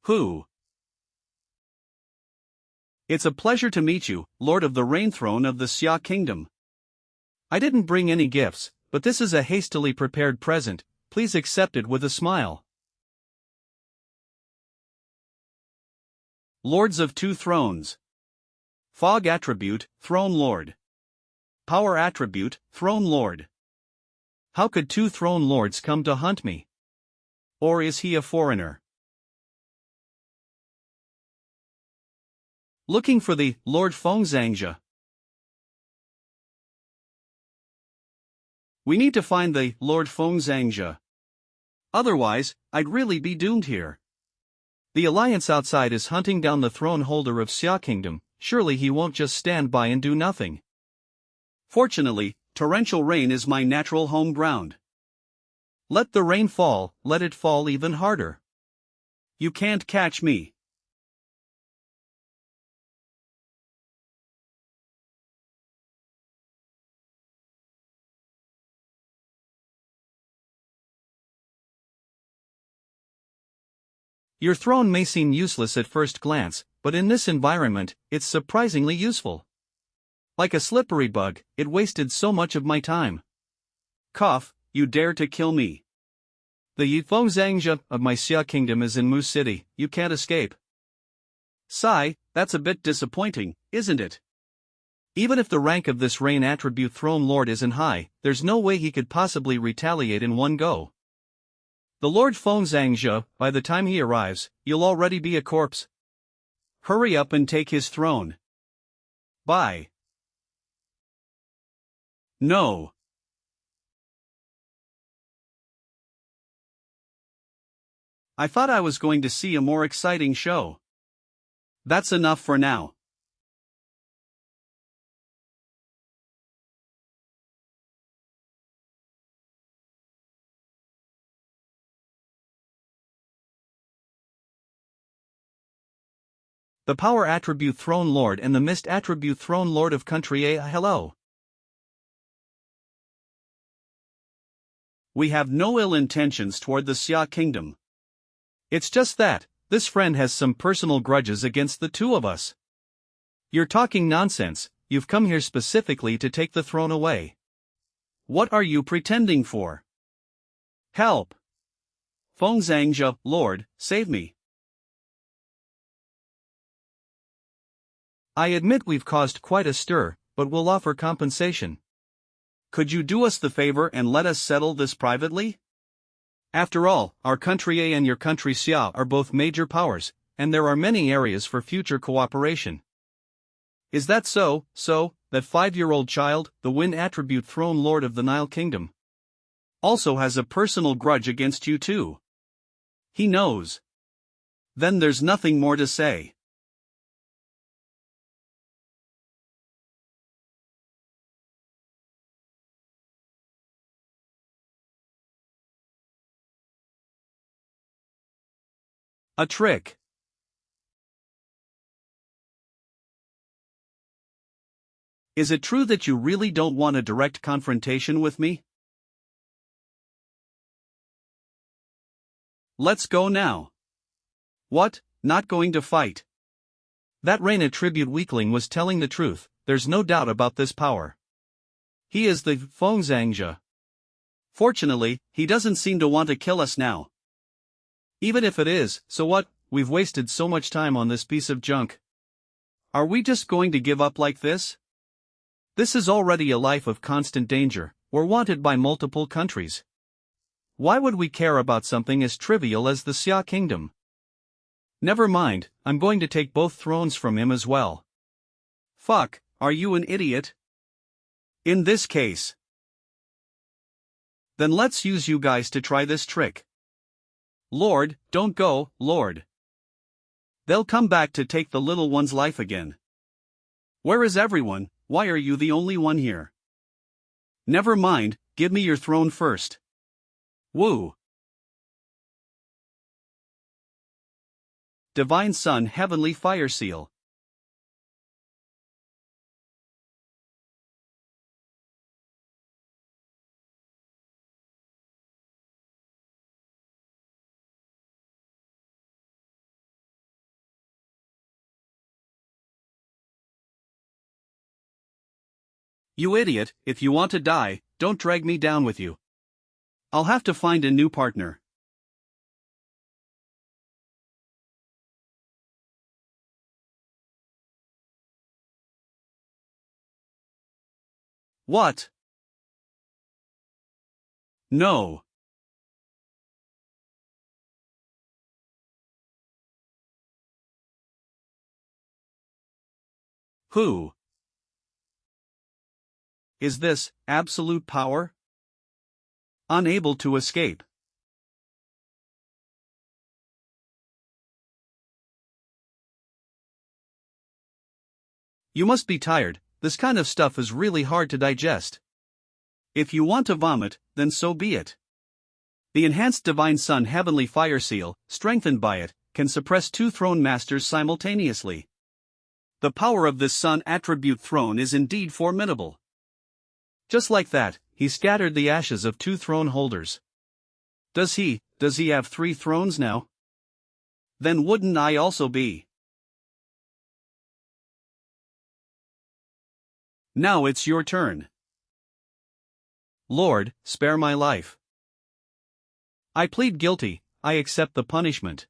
S1: Who? It's a pleasure to meet you, Lord of the Rain Throne of the Xia Kingdom. I didn't bring any gifts, but this is a hastily prepared present, please accept it with a smile. Lords of Two Thrones. Fog Attribute, Throne Lord. Power Attribute, Throne Lord. How could two Throne Lords come to hunt me? Or is he a foreigner? Looking for the Lord Fengxianxia. We need to find the Lord Fengxianxia. Otherwise, I'd really be doomed here. The alliance outside is hunting down the throne holder of Xia Kingdom, surely he won't just stand by and do nothing. Fortunately, torrential rain is my natural home ground. Let the rain fall, let it fall even harder. You can't catch me. Your throne may seem useless at first glance, but in this environment, it's surprisingly useful. Like a slippery bug, it wasted so much of my time. Cough, you dare to kill me. The xianxia of my Xia kingdom is in Mu City, you can't escape. Sigh, that's a bit disappointing, isn't it? Even if the rank of this rain attribute throne lord isn't high, there's no way he could possibly retaliate in one go. The Lord xianxia, by the time he arrives, you'll already be a corpse. Hurry up and take his throne. Bye. No. I thought I was going to see a more exciting show. That's enough for now. The power attribute throne lord and the mist attribute throne lord of country A. Hello. We have no ill intentions toward the Xia kingdom. It's just that, this friend has some personal grudges against the two of us. You're talking nonsense, you've come here specifically to take the throne away. What are you pretending for? Help! xianxia, Lord, save me. I admit we've caused quite a stir, but we'll offer compensation. Could you do us the favor and let us settle this privately? After all, our country A and your country Xia are both major powers, and there are many areas for future cooperation. Is that so, that 5-year-old child, the wind attribute throne lord of the Nile Kingdom, also has a personal grudge against you too? He knows. Then there's nothing more to say. A trick. Is it true that you really don't want a direct confrontation with me? Let's go now. What, not going to fight? That rain attribute weakling was telling the truth, there's no doubt about this power. He is the xianxia. Fortunately, he doesn't seem to want to kill us now. Even if it is, so what, we've wasted so much time on this piece of junk. Are we just going to give up like this? This is already a life of constant danger, we're wanted by multiple countries. Why would we care about something as trivial as the Xia kingdom? Never mind, I'm going to take both thrones from him as well. Fuck, are you an idiot? In this case. Then let's use you guys to try this trick. Lord, don't go, Lord. They'll come back to take the little one's life again. Where is everyone? Why are you the only one here? Never mind, give me your throne first. Woo. Divine Son, Heavenly Fire Seal. You idiot, if you want to die, don't drag me down with you. I'll have to find a new partner. What? No. Who? Is this absolute power? Unable to escape. You must be tired, this kind of stuff is really hard to digest. If you want to vomit, then so be it. The enhanced Divine Sun Heavenly Fire Seal, strengthened by it, can suppress 2 throne masters simultaneously. The power of this Sun attribute throne is indeed formidable. Just like that, he scattered the ashes of 2 throne holders. Does he have 3 thrones now? Then wouldn't I also be? Now it's your turn. Lord, spare my life. I plead guilty, I accept the punishment.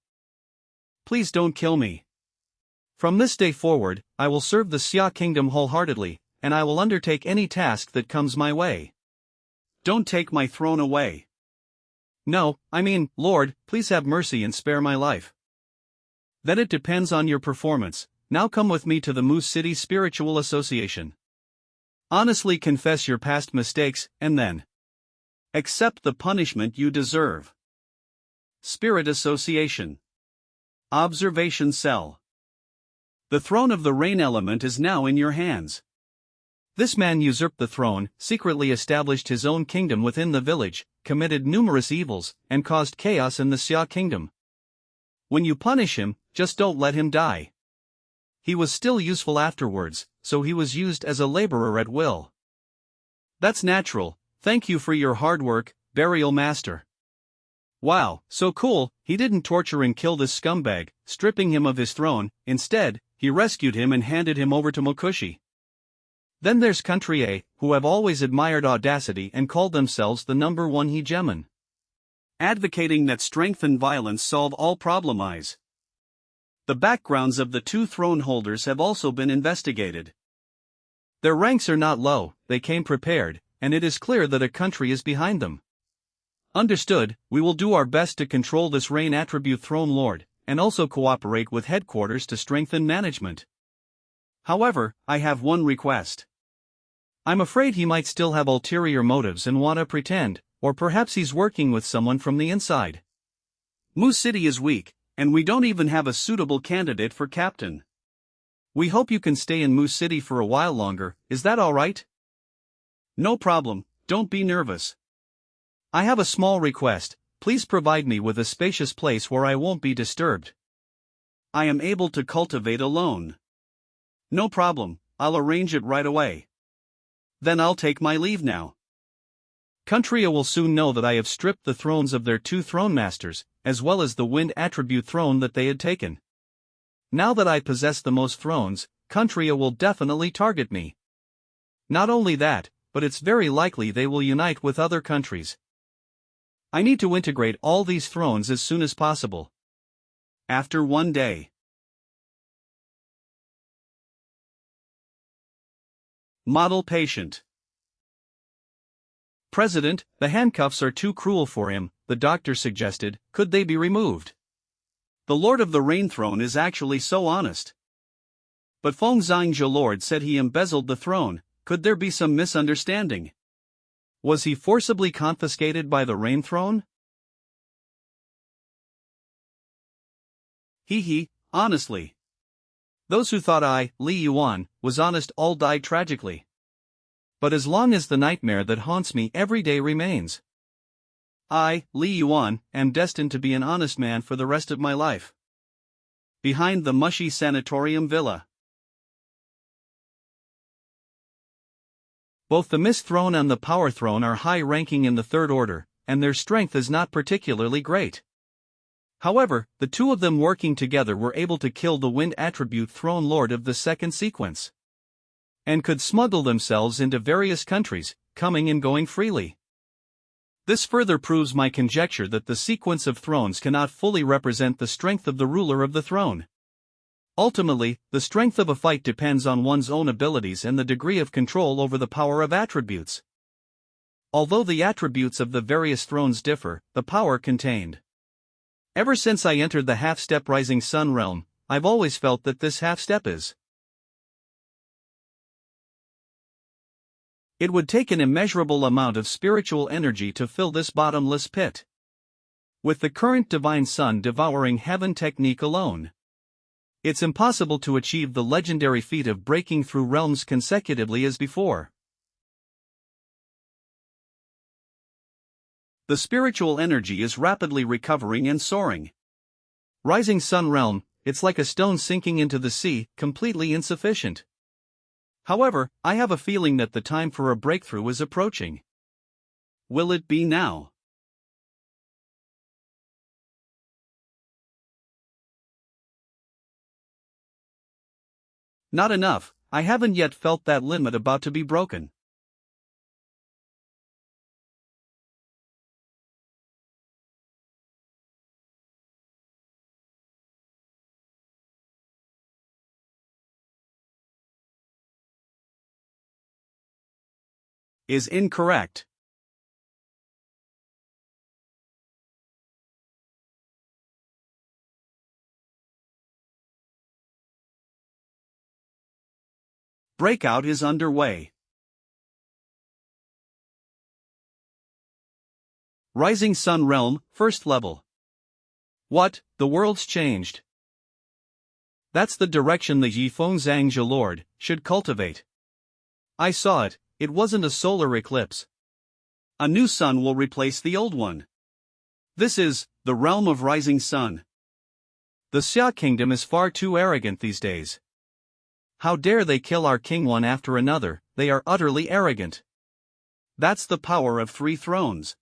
S1: Please don't kill me. From this day forward, I will serve the Xia kingdom wholeheartedly, and I will undertake any task that comes my way. Don't take my throne away. No, I mean, Lord, please have mercy and spare my life. Then it depends on your performance. Now come with me to the Moose City Spiritual Association. Honestly confess your past mistakes, and then accept the punishment you deserve. Spirit Association. Observation Cell. The throne of the rain element is now in your hands. This man usurped the throne, secretly established his own kingdom within the village, committed numerous evils, and caused chaos in the Xia kingdom. When you punish him, just don't let him die. He was still useful afterwards, so he was used as a laborer at will. That's natural. Thank you for your hard work, Burial Master. Wow, so cool. He didn't torture and kill this scumbag, stripping him of his throne. Instead, he rescued him and handed him over to Mokushi. Then there's Country A, who have always admired audacity and called themselves the #1 hegemon, advocating that strength and violence solve all problems. The backgrounds of the 2 throne holders have also been investigated. Their ranks are not low, they came prepared, and it is clear that a country is behind them. Understood, we will do our best to control this rain attribute throne lord, and also cooperate with headquarters to strengthen management. However, I have one request. I'm afraid he might still have ulterior motives and want to pretend, or perhaps he's working with someone from the inside. Moose City is weak, and we don't even have a suitable candidate for captain. We hope you can stay in Moose City for a while longer, is that alright? No problem, don't be nervous. I have a small request, please provide me with a spacious place where I won't be disturbed. I am able to cultivate alone. No problem, I'll arrange it right away. Then I'll take my leave now. Country will soon know that I have stripped the thrones of their 2 throne masters, as well as the wind attribute throne that they had taken. Now that I possess the most thrones, Country will definitely target me. Not only that, but it's very likely they will unite with other countries. I need to integrate all these thrones as soon as possible. After one day. Model patient. President, the handcuffs are too cruel for him, the doctor suggested. Could they be removed? The Lord of the Rain Throne is actually so honest. But Feng Xianxia Lord said he embezzled the throne. Could there be some misunderstanding? Was he forcibly confiscated by the Rain Throne? Honestly. Those who thought I, Li Yuan, was honest all died tragically. But as long as the nightmare that haunts me every day remains, I, Li Yuan, am destined to be an honest man for the rest of my life. Behind the mushy sanatorium villa. Both the Mist Throne and the Power Throne are high-ranking in the Third Order, and their strength is not particularly great. However, the 2 of them working together were able to kill the Wind Attribute Throne Lord of the second sequence, and could smuggle themselves into various countries, coming and going freely. This further proves my conjecture that the sequence of thrones cannot fully represent the strength of the ruler of the throne. Ultimately, the strength of a fight depends on one's own abilities and the degree of control over the power of attributes. Although the attributes of the various thrones differ, the power contained. Ever since I entered the half-step Rising Sun realm, I've always felt that this half-step is. It would take an immeasurable amount of spiritual energy to fill this bottomless pit. With the current Divine Sun devouring heaven technique alone, It's impossible to achieve the legendary feat of breaking through realms consecutively as before. The spiritual energy is rapidly recovering and soaring. Rising Sun Realm, it's like a stone sinking into the sea, completely insufficient. However, I have a feeling that the time for a breakthrough is approaching. Will it be now? Not enough, I haven't yet felt that limit about to be broken. Is incorrect. Breakout is underway. Rising Sun Realm, first level. What, the world's changed. That's the direction the xianxia Lord should cultivate. I saw it, it wasn't a solar eclipse. A new sun will replace the old one. This is the realm of rising sun. The Xia kingdom is far too arrogant these days. How dare they kill our king one after another, they are utterly arrogant. That's the power of 3 thrones.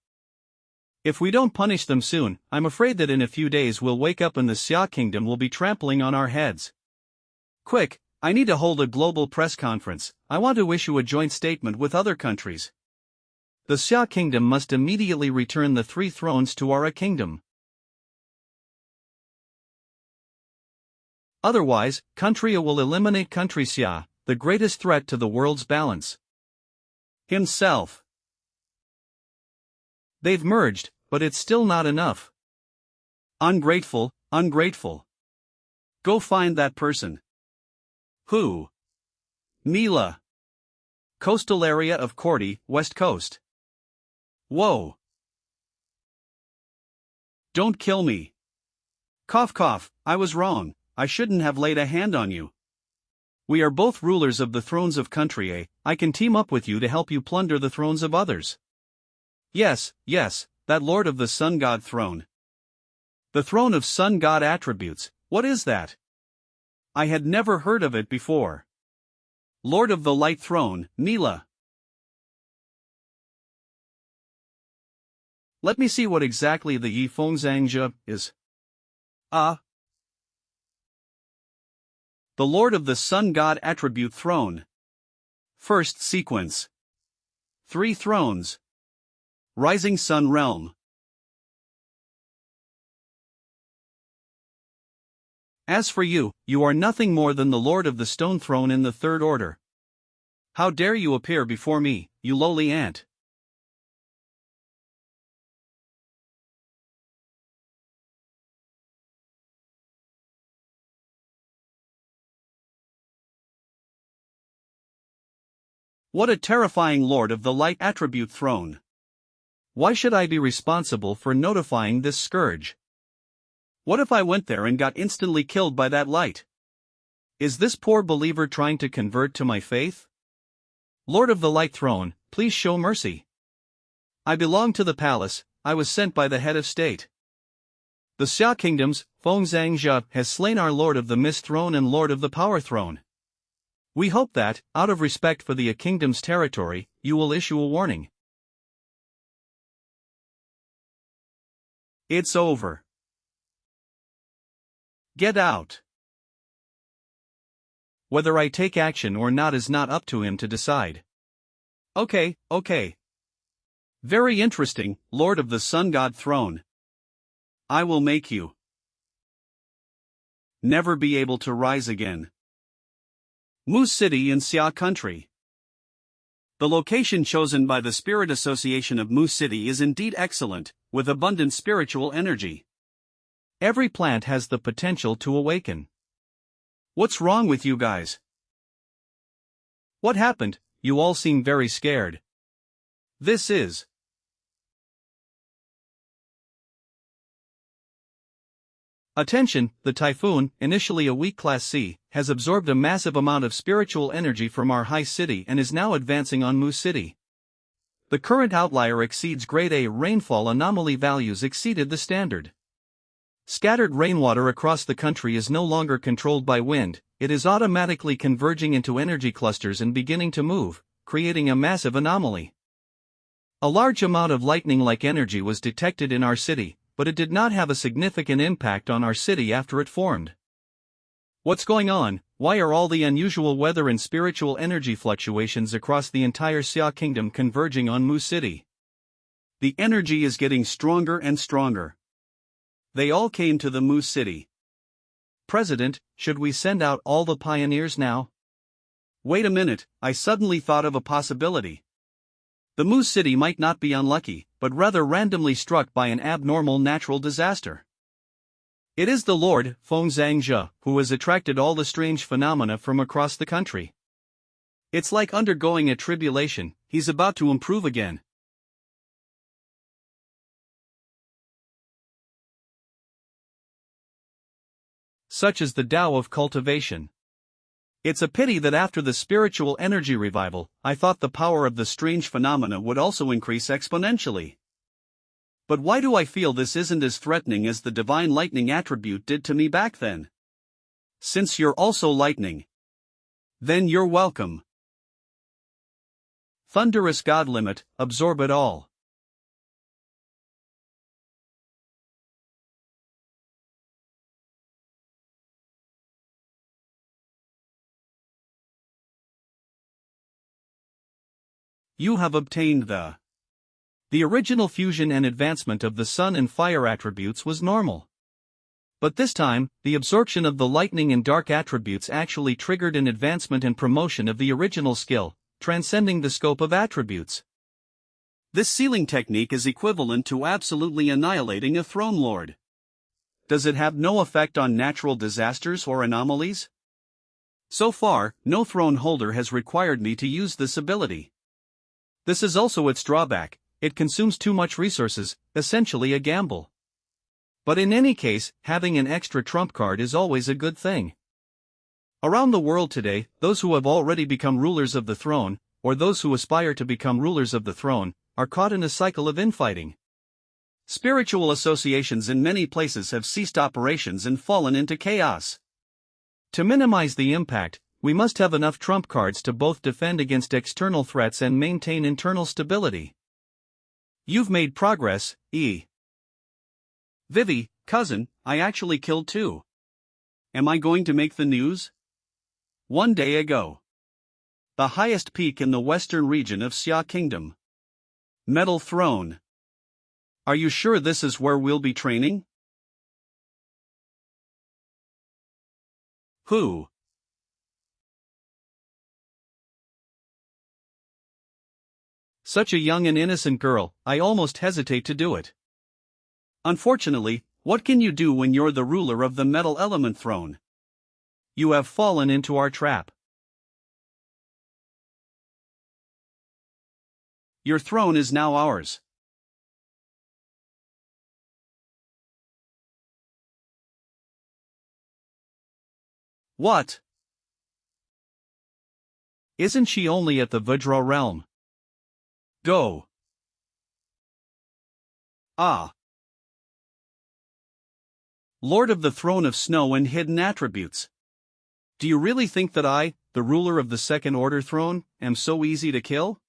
S1: If we don't punish them soon, I'm afraid that in a few days we'll wake up and the Xia kingdom will be trampling on our heads. Quick, I need to hold a global press conference, I want to issue a joint statement with other countries. The Xia kingdom must immediately return the 3 thrones to our kingdom. Otherwise, country A will eliminate country Xia, the greatest threat to the world's balance. Himself. They've merged, but it's still not enough. Ungrateful, ungrateful. Go find that person. Who? Mila. Coastal area of Corti, West Coast. Whoa. Don't kill me. Cough cough, I was wrong. I shouldn't have laid a hand on you. We are both rulers of the thrones of country A, I can team up with you to help you plunder the thrones of others. Yes, that Lord of the Sun God throne. The throne of Sun God attributes, what is that? I had never heard of it before. Lord of the Light Throne, Mila. Let me see what exactly the xianxia is. The Lord of the Sun God Attribute Throne. First sequence. 3 thrones. Rising Sun Realm. As for you, you are nothing more than the Lord of the Stone Throne in the 3rd order. How dare you appear before me, you lowly ant? What a terrifying Lord of the Light Attribute Throne. Why should I be responsible for notifying this scourge? What if I went there and got instantly killed by that light? Is this poor believer trying to convert to my faith? Lord of the Light Throne, please show mercy. I belong to the palace, I was sent by the head of state. The Xia kingdoms, xianxia, has slain our Lord of the Mist Throne and Lord of the Power Throne. We hope that, out of respect for the kingdom's territory, you will issue a warning. It's over. Get out. Whether I take action or not is not up to him to decide. Okay. Very interesting, Lord of the Sun God Throne. I will make you never be able to rise again. Moose City in Xia Country. The location chosen by the Spirit Association of Moose City is indeed excellent, with abundant spiritual energy. Every plant has the potential to awaken. What's wrong with you guys? What happened? You all seem very scared. This is Attention, the typhoon, initially a weak Class C, has absorbed a massive amount of spiritual energy from our high city and is now advancing on Mu City. The current outlier exceeds Grade A rainfall anomaly values exceeded the standard. Scattered rainwater across the country is no longer controlled by wind, it is automatically converging into energy clusters and beginning to move, creating a massive anomaly. A large amount of lightning-like energy was detected in our city, but it did not have a significant impact on our city after it formed. What's going on? Why are all the unusual weather and spiritual energy fluctuations across the entire Xia Kingdom converging on Mu City? The energy is getting stronger and stronger. They all came to the Mu City. President, should we send out all the pioneers now? Wait a minute, I suddenly thought of a possibility. The Mu City might not be unlucky, but rather randomly struck by an abnormal natural disaster. It is the Lord, xianxia, who has attracted all the strange phenomena from across the country. It's like undergoing a tribulation, he's about to improve again. Such is the Tao of cultivation. It's a pity that after the spiritual energy revival, I thought the power of the strange phenomena would also increase exponentially. But why do I feel this isn't as threatening as the divine lightning attribute did to me back then? Since you're also lightning, then you're welcome. Thunderous God limit, absorb it all. You have obtained The original fusion and advancement of the sun and fire attributes was normal. But this time, the absorption of the lightning and dark attributes actually triggered an advancement and promotion of the original skill, transcending the scope of attributes. This sealing technique is equivalent to absolutely annihilating a throne lord. Does it have no effect on natural disasters or anomalies? So far, no throne holder has required me to use this ability. This is also its drawback, it consumes too much resources, essentially a gamble. But in any case, having an extra trump card is always a good thing. Around the world today, those who have already become rulers of the throne, or those who aspire to become rulers of the throne, are caught in a cycle of infighting. Spiritual associations in many places have ceased operations and fallen into chaos. To minimize the impact, we must have enough trump cards to both defend against external threats and maintain internal stability. You've made progress, E. Vivi, cousin, I actually killed 2. Am I going to make the news? 1 day ago. The highest peak in the western region of Xia Kingdom. Metal Throne. Are you sure this is where we'll be training? Who? Such a young and innocent girl, I almost hesitate to do it. Unfortunately, what can you do when you're the ruler of the metal element throne? You have fallen into our trap. Your throne is now ours. What? Isn't she only at the Vajra realm? Go. Ah. Lord of the throne of snow and hidden attributes. Do you really think that I, the ruler of the second order throne, am so easy to kill?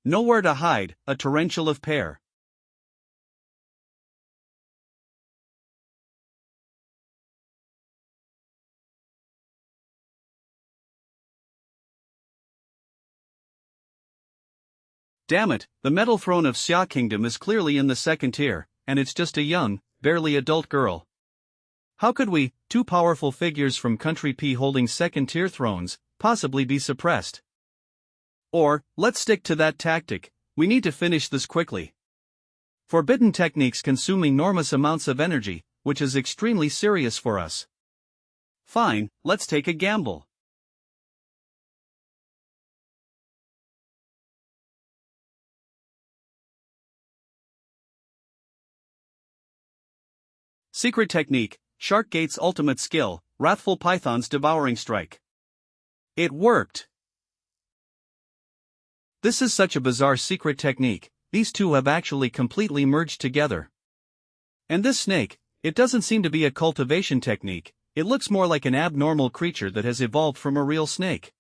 S1: Nowhere to hide, a torrential of pear. Damn it, the metal throne of Xia Kingdom is clearly in the second tier, and it's just a young, barely adult girl. How could we, 2 powerful figures from Country P holding second tier thrones, possibly be suppressed? Or, let's stick to that tactic, we need to finish this quickly. Forbidden techniques consume enormous amounts of energy, which is extremely serious for us. Fine, let's take a gamble. Secret technique, Shark Gate's ultimate skill, Wrathful Python's devouring strike. It worked! This is such a bizarre secret technique, these two have actually completely merged together. And this snake, it doesn't seem to be a cultivation technique, it looks more like an abnormal creature that has evolved from a real snake.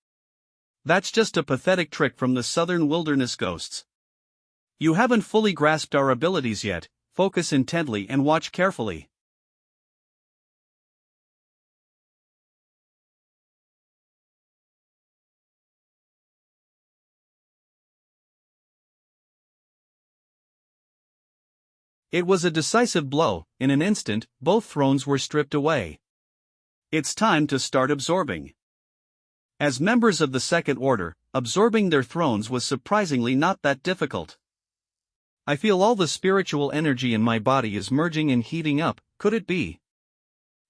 S1: That's just a pathetic trick from the southern wilderness ghosts. You haven't fully grasped our abilities yet, focus intently and watch carefully. It was a decisive blow, in an instant, both thrones were stripped away. It's time to start absorbing. As members of the Second Order, absorbing their thrones was surprisingly not that difficult. I feel all the spiritual energy in my body is merging and heating up, could it be?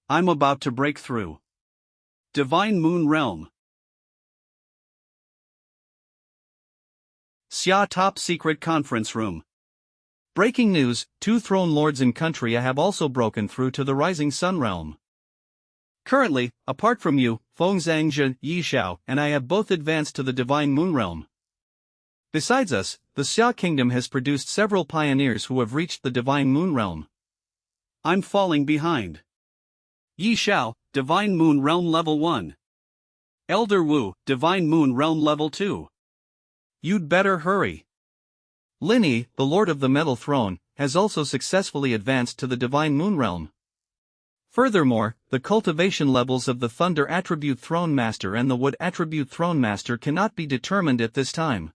S1: I'm about to break through. Divine Moon Realm. Xia Top Secret Conference Room. Breaking news, 2 throne lords in Chronicles have also broken through to the Rising Sun Realm. Currently, apart from you, xianxia, Xiao, and I have both advanced to the Divine Moon Realm. Besides us, the Xia Kingdom has produced several pioneers who have reached the Divine Moon Realm. I'm falling behind. Xiao, Divine Moon Realm Level 1. Elder Wu, Divine Moon Realm Level 2. You'd better hurry. Linyi, the Lord of the Metal Throne, has also successfully advanced to the Divine Moon Realm. Furthermore, the cultivation levels of the Thunder Attribute Throne Master and the Wood Attribute Throne Master cannot be determined at this time.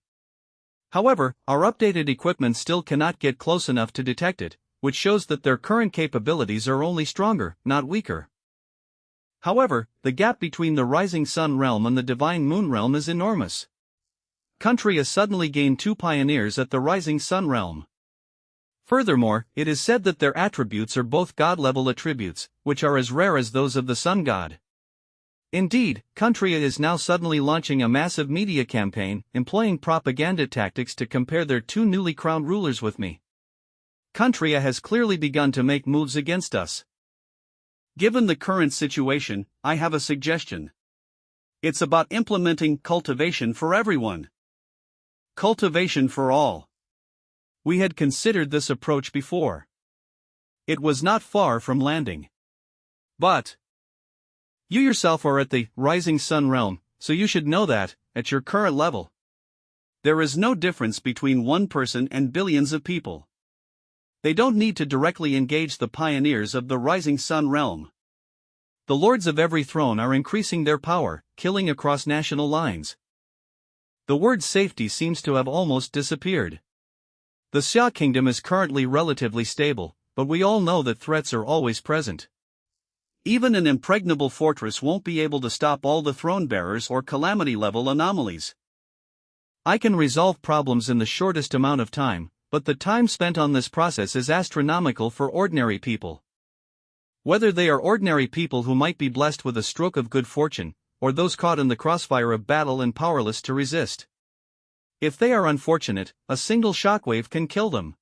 S1: However, our updated equipment still cannot get close enough to detect it, which shows that their current capabilities are only stronger, not weaker. However, the gap between the Rising Sun Realm and the Divine Moon Realm is enormous. Chronicles has suddenly gained 2 pioneers at the Rising Sun Realm. Furthermore, it is said that their attributes are both god-level attributes, which are as rare as those of the Sun God. Indeed, Chronicles is now suddenly launching a massive media campaign, employing propaganda tactics to compare their 2 newly crowned rulers with me. Chronicles has clearly begun to make moves against us. Given the current situation, I have a suggestion. It's about implementing cultivation for everyone. Cultivation for all. We had considered this approach before. It was not far from landing. But you yourself are at the Rising Sun Realm, so you should know that, at your current level, there is no difference between one person and billions of people. They don't need to directly engage the pioneers of the Rising Sun Realm. The lords of every throne are increasing their power, killing across national lines. The word safety seems to have almost disappeared. The Xia Kingdom is currently relatively stable, but we all know that threats are always present. Even an impregnable fortress won't be able to stop all the throne bearers or calamity-level anomalies. I can resolve problems in the shortest amount of time, but the time spent on this process is astronomical for ordinary people. Whether they are ordinary people who might be blessed with a stroke of good fortune, or those caught in the crossfire of battle and powerless to resist. If they are unfortunate, a single shockwave can kill them.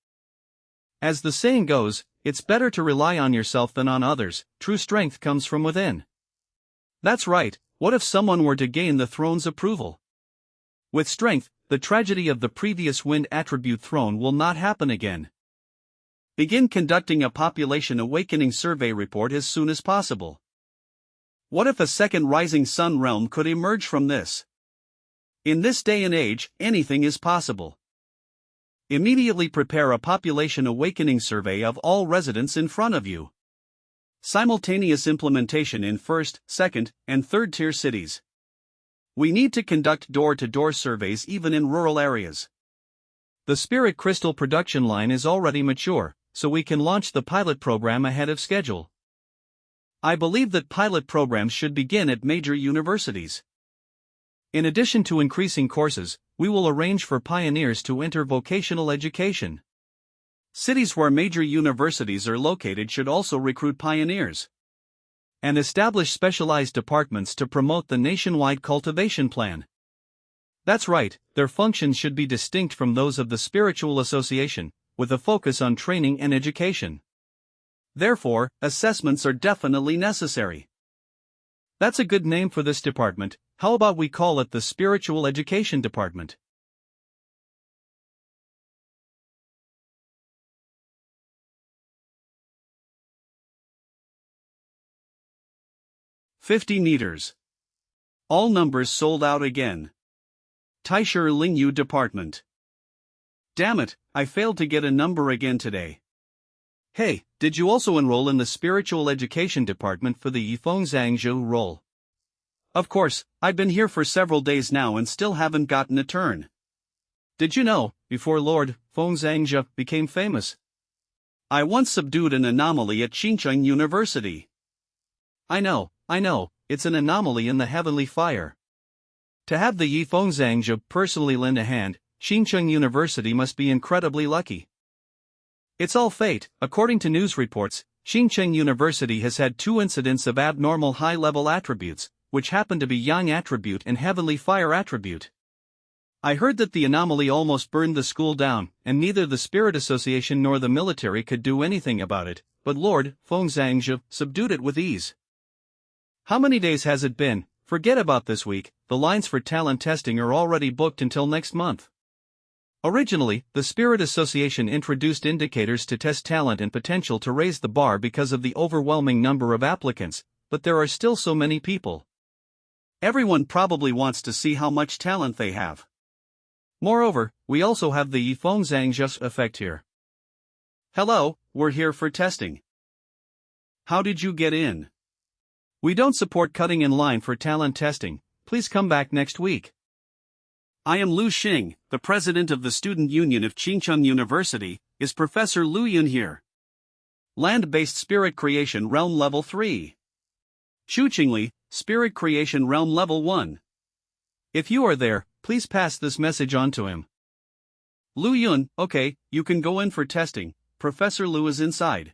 S1: As the saying goes, it's better to rely on yourself than on others, true strength comes from within. That's right, what if someone were to gain the throne's approval? With strength, the tragedy of the previous wind attribute throne will not happen again. Begin conducting a population awakening survey report as soon as possible. What if a second Rising Sun realm could emerge from this? In this day and age, anything is possible. Immediately prepare a population awakening survey of all residents in front of you. Simultaneous implementation in first, second, and third tier cities. We need to conduct door-to-door surveys even in rural areas. The Spirit Crystal production line is already mature, so we can launch the pilot program ahead of schedule. I believe that pilot programs should begin at major universities. In addition to increasing courses, we will arrange for pioneers to enter vocational education. Cities where major universities are located should also recruit pioneers. And establish specialized departments to promote the nationwide cultivation plan. That's right, their functions should be distinct from those of the Spiritual Association, with a focus on training and education. Therefore, assessments are definitely necessary. That's a good name for this department. How about we call it the Spiritual Education Department? $50 meters. All numbers sold out again. Taisher Lingyu Department. Damn it, I failed to get a number again today. Hey, did you also enroll in the Spiritual Education Department for the Yifeng Zhangzhou role? Of course, I've been here for several days now and still haven't gotten a turn. Did you know, before Lord Feng Zhangzhou became famous, I once subdued an anomaly at Xincheng University. I know, it's an anomaly in the heavenly fire. To have the Yifeng Zhangzhou personally lend a hand, Xincheng University must be incredibly lucky. It's all fate. According to news reports, Xincheng University has had 2 incidents of abnormal high-level attributes, which happen to be Yang attribute and heavenly fire attribute. I heard that the anomaly almost burned the school down, and neither the Spirit Association nor the military could do anything about it, but Lord Feng Zhangzhou subdued it with ease. How many days has it been? Forget about this week, the lines for talent testing are already booked until next month. Originally, the Spirit Association introduced indicators to test talent and potential to raise the bar because of the overwhelming number of applicants, but there are still so many people. Everyone probably wants to see how much talent they have. Moreover, we also have the Yifeng Zhangzhou effect here. Hello, we're here for testing. How did you get in? We don't support cutting in line for talent testing. Please come back next week. I am Lu Xing, the president of the Student Union of Xincheng University. Is Professor Lu Yun here? Land-based Spirit Creation Realm Level 3. Chuqingli, Spirit Creation Realm Level 1. If you are there, please pass this message on to him. Lu Yun, okay, you can go in for testing. Professor Lu is inside.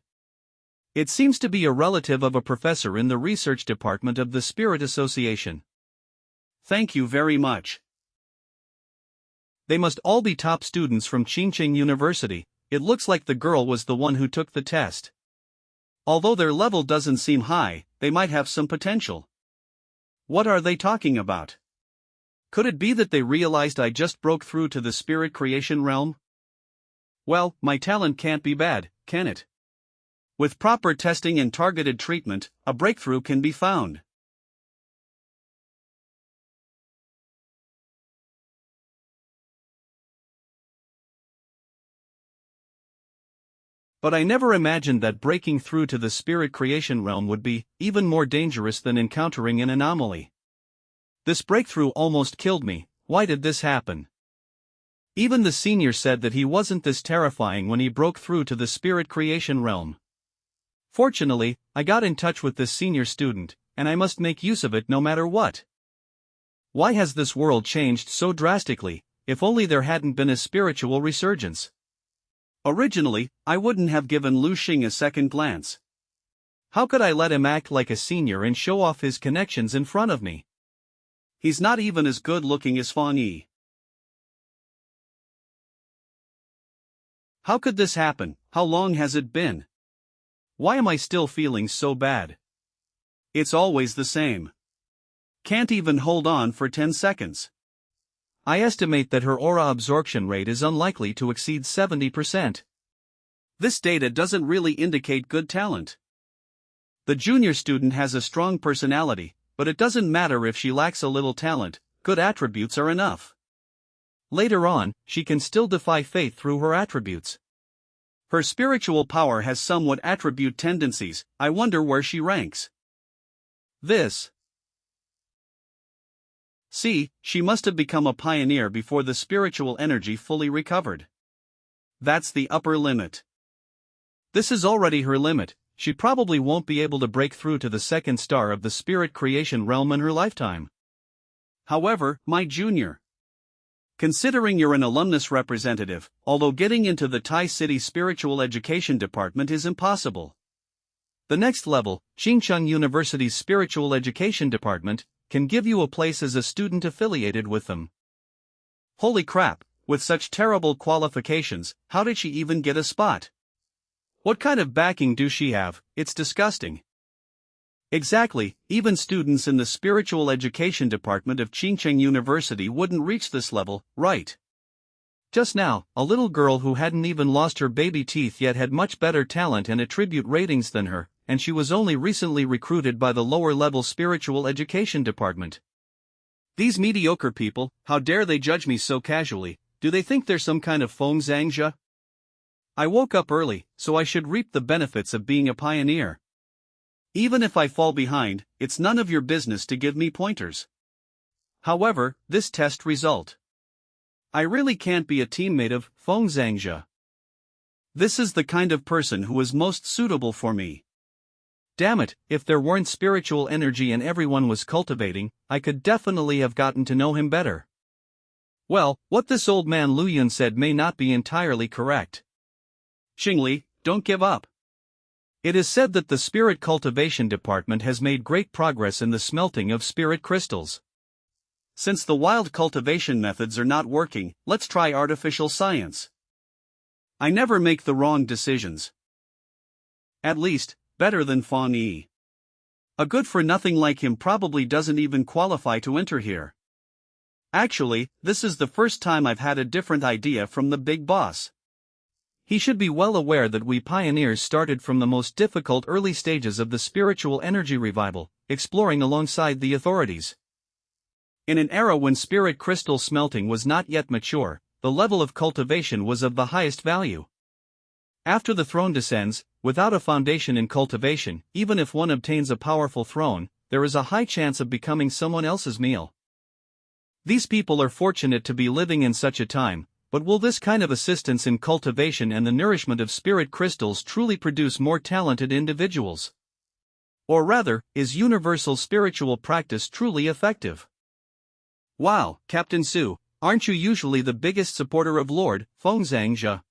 S1: It seems to be a relative of a professor in the research department of the Spirit Association. Thank you very much. They must all be top students from Xincheng University. It looks like the girl was the one who took the test. Although their level doesn't seem high, they might have some potential. What are they talking about? Could it be that they realized I just broke through to the spirit creation realm? Well, my talent can't be bad, can it? With proper testing and targeted treatment, a breakthrough can be found. But I never imagined that breaking through to the spirit creation realm would be even more dangerous than encountering an anomaly. This breakthrough almost killed me. Why did this happen? Even the senior said that he wasn't this terrifying when he broke through to the spirit creation realm. Fortunately, I got in touch with this senior student, and I must make use of it no matter what. Why has this world changed so drastically? If only there hadn't been a spiritual resurgence. Originally, I wouldn't have given Lu Xing a second glance. How could I let him act like a senior and show off his connections in front of me? He's not even as good looking as Fang Yi. How could this happen? How long has it been? Why am I still feeling so bad? It's always the same. Can't even hold on for 10 seconds. I estimate that her aura absorption rate is unlikely to exceed 70%. This data doesn't really indicate good talent. The junior student has a strong personality, but it doesn't matter if she lacks a little talent, good attributes are enough. Later on, she can still defy fate through her attributes. Her spiritual power has somewhat attribute tendencies. I wonder where she ranks. See, she must have become a pioneer before the spiritual energy fully recovered. That's the upper limit. This is already her limit. She probably won't be able to break through to the second star of the spirit creation realm in her lifetime. However, my junior, considering you're an alumnus representative, although getting into the Tai City Spiritual Education Department is impossible. The next level, Xincheng University's Spiritual Education Department, can give you a place as a student affiliated with them. Holy crap, with such terrible qualifications, how did she even get a spot? What kind of backing do she have? It's disgusting. Exactly, even students in the spiritual education department of Chingcheng University wouldn't reach this level, right? Just now, a little girl who hadn't even lost her baby teeth yet had much better talent and attribute ratings than her, and she was only recently recruited by the lower-level spiritual education department. These mediocre people, how dare they judge me so casually? Do they think there's some kind of xianxia? I woke up early, so I should reap the benefits of being a pioneer. Even if I fall behind, it's none of your business to give me pointers. However, this test result. I really can't be a teammate of xianxia. This is the kind of person who is most suitable for me. Damn it, if there weren't spiritual energy and everyone was cultivating, I could definitely have gotten to know him better. Well, what this old man Lu Yun said may not be entirely correct. Xingli, don't give up. It is said that the spirit cultivation department has made great progress in the smelting of spirit crystals. Since the wild cultivation methods are not working, let's try artificial science. I never make the wrong decisions. At least, better than Fan Yi. A good-for-nothing like him probably doesn't even qualify to enter here. Actually, this is the first time I've had a different idea from the big boss. He should be well aware that we pioneers started from the most difficult early stages of the spiritual energy revival, exploring alongside the authorities. In an era when spirit crystal smelting was not yet mature, the level of cultivation was of the highest value. After the throne descends, without a foundation in cultivation, even if one obtains a powerful throne, there is a high chance of becoming someone else's meal. These people are fortunate to be living in such a time. But will this kind of assistance in cultivation and the nourishment of spirit crystals truly produce more talented individuals? Or rather, is universal spiritual practice truly effective? Wow, Captain Su, aren't you usually the biggest supporter of Lord xianxia?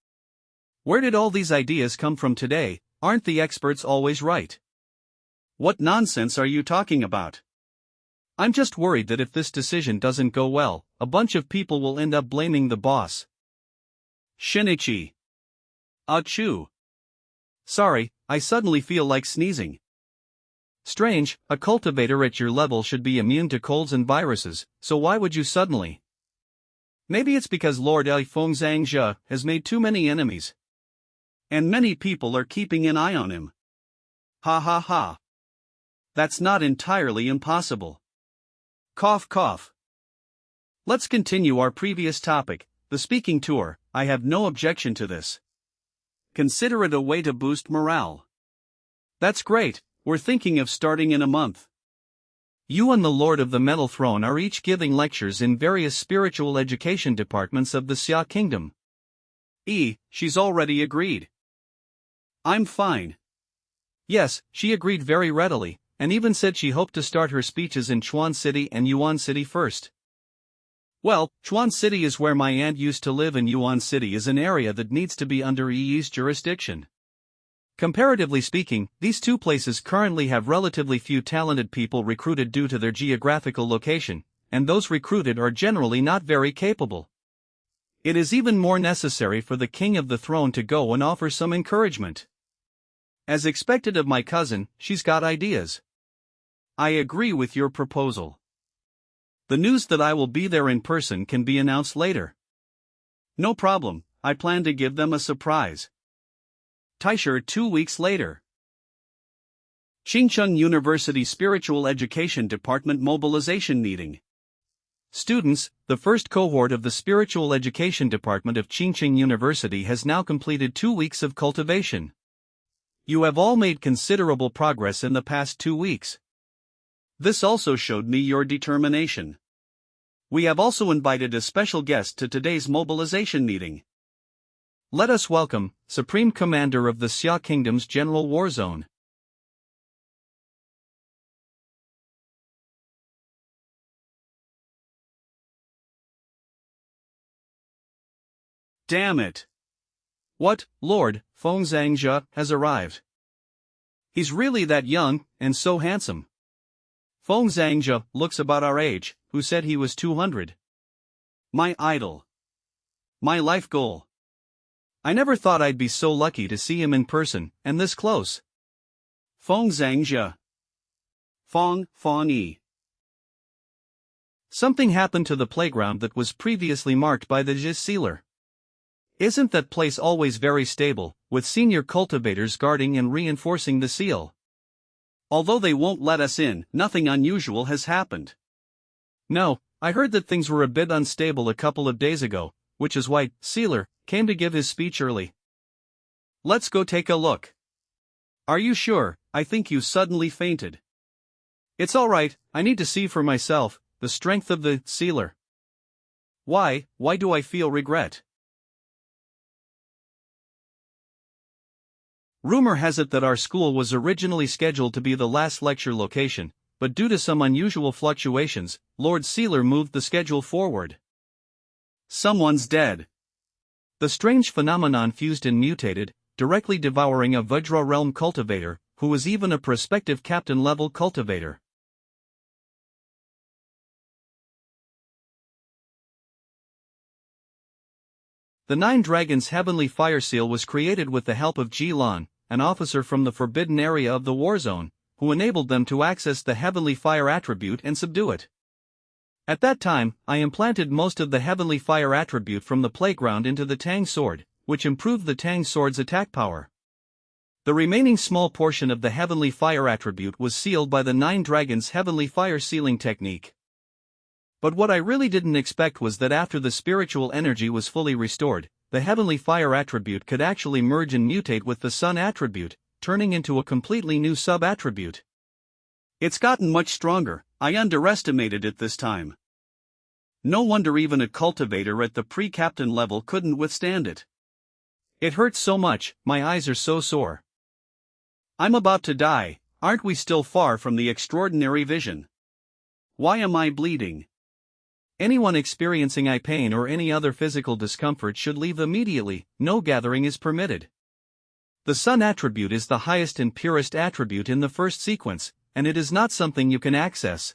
S1: Where did all these ideas come from today? Aren't the experts always right? What nonsense are you talking about? I'm just worried that if this decision doesn't go well, a bunch of people will end up blaming the boss. Shinichi. Achoo. Sorry, I suddenly feel like sneezing. Strange, a cultivator at your level should be immune to colds and viruses, so why would you suddenly? Maybe it's because Lord xianxia has made too many enemies. And many people are keeping an eye on him. Ha ha ha. That's not entirely impossible. Cough cough. Let's continue our previous topic, the speaking tour. I have no objection to this. Consider it a way to boost morale. That's great, we're thinking of starting in a month. You and the Lord of the Metal Throne are each giving lectures in various spiritual education departments of the Xia Kingdom. She's already agreed. I'm fine. Yes, she agreed very readily, and even said she hoped to start her speeches in Chuan City and Yuan City first. Well, Chuan City is where my aunt used to live and Yuan City is an area that needs to be under EE's jurisdiction. Comparatively speaking, these two places currently have relatively few talented people recruited due to their geographical location, and those recruited are generally not very capable. It is even more necessary for the King of the Throne to go and offer some encouragement. As expected of my cousin, she's got ideas. I agree with your proposal. The news that I will be there in person can be announced later. No problem, I plan to give them a surprise. Taisher 2 weeks later. Chingcheng University Spiritual Education Department Mobilization Meeting. Students, the first cohort of the Spiritual Education Department of Chingcheng University has now completed 2 weeks of cultivation. You have all made considerable progress in the past 2 weeks. This also showed me your determination. We have also invited a special guest to today's mobilization meeting. Let us welcome, Supreme Commander of the Xia Kingdom's General War Zone. Damn it! What, Lord xianxia has arrived? He's really that young, and so handsome. Xianxia looks about our age. Who said he was 200? My idol. My life goal. I never thought I'd be so lucky to see him in person, and this close. Feng xianxia. Feng yi. Something happened to the playground that was previously marked by the sealer. Isn't that place always very stable, with senior cultivators guarding and reinforcing the seal? Although they won't let us in, nothing unusual has happened. No, I heard that things were a bit unstable a couple of days ago, which is why sealer came to give his speech early. Let's go take a look. Are you sure? I think you suddenly fainted. It's alright, I need to see for myself the strength of the sealer. Why do I feel regret? Rumor has it that our school was originally scheduled to be the last lecture location, but due to some unusual fluctuations, Lord Sealer moved the schedule forward. Someone's dead. The strange phenomenon fused and mutated, directly devouring a Vajra realm cultivator, who was even a prospective captain-level cultivator. The Nine Dragons' Heavenly Fire Seal was created with the help of Ji-Lan, an officer from the forbidden area of the war zone, who enabled them to access the Heavenly Fire attribute and subdue it. At that time, I implanted most of the Heavenly Fire attribute from the playground into the Tang Sword, which improved the Tang Sword's attack power. The remaining small portion of the Heavenly Fire attribute was sealed by the Nine Dragons' Heavenly Fire Sealing technique. But what I really didn't expect was that after the spiritual energy was fully restored, the Heavenly Fire attribute could actually merge and mutate with the Sun attribute, turning into a completely new sub-attribute. It's gotten much stronger. I underestimated it this time. No wonder even a cultivator at the pre-captain level couldn't withstand it. It hurts so much, my eyes are so sore. I'm about to die. Aren't we still far from the extraordinary vision? Why am I bleeding? Anyone experiencing eye pain or any other physical discomfort should leave immediately. No gathering is permitted. The Sun attribute is the highest and purest attribute in the first sequence, and it is not something you can access.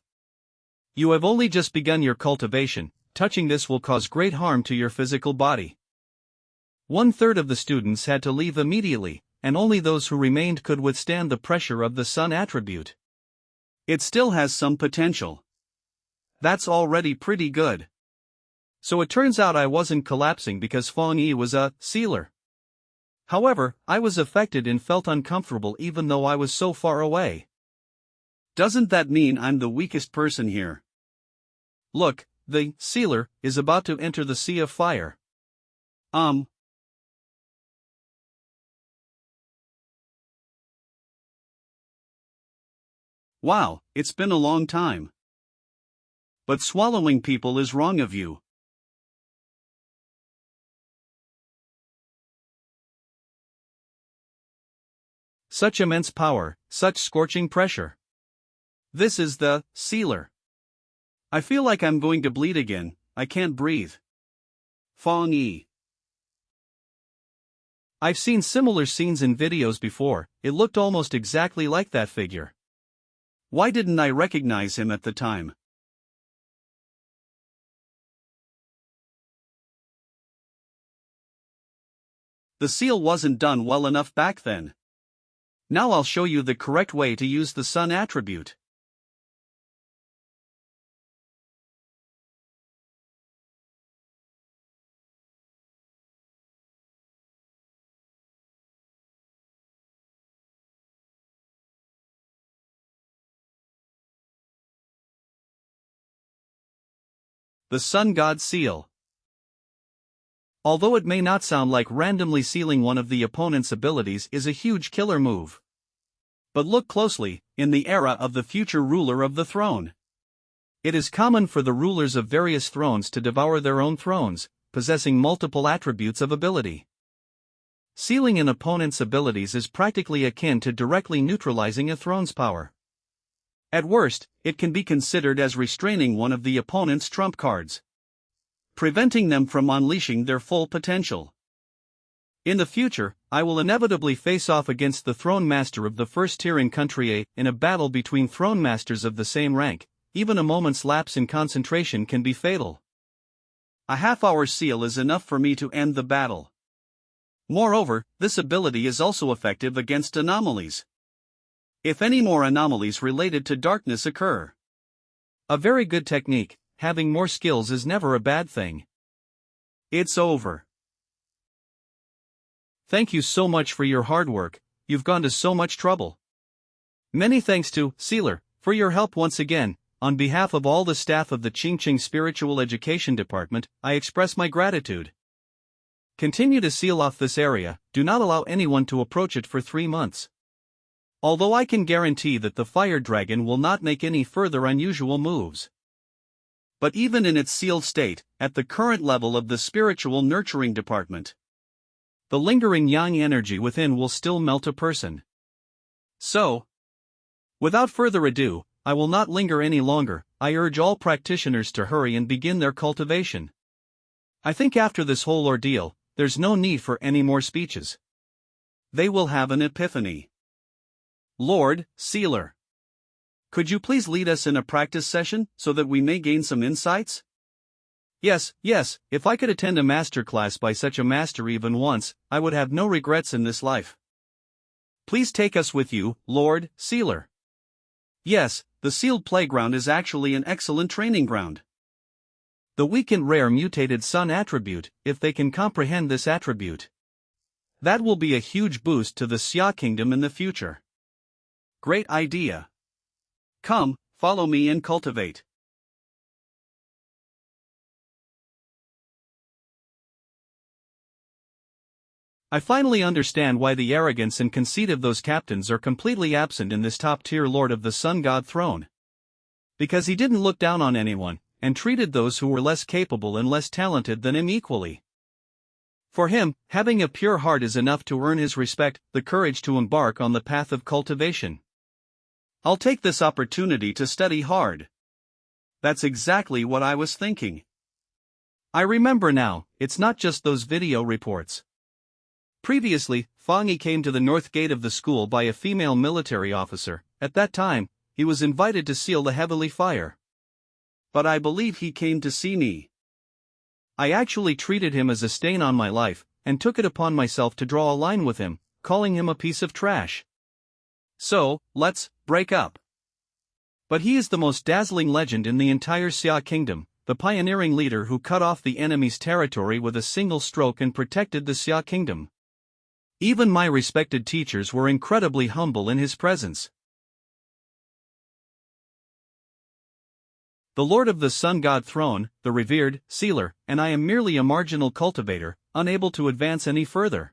S1: You have only just begun your cultivation. Touching this will cause great harm to your physical body. 1/3 of the students had to leave immediately, and only those who remained could withstand the pressure of the Sun attribute. It still has some potential. That's already pretty good. So it turns out I wasn't collapsing because Feng Yi was a sealer. However, I was affected and felt uncomfortable even though I was so far away. Doesn't that mean I'm the weakest person here? Look, the sealer is about to enter the sea of fire. Wow, it's been a long time. But swallowing people is wrong of you. Such immense power, such scorching pressure. This is the sealer. I feel like I'm going to bleed again. I can't breathe. Feng Yi. I've seen similar scenes in videos before. It looked almost exactly like that figure. Why didn't I recognize him at the time? The seal wasn't done well enough back then. Now I'll show you the correct way to use the Sun attribute. The Sun God Seal. Although it may not sound like randomly sealing one of the opponent's abilities is a huge killer move. But look closely, in the era of the future ruler of the throne. It is common for the rulers of various thrones to devour their own thrones, possessing multiple attributes of ability. Sealing an opponent's abilities is practically akin to directly neutralizing a throne's power. At worst, it can be considered as restraining one of the opponent's trump cards, preventing them from unleashing their full potential. In the future, I will inevitably face off against the throne master of the first tier in country A in a battle between throne masters of the same rank. Even a moment's lapse in concentration can be fatal. A half-hour seal is enough for me to end the battle. Moreover, this ability is also effective against anomalies. If any more anomalies related to darkness occur. A very good technique. Having more skills is never a bad thing. It's over. Thank you so much for your hard work, you've gone to so much trouble. Many thanks to Sealer for your help once again. On behalf of all the staff of the Qingqing Spiritual Education Department, I express my gratitude. Continue to seal off this area, do not allow anyone to approach it for 3 months. Although I can guarantee that the fire dragon will not make any further unusual moves. But even in its sealed state, at the current level of the Spiritual Nurturing Department, the lingering yang energy within will still melt a person. So, without further ado, I will not linger any longer. I urge all practitioners to hurry and begin their cultivation. I think after this whole ordeal, there's no need for any more speeches. They will have an epiphany. Lord Sealer, could you please lead us in a practice session so that we may gain some insights? Yes, if I could attend a master class by such a master even once, I would have no regrets in this life. Please take us with you, Lord Sealer. Yes, the sealed playground is actually an excellent training ground. The weak and rare mutated sun attribute, if they can comprehend this attribute, that will be a huge boost to the Xia kingdom in the future. Great idea. Come, follow me and cultivate. I finally understand why the arrogance and conceit of those captains are completely absent in this top-tier Lord of the Sun God throne. Because he didn't look down on anyone, and treated those who were less capable and less talented than him equally. For him, having a pure heart is enough to earn his respect, the courage to embark on the path of cultivation. I'll take this opportunity to study hard. That's exactly what I was thinking. I remember now, it's not just those video reports. Previously, Fangyi came to the north gate of the school by a female military officer. At that time, he was invited to seal the heavenly fire. But I believe he came to see me. I actually treated him as a stain on my life, and took it upon myself to draw a line with him, calling him a piece of trash. So, let's break up. But he is the most dazzling legend in the entire Xia kingdom, the pioneering leader who cut off the enemy's territory with a single stroke and protected the Xia kingdom. Even my respected teachers were incredibly humble in his presence. The Lord of the Sun God throne, the revered Sealer, and I am merely a marginal cultivator, unable to advance any further.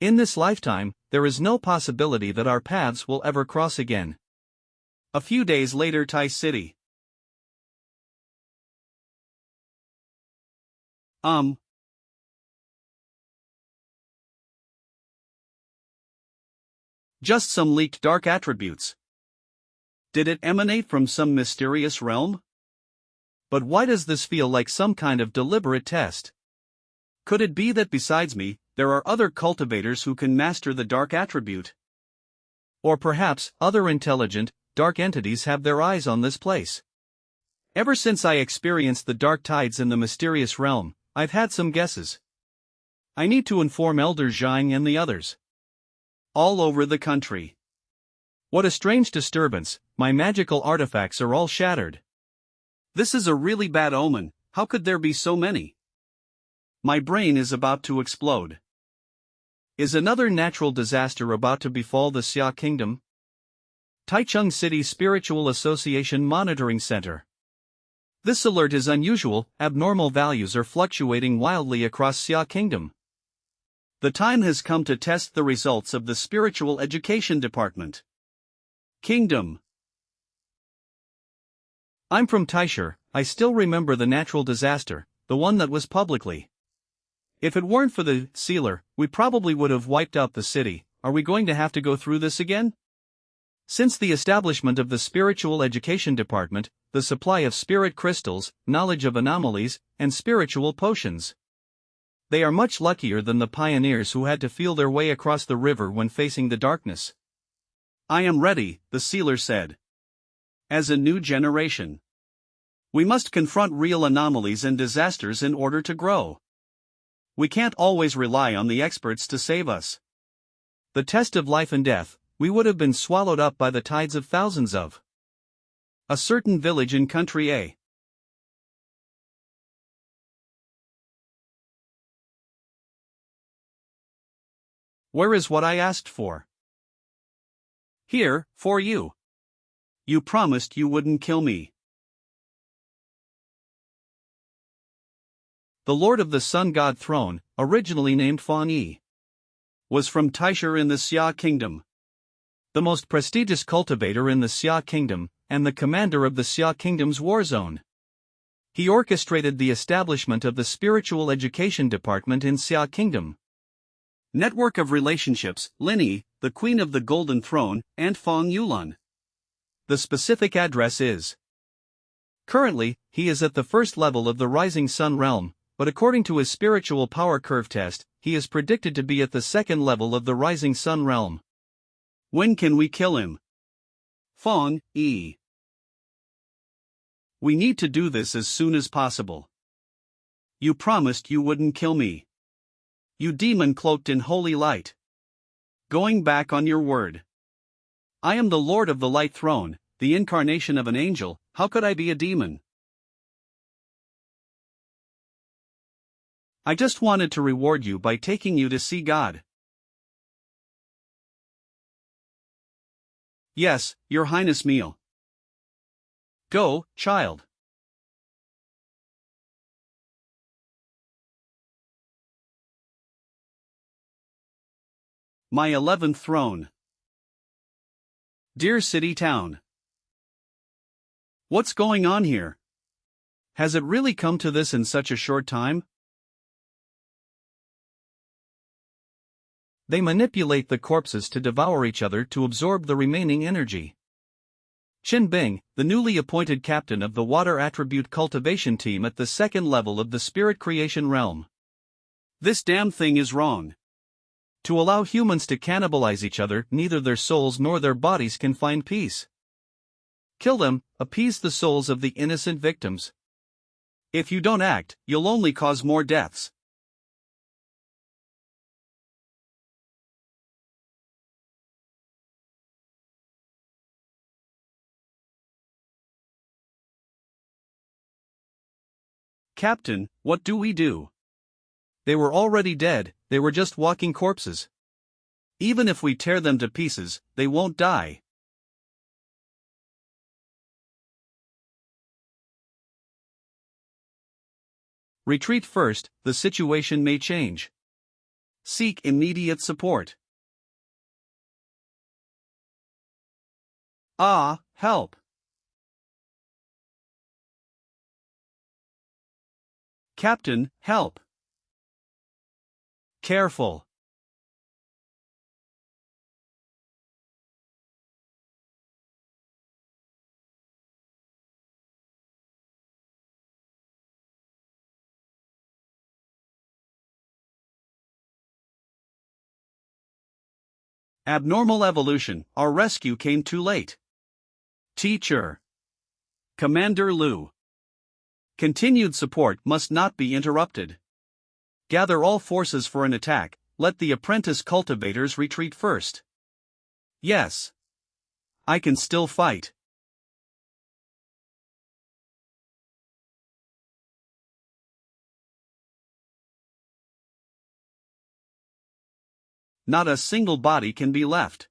S1: In this lifetime, there is no possibility that our paths will ever cross again. A few days later, Tai City. Just some leaked dark attributes. Did it emanate from some mysterious realm? But why does this feel like some kind of deliberate test? Could it be that besides me, there are other cultivators who can master the dark attribute? Or perhaps, other intelligent, dark entities have their eyes on this place. Ever since I experienced the dark tides in the mysterious realm, I've had some guesses. I need to inform Elder Zhang and the others. All over the country. What a strange disturbance, my magical artifacts are all shattered. This is a really bad omen, how could there be so many? My brain is about to explode. Is another natural disaster about to befall the Xia kingdom? Taichung City Spiritual Association Monitoring Center. This alert is unusual, abnormal values are fluctuating wildly across Xia kingdom. The time has come to test the results of the Spiritual Education Department. Kingdom. I'm from Taisher, I still remember the natural disaster, the one that was publicly. If it weren't for the Sealer, we probably would have wiped out the city. Are we going to have to go through this again? Since the establishment of the Spiritual Education Department, the supply of spirit crystals, knowledge of anomalies, and spiritual potions. They are much luckier than the pioneers who had to feel their way across the river when facing the darkness. I am ready, the Sealer said. As a new generation, we must confront real anomalies and disasters in order to grow. We can't always rely on the experts to save us. The test of life and death, we would have been swallowed up by the tides of thousands of a certain village in country A. Where is what I asked for? Here, for you. You promised you wouldn't kill me. The Lord of the Sun God Throne, originally named Fan Yi, was from Taisha in the Xia Kingdom. The most prestigious cultivator in the Xia Kingdom, and the commander of the Xia Kingdom's war zone. He orchestrated the establishment of the Spiritual Education Department in Xia Kingdom. Network of relationships, Linyi, the Queen of the Golden Throne, and Feng Yulan. The specific address is. Currently, he is at the first level of the Rising Sun realm, but according to his spiritual power curve test, he is predicted to be at the second level of the Rising Sun realm. When can we kill him? Feng Yi. We need to do this as soon as possible. You promised you wouldn't kill me. You demon cloaked in holy light. Going back on your word. I am the Lord of the Light Throne, the incarnation of an angel. How could I be a demon? I just wanted to reward you by taking you to see God. Yes, Your Highness meal. Go, child. My 11th throne. Dear City Town. What's going on here? Has it really come to this in such a short time? They manipulate the corpses to devour each other to absorb the remaining energy. Qin Bing, the newly appointed captain of the Water Attribute Cultivation Team at the second level of the Spirit Creation Realm. This damn thing is wrong. To allow humans to cannibalize each other, neither their souls nor their bodies can find peace. Kill them, appease the souls of the innocent victims. If you don't act, you'll only cause more deaths. Captain, what do we do? They were already dead, they were just walking corpses. Even if we tear them to pieces, they won't die. Retreat first, the situation may change. Seek immediate support. Ah, help! Captain, help! Careful! Abnormal evolution, our rescue came too late. Teacher. Commander Liu. Continued support must not be interrupted. Gather all forces for an attack, let the apprentice cultivators retreat first. Yes. I can still fight. Not a single body can be left.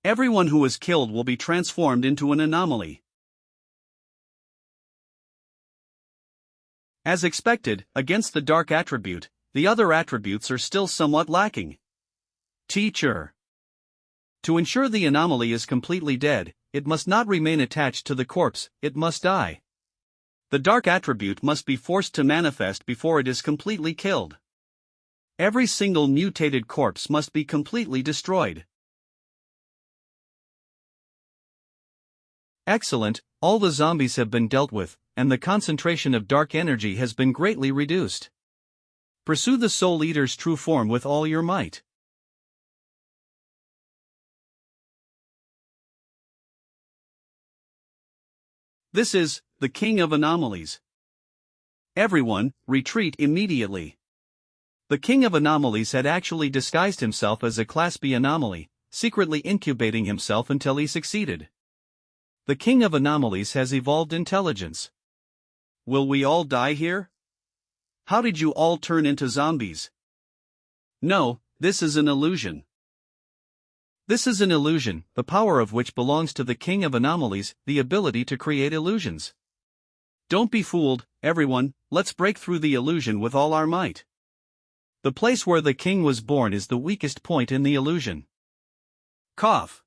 S1: Everyone who is killed will be transformed into an anomaly. As expected, against the dark attribute, the other attributes are still somewhat lacking. Teacher. To ensure the anomaly is completely dead, it must not remain attached to the corpse, it must die. The dark attribute must be forced to manifest before it is completely killed. Every single mutated corpse must be completely destroyed. Excellent, all the zombies have been dealt with, and the concentration of dark energy has been greatly reduced. Pursue the Soul Eater's true form with all your might. This is the King of Anomalies. Everyone, retreat immediately. The king of anomalies had actually disguised himself as a Class B anomaly, secretly incubating himself until he succeeded. The king of anomalies has evolved intelligence. Will we all die here? How did you all turn into zombies? No, this is an illusion. This is an illusion, the power of which belongs to the king of anomalies, the ability to create illusions. Don't be fooled, everyone, let's break through the illusion with all our might. The place where the king was born is the weakest point in the illusion. Cough.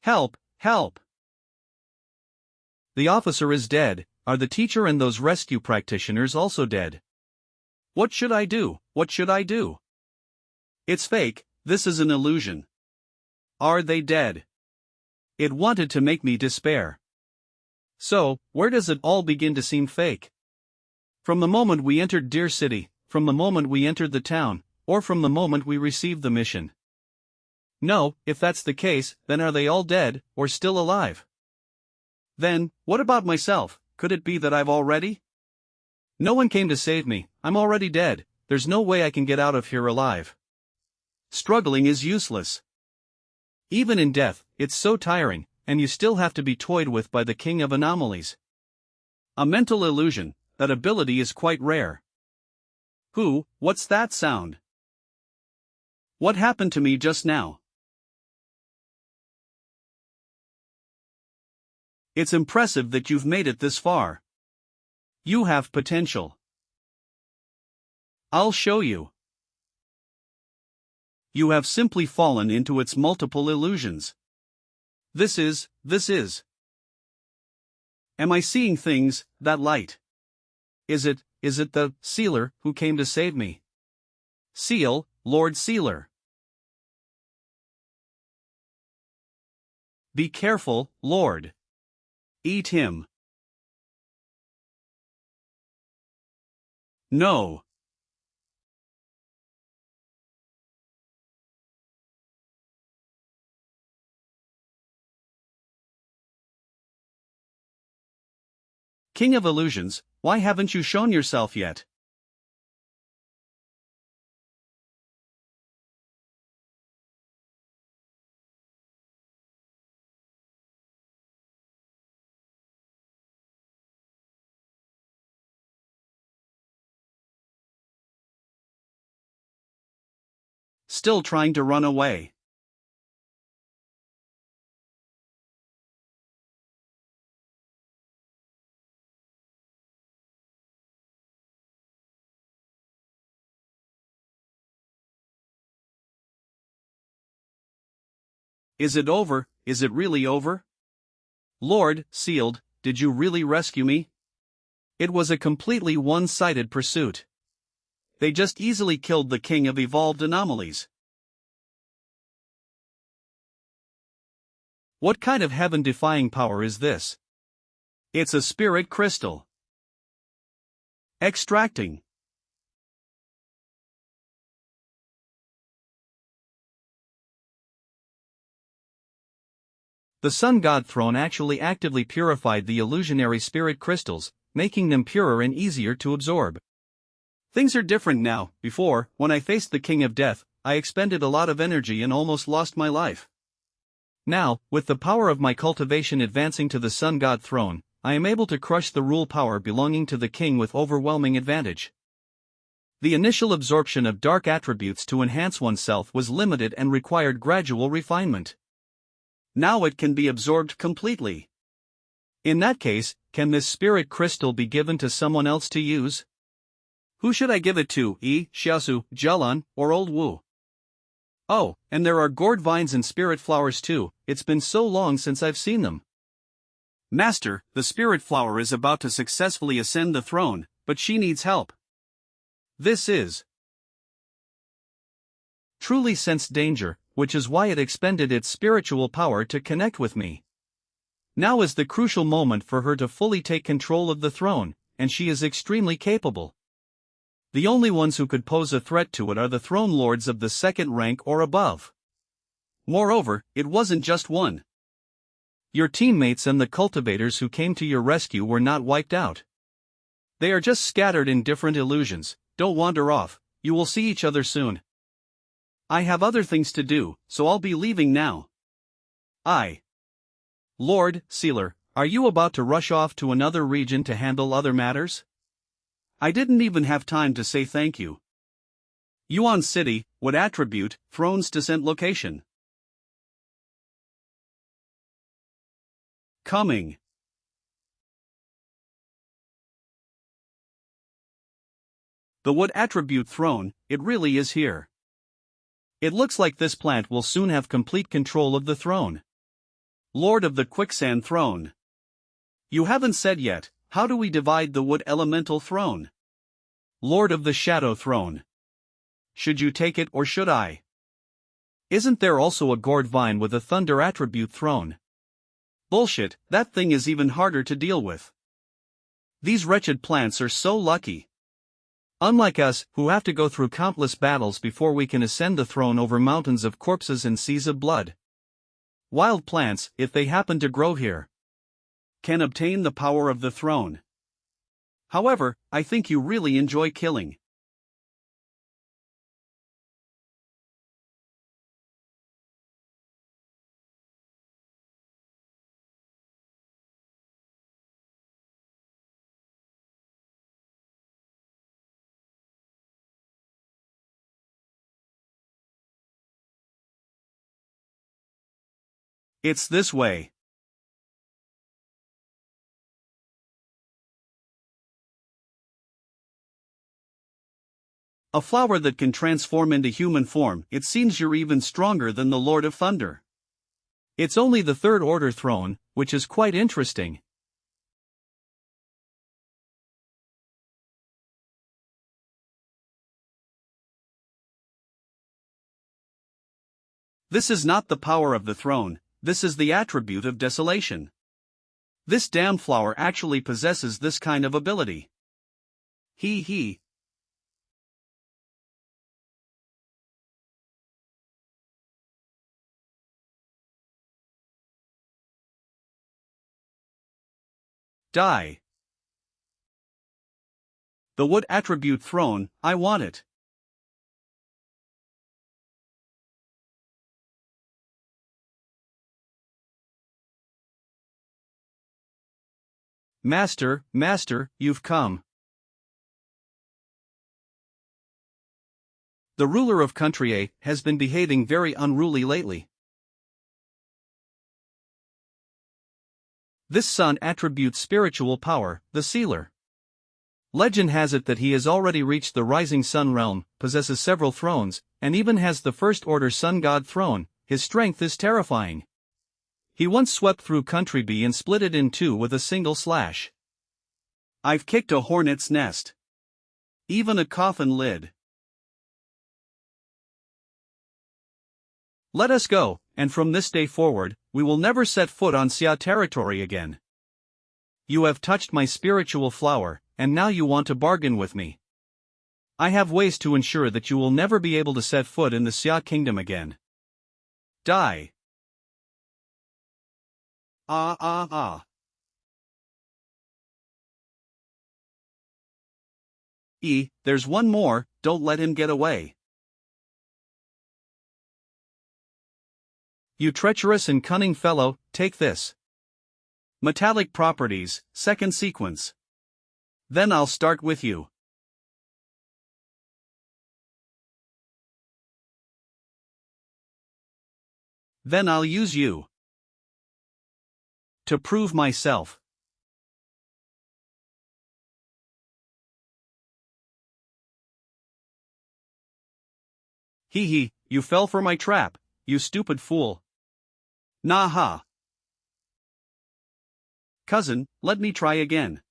S1: Help, help. The officer is dead. Are the teacher and those rescue practitioners also dead? What should I do? What should I do? It's fake, this is an illusion. Are they dead? It wanted to make me despair. So, where does it all begin to seem fake? From the moment we entered Deer City, from the moment we entered the town, or from the moment we received the mission? No, if that's the case, then are they all dead, or still alive? Then, what about myself? Could it be that I've already? No one came to save me, I'm already dead, there's no way I can get out of here alive. Struggling is useless. Even in death, it's so tiring, and you still have to be toyed with by the king of anomalies. A mental illusion, that ability is quite rare. What's that sound? What happened to me just now? It's impressive that you've made it this far. You have potential. I'll show you. You have simply fallen into its multiple illusions. This is. Am I seeing things, that light? Is it the Sealer who came to save me? Seal, Lord Sealer. Be careful, Lord. Eat him. No. King of Illusions, why haven't you shown yourself yet? Still trying to run away. Is it over? Is it really over? Lord, Sealed, did you really rescue me? It was a completely one-sided pursuit. They just easily killed the king of evolved anomalies. What kind of heaven-defying power is this? It's a spirit crystal. Extracting. The Sun God Throne actually actively purified the illusionary spirit crystals, making them purer and easier to absorb. Things are different now. Before, when I faced the King of Death, I expended a lot of energy and almost lost my life. Now, with the power of my cultivation advancing to the Sun God Throne, I am able to crush the rule power belonging to the king with overwhelming advantage. The initial absorption of dark attributes to enhance oneself was limited and required gradual refinement. Now it can be absorbed completely. In that case, can this spirit crystal be given to someone else to use? Who should I give it to, Xiaosu, Jialan, or Old Wu? Oh, and there are gourd vines and spirit flowers too, it's been so long since I've seen them. Master, the spirit flower is about to successfully ascend the throne, but she needs help. This is. Truly sensed danger, which is why it expended its spiritual power to connect with me. Now is the crucial moment for her to fully take control of the throne, and she is extremely capable. The only ones who could pose a threat to it are the throne lords of the second rank or above. Moreover, it wasn't just one. Your teammates and the cultivators who came to your rescue were not wiped out. They are just scattered in different illusions. Don't wander off, you will see each other soon. I have other things to do, so I'll be leaving now. Lord, Sealer, are you about to rush off to another region to handle other matters? I didn't even have time to say thank you. Yuan City, what attribute, throne's descent location? Coming. The wood attribute throne, it really is here. It looks like this plant will soon have complete control of the throne. Lord of the Quicksand Throne. You haven't said yet, how do we divide the wood elemental throne? Lord of the Shadow Throne. Should you take it or should I? Isn't there also a gourd vine with a thunder attribute throne? Bullshit, that thing is even harder to deal with. These wretched plants are so lucky. Unlike us, who have to go through countless battles before we can ascend the throne over mountains of corpses and seas of blood. Wild plants, if they happen to grow here, can obtain the power of the throne. However, I think you really enjoy killing. It's this way. A flower that can transform into human form, it seems you're even stronger than the Lord of Thunder. It's only the third order throne, which is quite interesting. This is not the power of the throne, this is the attribute of desolation. This damn flower actually possesses this kind of ability. He. Die. The wood attribute throne, I want it. Master, you've come. The ruler of Country A has been behaving very unruly lately. This son attributes spiritual power, the Sealer. Legend has it that he has already reached the Rising Sun realm, possesses several thrones, and even has the First Order Sun God throne. His strength is terrifying. He once swept through Country B and split it in two with a single slash. I've kicked a hornet's nest. Even a coffin lid. Let us go, and from this day forward, we will never set foot on Xia territory again. You have touched my spiritual flower, and now you want to bargain with me. I have ways to ensure that you will never be able to set foot in the Xia kingdom again. Die. There's one more, don't let him get away. You treacherous and cunning fellow, take this. Metallic properties, second sequence. Then I'll start with you. Then I'll use you to prove myself. You fell for my trap, you stupid fool. Nah. Cousin, let me try again.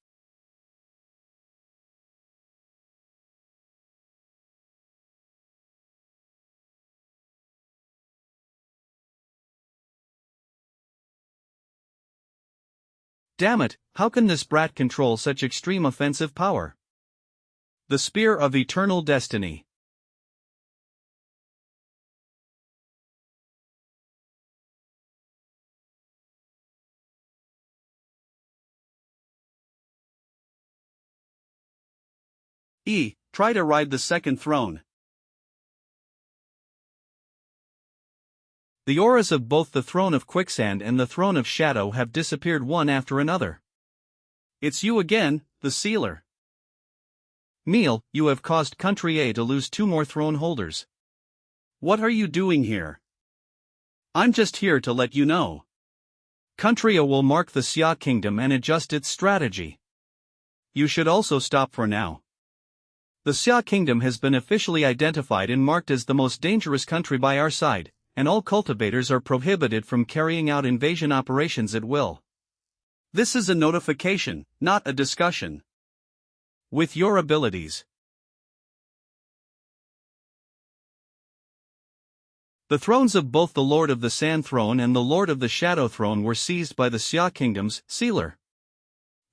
S1: Damn it, how can this brat control such extreme offensive power? The Spear of Eternal Destiny. Try to ride the second throne. The auras of both the throne of quicksand and the throne of shadow have disappeared one after another. It's you again, the sealer. Meal, you have caused Country A to lose 2 more throne holders. What are you doing here? I'm just here to let you know. Country A will mark the Xia kingdom and adjust its strategy. You should also stop for now. The Xia kingdom has been officially identified and marked as the most dangerous country by our side, and all cultivators are prohibited from carrying out invasion operations at will. This is a notification, not a discussion. With your abilities. The thrones of both the Lord of the Sand Throne and the Lord of the Shadow Throne were seized by the Xia Kingdom's sealer.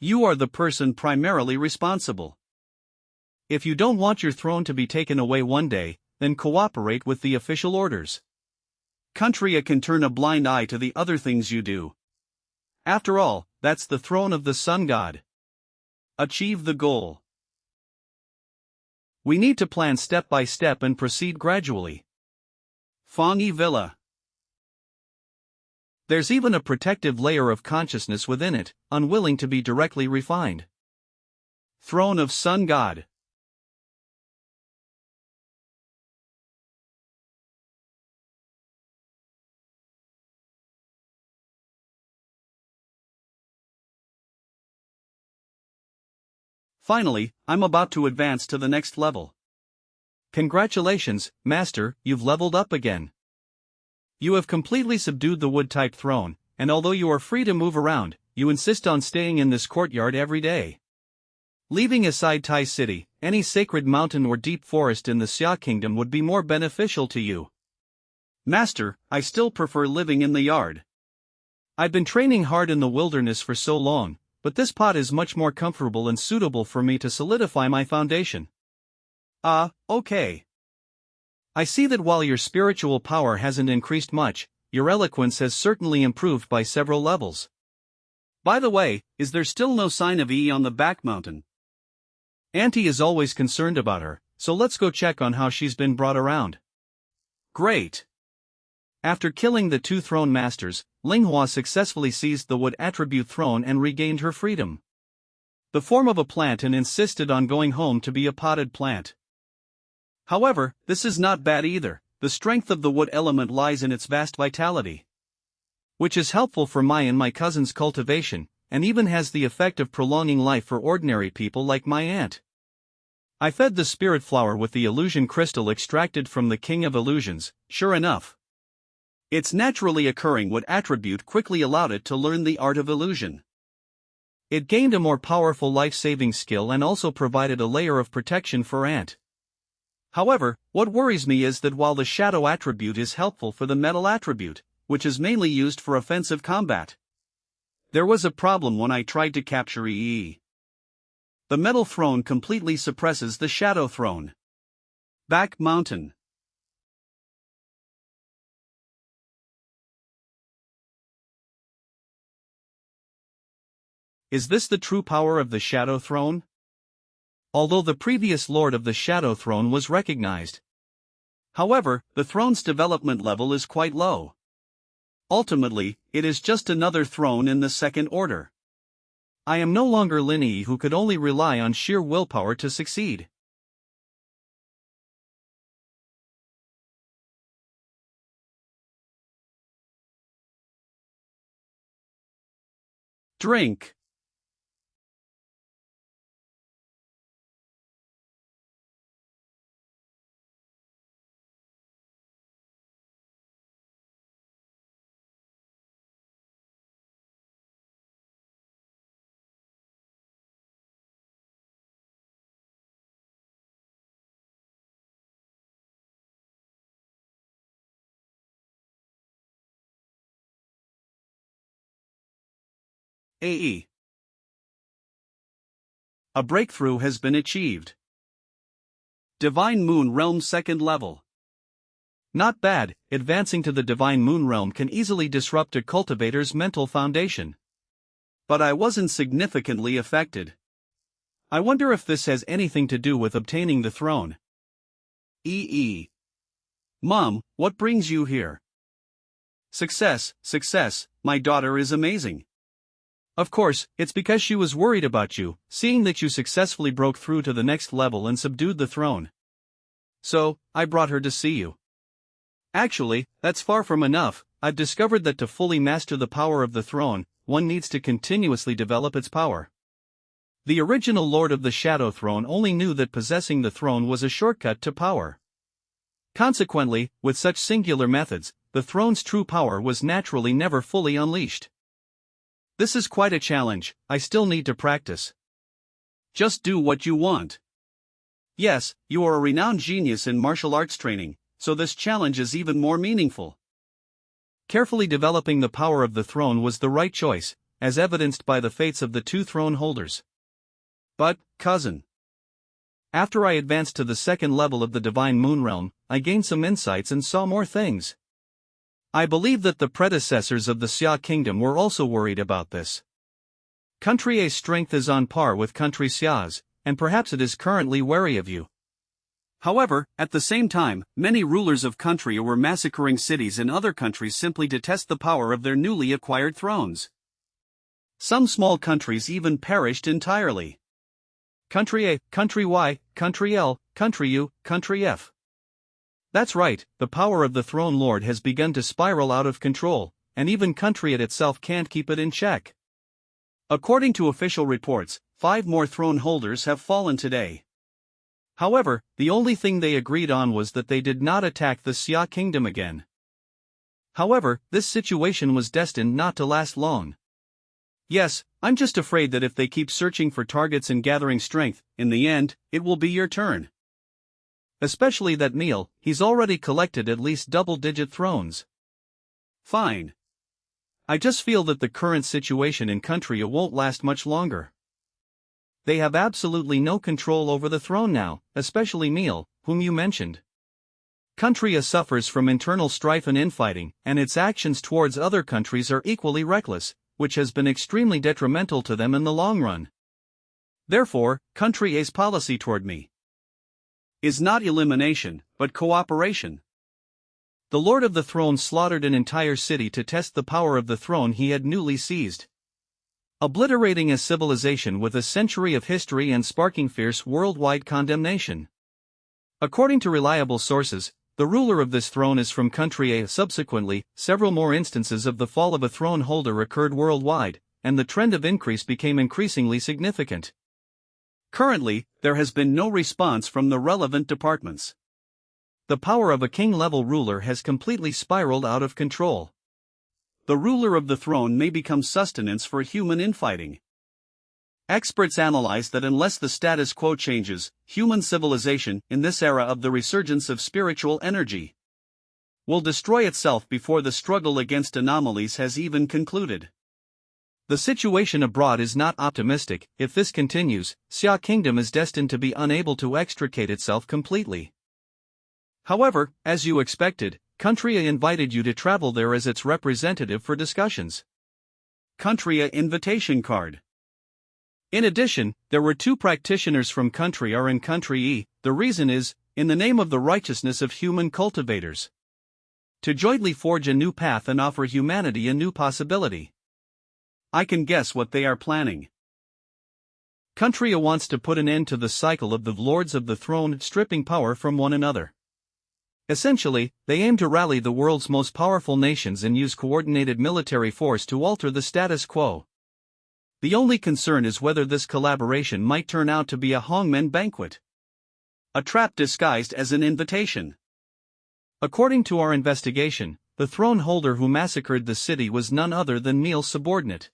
S1: You are the person primarily responsible. If you don't want your throne to be taken away one day, then cooperate with the official orders. Country A can turn a blind eye to the other things you do. After all, that's the throne of the Sun God. Achieve the goal. We need to plan step by step and proceed gradually. Fangyi Villa. There's even a protective layer of consciousness within it, unwilling to be directly refined. Throne of Sun God. Finally, I'm about to advance to the next level. Congratulations, Master, you've leveled up again. You have completely subdued the wood-type throne, and although you are free to move around, you insist on staying in this courtyard every day. Leaving aside Tai City, any sacred mountain or deep forest in the Xia Kingdom would be more beneficial to you. Master, I still prefer living in the yard. I've been training hard in the wilderness for so long, but this pot is much more comfortable and suitable for me to solidify my foundation. Okay. I see that while your spiritual power hasn't increased much, your eloquence has certainly improved by several levels. By the way, is there still no sign of on the back mountain? Auntie is always concerned about her, so let's go check on how she's been brought around. Great. After killing the 2 throne masters, Linghua successfully seized the wood attribute throne and regained her freedom. The form of a plant and insisted on going home to be a potted plant. However, this is not bad either. The strength of the wood element lies in its vast vitality, which is helpful for my and my cousin's cultivation, and even has the effect of prolonging life for ordinary people like my aunt. I fed the spirit flower with the illusion crystal extracted from the King of Illusions. Sure enough, its naturally occurring wood attribute quickly allowed it to learn the art of illusion. It gained a more powerful life-saving skill and also provided a layer of protection for Ant. However, what worries me is that while the shadow attribute is helpful for the metal attribute, which is mainly used for offensive combat, there was a problem when I tried to capture EE. The metal throne completely suppresses the shadow throne. Back mountain. Is this the true power of the Shadow Throne? Although the previous Lord of the Shadow Throne was recognized. However, the throne's development level is quite low. Ultimately, it is just another throne in the second order. I am no longer Lin Yi, who could only rely on sheer willpower to succeed. Drink. AE. A breakthrough has been achieved. Divine Moon Realm second level. Not bad. Advancing to the Divine Moon Realm can easily disrupt a cultivator's mental foundation. But I wasn't significantly affected. I wonder if this has anything to do with obtaining the throne. Mom, what brings you here? Success, my daughter is amazing. Of course, it's because she was worried about you, seeing that you successfully broke through to the next level and subdued the throne. So, I brought her to see you. Actually, that's far from enough. I've discovered that to fully master the power of the throne, one needs to continuously develop its power. The original Lord of the Shadow Throne only knew that possessing the throne was a shortcut to power. Consequently, with such singular methods, the throne's true power was naturally never fully unleashed. This is quite a challenge. I still need to practice. Just do what you want. Yes, you are a renowned genius in martial arts training, so this challenge is even more meaningful. Carefully developing the power of the throne was the right choice, as evidenced by the fates of the two throne holders. But, cousin, after I advanced to the second level of the Divine Moon Realm, I gained some insights and saw more things. I believe that the predecessors of the Xia kingdom were also worried about this. Country A's strength is on par with Country Xia's, and perhaps it is currently wary of you. However, at the same time, many rulers of Country A were massacring cities in other countries simply to test the power of their newly acquired thrones. Some small countries even perished entirely. Country A, Country Y, Country L, Country U, Country F. That's right, the power of the Throne Lord has begun to spiral out of control, and even Country A itself can't keep it in check. According to official reports, 5 more throne holders have fallen today. However, the only thing they agreed on was that they did not attack the Xia kingdom again. However, this situation was destined not to last long. Yes, I'm just afraid that if they keep searching for targets and gathering strength, in the end, it will be your turn. Especially that Neil, he's already collected at least double-digit thrones. Fine. I just feel that the current situation in Country A won't last much longer. They have absolutely no control over the throne now, especially Neil, whom you mentioned. Country A suffers from internal strife and infighting, and its actions towards other countries are equally reckless, which has been extremely detrimental to them in the long run. Therefore, Country A's policy toward me is not elimination, but cooperation. The Lord of the Throne slaughtered an entire city to test the power of the throne he had newly seized, obliterating a civilization with a century of history and sparking fierce worldwide condemnation. According to reliable sources, the ruler of this throne is from Country A. Subsequently, several more instances of the fall of a throne holder occurred worldwide, and the trend of increase became increasingly significant. Currently, there has been no response from the relevant departments. The power of a king-level ruler has completely spiraled out of control. The ruler of the throne may become sustenance for human infighting. Experts analyze that unless the status quo changes, human civilization, in this era of the resurgence of spiritual energy, will destroy itself before the struggle against anomalies has even concluded. The situation abroad is not optimistic. If this continues, Xia Kingdom is destined to be unable to extricate itself completely. However, as you expected, Country A invited you to travel there as its representative for discussions. Country A invitation card. In addition, there were 2 practitioners from Country A in Country E. The reason is, in the name of the righteousness of human cultivators, to jointly forge a new path and offer humanity a new possibility. I can guess what they are planning. Country A wants to put an end to the cycle of the Lords of the Throne stripping power from one another. Essentially, they aim to rally the world's most powerful nations and use coordinated military force to alter the status quo. The only concern is whether this collaboration might turn out to be a hongmen banquet, a trap disguised as an invitation. According to our investigation, the throne holder who massacred the city was none other than Neil's subordinate.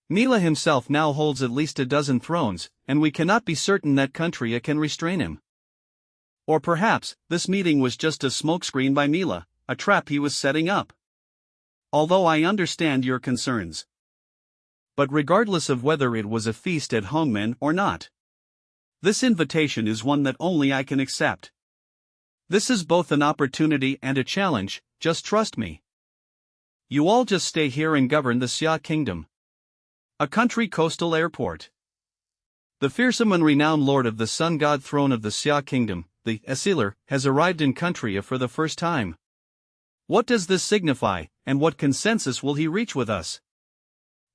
S1: Neil himself now holds at least a dozen thrones, and we cannot be certain that Country A can restrain him. Or perhaps, this meeting was just a smokescreen by Neil, a trap he was setting up. Although I understand your concerns. But regardless of whether it was a feast at Hongmen or not, this invitation is one that only I can accept. This is both an opportunity and a challenge, just trust me. You all just stay here and govern the Xia Kingdom. A country coastal airport. The fearsome and renowned lord of the sun god throne of the Xia kingdom, the Asura, has arrived in Chronicles for the first time. What does this signify, and what consensus will he reach with us?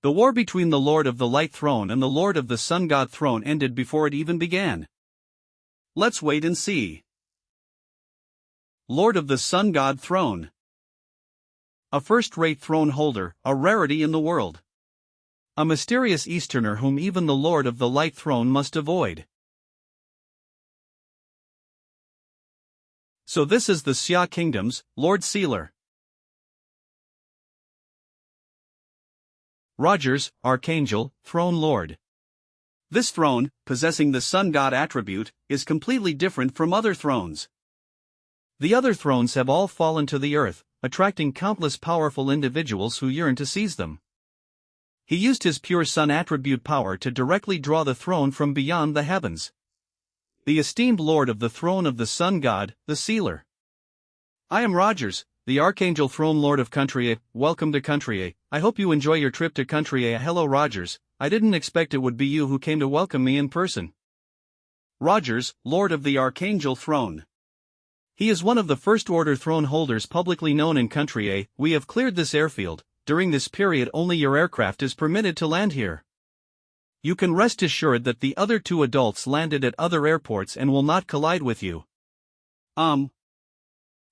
S1: The war between the Lord of the Light Throne and the Lord of the Sun God Throne ended before it even began. Let's wait and see. Lord of the Sun God Throne. A first-rate throne holder, a rarity in the world. A mysterious Easterner whom even the Lord of the Light Throne must avoid. So this is the Xia Kingdom's Lord Sealer. Rogers, Archangel, Throne Lord. This throne, possessing the sun god attribute, is completely different from other thrones. The other thrones have all fallen to the earth, attracting countless powerful individuals who yearn to seize them. He used his pure sun attribute power to directly draw the throne from beyond the heavens. The esteemed lord of the throne of the sun god, the Sealer. I am Rogers, the Archangel Throne Lord of Chronicles. Welcome to Chronicles. I hope you enjoy your trip to Chronicles. Hello Rogers, I didn't expect it would be you who came to welcome me in person. Rogers, Lord of the Archangel Throne. He is one of the First Order throne holders publicly known in Chronicles. We have cleared this airfield. During this period only your aircraft is permitted to land here. You can rest assured that the other two adults landed at other airports and will not collide with you.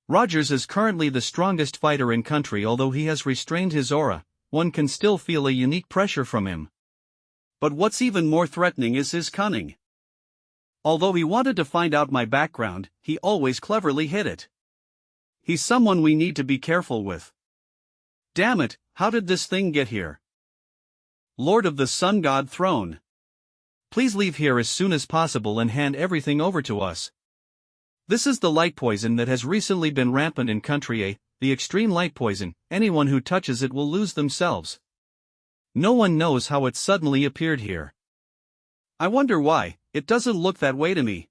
S1: Rogers is currently the strongest fighter in country. Although he has restrained his aura, one can still feel a unique pressure from him. But what's even more threatening is his cunning. Although he wanted to find out my background, he always cleverly hid it. He's someone we need to be careful with. Damn it, how did this thing get here? Lord of the Sun God Throne. Please leave here as soon as possible and hand everything over to us. This is the light poison that has recently been rampant in Chronicles, the extreme light poison. Anyone who touches it will lose themselves. No one knows how it suddenly appeared here. I wonder why. It doesn't look that way to me.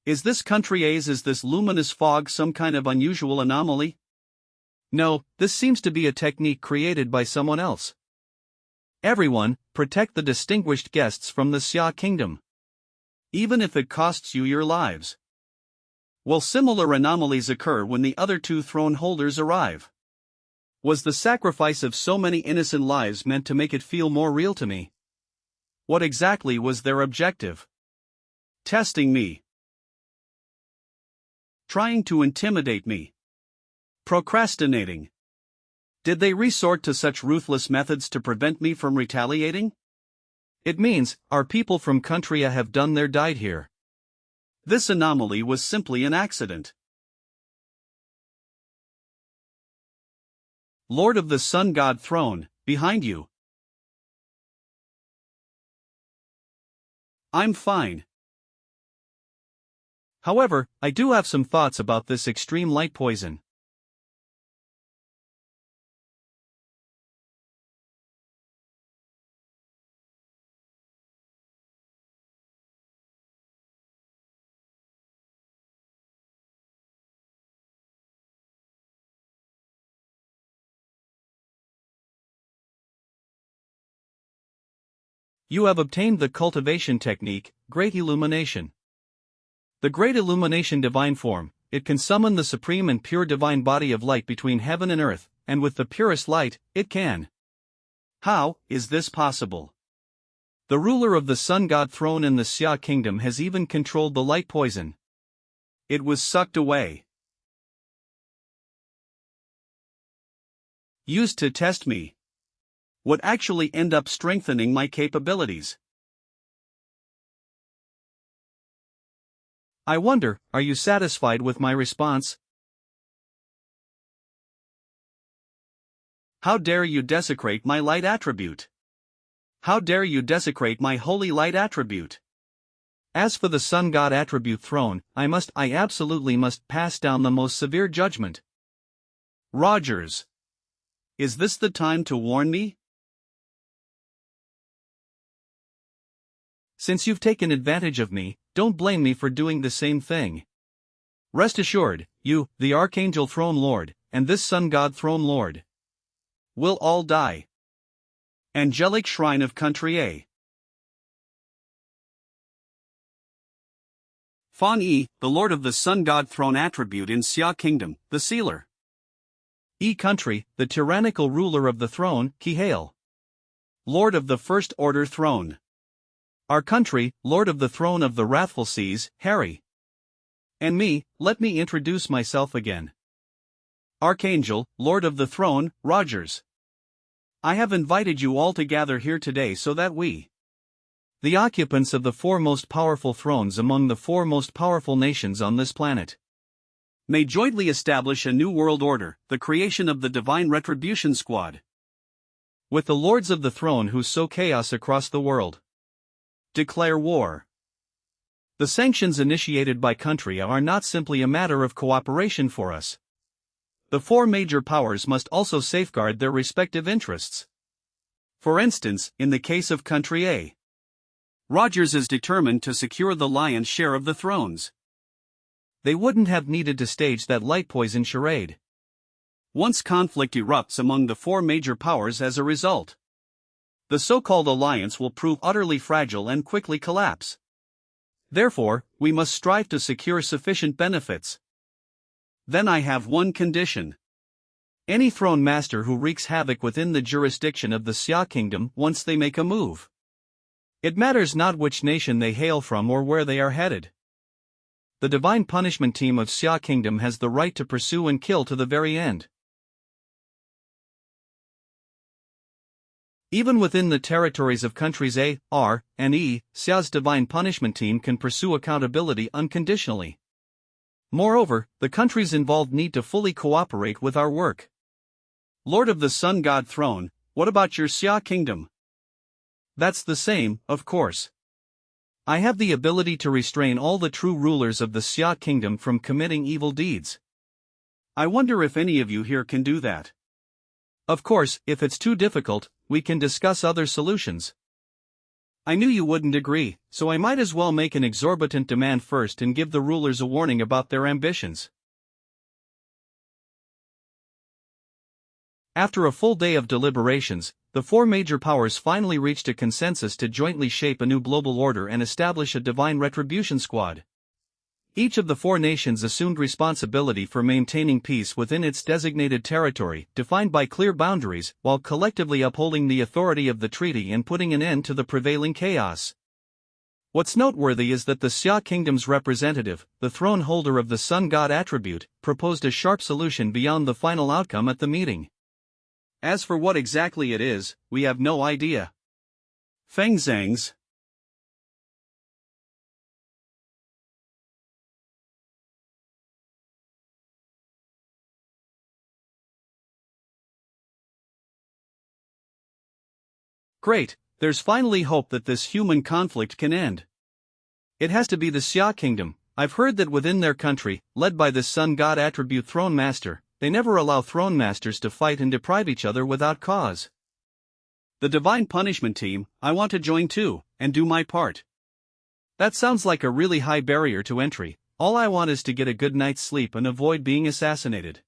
S1: Is this Chronicles? Is this luminous fog some kind of unusual anomaly? No, this seems to be a technique created by someone else. Everyone, protect the distinguished guests from the Xia Kingdom. Even if it costs you your lives. Will similar anomalies occur when the other two throne holders arrive? Was the sacrifice of so many innocent lives meant to make it feel more real to me? What exactly was their objective? Testing me. Trying to intimidate me. Procrastinating. Did they resort to such ruthless methods to prevent me from retaliating? It means, our people from Chronicles have done their died here. This anomaly was simply an accident. Lord of the Sun God Throne, behind you. I'm fine. However, I do have some thoughts about this extreme light poison. You have obtained the cultivation technique, Great Illumination. The Great Illumination divine form, it can summon the supreme and pure divine body of light between heaven and earth, and with the purest light, it can. How is this possible? The ruler of the Sun God Throne in the Xia Kingdom has even controlled the light poison. It was sucked away. Used to test me. Would actually end up strengthening my capabilities. I wonder, are you satisfied with my response? How dare you desecrate my light attribute? How dare you desecrate my holy light attribute? As for the Sun God attribute throne, I absolutely must pass down the most severe judgment. Rogers. Is this the time to warn me? Since you've taken advantage of me, don't blame me for doing the same thing. Rest assured, you, the Archangel Throne Lord, and this Sun God Throne Lord, will all die. Angelic Shrine of Chronicles. Fan Yi, the Lord of the Sun God Throne attribute in Xia Kingdom, the Sealer. Yi Country, the tyrannical ruler of the throne, Ki Hail. Lord of the First Order Throne. Our country, Lord of the Throne of the Wrathful Seas, Harry. And me, let me introduce myself again. Archangel, Lord of the Throne, Rogers. I have invited you all to gather here today so that we, the occupants of the four most powerful thrones among the four most powerful nations on this planet, may jointly establish a new world order, the creation of the Divine Retribution Squad. With the lords of the throne who sow chaos across the world. Declare war. The sanctions initiated by country are not simply a matter of cooperation for us. The four major powers must also safeguard their respective interests. For instance, in the case of country A, Rogers is determined to secure the lion's share of the thrones. They wouldn't have needed to stage that light poison charade. Once conflict erupts among the four major powers as a result, the so-called alliance will prove utterly fragile and quickly collapse. Therefore, we must strive to secure sufficient benefits. Then I have one condition. Any throne master who wreaks havoc within the jurisdiction of the Xia Kingdom once they make a move. It matters not which nation they hail from or where they are headed. The Divine Punishment Team of Xia Kingdom has the right to pursue and kill to the very end. Even within the territories of countries A, R, and E, Xia's Divine Punishment Team can pursue accountability unconditionally. Moreover, the countries involved need to fully cooperate with our work. Lord of the Sun God Throne, what about your Xia Kingdom? That's the same, of course. I have the ability to restrain all the true rulers of the Xia Kingdom from committing evil deeds. I wonder if any of you here can do that. Of course, if it's too difficult, we can discuss other solutions. I knew you wouldn't agree, so I might as well make an exorbitant demand first and give the rulers a warning about their ambitions. After a full day of deliberations, the four major powers finally reached a consensus to jointly shape a new global order and establish a Divine Retribution Squad. Each of the four nations assumed responsibility for maintaining peace within its designated territory, defined by clear boundaries, while collectively upholding the authority of the treaty and putting an end to the prevailing chaos. What's noteworthy is that the Xia Kingdom's representative, the throne holder of the Sun God attribute, proposed a sharp solution beyond the final outcome at the meeting. As for what exactly it is, we have no idea. Feng Zhang's. Great, there's finally hope that this human conflict can end. It has to be the Xia Kingdom. I've heard that within their country, led by the Sun God attribute Throne Master, they never allow Throne Masters to fight and deprive each other without cause. The Divine Punishment Team, I want to join too, and do my part. That sounds like a really high barrier to entry. All I want is to get a good night's sleep and avoid being assassinated.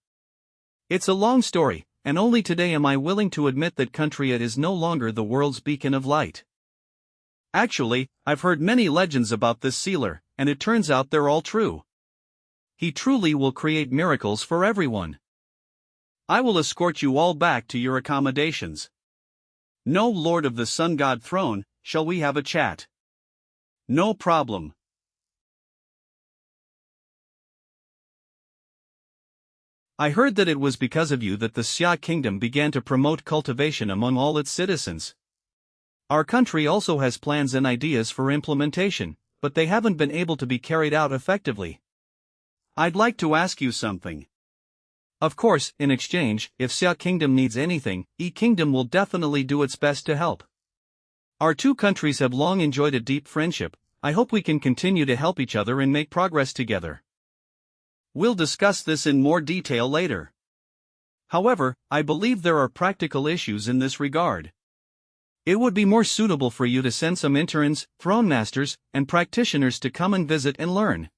S1: It's a long story, and only today am I willing to admit that country A is no longer the world's beacon of light. Actually, I've heard many legends about this sealer, and it turns out they're all true. He truly will create miracles for everyone. I will escort you all back to your accommodations. No, Lord of the Sun God Throne, shall we have a chat? No problem. I heard that it was because of you that the Xia Kingdom began to promote cultivation among all its citizens. Our country also has plans and ideas for implementation, but they haven't been able to be carried out effectively. I'd like to ask you something. Of course, in exchange, if Xia Kingdom needs anything, Yi Kingdom will definitely do its best to help. Our two countries have long enjoyed a deep friendship. I hope we can continue to help each other and make progress together. We'll discuss this in more detail later. However, I believe there are practical issues in this regard. It would be more suitable for you to send some interns, throne masters, and practitioners to come and visit and learn.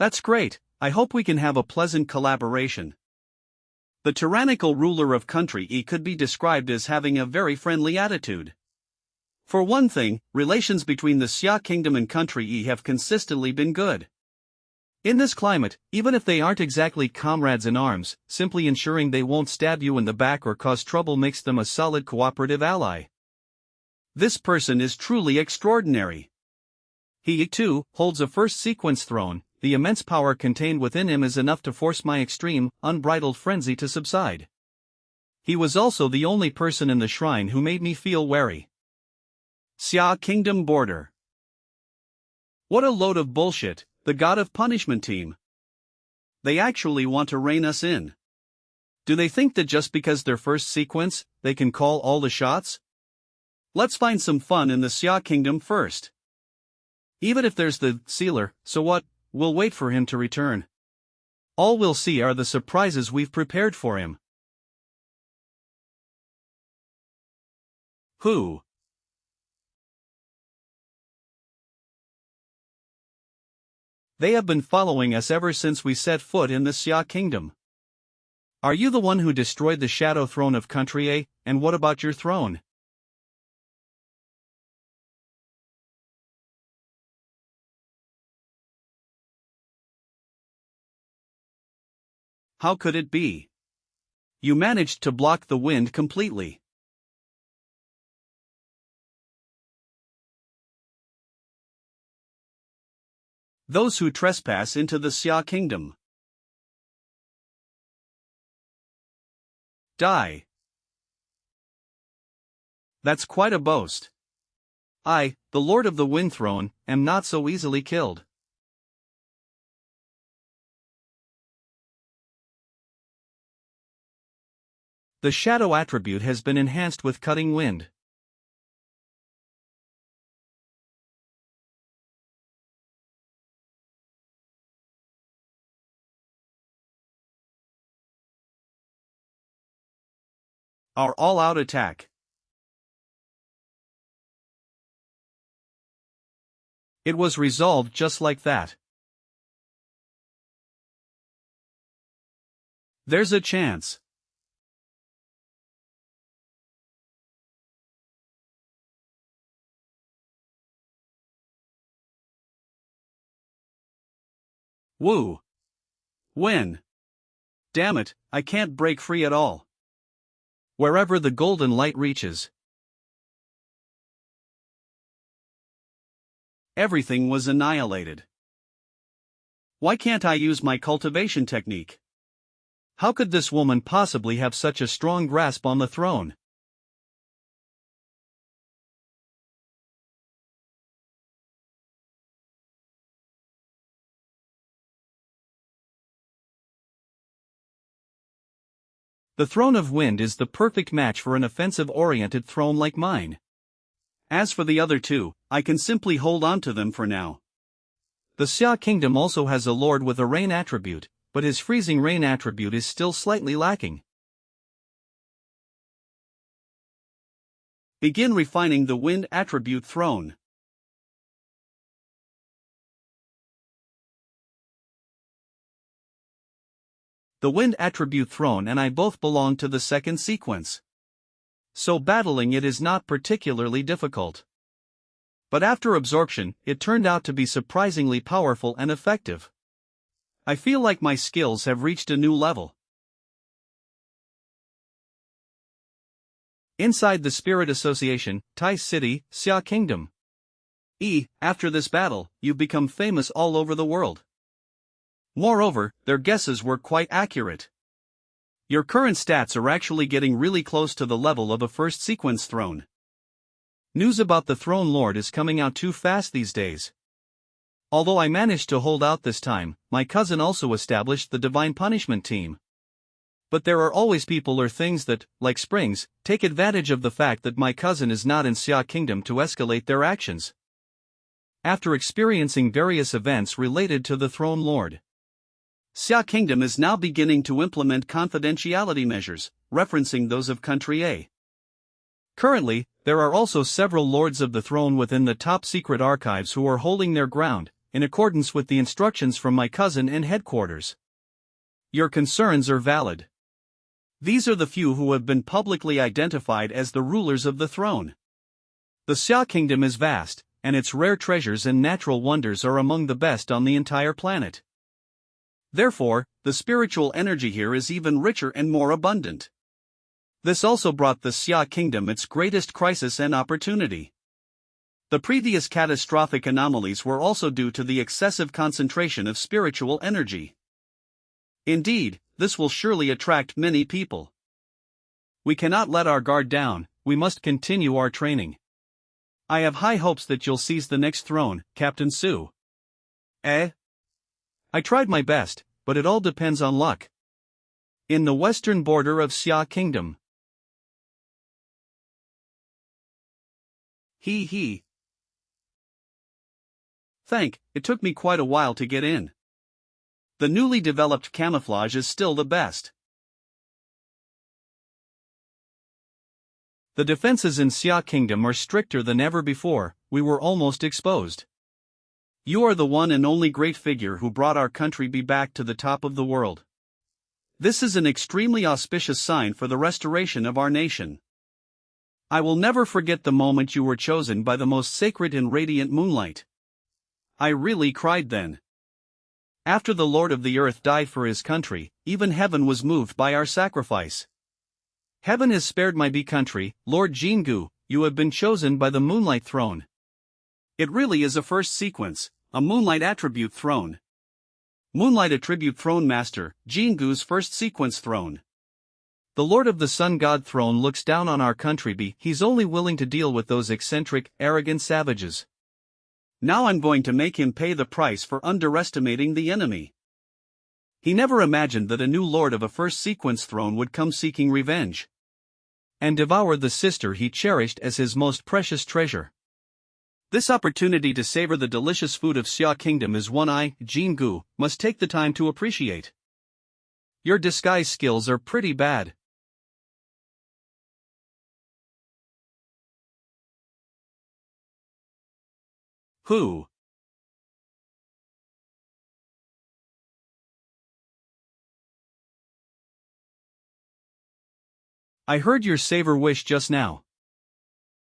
S1: That's great. I hope we can have a pleasant collaboration. The tyrannical ruler of country E could be described as having a very friendly attitude. For one thing, relations between the Xia kingdom and country E have consistently been good. In this climate, even if they aren't exactly comrades in arms, simply ensuring they won't stab you in the back or cause trouble makes them a solid cooperative ally. This person is truly extraordinary. He, too, holds a first sequence throne. The immense power contained within him is enough to force my extreme, unbridled frenzy to subside. He was also the only person in the shrine who made me feel wary. Xia Kingdom Border. What a load of bullshit, the God of Punishment team. They actually want to rein us in. Do they think that just because they're first sequence, they can call all the shots? Let's find some fun in the Xia Kingdom first. Even if there's the sealer, so what, we'll wait for him to return. All we'll see are the surprises we've prepared for him. Who? They have been following us ever since we set foot in the Xia Kingdom. Are you the one who destroyed the Shadow Throne of Country A, and what about your throne? How could it be? You managed to block the wind completely. Those who trespass into the Xia Kingdom die. That's quite a boast. I, the Lord of the Wind Throne, am not so easily killed. The shadow attribute has been enhanced with cutting wind. Our all-out attack. It was resolved just like that. There's a chance. Woo. When? Damn it, I can't break free at all. Wherever the golden light reaches. Everything was annihilated. Why can't I use my cultivation technique? How could this woman possibly have such a strong grasp on the throne? The Throne of Wind is the perfect match for an offensive-oriented throne like mine. As for the other two, I can simply hold on to them for now. The Xia Kingdom also has a lord with a rain attribute, but his freezing rain attribute is still slightly lacking. Begin refining the wind attribute throne. The wind attribute throne and I both belong to the second sequence. So battling it is not particularly difficult. But after absorption, it turned out to be surprisingly powerful and effective. I feel like my skills have reached a new level. Inside the Spirit Association, Tai City, Xia Kingdom. After this battle, you've become famous all over the world. Moreover, their guesses were quite accurate. Your current stats are actually getting really close to the level of a first sequence throne. News about the Throne Lord is coming out too fast these days. Although I managed to hold out this time, my cousin also established the Divine Punishment team. But there are always people or things that, like springs, take advantage of the fact that my cousin is not in Xia Kingdom to escalate their actions. After experiencing various events related to the Throne Lord, Xia Kingdom is now beginning to implement confidentiality measures, referencing those of Country A. Currently, there are also several Lords of the Throne within the top secret archives who are holding their ground, in accordance with the instructions from my cousin and headquarters. Your concerns are valid. These are the few who have been publicly identified as the rulers of the throne. The Xia kingdom is vast, and its rare treasures and natural wonders are among the best on the entire planet. Therefore, the spiritual energy here is even richer and more abundant. This also brought the Xia kingdom its greatest crisis and opportunity. The previous catastrophic anomalies were also due to the excessive concentration of spiritual energy. Indeed, this will surely attract many people. We cannot let our guard down, we must continue our training. I have high hopes that you'll seize the next throne, Captain Su. I tried my best, but it all depends on luck. In the western border of Xia Kingdom. He. It took me quite a while to get in. The newly developed camouflage is still the best. The defenses in Xia Kingdom are stricter than ever before, we were almost exposed. You are the one and only great figure who brought our country back to the top of the world. This is an extremely auspicious sign for the restoration of our nation. I will never forget the moment you were chosen by the most sacred and radiant moonlight. I really cried then. After the Lord of the Earth died for his country, even heaven was moved by our sacrifice. Heaven has spared my country, Lord Jingu, you have been chosen by the Moonlight Throne. It really is a first sequence, a Moonlight Attribute Throne. Moonlight Attribute Throne Master, Jingu's first sequence throne. The Lord of the Sun God Throne looks down on our country he's only willing to deal with those eccentric, arrogant savages. Now I'm going to make him pay the price for underestimating the enemy. He never imagined that a new lord of a first sequence throne would come seeking revenge. And devour the sister he cherished as his most precious treasure. This opportunity to savor the delicious food of Xia Kingdom is one I, Jingu, must take the time to appreciate. Your disguise skills are pretty bad. Who? I heard your savor wish just now.